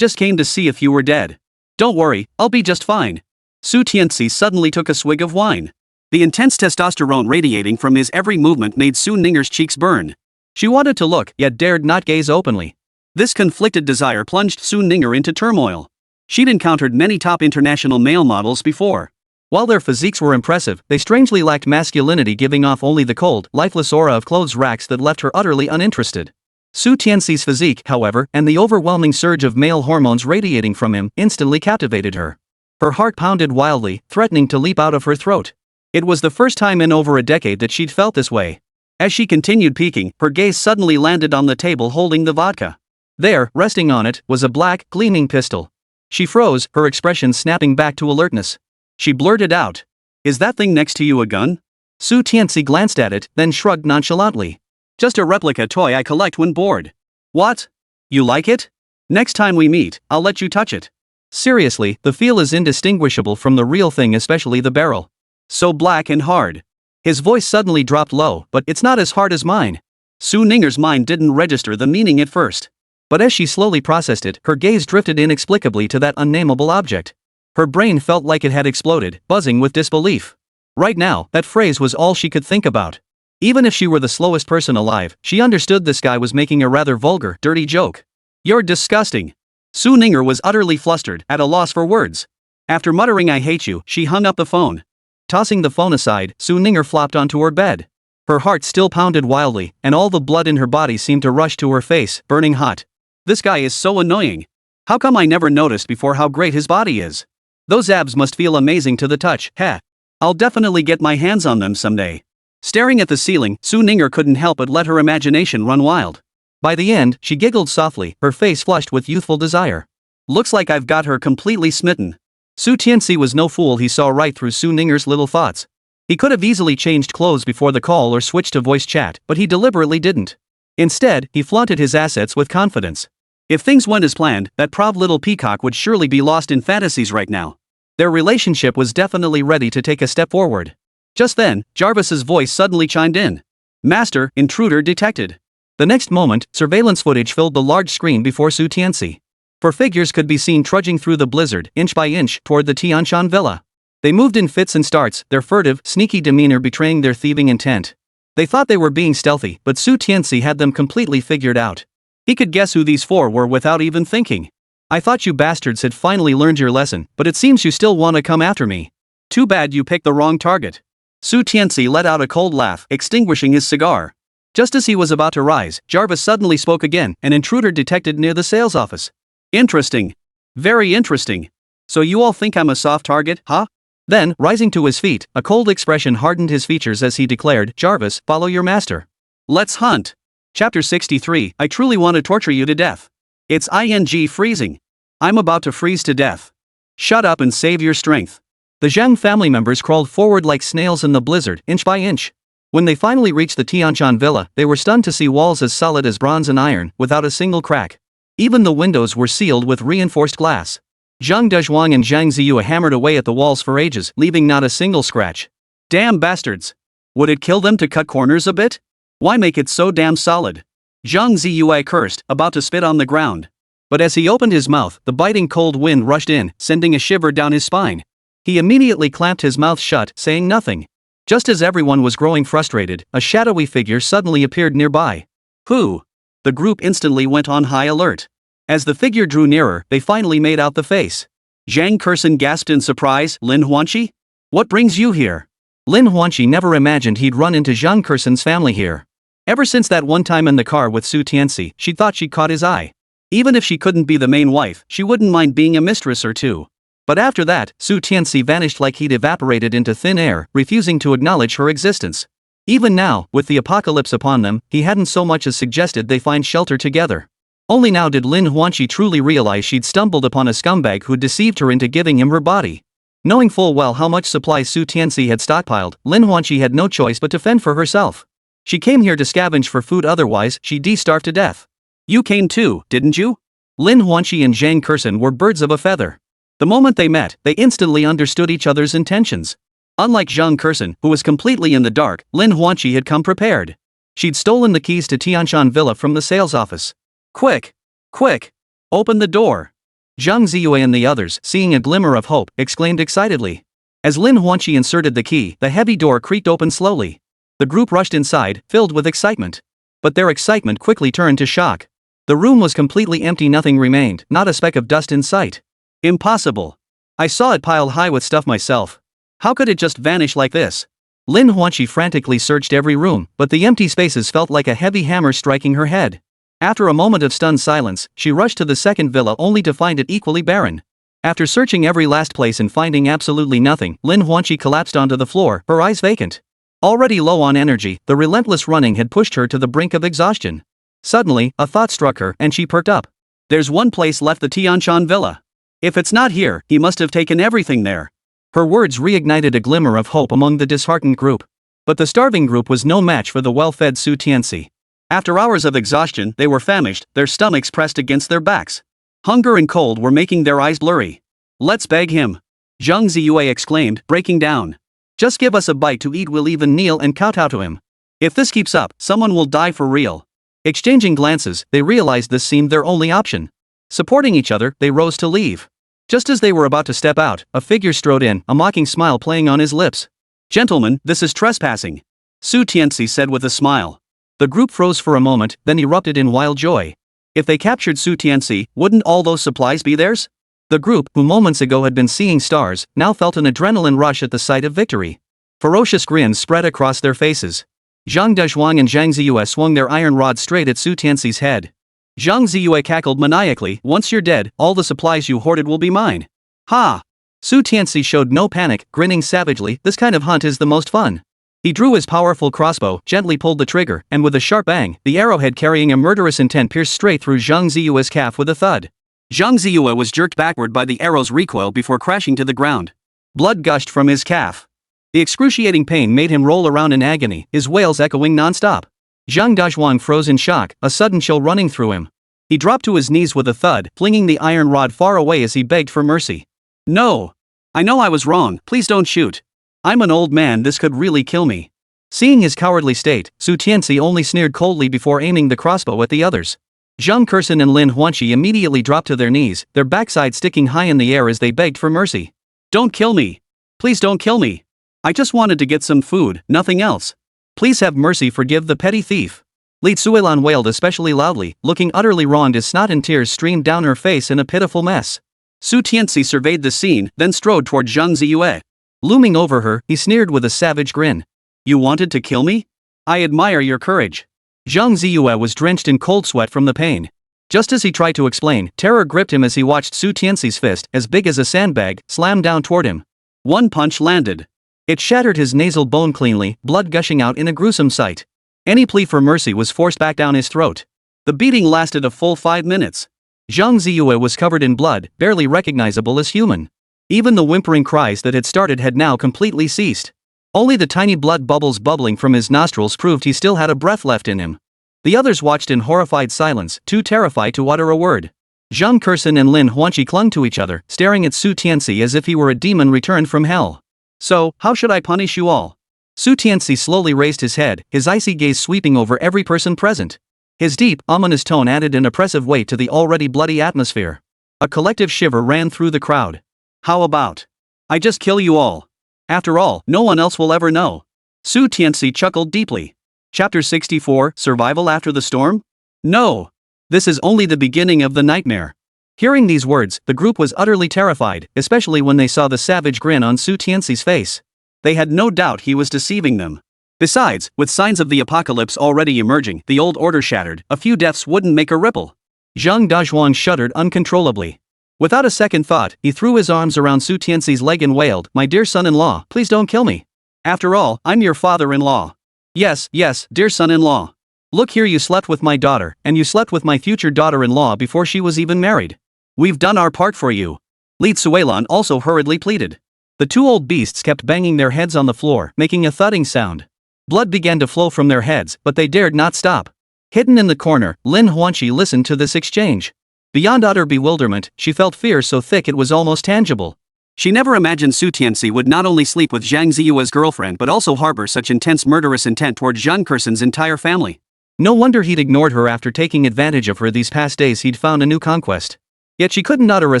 came to see if you were dead. Don't worry, I'll be just fine. Su Tianci suddenly took a swig of wine. The intense testosterone radiating from his every movement made Su Ninger's cheeks burn. She wanted to look, yet dared not gaze openly. This conflicted desire plunged Su Ninger into turmoil. She'd encountered many top international male models before. While their physiques were impressive, they strangely lacked masculinity, giving off only the cold, lifeless aura of clothes racks that left her utterly uninterested. Su Tianci's physique, however, and the overwhelming surge of male hormones radiating from him, instantly captivated her. Her heart pounded wildly, threatening to leap out of her throat. It was the first time in over a decade that she'd felt this way. As she continued peeking, her gaze suddenly landed on the table holding the vodka. There, resting on it, was a black, gleaming pistol. She froze, her expression snapping back to alertness. She blurted out. Is that thing next to you a gun? Su Tianci glanced at it, then shrugged nonchalantly. Just a replica toy I collect when bored. What? You like it? Next time we meet, I'll let you touch it. Seriously, the feel is indistinguishable from the real thing, especially the barrel. So black and hard. His voice suddenly dropped low, but it's not as hard as mine. Su Ninger's mind didn't register the meaning at first. But as she slowly processed it, her gaze drifted inexplicably to that unnameable object. Her brain felt like it had exploded, buzzing with disbelief. Right now, that phrase was all she could think about. Even if she were the slowest person alive, she understood this guy was making a rather vulgar, dirty joke. You're disgusting. Su Ninger was utterly flustered, at a loss for words. After muttering I hate you, she hung up the phone. Tossing the phone aside, Su Ninger flopped onto her bed. Her heart still pounded wildly, and all the blood in her body seemed to rush to her face, burning hot. This guy is so annoying. How come I never noticed before how great his body is? Those abs must feel amazing to the touch, heh. I'll definitely get my hands on them someday. Staring at the ceiling, Su Ninger couldn't help but let her imagination run wild. By the end, she giggled softly, her face flushed with youthful desire. Looks like I've got her completely smitten. Su Tianci was no fool. He saw right through Su Ninger's little thoughts. He could have easily changed clothes before the call or switched to voice chat, but he deliberately didn't. Instead, he flaunted his assets with confidence. If things went as planned, that prov little peacock would surely be lost in fantasies right now. Their relationship was definitely ready to take a step forward. Just then, Jarvis's voice suddenly chimed in. Master, intruder detected. The next moment, surveillance footage filled the large screen before Su Tianci. 4 figures could be seen trudging through the blizzard, inch by inch, toward the Tianshan villa. They moved in fits and starts, their furtive, sneaky demeanor betraying their thieving intent. They thought they were being stealthy, but Su Tianci had them completely figured out. He could guess who these four were without even thinking. I thought you bastards had finally learned your lesson, but it seems you still want to come after me. Too bad you picked the wrong target. Su Tianci let out a cold laugh, extinguishing his cigar. Just as he was about to rise, Jarvis suddenly spoke again, an intruder detected near the sales office. Interesting. Very interesting. So you all think I'm a soft target, huh? Then, rising to his feet, a cold expression hardened his features as he declared, Jarvis, follow your master. Let's hunt. Chapter 63, I truly want to torture you to death. It's ing freezing. I'm about to freeze to death. Shut up and save your strength. The Zhang family members crawled forward like snails in the blizzard, inch by inch. When they finally reached the Tianci villa, they were stunned to see walls as solid as bronze and iron, without a single crack. Even the windows were sealed with reinforced glass. Zhang Dezhuang and Zhang Ziyue hammered away at the walls for ages, leaving not a single scratch. Damn bastards! Would it kill them to cut corners a bit? Why make it so damn solid? Zhang Ziyue cursed, about to spit on the ground. But as he opened his mouth, the biting cold wind rushed in, sending a shiver down his spine. He immediately clamped his mouth shut, saying nothing. Just as everyone was growing frustrated, a shadowy figure suddenly appeared nearby. Who? The group instantly went on high alert. As the figure drew nearer, they finally made out the face. Zhang Kurson gasped in surprise, Lin Huanqi? What brings you here? Lin Huanqi never imagined he'd run into Zhang Kurson's family here. Ever since that one time in the car with Su Tianci, she thought she'd caught his eye. Even if she couldn't be the main wife, she wouldn't mind being a mistress or two. But after that, Su Tianci vanished like he'd evaporated into thin air, refusing to acknowledge her existence. Even now, with the apocalypse upon them, he hadn't so much as suggested they find shelter together. Only now did Lin Huanqi truly realize she'd stumbled upon a scumbag who'd deceived her into giving him her body. Knowing full well how much supplies Su Tianci had stockpiled, Lin Huanqi had no choice but to fend for herself. She came here to scavenge for food, otherwise she'd starve to death. You came too, didn't you? Lin Huanqi and Zhang Kurson were birds of a feather. The moment they met, they instantly understood each other's intentions. Unlike Zhang Kurson, who was completely in the dark, Lin Huanqi had come prepared. She'd stolen the keys to Tianci Villa from the sales office. Quick! Quick! Open the door! Zhang Ziyue and the others, seeing a glimmer of hope, exclaimed excitedly. As Lin Huanqi inserted the key, the heavy door creaked open slowly. The group rushed inside, filled with excitement. But their excitement quickly turned to shock. The room was completely empty, nothing remained, not a speck of dust in sight. Impossible. I saw it piled high with stuff myself. How could it just vanish like this? Lin Huanqi frantically searched every room, but the empty spaces felt like a heavy hammer striking her head. After a moment of stunned silence, she rushed to the second villa only to find it equally barren. After searching every last place and finding absolutely nothing, Lin Huanqi collapsed onto the floor, her eyes vacant. Already low on energy, the relentless running had pushed her to the brink of exhaustion. Suddenly, a thought struck her, and she perked up. There's one place left, the Tianci villa. If it's not here, he must have taken everything there. Her words reignited a glimmer of hope among the disheartened group. But the starving group was no match for the well-fed Su Tianci. After hours of exhaustion, they were famished, their stomachs pressed against their backs. Hunger and cold were making their eyes blurry. Let's beg him. Zhang Ziyue exclaimed, breaking down. Just give us a bite to eat, we'll even kneel and kowtow to him. If this keeps up, someone will die for real. Exchanging glances, they realized this seemed their only option. Supporting each other, they rose to leave. Just as they were about to step out, a figure strode in, a mocking smile playing on his lips. Gentlemen, this is trespassing. Su Tianci said with a smile. The group froze for a moment, then erupted in wild joy. If they captured Su Tianci, wouldn't all those supplies be theirs? The group, who moments ago had been seeing stars, now felt an adrenaline rush at the sight of victory. Ferocious grins spread across their faces. Zhang Dezhuang and Zhang Ziyue swung their iron rods straight at Su Tianci's head. Zhang Ziyue cackled maniacally, once you're dead, all the supplies you hoarded will be mine. Ha! Su Tianci showed no panic, grinning savagely, this kind of hunt is the most fun. He drew his powerful crossbow, gently pulled the trigger, and with a sharp bang, the arrowhead carrying a murderous intent pierced straight through Zhang Ziyue's calf with a thud. Zhang Ziyue was jerked backward by the arrow's recoil before crashing to the ground. Blood gushed from his calf. The excruciating pain made him roll around in agony, his wails echoing non-stop. Zhang Dezhuang froze in shock, a sudden chill running through him. He dropped to his knees with a thud, flinging the iron rod far away as he begged for mercy. No! I know I was wrong, please don't shoot. I'm an old man, this could really kill me. Seeing his cowardly state, Su Tianci only sneered coldly before aiming the crossbow at the others. Zhang Kurson and Lin Huanqi immediately dropped to their knees, their backside sticking high in the air as they begged for mercy. Don't kill me! Please don't kill me. I just wanted to get some food, nothing else. Please have mercy, forgive the petty thief. Li Suilan wailed especially loudly, looking utterly ruined as snot and tears streamed down her face in a pitiful mess. Su Tianci surveyed the scene, then strode toward Zhang Ziyue. Looming over her, he sneered with a savage grin. You wanted to kill me? I admire your courage. Zhang Ziyue was drenched in cold sweat from the pain. Just as he tried to explain, terror gripped him as he watched Su Tianci's fist, as big as a sandbag, slam down toward him. One punch landed. It shattered his nasal bone cleanly, blood gushing out in a gruesome sight. Any plea for mercy was forced back down his throat. The beating lasted a full 5 minutes. Zhang Ziyue was covered in blood, barely recognizable as human. Even the whimpering cries that had started had now completely ceased. Only the tiny blood bubbles bubbling from his nostrils proved he still had a breath left in him. The others watched in horrified silence, too terrified to utter a word. Zhang Kursin and Lin Huanqi clung to each other, staring at Su Tianci as if he were a demon returned from hell. So, how should I punish you all? Su Tianci slowly raised his head, his icy gaze sweeping over every person present. His deep, ominous tone added an oppressive weight to the already bloody atmosphere. A collective shiver ran through the crowd. How about I just kill you all? After all, no one else will ever know. Su Tianci chuckled deeply. Chapter 64, Survival After the Storm? No! This is only the beginning of the nightmare. Hearing these words, the group was utterly terrified, especially when they saw the savage grin on Su Tianci's face. They had no doubt he was deceiving them. Besides, with signs of the apocalypse already emerging, the old order shattered, a few deaths wouldn't make a ripple. Zhang Dazhuang shuddered uncontrollably. Without a second thought, he threw his arms around Su Tianci's leg and wailed, My dear son-in-law, please don't kill me. After all, I'm your father-in-law. Yes, dear son-in-law. Look here, you slept with my daughter, and you slept with my future daughter-in-law before she was even married. We've done our part for you. Li Suilan also hurriedly pleaded. The two old beasts kept banging their heads on the floor, making a thudding sound. Blood began to flow from their heads, but they dared not stop. Hidden in the corner, Lin Huanqi listened to this exchange. Beyond utter bewilderment, she felt fear so thick it was almost tangible. She never imagined Su Tianci would not only sleep with Zhang Ziyue's girlfriend but also harbor such intense murderous intent toward Zhang Kursin's entire family. No wonder he'd ignored her after taking advantage of her these past days. He'd found a new conquest. Yet she couldn't utter a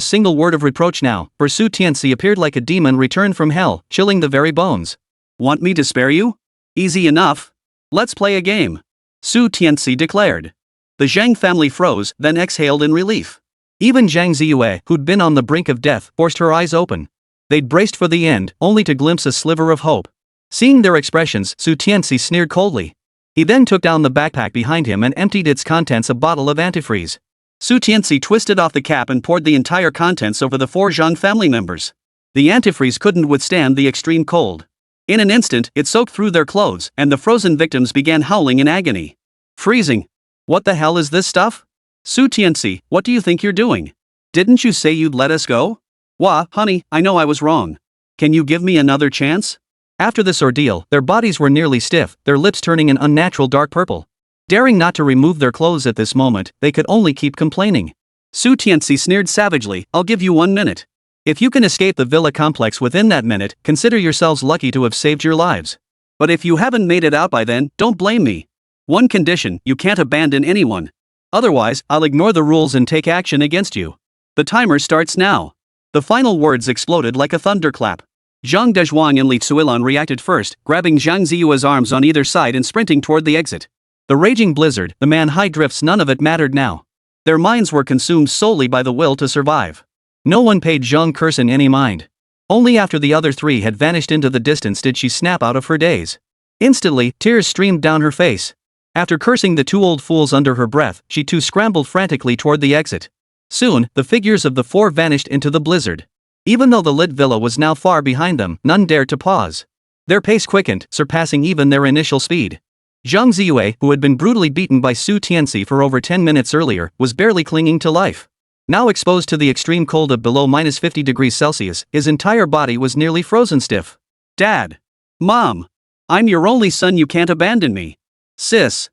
single word of reproach now, for Su Tianci appeared like a demon returned from hell, chilling the very bones. Want me to spare you? Easy enough. Let's play a game. Su Tianci declared. The Zhang family froze, then exhaled in relief. Even Zhang Ziyue, who'd been on the brink of death, forced her eyes open. They'd braced for the end, only to glimpse a sliver of hope. Seeing their expressions, Su Tianci sneered coldly. He then took down the backpack behind him and emptied its contents a bottle of antifreeze. Su Tianci twisted off the cap and poured the entire contents over the 4 Zhang family members. The antifreeze couldn't withstand the extreme cold. In an instant, it soaked through their clothes, and the frozen victims began howling in agony. Freezing. What the hell is this stuff? Su Tianci, what do you think you're doing? Didn't you say you'd let us go? Wah, honey, I know I was wrong. Can you give me another chance? After this ordeal, their bodies were nearly stiff, their lips turning an unnatural dark purple. Daring not to remove their clothes at this moment, they could only keep complaining. Su Tianci sneered savagely, I'll give you 1 minute. If you can escape the villa complex within that minute, consider yourselves lucky to have saved your lives. But if you haven't made it out by then, don't blame me. One condition, you can't abandon anyone. Otherwise, I'll ignore the rules and take action against you. The timer starts now. The final words exploded like a thunderclap. Zhang Dezhuang and Li Suilan reacted first, grabbing Zhang Ziyue's arms on either side and sprinting toward the exit. The raging blizzard, the man-high drifts, none of it mattered now. Their minds were consumed solely by the will to survive. No one paid Zhang Kursin any mind. Only after the other 3 had vanished into the distance did she snap out of her daze. Instantly, tears streamed down her face. After cursing the 2 old fools under her breath, she too scrambled frantically toward the exit. Soon, the figures of the 4 vanished into the blizzard. Even though the lit villa was now far behind them, none dared to pause. Their pace quickened, surpassing even their initial speed. Zhang Ziyue, who had been brutally beaten by Su Tianci for over 10 minutes earlier, was barely clinging to life. Now exposed to the extreme cold of below -50 degrees Celsius, his entire body was nearly frozen stiff. Dad! Mom! I'm your only son, you can't abandon me. Sis!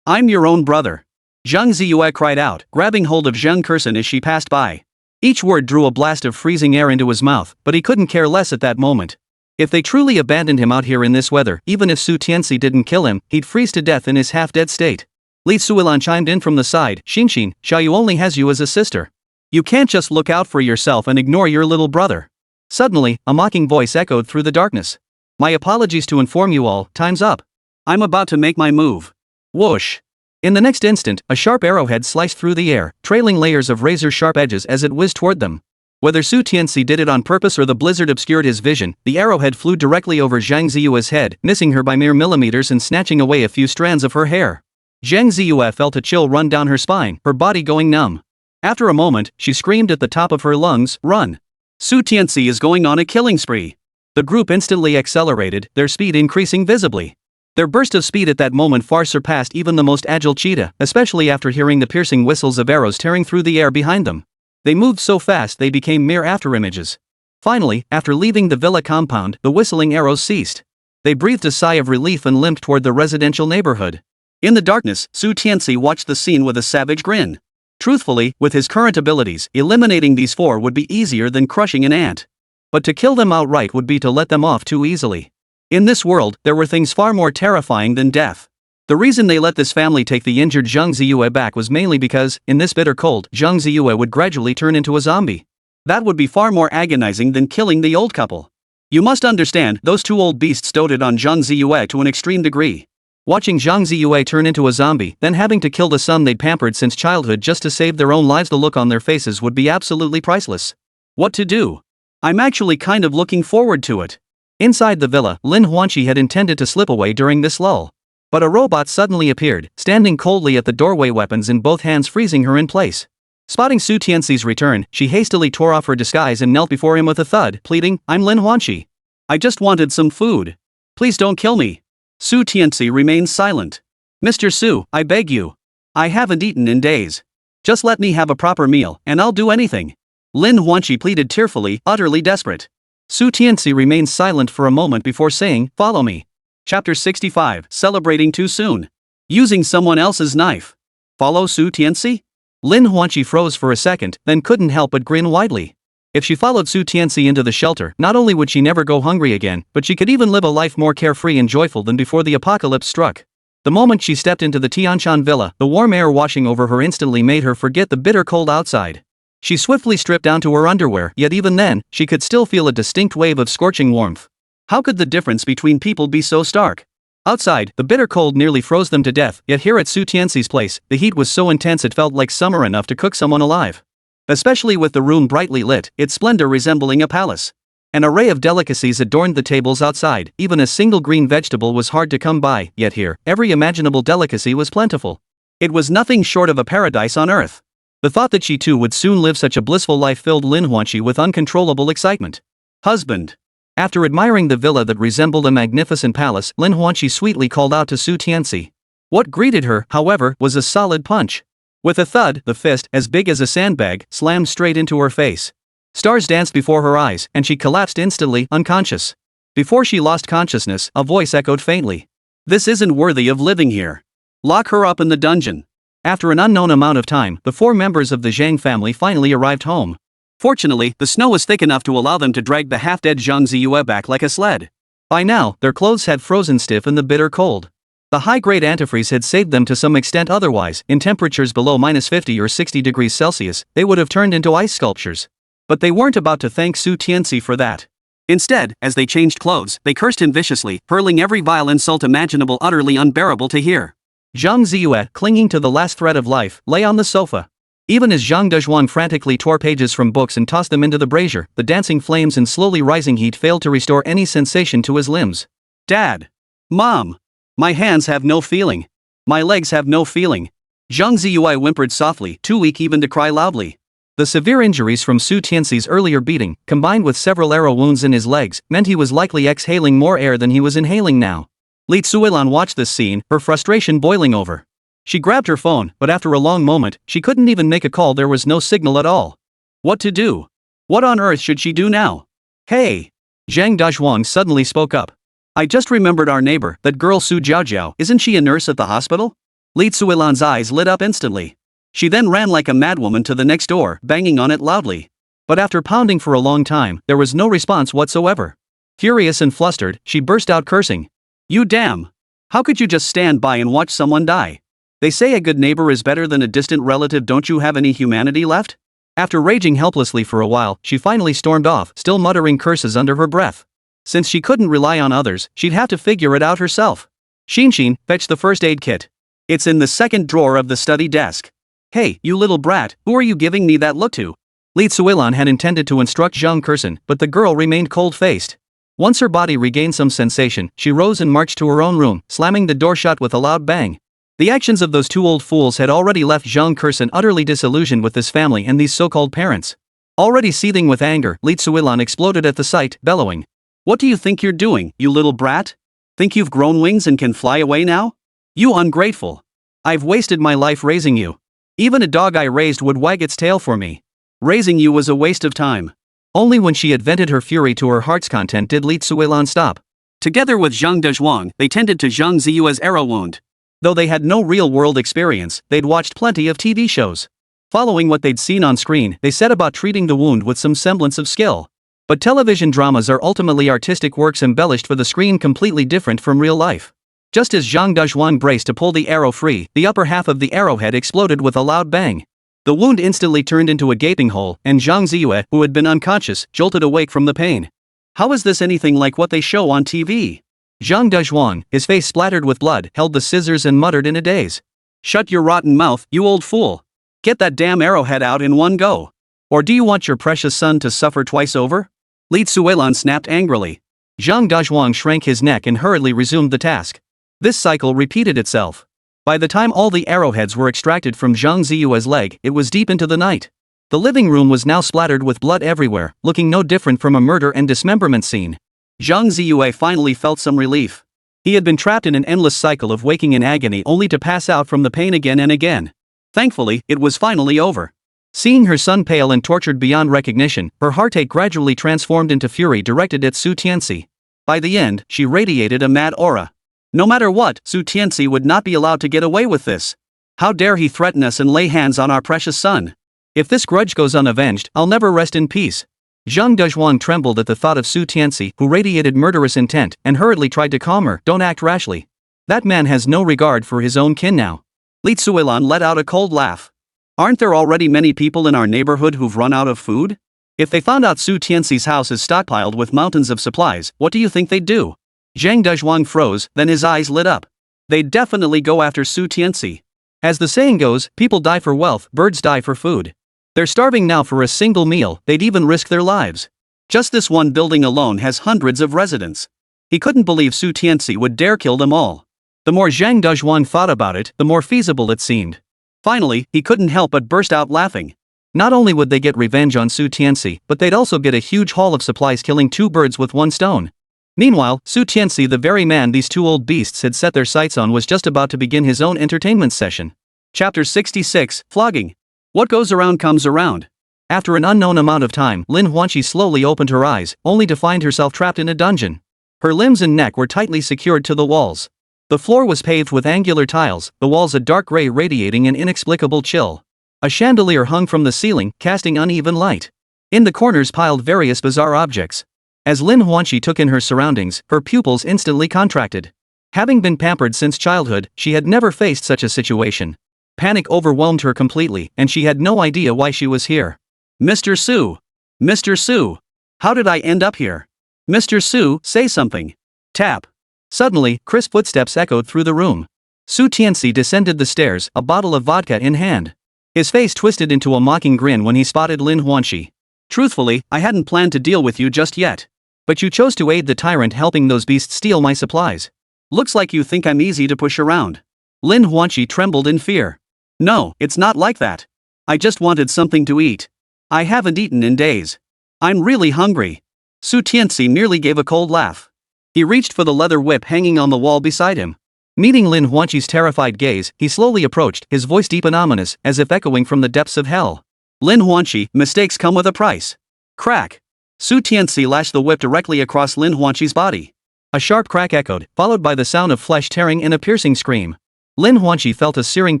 I'm your own brother. Zhang Ziyue cried out, grabbing hold of Zhang Kursin as she passed by. Each word drew a blast of freezing air into his mouth, but he couldn't care less at that moment. If they truly abandoned him out here in this weather, even if Su Tianci didn't kill him, he'd freeze to death in his half-dead state. Li Suilan chimed in from the side, Xinxin, Xiaoyu only has you as a sister. You can't just look out for yourself and ignore your little brother. Suddenly, a mocking voice echoed through the darkness. My apologies to inform you all, time's up. I'm about to make my move. Whoosh. In the next instant, a sharp arrowhead sliced through the air, trailing layers of razor-sharp edges as it whizzed toward them. Whether Su Tianci did it on purpose or the blizzard obscured his vision, the arrowhead flew directly over Zhang Ziyue's head, missing her by mere millimeters and snatching away a few strands of her hair. Zhang Ziyue felt a chill run down her spine, her body going numb. After a moment, she screamed at the top of her lungs, "Run! Su Tianci is going on a killing spree!" The group instantly accelerated, their speed increasing visibly. Their burst of speed at that moment far surpassed even the most agile cheetah, especially after hearing the piercing whistles of arrows tearing through the air behind them. They moved so fast they became mere afterimages. Finally, after leaving the villa compound, the whistling arrows ceased. They breathed a sigh of relief and limped toward the residential neighborhood. In the darkness, Su Tianci watched the scene with a savage grin. Truthfully, with his current abilities, eliminating these four would be easier than crushing an ant. But to kill them outright would be to let them off too easily. In this world, there were things far more terrifying than death. The reason they let this family take the injured Zhang Ziyue back was mainly because, in this bitter cold, Zhang Ziyue would gradually turn into a zombie. That would be far more agonizing than killing the old couple. You must understand, those two old beasts doted on Zhang Ziyue to an extreme degree. Watching Zhang Ziyue turn into a zombie, then having to kill the son they'd pampered since childhood just to save their own lives, the look on their faces would be absolutely priceless. What to do? I'm actually kind of looking forward to it. Inside the villa, Lin Huanqi had intended to slip away during this lull. But a robot suddenly appeared, standing coldly at the doorway, weapons in both hands, freezing her in place. Spotting Su Tianci's return, she hastily tore off her disguise and knelt before him with a thud, pleading, "I'm Lin Huanqi. I just wanted some food. Please don't kill me." Su Tianci remained silent. "Mr. Su, I beg you. I haven't eaten in days. Just let me have a proper meal, and I'll do anything." Lin Huanqi pleaded tearfully, utterly desperate. Su Tianci remained silent for a moment before saying, "Follow me." Chapter 65, Celebrating Too Soon. Using someone else's knife. Follow Su Tianci? Lin Huanqi froze for a second, then couldn't help but grin widely. If she followed Su Tianci into the shelter, not only would she never go hungry again, but she could even live a life more carefree and joyful than before the apocalypse struck. The moment she stepped into the Tianci villa, the warm air washing over her instantly made her forget the bitter cold outside. She swiftly stripped down to her underwear, yet even then, she could still feel a distinct wave of scorching warmth. How could the difference between people be so stark? Outside, the bitter cold nearly froze them to death, yet here at Su Tianci's place, the heat was so intense it felt like summer enough to cook someone alive. Especially with the room brightly lit, its splendor resembling a palace. An array of delicacies adorned the tables outside, even a single green vegetable was hard to come by, yet here, every imaginable delicacy was plentiful. It was nothing short of a paradise on earth. The thought that she too would soon live such a blissful life filled Lin Huanqi with uncontrollable excitement. Husband. After admiring the villa that resembled a magnificent palace, Lin Huanqi sweetly called out to Su Tianci. What greeted her, however, was a solid punch. With a thud, the fist, as big as a sandbag, slammed straight into her face. Stars danced before her eyes, and she collapsed instantly, unconscious. Before she lost consciousness, a voice echoed faintly. "This isn't worthy of living here. Lock her up in the dungeon." After an unknown amount of time, the four members of the Zhang family finally arrived home. Fortunately, the snow was thick enough to allow them to drag the half-dead Zhang Ziyue back like a sled. By now, their clothes had frozen stiff in the bitter cold. The high-grade antifreeze had saved them to some extent, otherwise, in temperatures below -50 or 60 degrees Celsius, they would have turned into ice sculptures. But they weren't about to thank Su Tianci for that. Instead, as they changed clothes, they cursed him viciously, hurling every vile insult imaginable, utterly unbearable to hear. Zhang Ziyue, clinging to the last thread of life, lay on the sofa. Even as Zhang Dezhuang frantically tore pages from books and tossed them into the brazier, the dancing flames and slowly rising heat failed to restore any sensation to his limbs. "Dad! Mom! My hands have no feeling. My legs have no feeling." Zhang Ziyue whimpered softly, too weak even to cry loudly. The severe injuries from Su Tianci's earlier beating, combined with several arrow wounds in his legs, meant he was likely exhaling more air than he was inhaling now. Li Tsuilan watched this scene, her frustration boiling over. She grabbed her phone, but after a long moment, she couldn't even make a call. There was no signal at all. What to do? What on earth should she do now? "Hey!" Zhang Dezhuang suddenly spoke up. "I just remembered our neighbor, that girl Su Jiaojiao. Isn't she a nurse at the hospital?" Li Tsuilan's eyes lit up instantly. She then ran like a madwoman to the next door, banging on it loudly. But after pounding for a long time, there was no response whatsoever. Furious and flustered, she burst out cursing. "You damn! How could you just stand by and watch someone die? They say a good neighbor is better than a distant relative. Don't you have any humanity left? After raging helplessly for a while, she finally stormed off, still muttering curses under her breath. Since she couldn't rely on others, she'd have to figure it out herself. Shinshin, fetch the first aid kit. It's in the second drawer of the study desk. Hey, you little brat, who are you giving me that look to? Li Suilan had intended to instruct Zhang Kursen, but the girl remained cold-faced. Once her body regained some sensation, she rose and marched to her own room, slamming the door shut with a loud bang. The actions of those two old fools had already left Zhang Kursen utterly disillusioned with this family and these so-called parents. Already seething with anger, Li Suilan exploded at the sight, bellowing. What do you think you're doing, you little brat? Think you've grown wings and can fly away now? You ungrateful. I've wasted my life raising you. Even a dog I raised would wag its tail for me. Raising you was a waste of time. Only when she had vented her fury to her heart's content did Li Suilan stop. Together with Zhang Dezhuang, they tended to Zhang Ziyue's arrow wound. Though they had no real-world experience, they'd watched plenty of TV shows. Following what they'd seen on screen, they set about treating the wound with some semblance of skill. But television dramas are ultimately artistic works embellished for the screen, completely different from real life. Just as Zhang Dezhuang braced to pull the arrow free, the upper half of the arrowhead exploded with a loud bang. The wound instantly turned into a gaping hole, and Zhang Ziyue, who had been unconscious, jolted awake from the pain. How is this anything like what they show on TV? Zhang Dezhuang, his face splattered with blood, held the scissors and muttered in a daze. Shut your rotten mouth, you old fool. Get that damn arrowhead out in one go. Or do you want your precious son to suffer twice over? Li Suilan snapped angrily. Zhang Dezhuang shrank his neck and hurriedly resumed the task. This cycle repeated itself. By the time all the arrowheads were extracted from Zhang Ziyue's leg, it was deep into the night. The living room was now splattered with blood everywhere, looking no different from a murder and dismemberment scene. Zhang Ziyue finally felt some relief. He had been trapped in an endless cycle of waking in agony only to pass out from the pain again and again. Thankfully, it was finally over. Seeing her son pale and tortured beyond recognition, her heartache gradually transformed into fury directed at Su Tianci. By the end, she radiated a mad aura. No matter what, Su Tianci would not be allowed to get away with this. How dare he threaten us and lay hands on our precious son? If this grudge goes unavenged, I'll never rest in peace. Zhang Dezhuang trembled at the thought of Su Tianci, who radiated murderous intent, and hurriedly tried to calm her. Don't act rashly. That man has no regard for his own kin now. Li Suilan let out a cold laugh. Aren't there already many people in our neighborhood who've run out of food? If they found out Su Tianci's house is stockpiled with mountains of supplies, what do you think they'd do? Zhang Dezhuang froze, then his eyes lit up. They'd definitely go after Su Tianci. As the saying goes, people die for wealth, birds die for food. They're starving now for a single meal, they'd even risk their lives. Just this one building alone has hundreds of residents. He couldn't believe Su Tianci would dare kill them all. The more Zhang Dezhuang thought about it, the more feasible it seemed. Finally, he couldn't help but burst out laughing. Not only would they get revenge on Su Tianci, but they'd also get a huge haul of supplies, killing two birds with one stone. Meanwhile, Su Tianci, the very man these two old beasts had set their sights on, was just about to begin his own entertainment session. Chapter 66, Flogging. What goes around comes around. After an unknown amount of time, Lin Huanqi slowly opened her eyes, only to find herself trapped in a dungeon. Her limbs and neck were tightly secured to the walls. The floor was paved with angular tiles, the walls a dark gray radiating an inexplicable chill. A chandelier hung from the ceiling, casting uneven light. In the corners piled various bizarre objects. As Lin Huanqi took in her surroundings, her pupils instantly contracted. Having been pampered since childhood, she had never faced such a situation. Panic overwhelmed her completely, and she had no idea why she was here. Mr. Su! Mr. Su! How did I end up here? Mr. Su, say something. Tap. Suddenly, crisp footsteps echoed through the room. Su Tianci descended the stairs, a bottle of vodka in hand. His face twisted into a mocking grin when he spotted Lin Huanqi. Truthfully, I hadn't planned to deal with you just yet. But you chose to aid the tyrant, helping those beasts steal my supplies. Looks like you think I'm easy to push around. Lin Huanqi trembled in fear. No, it's not like that. I just wanted something to eat. I haven't eaten in days. I'm really hungry. Su Tianci merely gave a cold laugh. He reached for the leather whip hanging on the wall beside him. Meeting Lin Huanqi's terrified gaze, he slowly approached, his voice deep and ominous, as if echoing from the depths of hell. Lin Huanqi, mistakes come with a price. Crack. Su Tianci lashed the whip directly across Lin Huanqi's body. A sharp crack echoed, followed by the sound of flesh tearing in a piercing scream. Lin Huanqi felt a searing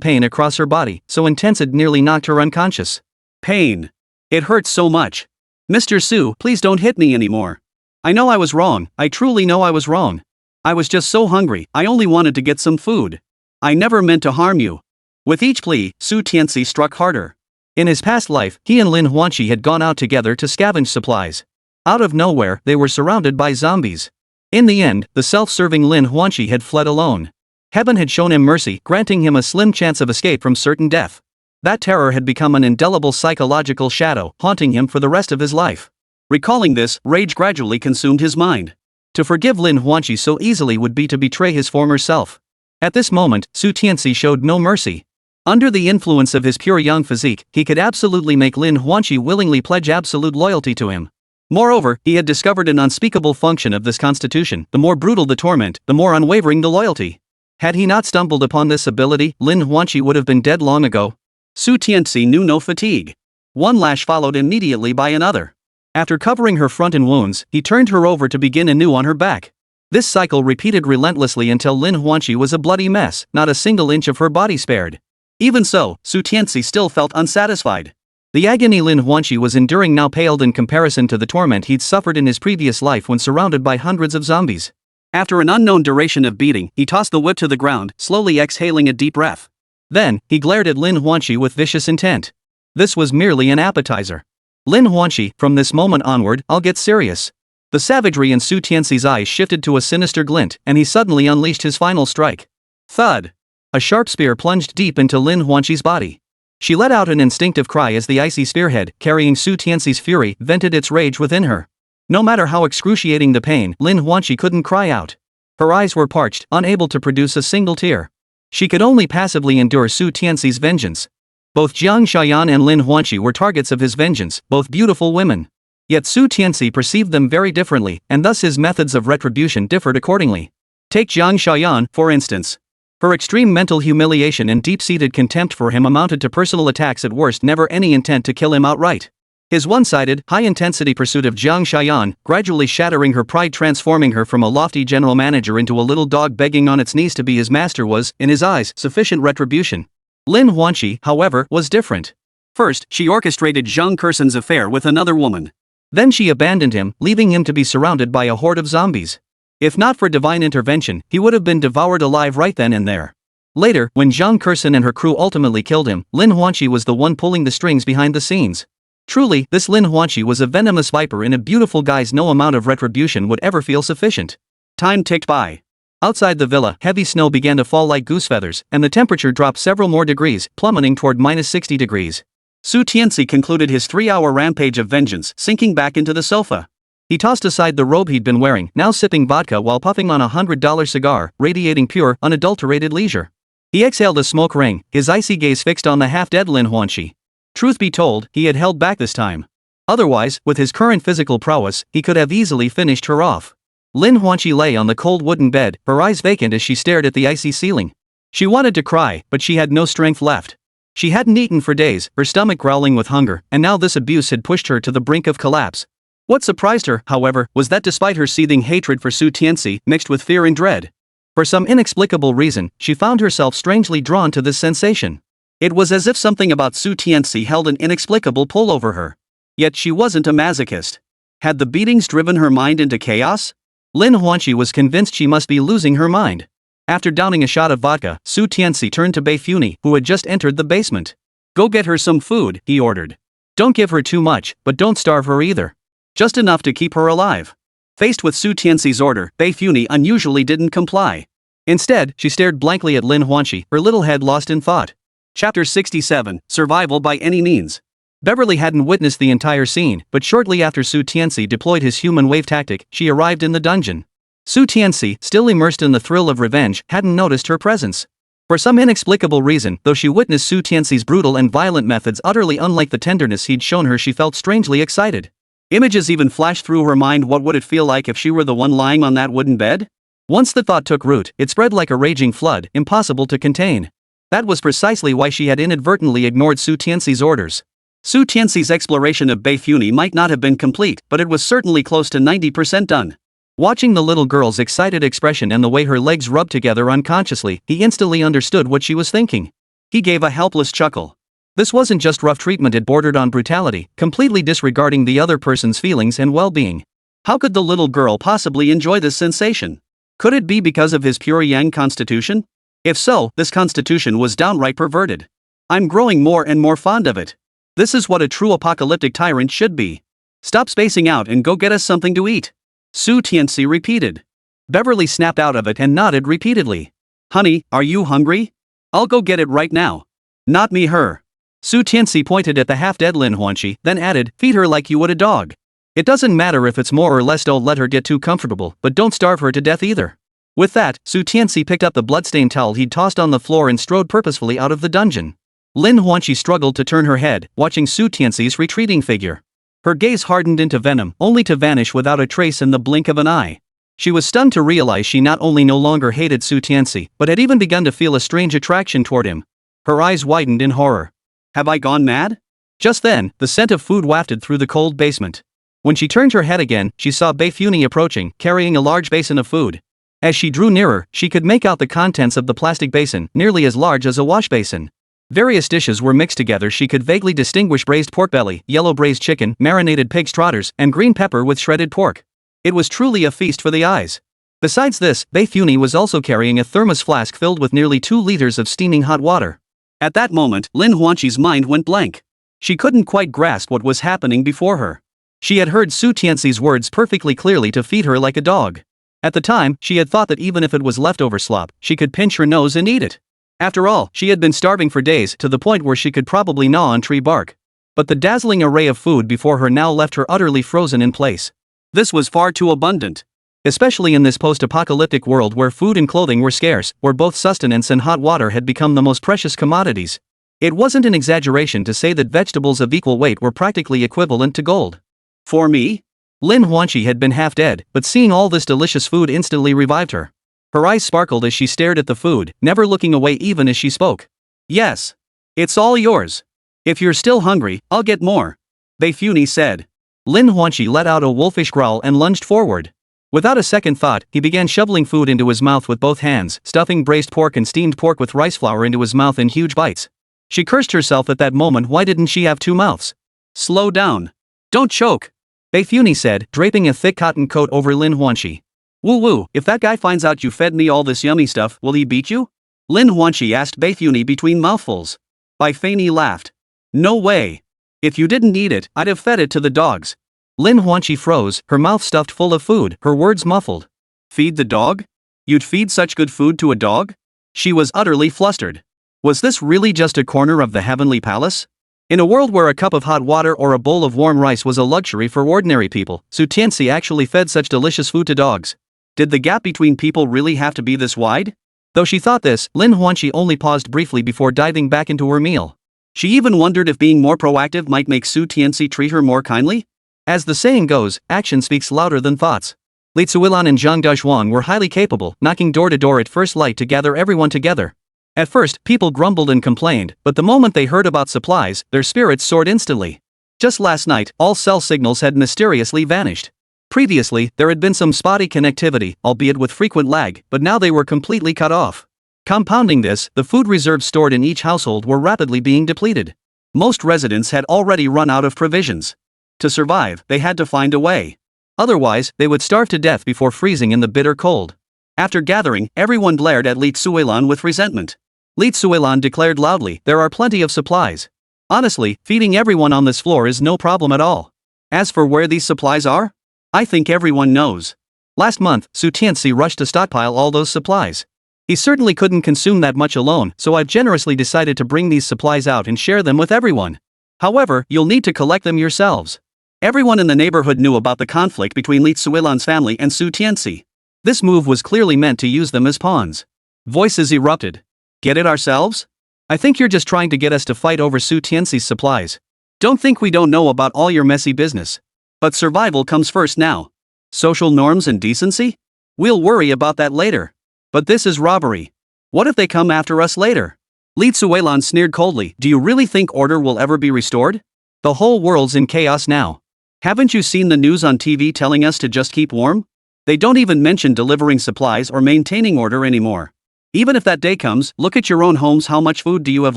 pain across her body, so intense it nearly knocked her unconscious. Pain. It hurts so much. Mr. Su, please don't hit me anymore. I know I was wrong, I truly know I was wrong. I was just so hungry, I only wanted to get some food. I never meant to harm you. With each plea, Su Tianci struck harder. In his past life, he and Lin Huanqi had gone out together to scavenge supplies. Out of nowhere, they were surrounded by zombies. In the end, the self-serving Lin Huanqi had fled alone. Heaven had shown him mercy, granting him a slim chance of escape from certain death. That terror had become an indelible psychological shadow, haunting him for the rest of his life. Recalling this, rage gradually consumed his mind. To forgive Lin Huanqi so easily would be to betray his former self. At this moment, Su Tianci showed no mercy. Under the influence of his pure young physique, he could absolutely make Lin Huanqi willingly pledge absolute loyalty to him. Moreover, he had discovered an unspeakable function of this constitution: the more brutal the torment, the more unwavering the loyalty. Had he not stumbled upon this ability, Lin Huanqi would have been dead long ago. Su Tianci knew no fatigue. One lash followed immediately by another. After covering her front in wounds, he turned her over to begin anew on her back. This cycle repeated relentlessly until Lin Huanqi was a bloody mess, not a single inch of her body spared. Even so, Su Tianci still felt unsatisfied. The agony Lin Huanqi was enduring now paled in comparison to the torment he'd suffered in his previous life when surrounded by hundreds of zombies. After an unknown duration of beating, he tossed the whip to the ground, slowly exhaling a deep breath. Then, he glared at Lin Huanqi with vicious intent. This was merely an appetizer. Lin Huanqi, from this moment onward, I'll get serious. The savagery in Su Tianci's eyes shifted to a sinister glint, and he suddenly unleashed his final strike. Thud! A sharp spear plunged deep into Lin Huanqi's body. She let out an instinctive cry as the icy spearhead, carrying Su Tianci's fury, vented its rage within her. No matter how excruciating the pain, Lin Huanqi couldn't cry out. Her eyes were parched, unable to produce a single tear. She could only passively endure Su Tianci's vengeance. Both Jiang Xiaoyan and Lin Huanqi were targets of his vengeance, both beautiful women. Yet Su Tianci perceived them very differently, and thus his methods of retribution differed accordingly. Take Jiang Xiaoyan, for instance. Her extreme mental humiliation and deep-seated contempt for him amounted to personal attacks at worst, never any intent to kill him outright. His one-sided, high-intensity pursuit of Jiang Xiaoyan, gradually shattering her pride, transforming her from a lofty general manager into a little dog begging on its knees to be his master, was, in his eyes, sufficient retribution. Lin Huanqi, however, was different. First, she orchestrated Zhang Kursan's affair with another woman. Then she abandoned him, leaving him to be surrounded by a horde of zombies. If not for divine intervention, he would have been devoured alive right then and there. Later, when Zhang Kursan and her crew ultimately killed him, Lin Huanqi was the one pulling the strings behind the scenes. Truly, this Lin Huanqi was a venomous viper in a beautiful guise. No amount of retribution would ever feel sufficient. Time ticked by. Outside the villa, heavy snow began to fall like goose feathers, and the temperature dropped several more degrees, plummeting toward -60 degrees. Su Tianci concluded his 3-hour rampage of vengeance, sinking back into the sofa. He tossed aside the robe he'd been wearing, now sipping vodka while puffing on a $100 cigar, radiating pure, unadulterated leisure. He exhaled a smoke ring, his icy gaze fixed on the half-dead Lin Huanqi. Truth be told, he had held back this time. Otherwise, with his current physical prowess, he could have easily finished her off. Lin Huanqi lay on the cold wooden bed, her eyes vacant as she stared at the icy ceiling. She wanted to cry, but she had no strength left. She hadn't eaten for days, her stomach growling with hunger, and now this abuse had pushed her to the brink of collapse. What surprised her, however, was that despite her seething hatred for Su Tianci, mixed with fear and dread, for some inexplicable reason, she found herself strangely drawn to this sensation. It was as if something about Su Tianci held an inexplicable pull over her. Yet she wasn't a masochist. Had the beatings driven her mind into chaos? Lin Huanqi was convinced she must be losing her mind. After downing a shot of vodka, Su Tianci turned to Bei Funi, who had just entered the basement. Go get her some food, he ordered. Don't give her too much, but don't starve her either. Just enough to keep her alive. Faced with Su Tianci's order, Bei Funi unusually didn't comply. Instead, she stared blankly at Lin Huanqi, her little head lost in thought. Chapter 67, Survival by Any Means. Beverly hadn't witnessed the entire scene, but shortly after Su Tianci deployed his human wave tactic, she arrived in the dungeon. Su Tianci, still immersed in the thrill of revenge, hadn't noticed her presence. For some inexplicable reason, though she witnessed Su Tianci's brutal and violent methods utterly unlike the tenderness he'd shown her, she felt strangely excited. Images even flashed through her mind. What would it feel like if she were the one lying on that wooden bed? Once the thought took root, it spread like a raging flood, impossible to contain. That was precisely why she had inadvertently ignored Su Tianci's orders. Su Tianci's exploration of Bei Funi might not have been complete, but it was certainly close to 90% done. Watching the little girl's excited expression and the way her legs rubbed together unconsciously, he instantly understood what she was thinking. He gave a helpless chuckle. This wasn't just rough treatment, it bordered on brutality, completely disregarding the other person's feelings and well-being. How could the little girl possibly enjoy this sensation? Could it be because of his pure yang constitution? If so, this constitution was downright perverted. I'm growing more and more fond of it. This is what a true apocalyptic tyrant should be. Stop spacing out and go get us something to eat. Su Tianci repeated. Beverly snapped out of it and nodded repeatedly. Honey, are you hungry? I'll go get it right now. Not me, her. Su Tianci pointed at the half-dead Lin Huanqi, then added, feed her like you would a dog. It doesn't matter if it's more or less, don't let her get too comfortable, but don't starve her to death either. With that, Su Tianci picked up the bloodstained towel he'd tossed on the floor and strode purposefully out of the dungeon. Lin Huanqi struggled to turn her head, watching Su Tianci's retreating figure. Her gaze hardened into venom, only to vanish without a trace in the blink of an eye. She was stunned to realize she not only no longer hated Su Tianci, but had even begun to feel a strange attraction toward him. Her eyes widened in horror. Have I gone mad? Just then, the scent of food wafted through the cold basement. When she turned her head again, she saw Bei Funi approaching, carrying a large basin of food. As she drew nearer, she could make out the contents of the plastic basin, nearly as large as a wash basin. Various dishes were mixed together. She could vaguely distinguish braised pork belly, yellow braised chicken, marinated pig's trotters, and green pepper with shredded pork. It was truly a feast for the eyes. Besides this, Bei Funi was also carrying a thermos flask filled with nearly 2 liters of steaming hot water. At that moment, Lin Huanqi's mind went blank. She couldn't quite grasp what was happening before her. She had heard Su Tianci's words perfectly clearly to feed her like a dog. At the time, she had thought that even if it was leftover slop, she could pinch her nose and eat it. After all, she had been starving for days, to the point where she could probably gnaw on tree bark. But the dazzling array of food before her now left her utterly frozen in place. This was far too abundant. Especially in this post-apocalyptic world where food and clothing were scarce, where both sustenance and hot water had become the most precious commodities. It wasn't an exaggeration to say that vegetables of equal weight were practically equivalent to gold. For me? Lin Huanqi had been half dead, but seeing all this delicious food instantly revived her. Her eyes sparkled as she stared at the food, never looking away even as she spoke. Yes. It's all yours. If you're still hungry, I'll get more. Bei Funi said. Lin Huanqi let out a wolfish growl and lunged forward. Without a second thought, he began shoveling food into his mouth with both hands, stuffing braised pork and steamed pork with rice flour into his mouth in huge bites. She cursed herself at that moment. Why didn't she have 2 mouths? Slow down. Don't choke. Bei Funi said, draping a thick cotton coat over Lin Huanqi. Woo, if that guy finds out you fed me all this yummy stuff, will he beat you? Lin Huanqi asked Bei Funi between mouthfuls. Bei Funi laughed. No way. If you didn't eat it, I'd have fed it to the dogs. Lin Huanqi froze, her mouth stuffed full of food, her words muffled. Feed the dog? You'd feed such good food to a dog? She was utterly flustered. Was this really just a corner of the heavenly palace? In a world where a cup of hot water or a bowl of warm rice was a luxury for ordinary people, Su Tianci actually fed such delicious food to dogs. Did the gap between people really have to be this wide? Though she thought this, Lin Huanqi only paused briefly before diving back into her meal. She even wondered if being more proactive might make Su Tianci treat her more kindly? As the saying goes, action speaks louder than thoughts. Li Tsuilan and Zhang Dazhuang were highly capable, knocking door to door at first light to gather everyone together. At first, people grumbled and complained, but the moment they heard about supplies, their spirits soared instantly. Just last night, all cell signals had mysteriously vanished. Previously, there had been some spotty connectivity, albeit with frequent lag, but now they were completely cut off. Compounding this, the food reserves stored in each household were rapidly being depleted. Most residents had already run out of provisions. To survive, they had to find a way. Otherwise, they would starve to death before freezing in the bitter cold. After gathering, everyone glared at Li Tsuilan with resentment. Li Tsuilan declared loudly, there are plenty of supplies. Honestly, feeding everyone on this floor is no problem at all. As for where these supplies are? I think everyone knows. Last month, Su Tianci rushed to stockpile all those supplies. He certainly couldn't consume that much alone, so I've generously decided to bring these supplies out and share them with everyone. However, you'll need to collect them yourselves. Everyone in the neighborhood knew about the conflict between Li Tsuilan's family and Su Tianci. This move was clearly meant to use them as pawns. Voices erupted. Get it ourselves? I think you're just trying to get us to fight over Su Tianci's supplies. Don't think we don't know about all your messy business. But survival comes first now. Social norms and decency? We'll worry about that later. But this is robbery. What if they come after us later? Li Tsuilan sneered coldly. Do you really think order will ever be restored? The whole world's in chaos now. Haven't you seen the news on TV telling us to just keep warm? They don't even mention delivering supplies or maintaining order anymore. Even if that day comes, look at your own homes. How much food do you have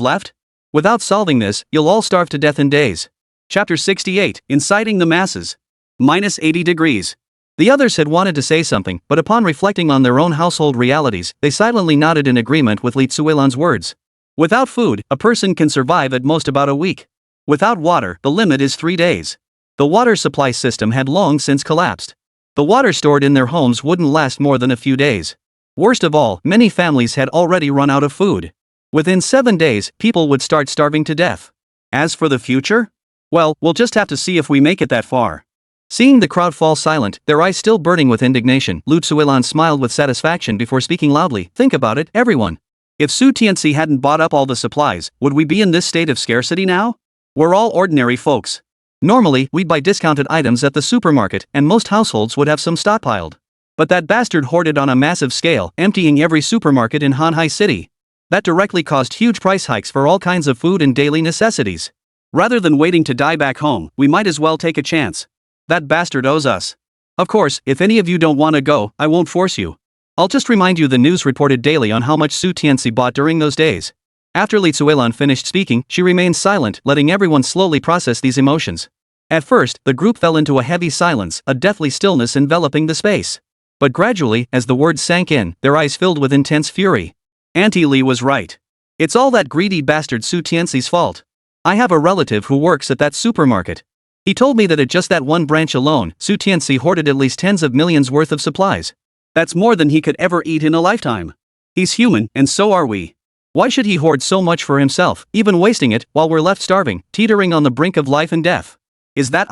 left? Without solving this, you'll all starve to death in days. Chapter 68, Inciting the Masses. -80 degrees. The others had wanted to say something, but upon reflecting on their own household realities, they silently nodded in agreement with Li Tsuilan's words. Without food, a person can survive at most about a week. Without water, the limit is 3 days. The water supply system had long since collapsed. The water stored in their homes wouldn't last more than a few days. Worst of all, many families had already run out of food. Within 7 days, people would start starving to death. As for the future? Well, we'll just have to see if we make it that far. Seeing the crowd fall silent, their eyes still burning with indignation, Lu Tsuilan smiled with satisfaction before speaking loudly. Think about it, everyone. If Su Tianci hadn't bought up all the supplies, would we be in this state of scarcity now? We're all ordinary folks. Normally, we'd buy discounted items at the supermarket, and most households would have some stockpiled. But that bastard hoarded on a massive scale, emptying every supermarket in Hanhai City. That directly caused huge price hikes for all kinds of food and daily necessities. Rather than waiting to die back home, we might as well take a chance. That bastard owes us. Of course, if any of you don't want to go, I won't force you. I'll just remind you the news reported daily on how much Su Tianci bought during those days. After Li Tsuilan finished speaking, she remained silent, letting everyone slowly process these emotions. At first, the group fell into a heavy silence, a deathly stillness enveloping the space. But gradually, as the words sank in, their eyes filled with intense fury. Auntie Li was right. It's all that greedy bastard Su Tianci's fault. I have a relative who works at that supermarket. He told me that at just that one branch alone, Su Tianci hoarded at least tens of millions worth of supplies. That's more than he could ever eat in a lifetime. He's human, and so are we. Why should he hoard so much for himself, even wasting it, while we're left starving, teetering on the brink of life and death? Is that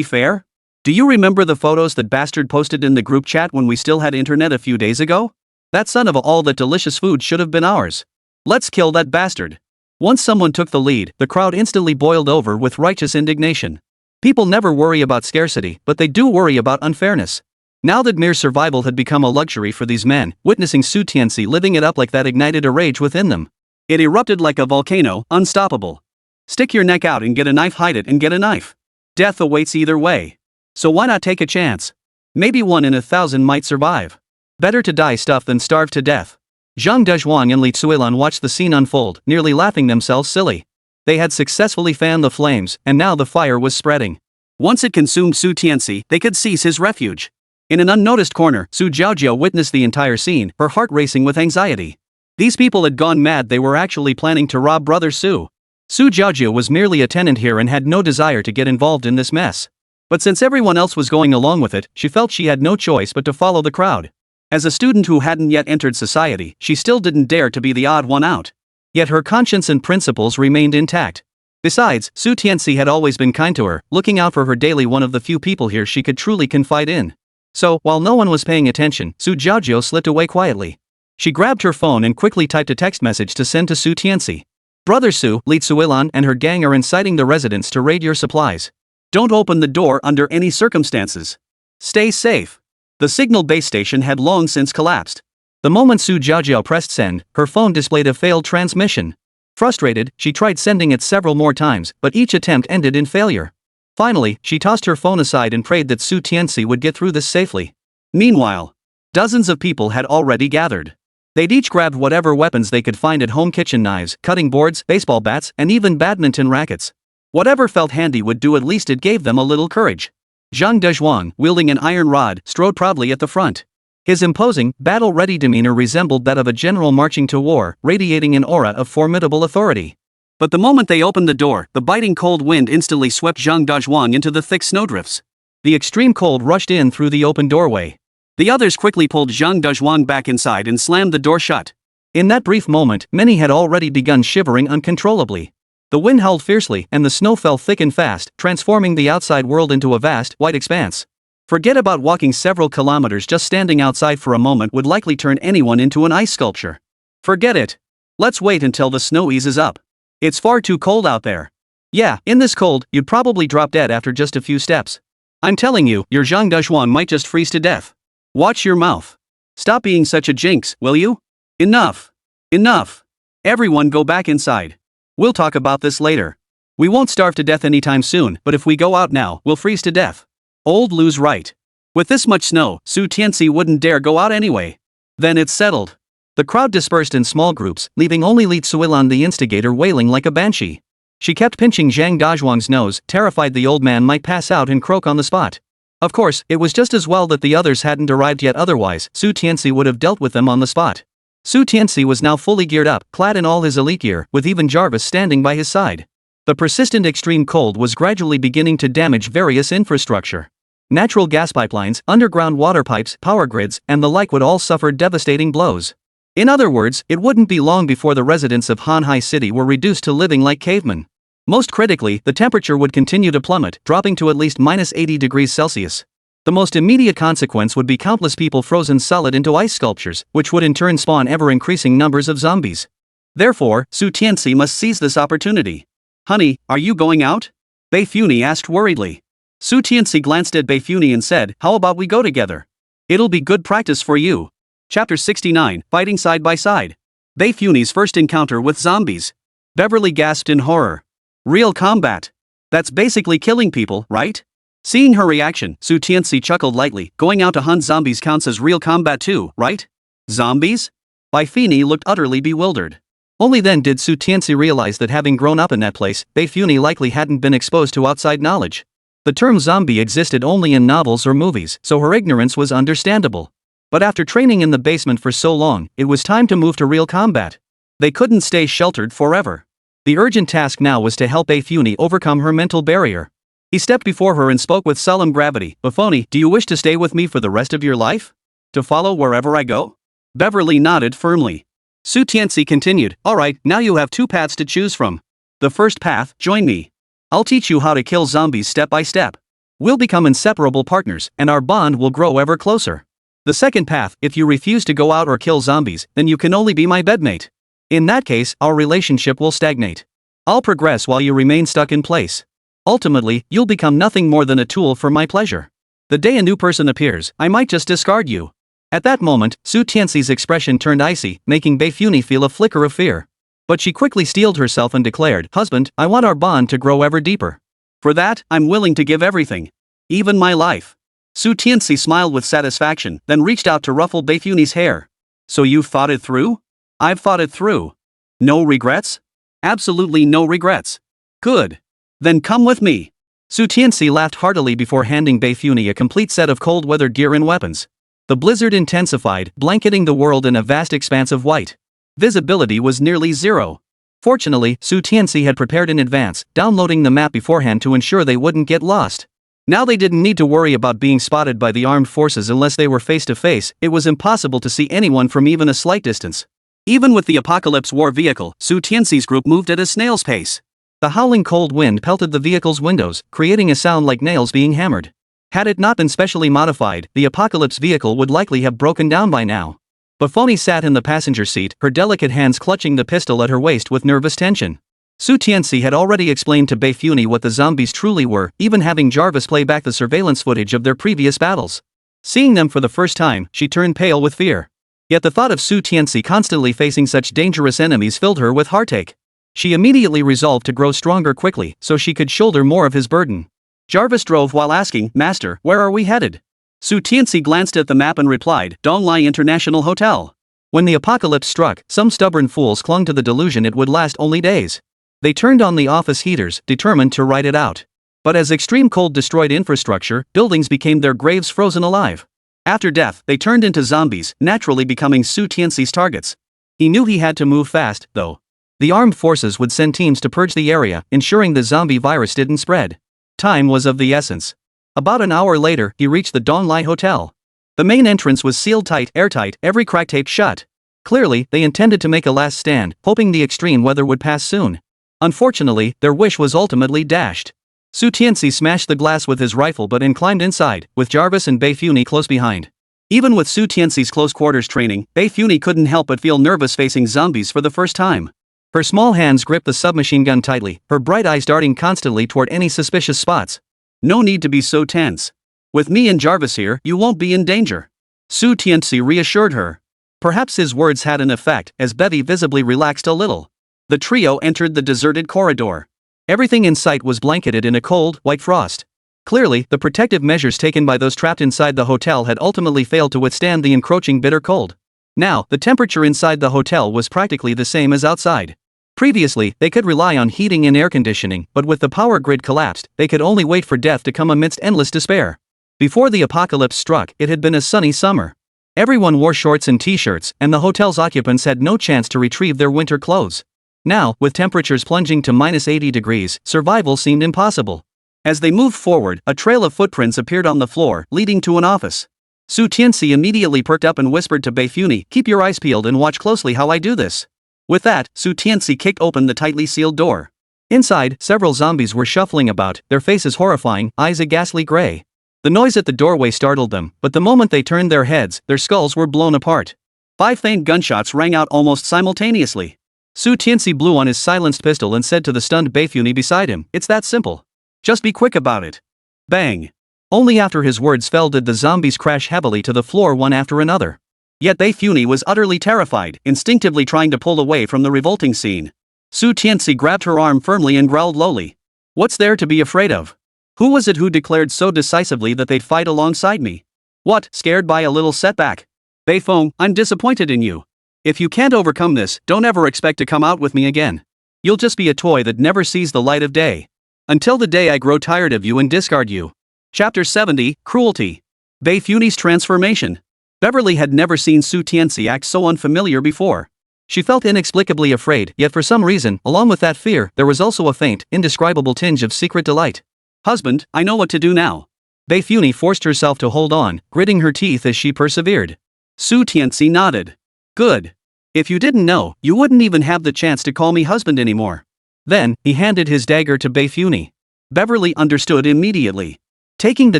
fair? Do you remember the photos that bastard posted in the group chat when we still had internet a few days ago? That son of all that delicious food should have been ours. Let's kill that bastard. Once someone took the lead, the crowd instantly boiled over with righteous indignation. People never worry about scarcity, but they do worry about unfairness. Now that mere survival had become a luxury for these men, witnessing Su Tianci living it up like that ignited a rage within them. It erupted like a volcano, unstoppable. Stick your neck out and get a knife, hide it and get a knife. Death awaits either way. So why not take a chance? Maybe 1 in 1,000 might survive. Better to die stuffed than starve to death. Zhang Dezhuang and Li Tsuilan watched the scene unfold, nearly laughing themselves silly. They had successfully fanned the flames, and now the fire was spreading. Once it consumed Su Tianci, they could seize his refuge. In an unnoticed corner, Su Jiaojiao witnessed the entire scene, her heart racing with anxiety. These people had gone mad. They were actually planning to rob Brother Su. Su Jiaojiao was merely a tenant here and had no desire to get involved in this mess. But since everyone else was going along with it, she felt she had no choice but to follow the crowd. As a student who hadn't yet entered society, she still didn't dare to be the odd one out. Yet her conscience and principles remained intact. Besides, Su Tianci had always been kind to her, looking out for her daily, one of the few people here she could truly confide in. So, while no one was paying attention, Su Jiaojiao slipped away quietly. She grabbed her phone and quickly typed a text message to send to Su Tianci. Brother Su, Li Tsuilan and her gang are inciting the residents to raid your supplies. Don't open the door under any circumstances. Stay safe. The signal base station had long since collapsed. The moment Su Jiaojiao pressed send, her phone displayed a failed transmission. Frustrated, she tried sending it several more times, but each attempt ended in failure. Finally, she tossed her phone aside and prayed that Su Tianci would get through this safely. Meanwhile, dozens of people had already gathered. They'd each grabbed whatever weapons they could find at home: kitchen knives, cutting boards, baseball bats, and even badminton rackets. Whatever felt handy would do. At least it gave them a little courage. Zhang Dezhuang, wielding an iron rod, strode proudly at the front. His imposing, battle-ready demeanor resembled that of a general marching to war, radiating an aura of formidable authority. But the moment they opened the door, the biting cold wind instantly swept Zhang Dezhuang into the thick snowdrifts. The extreme cold rushed in through the open doorway. The others quickly pulled Zhang Dezhuang back inside and slammed the door shut. In that brief moment, many had already begun shivering uncontrollably. The wind howled fiercely, and the snow fell thick and fast, transforming the outside world into a vast, white expanse. Forget about walking several kilometers. Just standing outside for a moment would likely turn anyone into an ice sculpture. Forget it. Let's wait until the snow eases up. It's far too cold out there. Yeah, in this cold, you'd probably drop dead after just a few steps. I'm telling you, your Zhang Dezhuang might just freeze to death. Watch your mouth. Stop being such a jinx, will you? Enough. Enough. Everyone go back inside. We'll talk about this later. We won't starve to death anytime soon, but if we go out now, we'll freeze to death. Old Lu's right. With this much snow, Su Tianci wouldn't dare go out anyway. Then it's settled. The crowd dispersed in small groups, leaving only Li Tsuilan the instigator wailing like a banshee. She kept pinching Zhang Dezhuang's nose, terrified the old man might pass out and croak on the spot. Of course, it was just as well that the others hadn't arrived yet, otherwise, Su Tianci would have dealt with them on the spot. Su Tianci was now fully geared up, clad in all his elite gear, with even Jarvis standing by his side. The persistent extreme cold was gradually beginning to damage various infrastructure. Natural gas pipelines, underground water pipes, power grids, and the like would all suffer devastating blows. In other words, it wouldn't be long before the residents of Hanhai City were reduced to living like cavemen. Most critically, the temperature would continue to plummet, dropping to at least minus 80 degrees Celsius. The most immediate consequence would be countless people frozen solid into ice sculptures, which would in turn spawn ever-increasing numbers of zombies. Therefore, Tianci must seize this opportunity. "Honey, are you going out?" Beifuni asked worriedly. Tianci glanced at Beifuni and said, "How about we go together? It'll be good practice for you." Chapter 69, Fighting Side by Side. Beifuni's first encounter with zombies. Beverly gasped in horror. "Real combat? That's basically killing people, right?" Seeing her reaction, Tianci chuckled lightly. "Going out to hunt zombies counts as real combat too, right?" "Zombies?" Beifuni looked utterly bewildered. Only then did Tianci realize that having grown up in that place, Beifuni likely hadn't been exposed to outside knowledge. The term zombie existed only in novels or movies, so her ignorance was understandable. But after training in the basement for so long, it was time to move to real combat. They couldn't stay sheltered forever. The urgent task now was to help Beifuni overcome her mental barrier. He stepped before her and spoke with solemn gravity. "Beifuni, do you wish to stay with me for the rest of your life? To follow wherever I go?" Beverly nodded firmly. Tianci continued, "All right, now you have two paths to choose from. The first path, join me. I'll teach you how to kill zombies step by step. We'll become inseparable partners, and our bond will grow ever closer. The second path, if you refuse to go out or kill zombies, then you can only be my bedmate. In that case, our relationship will stagnate. I'll progress while you remain stuck in place. Ultimately, you'll become nothing more than a tool for my pleasure. The day a new person appears, I might just discard you." At that moment, Tianci's expression turned icy, making Beifuni feel a flicker of fear. But she quickly steeled herself and declared, "Husband, I want our bond to grow ever deeper. For that, I'm willing to give everything. Even my life." Tianci smiled with satisfaction, then reached out to ruffle Beifuni's hair. "So you've thought it through?" "I've thought it through. No regrets?" "Absolutely no regrets." "Good. Then come with me." Tianci laughed heartily before handing Beifuni a complete set of cold weather gear and weapons. The blizzard intensified, blanketing the world in a vast expanse of white. Visibility was nearly zero. Fortunately, Tianci had prepared in advance, downloading the map beforehand to ensure they wouldn't get lost. Now they didn't need to worry about being spotted by the armed forces unless they were face to face. It was impossible to see anyone from even a slight distance. Even with the Apocalypse War vehicle, Tianci's group moved at a snail's pace. The howling cold wind pelted the vehicle's windows, creating a sound like nails being hammered. Had it not been specially modified, the Apocalypse vehicle would likely have broken down by now. Beifuni sat in the passenger seat, her delicate hands clutching the pistol at her waist with nervous tension. Tianci had already explained to Beifuni what the zombies truly were, even having Jarvis play back the surveillance footage of their previous battles. Seeing them for the first time, she turned pale with fear. Yet the thought of Tianci constantly facing such dangerous enemies filled her with heartache. She immediately resolved to grow stronger quickly, so she could shoulder more of his burden. Jarvis drove while asking, "Master, where are we headed?" Tianci glanced at the map and replied, "Donglai International Hotel." When the apocalypse struck, some stubborn fools clung to the delusion it would last only days. They turned on the office heaters, determined to ride it out. But as extreme cold destroyed infrastructure, buildings became their graves frozen alive. After death, they turned into zombies, naturally becoming Tianci's targets. He knew he had to move fast, though. The armed forces would send teams to purge the area, ensuring the zombie virus didn't spread. Time was of the essence. About an hour later, he reached the Donglai Hotel. The main entrance was sealed tight, airtight, every crack taped shut. Clearly, they intended to make a last stand, hoping the extreme weather would pass soon. Unfortunately, their wish was ultimately dashed. Tianci smashed the glass with his rifle but climbed inside, with Jarvis and Beifuni close behind. Even with Tianci's close quarters training, Beifuni couldn't help but feel nervous facing zombies for the first time. Her small hands gripped the submachine gun tightly, her bright eyes darting constantly toward any suspicious spots. "No need to be so tense. With me and Jarvis here, you won't be in danger," Tianci reassured her. Perhaps his words had an effect, as Bevi visibly relaxed a little. The trio entered the deserted corridor. Everything in sight was blanketed in a cold, white frost. Clearly, the protective measures taken by those trapped inside the hotel had ultimately failed to withstand the encroaching bitter cold. Now, the temperature inside the hotel was practically the same as outside. Previously, they could rely on heating and air conditioning, but with the power grid collapsed, they could only wait for death to come amidst endless despair. Before the apocalypse struck, it had been a sunny summer. Everyone wore shorts and t-shirts, and the hotel's occupants had no chance to retrieve their winter clothes. Now, with temperatures plunging to -80 degrees, survival seemed impossible. As they moved forward, a trail of footprints appeared on the floor, leading to an office. Tianci immediately perked up and whispered to Beifuni, "Keep your eyes peeled and watch closely how I do this." With that, Tianci kicked open the tightly sealed door. Inside, several zombies were shuffling about, their faces horrifying, eyes a ghastly gray. The noise at the doorway startled them, but the moment they turned their heads, their skulls were blown apart. 5 faint gunshots rang out almost simultaneously. Tianci blew on his silenced pistol and said to the stunned Beifuni beside him, "It's that simple. Just be quick about it." Bang! Only after his words fell did the zombies crash heavily to the floor one after another. Yet Beifuni was utterly terrified, instinctively trying to pull away from the revolting scene. Tianci grabbed her arm firmly and growled lowly, "What's there to be afraid of? Who was it who declared so decisively that they'd fight alongside me? What, scared by a little setback? Beifong, I'm disappointed in you. If you can't overcome this, don't ever expect to come out with me again. You'll just be a toy that never sees the light of day. Until the day I grow tired of you and discard you." Chapter 70, Cruelty. Beifuni's Transformation. Beverly had never seen Tianci act so unfamiliar before. She felt inexplicably afraid, yet for some reason, along with that fear, there was also a faint, indescribable tinge of secret delight. "Husband, I know what to do now." Beifuni forced herself to hold on, gritting her teeth as she persevered. Tianci nodded. "Good. If you didn't know, you wouldn't even have the chance to call me husband anymore." Then, he handed his dagger to Beifuni. Beverly understood immediately. Taking the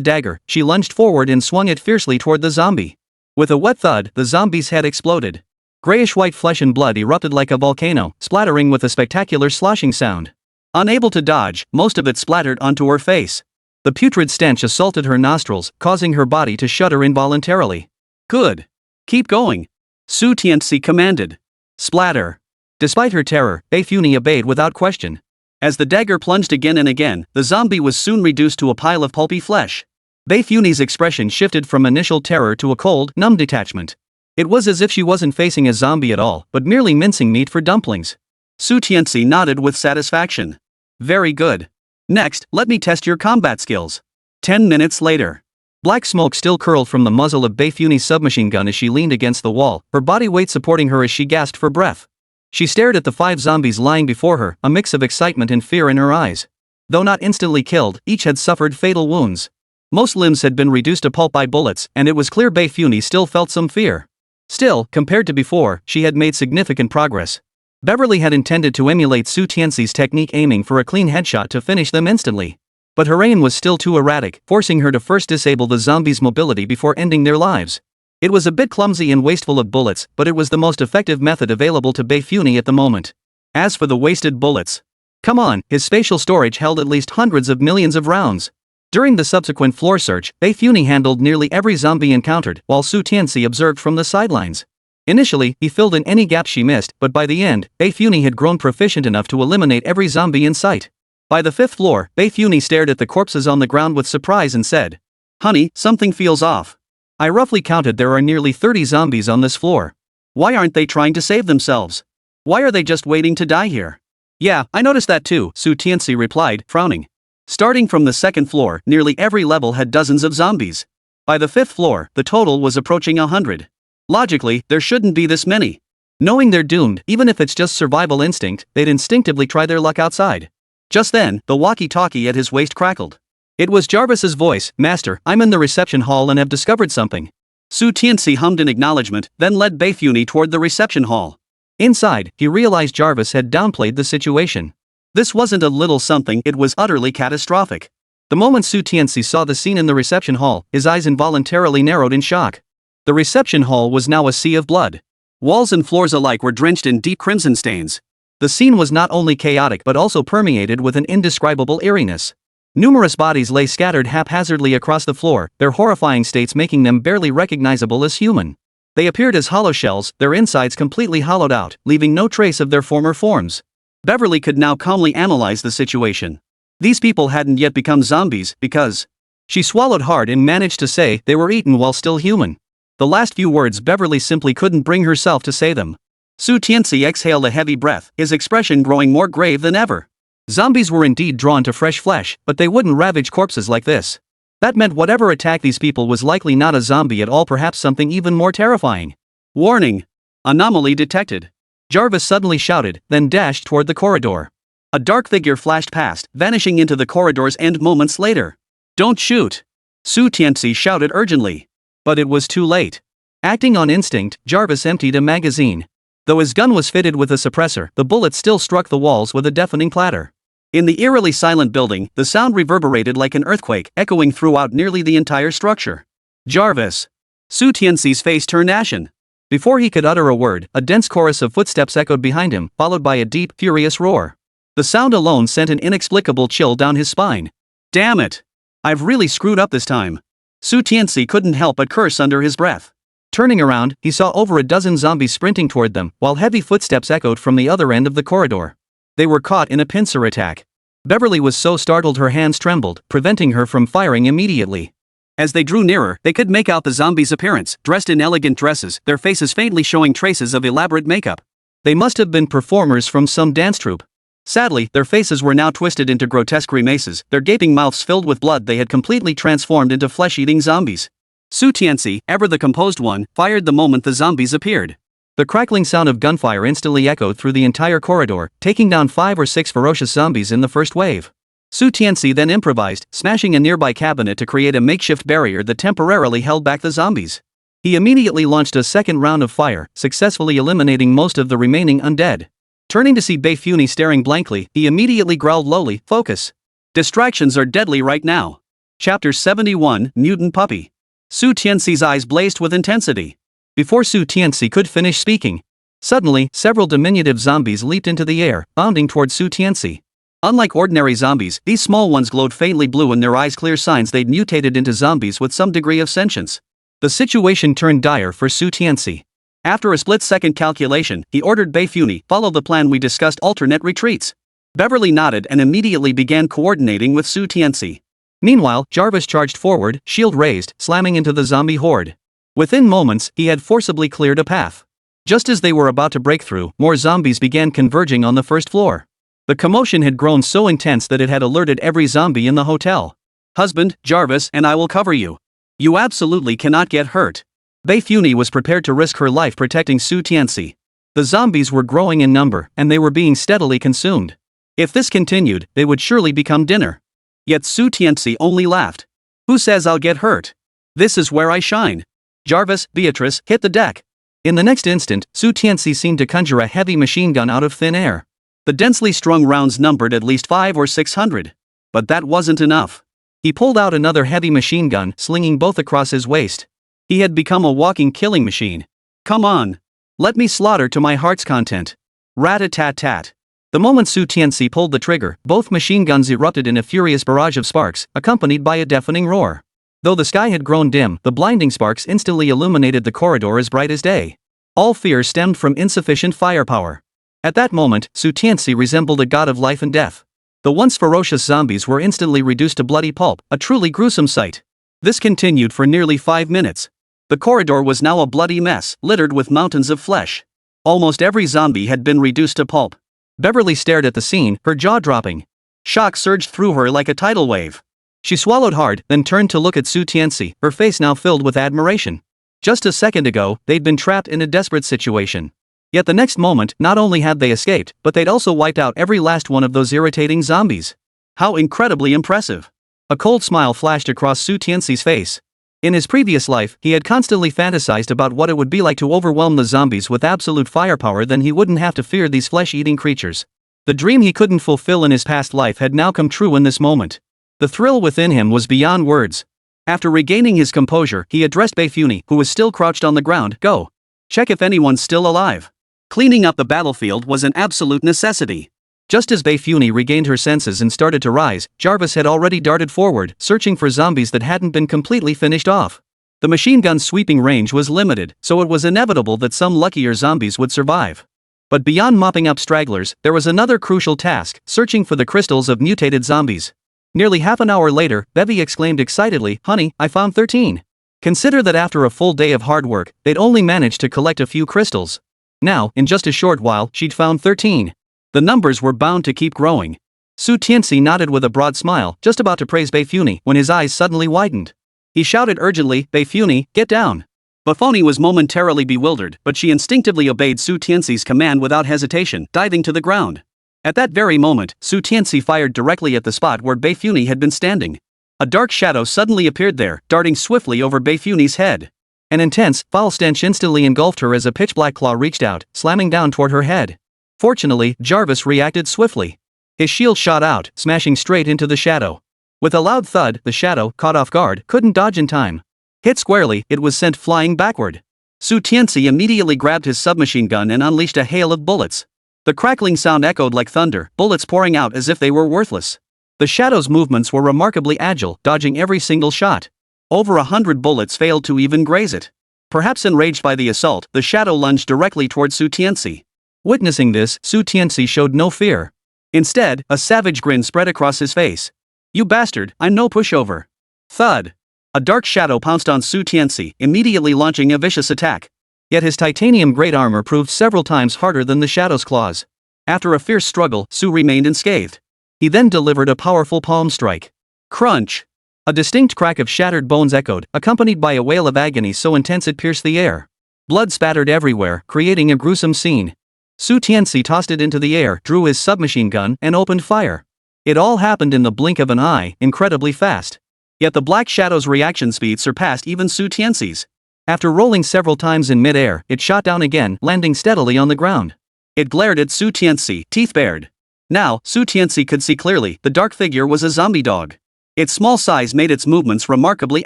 dagger, she lunged forward and swung it fiercely toward the zombie. With a wet thud, the zombie's head exploded. Grayish-white flesh and blood erupted like a volcano, splattering with a spectacular sloshing sound. Unable to dodge, most of it splattered onto her face. The putrid stench assaulted her nostrils, causing her body to shudder involuntarily. "Good. Keep going," Tianci commanded. Splatter. Despite her terror, Beifuni obeyed without question. As the dagger plunged again and again, the zombie was soon reduced to a pile of pulpy flesh. Beifuni's expression shifted from initial terror to a cold, numb detachment. It was as if she wasn't facing a zombie at all, but merely mincing meat for dumplings. Tianci nodded with satisfaction. "Very good. Next, let me test your combat skills." 10 minutes later. Black smoke still curled from the muzzle of Beifuni's submachine gun as she leaned against the wall, her body weight supporting her as she gasped for breath. She stared at the 5 zombies lying before her, a mix of excitement and fear in her eyes. Though not instantly killed, each had suffered fatal wounds. Most limbs had been reduced to pulp by bullets, and it was clear Beifuni still felt some fear. Still, compared to before, she had made significant progress. Beverly had intended to emulate Tianci's technique, aiming for a clean headshot to finish them instantly. But her aim was still too erratic, forcing her to first disable the zombies' mobility before ending their lives. It was a bit clumsy and wasteful of bullets, but it was the most effective method available to Beifuni at the moment. As for the wasted bullets, come on, his spatial storage held at least hundreds of millions of rounds. During the subsequent floor search, Beifuni handled nearly every zombie encountered, while Tianci observed from the sidelines. Initially, he filled in any gaps she missed, but by the end, Beifuni had grown proficient enough to eliminate every zombie in sight. By the 5th floor, Beifuni stared at the corpses on the ground with surprise and said, "Honey, something feels off. I roughly counted there are nearly 30 zombies on this floor. Why aren't they trying to save themselves? Why are they just waiting to die here?" "Yeah, I noticed that too," Tianci replied, frowning. Starting from the 2nd floor, nearly every level had dozens of zombies. By the 5th floor, the total was approaching 100. Logically, there shouldn't be this many. Knowing they're doomed, even if it's just survival instinct, they'd instinctively try their luck outside. Just then, the walkie-talkie at his waist crackled. It was Jarvis's voice. "Master, I'm in the reception hall and have discovered something." Tianci hummed in acknowledgement, then led Beifuni toward the reception hall. Inside, he realized Jarvis had downplayed the situation. This wasn't a little something, it was utterly catastrophic. The moment Tianci saw the scene in the reception hall, his eyes involuntarily narrowed in shock. The reception hall was now a sea of blood. Walls and floors alike were drenched in deep crimson stains. The scene was not only chaotic but also permeated with an indescribable eeriness. Numerous bodies lay scattered haphazardly across the floor, their horrifying states making them barely recognizable as human. They appeared as hollow shells, their insides completely hollowed out, leaving no trace of their former forms. Beverly could now calmly analyze the situation. These people hadn't yet become zombies, because... She swallowed hard and managed to say they were eaten while still human. The last few words Beverly simply couldn't bring herself to say them. Tianci exhaled a heavy breath, his expression growing more grave than ever. Zombies were indeed drawn to fresh flesh, but they wouldn't ravage corpses like this. That meant whatever attacked these people was likely not a zombie at all, perhaps something even more terrifying. Warning! Anomaly detected. Jarvis suddenly shouted, then dashed toward the corridor. A dark figure flashed past, vanishing into the corridor's end moments later. Don't shoot! Tianci shouted urgently. But it was too late. Acting on instinct, Jarvis emptied a magazine. Though his gun was fitted with a suppressor, the bullet still struck the walls with a deafening clatter. In the eerily silent building, the sound reverberated like an earthquake, echoing throughout nearly the entire structure. Jarvis! Tianci's face turned ashen. Before he could utter a word, a dense chorus of footsteps echoed behind him, followed by a deep, furious roar. The sound alone sent an inexplicable chill down his spine. Damn it! I've really screwed up this time. Tianci couldn't help but curse under his breath. Turning around, he saw over a dozen zombies sprinting toward them, while heavy footsteps echoed from the other end of the corridor. They were caught in a pincer attack. Beverly was so startled her hands trembled, preventing her from firing immediately. As they drew nearer, they could make out the zombies' appearance, dressed in elegant dresses, their faces faintly showing traces of elaborate makeup. They must have been performers from some dance troupe. Sadly, their faces were now twisted into grotesque grimaces, their gaping mouths filled with blood. They had completely transformed into flesh-eating zombies. Tianci, ever the composed one, fired the moment the zombies appeared. The crackling sound of gunfire instantly echoed through the entire corridor, taking down 5 or 6 ferocious zombies in the first wave. Tianci then improvised, smashing a nearby cabinet to create a makeshift barrier that temporarily held back the zombies. He immediately launched a second round of fire, successfully eliminating most of the remaining undead. Turning to see Beifuni staring blankly, he immediately growled lowly, "Focus. Distractions are deadly right now." Chapter 71, Mutant Puppy. Tianci's eyes blazed with intensity. Before Tianci could finish speaking, suddenly, several diminutive zombies leaped into the air, bounding toward Tianci. Unlike ordinary zombies, these small ones glowed faintly blue in their eyes, clear signs they'd mutated into zombies with some degree of sentience. The situation turned dire for Tianci. After a split-second calculation, he ordered Beifuni, "Follow the plan we discussed, alternate retreats." Beverly nodded and immediately began coordinating with Tianci. Meanwhile, Jarvis charged forward, shield raised, slamming into the zombie horde. Within moments, he had forcibly cleared a path. Just as they were about to break through, more zombies began converging on the first floor. The commotion had grown so intense that it had alerted every zombie in the hotel. "Husband, Jarvis, and I will cover you. You absolutely cannot get hurt." Beifuni was prepared to risk her life protecting Tianci. The zombies were growing in number, and they were being steadily consumed. If this continued, they would surely become dinner. Yet Tianci only laughed. "Who says I'll get hurt? This is where I shine. Jarvis, Beatrice, hit the deck." In the next instant, Tianci seemed to conjure a heavy machine gun out of thin air. The densely strung rounds numbered at least 500 or 600. But that wasn't enough. He pulled out another heavy machine gun, slinging both across his waist. He had become a walking killing machine. "Come on. Let me slaughter to my heart's content." Rat-a-tat-tat. The moment Tianci pulled the trigger, both machine guns erupted in a furious barrage of sparks, accompanied by a deafening roar. Though the sky had grown dim, the blinding sparks instantly illuminated the corridor as bright as day. All fear stemmed from insufficient firepower. At that moment, Tianci resembled a god of life and death. The once ferocious zombies were instantly reduced to bloody pulp, a truly gruesome sight. This continued for nearly 5 minutes. The corridor was now a bloody mess, littered with mountains of flesh. Almost every zombie had been reduced to pulp. Beverly stared at the scene, her jaw dropping. Shock surged through her like a tidal wave. She swallowed hard, then turned to look at Tianci, her face now filled with admiration. Just a second ago, they'd been trapped in a desperate situation. Yet the next moment, not only had they escaped, but they'd also wiped out every last one of those irritating zombies. How incredibly impressive. A cold smile flashed across Tianci's face. In his previous life, he had constantly fantasized about what it would be like to overwhelm the zombies with absolute firepower. Then he wouldn't have to fear these flesh-eating creatures. The dream he couldn't fulfill in his past life had now come true in this moment. The thrill within him was beyond words. After regaining his composure, he addressed Beifuni, who was still crouched on the ground. "Go. Check if anyone's still alive." Cleaning up the battlefield was an absolute necessity. Just as Beifuni regained her senses and started to rise, Jarvis had already darted forward, searching for zombies that hadn't been completely finished off. The machine gun's sweeping range was limited, so it was inevitable that some luckier zombies would survive. But beyond mopping up stragglers, there was another crucial task: searching for the crystals of mutated zombies. Nearly half an hour later, Bevy exclaimed excitedly, "Honey, I found 13. Consider that after a full day of hard work, they'd only managed to collect a few crystals. Now, in just a short while, she'd found 13. The numbers were bound to keep growing. Tianci nodded with a broad smile, just about to praise Beifuni, when his eyes suddenly widened. He shouted urgently, "Beifuni, get down. Buffoni was momentarily bewildered, but she instinctively obeyed Su Tianxi's command without hesitation, diving to the ground. At that very moment, Su Tianci fired directly at the spot where Beifuni had been standing. A dark shadow suddenly appeared there, darting swiftly over Beifuni's head. An intense, foul stench instantly engulfed her as a pitch-black claw reached out, slamming down toward her head. Fortunately, Jarvis reacted swiftly. His shield shot out, smashing straight into the shadow. With a loud thud, the shadow, caught off guard, couldn't dodge in time. Hit squarely, it was sent flying backward. Su Tianci immediately grabbed his submachine gun and unleashed a hail of bullets. The crackling sound echoed like thunder, bullets pouring out as if they were worthless. The shadow's movements were remarkably agile, dodging every single shot. Over 100 bullets failed to even graze it. Perhaps enraged by the assault, the shadow lunged directly toward Su Tianci. Witnessing this, Su Tianci showed no fear. Instead, a savage grin spread across his face. "You bastard, I'm no pushover." Thud. A dark shadow pounced on Su Tianci, immediately launching a vicious attack. Yet his titanium grade armor proved several times harder than the shadow's claws. After a fierce struggle, Su remained unscathed. He then delivered a powerful palm strike. Crunch! A distinct crack of shattered bones echoed, accompanied by a wail of agony so intense it pierced the air. Blood spattered everywhere, creating a gruesome scene. Su Tianci tossed it into the air, drew his submachine gun, and opened fire. It all happened in the blink of an eye, incredibly fast. Yet the Black Shadow's reaction speed surpassed even Su Tianci's. After rolling several times in mid-air, it shot down again, landing steadily on the ground. It glared at Su Tianci, teeth bared. Now, Su Tianci could see clearly, the dark figure was a zombie dog. Its small size made its movements remarkably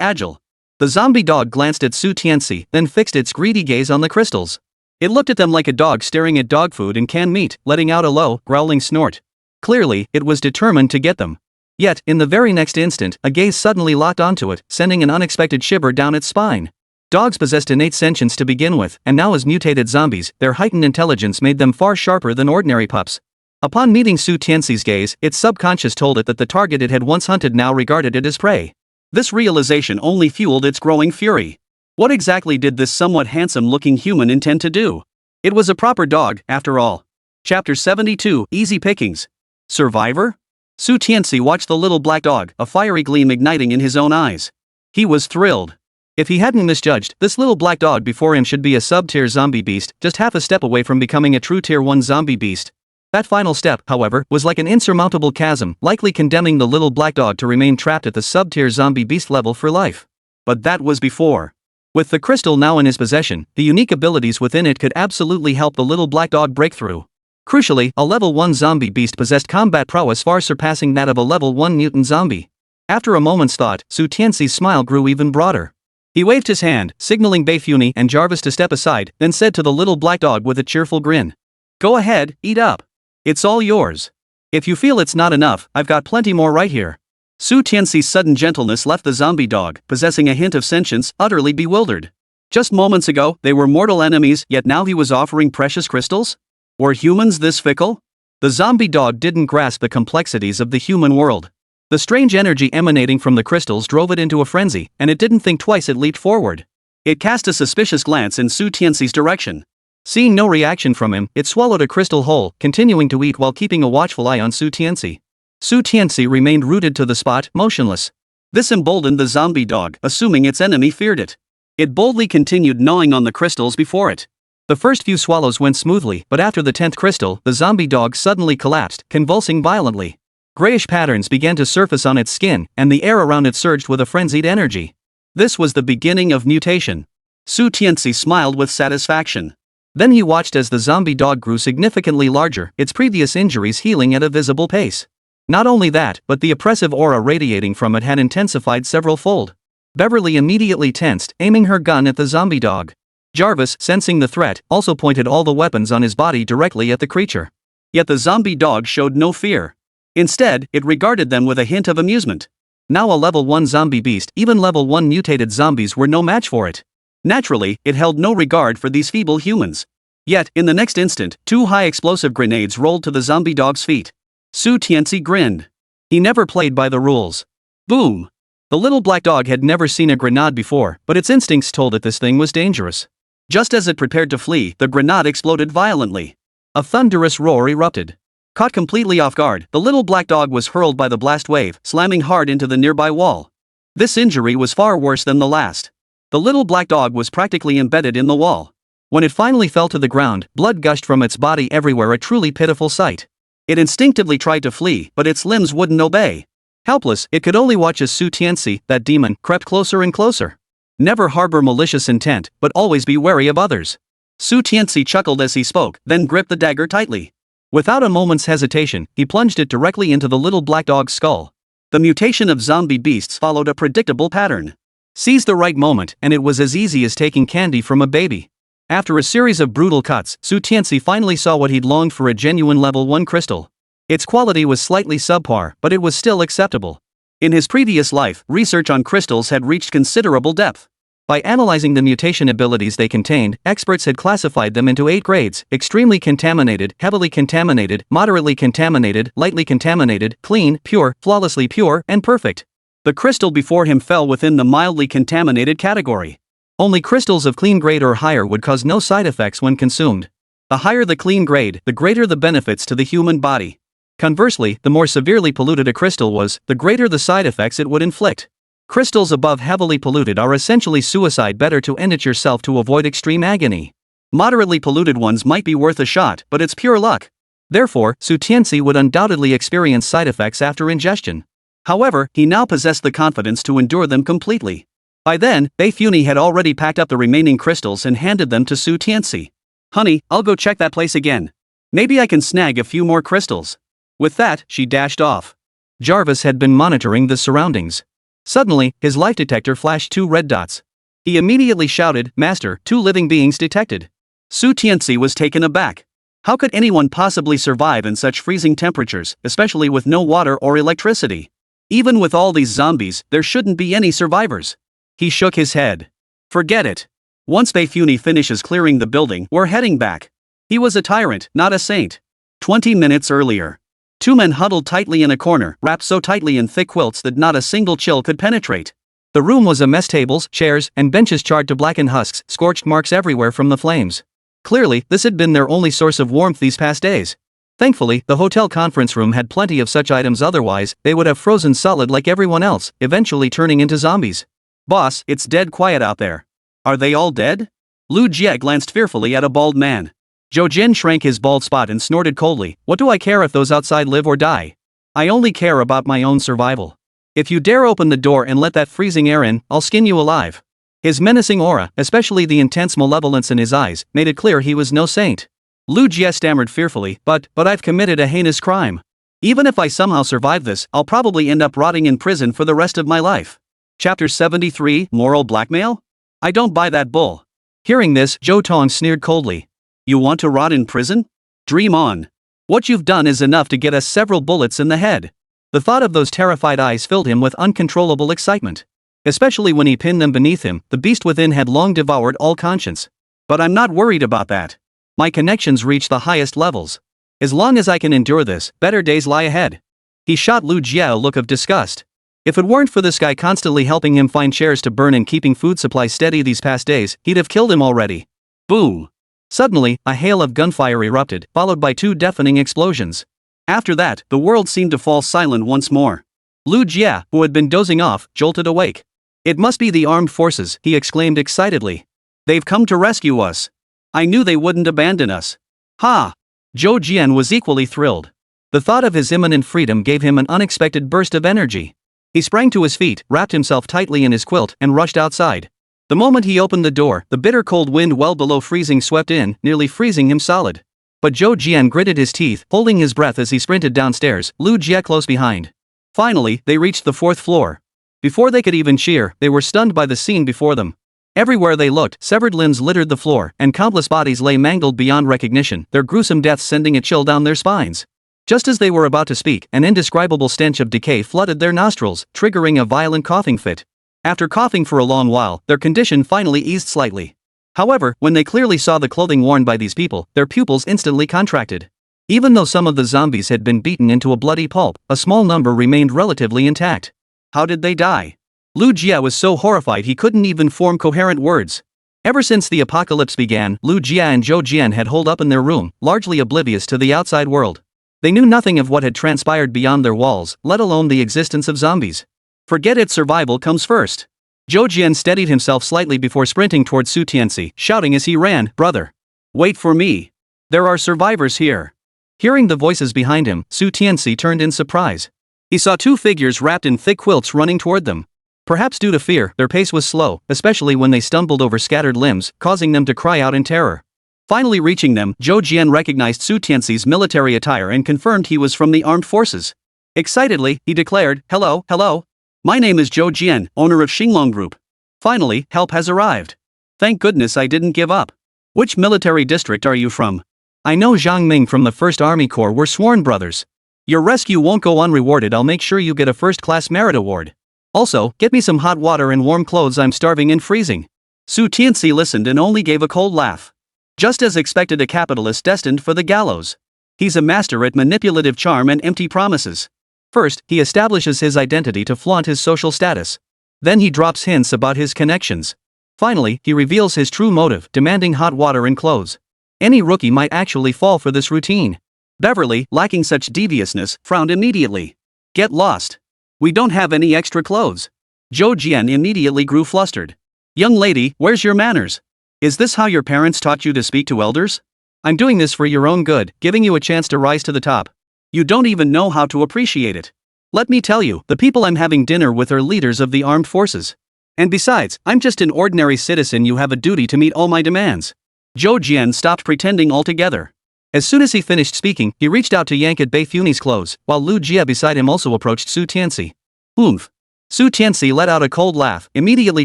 agile. The zombie dog glanced at Su Tianci, then fixed its greedy gaze on the crystals. It looked at them like a dog staring at dog food and canned meat, letting out a low, growling snort. Clearly, it was determined to get them. Yet, in the very next instant, a gaze suddenly locked onto it, sending an unexpected shiver down its spine. Dogs possessed innate sentience to begin with, and now as mutated zombies, their heightened intelligence made them far sharper than ordinary pups. Upon meeting Su Tianxi's gaze, its subconscious told it that the target it had once hunted now regarded it as prey. This realization only fueled its growing fury. What exactly did this somewhat handsome-looking human intend to do? It was a proper dog, after all. Chapter 72, Easy Pickings. Survivor? Su Tianci watched the little black dog, a fiery gleam igniting in his own eyes. He was thrilled. If he hadn't misjudged, this little black dog before him should be a sub-tier zombie beast, just half a step away from becoming a true tier 1 zombie beast. That final step, however, was like an insurmountable chasm, likely condemning the little black dog to remain trapped at the sub-tier zombie beast level for life. But that was before. With the crystal now in his possession, the unique abilities within it could absolutely help the little black dog break through. Crucially, a level 1 zombie beast possessed combat prowess far surpassing that of a level 1 mutant zombie. After a moment's thought, Su Tianxi's smile grew even broader. He waved his hand, signaling Beifuni and Jarvis to step aside, then said to the little black dog with a cheerful grin. "Go ahead, eat up. It's all yours. If you feel it's not enough, I've got plenty more right here." Su Tianxi's sudden gentleness left the zombie dog, possessing a hint of sentience, utterly bewildered. Just moments ago, they were mortal enemies, yet now he was offering precious crystals? Were humans this fickle? The zombie dog didn't grasp the complexities of the human world. The strange energy emanating from the crystals drove it into a frenzy, and it didn't think twice. It leaped forward. It cast a suspicious glance in Su Tianxi's direction. Seeing no reaction from him, it swallowed a crystal whole, continuing to eat while keeping a watchful eye on Su Tianci. Su Tianci remained rooted to the spot, motionless. This emboldened the zombie dog, assuming its enemy feared it. It boldly continued gnawing on the crystals before it. The first few swallows went smoothly, but after the 10th crystal, the zombie dog suddenly collapsed, convulsing violently. Grayish patterns began to surface on its skin, and the air around it surged with a frenzied energy. This was the beginning of mutation. Su Tianci smiled with satisfaction. Then he watched as the zombie dog grew significantly larger, its previous injuries healing at a visible pace. Not only that, but the oppressive aura radiating from it had intensified several-fold. Beverly immediately tensed, aiming her gun at the zombie dog. Jarvis, sensing the threat, also pointed all the weapons on his body directly at the creature. Yet the zombie dog showed no fear. Instead, it regarded them with a hint of amusement. Now a level 1 zombie beast, even level 1 mutated zombies were no match for it. Naturally, it held no regard for these feeble humans. Yet, in the next instant, 2 high-explosive grenades rolled to the zombie dog's feet. Su Tianci grinned. He never played by the rules. Boom! The little black dog had never seen a grenade before, but its instincts told it this thing was dangerous. Just as it prepared to flee, the grenade exploded violently. A thunderous roar erupted. Caught completely off guard, the little black dog was hurled by the blast wave, slamming hard into the nearby wall. This injury was far worse than the last. The little black dog was practically embedded in the wall. When it finally fell to the ground, blood gushed from its body everywhere, a truly pitiful sight. It instinctively tried to flee, but its limbs wouldn't obey. Helpless, it could only watch as Tianci, that demon, crept closer and closer. Never harbor malicious intent, but always be wary of others. Tianci chuckled as he spoke, then gripped the dagger tightly. Without a moment's hesitation, he plunged it directly into the little black dog's skull. The mutation of zombie beasts followed a predictable pattern. Seize the right moment, and it was as easy as taking candy from a baby. After a series of brutal cuts, Tianci finally saw what he'd longed for, a genuine level 1 crystal. Its quality was slightly subpar, but it was still acceptable. In his previous life, research on crystals had reached considerable depth. By analyzing the mutation abilities they contained, experts had classified them into 8 grades: extremely contaminated, heavily contaminated, moderately contaminated, lightly contaminated, clean, pure, flawlessly pure, and perfect. The crystal before him fell within the mildly contaminated category. Only crystals of clean grade or higher would cause no side effects when consumed. The higher the clean grade, the greater the benefits to the human body. Conversely, the more severely polluted a crystal was, the greater the side effects it would inflict. Crystals above heavily polluted are essentially suicide. Better to end it yourself to avoid extreme agony. Moderately polluted ones might be worth a shot, but it's pure luck. Therefore, Tianci would undoubtedly experience side effects after ingestion. However, he now possessed the confidence to endure them completely. By then, Funi had already packed up the remaining crystals and handed them to Tianci. "Honey, I'll go check that place again. Maybe I can snag a few more crystals." With that, she dashed off. Jarvis had been monitoring the surroundings. Suddenly, his life detector flashed 2 red dots. He immediately shouted, "Master, 2 living beings detected." Tianci was taken aback. How could anyone possibly survive in such freezing temperatures, especially with no water or electricity? Even with all these zombies, there shouldn't be any survivors. He shook his head. Forget it. Once Funi finishes clearing the building, we're heading back. He was a tyrant, not a saint. 20 minutes earlier. 2 men huddled tightly in a corner, wrapped so tightly in thick quilts that not a single chill could penetrate. The room was a mess: tables, chairs, and benches charred to blackened husks, scorched marks everywhere from the flames. Clearly, this had been their only source of warmth these past days. Thankfully, the hotel conference room had plenty of such items, otherwise, they would have frozen solid like everyone else, eventually turning into zombies. "Boss, it's dead quiet out there." "Are they all dead?" Lu Jie glanced fearfully at a bald man. Zhou Jin shrank his bald spot and snorted coldly, "What do I care if those outside live or die? I only care about my own survival. If you dare open the door and let that freezing air in, I'll skin you alive." His menacing aura, especially the intense malevolence in his eyes, made it clear he was no saint. Lu Jie stammered fearfully, but I've committed a heinous crime. Even if I somehow survive this, I'll probably end up rotting in prison for the rest of my life." Chapter 73, Moral Blackmail? I don't buy that bull. Hearing this, Zhou Tong sneered coldly. "You want to rot in prison? Dream on. What you've done is enough to get us several bullets in the head." The thought of those terrified eyes filled him with uncontrollable excitement. Especially when he pinned them beneath him, the beast within had long devoured all conscience. "But I'm not worried about that. My connections reach the highest levels. As long as I can endure this, better days lie ahead." He shot Lu Jie a look of disgust. If it weren't for this guy constantly helping him find shares to burn and keeping food supply steady these past days, he'd have killed him already. Boom! Suddenly, a hail of gunfire erupted, followed by 2 deafening explosions. After that, the world seemed to fall silent once more. Lu Jie, who had been dozing off, jolted awake. "It must be the armed forces," he exclaimed excitedly. "They've come to rescue us. I knew they wouldn't abandon us." Ha! Zhou Jian was equally thrilled. The thought of his imminent freedom gave him an unexpected burst of energy. He sprang to his feet, wrapped himself tightly in his quilt, and rushed outside. The moment he opened the door, the bitter cold wind well below freezing swept in, nearly freezing him solid. But Zhou Jian gritted his teeth, holding his breath as he sprinted downstairs, Lu Jie close behind. Finally, they reached the 4th floor. Before they could even cheer, they were stunned by the scene before them. Everywhere they looked, severed limbs littered the floor, and countless bodies lay mangled beyond recognition, their gruesome deaths sending a chill down their spines. Just as they were about to speak, an indescribable stench of decay flooded their nostrils, triggering a violent coughing fit. After coughing for a long while, their condition finally eased slightly. However, when they clearly saw the clothing worn by these people, their pupils instantly contracted. Even though some of the zombies had been beaten into a bloody pulp, a small number remained relatively intact. How did they die? Lu Jie was so horrified he couldn't even form coherent words. Ever since the apocalypse began, Lu Jie and Zhou Jian had holed up in their room, largely oblivious to the outside world. They knew nothing of what had transpired beyond their walls, let alone the existence of zombies. Forget it, survival comes first. Zhou Jian steadied himself slightly before sprinting towards Su Tianci, shouting as he ran, "Brother! Wait for me! There are survivors here!" Hearing the voices behind him, Su Tianci turned in surprise. He saw two figures wrapped in thick quilts running toward them. Perhaps due to fear, their pace was slow, especially when they stumbled over scattered limbs, causing them to cry out in terror. Finally reaching them, Zhou Jian recognized Su Tianci's military attire and confirmed he was from the armed forces. Excitedly, he declared, "Hello, hello. My name is Zhou Jian, owner of Xinglong Group. Finally, help has arrived. Thank goodness I didn't give up. Which military district are you from? I know Zhang Ming from the 1st Army Corps were sworn brothers. Your rescue won't go unrewarded. I'll make sure you get a first-class merit award. Also, get me some hot water and warm clothes. I'm starving and freezing." Su Tianci listened and only gave a cold laugh. Just as expected, a capitalist destined for the gallows. He's a master at manipulative charm and empty promises. First, he establishes his identity to flaunt his social status. Then he drops hints about his connections. Finally, he reveals his true motive, demanding hot water and clothes. Any rookie might actually fall for this routine. Beverly, lacking such deviousness, frowned immediately. "Get lost. We don't have any extra clothes." Zhou Jian immediately grew flustered. "Young lady, where's your manners? Is this how your parents taught you to speak to elders? I'm doing this for your own good, giving you a chance to rise to the top. You don't even know how to appreciate it. Let me tell you, the people I'm having dinner with are leaders of the armed forces. And besides, I'm just an ordinary citizen. You have a duty to meet all my demands." Zhou Jian stopped pretending altogether. As soon as he finished speaking, he reached out to yank at Bei Funi's clothes, while Lu Jia beside him also approached Su Tianci. "Oomph." Su Tianci let out a cold laugh, immediately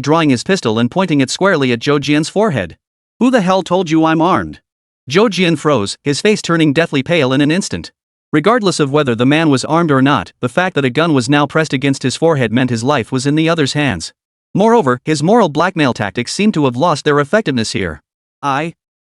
drawing his pistol and pointing it squarely at Zhou Jian's forehead. "Who the hell told you I'm armed?" Zhou Jian froze, his face turning deathly pale in an instant. Regardless of whether the man was armed or not, the fact that a gun was now pressed against his forehead meant his life was in the other's hands. Moreover, his moral blackmail tactics seemed to have lost their effectiveness here.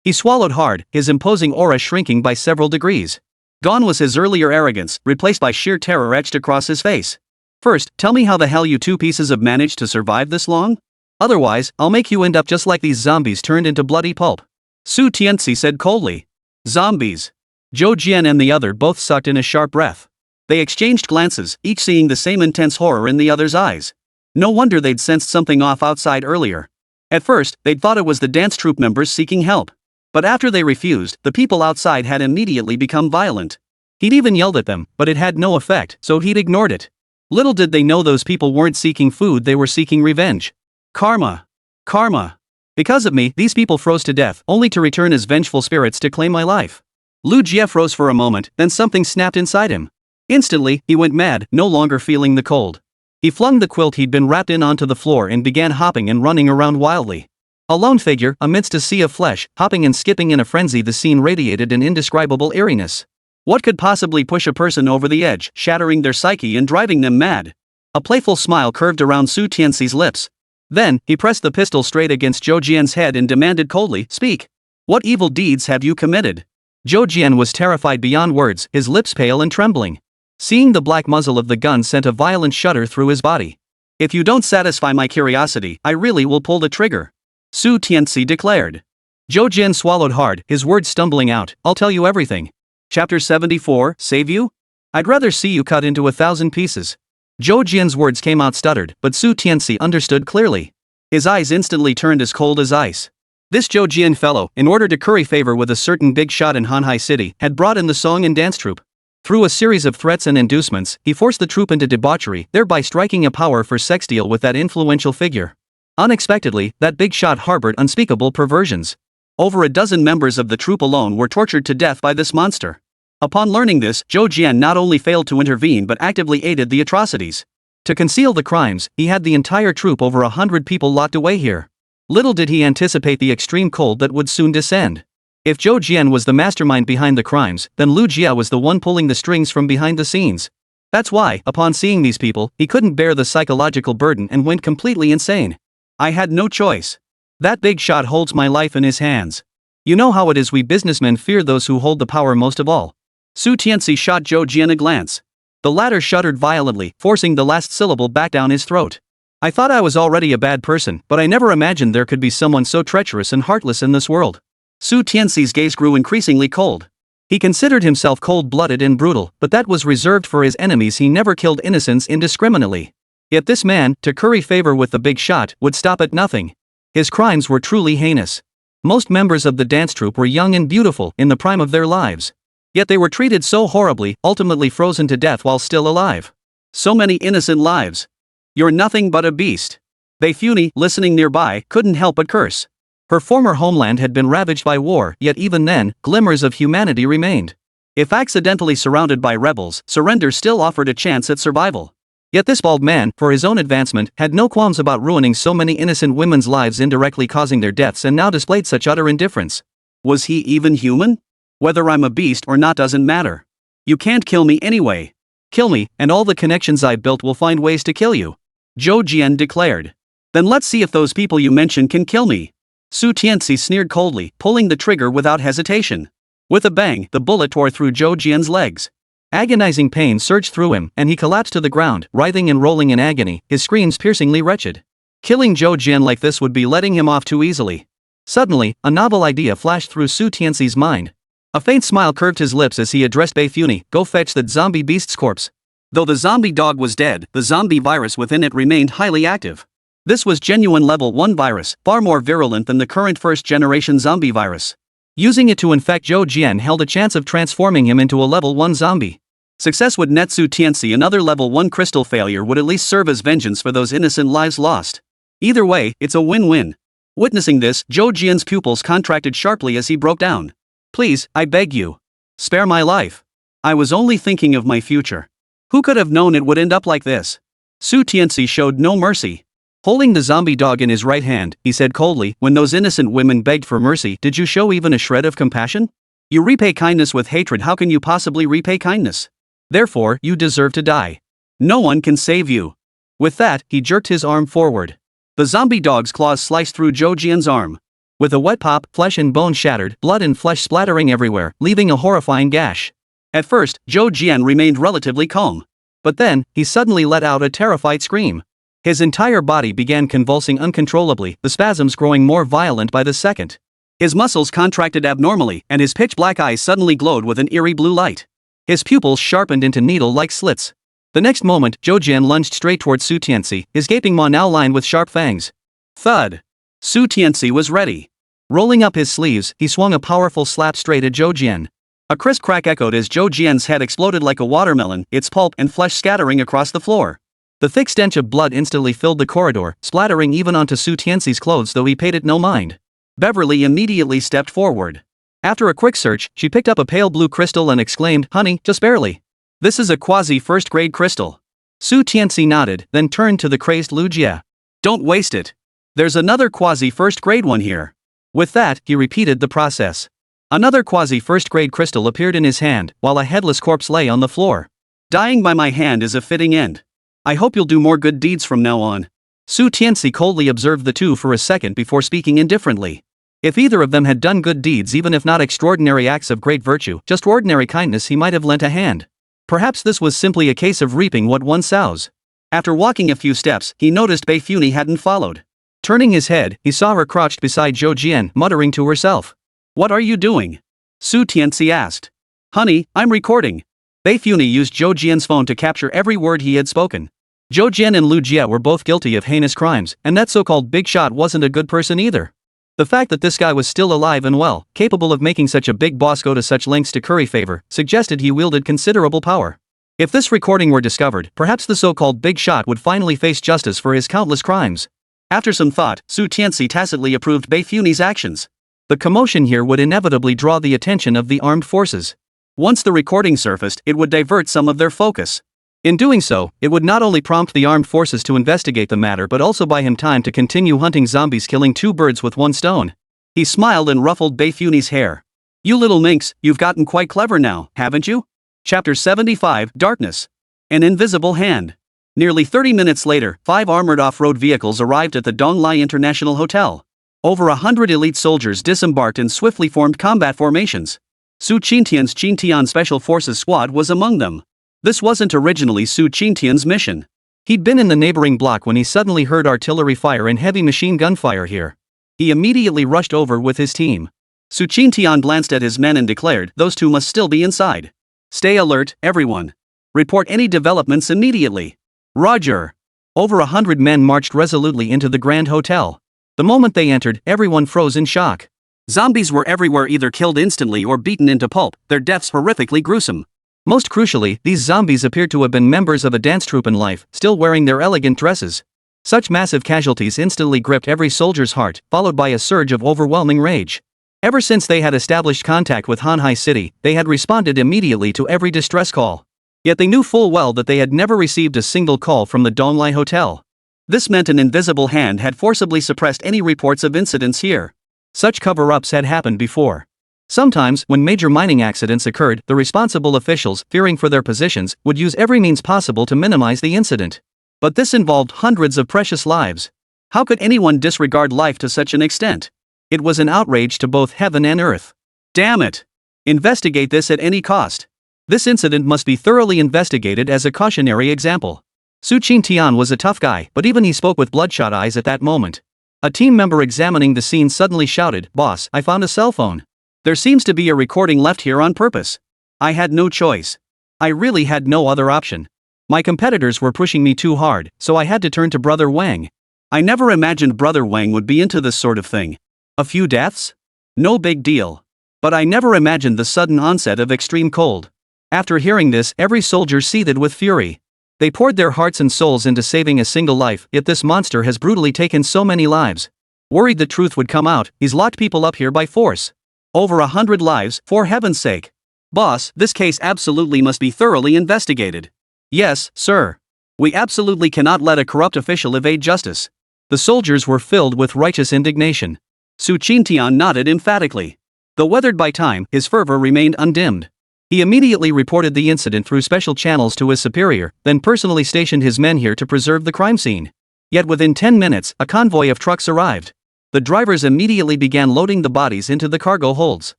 He swallowed hard, his imposing aura shrinking by several degrees. Gone was his earlier arrogance, replaced by sheer terror etched across his face. "First, tell me how the hell you two pieces have managed to survive this long? Otherwise, I'll make you end up just like these zombies turned into bloody pulp." Su Tianci said coldly. "Zombies." Zhou Jian and the other both sucked in a sharp breath. They exchanged glances, each seeing the same intense horror in the other's eyes. No wonder they'd sensed something off outside earlier. At first, they'd thought it was the dance troupe members seeking help. But after they refused, the people outside had immediately become violent. He'd even yelled at them, but it had no effect, so he'd ignored it. Little did they know those people weren't seeking food, they were seeking revenge. Karma. Karma. Because of me, these people froze to death, only to return as vengeful spirits to claim my life. Lu Jie froze for a moment, then something snapped inside him. Instantly, he went mad, no longer feeling the cold. He flung the quilt he'd been wrapped in onto the floor and began hopping and running around wildly. A lone figure, amidst a sea of flesh, hopping and skipping in a frenzy. The scene radiated an indescribable eeriness. What could possibly push a person over the edge, shattering their psyche and driving them mad? A playful smile curved around Su Tianxi's lips. Then, he pressed the pistol straight against Zhou Jian's head and demanded coldly, "Speak. What evil deeds have you committed?" Zhou Jian was terrified beyond words, his lips pale and trembling. Seeing the black muzzle of the gun sent a violent shudder through his body. "If you don't satisfy my curiosity, I really will pull the trigger," Su Tianci declared. Zhou Jian swallowed hard, his words stumbling out, "I'll tell you everything." Chapter 74, Save You? I'd rather see you cut into 1,000 pieces. Zhou Jian's words came out stuttered, but Su Tianci understood clearly. His eyes instantly turned as cold as ice. This Zhou Jian fellow, in order to curry favor with a certain big shot in Hanhai City, had brought in the song and dance troupe. Through a series of threats and inducements, he forced the troupe into debauchery, thereby striking a power for sex deal with that influential figure. Unexpectedly, that big shot harbored unspeakable perversions. Over a dozen members of the troupe alone were tortured to death by this monster. Upon learning this, Zhou Jian not only failed to intervene but actively aided the atrocities. To conceal the crimes, he had the entire troupe, over 100 people, locked away here. Little did he anticipate the extreme cold that would soon descend. If Zhou Jian was the mastermind behind the crimes, then Lu Jia was the one pulling the strings from behind the scenes. That's why, upon seeing these people, he couldn't bear the psychological burden and went completely insane. I had no choice. That big shot holds my life in his hands. You know how it is, we businessmen fear those who hold the power most of all. Su Tianci shot Zhou Jian a glance. The latter shuddered violently, forcing the last syllable back down his throat. I thought I was already a bad person, but I never imagined there could be someone so treacherous and heartless in this world. Su Tianxi's gaze grew increasingly cold. He considered himself cold-blooded and brutal, but that was reserved for his enemies. He never killed innocents indiscriminately. Yet this man, to curry favor with the big shot, would stop at nothing. His crimes were truly heinous. Most members of the dance troupe were young and beautiful, in the prime of their lives. Yet they were treated so horribly, ultimately frozen to death while still alive. So many innocent lives. You're nothing but a beast. Baifuni, listening nearby, couldn't help but curse. Her former homeland had been ravaged by war, yet even then, glimmers of humanity remained. If accidentally surrounded by rebels, surrender still offered a chance at survival. Yet this bald man, for his own advancement, had no qualms about ruining so many innocent women's lives, indirectly causing their deaths, and now displayed such utter indifference. Was he even human? Whether I'm a beast or not doesn't matter. You can't kill me anyway. Kill me, and all the connections I've built will find ways to kill you. Zhou Jian declared. Then let's see if those people you mentioned can kill me. Su Tianci sneered coldly, pulling the trigger without hesitation. With a bang, the bullet tore through Zhou Jian's legs. Agonizing pain surged through him, and he collapsed to the ground, writhing and rolling in agony, his screams piercingly wretched. Killing Zhou Jian like this would be letting him off too easily. Suddenly, a novel idea flashed through Su Tianci's mind. A faint smile curved his lips as he addressed Baifuni, "Go fetch that zombie beast's corpse." Though the zombie dog was dead, the zombie virus within it remained highly active. This was genuine level 1 virus, far more virulent than the current first-generation zombie virus. Using it to infect Zhou Jian held a chance of transforming him into a level 1 zombie. Success would net Su Tianci another level 1 crystal, failure would at least serve as vengeance for those innocent lives lost. Either way, it's a win-win. Witnessing this, Zhou Jian's pupils contracted sharply as he broke down. "Please, I beg you. Spare my life. I was only thinking of my future. Who could have known it would end up like this?" Su Tianci showed no mercy. Holding the zombie dog in his right hand, he said coldly, "When those innocent women begged for mercy, did you show even a shred of compassion? You repay kindness with hatred. How can you possibly repay kindness? Therefore, you deserve to die. No one can save you." With that, he jerked his arm forward. The zombie dog's claws sliced through Zhou Jian's arm. With a wet pop, flesh and bone shattered, blood and flesh splattering everywhere, leaving a horrifying gash. At first, Zhou Jian remained relatively calm. But then, he suddenly let out a terrified scream. His entire body began convulsing uncontrollably, the spasms growing more violent by the second. His muscles contracted abnormally, and his pitch-black eyes suddenly glowed with an eerie blue light. His pupils sharpened into needle-like slits. The next moment, Zhou Jian lunged straight toward Su Tianci, his gaping maw now lined with sharp fangs. Thud! Su Tianci was ready. Rolling up his sleeves, he swung a powerful slap straight at Zhou Jian. A crisp crack echoed as Zhou Jian's head exploded like a watermelon, its pulp and flesh scattering across the floor. The thick stench of blood instantly filled the corridor, splattering even onto Su Tianci's clothes, though he paid it no mind. Beverly immediately stepped forward. After a quick search, she picked up a pale blue crystal and exclaimed, "Honey, just barely. This is a quasi-first-grade crystal." Su Tianci nodded, then turned to the crazed Lu Jie. "Don't waste it. There's another quasi-first-grade one here." With that, he repeated the process. Another quasi-first-grade crystal appeared in his hand, while a headless corpse lay on the floor. "Dying by my hand is a fitting end. I hope you'll do more good deeds from now on." Su Tianci coldly observed the two for a second before speaking indifferently. If either of them had done good deeds, even if not extraordinary acts of great virtue, just ordinary kindness, he might have lent a hand. Perhaps this was simply a case of reaping what one sows. After walking a few steps, he noticed Baifuni hadn't followed. Turning his head, he saw her crouched beside Zhou Jian, muttering to herself. "What are you doing?" Su Tianci asked. "Honey, I'm recording." Baifuni used Zhou Jian's phone to capture every word he had spoken. Zhou Jian and Lu Jie were both guilty of heinous crimes, and that so-called big shot wasn't a good person either. The fact that this guy was still alive and well, capable of making such a big boss go to such lengths to curry favor, suggested he wielded considerable power. If this recording were discovered, perhaps the so-called big shot would finally face justice for his countless crimes. After some thought, Su Tianci tacitly approved Baifuni's actions. The commotion here would inevitably draw the attention of the armed forces. Once the recording surfaced, it would divert some of their focus. In doing so, it would not only prompt the armed forces to investigate the matter but also buy him time to continue hunting zombies, killing two birds with one stone. He smiled and ruffled Baifuni's hair. "You little minx, you've gotten quite clever now, haven't you?" Chapter 75, Darkness. An invisible hand. Nearly 30 minutes later, 5 armored off-road vehicles arrived at the Donglai International Hotel. Over 100 elite soldiers disembarked in swiftly formed combat formations. Su Qintian's Qintian Special Forces Squad was among them. This wasn't originally Su Qintian's mission. He'd been in the neighboring block when he suddenly heard artillery fire and heavy machine gun fire here. He immediately rushed over with his team. Su Qintian glanced at his men and declared, "Those two must still be inside. Stay alert, everyone. Report any developments immediately." "Roger." Over 100 men marched resolutely into the Grand Hotel. The moment they entered, everyone froze in shock. Zombies were everywhere, either killed instantly or beaten into pulp, their deaths horrifically gruesome. Most crucially, these zombies appeared to have been members of a dance troupe in life, still wearing their elegant dresses. Such massive casualties instantly gripped every soldier's heart, followed by a surge of overwhelming rage. Ever since they had established contact with Hanhai City, they had responded immediately to every distress call. Yet they knew full well that they had never received a single call from the Donglai Hotel. This meant an invisible hand had forcibly suppressed any reports of incidents here. Such cover-ups had happened before. Sometimes, when major mining accidents occurred, the responsible officials, fearing for their positions, would use every means possible to minimize the incident. But this involved hundreds of precious lives. How could anyone disregard life to such an extent? It was an outrage to both heaven and earth. Damn it! Investigate this at any cost. This incident must be thoroughly investigated as a cautionary example. Su Qingtian was a tough guy, but even he spoke with bloodshot eyes at that moment. A team member examining the scene suddenly shouted, "Boss, I found a cell phone. There seems to be a recording left here on purpose." I had no choice. I really had no other option. My competitors were pushing me too hard, so I had to turn to Brother Wang. I never imagined Brother Wang would be into this sort of thing. A few deaths? No big deal. But I never imagined the sudden onset of extreme cold. After hearing this, every soldier seethed with fury. They poured their hearts and souls into saving a single life, yet this monster has brutally taken so many lives. Worried the truth would come out, he's locked people up here by force. Over 100 lives, for heaven's sake. Boss, this case absolutely must be thoroughly investigated. Yes, sir. We absolutely cannot let a corrupt official evade justice. The soldiers were filled with righteous indignation. Su Qingtian nodded emphatically. Though weathered by time, his fervor remained undimmed. He immediately reported the incident through special channels to his superior, then personally stationed his men here to preserve the crime scene. Yet within 10 minutes, a convoy of trucks arrived. The drivers immediately began loading the bodies into the cargo holds.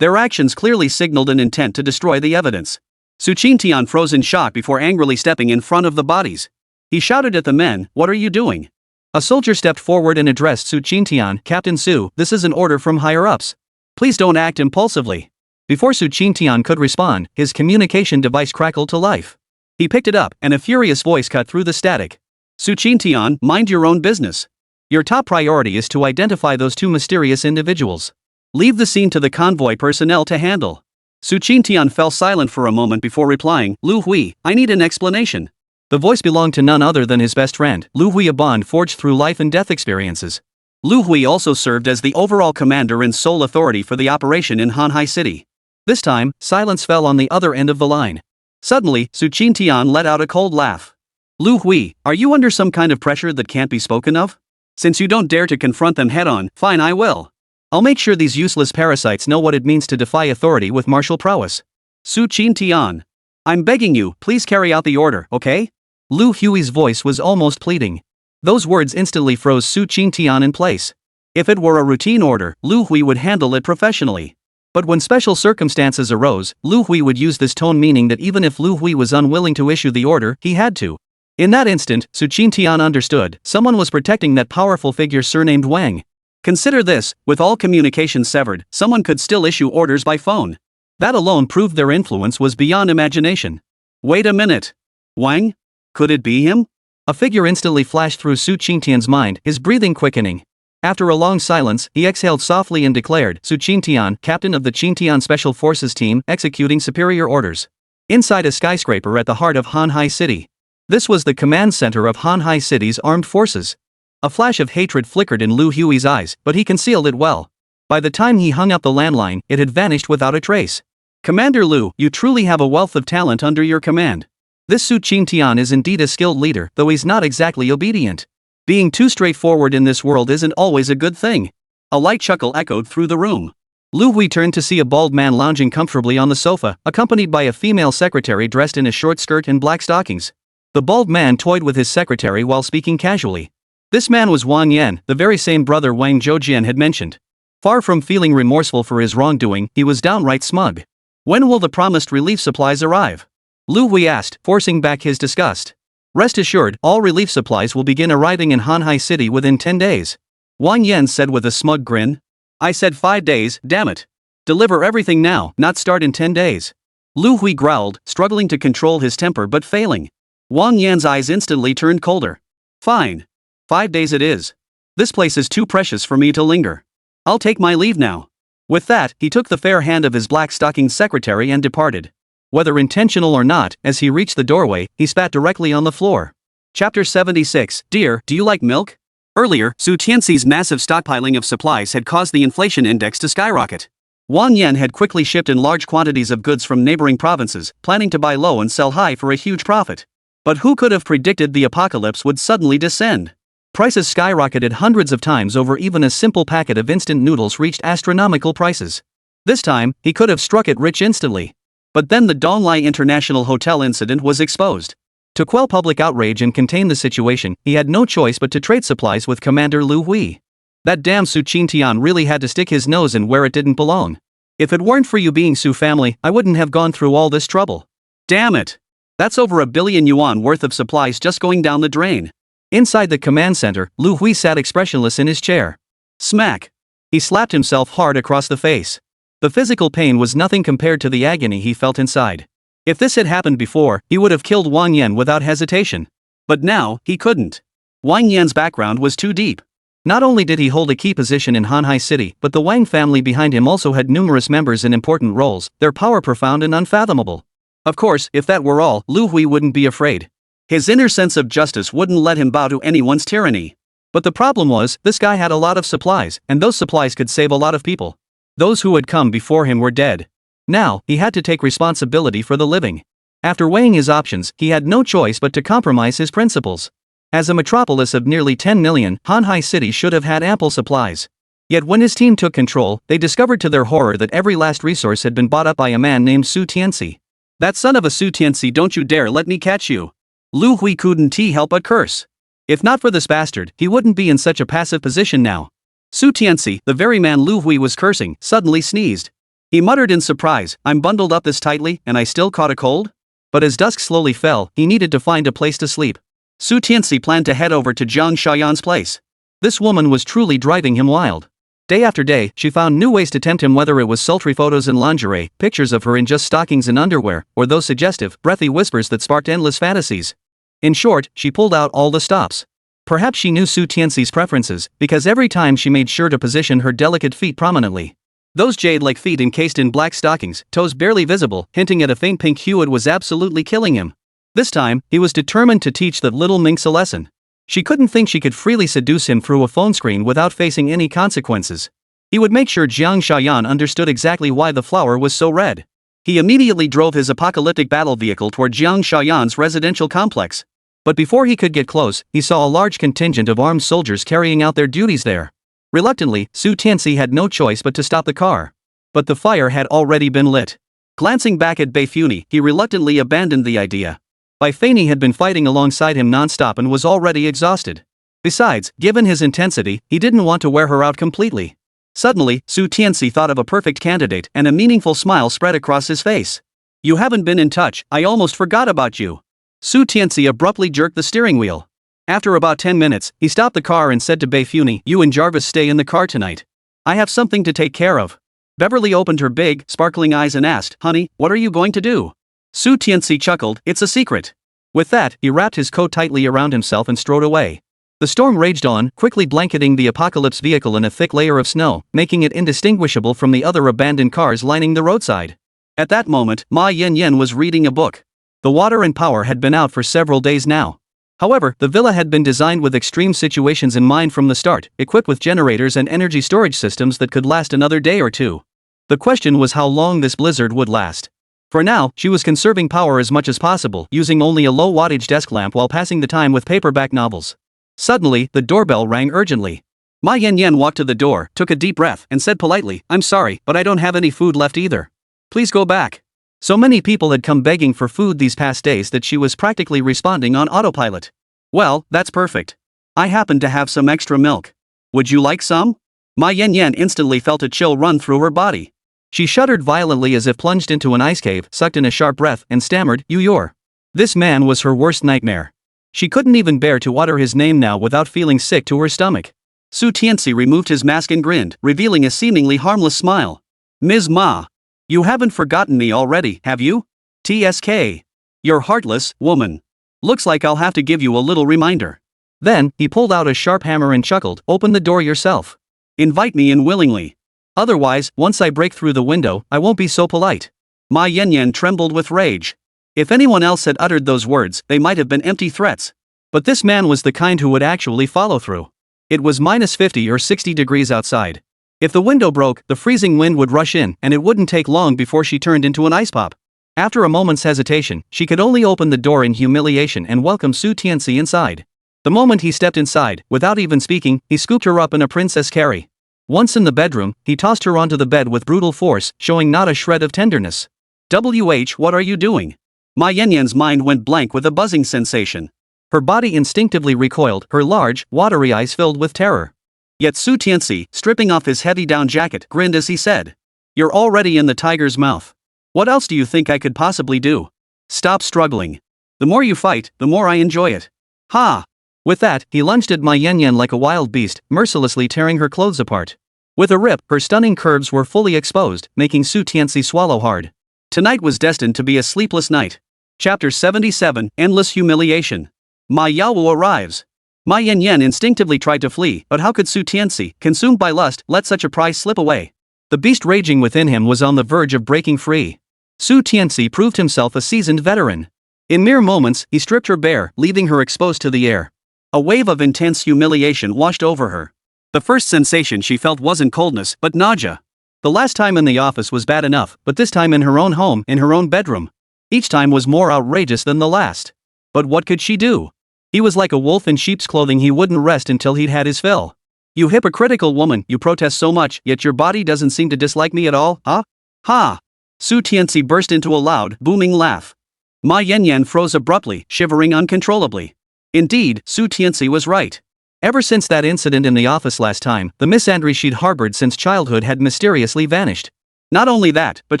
Their actions clearly signaled an intent to destroy the evidence. Su Qingtian froze in shock before angrily stepping in front of the bodies. He shouted at the men, "What are you doing?" A soldier stepped forward and addressed Su Qingtian, "Captain Su, this is an order from higher-ups. Please don't act impulsively." Before Su Qingtian could respond, his communication device crackled to life. He picked it up, and a furious voice cut through the static. "Su Qingtian, mind your own business. Your top priority is to identify those two mysterious individuals. Leave the scene to the convoy personnel to handle." Su Qingtian fell silent for a moment before replying, "Lu Hui, I need an explanation." The voice belonged to none other than his best friend, Lu Hui, a bond forged through life and death experiences. Lu Hui also served as the overall commander and sole authority for the operation in Hanhai City. This time, silence fell on the other end of the line. Suddenly, Su Qingtian let out a cold laugh. "Lu Hui, are you under some kind of pressure that can't be spoken of? Since you don't dare to confront them head-on, fine, I will. I'll make sure these useless parasites know what it means to defy authority with martial prowess. Su Qingtian. I'm begging you, please carry out the order, okay?" Lu Hui's voice was almost pleading. Those words instantly froze Su Qingtian in place. If it were a routine order, Lu Hui would handle it professionally. But when special circumstances arose, Lu Hui would use this tone, meaning that even if Lu Hui was unwilling to issue the order, he had to. In that instant, Su Qingtian understood, someone was protecting that powerful figure surnamed Wang. Consider this, with all communication severed, someone could still issue orders by phone. That alone proved their influence was beyond imagination. Wait a minute. Wang? Could it be him? A figure instantly flashed through Su Qingtian's mind, his breathing quickening. After a long silence, he exhaled softly and declared, "Su Qingtian, captain of the Qingtian Special Forces team, executing superior orders." Inside a skyscraper at the heart of Hanhai City. This was the command center of Hanhai City's armed forces. A flash of hatred flickered in Lu Hui's eyes, but he concealed it well. By the time he hung up the landline, it had vanished without a trace. "Commander Lu, you truly have a wealth of talent under your command. This Su Qingtian is indeed a skilled leader, though he's not exactly obedient. Being too straightforward in this world isn't always a good thing." A light chuckle echoed through the room. Lu Hui turned to see a bald man lounging comfortably on the sofa, accompanied by a female secretary dressed in a short skirt and black stockings. The bald man toyed with his secretary while speaking casually. This man was Wang Yan, the very same brother Wang Zhoujian had mentioned. Far from feeling remorseful for his wrongdoing, he was downright smug. "When will the promised relief supplies arrive?" Lu Hui asked, forcing back his disgust. "Rest assured, all relief supplies will begin arriving in Hanhai City within 10 days. Wang Yan said with a smug grin. "I said 5 days, damn it. Deliver everything now, not start in 10 days. Lu Hui growled, struggling to control his temper but failing. Wang Yan's eyes instantly turned colder. Fine. 5 days it is. This place is too precious for me to linger. I'll take my leave now. With that, he took the fair hand of his black-stockinged secretary and departed. Whether intentional or not, as he reached the doorway, he spat directly on the floor. Chapter 76. Dear, do you like milk? Earlier, Su Tianci's massive stockpiling of supplies had caused the inflation index to skyrocket. Wang Yan had quickly shipped in large quantities of goods from neighboring provinces, planning to buy low and sell high for a huge profit. But who could have predicted the apocalypse would suddenly descend? Prices skyrocketed hundreds of times over. Even a simple packet of instant noodles reached astronomical prices. This time, he could have struck it rich instantly. But then the Donglai International Hotel incident was exposed. To quell public outrage and contain the situation, he had no choice but to trade supplies with Commander Lu Hui. That damn Su Qingtian really had to stick his nose in where it didn't belong. If it weren't for you being Su family, I wouldn't have gone through all this trouble. Damn it! That's over 1 billion yuan worth of supplies just going down the drain. Inside the command center, Lu Hui sat expressionless in his chair. Smack! He slapped himself hard across the face. The physical pain was nothing compared to the agony he felt inside. If this had happened before, he would have killed Wang Yan without hesitation. But now, he couldn't. Wang Yan's background was too deep. Not only did he hold a key position in Hanhai City, but the Wang family behind him also had numerous members in important roles, their power profound and unfathomable. Of course, if that were all, Lu Hui wouldn't be afraid. His inner sense of justice wouldn't let him bow to anyone's tyranny. But the problem was, this guy had a lot of supplies, and those supplies could save a lot of people. Those who had come before him were dead. Now, he had to take responsibility for the living. After weighing his options, he had no choice but to compromise his principles. As a metropolis of nearly 10 million, Hanhai City should have had ample supplies. Yet when his team took control, they discovered to their horror that every last resource had been bought up by a man named Su Tianci. That son of a Su Tianci, don't you dare let me catch you. Lu Hui couldn't help but curse. If not for this bastard, he wouldn't be in such a passive position now. Su Tianci, the very man Lu Hui was cursing, suddenly sneezed. He muttered in surprise, I'm bundled up this tightly, and I still caught a cold? But as dusk slowly fell, he needed to find a place to sleep. Su Tianci planned to head over to Jiang Shaoyan's place. This woman was truly driving him wild. Day after day, she found new ways to tempt him, whether it was sultry photos in lingerie, pictures of her in just stockings and underwear, or those suggestive, breathy whispers that sparked endless fantasies. In short, she pulled out all the stops. Perhaps she knew Su Tianci's preferences, because every time she made sure to position her delicate feet prominently. Those jade-like feet encased in black stockings, toes barely visible, hinting at a faint pink hue. It was absolutely killing him. This time, he was determined to teach that little minx a lesson. She couldn't think she could freely seduce him through a phone screen without facing any consequences. He would make sure Jiang Shaoyan understood exactly why the flower was so red. He immediately drove his apocalyptic battle vehicle toward Jiang Shaoyan's residential complex. But before he could get close, he saw a large contingent of armed soldiers carrying out their duties there. Reluctantly, Su Tianci had no choice but to stop the car. But the fire had already been lit. Glancing back at Bei Funi, he reluctantly abandoned the idea. Bai Fani had been fighting alongside him non-stop and was already exhausted. Besides, given his intensity, he didn't want to wear her out completely. Suddenly, Su Tianci thought of a perfect candidate, and a meaningful smile spread across his face. You haven't been in touch, I almost forgot about you. Su Tianci abruptly jerked the steering wheel. After about 10 minutes, he stopped the car and said to Bei Funi, you and Jarvis stay in the car tonight. I have something to take care of. Beverly opened her big, sparkling eyes and asked, honey, what are you going to do? Su Tianci chuckled, it's a secret. With that, he wrapped his coat tightly around himself and strode away. The storm raged on, quickly blanketing the apocalypse vehicle in a thick layer of snow, making it indistinguishable from the other abandoned cars lining the roadside. At that moment, Ma Yan was reading a book. The water and power had been out for several days now. However, the villa had been designed with extreme situations in mind from the start, equipped with generators and energy storage systems that could last another day or two. The question was how long this blizzard would last. For now, she was conserving power as much as possible, using only a low-wattage desk lamp while passing the time with paperback novels. Suddenly, the doorbell rang urgently. Ma Yan walked to the door, took a deep breath, and said politely, I'm sorry, but I don't have any food left either. Please go back. So many people had come begging for food these past days that she was practically responding on autopilot. Well, that's perfect. I happen to have some extra milk. Would you like some? Ma Yan instantly felt a chill run through her body. She shuddered violently as if plunged into an ice cave, sucked in a sharp breath, and stammered, you're. This man was her worst nightmare. She couldn't even bear to utter his name now without feeling sick to her stomach. Su Tianci removed his mask and grinned, revealing a seemingly harmless smile. Ms. Ma. You haven't forgotten me already, have you? TSK. You're heartless, woman. Looks like I'll have to give you a little reminder. Then, he pulled out a sharp hammer and chuckled, "Open the door yourself. Invite me in willingly. Otherwise, once I break through the window, I won't be so polite." Ma Yanyan trembled with rage. If anyone else had uttered those words, they might have been empty threats. But this man was the kind who would actually follow through. It was minus 50 or 60 degrees outside. If the window broke, the freezing wind would rush in, and it wouldn't take long before she turned into an ice pop. After a moment's hesitation, she could only open the door in humiliation and welcome Su Tianci inside. The moment he stepped inside, without even speaking, he scooped her up in a princess carry. Once in the bedroom, he tossed her onto the bed with brutal force, showing not a shred of tenderness. What are you doing? Ma Yanyan's mind went blank with a buzzing sensation. Her body instinctively recoiled, her large, watery eyes filled with terror. Yet Su Tianci, stripping off his heavy down jacket, grinned as he said, "You're already in the tiger's mouth. What else do you think I could possibly do? Stop struggling. The more you fight, the more I enjoy it. Ha!" With that, he lunged at Ma Yanyan like a wild beast, mercilessly tearing her clothes apart. With a rip, her stunning curves were fully exposed, making Su Tianci swallow hard. Tonight was destined to be a sleepless night. Chapter 77, Endless Humiliation. Ma Yaowu arrives. Ma Yanyan instinctively tried to flee, but how could Su Tianci, consumed by lust, let such a prize slip away? The beast raging within him was on the verge of breaking free. Su Tianci proved himself a seasoned veteran. In mere moments, he stripped her bare, leaving her exposed to the air. A wave of intense humiliation washed over her. The first sensation she felt wasn't coldness, but nausea. The last time in the office was bad enough, but this time in her own home, in her own bedroom. Each time was more outrageous than the last. But what could she do? He was like a wolf in sheep's clothing, he wouldn't rest until he'd had his fill. "You hypocritical woman, you protest so much, yet your body doesn't seem to dislike me at all, huh? Ha!" Su Tianci burst into a loud, booming laugh. Ma Yanyan froze abruptly, shivering uncontrollably. Indeed, Su Tianci was right. Ever since that incident in the office last time, the misandry she'd harbored since childhood had mysteriously vanished. Not only that, but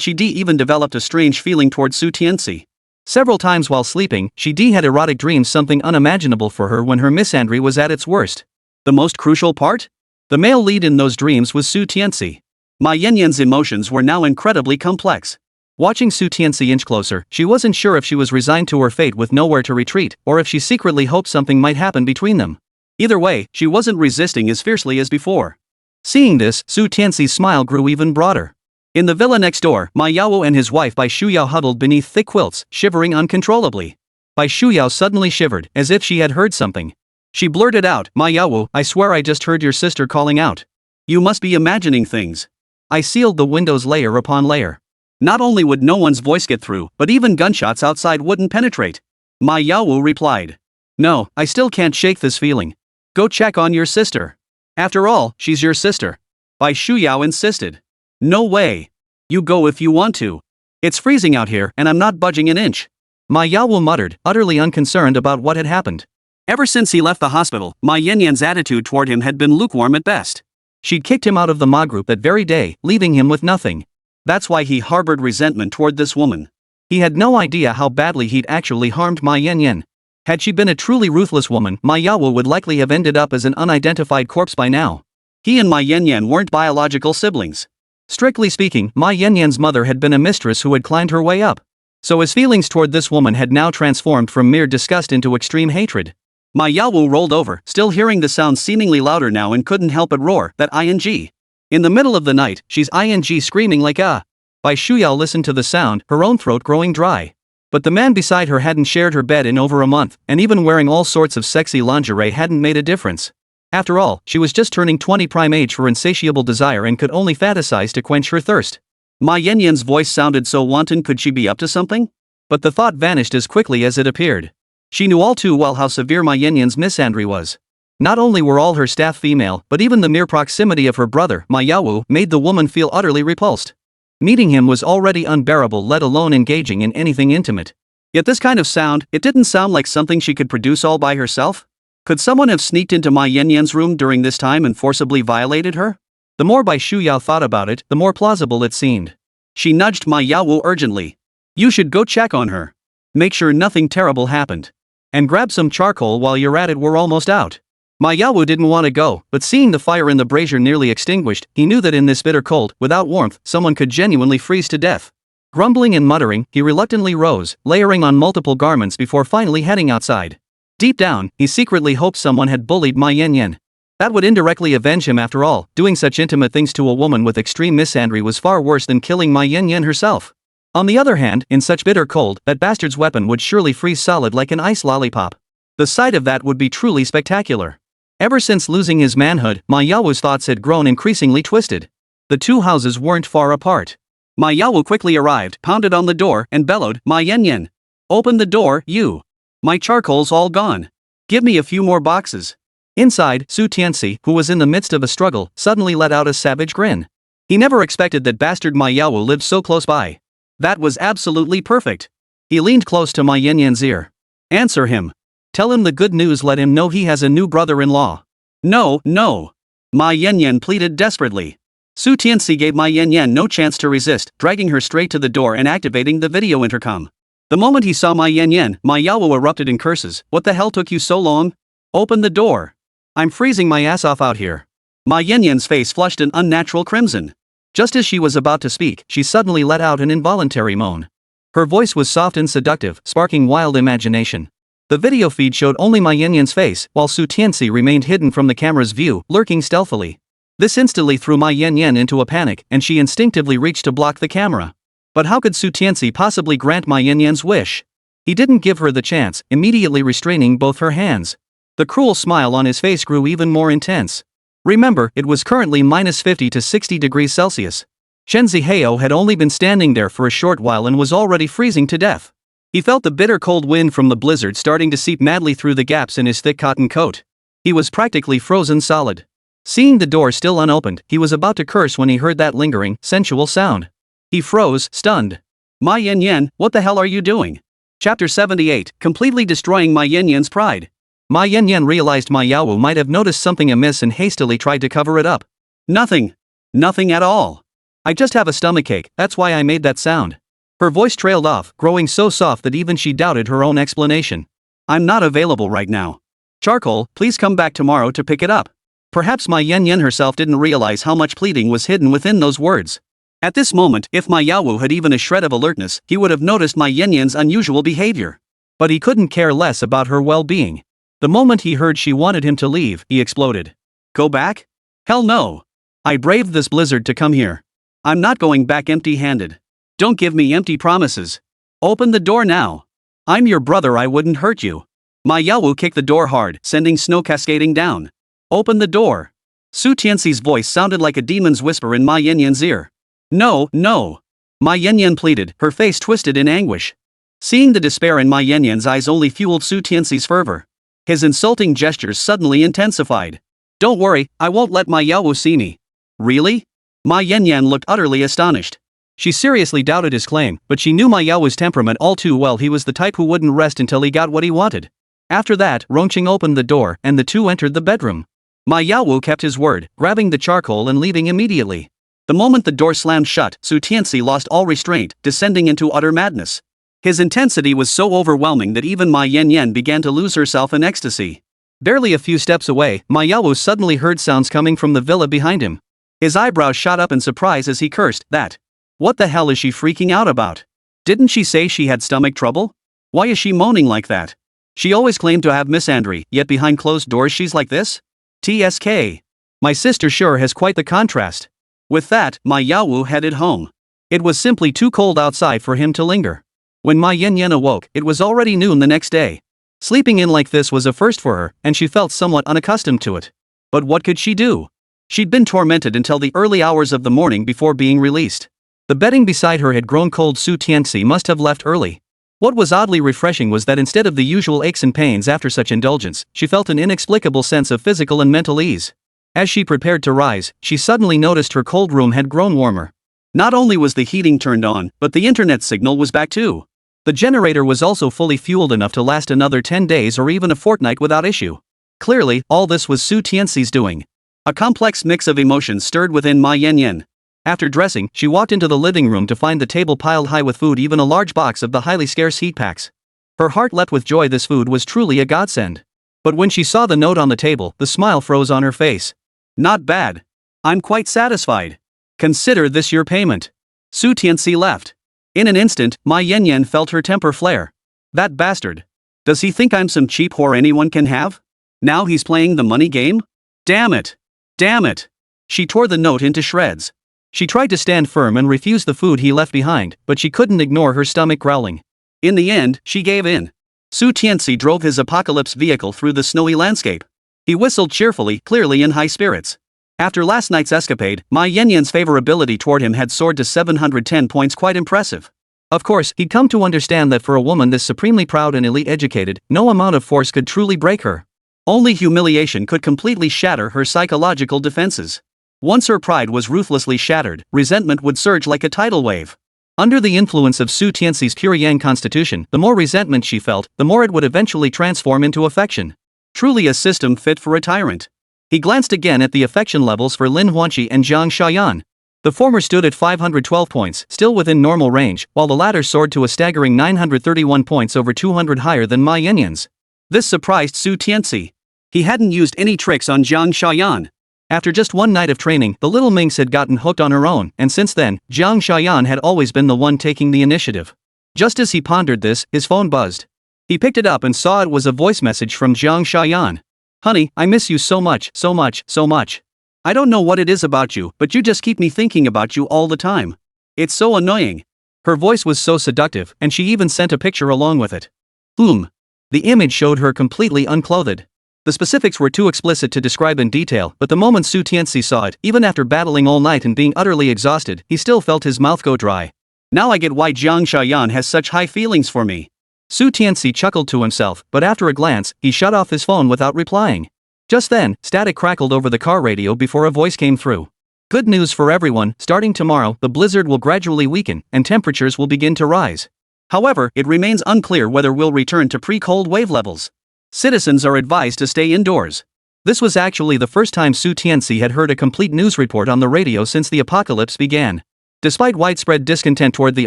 she even developed a strange feeling toward Su Tianci. Several times while sleeping, she had erotic dreams, something unimaginable for her when her misandry was at its worst. The most crucial part? The male lead in those dreams was Su Tianci. Ma Yanyan's emotions were now incredibly complex. Watching Su Tianci inch closer, she wasn't sure if she was resigned to her fate with nowhere to retreat, or if she secretly hoped something might happen between them. Either way, she wasn't resisting as fiercely as before. Seeing this, Su Tianci's smile grew even broader. In the villa next door, Ma Yaowu and his wife Bai Shuyao huddled beneath thick quilts, shivering uncontrollably. Bai Shuyao suddenly shivered, as if she had heard something. She blurted out, "Ma Yaowu, I swear I just heard your sister calling out. You must be imagining things." I sealed the windows layer upon layer. Not only would no one's voice get through, but even gunshots outside wouldn't penetrate. Ma Yaowu replied. "No, I still can't shake this feeling. Go check on your sister. After all, she's your sister." Bai Shuyao insisted. "No way. You go if you want to. It's freezing out here and I'm not budging an inch." Ma Yaowu muttered, utterly unconcerned about what had happened. Ever since he left the hospital, Ma Yanyan's attitude toward him had been lukewarm at best. She'd kicked him out of the Ma group that very day, leaving him with nothing. That's why he harbored resentment toward this woman. He had no idea how badly he'd actually harmed Ma Yanyan. Had she been a truly ruthless woman, Ma Yaowu would likely have ended up as an unidentified corpse by now. He and Ma Yanyan weren't biological siblings. Strictly speaking, Ma Yanyan's mother had been a mistress who had climbed her way up. So his feelings toward this woman had now transformed from mere disgust into extreme hatred. Ma Yaowu rolled over, still hearing the sound seemingly louder now, and couldn't help but roar, "That ing! In the middle of the night, she's ing screaming like ah." Bai Shuyao listened to the sound, her own throat growing dry. But the man beside her hadn't shared her bed in over a month, and even wearing all sorts of sexy lingerie hadn't made a difference. After all, she was just turning 20 prime age for insatiable desire and could only fantasize to quench her thirst. Ma Yanyan's voice sounded so wanton. Could she be up to something? But the thought vanished as quickly as it appeared. She knew all too well how severe Ma Yanyan's misandry was. Not only were all her staff female, but even the mere proximity of her brother, Ma Yaowu, made the woman feel utterly repulsed. Meeting him was already unbearable, let alone engaging in anything intimate. Yet this kind of sound, it didn't sound like something she could produce all by herself. Could someone have sneaked into Ma Yanyan's room during this time and forcibly violated her? The more Bai Shuyao thought about it, the more plausible it seemed. She nudged Ma Yaowu urgently. "You should go check on her. Make sure nothing terrible happened. And grab some charcoal while you're at it, we're almost out." Ma Yaowu didn't want to go, but seeing the fire in the brazier nearly extinguished, he knew that in this bitter cold, without warmth, someone could genuinely freeze to death. Grumbling and muttering, he reluctantly rose, layering on multiple garments before finally heading outside. Deep down, he secretly hoped someone had bullied Ma Yanyan. That would indirectly avenge him after all. Doing such intimate things to a woman with extreme misandry was far worse than killing Ma Yanyan herself. On the other hand, in such bitter cold, that bastard's weapon would surely freeze solid like an ice lollipop. The sight of that would be truly spectacular. Ever since losing his manhood, Ma Yao's thoughts had grown increasingly twisted. The two houses weren't far apart. Ma Yao quickly arrived, pounded on the door, and bellowed, "Ma Yanyan! Open the door, you! My charcoal's all gone. Give me a few more boxes." Inside, Su Tianci, who was in the midst of a struggle, suddenly let out a savage grin. He never expected that bastard Ma Yao lived so close by. That was absolutely perfect. He leaned close to Ma Yanyan's ear. "Answer him. Tell him the good news, let him know he has a new brother-in-law." "No, no." Ma Yanyan pleaded desperately. Su Tianci gave Ma Yanyan no chance to resist, dragging her straight to the door and activating the video intercom. The moment he saw Ma Yanyan, Ma Yao erupted in curses. "What the hell took you so long? Open the door. I'm freezing my ass off out here." Ma Yanyan's face flushed an unnatural crimson. Just as she was about to speak, she suddenly let out an involuntary moan. Her voice was soft and seductive, sparking wild imagination. The video feed showed only Ma Yanyan's face, while Su Tianci remained hidden from the camera's view, lurking stealthily. This instantly threw Ma Yanyan into a panic, and she instinctively reached to block the camera. But how could Su Tianci possibly grant Ma Yanyan's wish? He didn't give her the chance, immediately restraining both her hands. The cruel smile on his face grew even more intense. Remember, it was currently minus 50 to 60 degrees Celsius. Shen Zihao had only been standing there for a short while and was already freezing to death. He felt the bitter cold wind from the blizzard starting to seep madly through the gaps in his thick cotton coat. He was practically frozen solid. Seeing the door still unopened, he was about to curse when he heard that lingering, sensual sound. He froze, stunned. "Ma Yanyan, what the hell are you doing?" Chapter 78, completely destroying Ma Yanyan's pride. Ma Yanyan realized Ma Yao might have noticed something amiss and hastily tried to cover it up. "Nothing. Nothing at all. I just have a stomachache, that's why I made that sound." Her voice trailed off, growing so soft that even she doubted her own explanation. "I'm not available right now. Charcoal, please come back tomorrow to pick it up." Perhaps Ma Yanyan herself didn't realize how much pleading was hidden within those words. At this moment, if Ma Yao had even a shred of alertness, he would have noticed Ma Yanyan's unusual behavior. But he couldn't care less about her well-being. The moment he heard she wanted him to leave, he exploded. "Go back? Hell no. I braved this blizzard to come here. I'm not going back empty-handed. Don't give me empty promises. Open the door now. I'm your brother, I wouldn't hurt you." Ma Yao kicked the door hard, sending snow cascading down. "Open the door." Su Tianci's voice sounded like a demon's whisper in Ma Yanyan's ear. "No, no." Ma Yanyan pleaded, her face twisted in anguish. Seeing the despair in Ma Yanyan's eyes only fueled Su Tianci's fervor. His insulting gestures suddenly intensified. "Don't worry, I won't let Ma Yao see me." "Really?" Ma Yanyan looked utterly astonished. She seriously doubted his claim, but she knew Ma Yao's temperament all too well. He was the type who wouldn't rest until he got what he wanted. After that, Rongqing opened the door, and the two entered the bedroom. Ma Yao kept his word, grabbing the charcoal and leaving immediately. The moment the door slammed shut, Su Tianci lost all restraint, descending into utter madness. His intensity was so overwhelming that even Ma Yanyan began to lose herself in ecstasy. Barely a few steps away, Ma Yao suddenly heard sounds coming from the villa behind him. His eyebrows shot up in surprise as he cursed, "That! What the hell is she freaking out about? Didn't she say she had stomach trouble? Why is she moaning like that? She always claimed to have misandry, yet behind closed doors she's like this? TSK. My sister sure has quite the contrast." With that, Ma Yao headed home. It was simply too cold outside for him to linger. When Ma Yanyan awoke, it was already noon the next day. Sleeping in like this was a first for her, and she felt somewhat unaccustomed to it. But what could she do? She'd been tormented until the early hours of the morning before being released. The bedding beside her had grown cold. Su Tianci must have left early. What was oddly refreshing was that instead of the usual aches and pains after such indulgence, she felt an inexplicable sense of physical and mental ease. As she prepared to rise, she suddenly noticed her cold room had grown warmer. Not only was the heating turned on, but the internet signal was back too. The generator was also fully fueled enough to last another 10 days or even a fortnight without issue. Clearly, all this was Su Tianci's doing. A complex mix of emotions stirred within Ma Yanyan. After dressing, she walked into the living room to find the table piled high with food, even a large box of the highly scarce heat packs. Her heart leapt with joy. This food was truly a godsend. But when she saw the note on the table, the smile froze on her face. "Not bad. I'm quite satisfied. Consider this your payment." Su Tianci left. In an instant, Ma Yanyan felt her temper flare. That bastard. Does he think I'm some cheap whore anyone can have? Now he's playing the money game? Damn it! Damn it! She tore the note into shreds. She tried to stand firm and refuse the food he left behind, but she couldn't ignore her stomach growling. In the end, she gave in. Su Tianci drove his apocalypse vehicle through the snowy landscape. He whistled cheerfully, clearly in high spirits. After last night's escapade, Ma Yanyan's favorability toward him had soared to 710 points, quite impressive. Of course, he'd come to understand that for a woman this supremely proud and elite educated, no amount of force could truly break her. Only humiliation could completely shatter her psychological defenses. Once her pride was ruthlessly shattered, resentment would surge like a tidal wave. Under the influence of Su Tianxi's pure yang constitution, the more resentment she felt, the more it would eventually transform into affection. Truly a system fit for a tyrant. He glanced again at the affection levels for Lin Huanqi and Zhang Xiaoyan. The former stood at 512 points, still within normal range, while the latter soared to a staggering 931 points, over 200 higher than Ma Yanyan's. This surprised Su Tianci. He hadn't used any tricks on Zhang Xiaoyan. After just one night of training, the little minx had gotten hooked on her own, and since then, Zhang Xiaoyan had always been the one taking the initiative. Just as he pondered this, his phone buzzed. He picked it up and saw it was a voice message from Zhang Xiaoyan. Honey, I miss you so much, so much, so much. I don't know what it is about you, but you just keep me thinking about you all the time. It's so annoying. Her voice was so seductive, and she even sent a picture along with it. The image showed her completely unclothed. The specifics were too explicit to describe in detail, but the moment Su Tianci saw it, even after battling all night and being utterly exhausted, he still felt his mouth go dry. Now I get why Zhang Xiaoyan has such high feelings for me. Su Tianci chuckled to himself, but after a glance, he shut off his phone without replying. Just then, static crackled over the car radio before a voice came through. Good news for everyone, starting tomorrow, the blizzard will gradually weaken, and temperatures will begin to rise. However, it remains unclear whether we'll return to pre-cold wave levels. Citizens are advised to stay indoors. This was actually the first time Su Tianci had heard a complete news report on the radio since the apocalypse began. Despite widespread discontent toward the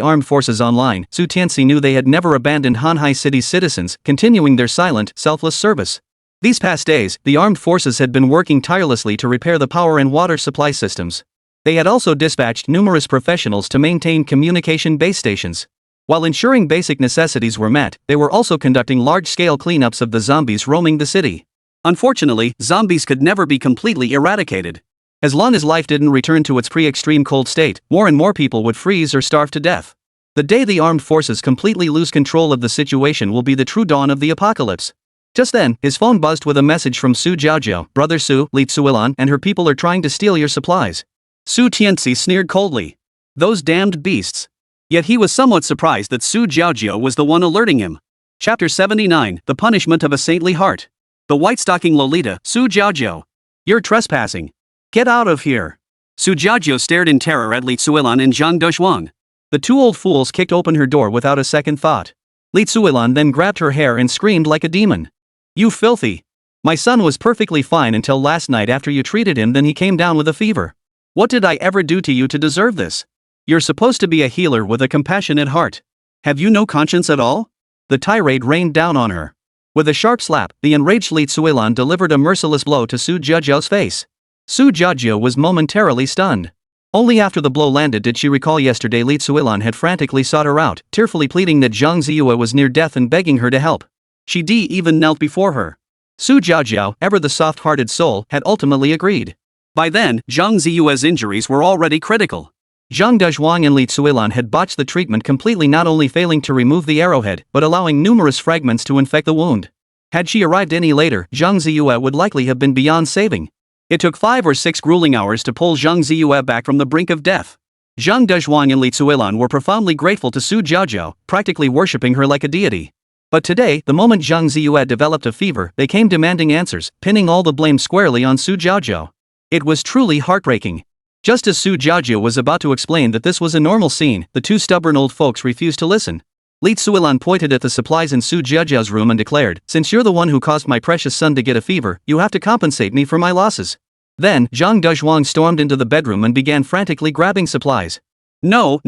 armed forces online, Su Tianci knew they had never abandoned Hanhai City's citizens, continuing their silent, selfless service. These past days, the armed forces had been working tirelessly to repair the power and water supply systems. They had also dispatched numerous professionals to maintain communication base stations. While ensuring basic necessities were met, they were also conducting large-scale cleanups of the zombies roaming the city. Unfortunately, zombies could never be completely eradicated. As long as life didn't return to its pre-extreme cold state, more and more people would freeze or starve to death. The day the armed forces completely lose control of the situation will be the true dawn of the apocalypse. Just then, his phone buzzed with a message from Su Jiaojiao. Brother Su, Li Tsuilan and her people are trying to steal your supplies. Su Tianci sneered coldly. Those damned beasts. Yet he was somewhat surprised that Su Jiaojiao was the one alerting him. Chapter 79, The Punishment of a Saintly Heart. The white-stocking Lolita, Su Jiaojiao. You're trespassing. Get out of here. Su Jiaojiao stared in terror at Li Tsuilan and Zhang Dezhuang. The two old fools kicked open her door without a second thought. Li Tsuilan then grabbed her hair and screamed like a demon. You filthy. My son was perfectly fine until last night after you treated him, then he came down with a fever. What did I ever do to you to deserve this? You're supposed to be a healer with a compassionate heart. Have you no conscience at all? The tirade rained down on her. With a sharp slap, the enraged Li Tsuilan delivered a merciless blow to Su Jiaojiao's face. Su Jiaojiao was momentarily stunned. Only after the blow landed did she recall yesterday Li Tsuilan had frantically sought her out, tearfully pleading that Zhang Ziyue was near death and begging her to help. She even knelt before her. Su Jiaojiao, ever the soft-hearted soul, had ultimately agreed. By then, Zhang Ziyue's injuries were already critical. Zhang Dezhuang and Li Tsuilan had botched the treatment completely, not only failing to remove the arrowhead, but allowing numerous fragments to infect the wound. Had she arrived any later, Zhang Ziyue would likely have been beyond saving. It took 5 or 6 grueling hours to pull Zhang Ziyue back from the brink of death. Zhang Dezhuang and Li Tsuilan were profoundly grateful to Su Jiaojiao, practically worshipping her like a deity. But today, the moment Zhang Ziyue developed a fever, they came demanding answers, pinning all the blame squarely on Su Jiaojiao. It was truly heartbreaking. Just as Su Jiaojiao was about to explain that this was a normal scene, the two stubborn old folks refused to listen. Li Tsuilan pointed at the supplies in Su Jiaojiao's room and declared, "Since you're the one who caused my precious son to get a fever, you have to compensate me for my losses." Then, Zhang Dezhuang stormed into the bedroom and began frantically grabbing supplies. No!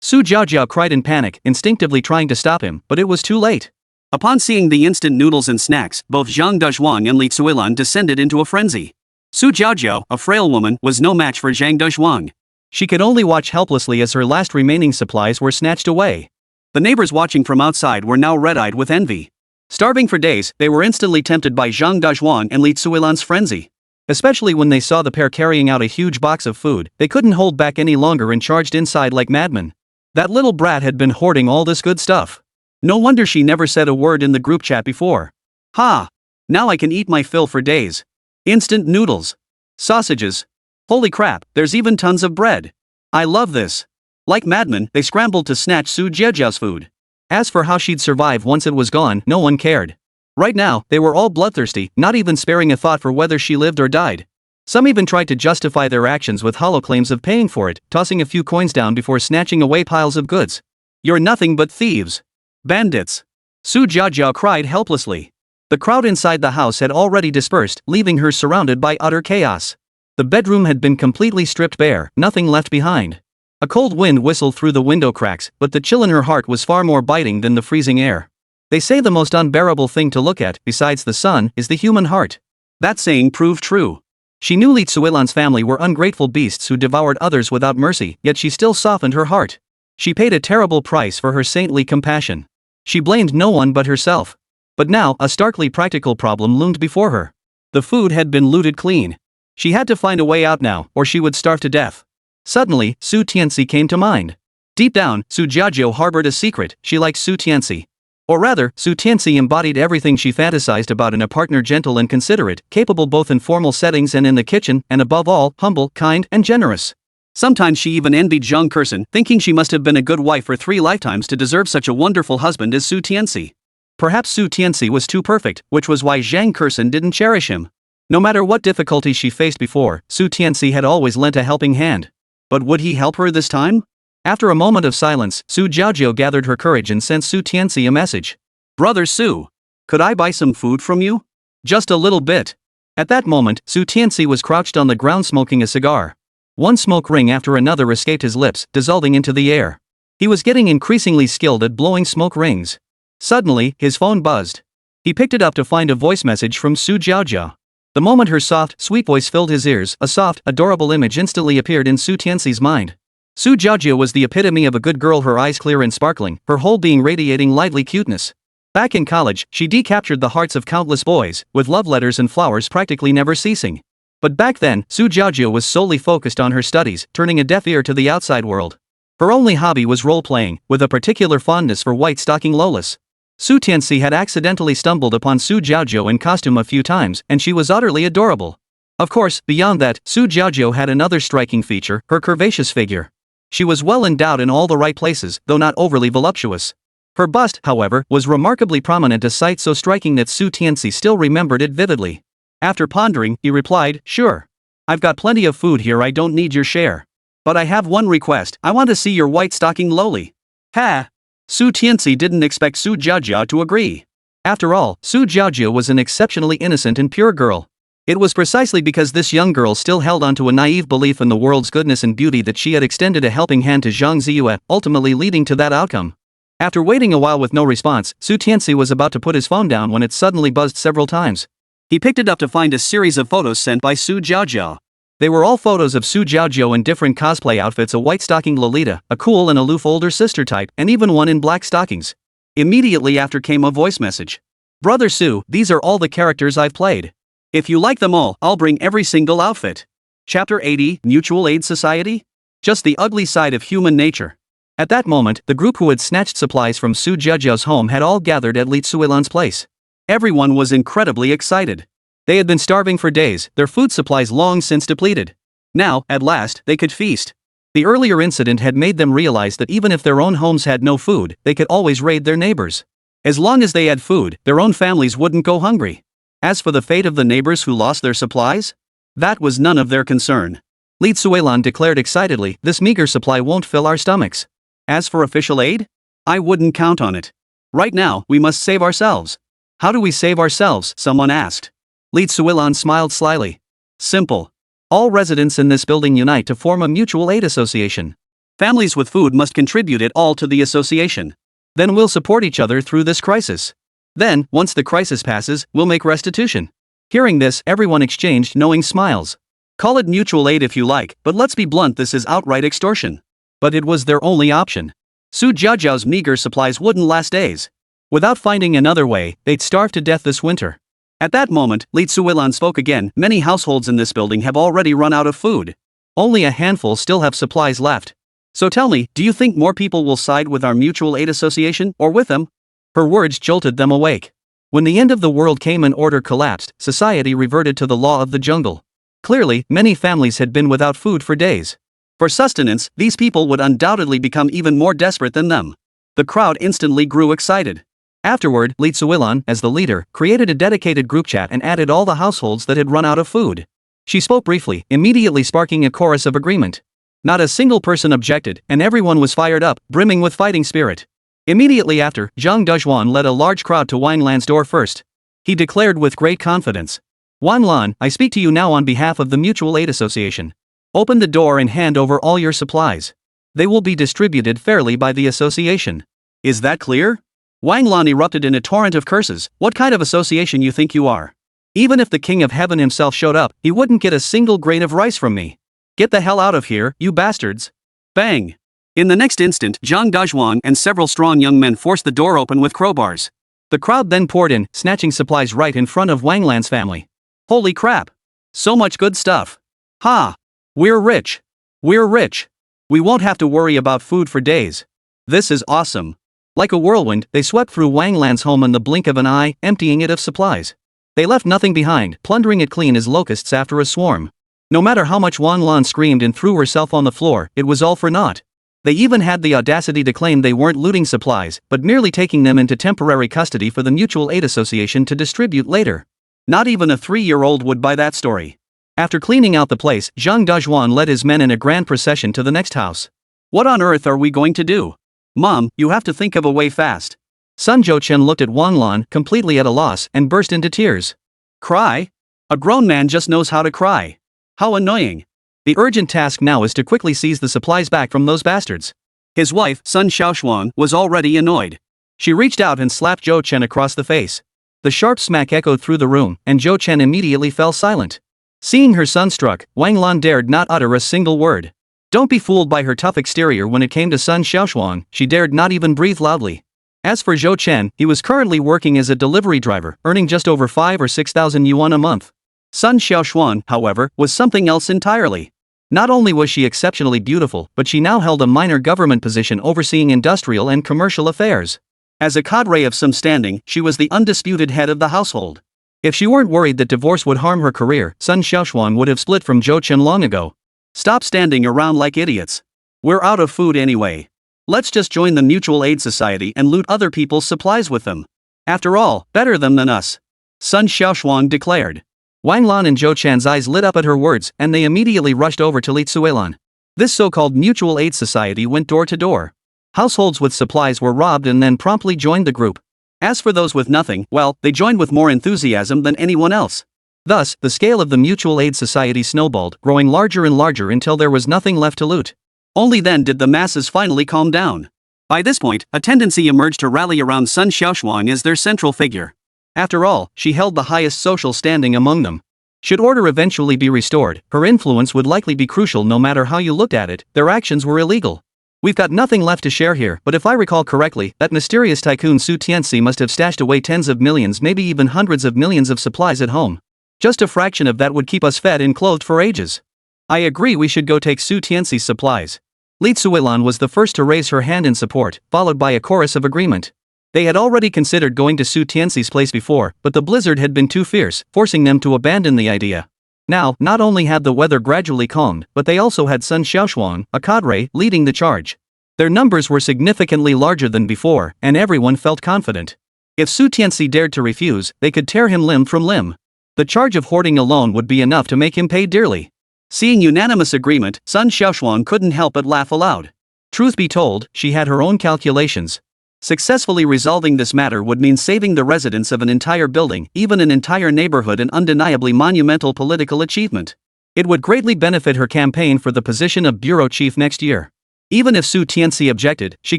Su Jiaojiao cried in panic, instinctively trying to stop him, but it was too late. Upon seeing the instant noodles and snacks, both Zhang Dezhuang and Li Tsuilan descended into a frenzy. Su Jiaojiao, a frail woman, was no match for Zhang Dezhuang. She could only watch helplessly as her last remaining supplies were snatched away. The neighbors watching from outside were now red-eyed with envy. Starving for days, they were instantly tempted by Zhang Dazhuan and Li Tsuilan's frenzy. Especially when they saw the pair carrying out a huge box of food, they couldn't hold back any longer and charged inside like madmen. That little brat had been hoarding all this good stuff. No wonder she never said a word in the group chat before. Ha! Now I can eat my fill for days. Instant noodles. Sausages. Holy crap, there's even tons of bread. I love this. Like madmen, they scrambled to snatch Su Jiejiao's food. As for how she'd survive once it was gone, no one cared. Right now, they were all bloodthirsty, not even sparing a thought for whether she lived or died. Some even tried to justify their actions with hollow claims of paying for it, tossing a few coins down before snatching away piles of goods. You're nothing but thieves. Bandits. Su Jiajiao cried helplessly. The crowd inside the house had already dispersed, leaving her surrounded by utter chaos. The bedroom had been completely stripped bare, nothing left behind. A cold wind whistled through the window cracks, but the chill in her heart was far more biting than the freezing air. They say the most unbearable thing to look at, besides the sun, is the human heart. That saying proved true. She knew Li Tsuilan's family were ungrateful beasts who devoured others without mercy, yet she still softened her heart. She paid a terrible price for her saintly compassion. She blamed no one but herself. But now, a starkly practical problem loomed before her. The food had been looted clean. She had to find a way out now, or she would starve to death. Suddenly, Su Tianci came to mind. Deep down, Su Jiajiao harbored a secret: she liked Su Tianci. Or rather, Su Tianci embodied everything she fantasized about in a partner: gentle and considerate, capable both in formal settings and in the kitchen, and above all, humble, kind, and generous. Sometimes she even envied Zhang Kursen, thinking she must have been a good wife for 3 lifetimes to deserve such a wonderful husband as Su Tianci. Perhaps Su Tianci was too perfect, which was why Zhang Kursen didn't cherish him. No matter what difficulties she faced before, Su Tianci had always lent a helping hand. But would he help her this time? After a moment of silence, Su Jiajiao gathered her courage and sent Su Tianci a message. Brother Su, could I buy some food from you? Just a little bit. At that moment, Su Tianci was crouched on the ground smoking a cigar. One smoke ring after another escaped his lips, dissolving into the air. He was getting increasingly skilled at blowing smoke rings. Suddenly, his phone buzzed. He picked it up to find a voice message from Su Jiajiao. The moment her soft, sweet voice filled his ears, a soft, adorable image instantly appeared in Su Tianci's mind. Su Jiajiao was the epitome of a good girl, her eyes clear and sparkling, her whole being radiating lively cuteness. Back in college, she decaptured the hearts of countless boys, with love letters and flowers practically never ceasing. But back then, Su Jiajiao was solely focused on her studies, turning a deaf ear to the outside world. Her only hobby was role-playing, with a particular fondness for white-stocking lolas. Su Tianci had accidentally stumbled upon Su Jiajiao in costume a few times, and she was utterly adorable. Of course, beyond that, Su Jiajiao had another striking feature: her curvaceous figure. She was well endowed in all the right places, though not overly voluptuous. Her bust, however, was remarkably prominent, a sight so striking that Su Tianci still remembered it vividly. After pondering, he replied, "Sure. I've got plenty of food here, I don't need your share. But I have one request: I want to see your white-stocking loli." Ha! Su Tianci didn't expect Su Jiajiao to agree. After all, Su Jiajiao was an exceptionally innocent and pure girl. It was precisely because this young girl still held onto a naive belief in the world's goodness and beauty that she had extended a helping hand to Zhang Ziyue, ultimately leading to that outcome. After waiting a while with no response, Su Tianci was about to put his phone down when it suddenly buzzed several times. He picked it up to find a series of photos sent by Su Jiajiao. They were all photos of Su Jiajiao in different cosplay outfits: a white-stocking Lolita, a cool and aloof older sister type, and even one in black stockings. Immediately after came a voice message. "Brother Su, these are all the characters I've played. If you like them all, I'll bring every single outfit." Chapter 80, Mutual Aid Society? Just the ugly side of human nature. At that moment, the group who had snatched supplies from Su Jiajiao's home had all gathered at Li Tsuilan's place. Everyone was incredibly excited. They had been starving for days, their food supplies long since depleted. Now, at last, they could feast. The earlier incident had made them realize that even if their own homes had no food, they could always raid their neighbors. As long as they had food, their own families wouldn't go hungry. As for the fate of the neighbors who lost their supplies, that was none of their concern. Li Tsuilan declared excitedly, "This meager supply won't fill our stomachs. As for official aid, I wouldn't count on it. Right now, we must save ourselves." "How do we save ourselves?" someone asked. Li Tsuilan smiled slyly. "Simple. All residents in this building unite to form a mutual aid association. Families with food must contribute it all to the association. Then we'll support each other through this crisis. Then, once the crisis passes, we'll make restitution." Hearing this, everyone exchanged knowing smiles. Call it mutual aid if you like, but let's be blunt, this is outright extortion. But it was their only option. Su Jiajiao's meager supplies wouldn't last days. Without finding another way, they'd starve to death this winter. At that moment, Li Tsuilan spoke again. Many households in this building have already run out of food. Only a handful still have supplies left. So tell me, do you think more people will side with our mutual aid association, or with them? Her words jolted them awake. When the end of the world came and order collapsed, society reverted to the law of the jungle. Clearly, many families had been without food for days. For sustenance, these people would undoubtedly become even more desperate than them. The crowd instantly grew excited. Afterward, Li Tsuilan, as the leader, created a dedicated group chat and added all the households that had run out of food. She spoke briefly, immediately sparking a chorus of agreement. Not a single person objected, and everyone was fired up, brimming with fighting spirit. Immediately after, Zhang Dezhuan led a large crowd to Wang Lan's door first. He declared with great confidence, "Wang Lan, I speak to you now on behalf of the Mutual Aid Association. Open the door and hand over all your supplies. They will be distributed fairly by the association." "Is that clear?" Wang Lan erupted in a torrent of curses. "What kind of association you think you are? Even if the King of Heaven himself showed up, he wouldn't get a single grain of rice from me. Get the hell out of here, you bastards." Bang! In the next instant, Zhang Dezhuan and several strong young men forced the door open with crowbars. The crowd then poured in, snatching supplies right in front of Wang Lan's family. Holy crap! So much good stuff. Ha! We're rich. We're rich. We won't have to worry about food for days. This is awesome. Like a whirlwind, they swept through Wang Lan's home in the blink of an eye, emptying it of supplies. They left nothing behind, plundering it clean as locusts after a swarm. No matter how much Wang Lan screamed and threw herself on the floor, it was all for naught. They even had the audacity to claim they weren't looting supplies, but merely taking them into temporary custody for the Mutual Aid Association to distribute later. Not even a 3-year-old would buy that story. After cleaning out the place, Zhang Dezhuan led his men in a grand procession to the next house. "What on earth are we going to do? Mom, you have to think of a way fast." Sun Zhouchen looked at Wang Lan, completely at a loss, and burst into tears. "Cry? A grown man just knows how to cry. How annoying. The urgent task now is to quickly seize the supplies back from those bastards." His wife, Sun Xiaoshuang, was already annoyed. She reached out and slapped Zhou Chen across the face. The sharp smack echoed through the room, and Zhou Chen immediately fell silent. Seeing her son struck, Wang Lan dared not utter a single word. Don't be fooled by her tough exterior. When it came to Sun Xiaoshuang, she dared not even breathe loudly. As for Zhou Chen, he was currently working as a delivery driver, earning just over 5,000 or 6,000 yuan a month. Sun Xiaoshuang, however, was something else entirely. Not only was she exceptionally beautiful, but she now held a minor government position overseeing industrial and commercial affairs. As a cadre of some standing, she was the undisputed head of the household. If she weren't worried that divorce would harm her career, Sun Xiaoshuang would have split from Zhou Chen long ago. Stop standing around like idiots. We're out of food anyway. Let's just join the Mutual Aid Society and loot other people's supplies with them. After all, better them than us. Sun Xiaoshuang declared. Wang Lan and Zhou Chen's eyes lit up at her words, and they immediately rushed over to Li Tsuilan. This so-called Mutual Aid Society went door to door. Households with supplies were robbed and then promptly joined the group. As for those with nothing, well, they joined with more enthusiasm than anyone else. Thus, the scale of the Mutual Aid Society snowballed, growing larger and larger until there was nothing left to loot. Only then did the masses finally calm down. By this point, a tendency emerged to rally around Sun Xiaoshuang as their central figure. After all, she held the highest social standing among them. Should order eventually be restored, her influence would likely be crucial. No matter how you looked at it, their actions were illegal. We've got nothing left to share here, but if I recall correctly, that mysterious tycoon Su Tianci must have stashed away tens of millions, maybe even hundreds of millions of supplies at home. Just a fraction of that would keep us fed and clothed for ages. I agree, we should go take Su Tianci's supplies. Li Tsuilan was the first to raise her hand in support, followed by a chorus of agreement. They had already considered going to Su Tianci's place before, but the blizzard had been too fierce, forcing them to abandon the idea. Now, not only had the weather gradually calmed, but they also had Sun Xiaoshuang, a cadre, leading the charge. Their numbers were significantly larger than before, and everyone felt confident. If Su Tianci dared to refuse, they could tear him limb from limb. The charge of hoarding alone would be enough to make him pay dearly. Seeing unanimous agreement, Sun Xiaoshuang couldn't help but laugh aloud. Truth be told, she had her own calculations. Successfully resolving this matter would mean saving the residents of an entire building, even an entire neighborhood, an undeniably monumental political achievement. It would greatly benefit her campaign for the position of bureau chief next year. Even if Su Tianci objected, she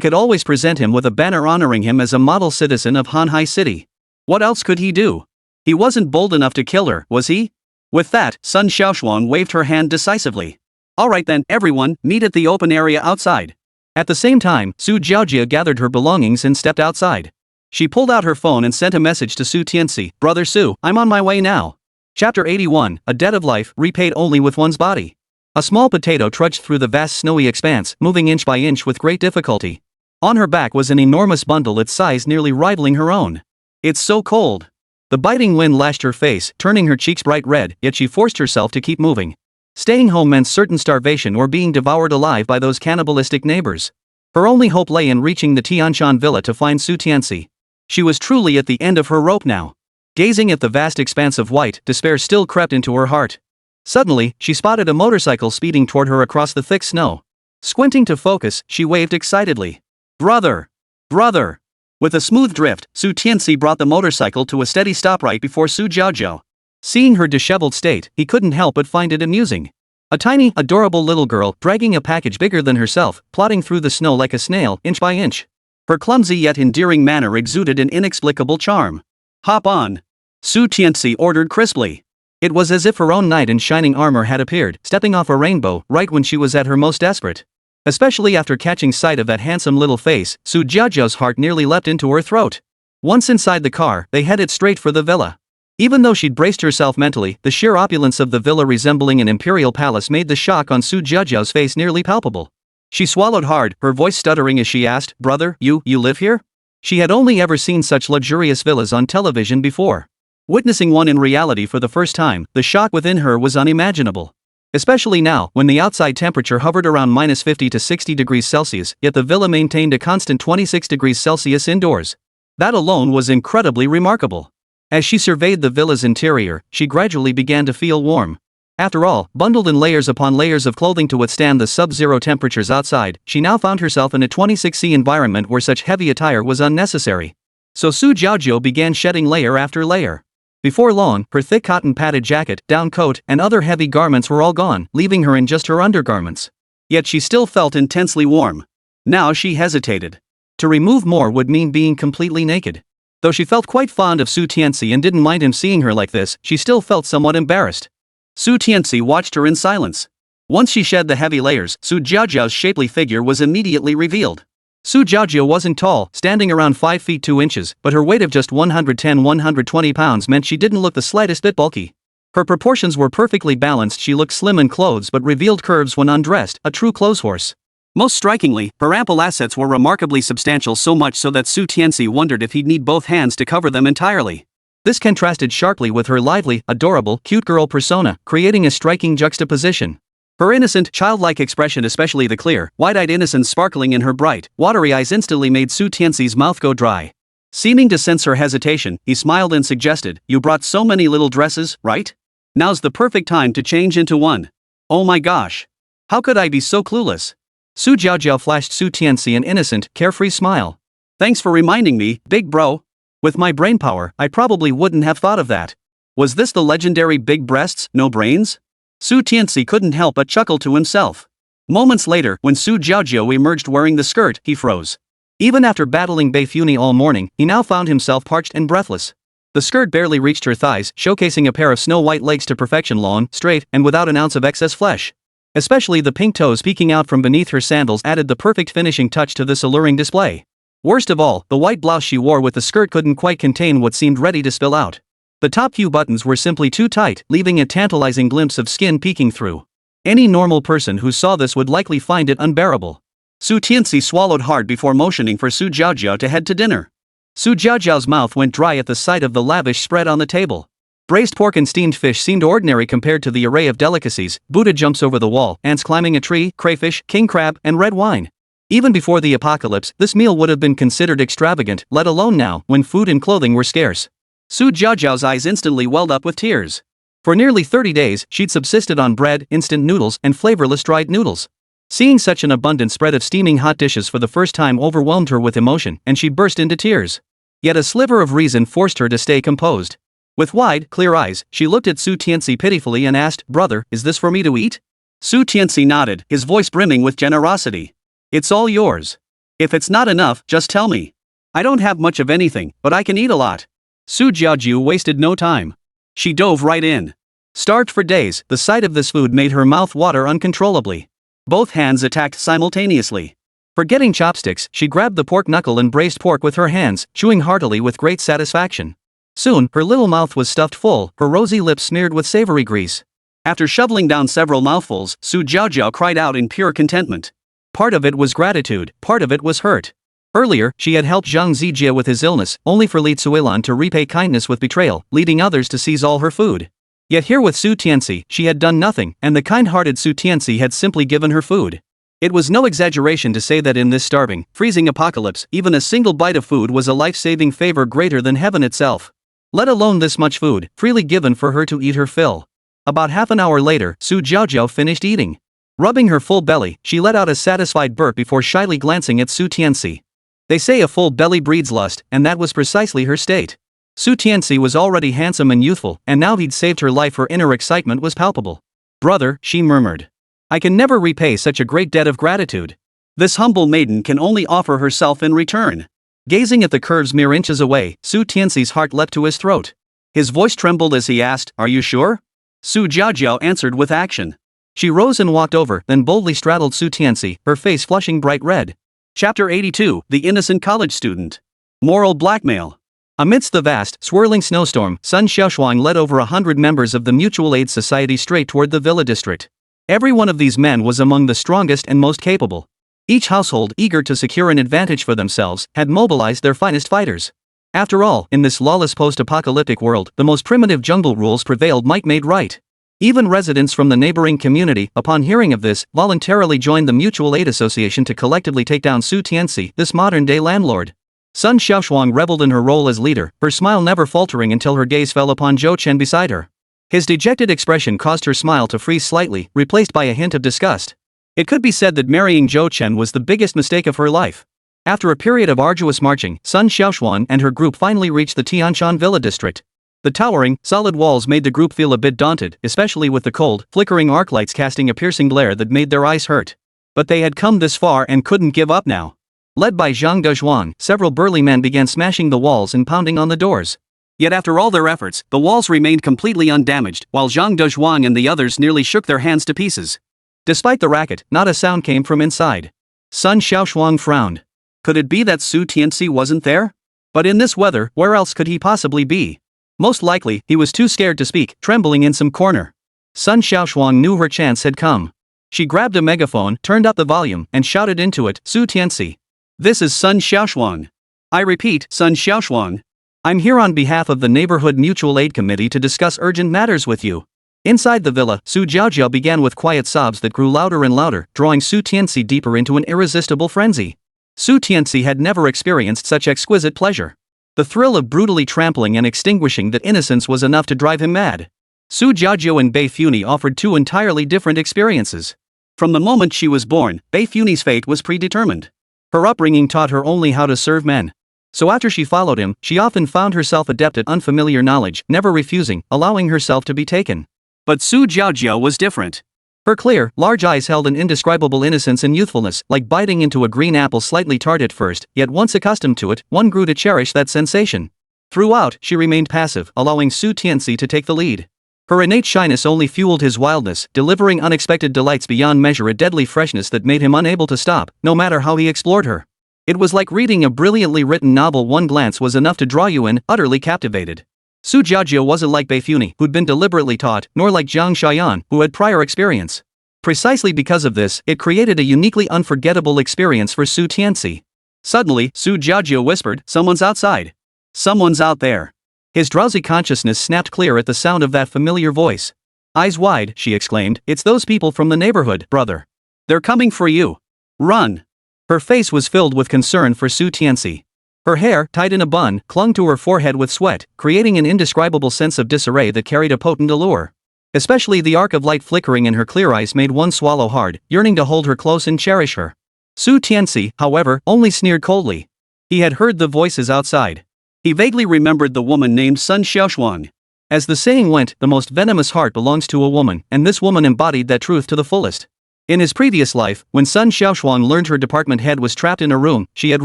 could always present him with a banner honoring him as a model citizen of Hanhai City. What else could he do? He wasn't bold enough to kill her, was he? With that, Sun Xiaoshuang waved her hand decisively. Alright then, everyone, meet at the open area outside. At the same time, Su Jiaojia gathered her belongings and stepped outside. She pulled out her phone and sent a message to Su Tianci, "Brother Su, I'm on my way now." Chapter 81, A Debt of Life, Repaid Only with One's Body. A small potato trudged through the vast snowy expanse, moving inch by inch with great difficulty. On her back was an enormous bundle, its size nearly rivaling her own. "It's so cold." The biting wind lashed her face, turning her cheeks bright red, yet she forced herself to keep moving. Staying home meant certain starvation or being devoured alive by those cannibalistic neighbors. Her only hope lay in reaching the Tianci villa to find Su Tianci. She was truly at the end of her rope now. Gazing at the vast expanse of white, despair still crept into her heart. Suddenly, she spotted a motorcycle speeding toward her across the thick snow. Squinting to focus, she waved excitedly. "Brother! Brother!" With a smooth drift, Su Tianci brought the motorcycle to a steady stop right before Su Jiaojiao. Seeing her disheveled state, he couldn't help but find it amusing. A tiny, adorable little girl, dragging a package bigger than herself, plodding through the snow like a snail, inch by inch. Her clumsy yet endearing manner exuded an inexplicable charm. "Hop on," Su Tianci ordered crisply. It was as if her own knight in shining armor had appeared, stepping off a rainbow, right when she was at her most desperate. Especially after catching sight of that handsome little face, Su Jiaojiao's heart nearly leapt into her throat. Once inside the car, they headed straight for the villa. Even though she'd braced herself mentally, the sheer opulence of the villa resembling an imperial palace made the shock on Su Jiaojiao's face nearly palpable. She swallowed hard, her voice stuttering as she asked, "Brother, you live here?" She had only ever seen such luxurious villas on television before. Witnessing one in reality for the first time, the shock within her was unimaginable. Especially now, when the outside temperature hovered around -50 to 60 degrees Celsius, yet the villa maintained a constant 26 degrees Celsius indoors. That alone was incredibly remarkable. As she surveyed the villa's interior, she gradually began to feel warm. After all, bundled in layers upon layers of clothing to withstand the sub-zero temperatures outside, she now found herself in a 26°C environment where such heavy attire was unnecessary. So Su Jiaojiao began shedding layer after layer. Before long, her thick cotton-padded jacket, down coat, and other heavy garments were all gone, leaving her in just her undergarments. Yet she still felt intensely warm. Now she hesitated. To remove more would mean being completely naked. Though she felt quite fond of Su Tianci and didn't mind him seeing her like this, she still felt somewhat embarrassed. Su Tianci watched her in silence. Once she shed the heavy layers, Su Jiaojiao's shapely figure was immediately revealed. Su Jiaojiao wasn't tall, standing around 5 feet 2 inches, but her weight of just 110–120 pounds meant she didn't look the slightest bit bulky. Her proportions were perfectly balanced, she looked slim in clothes but revealed curves when undressed, a true clothes horse. Most strikingly, her ample assets were remarkably substantial, so much so that Su Tianci wondered if he'd need both hands to cover them entirely. This contrasted sharply with her lively, adorable, cute girl persona, creating a striking juxtaposition. Her innocent, childlike expression, especially the clear, wide-eyed innocence sparkling in her bright, watery eyes, instantly made Su Tianci's mouth go dry. Seeming to sense her hesitation, he smiled and suggested, "You brought so many little dresses, right? Now's the perfect time to change into one." "Oh my gosh! How could I be so clueless?" Su Jiaojiao flashed Su Tianci an innocent, carefree smile. "Thanks for reminding me, big bro. With my brainpower, I probably wouldn't have thought of that. Was this the legendary big breasts, no brains?" Su Tianci couldn't help but chuckle to himself. Moments later, when Su Jiaojiao emerged wearing the skirt, he froze. Even after battling Bei Funi all morning, he now found himself parched and breathless. The skirt barely reached her thighs, showcasing a pair of snow-white legs to perfection, long, straight, and without an ounce of excess flesh. Especially the pink toes peeking out from beneath her sandals added the perfect finishing touch to this alluring display. Worst of all, the white blouse she wore with the skirt couldn't quite contain what seemed ready to spill out. The top few buttons were simply too tight, leaving a tantalizing glimpse of skin peeking through. Any normal person who saw this would likely find it unbearable. Su Tianci swallowed hard before motioning for Su Jiaojiao to head to dinner. Su Jiaojiao's mouth went dry at the sight of the lavish spread on the table. Braised pork and steamed fish seemed ordinary compared to the array of delicacies: Buddha jumps over the wall, ants climbing a tree, crayfish, king crab, and red wine. Even before the apocalypse, this meal would have been considered extravagant, let alone now, when food and clothing were scarce. Su Jiaojiao's eyes instantly welled up with tears. For nearly 30 days, she'd subsisted on bread, instant noodles, and flavorless dried noodles. Seeing such an abundant spread of steaming hot dishes for the first time overwhelmed her with emotion, and she burst into tears. Yet a sliver of reason forced her to stay composed. With wide, clear eyes, she looked at Su Tianci pitifully and asked, "Brother, is this for me to eat?" Su Tianci nodded, his voice brimming with generosity. "It's all yours. If it's not enough, just tell me. I don't have much of anything, but I can eat a lot." Su Jiaojiao wasted no time. She dove right in. Starved for days, the sight of this food made her mouth water uncontrollably. Both hands attacked simultaneously. Forgetting chopsticks, she grabbed the pork knuckle and braised pork with her hands, chewing heartily with great satisfaction. Soon, her little mouth was stuffed full, her rosy lips smeared with savory grease. After shoveling down several mouthfuls, Su Jiaojiao cried out in pure contentment. Part of it was gratitude, part of it was hurt. Earlier, she had helped Zhang Zijie with his illness, only for Li Tsuilan to repay kindness with betrayal, leading others to seize all her food. Yet here with Su Tianci, she had done nothing, and the kind-hearted Su Tianci had simply given her food. It was no exaggeration to say that in this starving, freezing apocalypse, even a single bite of food was a life-saving favor greater than heaven itself. Let alone this much food, freely given for her to eat her fill. About half an hour later, Su Jiaojiao finished eating. Rubbing her full belly, she let out a satisfied burp before shyly glancing at Su Tianci. They say a full belly breeds lust, and that was precisely her state. Su Tianci was already handsome and youthful, and now he'd saved her life. Her inner excitement was palpable. "Brother," she murmured. "I can never repay such a great debt of gratitude. This humble maiden can only offer herself in return." Gazing at the curves mere inches away, Su Tianci's heart leapt to his throat. His voice trembled as he asked, "Are you sure?" Su Jiaojiao answered with action. She rose and walked over, then boldly straddled Su Tianci, her face flushing bright red. Chapter 82, The Innocent College Student. Moral Blackmail. Amidst the vast, swirling snowstorm, Sun Xiaoshuang led over 100 members of the Mutual Aid Society straight toward the villa district. Every one of these men was among the strongest and most capable. Each household, eager to secure an advantage for themselves, had mobilized their finest fighters. After all, in this lawless post-apocalyptic world, the most primitive jungle rules prevailed. Might made right. Even residents from the neighboring community, upon hearing of this, voluntarily joined the Mutual Aid Association to collectively take down Su Tianci, this modern-day landlord. Sun Xiaoshuang reveled in her role as leader, her smile never faltering until her gaze fell upon Zhou Chen beside her. His dejected expression caused her smile to freeze slightly, replaced by a hint of disgust. It could be said that marrying Zhou Chen was the biggest mistake of her life. After a period of arduous marching, Sun Xiaoshuang and her group finally reached the Tianshan Villa district. The towering, solid walls made the group feel a bit daunted, especially with the cold, flickering arc lights casting a piercing glare that made their eyes hurt. But they had come this far and couldn't give up now. Led by Zhang Dezhuang, several burly men began smashing the walls and pounding on the doors. Yet after all their efforts, the walls remained completely undamaged, while Zhang Dezhuang and the others nearly shook their hands to pieces. Despite the racket, not a sound came from inside. Sun Xiaoshuang frowned. Could it be that Su Tianci wasn't there? But in this weather, where else could he possibly be? Most likely, he was too scared to speak, trembling in some corner. Sun Xiaoshuang knew her chance had come. She grabbed a megaphone, turned up the volume, and shouted into it, "Su Tianci. This is Sun Xiaoshuang. I repeat, Sun Xiaoshuang. I'm here on behalf of the Neighborhood Mutual Aid Committee to discuss urgent matters with you." Inside the villa, Su Jiaojiao began with quiet sobs that grew louder and louder, drawing Su Tianci deeper into an irresistible frenzy. Su Tianci had never experienced such exquisite pleasure. The thrill of brutally trampling and extinguishing that innocence was enough to drive him mad. Su Jiaojiao and Bei Funi offered two entirely different experiences. From the moment she was born, Bei Funi's fate was predetermined. Her upbringing taught her only how to serve men. So after she followed him, she often found herself adept at unfamiliar knowledge, never refusing, allowing herself to be taken. But Su Jiaojiao was different. Her clear, large eyes held an indescribable innocence and youthfulness, like biting into a green apple slightly tart at first, yet once accustomed to it, one grew to cherish that sensation. Throughout, she remained passive, allowing Su Tianci to take the lead. Her innate shyness only fueled his wildness, delivering unexpected delights beyond measure, a deadly freshness that made him unable to stop, no matter how he explored her. It was like reading a brilliantly written novel. One glance was enough to draw you in, utterly captivated. Su Jiaojiao wasn't like Bei Funi, who'd been deliberately taught, nor like Zhang Xiaoyan, who had prior experience. Precisely because of this, it created a uniquely unforgettable experience for Su Tianci. Suddenly, Su Jiaojiao whispered, "Someone's outside. Someone's out there." His drowsy consciousness snapped clear at the sound of that familiar voice. Eyes wide, she exclaimed, "It's those people from the neighborhood, brother. They're coming for you. Run." Her face was filled with concern for Su Tianci. Her hair, tied in a bun, clung to her forehead with sweat, creating an indescribable sense of disarray that carried a potent allure. Especially the arc of light flickering in her clear eyes made one swallow hard, yearning to hold her close and cherish her. Su Tianci, however, only sneered coldly. He had heard the voices outside. He vaguely remembered the woman named Sun Xiaoshuang. As the saying went, the most venomous heart belongs to a woman, and this woman embodied that truth to the fullest. In his previous life, when Sun Xiaoshuang learned her department head was trapped in a room, she had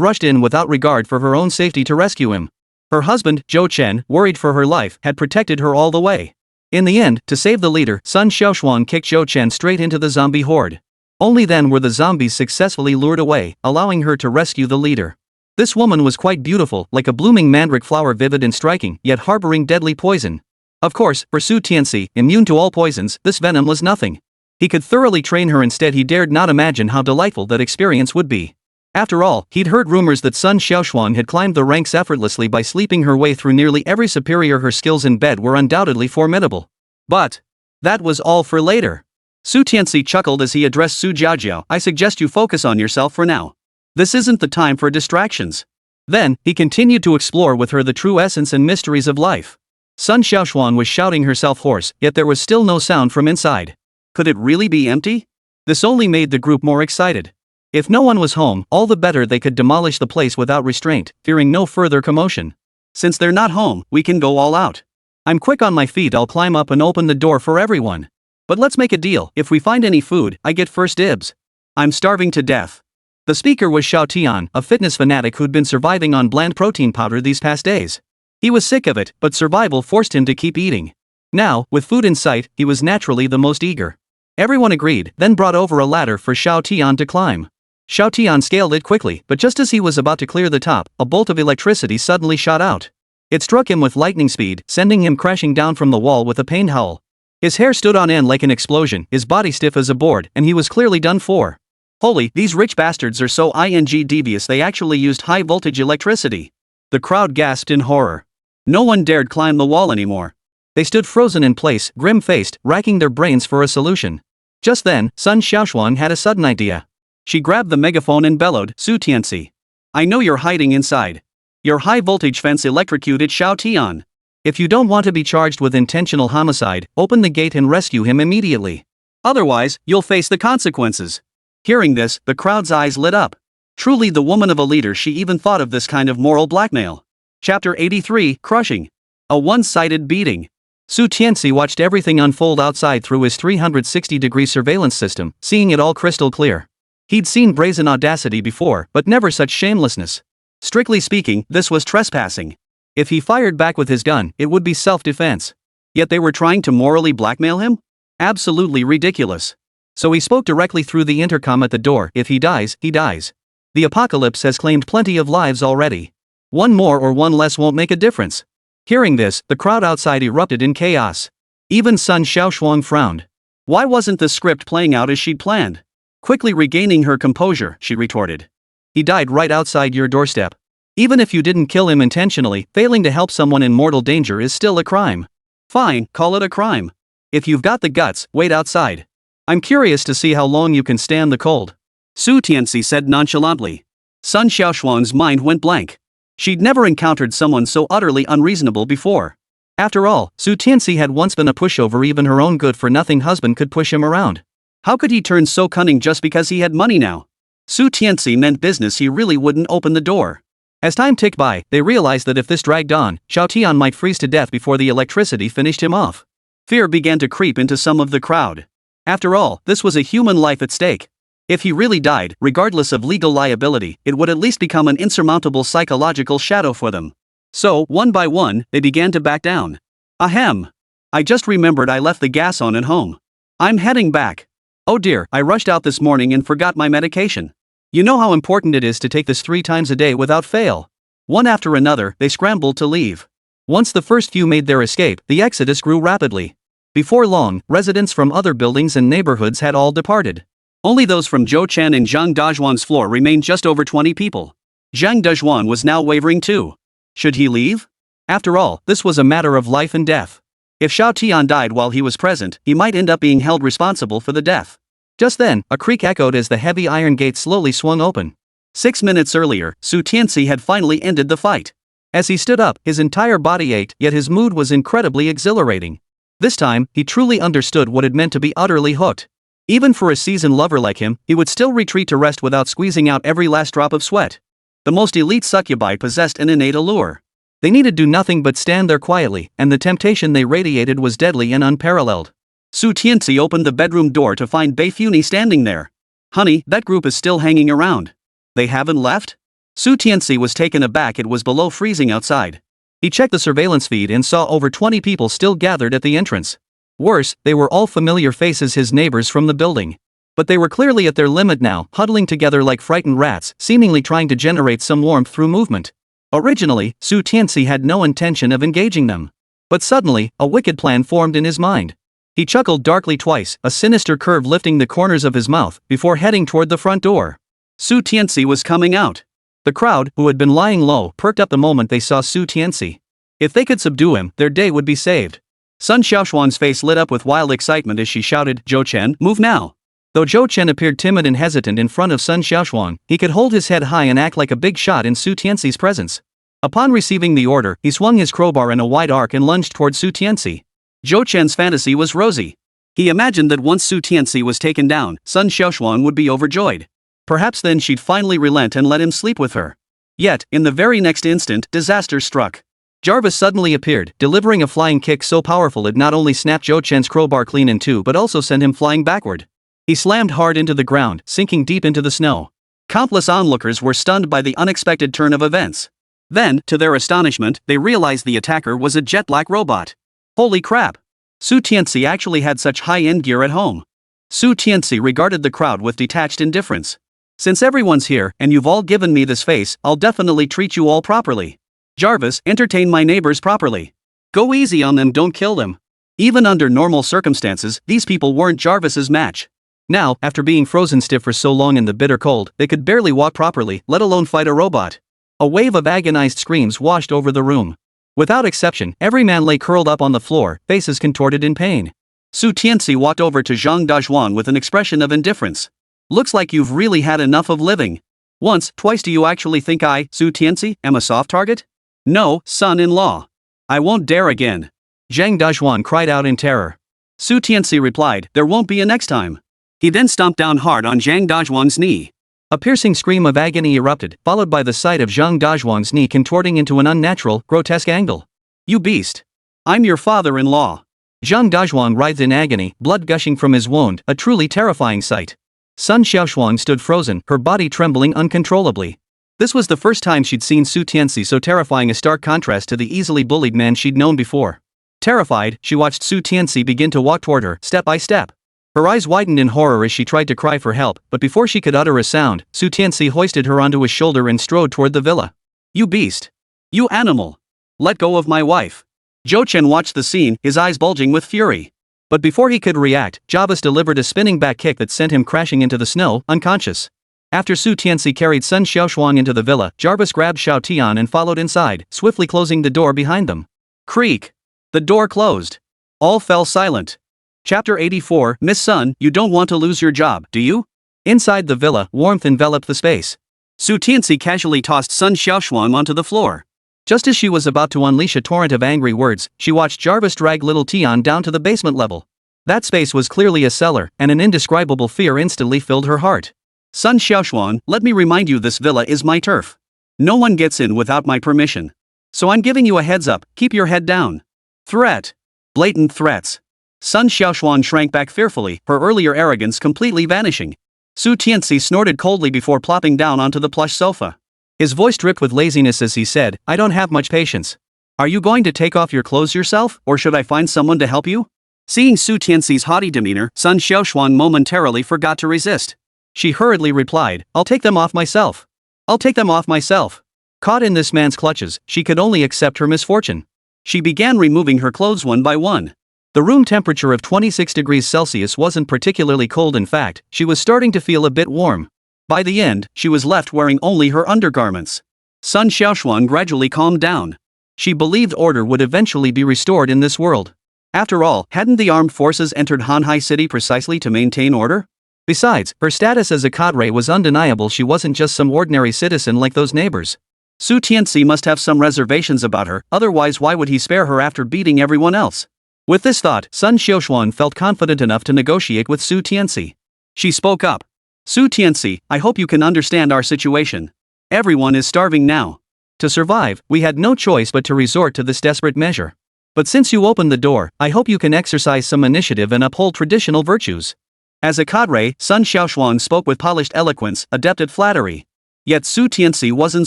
rushed in without regard for her own safety to rescue him. Her husband, Zhou Chen, worried for her life, had protected her all the way. In the end, to save the leader, Sun Xiaoshuang kicked Zhou Chen straight into the zombie horde. Only then were the zombies successfully lured away, allowing her to rescue the leader. This woman was quite beautiful, like a blooming mandrake flower, vivid and striking, yet harboring deadly poison. Of course, for Su Tianci, immune to all poisons, this venom was nothing. He could thoroughly train her. Instead, he dared not imagine how delightful that experience would be. After all, he'd heard rumors that Sun Xiaoshuan had climbed the ranks effortlessly by sleeping her way through nearly every superior. Her skills in bed were undoubtedly formidable. But that was all for later. Su Tianci chuckled as he addressed Su Jiajiao. I suggest you focus on yourself for now. This isn't the time for distractions. Then, he continued to explore with her the true essence and mysteries of life. Sun Xiaoshuan was shouting herself hoarse, yet there was still no sound from inside. Could it really be empty? This only made the group more excited. If no one was home, all the better. They could demolish the place without restraint, fearing no further commotion. Since they're not home, we can go all out. I'm quick on my feet. I'll climb up and open the door for everyone. But let's make a deal. If we find any food, I get first dibs. I'm starving to death. The speaker was Xiao Tian, a fitness fanatic who'd been surviving on bland protein powder these past days. He was sick of it, but survival forced him to keep eating. Now, with food in sight, he was naturally the most eager. Everyone agreed, then brought over a ladder for Xiao Tian to climb. Xiao Tian scaled it quickly, but just as he was about to clear the top, a bolt of electricity suddenly shot out. It struck him with lightning speed, sending him crashing down from the wall with a pained howl. His hair stood on end like an explosion, his body stiff as a board, and he was clearly done for. Holy, these rich bastards are so devious. They actually used high-voltage electricity. The crowd gasped in horror. No one dared climb the wall anymore. They stood frozen in place, grim-faced, racking their brains for a solution. Just then, Sun Xiaoshuan had a sudden idea. She grabbed the megaphone and bellowed, Su Tianci. I know you're hiding inside. Your high-voltage fence electrocuted Xiao Tian. If you don't want to be charged with intentional homicide, open the gate and rescue him immediately. Otherwise, you'll face the consequences. Hearing this, the crowd's eyes lit up. Truly the woman of a leader. She even thought of this kind of moral blackmail. Chapter 83, Crushing. A one-sided beating. Su Tianci watched everything unfold outside through his 360-degree surveillance system, seeing it all crystal clear. He'd seen brazen audacity before, but never such shamelessness. Strictly speaking, this was trespassing. If he fired back with his gun, it would be self-defense. Yet they were trying to morally blackmail him? Absolutely ridiculous. So he spoke directly through the intercom at the door. If he dies, he dies. The apocalypse has claimed plenty of lives already. One more or one less won't make a difference. Hearing this, the crowd outside erupted in chaos. Even Sun Xiaoshuan frowned. Why wasn't the script playing out as she'd planned? Quickly regaining her composure, she retorted. He died right outside your doorstep. Even if you didn't kill him intentionally, failing to help someone in mortal danger is still a crime. Fine, call it a crime. If you've got the guts, wait outside. I'm curious to see how long you can stand the cold. Su Tianci said nonchalantly. Sun Xiaoshuan's mind went blank. She'd never encountered someone so utterly unreasonable before. After all, Su Tianci had once been a pushover. Even her own good-for-nothing husband could push him around. How could he turn so cunning just because he had money now? Su Tianci meant business. He really wouldn't open the door. As time ticked by, they realized that if this dragged on, Xiao Tian might freeze to death before the electricity finished him off. Fear began to creep into some of the crowd. After all, this was a human life at stake. If he really died, regardless of legal liability, it would at least become an insurmountable psychological shadow for them. So, one by one, they began to back down. Ahem. I just remembered I left the gas on at home. I'm heading back. Oh dear, I rushed out this morning and forgot my medication. You know how important it is to take this 3 times a day without fail. One after another, they scrambled to leave. Once the first few made their escape, the exodus grew rapidly. Before long, residents from other buildings and neighborhoods had all departed. Only those from Zhou Chen and Zhang Dazhuan's floor remained, just over 20 people. Zhang Dazhuan was now wavering too. Should he leave? After all, this was a matter of life and death. If Xiao Tian died while he was present, he might end up being held responsible for the death. Just then, a creak echoed as the heavy iron gate slowly swung open. 6 minutes earlier, Su Tianci had finally ended the fight. As he stood up, his entire body ached, yet his mood was incredibly exhilarating. This time, he truly understood what it meant to be utterly hooked. Even for a seasoned lover like him, he would still retreat to rest without squeezing out every last drop of sweat. The most elite succubi possessed an innate allure. They needed do nothing but stand there quietly, and the temptation they radiated was deadly and unparalleled. Su Tianci opened the bedroom door to find Bei Funi standing there. Honey, that group is still hanging around. They haven't left? Su Tianci was taken aback. It was below freezing outside. He checked the surveillance feed and saw over 20 people still gathered at the entrance. Worse, they were all familiar faces, his neighbors from the building. But they were clearly at their limit now, huddling together like frightened rats, seemingly trying to generate some warmth through movement. Originally, Su Tianci had no intention of engaging them. But suddenly, a wicked plan formed in his mind. He chuckled darkly twice, a sinister curve lifting the corners of his mouth, before heading toward the front door. Su Tianci was coming out. The crowd, who had been lying low, perked up the moment they saw Su Tianci. If they could subdue him, their day would be saved. Sun Xiaoshuan's face lit up with wild excitement as she shouted, "Zhou Chen, move now!" Though Zhou Chen appeared timid and hesitant in front of Sun Xiaoshuan, he could hold his head high and act like a big shot in Su Tianci's presence. Upon receiving the order, he swung his crowbar in a wide arc and lunged toward Su Tianci. Zhou Chen's fantasy was rosy. He imagined that once Su Tianci was taken down, Sun Xiaoshuan would be overjoyed. Perhaps then she'd finally relent and let him sleep with her. Yet, in the very next instant, disaster struck. Jarvis suddenly appeared, delivering a flying kick so powerful it not only snapped Zhou Chen's crowbar clean in two but also sent him flying backward. He slammed hard into the ground, sinking deep into the snow. Countless onlookers were stunned by the unexpected turn of events. Then, to their astonishment, they realized the attacker was a jet-black robot. Holy crap! Su Tianci actually had such high-end gear at home. Su Tianci regarded the crowd with detached indifference. Since everyone's here, and you've all given me this face, I'll definitely treat you all properly. Jarvis, entertain my neighbors properly. Go easy on them, don't kill them. Even under normal circumstances, these people weren't Jarvis's match. Now, after being frozen stiff for so long in the bitter cold, they could barely walk properly, let alone fight a robot. A wave of agonized screams washed over the room. Without exception, every man lay curled up on the floor, faces contorted in pain. Su Tianci walked over to Zhang Dazhuan with an expression of indifference. Looks like you've really had enough of living. Once, twice, do you actually think I, Su Tianci, am a soft target? No, son-in-law. I won't dare again. Zhang Dazhuan cried out in terror. Su Tianci replied, there won't be a next time. He then stomped down hard on Zhang Dazhuan's knee. A piercing scream of agony erupted, followed by the sight of Zhang Dazhuan's knee contorting into an unnatural, grotesque angle. You beast! I'm your father-in-law. Zhang Dazhuan writhed in agony, blood gushing from his wound, a truly terrifying sight. Sun Xiaoshuan stood frozen, her body trembling uncontrollably. This was the first time she'd seen Su Tianci so terrifying, a stark contrast to the easily bullied man she'd known before. Terrified, she watched Su Tianci begin to walk toward her, step by step. Her eyes widened in horror as she tried to cry for help, but before she could utter a sound, Su Tianci hoisted her onto his shoulder and strode toward the villa. You beast! You animal! Let go of my wife! Zhou Chen watched the scene, his eyes bulging with fury. But before he could react, Jarvis delivered a spinning back kick that sent him crashing into the snow, unconscious. After Su Tianci carried Sun Xiaoshuang into the villa, Jarvis grabbed Xiao Tian and followed inside, swiftly closing the door behind them. Creak! The door closed. All fell silent. Chapter 84, Miss Sun, you don't want to lose your job, do you? Inside the villa, warmth enveloped the space. Su Tianci casually tossed Sun Xiaoshuang onto the floor. Just as she was about to unleash a torrent of angry words, she watched Jarvis drag little Tian down to the basement level. That space was clearly a cellar, and an indescribable fear instantly filled her heart. Sun Xiaoshuang, let me remind you, this villa is my turf. No one gets in without my permission. So I'm giving you a heads up, keep your head down. Threat. Blatant threats. Sun Xiaoshuan shrank back fearfully, her earlier arrogance completely vanishing. Su Tianci snorted coldly before plopping down onto the plush sofa. His voice dripped with laziness as he said, I don't have much patience. Are you going to take off your clothes yourself, or should I find someone to help you? Seeing Su Tianci's haughty demeanor, Sun Xiaoshuan momentarily forgot to resist. She hurriedly replied, I'll take them off myself. I'll take them off myself. Caught in this man's clutches, she could only accept her misfortune. She began removing her clothes one by one. The room temperature of 26 degrees Celsius wasn't particularly cold. In fact, she was starting to feel a bit warm. By the end, she was left wearing only her undergarments. Sun Xiaoshuan gradually calmed down. She believed order would eventually be restored in this world. After all, hadn't the armed forces entered Hanhai City precisely to maintain order? Besides, her status as a cadre was undeniable. She wasn't just some ordinary citizen like those neighbors. Su Tianci must have some reservations about her, otherwise why would he spare her after beating everyone else? With this thought, Sun Xiaoshuan felt confident enough to negotiate with Su Tianci. She spoke up. Su Tianci, I hope you can understand our situation. Everyone is starving now. To survive, we had no choice but to resort to this desperate measure. But since you opened the door, I hope you can exercise some initiative and uphold traditional virtues. As a cadre, Sun Xiaoshuan spoke with polished eloquence, adept at flattery. Yet Su Tianci wasn't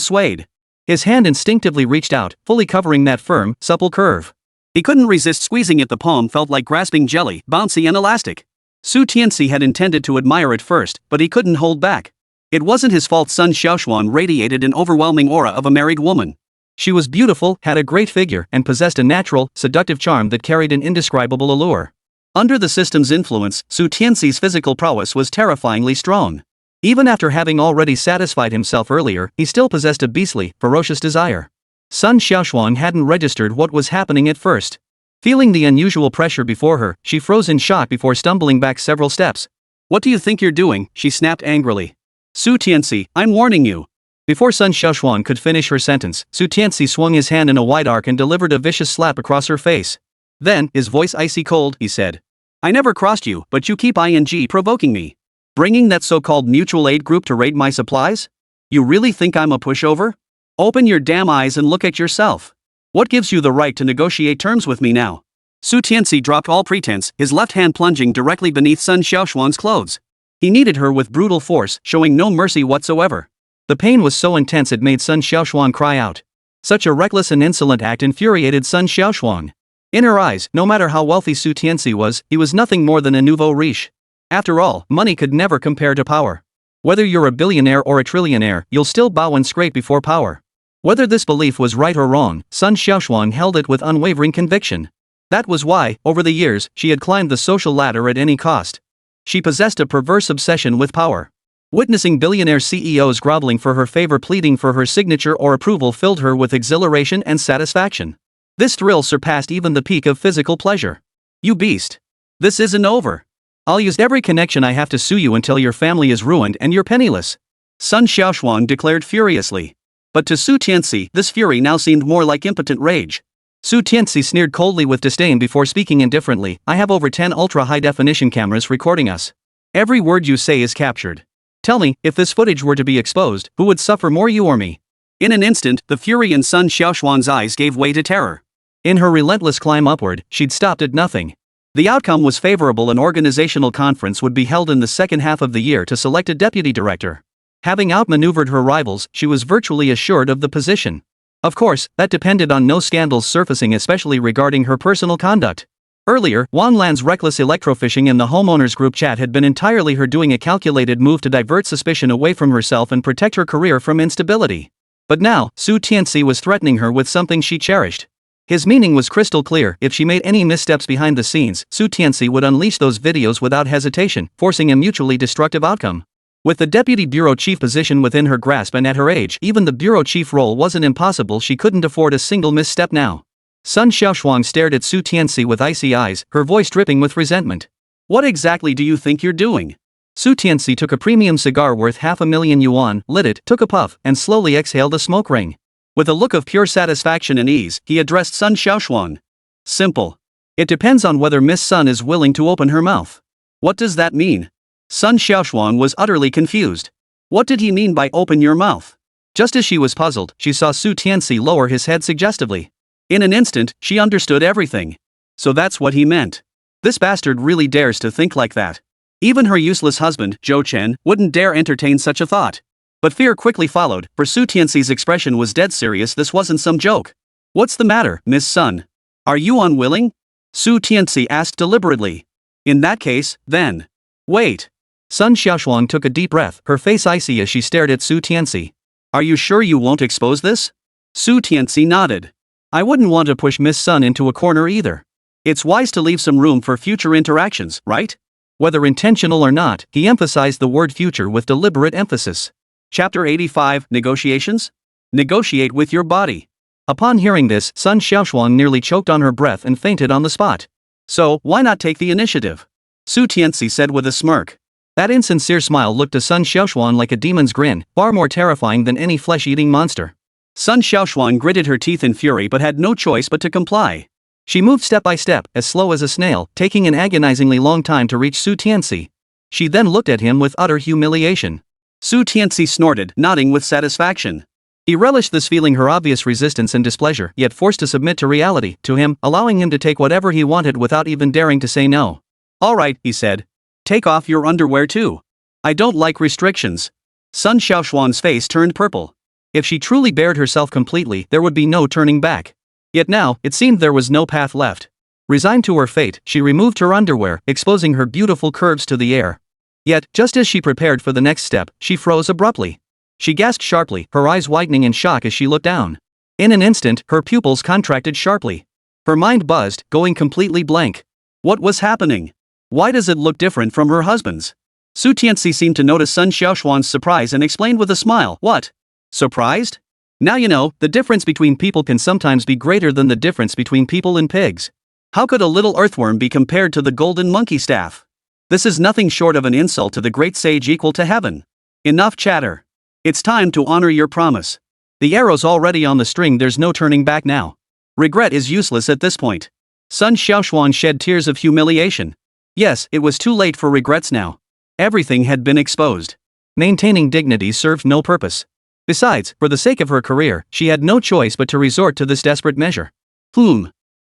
swayed. His hand instinctively reached out, fully covering that firm, supple curve. He couldn't resist squeezing it. The palm felt like grasping jelly, bouncy and elastic. Su Tianci had intended to admire at first, but he couldn't hold back. It wasn't his fault. Sun Xiaoshuan radiated an overwhelming aura of a married woman. She was beautiful, had a great figure, and possessed a natural, seductive charm that carried an indescribable allure. Under the system's influence, Su Tianci's physical prowess was terrifyingly strong. Even after having already satisfied himself earlier, he still possessed a beastly, ferocious desire. Sun Xiaoshuan hadn't registered what was happening at first. Feeling the unusual pressure before her, she froze in shock before stumbling back several steps. "What do you think you're doing?" she snapped angrily. "Su Tianci, I'm warning you." Before Sun Xiaoshuan could finish her sentence, Su Tianci swung his hand in a wide arc and delivered a vicious slap across her face. Then, his voice icy cold, he said, "I never crossed you, but you keep provoking me. Bringing that so-called mutual aid group to raid my supplies? You really think I'm a pushover? Open your damn eyes and look at yourself. What gives you the right to negotiate terms with me now?" Su Tianci dropped all pretense, his left hand plunging directly beneath Sun Xiaoshuan's clothes. He kneaded her with brutal force, showing no mercy whatsoever. The pain was so intense it made Sun Xiaoshuan cry out. Such a reckless and insolent act infuriated Sun Xiaoshuan. In her eyes, no matter how wealthy Su Tianci was, he was nothing more than a nouveau riche. After all, money could never compare to power. Whether you're a billionaire or a trillionaire, you'll still bow and scrape before power. Whether this belief was right or wrong, Sun Xiaoshuan held it with unwavering conviction. That was why, over the years, she had climbed the social ladder at any cost. She possessed a perverse obsession with power. Witnessing billionaire CEOs groveling for her favor, pleading for her signature or approval, filled her with exhilaration and satisfaction. This thrill surpassed even the peak of physical pleasure. "You beast. This isn't over. I'll use every connection I have to sue you until your family is ruined and you're penniless," Sun Xiaoshuan declared furiously. But to Su Tianci, this fury now seemed more like impotent rage. Su Tianci sneered coldly with disdain before speaking indifferently, "I have over 10 ultra-high-definition cameras recording us. Every word you say is captured. Tell me, if this footage were to be exposed, who would suffer more, you or me?" In an instant, the fury in Sun Xiaoshuan's eyes gave way to terror. In her relentless climb upward, she'd stopped at nothing. The outcome was favorable. An organizational conference would be held in the second half of the year to select a deputy director. Having outmaneuvered her rivals, she was virtually assured of the position. Of course, that depended on no scandals surfacing, especially regarding her personal conduct. Earlier, Wanlan's reckless electrofishing in the homeowners group chat had been entirely her doing, a calculated move to divert suspicion away from herself and protect her career from instability. But now, Su Tianci was threatening her with something she cherished. His meaning was crystal clear: if she made any missteps behind the scenes, Su Tianci would unleash those videos without hesitation, forcing a mutually destructive outcome. With the deputy bureau chief position within her grasp and at her age, even the bureau chief role wasn't impossible. She couldn't afford a single misstep now. Sun Xiaoshuan stared at Su Tianci with icy eyes, her voice dripping with resentment. "What exactly do you think you're doing?" Su Tianci took a premium cigar worth 500,000 yuan, lit it, took a puff, and slowly exhaled a smoke ring. With a look of pure satisfaction and ease, he addressed Sun Xiaoshuan. "Simple. It depends on whether Miss Sun is willing to open her mouth." "What does that mean?" Sun Xiaoshuan was utterly confused. What did he mean by "open your mouth"? Just as she was puzzled, she saw Su Tianci lower his head suggestively. In an instant, she understood everything. So that's what he meant. This bastard really dares to think like that. Even her useless husband, Zhou Chen, wouldn't dare entertain such a thought. But fear quickly followed, for Su Tianci's expression was dead serious. This wasn't some joke. "What's the matter, Miss Sun? Are you unwilling?" Su Tianci asked deliberately. "In that case, then. Wait." Sun Xiaoshuan took a deep breath, her face icy as she stared at Su Tianci. "Are you sure you won't expose this?" Su Tianci nodded. "I wouldn't want to push Miss Sun into a corner either. It's wise to leave some room for future interactions, right?" Whether intentional or not, he emphasized the word future with deliberate emphasis. Chapter 85, Negotiations? Negotiate with your body. Upon hearing this, Sun Xiaoshuan nearly choked on her breath and fainted on the spot. "So, why not take the initiative?" Su Tianci said with a smirk. That insincere smile looked to Sun Xiaoshuan like a demon's grin, far more terrifying than any flesh-eating monster. Sun Xiaoshuan gritted her teeth in fury but had no choice but to comply. She moved step by step, as slow as a snail, taking an agonizingly long time to reach Su Tianci. She then looked at him with utter humiliation. Su Tianci snorted, nodding with satisfaction. He relished this, feeling her obvious resistance and displeasure, yet forced to submit to reality, to him, allowing him to take whatever he wanted without even daring to say no. "All right," he said. "Take off your underwear too. I don't like restrictions." Sun Xiaoshuan's face turned purple. If she truly bared herself completely, there would be no turning back. Yet now, it seemed there was no path left. Resigned to her fate, she removed her underwear, exposing her beautiful curves to the air. Yet, just as she prepared for the next step, she froze abruptly. She gasped sharply, her eyes widening in shock as she looked down. In an instant, her pupils contracted sharply. Her mind buzzed, going completely blank. What was happening? Why does it look different from her husband's? Tianci seemed to notice Sun Xiaoshuan's surprise and explained with a smile, "What? Surprised? Now you know, the difference between people can sometimes be greater than the difference between people and pigs. How could a little earthworm be compared to the golden monkey staff? This is nothing short of an insult to the great sage equal to heaven. Enough chatter. It's time to honor your promise. The arrow's already on the string, there's no turning back now. Regret is useless at this point." Sun Xiaoshuan shed tears of humiliation. Yes, it was too late for regrets now. Everything had been exposed. Maintaining dignity served no purpose. Besides, for the sake of her career, she had no choice but to resort to this desperate measure.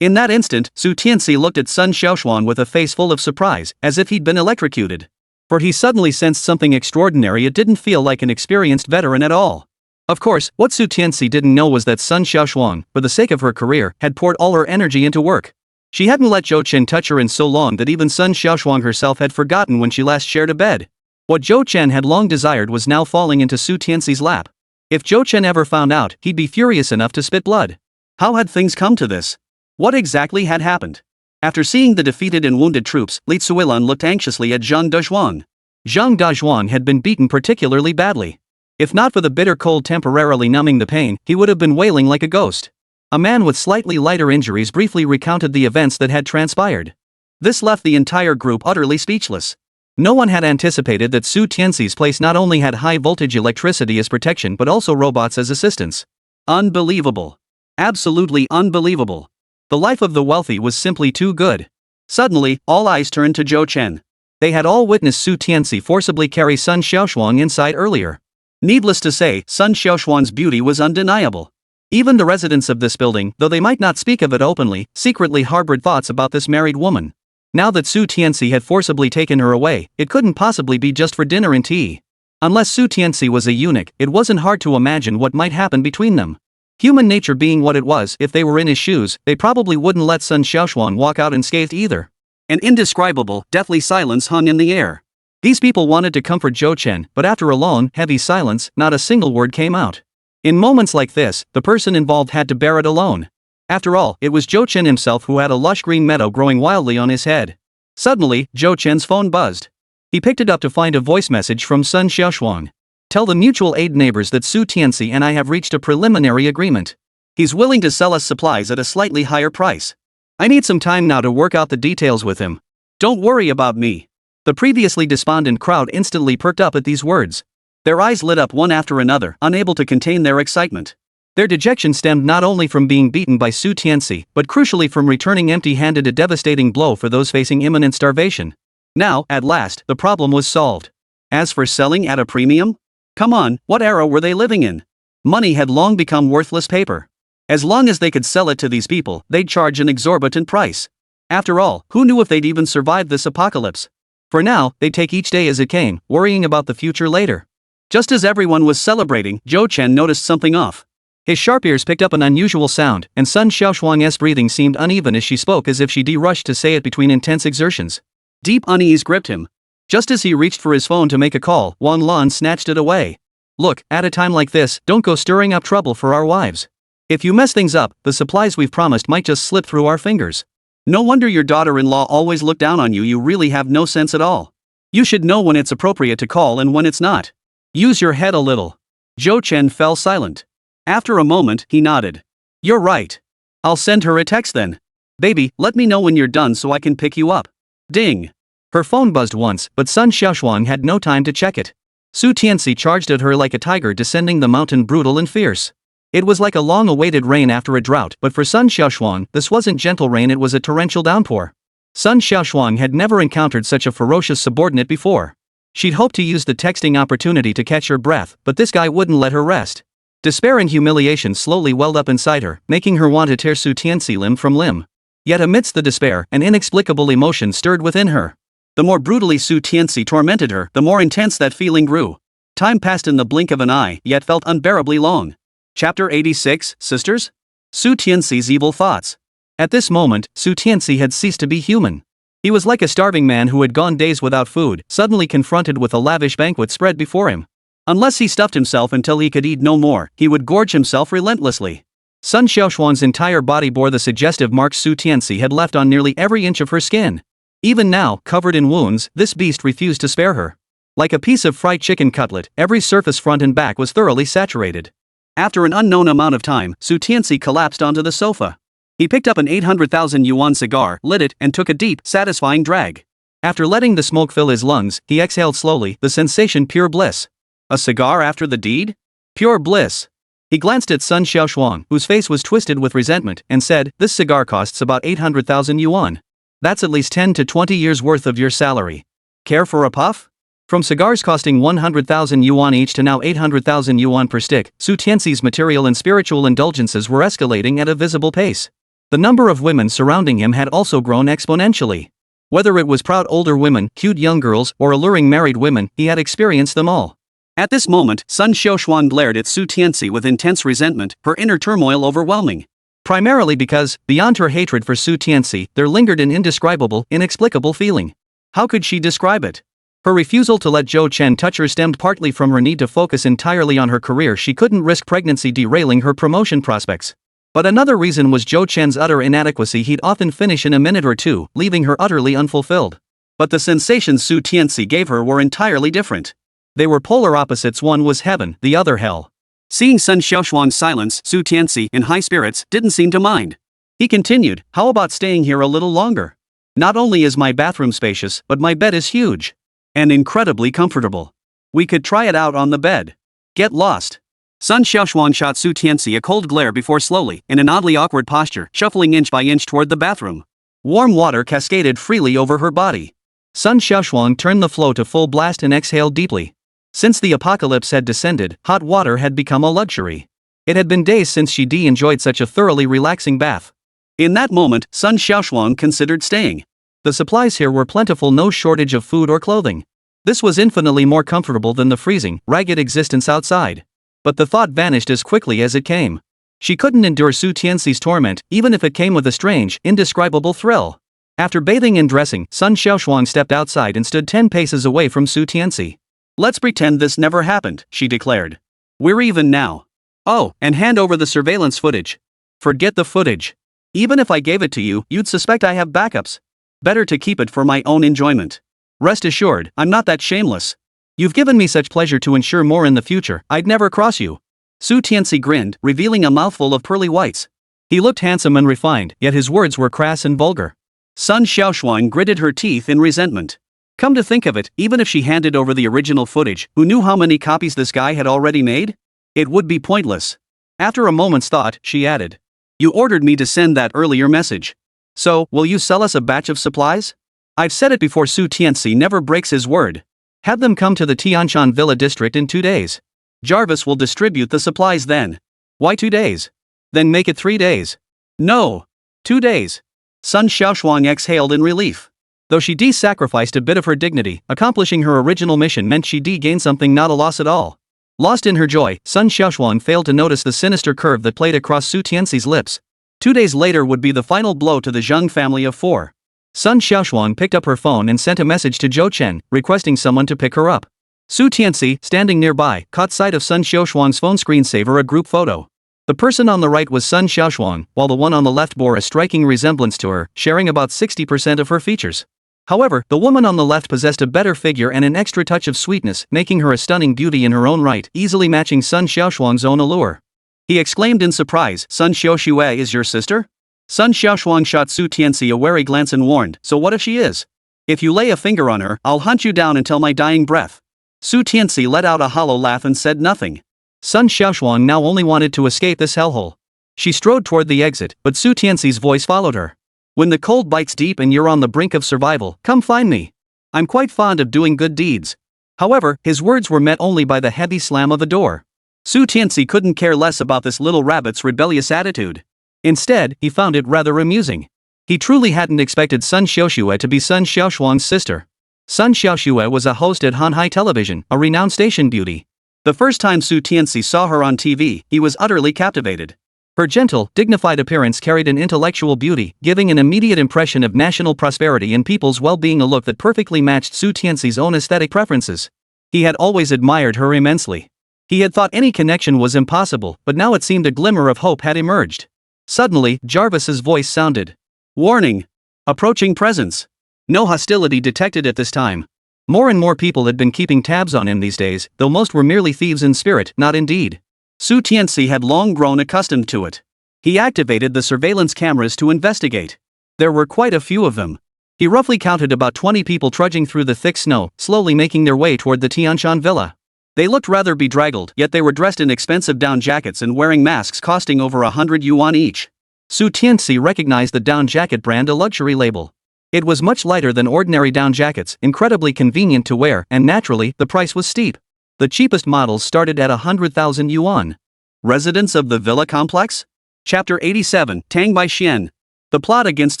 In that instant, Tianci looked at Sun Xiaoshuan with a face full of surprise, as if he'd been electrocuted. For he suddenly sensed something extraordinary. It didn't feel like an experienced veteran at all. Of course, what Tianci didn't know was that Sun Xiaoshuan, for the sake of her career, had poured all her energy into work. She hadn't let Zhou Chen touch her in so long that even Sun Xiaoshuan herself had forgotten when she last shared a bed. What Zhou Chen had long desired was now falling into Tianci's lap. If Zhou Chen ever found out, he'd be furious enough to spit blood. How had things come to this? What exactly had happened? After seeing the defeated and wounded troops, Li Tsuilan looked anxiously at Zhang Dezhuang. Zhang Dezhuang had been beaten particularly badly. If not for the bitter cold temporarily numbing the pain, he would have been wailing like a ghost. A man with slightly lighter injuries briefly recounted the events that had transpired. This left the entire group utterly speechless. No one had anticipated that Tianci's place not only had high-voltage electricity as protection but also robots as assistants. Unbelievable. Absolutely unbelievable. The life of the wealthy was simply too good. Suddenly, all eyes turned to Zhou Chen. They had all witnessed Tianci forcibly carry Sun Xiaoshuan inside earlier. Needless to say, Sun Xiaoshuan's beauty was undeniable. Even the residents of this building, though they might not speak of it openly, secretly harbored thoughts about this married woman. Now that Tianci had forcibly taken her away, it couldn't possibly be just for dinner and tea. Unless Tianci was a eunuch, it wasn't hard to imagine what might happen between them. Human nature being what it was, if they were in his shoes, they probably wouldn't let Sun Xiaoshuan walk out unscathed either. An indescribable, deathly silence hung in the air. These people wanted to comfort Zhou Chen, but after a long, heavy silence, not a single word came out. In moments like this, the person involved had to bear it alone. After all, it was Zhou Chen himself who had a lush green meadow growing wildly on his head. Suddenly, Zhou Chen's phone buzzed. He picked it up to find a voice message from Sun Xiaoshuan. "Tell the mutual aid neighbors that Tianci and I have reached a preliminary agreement. He's willing to sell us supplies at a slightly higher price. I need some time now to work out the details with him. Don't worry about me." The previously despondent crowd instantly perked up at these words. Their eyes lit up one after another, unable to contain their excitement. Their dejection stemmed not only from being beaten by Tianci, but crucially from returning empty-handed, a devastating blow for those facing imminent starvation. Now, at last, the problem was solved. As for selling at a premium? Come on, what era were they living in? Money had long become worthless paper. As long as they could sell it to these people, they'd charge an exorbitant price. After all, who knew if they'd even survive this apocalypse? For now, they'd take each day as it came, worrying about the future later. Just as everyone was celebrating, Zhou Chen noticed something off. His sharp ears picked up an unusual sound, and Sun Xiaoshuang's breathing seemed uneven as she spoke, as if she rushed to say it between intense exertions. Deep unease gripped him. Just as he reached for his phone to make a call, Wan Lan snatched it away. "Look, at a time like this, don't go stirring up trouble for our wives. If you mess things up, the supplies we've promised might just slip through our fingers. No wonder your daughter-in-law always looked down on you. You really have no sense at all. You should know when it's appropriate to call and when it's not. Use your head a little." Zhou Chen fell silent. After a moment, he nodded. "You're right. I'll send her a text then. Baby, let me know when you're done so I can pick you up." Ding. Her phone buzzed once, but Sun Xiaoshuan had no time to check it. Tianci charged at her like a tiger descending the mountain, brutal and fierce. It was like a long-awaited rain after a drought, but for Sun Xiaoshuan, this wasn't gentle rain, it was a torrential downpour. Sun Xiaoshuan had never encountered such a ferocious subordinate before. She'd hoped to use the texting opportunity to catch her breath, but this guy wouldn't let her rest. Despair and humiliation slowly welled up inside her, making her want to tear Tianci limb from limb. Yet amidst the despair, an inexplicable emotion stirred within her. The more brutally Tianci tormented her, the more intense that feeling grew. Time passed in the blink of an eye, yet felt unbearably long. Chapter 86, Sisters? Tianci's evil thoughts. At this moment, Su Tianci had ceased to be human. He was like a starving man who had gone days without food, suddenly confronted with a lavish banquet spread before him. Unless he stuffed himself until he could eat no more, he would gorge himself relentlessly. Sun Xiaoshuang's entire body bore the suggestive marks Su Tianci had left on nearly every inch of her skin. Even now, covered in wounds, this beast refused to spare her. Like a piece of fried chicken cutlet, every surface front and back was thoroughly saturated. After an unknown amount of time, Su Tianci collapsed onto the sofa. He picked up an 800,000 yuan cigar, lit it, and took a deep, satisfying drag. After letting the smoke fill his lungs, he exhaled slowly, the sensation pure bliss. A cigar after the deed? Pure bliss. He glanced at Sun Xiaoshuang, whose face was twisted with resentment, and said, "This cigar costs about 800,000 yuan. That's at least 10 to 20 years worth of your salary. Care for a puff?" From cigars costing 100,000 yuan each to now 800,000 yuan per stick, Su Tianci's material and spiritual indulgences were escalating at a visible pace. The number of women surrounding him had also grown exponentially. Whether it was proud older women, cute young girls, or alluring married women, he had experienced them all. At this moment, Sun Xiaoshuang glared at Su Tianci with intense resentment, her inner turmoil overwhelming. Primarily because, beyond her hatred for Su Tianci, there lingered an indescribable, inexplicable feeling. How could she describe it? Her refusal to let Zhou Chen touch her stemmed partly from her need to focus entirely on her career. She couldn't risk pregnancy derailing her promotion prospects. But another reason was Zhou Chen's utter inadequacy. He'd often finish in a minute or two, leaving her utterly unfulfilled. But the sensations Su Tianci gave her were entirely different. They were polar opposites. One was heaven, the other hell. Seeing Sun Xiaoshuang's silence, Su Tianci, in high spirits, didn't seem to mind. He continued, "How about staying here a little longer? Not only is my bathroom spacious, but my bed is huge. And incredibly comfortable. We could try it out on the bed. Get lost." Sun Xiaoshuang shot Su Tianci a cold glare before slowly, in an oddly awkward posture, shuffling inch by inch toward the bathroom. Warm water cascaded freely over her body. Sun Xiaoshuang turned the flow to full blast and exhaled deeply. Since the apocalypse had descended, hot water had become a luxury. It had been days since she enjoyed such a thoroughly relaxing bath. In that moment, Sun Xiaoshuang considered staying. The supplies here were plentiful, no shortage of food or clothing. This was infinitely more comfortable than the freezing, ragged existence outside. But the thought vanished as quickly as it came. She couldn't endure Su Tianci's torment, even if it came with a strange, indescribable thrill. After bathing and dressing, Sun Xiaoshuang stepped outside and stood 10 paces away from Su Tianci. "Let's pretend this never happened," she declared. "We're even now. Oh, and hand over the surveillance footage." "Forget the footage. Even if I gave it to you, you'd suspect I have backups. Better to keep it for my own enjoyment. Rest assured, I'm not that shameless. You've given me such pleasure to ensure more in the future, I'd never cross you." Su Tianci grinned, revealing a mouthful of pearly whites. He looked handsome and refined, yet his words were crass and vulgar. Sun Xiaoshuang gritted her teeth in resentment. Come to think of it, even if she handed over the original footage, who knew how many copies this guy had already made? It would be pointless. After a moment's thought, she added, "You ordered me to send that earlier message. So, will you sell us a batch of supplies? I've said it before, Su Tianci never breaks his word. Have them come to the Tianshan Villa district in 2 days. Jarvis will distribute the supplies then." "Why 2 days? Then make it 3 days." "No. 2 days." Sun Xiaoshuang exhaled in relief. Though she sacrificed a bit of her dignity, accomplishing her original mission meant she gained something, not a loss at all. Lost in her joy, Sun Xiaoshuang failed to notice the sinister curve that played across Su Tianci's lips. 2 days later would be the final blow to the Zheng family of 4. Sun Xiaoshuang picked up her phone and sent a message to Zhou Chen, requesting someone to pick her up. Su Tianci, standing nearby, caught sight of Sun Xiaoshuang's phone screensaver, a group photo. The person on the right was Sun Xiaoshuang, while the one on the left bore a striking resemblance to her, sharing about 60% of her features. However, the woman on the left possessed a better figure and an extra touch of sweetness, making her a stunning beauty in her own right, easily matching Sun Xiaoshuang's own allure. He exclaimed in surprise, "Sun Xiaoxue is your sister?" Sun Xiaoshuang shot Su Tianci a wary glance and warned, "So what if she is? If you lay a finger on her, I'll hunt you down until my dying breath." Su Tianci let out a hollow laugh and said nothing. Sun Xiaoshuang now only wanted to escape this hellhole. She strode toward the exit, but Su Tianci's voice followed her. "When the cold bites deep and you're on the brink of survival, come find me. I'm quite fond of doing good deeds." However, his words were met only by the heavy slam of a door. Su Tianci couldn't care less about this little rabbit's rebellious attitude. Instead, he found it rather amusing. He truly hadn't expected Sun Xiaoxue to be Sun Xiaoshuang's sister. Sun Xiaoxue was a host at Hanhai Television, a renowned station beauty. The first time Su Tianci saw her on TV, he was utterly captivated. Her gentle, dignified appearance carried an intellectual beauty, giving an immediate impression of national prosperity and people's well-being, a look that perfectly matched Su Tianci's own aesthetic preferences. He had always admired her immensely. He had thought any connection was impossible, but now it seemed a glimmer of hope had emerged. Suddenly, Jarvis's voice sounded. Warning! Approaching presence. No hostility detected at this time. More and more people had been keeping tabs on him these days, though most were merely thieves in spirit, not in deed. Su Tianci had long grown accustomed to it. He activated the surveillance cameras to investigate. There were quite a few of them. He roughly counted about 20 people trudging through the thick snow, slowly making their way toward the Tianci villa. They looked rather bedraggled, yet they were dressed in expensive down jackets and wearing masks costing over 100 yuan each. Su Tianci recognized the down jacket brand, a luxury label. It was much lighter than ordinary down jackets, incredibly convenient to wear, and naturally, the price was steep. The cheapest models started at 100,000 yuan. Residents of the Villa Complex? Chapter 87, Tang Baixian. The plot against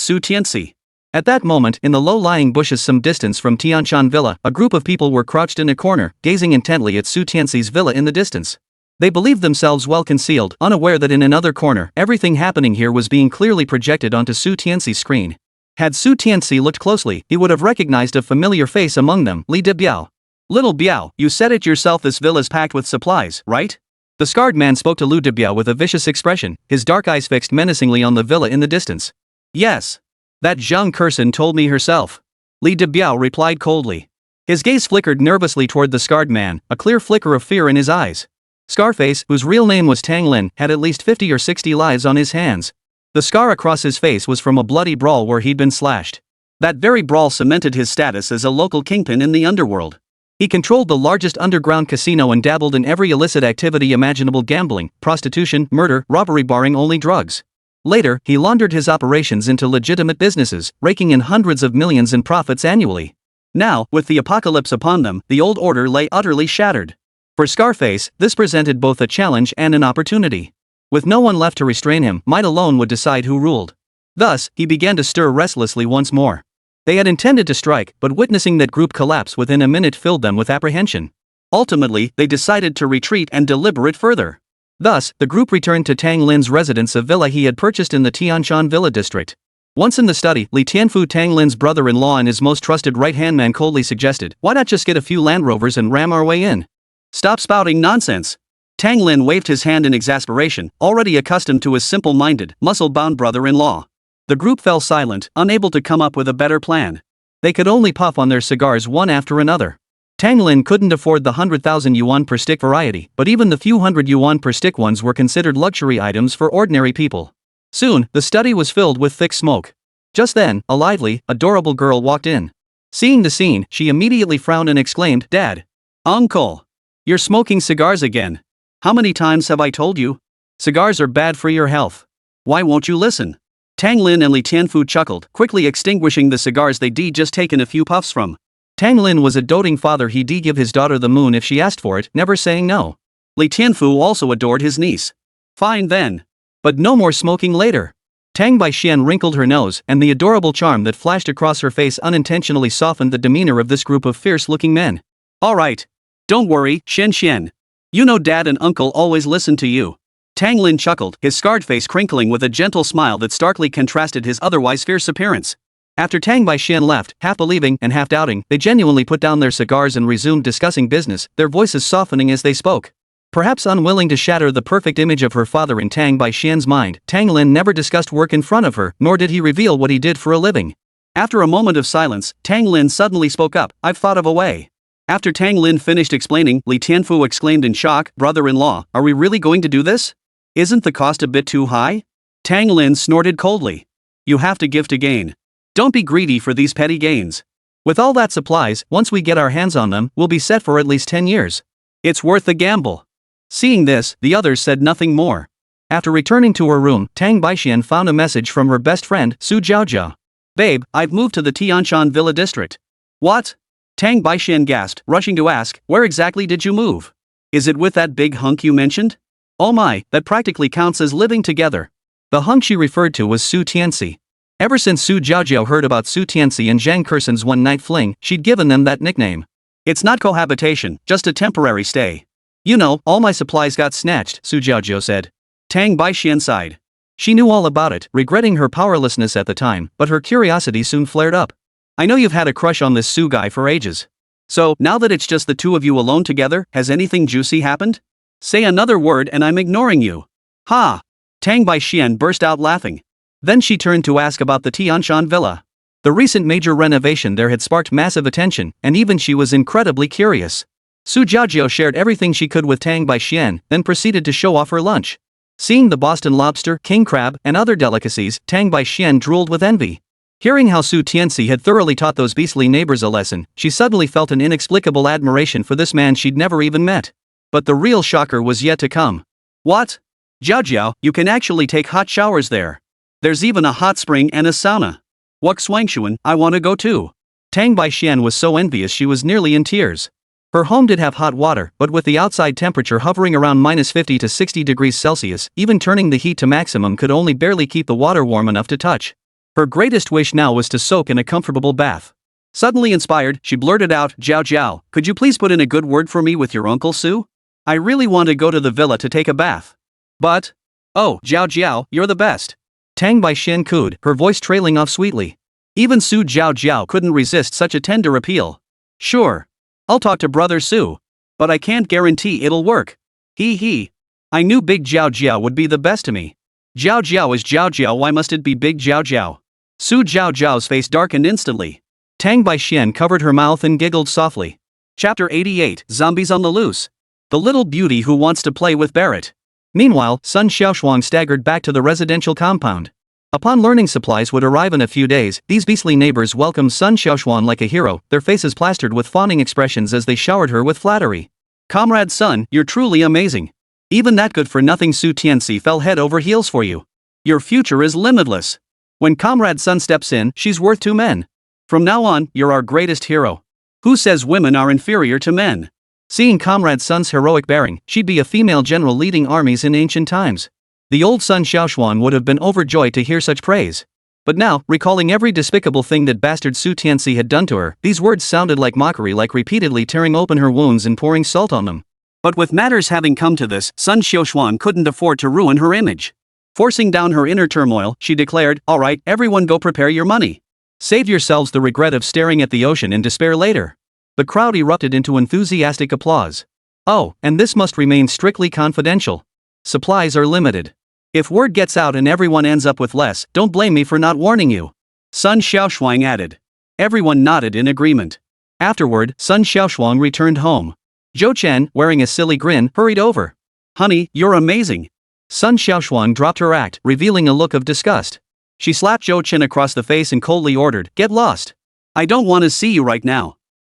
Su Tianci. At that moment, in the low-lying bushes some distance from Tianci Villa, a group of people were crouched in a corner, gazing intently at Su Tianci's villa in the distance. They believed themselves well concealed, unaware that in another corner, everything happening here was being clearly projected onto Su Tianci's screen. Had Su Tianci looked closely, he would have recognized a familiar face among them, Li De Biao. Little Biao, you said it yourself, this villa's packed with supplies, right? The scarred man spoke to Lu De Biao with a vicious expression, his dark eyes fixed menacingly on the villa in the distance. Yes. That Zhang Kursen told me herself. Li De Biao replied coldly. His gaze flickered nervously toward the scarred man, a clear flicker of fear in his eyes. Scarface, whose real name was Tang Lin, had at least 50 or 60 lives on his hands. The scar across his face was from a bloody brawl where he'd been slashed. That very brawl cemented his status as a local kingpin in the underworld. He controlled the largest underground casino and dabbled in every illicit activity imaginable: gambling, prostitution, murder, robbery, barring only drugs. Later, he laundered his operations into legitimate businesses, raking in hundreds of millions in profits annually. Now, with the apocalypse upon them, the old order lay utterly shattered. For Scarface, this presented both a challenge and an opportunity. With no one left to restrain him, might alone would decide who ruled. Thus, he began to stir restlessly once more. They had intended to strike, but witnessing that group collapse within a minute filled them with apprehension. Ultimately, they decided to retreat and deliberate further. Thus, the group returned to Tang Lin's residence, a villa he had purchased in the Tianci Villa district. Once in the study, Li Tianfu, Tang Lin's brother-in-law and his most trusted right-hand man, coldly suggested, "Why not just get a few Land Rovers and ram our way in?" "Stop spouting nonsense." Tang Lin waved his hand in exasperation, already accustomed to his simple-minded, muscle-bound brother-in-law. The group fell silent, unable to come up with a better plan. They could only puff on their cigars one after another. Tang Lin couldn't afford the 100,000 yuan per stick variety, but even the few hundred yuan per stick ones were considered luxury items for ordinary people. Soon, the study was filled with thick smoke. Just then, a lively, adorable girl walked in. Seeing the scene, she immediately frowned and exclaimed, "Dad! Uncle! You're smoking cigars again. How many times have I told you? Cigars are bad for your health. Why won't you listen?" Tang Lin and Li Tianfu chuckled, quickly extinguishing the cigars they'd just taken a few puffs from. Tang Lin was a doting father. He'd give his daughter the moon if she asked for it, never saying no. Li Tianfu also adored his niece. Fine then. But no more smoking later. Tang Baixian wrinkled her nose, and the adorable charm that flashed across her face unintentionally softened the demeanor of this group of fierce-looking men. All right. Don't worry, Xian. You know Dad and Uncle always listen to you. Tang Lin chuckled, his scarred face crinkling with a gentle smile that starkly contrasted his otherwise fierce appearance. After Tang Baixian left, half believing and half doubting, they genuinely put down their cigars and resumed discussing business, their voices softening as they spoke. Perhaps unwilling to shatter the perfect image of her father in Tang Baixian's mind, Tang Lin never discussed work in front of her, nor did he reveal what he did for a living. After a moment of silence, Tang Lin suddenly spoke up, "I've thought of a way." After Tang Lin finished explaining, Li Tianfu exclaimed in shock, "Brother-in-law, are we really going to do this? Isn't the cost a bit too high?" Tang Lin snorted coldly. "You have to give to gain. Don't be greedy for these petty gains. With all that supplies, once we get our hands on them, we'll be set for at least 10 years. It's worth the gamble." Seeing this, the others said nothing more. After returning to her room, Tang Baixian found a message from her best friend, Su Jiaojia. "Babe, I've moved to the Tianci Villa district." "What?" Tang Baixian gasped, rushing to ask, "Where exactly did you move? Is it with that big hunk you mentioned?" "Oh my, that practically counts as living together." The hunk she referred to was Su Tianci. Ever since Su Jiaojia heard about Su Tianci and Zhang Kursen's one-night fling, she'd given them that nickname. "It's not cohabitation, just a temporary stay. You know, all my supplies got snatched," Su Jiaojia said. Tang Baixian sighed. She knew all about it, regretting her powerlessness at the time, but her curiosity soon flared up. I know you've had a crush on this Su guy for ages. So, now that it's just the two of you alone together, has anything juicy happened? Say another word and I'm ignoring you. Ha! Tang Baixian burst out laughing. Then she turned to ask about the Tianci villa. The recent major renovation there had sparked massive attention, and even she was incredibly curious. Su Jiajiao shared everything she could with Tang Baixian, then proceeded to show off her lunch. Seeing the Boston lobster, king crab, and other delicacies, Tang Baixian drooled with envy. Hearing how Su Tianci had thoroughly taught those beastly neighbors a lesson, she suddenly felt an inexplicable admiration for this man she'd never even met. But the real shocker was yet to come. What? Jiajiao, you can actually take hot showers there. There's even a hot spring and a sauna. Wuk Swangshuan, I want to go too. Tang Baixian was so envious she was nearly in tears. Her home did have hot water, but with the outside temperature hovering around -50 to 60 degrees Celsius, even turning the heat to maximum could only barely keep the water warm enough to touch. Her greatest wish now was to soak in a comfortable bath. Suddenly inspired, she blurted out, Jiao Jiao, could you please put in a good word for me with your Uncle Su? I really want to go to the villa to take a bath. But, oh, Jiao Jiao, you're the best. Tang Baixian cooed, her voice trailing off sweetly. Even Su Jiao Jiao couldn't resist such a tender appeal. Sure. I'll talk to Brother Su. But I can't guarantee it'll work. He. I knew Big Jiao Jiao would be the best to me. Jiao Jiao is Jiao Jiao, why must it be Big Jiao Jiao? Su Jiao Jiao's face darkened instantly. Tang Baixian covered her mouth and giggled softly. Chapter 88, Zombies on the Loose. The little beauty who wants to play with Barrett. Meanwhile, Sun Xiaoshuang staggered back to the residential compound. Upon learning supplies would arrive in a few days, these beastly neighbors welcomed Sun Xiaoshuang like a hero, their faces plastered with fawning expressions as they showered her with flattery. Comrade Sun, you're truly amazing. Even that good-for-nothing Su Tianci fell head over heels for you. Your future is limitless. When Comrade Sun steps in, she's worth two men. From now on, you're our greatest hero. Who says women are inferior to men? Seeing Comrade Sun's heroic bearing, she'd be a female general leading armies in ancient times. The old Sun Xiaoshuan would have been overjoyed to hear such praise. But now, recalling every despicable thing that bastard Su Tianci had done to her, these words sounded like mockery, like repeatedly tearing open her wounds and pouring salt on them. But with matters having come to this, Sun Xiaoshuan couldn't afford to ruin her image. Forcing down her inner turmoil, she declared, all right, everyone go prepare your money. Save yourselves the regret of staring at the ocean in despair later. The crowd erupted into enthusiastic applause. Oh, and this must remain strictly confidential. Supplies are limited. If word gets out and everyone ends up with less, don't blame me for not warning you. Sun Xiaoshuang added. Everyone nodded in agreement. Afterward, Sun Xiaoshuang returned home. Zhou Chen, wearing a silly grin, hurried over. Honey, you're amazing. Sun Xiaoshuang dropped her act, revealing a look of disgust. She slapped Zhou Chen across the face and coldly ordered, get lost. I don't want to see you right now.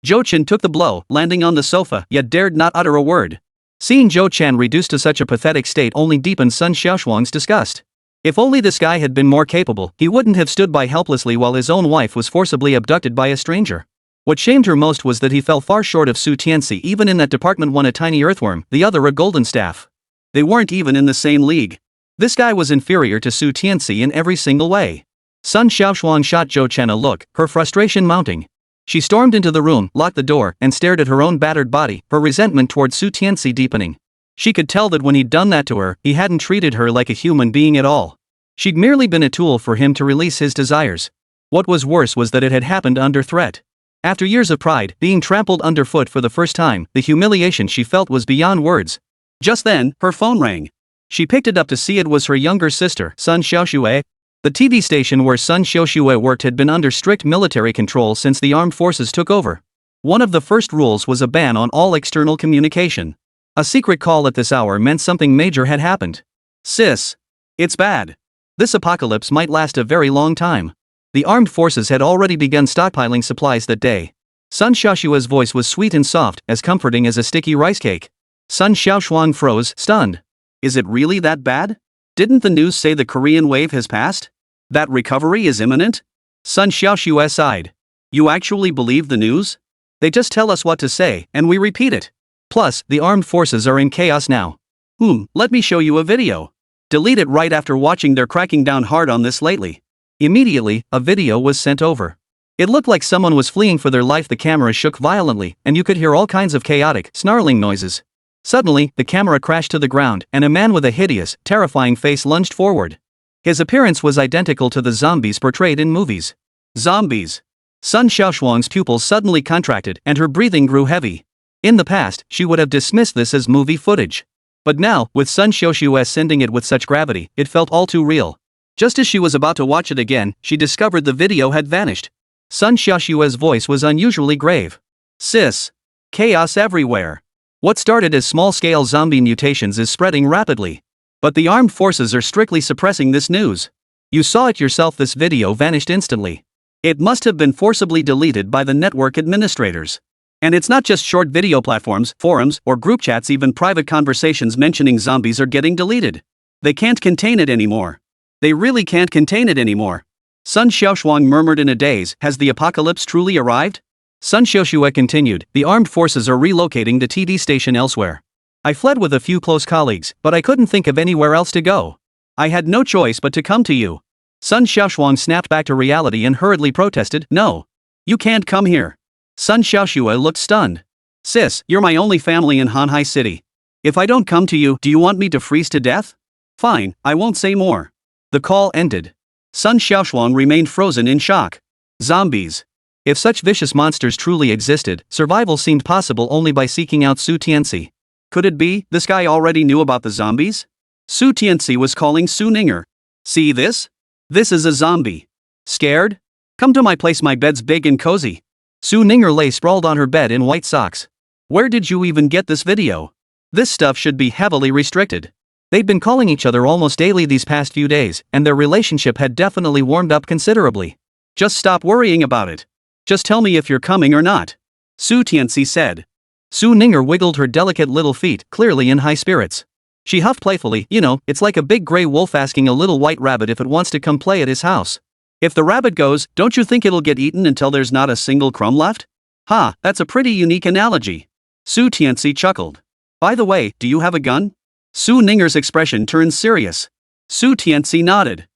Zhou Chen took the blow, landing on the sofa, yet dared not utter a word. Seeing Zhou Chen reduced to such a pathetic state only deepened Sun Xiaoshuang's disgust. If only this guy had been more capable, he wouldn't have stood by helplessly while his own wife was forcibly abducted by a stranger. What shamed her most was that he fell far short of Su Tianci, even in that department, one a tiny earthworm, the other a golden staff. They weren't even in the same league. This guy was inferior to Su Tianci in every single way. Sun Xiaoshuang shot Zhou Chen a look, her frustration mounting. She stormed into the room, locked the door, and stared at her own battered body, her resentment toward Su Tianci deepening. She could tell that when he'd done that to her, he hadn't treated her like a human being at all. She'd merely been a tool for him to release his desires. What was worse was that it had happened under threat. After years of pride, being trampled underfoot for the first time, the humiliation she felt was beyond words. Just then, her phone rang. She picked it up to see it was her younger sister, Sun Xiaoxue. The TV station where Sun Xiaoxue worked had been under strict military control since the armed forces took over. One of the first rules was a ban on all external communication. A secret call at this hour meant something major had happened. Sis. It's bad. This apocalypse might last a very long time. The armed forces had already begun stockpiling supplies that day. Sun Xiaoxue's voice was sweet and soft, as comforting as a sticky rice cake. Sun Xiaoshuang froze, stunned. Is it really that bad? Didn't the news say the Korean wave has passed? That recovery is imminent? Sun Xiaoxue sighed. You actually believe the news? They just tell us what to say, and we repeat it. Plus, the armed forces are in chaos now. Let me show you a video. Delete it right after watching. They're cracking down hard on this lately. Immediately, a video was sent over. It looked like someone was fleeing for their life. The camera shook violently, and you could hear all kinds of chaotic, snarling noises. Suddenly, the camera crashed to the ground, and a man with a hideous, terrifying face lunged forward. His appearance was identical to the zombies portrayed in movies. Zombies. Sun Xiaoshuang's pupils suddenly contracted and her breathing grew heavy. In the past, she would have dismissed this as movie footage. But now, with Sun Xiaoshue sending it with such gravity, it felt all too real. Just as she was about to watch it again, she discovered the video had vanished. Sun Xiaoshue's voice was unusually grave. Sis. Chaos everywhere. What started as small-scale zombie mutations is spreading rapidly. But the armed forces are strictly suppressing this news. You saw it yourself, this video vanished instantly. It must have been forcibly deleted by the network administrators. And it's not just short video platforms, forums, or group chats, even private conversations mentioning zombies are getting deleted. They can't contain it anymore. They really can't contain it anymore. Sun Xiaoshuang murmured in a daze, has the apocalypse truly arrived? Sun Xiaoshue continued, the armed forces are relocating the TD station elsewhere. I fled with a few close colleagues, but I couldn't think of anywhere else to go. I had no choice but to come to you. Sun Xiaoshuang snapped back to reality and hurriedly protested, no. You can't come here. Sun Xiaoshue looked stunned. Sis, you're my only family in Hanhai City. If I don't come to you, do you want me to freeze to death? Fine, I won't say more. The call ended. Sun Xiaoshuang remained frozen in shock. Zombies. If such vicious monsters truly existed, survival seemed possible only by seeking out Su Tianci. Could it be, this guy already knew about the zombies? Su Tianci was calling Su Ninger. See this? This is a zombie. Scared? Come to my place, my bed's big and cozy. Su Ninger lay sprawled on her bed in white socks. Where did you even get this video? This stuff should be heavily restricted. They'd been calling each other almost daily these past few days, and their relationship had definitely warmed up considerably. Just stop worrying about it. Just tell me if you're coming or not. Su Tianci said. Su Ninger wiggled her delicate little feet, clearly in high spirits. She huffed playfully, it's like a big gray wolf asking a little white rabbit if it wants to come play at his house. If the rabbit goes, don't you think it'll get eaten until there's not a single crumb left? Ha, that's a pretty unique analogy. Su Tianci chuckled. By the way, do you have a gun? Su Ninger's expression turned serious. Su Tianci nodded.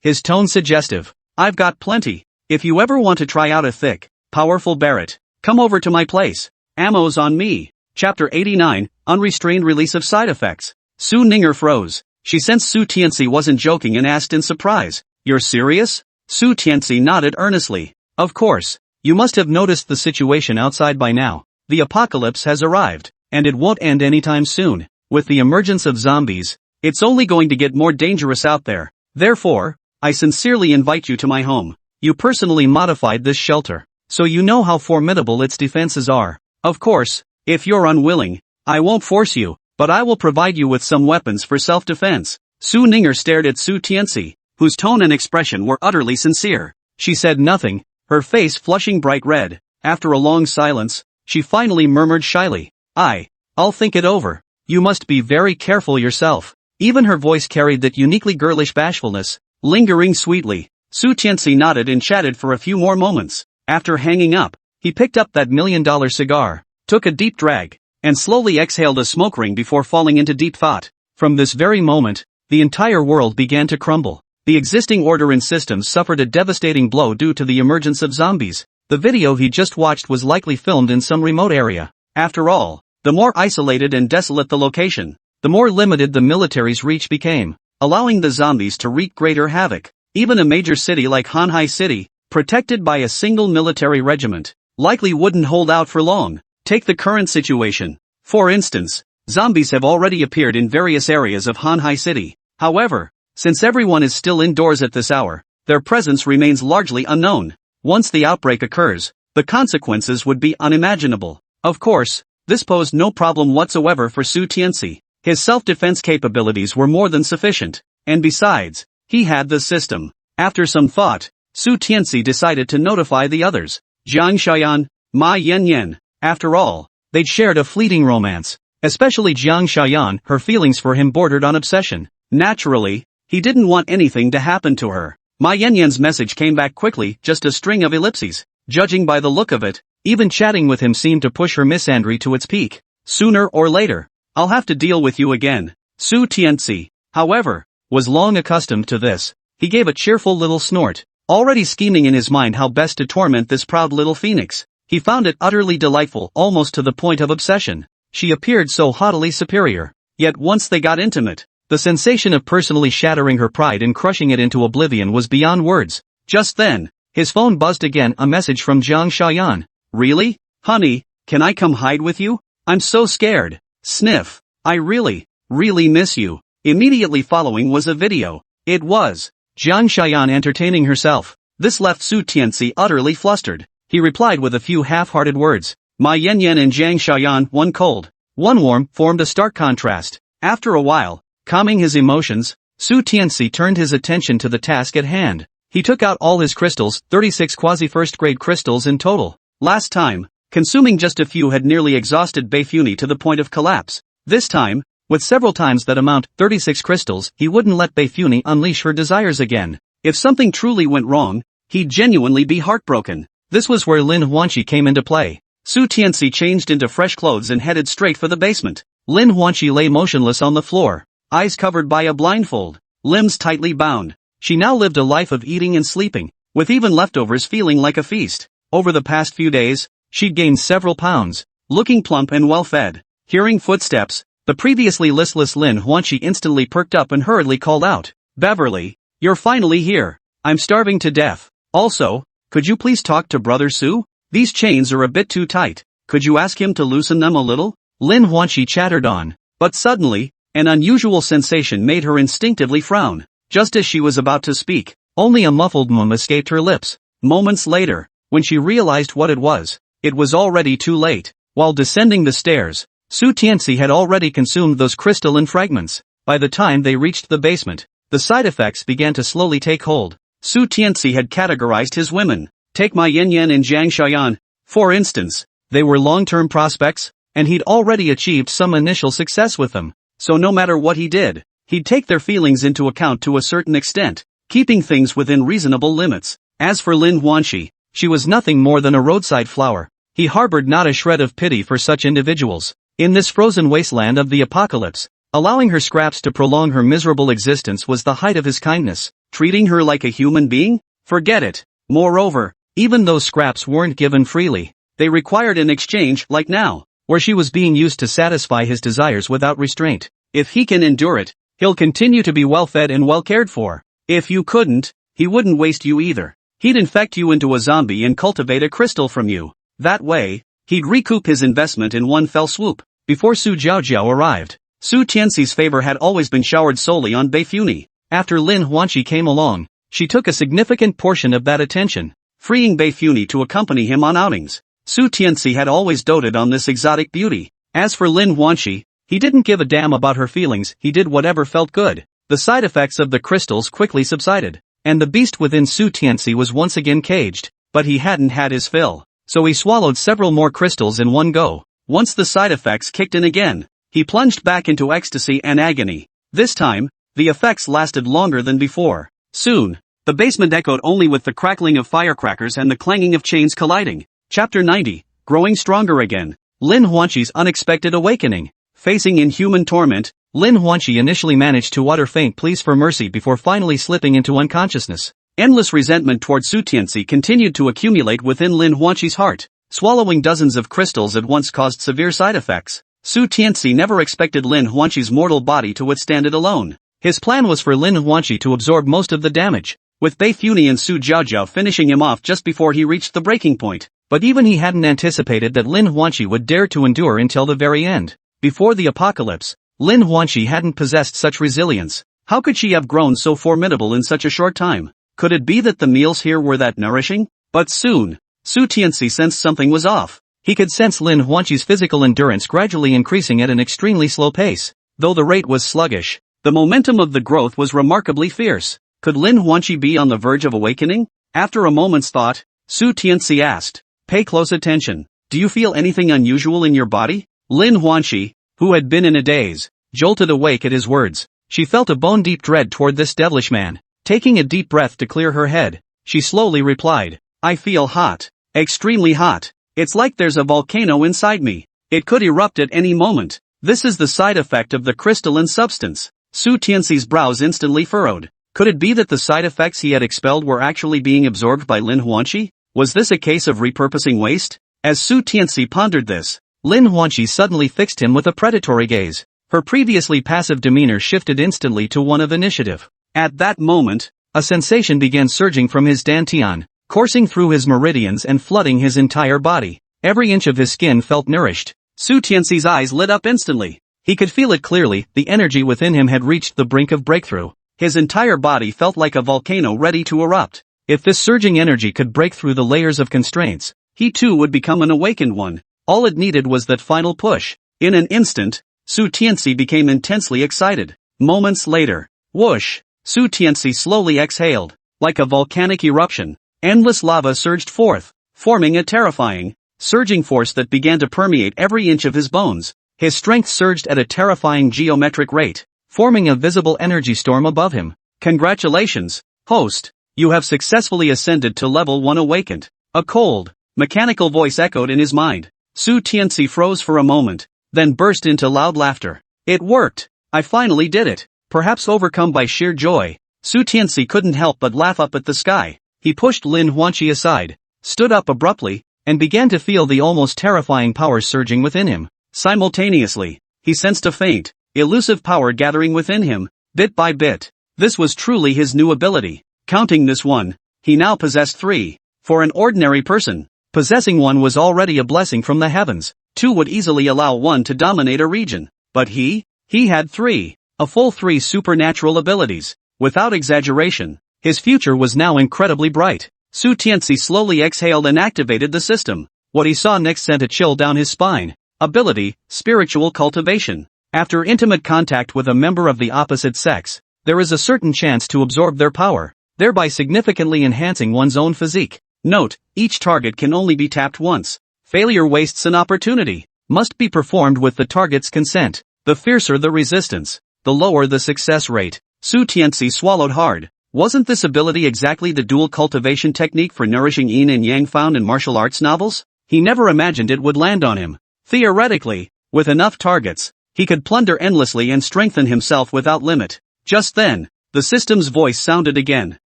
His tone suggestive. I've got plenty. If you ever want to try out a thick, powerful Barrett, come over to my place. Ammo's on me. Chapter 89, Unrestrained Release of Side Effects. Su Ninger froze. She sensed Su Tianci wasn't joking and asked in surprise, You're serious? Su Tianci nodded earnestly. Of course. You must have noticed the situation outside by now. The apocalypse has arrived, and it won't end anytime soon. With the emergence of zombies, it's only going to get more dangerous out there. Therefore, I sincerely invite you to my home. You personally modified this shelter, so you know how formidable its defenses are. Of course, if you're unwilling, I won't force you, but I will provide you with some weapons for self-defense. Su Ninger stared at Su Tianci, whose tone and expression were utterly sincere. She said nothing, her face flushing bright red. After a long silence, she finally murmured shyly, I'll think it over. You must be very careful yourself. Even her voice carried that uniquely girlish bashfulness, lingering sweetly. Su Tianci nodded and chatted for a few more moments. After hanging up, he picked up that $1 million cigar, took a deep drag, and slowly exhaled a smoke ring before falling into deep thought. From this very moment, the entire world began to crumble. The existing order and systems suffered a devastating blow due to the emergence of zombies. The video he just watched was likely filmed in some remote area. After all, the more isolated and desolate the location, the more limited the military's reach became, allowing the zombies to wreak greater havoc. Even a major city like Hanhai City, protected by a single military regiment, likely wouldn't hold out for long. Take the current situation. For instance, zombies have already appeared in various areas of Hanhai City. However, since everyone is still indoors at this hour, their presence remains largely unknown. Once the outbreak occurs, the consequences would be unimaginable. Of course, this posed no problem whatsoever for Su Tianci. His self-defense capabilities were more than sufficient, and besides, he had the system. After some thought, Su Tianci decided to notify the others. Jiang Xiaoyan, Ma Yanyan. After all, they'd shared a fleeting romance. Especially Jiang Xiaoyan, her feelings for him bordered on obsession. Naturally, he didn't want anything to happen to her. Ma Yanyan's message came back quickly, just a string of ellipses. Judging by the look of it, even chatting with him seemed to push her misandry to its peak. Sooner or later, I'll have to deal with you again. Su Tianci, however, was long accustomed to this. He gave a cheerful little snort, already scheming in his mind how best to torment this proud little phoenix. He found it utterly delightful, almost to the point of obsession. she appeared so haughtily superior. Yet once they got intimate, the sensation of personally shattering her pride and crushing it into oblivion was beyond words. Just then, his phone buzzed again, a message from Jiang Xiaoyan. Really? Honey, can I come hide with you? I'm so scared. Sniff. I really miss you. Immediately following was a video. It was Jiang Xiaoyan entertaining herself. This left Su Tianci utterly flustered. He replied with a few half-hearted words. Ma Yanyan and Jiang Xiaoyan, one cold, one warm, formed a stark contrast. After a while, calming his emotions, Su Tianci turned his attention to the task at hand. He took out all his crystals, 36 quasi-first-grade crystals in total. Last time, consuming just a few had nearly exhausted Beifuni to the point of collapse. This time, with several times that amount, 36 crystals, he wouldn't let Beifuni unleash her desires again. If something truly went wrong, he'd genuinely be heartbroken. This was where Lin Huanqi came into play. Su Tianci changed into fresh clothes and headed straight for the basement. Lin Huanqi lay motionless on the floor, eyes covered by a blindfold, limbs tightly bound. She now lived a life of eating and sleeping, with even leftovers feeling like a feast. Over the past few days, she'd gained several pounds, looking plump and well-fed. Hearing footsteps, the previously listless Lin Huanqi instantly perked up and hurriedly called out, "Beverly, you're finally here. I'm starving to death. Also, could you please talk to Brother Su? These chains are a bit too tight. Could you ask him to loosen them a little?" Lin Huanqi chattered on. But suddenly, an unusual sensation made her instinctively frown. Just as she was about to speak, only a muffled mum escaped her lips. Moments later, when she realized what it was already too late. While descending the stairs, Su Tianci had already consumed those crystalline fragments. By the time they reached the basement, the side effects began to slowly take hold. Su Tianci had categorized his women. Take Ma Yanyan and Jiang Xiaoyan, for instance. They were long-term prospects, and he'd already achieved some initial success with them. So no matter what he did, he'd take their feelings into account to a certain extent, keeping things within reasonable limits. As for Lin Huanqi, she was nothing more than a roadside flower. He harbored not a shred of pity for such individuals. In this frozen wasteland of the apocalypse, allowing her scraps to prolong her miserable existence was the height of his kindness. Treating her like a human being? Forget it. Moreover, even those scraps weren't given freely. They required an exchange, like now, where she was being used to satisfy his desires without restraint. If he can endure it, he'll continue to be well-fed and well-cared for. If you couldn't, he wouldn't waste you either. He'd infect you into a zombie and cultivate a crystal from you. That way, he'd recoup his investment in one fell swoop. Before Su Jiaojiao arrived, Su Tianci's favor had always been showered solely on Beifuni. After Lin Huanqi came along, she took a significant portion of that attention, freeing Beifuni to accompany him on outings. Su Tianci had always doted on this exotic beauty. As for Lin Huanqi, he didn't give a damn about her feelings, he did whatever felt good. The side effects of the crystals quickly subsided, and the beast within Su Tianci was once again caged, but he hadn't had his fill, so he swallowed several more crystals in one go. Once the side effects kicked in again, he plunged back into ecstasy and agony. This time, the effects lasted longer than before. Soon, the basement echoed only with the crackling of firecrackers and the clanging of chains colliding. Chapter 90, Growing Stronger Again. Lin Huanqi's Unexpected Awakening. Facing inhuman torment, Lin Huanqi initially managed to utter faint pleas for mercy before finally slipping into unconsciousness. Endless resentment toward Su Tianci continued to accumulate within Lin Huanqi's heart. Swallowing dozens of crystals at once caused severe side effects. Su Tianci never expected Lin Huanqi's mortal body to withstand it alone. His plan was for Lin Huanqi to absorb most of the damage, with Beifuni and Su Jiaojiao finishing him off just before he reached the breaking point. But even he hadn't anticipated that Lin Huanqi would dare to endure until the very end. Before the apocalypse, Lin Huanqi hadn't possessed such resilience. How could she have grown so formidable in such a short time? Could it be that the meals here were that nourishing? But soon, Su Tianci sensed something was off. He could sense Lin Huanqi's physical endurance gradually increasing at an extremely slow pace. Though the rate was sluggish, the momentum of the growth was remarkably fierce. Could Lin Huanqi be on the verge of awakening? After a moment's thought, Su Tianci asked, "Pay close attention. Do you feel anything unusual in your body?" Lin Huanqi, who had been in a daze, jolted awake at his words. She felt a bone-deep dread toward this devilish man. Taking a deep breath to clear her head, she slowly replied, "I feel hot. Extremely hot. It's like there's a volcano inside me. It could erupt at any moment. This is the side effect of the crystalline substance." Su Tianci's brows instantly furrowed. Could it be that the side effects he had expelled were actually being absorbed by Lin Huanqi? Was this a case of repurposing waste? As Su Tianci pondered this, Lin Huanqi suddenly fixed him with a predatory gaze. Her previously passive demeanor shifted instantly to one of initiative. At that moment, a sensation began surging from his dantian, coursing through his meridians and flooding his entire body. Every inch of his skin felt nourished. Su Tianxi's eyes lit up instantly. He could feel it clearly, the energy within him had reached the brink of breakthrough. His entire body felt like a volcano ready to erupt. If this surging energy could break through the layers of constraints, he too would become an awakened one. All it needed was that final push. In an instant, Su Tianci became intensely excited. Moments later, whoosh, Su Tianci slowly exhaled. Like a volcanic eruption, endless lava surged forth, forming a terrifying, surging force that began to permeate every inch of his bones. His strength surged at a terrifying geometric rate, forming a visible energy storm above him. Congratulations, host. You have successfully ascended to level 1 awakened. A cold, mechanical voice echoed in his mind. Su Tianci froze for a moment, then burst into loud laughter. It worked! I finally did it! Perhaps overcome by sheer joy, Su Tianci couldn't help but laugh up at the sky. He pushed Lin Huanqi aside, stood up abruptly, and began to feel the almost terrifying power surging within him. Simultaneously, he sensed a faint, elusive power gathering within him, bit by bit. This was truly his new ability. Counting this one, he now possessed 3. For an ordinary person, possessing 1 was already a blessing from the heavens. 2 would easily allow 1 to dominate a region. But he had 3. A full 3 supernatural abilities. Without exaggeration, his future was now incredibly bright. Su Tianci slowly exhaled and activated the system. What he saw next sent a chill down his spine. Ability, spiritual cultivation. After intimate contact with a member of the opposite sex, there is a certain chance to absorb their power, thereby significantly enhancing one's own physique. Note, each target can only be tapped once. Failure wastes an opportunity. Must be performed with the target's consent. The fiercer the resistance, the lower the success rate. Su Tianci swallowed hard. Wasn't this ability exactly the dual cultivation technique for nourishing yin and yang found in martial arts novels? He never imagined it would land on him. Theoretically, with enough targets, he could plunder endlessly and strengthen himself without limit. Just then, the system's voice sounded again.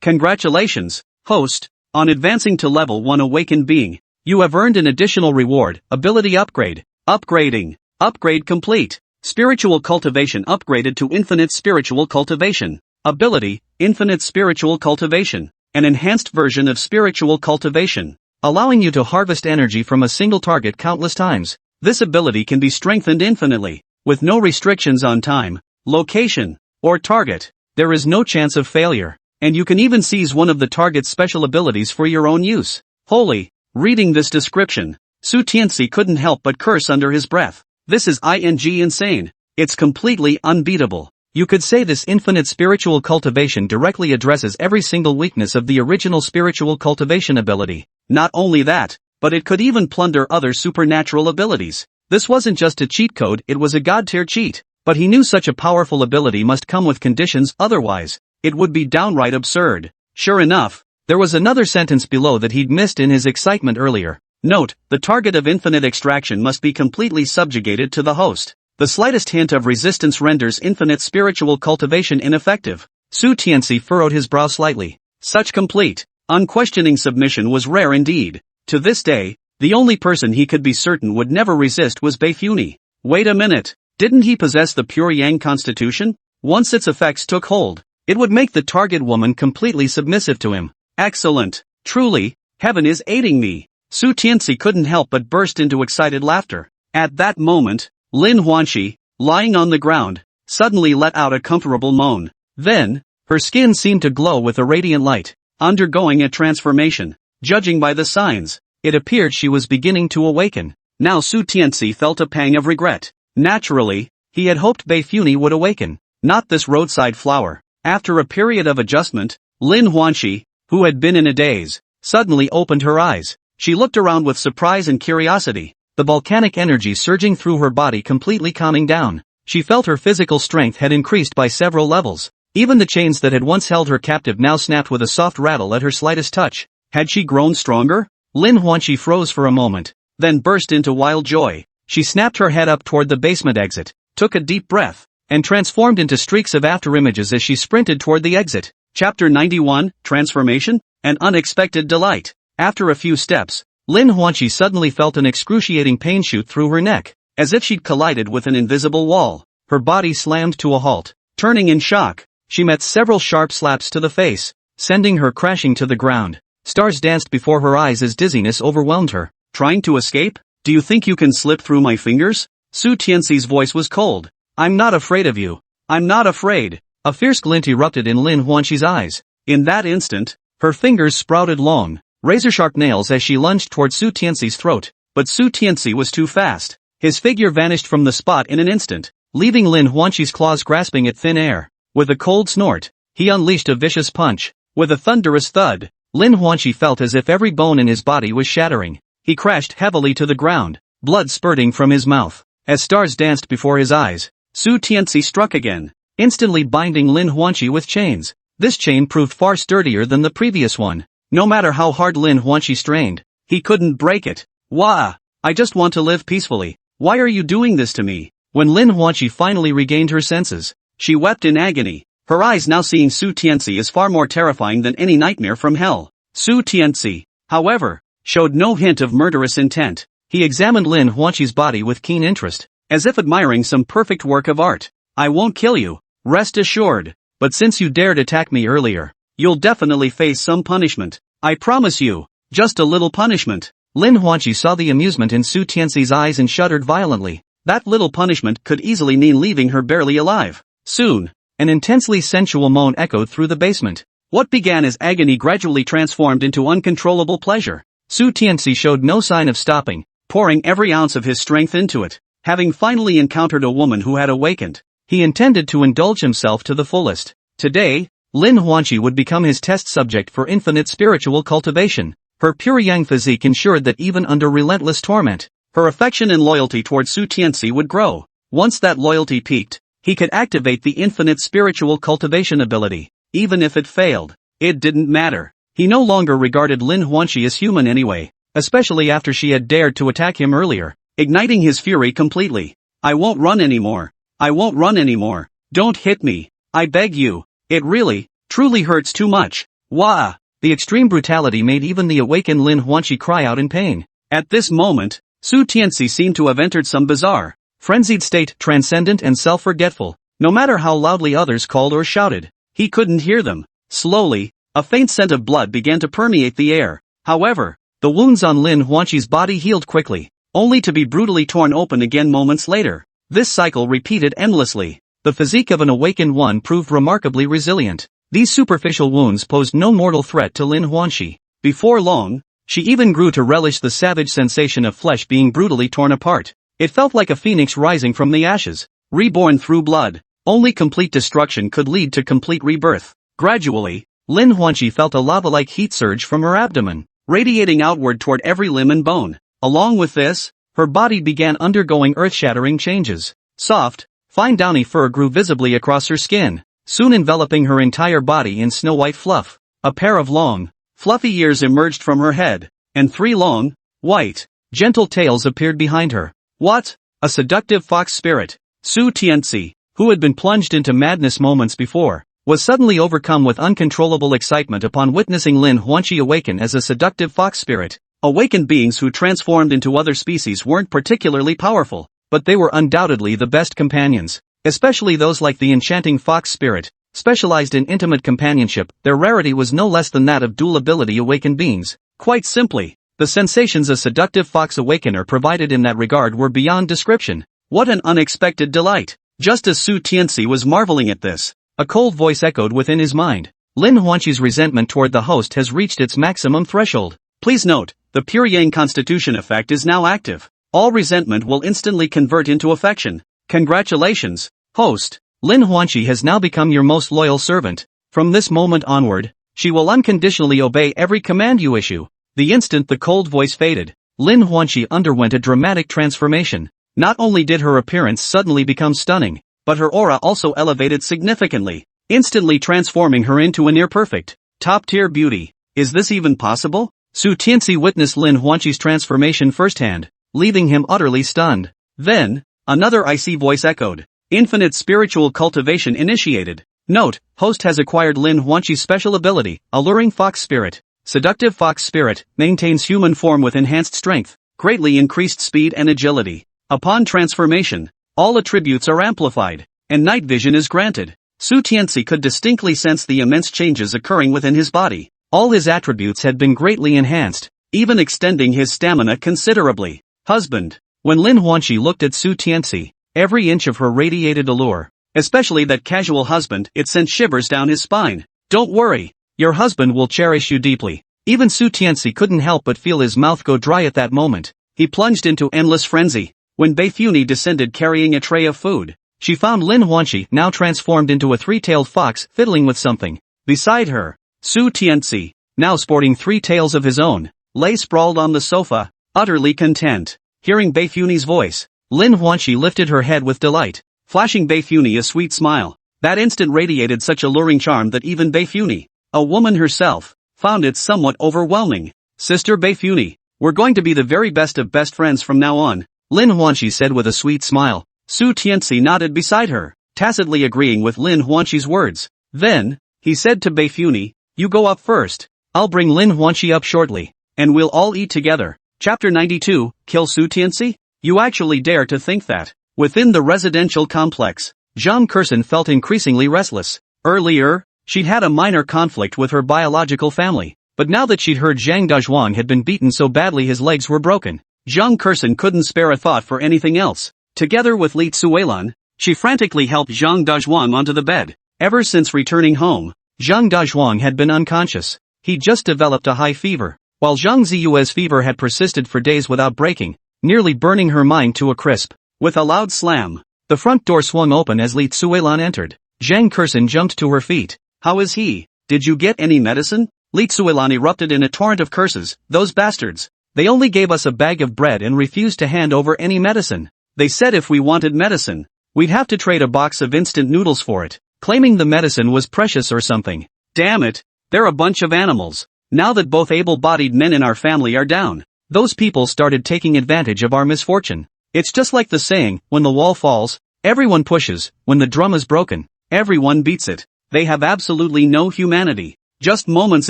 Congratulations, host, on advancing to level 1 awakened being. You have earned an additional reward, ability upgrade. Upgrading. Upgrade complete. Spiritual cultivation upgraded to infinite spiritual cultivation. Ability, infinite spiritual cultivation. An enhanced version of spiritual cultivation, allowing you to harvest energy from a single target countless times. This ability can be strengthened infinitely, with no restrictions on time, location, or target. There is no chance of failure, and you can even seize one of the target's special abilities for your own use. Holy! Reading this description, Su Tianci couldn't help but curse under his breath. This is insane. It's completely unbeatable. You could say this infinite spiritual cultivation directly addresses every single weakness of the original spiritual cultivation ability. Not only that, but it could even plunder other supernatural abilities. This wasn't just a cheat code, it was a god-tier cheat. But he knew such a powerful ability must come with conditions, otherwise, it would be downright absurd. Sure enough, there was another sentence below that he'd missed in his excitement earlier. Note, the target of infinite extraction must be completely subjugated to the host. The slightest hint of resistance renders infinite spiritual cultivation ineffective. Su Tianci furrowed his brow slightly. Such complete, unquestioning submission was rare indeed. To this day, the only person he could be certain would never resist was Beifuni. Wait a minute, didn't he possess the pure Yang constitution? Once its effects took hold, it would make the target woman completely submissive to him. Excellent, truly, heaven is aiding me. Su Tianci couldn't help but burst into excited laughter. At that moment, Lin Huanqi, lying on the ground, suddenly let out a comfortable moan. Then, her skin seemed to glow with a radiant light, undergoing a transformation. Judging by the signs, it appeared she was beginning to awaken. Now Su Tianci felt a pang of regret. Naturally, he had hoped Beifuni would awaken, not this roadside flower. After a period of adjustment, Lin Huanqi, who had been in a daze, suddenly opened her eyes. She looked around with surprise and curiosity, the volcanic energy surging through her body completely calming down. She felt her physical strength had increased by several levels. Even the chains that had once held her captive now snapped with a soft rattle at her slightest touch. Had she grown stronger? Lin Huanqi froze for a moment, then burst into wild joy. She snapped her head up toward the basement exit, took a deep breath, and transformed into streaks of afterimages as she sprinted toward the exit. Chapter 91, Transformation? An Unexpected Delight. After a few steps, Lin Huanqi suddenly felt an excruciating pain shoot through her neck, as if she'd collided with an invisible wall. Her body slammed to a halt. Turning in shock, she met several sharp slaps to the face, sending her crashing to the ground. Stars danced before her eyes as dizziness overwhelmed her. Trying to escape? Do you think you can slip through my fingers? Su Tianxi's voice was cold. I'm not afraid of you. I'm not afraid. A fierce glint erupted in Lin Huanqi's eyes. In that instant, her fingers sprouted long, razor-sharp nails as she lunged toward Su Tianxi's throat. But Su Tianci was too fast. His figure vanished from the spot in an instant, leaving Lin Huanqi's claws grasping at thin air. With a cold snort, he unleashed a vicious punch. With a thunderous thud, Lin Huanqi felt as if every bone in his body was shattering. He crashed heavily to the ground, blood spurting from his mouth. As stars danced before his eyes, Su Tianci struck again, instantly binding Lin Huanqi with chains. This chain proved far sturdier than the previous one. No matter how hard Lin Huanqi strained, he couldn't break it. Wah! I just want to live peacefully. Why are you doing this to me? When Lin Huanqi finally regained her senses, she wept in agony. Her eyes now seeing Su Tianci as far more terrifying than any nightmare from hell. Su Tianci, however, showed no hint of murderous intent. He examined Lin Huanqi's body with keen interest, as if admiring some perfect work of art. I won't kill you, rest assured, but since you dared attack me earlier, you'll definitely face some punishment. I promise you, just a little punishment. Lin Huanqi saw the amusement in Su Tianxi's eyes and shuddered violently. That little punishment could easily mean leaving her barely alive. Soon, an intensely sensual moan echoed through the basement. What began as agony gradually transformed into uncontrollable pleasure. Su Tianci showed no sign of stopping, pouring every ounce of his strength into it. Having finally encountered a woman who had awakened, he intended to indulge himself to the fullest. Today, Lin Huanqi would become his test subject for infinite spiritual cultivation. Her pure yang physique ensured that even under relentless torment, her affection and loyalty toward Su Tianci would grow. Once that loyalty peaked, he could activate the infinite spiritual cultivation ability. Even if it failed, it didn't matter. He no longer regarded Lin Huanqi as human anyway, especially after she had dared to attack him earlier, igniting his fury completely. I won't run anymore. I won't run anymore. Don't hit me. I beg you. It really, truly hurts too much. Wah! The extreme brutality made even the awakened Lin Huanqi cry out in pain. At this moment, Su Tianci seemed to have entered some bizarre, frenzied state, transcendent and self-forgetful. No matter how loudly others called or shouted, he couldn't hear them. Slowly, a faint scent of blood began to permeate the air. However, the wounds on Lin Huanqi's body healed quickly, only to be brutally torn open again moments later. This cycle repeated endlessly. The physique of an awakened one proved remarkably resilient. These superficial wounds posed no mortal threat to Lin Huanqi. Before long, she even grew to relish the savage sensation of flesh being brutally torn apart. It felt like a phoenix rising from the ashes, reborn through blood. Only complete destruction could lead to complete rebirth. Gradually, Lin Huanqi felt a lava-like heat surge from her abdomen, radiating outward toward every limb and bone. Along with this, her body began undergoing earth-shattering changes. Soft, fine downy fur grew visibly across her skin, soon enveloping her entire body in snow-white fluff. A pair of long, fluffy ears emerged from her head, and 3 long, white, gentle tails appeared behind her. What? A seductive fox spirit. Su Tianci, who had been plunged into madness moments before, was suddenly overcome with uncontrollable excitement upon witnessing Lin Huanqi awaken as a seductive fox spirit. Awakened beings who transformed into other species weren't particularly powerful, but they were undoubtedly the best companions, especially those like the enchanting fox spirit, specialized in intimate companionship. Their rarity was no less than that of dual ability awakened beings. Quite simply, the sensations a seductive fox awakener provided in that regard were beyond description. What an unexpected delight! Just as Su Tianci was marveling at this, a cold voice echoed within his mind. Lin Huanqi's resentment toward the host has reached its maximum threshold. Please note, the pure yang constitution effect is now active. All resentment will instantly convert into affection. Congratulations, host. Lin Huanqi has now become your most loyal servant. From this moment onward, she will unconditionally obey every command you issue. The instant the cold voice faded, Lin Huanqi underwent a dramatic transformation. Not only did her appearance suddenly become stunning, but her aura also elevated significantly, instantly transforming her into a near-perfect, top-tier beauty. Is this even possible? Su Tianci witnessed Lin Huanqi's transformation firsthand, leaving him utterly stunned. Then, another icy voice echoed. Infinite spiritual cultivation initiated. Note, host has acquired Lin Huanqi's special ability, Alluring Fox Spirit. Seductive fox spirit, maintains human form with enhanced strength, greatly increased speed and agility. Upon transformation, all attributes are amplified, and night vision is granted. Su Tianci could distinctly sense the immense changes occurring within his body. All his attributes had been greatly enhanced, even extending his stamina considerably. Husband. When Lin Huanqi looked at Su Tianci, every inch of her radiated allure. Especially that casual husband, it sent shivers down his spine. Don't worry. Your husband will cherish you deeply. Even Su Tianci couldn't help but feel his mouth go dry at that moment. He plunged into endless frenzy. When Bei Funi descended carrying a tray of food, she found Lin Huanqi now transformed into a three-tailed fox fiddling with something. Beside her, Su Tianci, now sporting three tails of his own, lay sprawled on the sofa, utterly content. Hearing Bei Funi's voice, Lin Huanqi lifted her head with delight, flashing Bei Funi a sweet smile. That instant radiated such alluring charm that even Bei Funi, a woman herself, found it somewhat overwhelming. Sister Bei Funi, we're going to be the very best of best friends from now on, Lin Huanqi said with a sweet smile. Su Tianci nodded beside her, tacitly agreeing with Lin Huanqi's words. Then, he said to Bei Funi, you go up first. I'll bring Lin Huanqi up shortly, and we'll all eat together. Chapter 92, Kill Su Tianci? You actually dare to think that? Within the residential complex, Zhang Kersen felt increasingly restless. Earlier, she'd had a minor conflict with her biological family, but now that she'd heard Zhang Dazhuang had been beaten so badly his legs were broken, Zhang Kersen couldn't spare a thought for anything else. Together with Li Tsuelan, she frantically helped Zhang Dazhuang onto the bed. Ever since returning home, Zhang Dazhuang had been unconscious. He'd just developed a high fever, while Zhang Ziyue's fever had persisted for days without breaking, nearly burning her mind to a crisp. With a loud slam, the front door swung open as Li Tsuelan entered. Zhang Kersen jumped to her feet. How is he? Did you get any medicine? Li Tsuelan erupted in a torrent of curses. Those bastards. They only gave us a bag of bread and refused to hand over any medicine. They said if we wanted medicine, we'd have to trade a box of instant noodles for it, claiming the medicine was precious or something. Damn it, they're a bunch of animals. Now that both able-bodied men in our family are down, those people started taking advantage of our misfortune. It's just like the saying, when the wall falls, everyone pushes, when the drum is broken, everyone beats it. They have absolutely no humanity. Just moments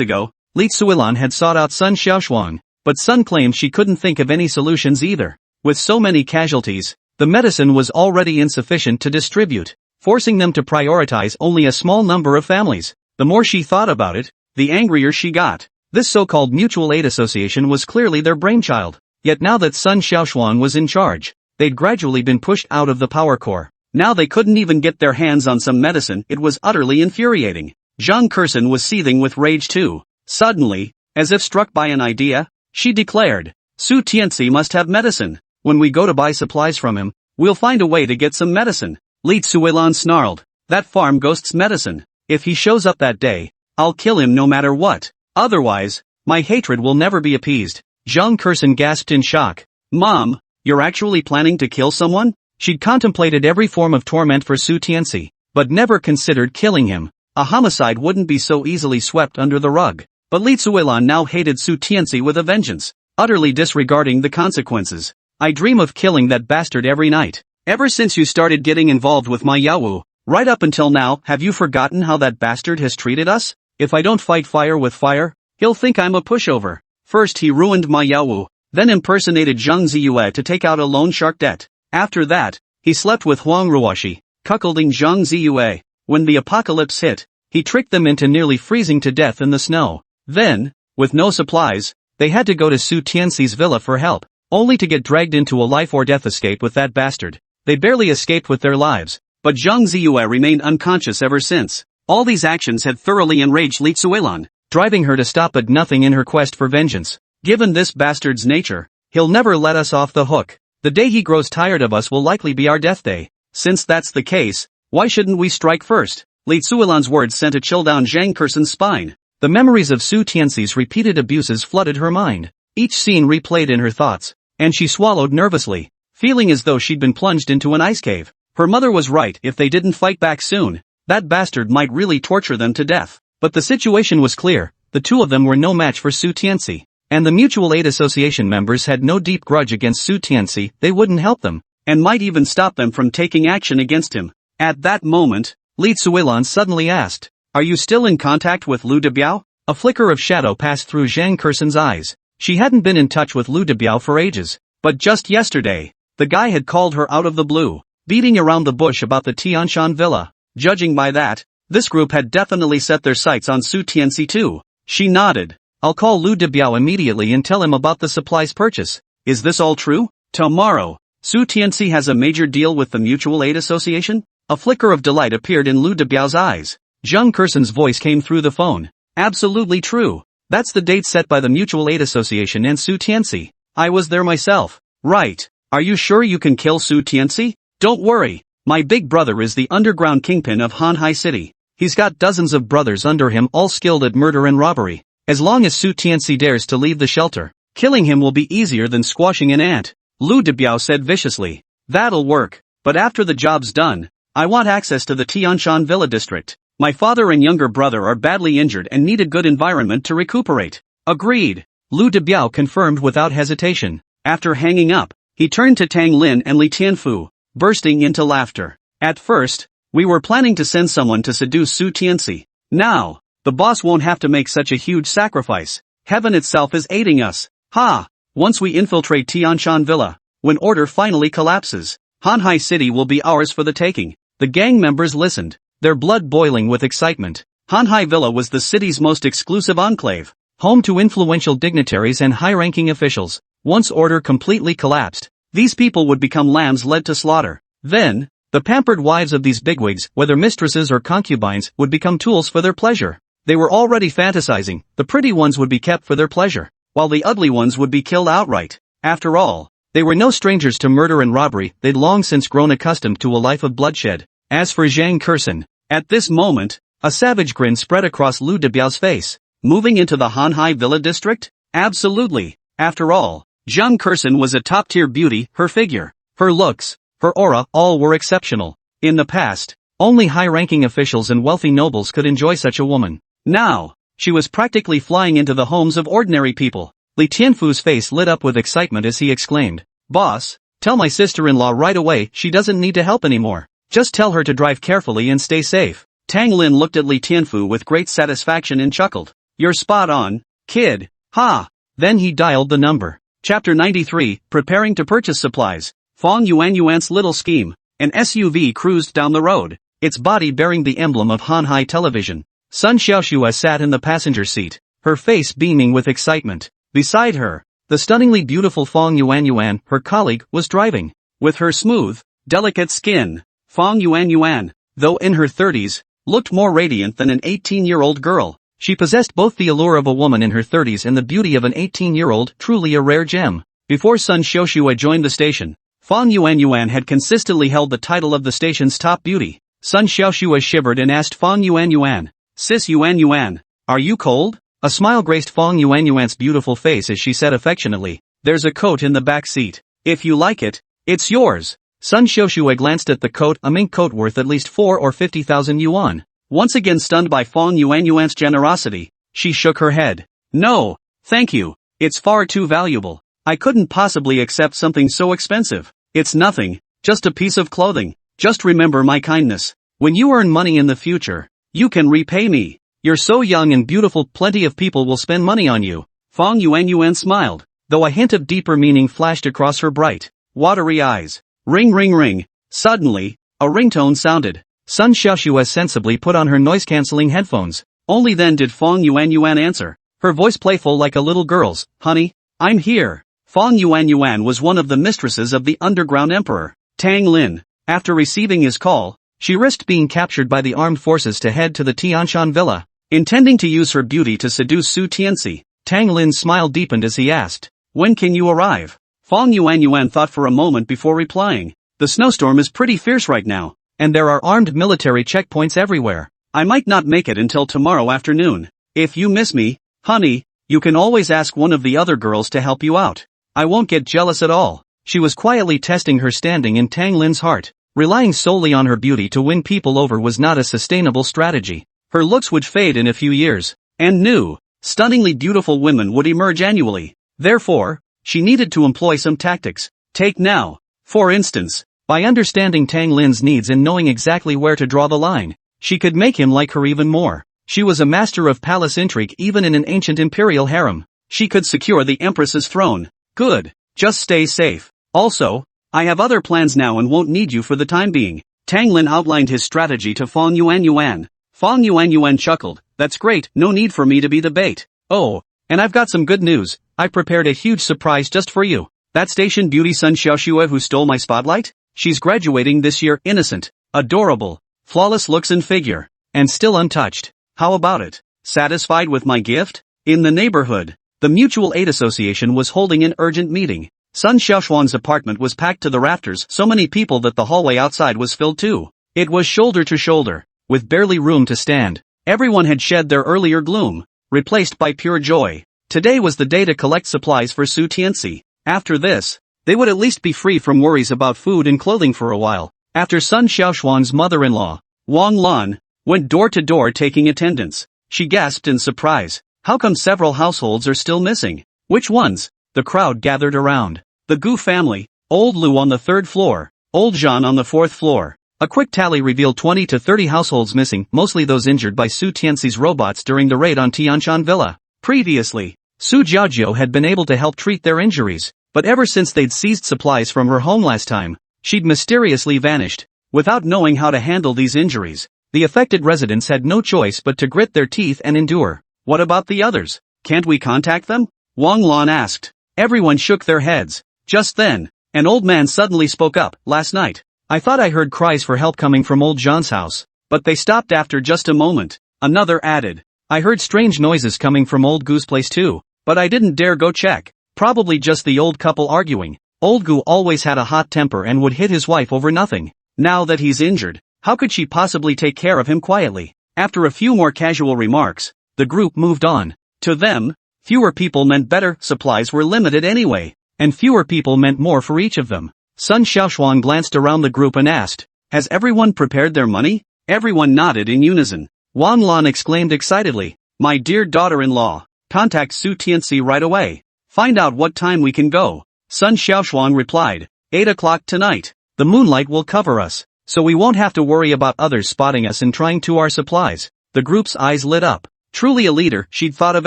ago, Li Tsuelan had sought out Sun Xiaoshuang, but Sun claimed she couldn't think of any solutions either. With so many casualties, the medicine was already insufficient to distribute, forcing them to prioritize only a small number of families. The more she thought about it, the angrier she got. This so-called mutual aid association was clearly their brainchild. Yet now that Sun Xiaoshuang was in charge, they'd gradually been pushed out of the power core. Now they couldn't even get their hands on some medicine. It was utterly infuriating. Zhang Kersen was seething with rage too. Suddenly, as if struck by an idea, she declared, Su Tianci must have medicine. When we go to buy supplies from him, we'll find a way to get some medicine. Li Tsuelan snarled, that farm ghost's medicine. If he shows up that day, I'll kill him no matter what. Otherwise, my hatred will never be appeased. Zhang Kersen gasped in shock. Mom, you're actually planning to kill someone? She'd contemplated every form of torment for Su Tianci, but never considered killing him. A homicide wouldn't be so easily swept under the rug. But Li Tsuelan now hated Su Tianci with a vengeance, utterly disregarding the consequences. I dream of killing that bastard every night. Ever since you started getting involved with my Yawu, right up until now, have you forgotten how that bastard has treated us? If I don't fight fire with fire, he'll think I'm a pushover. First he ruined my Yawu, then impersonated Zhang Ziyue to take out a loan shark debt. After that, he slept with Huang Ruoshi, cuckolding Zhang Ziyue. When the apocalypse hit, he tricked them into nearly freezing to death in the snow. Then, with no supplies, they had to go to Su Tianci's villa for help, only to get dragged into a life-or-death escape with that bastard. They barely escaped with their lives, but Zhang Ziyue remained unconscious ever since. All these actions had thoroughly enraged Li Tsuelan, driving her to stop at nothing in her quest for vengeance. Given this bastard's nature, he'll never let us off the hook. The day he grows tired of us will likely be our death day. Since that's the case, why shouldn't we strike first? Li Tsuelan's words sent a chill down Zhang Kersen's spine. The memories of Su Tianci's repeated abuses flooded her mind. Each scene replayed in her thoughts, and she swallowed nervously, feeling as though she'd been plunged into an ice cave. Her mother was right. If they didn't fight back soon, that bastard might really torture them to death. But the situation was clear, the two of them were no match for Su Tianci, and the Mutual Aid Association members had no deep grudge against Su Tianci. They wouldn't help them, and might even stop them from taking action against him. At that moment, Li Tsuelan suddenly asked, are you still in contact with Lu Debiao? A flicker of shadow passed through Zhang Kerson's eyes. She hadn't been in touch with Lu Debiao for ages. But just yesterday, the guy had called her out of the blue, beating around the bush about the Tianci villa. Judging by that, this group had definitely set their sights on Su Tianci too. She nodded. I'll call Lu Debiao immediately and tell him about the supplies purchase. Is this all true? Tomorrow, Su Tianci has a major deal with the Mutual Aid Association? A flicker of delight appeared in Lu Debiao's eyes. Zhang Kerson's voice came through the phone. Absolutely true. That's the date set by the Mutual Aid Association and Su Tianci. I was there myself. Right. Are you sure you can kill Su Tianci? Don't worry. My big brother is the underground kingpin of Hanhai City. He's got dozens of brothers under him, all skilled at murder and robbery. As long as Su Tianci dares to leave the shelter, killing him will be easier than squashing an ant. Lu Debiao said viciously. That'll work. But after the job's done, I want access to the Tianci Villa district. My father and younger brother are badly injured and need a good environment to recuperate. Agreed. Lu Debiao confirmed without hesitation. After hanging up, he turned to Tang Lin and Li Tianfu, bursting into laughter. At first, we were planning to send someone to seduce Su Tianci. Now, the boss won't have to make such a huge sacrifice. Heaven itself is aiding us. Ha! Once we infiltrate Tianci Villa, when order finally collapses, Hanhai City will be ours for the taking. The gang members listened, their blood boiling with excitement. Hanhai Villa was the city's most exclusive enclave, home to influential dignitaries and high-ranking officials. Once order completely collapsed, these people would become lambs led to slaughter. Then, the pampered wives of these bigwigs, whether mistresses or concubines, would become tools for their pleasure. They were already fantasizing. The pretty ones would be kept for their pleasure, while the ugly ones would be killed outright. After all, they were no strangers to murder and robbery. They'd long since grown accustomed to a life of bloodshed. As for Zhang Kerson, at this moment, a savage grin spread across Lu Debiao's face. Moving into the Hanhai Villa district? Absolutely. After all, Zhang Kerson was a top-tier beauty. Her figure, her looks, her aura, all were exceptional. In the past, only high-ranking officials and wealthy nobles could enjoy such a woman. Now, she was practically flying into the homes of ordinary people. Li Tianfu's face lit up with excitement as he exclaimed, "Boss, tell my sister-in-law right away she doesn't need to help anymore. Just tell her to drive carefully and stay safe." Tang Lin looked at Li Tianfu with great satisfaction and chuckled. "You're spot on, kid. Ha!" Then he dialed the number. Chapter 93, Preparing to Purchase Supplies. Fong Yuanyuan's little scheme. An SUV cruised down the road, its body bearing the emblem of Hanhai Television. Sun Xiaoxua sat in the passenger seat, her face beaming with excitement. Beside her, the stunningly beautiful Fong Yuanyuan, her colleague, was driving. With her smooth, delicate skin, Fong Yuanyuan, though in her 30s, looked more radiant than an 18-year-old girl. She possessed both the allure of a woman in her 30s and the beauty of an 18-year-old, truly a rare gem. Before Sun Xiaoxua joined the station, Fong Yuanyuan had consistently held the title of the station's top beauty. Sun Xiaoxua shivered and asked Fong Yuanyuan, "Sis Yuanyuan, are you cold?" A smile graced Fong Yuanyuan's beautiful face as she said affectionately, "There's a coat in the back seat. If you like it, it's yours." Sun Xiaoxua glanced at the coat, a mink coat worth at least 4 or 50,000 yuan. Once again stunned by Fong Yuanyuan's generosity, she shook her head. "No, thank you. It's far too valuable. I couldn't possibly accept something so expensive. It's nothing, just a piece of clothing. Just remember my kindness. When you earn money in the future, you can repay me. You're so young and beautiful, plenty of people will spend money on you." Fong Yuanyuan smiled, though a hint of deeper meaning flashed across her bright, watery eyes. Ring ring ring. Suddenly, a ringtone sounded. Sun Xiaoxua sensibly put on her noise-canceling headphones. Only then did Fong Yuanyuan answer, her voice playful like a little girl's. "Honey, I'm here." Fong Yuanyuan was one of the mistresses of the underground emperor, Tang Lin. After receiving his call, she risked being captured by the armed forces to head to the Tianci Villa. Intending to use her beauty to seduce Su Tianci, Tang Lin's smile deepened as he asked, "When can you arrive?" Fong Yuanyuan thought for a moment before replying, "The snowstorm is pretty fierce right now, and there are armed military checkpoints everywhere. I might not make it until tomorrow afternoon. If you miss me, honey, you can always ask one of the other girls to help you out. I won't get jealous at all." She was quietly testing her standing in Tang Lin's heart. Relying solely on her beauty to win people over was not a sustainable strategy. Her looks would fade in a few years, and new, stunningly beautiful women would emerge annually. Therefore, she needed to employ some tactics. Take now, for instance, by understanding Tang Lin's needs and knowing exactly where to draw the line, she could make him like her even more. She was a master of palace intrigue even in an ancient imperial harem. She could secure the empress's throne. Good. Just stay safe. Also, I have other plans now and won't need you for the time being. Tang Lin outlined his strategy to Fong Yuanyuan. Fong Yuanyuan chuckled, that's great, no need for me to be the bait. Oh, and I've got some good news, I've prepared a huge surprise just for you. That station beauty Sun Xiaoxue who stole my spotlight? She's graduating this year, innocent, adorable, flawless looks and figure, and still untouched. How about it? Satisfied with my gift? In the neighborhood, the Mutual Aid Association was holding an urgent meeting. Sun Xiaoshuan's apartment was packed to the rafters, so many people that the hallway outside was filled too. It was shoulder to shoulder, with barely room to stand. Everyone had shed their earlier gloom, replaced by pure joy. Today was the day to collect supplies for Su Tianci. After this, they would at least be free from worries about food and clothing for a while. After Sun Xiaoshuan's mother-in-law, Wang Lan, went door to door taking attendance, she gasped in surprise. How come several households are still missing? Which ones? The crowd gathered around. The Gu family, Old Lu on the 3rd floor, Old Zhan on the 4th floor. A quick tally revealed 20 to 30 households missing, mostly those injured by Su Tianci's robots during the raid on Tianci Villa. Previously, Su Jiaojiu had been able to help treat their injuries, but ever since they'd seized supplies from her home last time, she'd mysteriously vanished. Without knowing how to handle these injuries, the affected residents had no choice but to grit their teeth and endure. What about the others? Can't we contact them? Wang Lan asked. Everyone shook their heads. Just then, an old man suddenly spoke up. Last night, I thought I heard cries for help coming from old John's house, but they stopped after just a moment. Another added, I heard strange noises coming from old Gu's place too, but I didn't dare go check. Probably just the old couple arguing. Old Gu always had a hot temper and would hit his wife over nothing. Now that he's injured, how could she possibly take care of him quietly? After a few more casual remarks, the group moved on. To them, fewer people meant better, supplies were limited anyway, and fewer people meant more for each of them. Sun Xiaoshuan glanced around the group and asked, has everyone prepared their money? Everyone nodded in unison. Wang Lan exclaimed excitedly, my dear daughter-in-law, contact Su Tianci right away. Find out what time we can go. Sun Xiaoshuan replied, 8 o'clock tonight. The moonlight will cover us, so we won't have to worry about others spotting us and trying to our supplies. The group's eyes lit up. Truly a leader, she'd thought of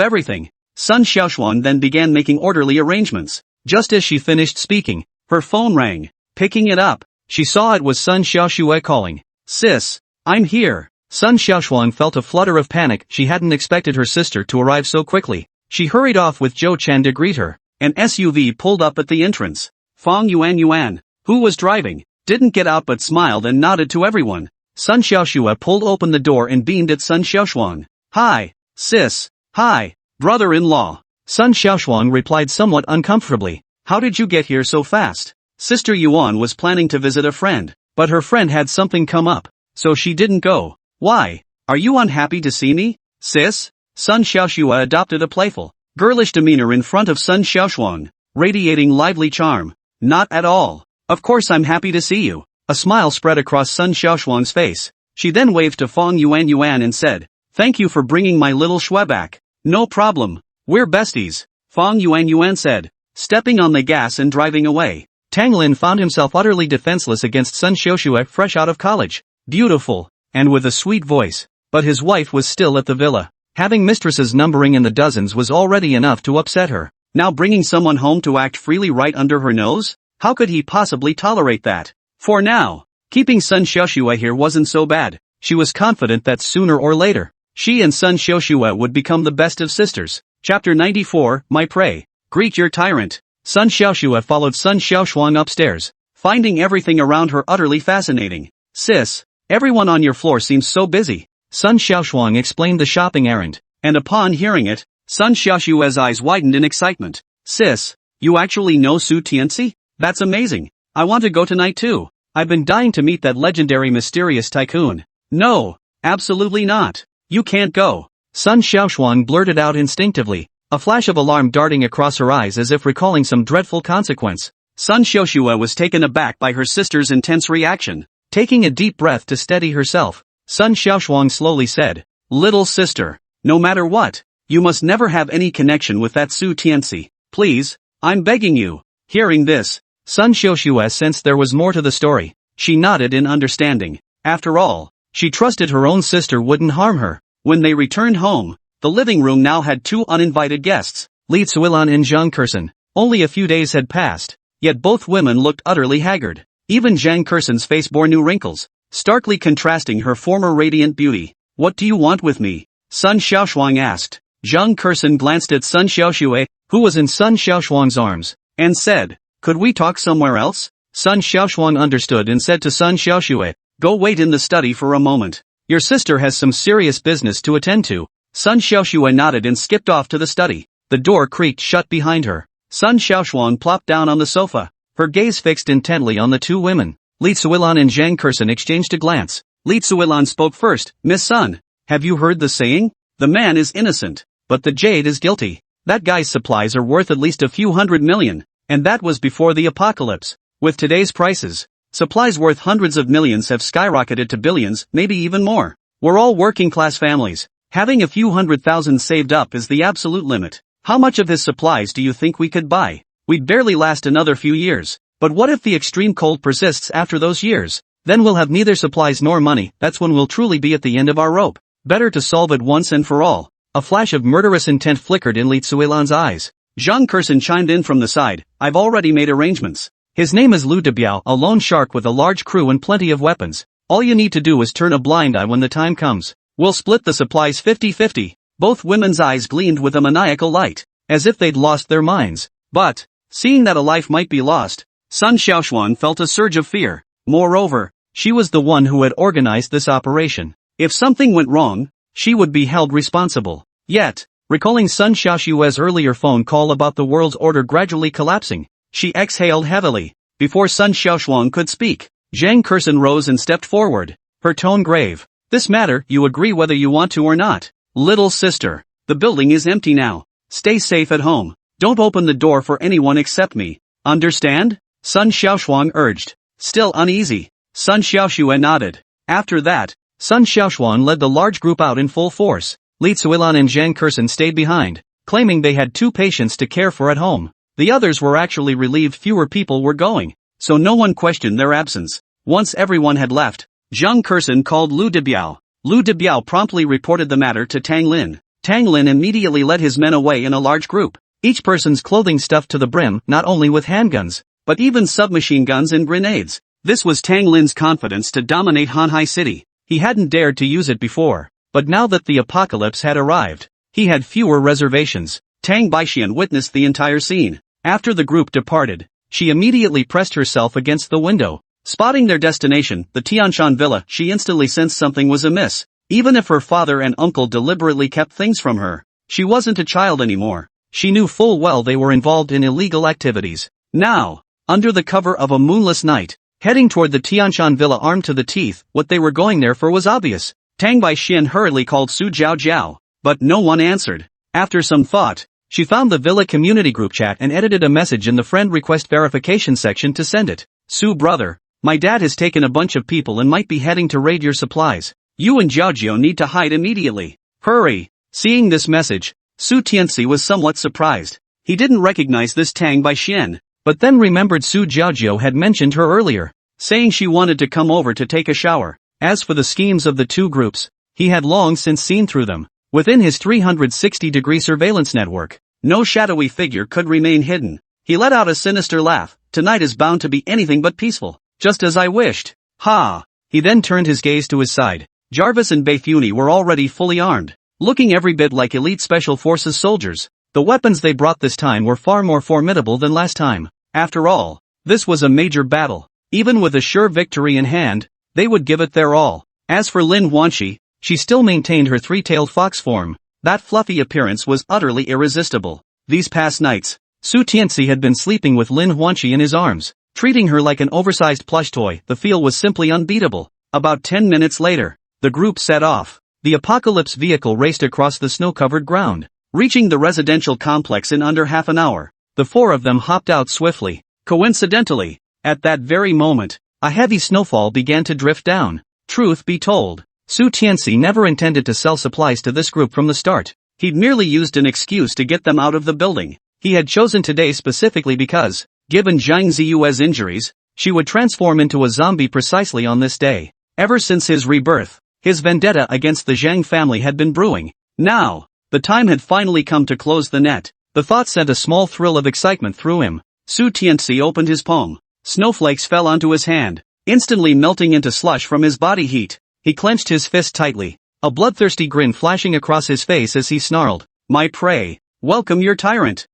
everything. Sun Xiaoshuan then began making orderly arrangements. Just as she finished speaking, her phone rang. Picking it up, she saw it was Sun Xiaoxue calling. Sis, I'm here. Sun Xiaoshuan felt a flutter of panic. She hadn't expected her sister to arrive so quickly. She hurried off with Zhou Chen to greet her. An SUV pulled up at the entrance. Fong Yuanyuan, who was driving, didn't get out but smiled and nodded to everyone. Sun Xiaoxue pulled open the door and beamed at Sun Xiaoshuan. Hi, sis. Hi, brother-in-law. Sun Xiaoshuan replied somewhat uncomfortably. How did you get here so fast? Sister Yuan was planning to visit a friend, but her friend had something come up, so she didn't go. Why? Are you unhappy to see me, sis? Sun Xiaoxue adopted a playful, girlish demeanor in front of Sun Xiaoshuan, radiating lively charm. Not at all. Of course I'm happy to see you. A smile spread across Sun Xiaoshuan's face. She then waved to Fong Yuanyuan and said, thank you for bringing my little Xue back. No problem. We're besties, Fong Yuanyuan said, stepping on the gas and driving away. Tang Lin found himself utterly defenseless against Sun Xiaoxue fresh out of college. Beautiful, and with a sweet voice. But his wife was still at the villa. Having mistresses numbering in the dozens was already enough to upset her. Now bringing someone home to act freely right under her nose? How could he possibly tolerate that? For now, keeping Sun Xiaoxue here wasn't so bad. She was confident that sooner or later, she and Sun Xiaoxue would become the best of sisters. Chapter 94, My Prey. Greet your tyrant. Sun Xiaoxue followed Sun Xiaoshuan upstairs, finding everything around her utterly fascinating. Sis, everyone on your floor seems so busy. Sun Xiaoshuan explained the shopping errand, and upon hearing it, Sun Xiaoshue's eyes widened in excitement. Sis, you actually know Su Tianci? That's amazing. I want to go tonight too. I've been dying to meet that legendary mysterious tycoon. No, absolutely not. You can't go. Sun Xiaoshuan blurted out instinctively, a flash of alarm darting across her eyes as if recalling some dreadful consequence. Sun Xiaoxue was taken aback by her sister's intense reaction. Taking a deep breath to steady herself, Sun Xiaoshuan slowly said, little sister, no matter what, you must never have any connection with that Su Tianci. Please, I'm begging you. Hearing this, Sun Xiaoxue sensed there was more to the story. She nodded in understanding. After all, she trusted her own sister wouldn't harm her. When they returned home, the living room now had two uninvited guests, Li Tsuilan and Zhang Kursen. Only a few days had passed, yet both women looked utterly haggard. Even Zhang Kursen's face bore new wrinkles, starkly contrasting her former radiant beauty. "What do you want with me?" Sun Xiaoshuang asked. Zhang Kursen glanced at Sun Xiaoxue, who was in Sun Xiaoshuang's arms, and said, "Could we talk somewhere else?" Sun Xiaoshuang understood and said to Sun Xiaoxue, "Go wait in the study for a moment. Your sister has some serious business to attend to." Sun Xiaoxue nodded and skipped off to the study. The door creaked shut behind her. Sun Xiaoshuang plopped down on the sofa, her gaze fixed intently on the two women. Li Tsuilan and Zhang Kursen exchanged a glance. Li Tsuilan spoke first. "Miss Sun, have you heard the saying? The man is innocent, but the jade is guilty. That guy's supplies are worth at least a few $100 million, and that was before the apocalypse. With today's prices, supplies worth hundreds of millions have skyrocketed to billions, maybe even more. We're all working-class families. Having a few 100,000 saved up is the absolute limit. How much of his supplies do you think we could buy? We'd barely last another few years. But what if the extreme cold persists after those years? Then we'll have neither supplies nor money. That's when we'll truly be at the end of our rope. Better to solve it once and for all." A flash of murderous intent flickered in Li Tsuilan's eyes. Zhang Kursen chimed in from the side. "I've already made arrangements. His name is Lu Debiao, a lone shark with a large crew and plenty of weapons. All you need to do is turn a blind eye when the time comes. We'll split the supplies 50-50. Both women's eyes gleamed with a maniacal light, as if they'd lost their minds. But, seeing that a life might be lost, Sun Xiaoshuan felt a surge of fear. Moreover, she was the one who had organized this operation. If something went wrong, she would be held responsible. Yet, recalling Sun Xiaoshue's earlier phone call about the world's order gradually collapsing, she exhaled heavily. Before Sun Xiaoshuang could speak, Zhang Kursen rose and stepped forward, her tone grave. "This matter, you agree whether you want to or not. Little sister, the building is empty now. Stay safe at home. Don't open the door for anyone except me. Understand?" Sun Xiaoshuang urged. Still uneasy, Sun Xiaoxue nodded. After that, Sun Xiaoshuan led the large group out in full force. Li Tsuilan and Zhang Kursen stayed behind, claiming they had two patients to care for at home. The others were actually relieved fewer people were going, so no one questioned their absence. Once everyone had left, Zhang Kursen called Lu Debiao. Lu Debiao promptly reported the matter to Tang Lin. Tang Lin immediately led his men away in a large group, each person's clothing stuffed to the brim, not only with handguns, but even submachine guns and grenades. This was Tang Lin's confidence to dominate Hanhai City. He hadn't dared to use it before, but now that the apocalypse had arrived, he had fewer reservations. Tang Baixian witnessed the entire scene. After the group departed, she immediately pressed herself against the window. Spotting their destination, the Tianci villa, she instantly sensed something was amiss. Even if her father and uncle deliberately kept things from her, she wasn't a child anymore. She knew full well they were involved in illegal activities. Now, under the cover of a moonless night, heading toward the Tianci villa armed to the teeth, what they were going there for was obvious. Tang Baixian hurriedly called Su Jiao Jiao, but no one answered. After some thought, she found the villa community group chat and edited a message in the friend request verification section to send it. "Su brother, my dad has taken a bunch of people and might be heading to raid your supplies. You and Jiaojiao need to hide immediately. Hurry." Seeing this message, Su Tianci was somewhat surprised. He didn't recognize this Tang Baixian, but then remembered Su Jiaojiao had mentioned her earlier, saying she wanted to come over to take a shower. As for the schemes of the two groups, he had long since seen through them. Within his 360-degree surveillance network, no shadowy figure could remain hidden. He let out a sinister laugh. "Tonight is bound to be anything but peaceful, just as I wished. Ha!" He then turned his gaze to his side. Jarvis and Beifuni were already fully armed, looking every bit like elite special forces soldiers. The weapons they brought this time were far more formidable than last time. After all, this was a major battle. Even with a sure victory in hand, they would give it their all. As for Lin Huanxi, she still maintained her three-tailed fox form. That fluffy appearance was utterly irresistible. These past nights, Su Tianci had been sleeping with Lin Huanxi in his arms, treating her like an oversized plush toy. The feel was simply unbeatable. About 10 minutes later, the group set off. The apocalypse vehicle raced across the snow-covered ground, reaching the residential complex in under half an hour. The four of them hopped out swiftly. Coincidentally, at that very moment, a heavy snowfall began to drift down. Truth be told, Su Tianci never intended to sell supplies to this group from the start. He'd merely used an excuse to get them out of the building. He had chosen today specifically because, given Zhang Ziyue's injuries, she would transform into a zombie precisely on this day. Ever since his rebirth, His vendetta against the Zhang family had been brewing. Now, the time had finally come to close the net. The thought sent a small thrill of excitement through him. Su Tianci opened his palm. Snowflakes fell onto his hand, instantly melting into slush from his body heat. He clenched his fist tightly, a bloodthirsty grin flashing across his face as he snarled, "My prey, welcome your tyrant."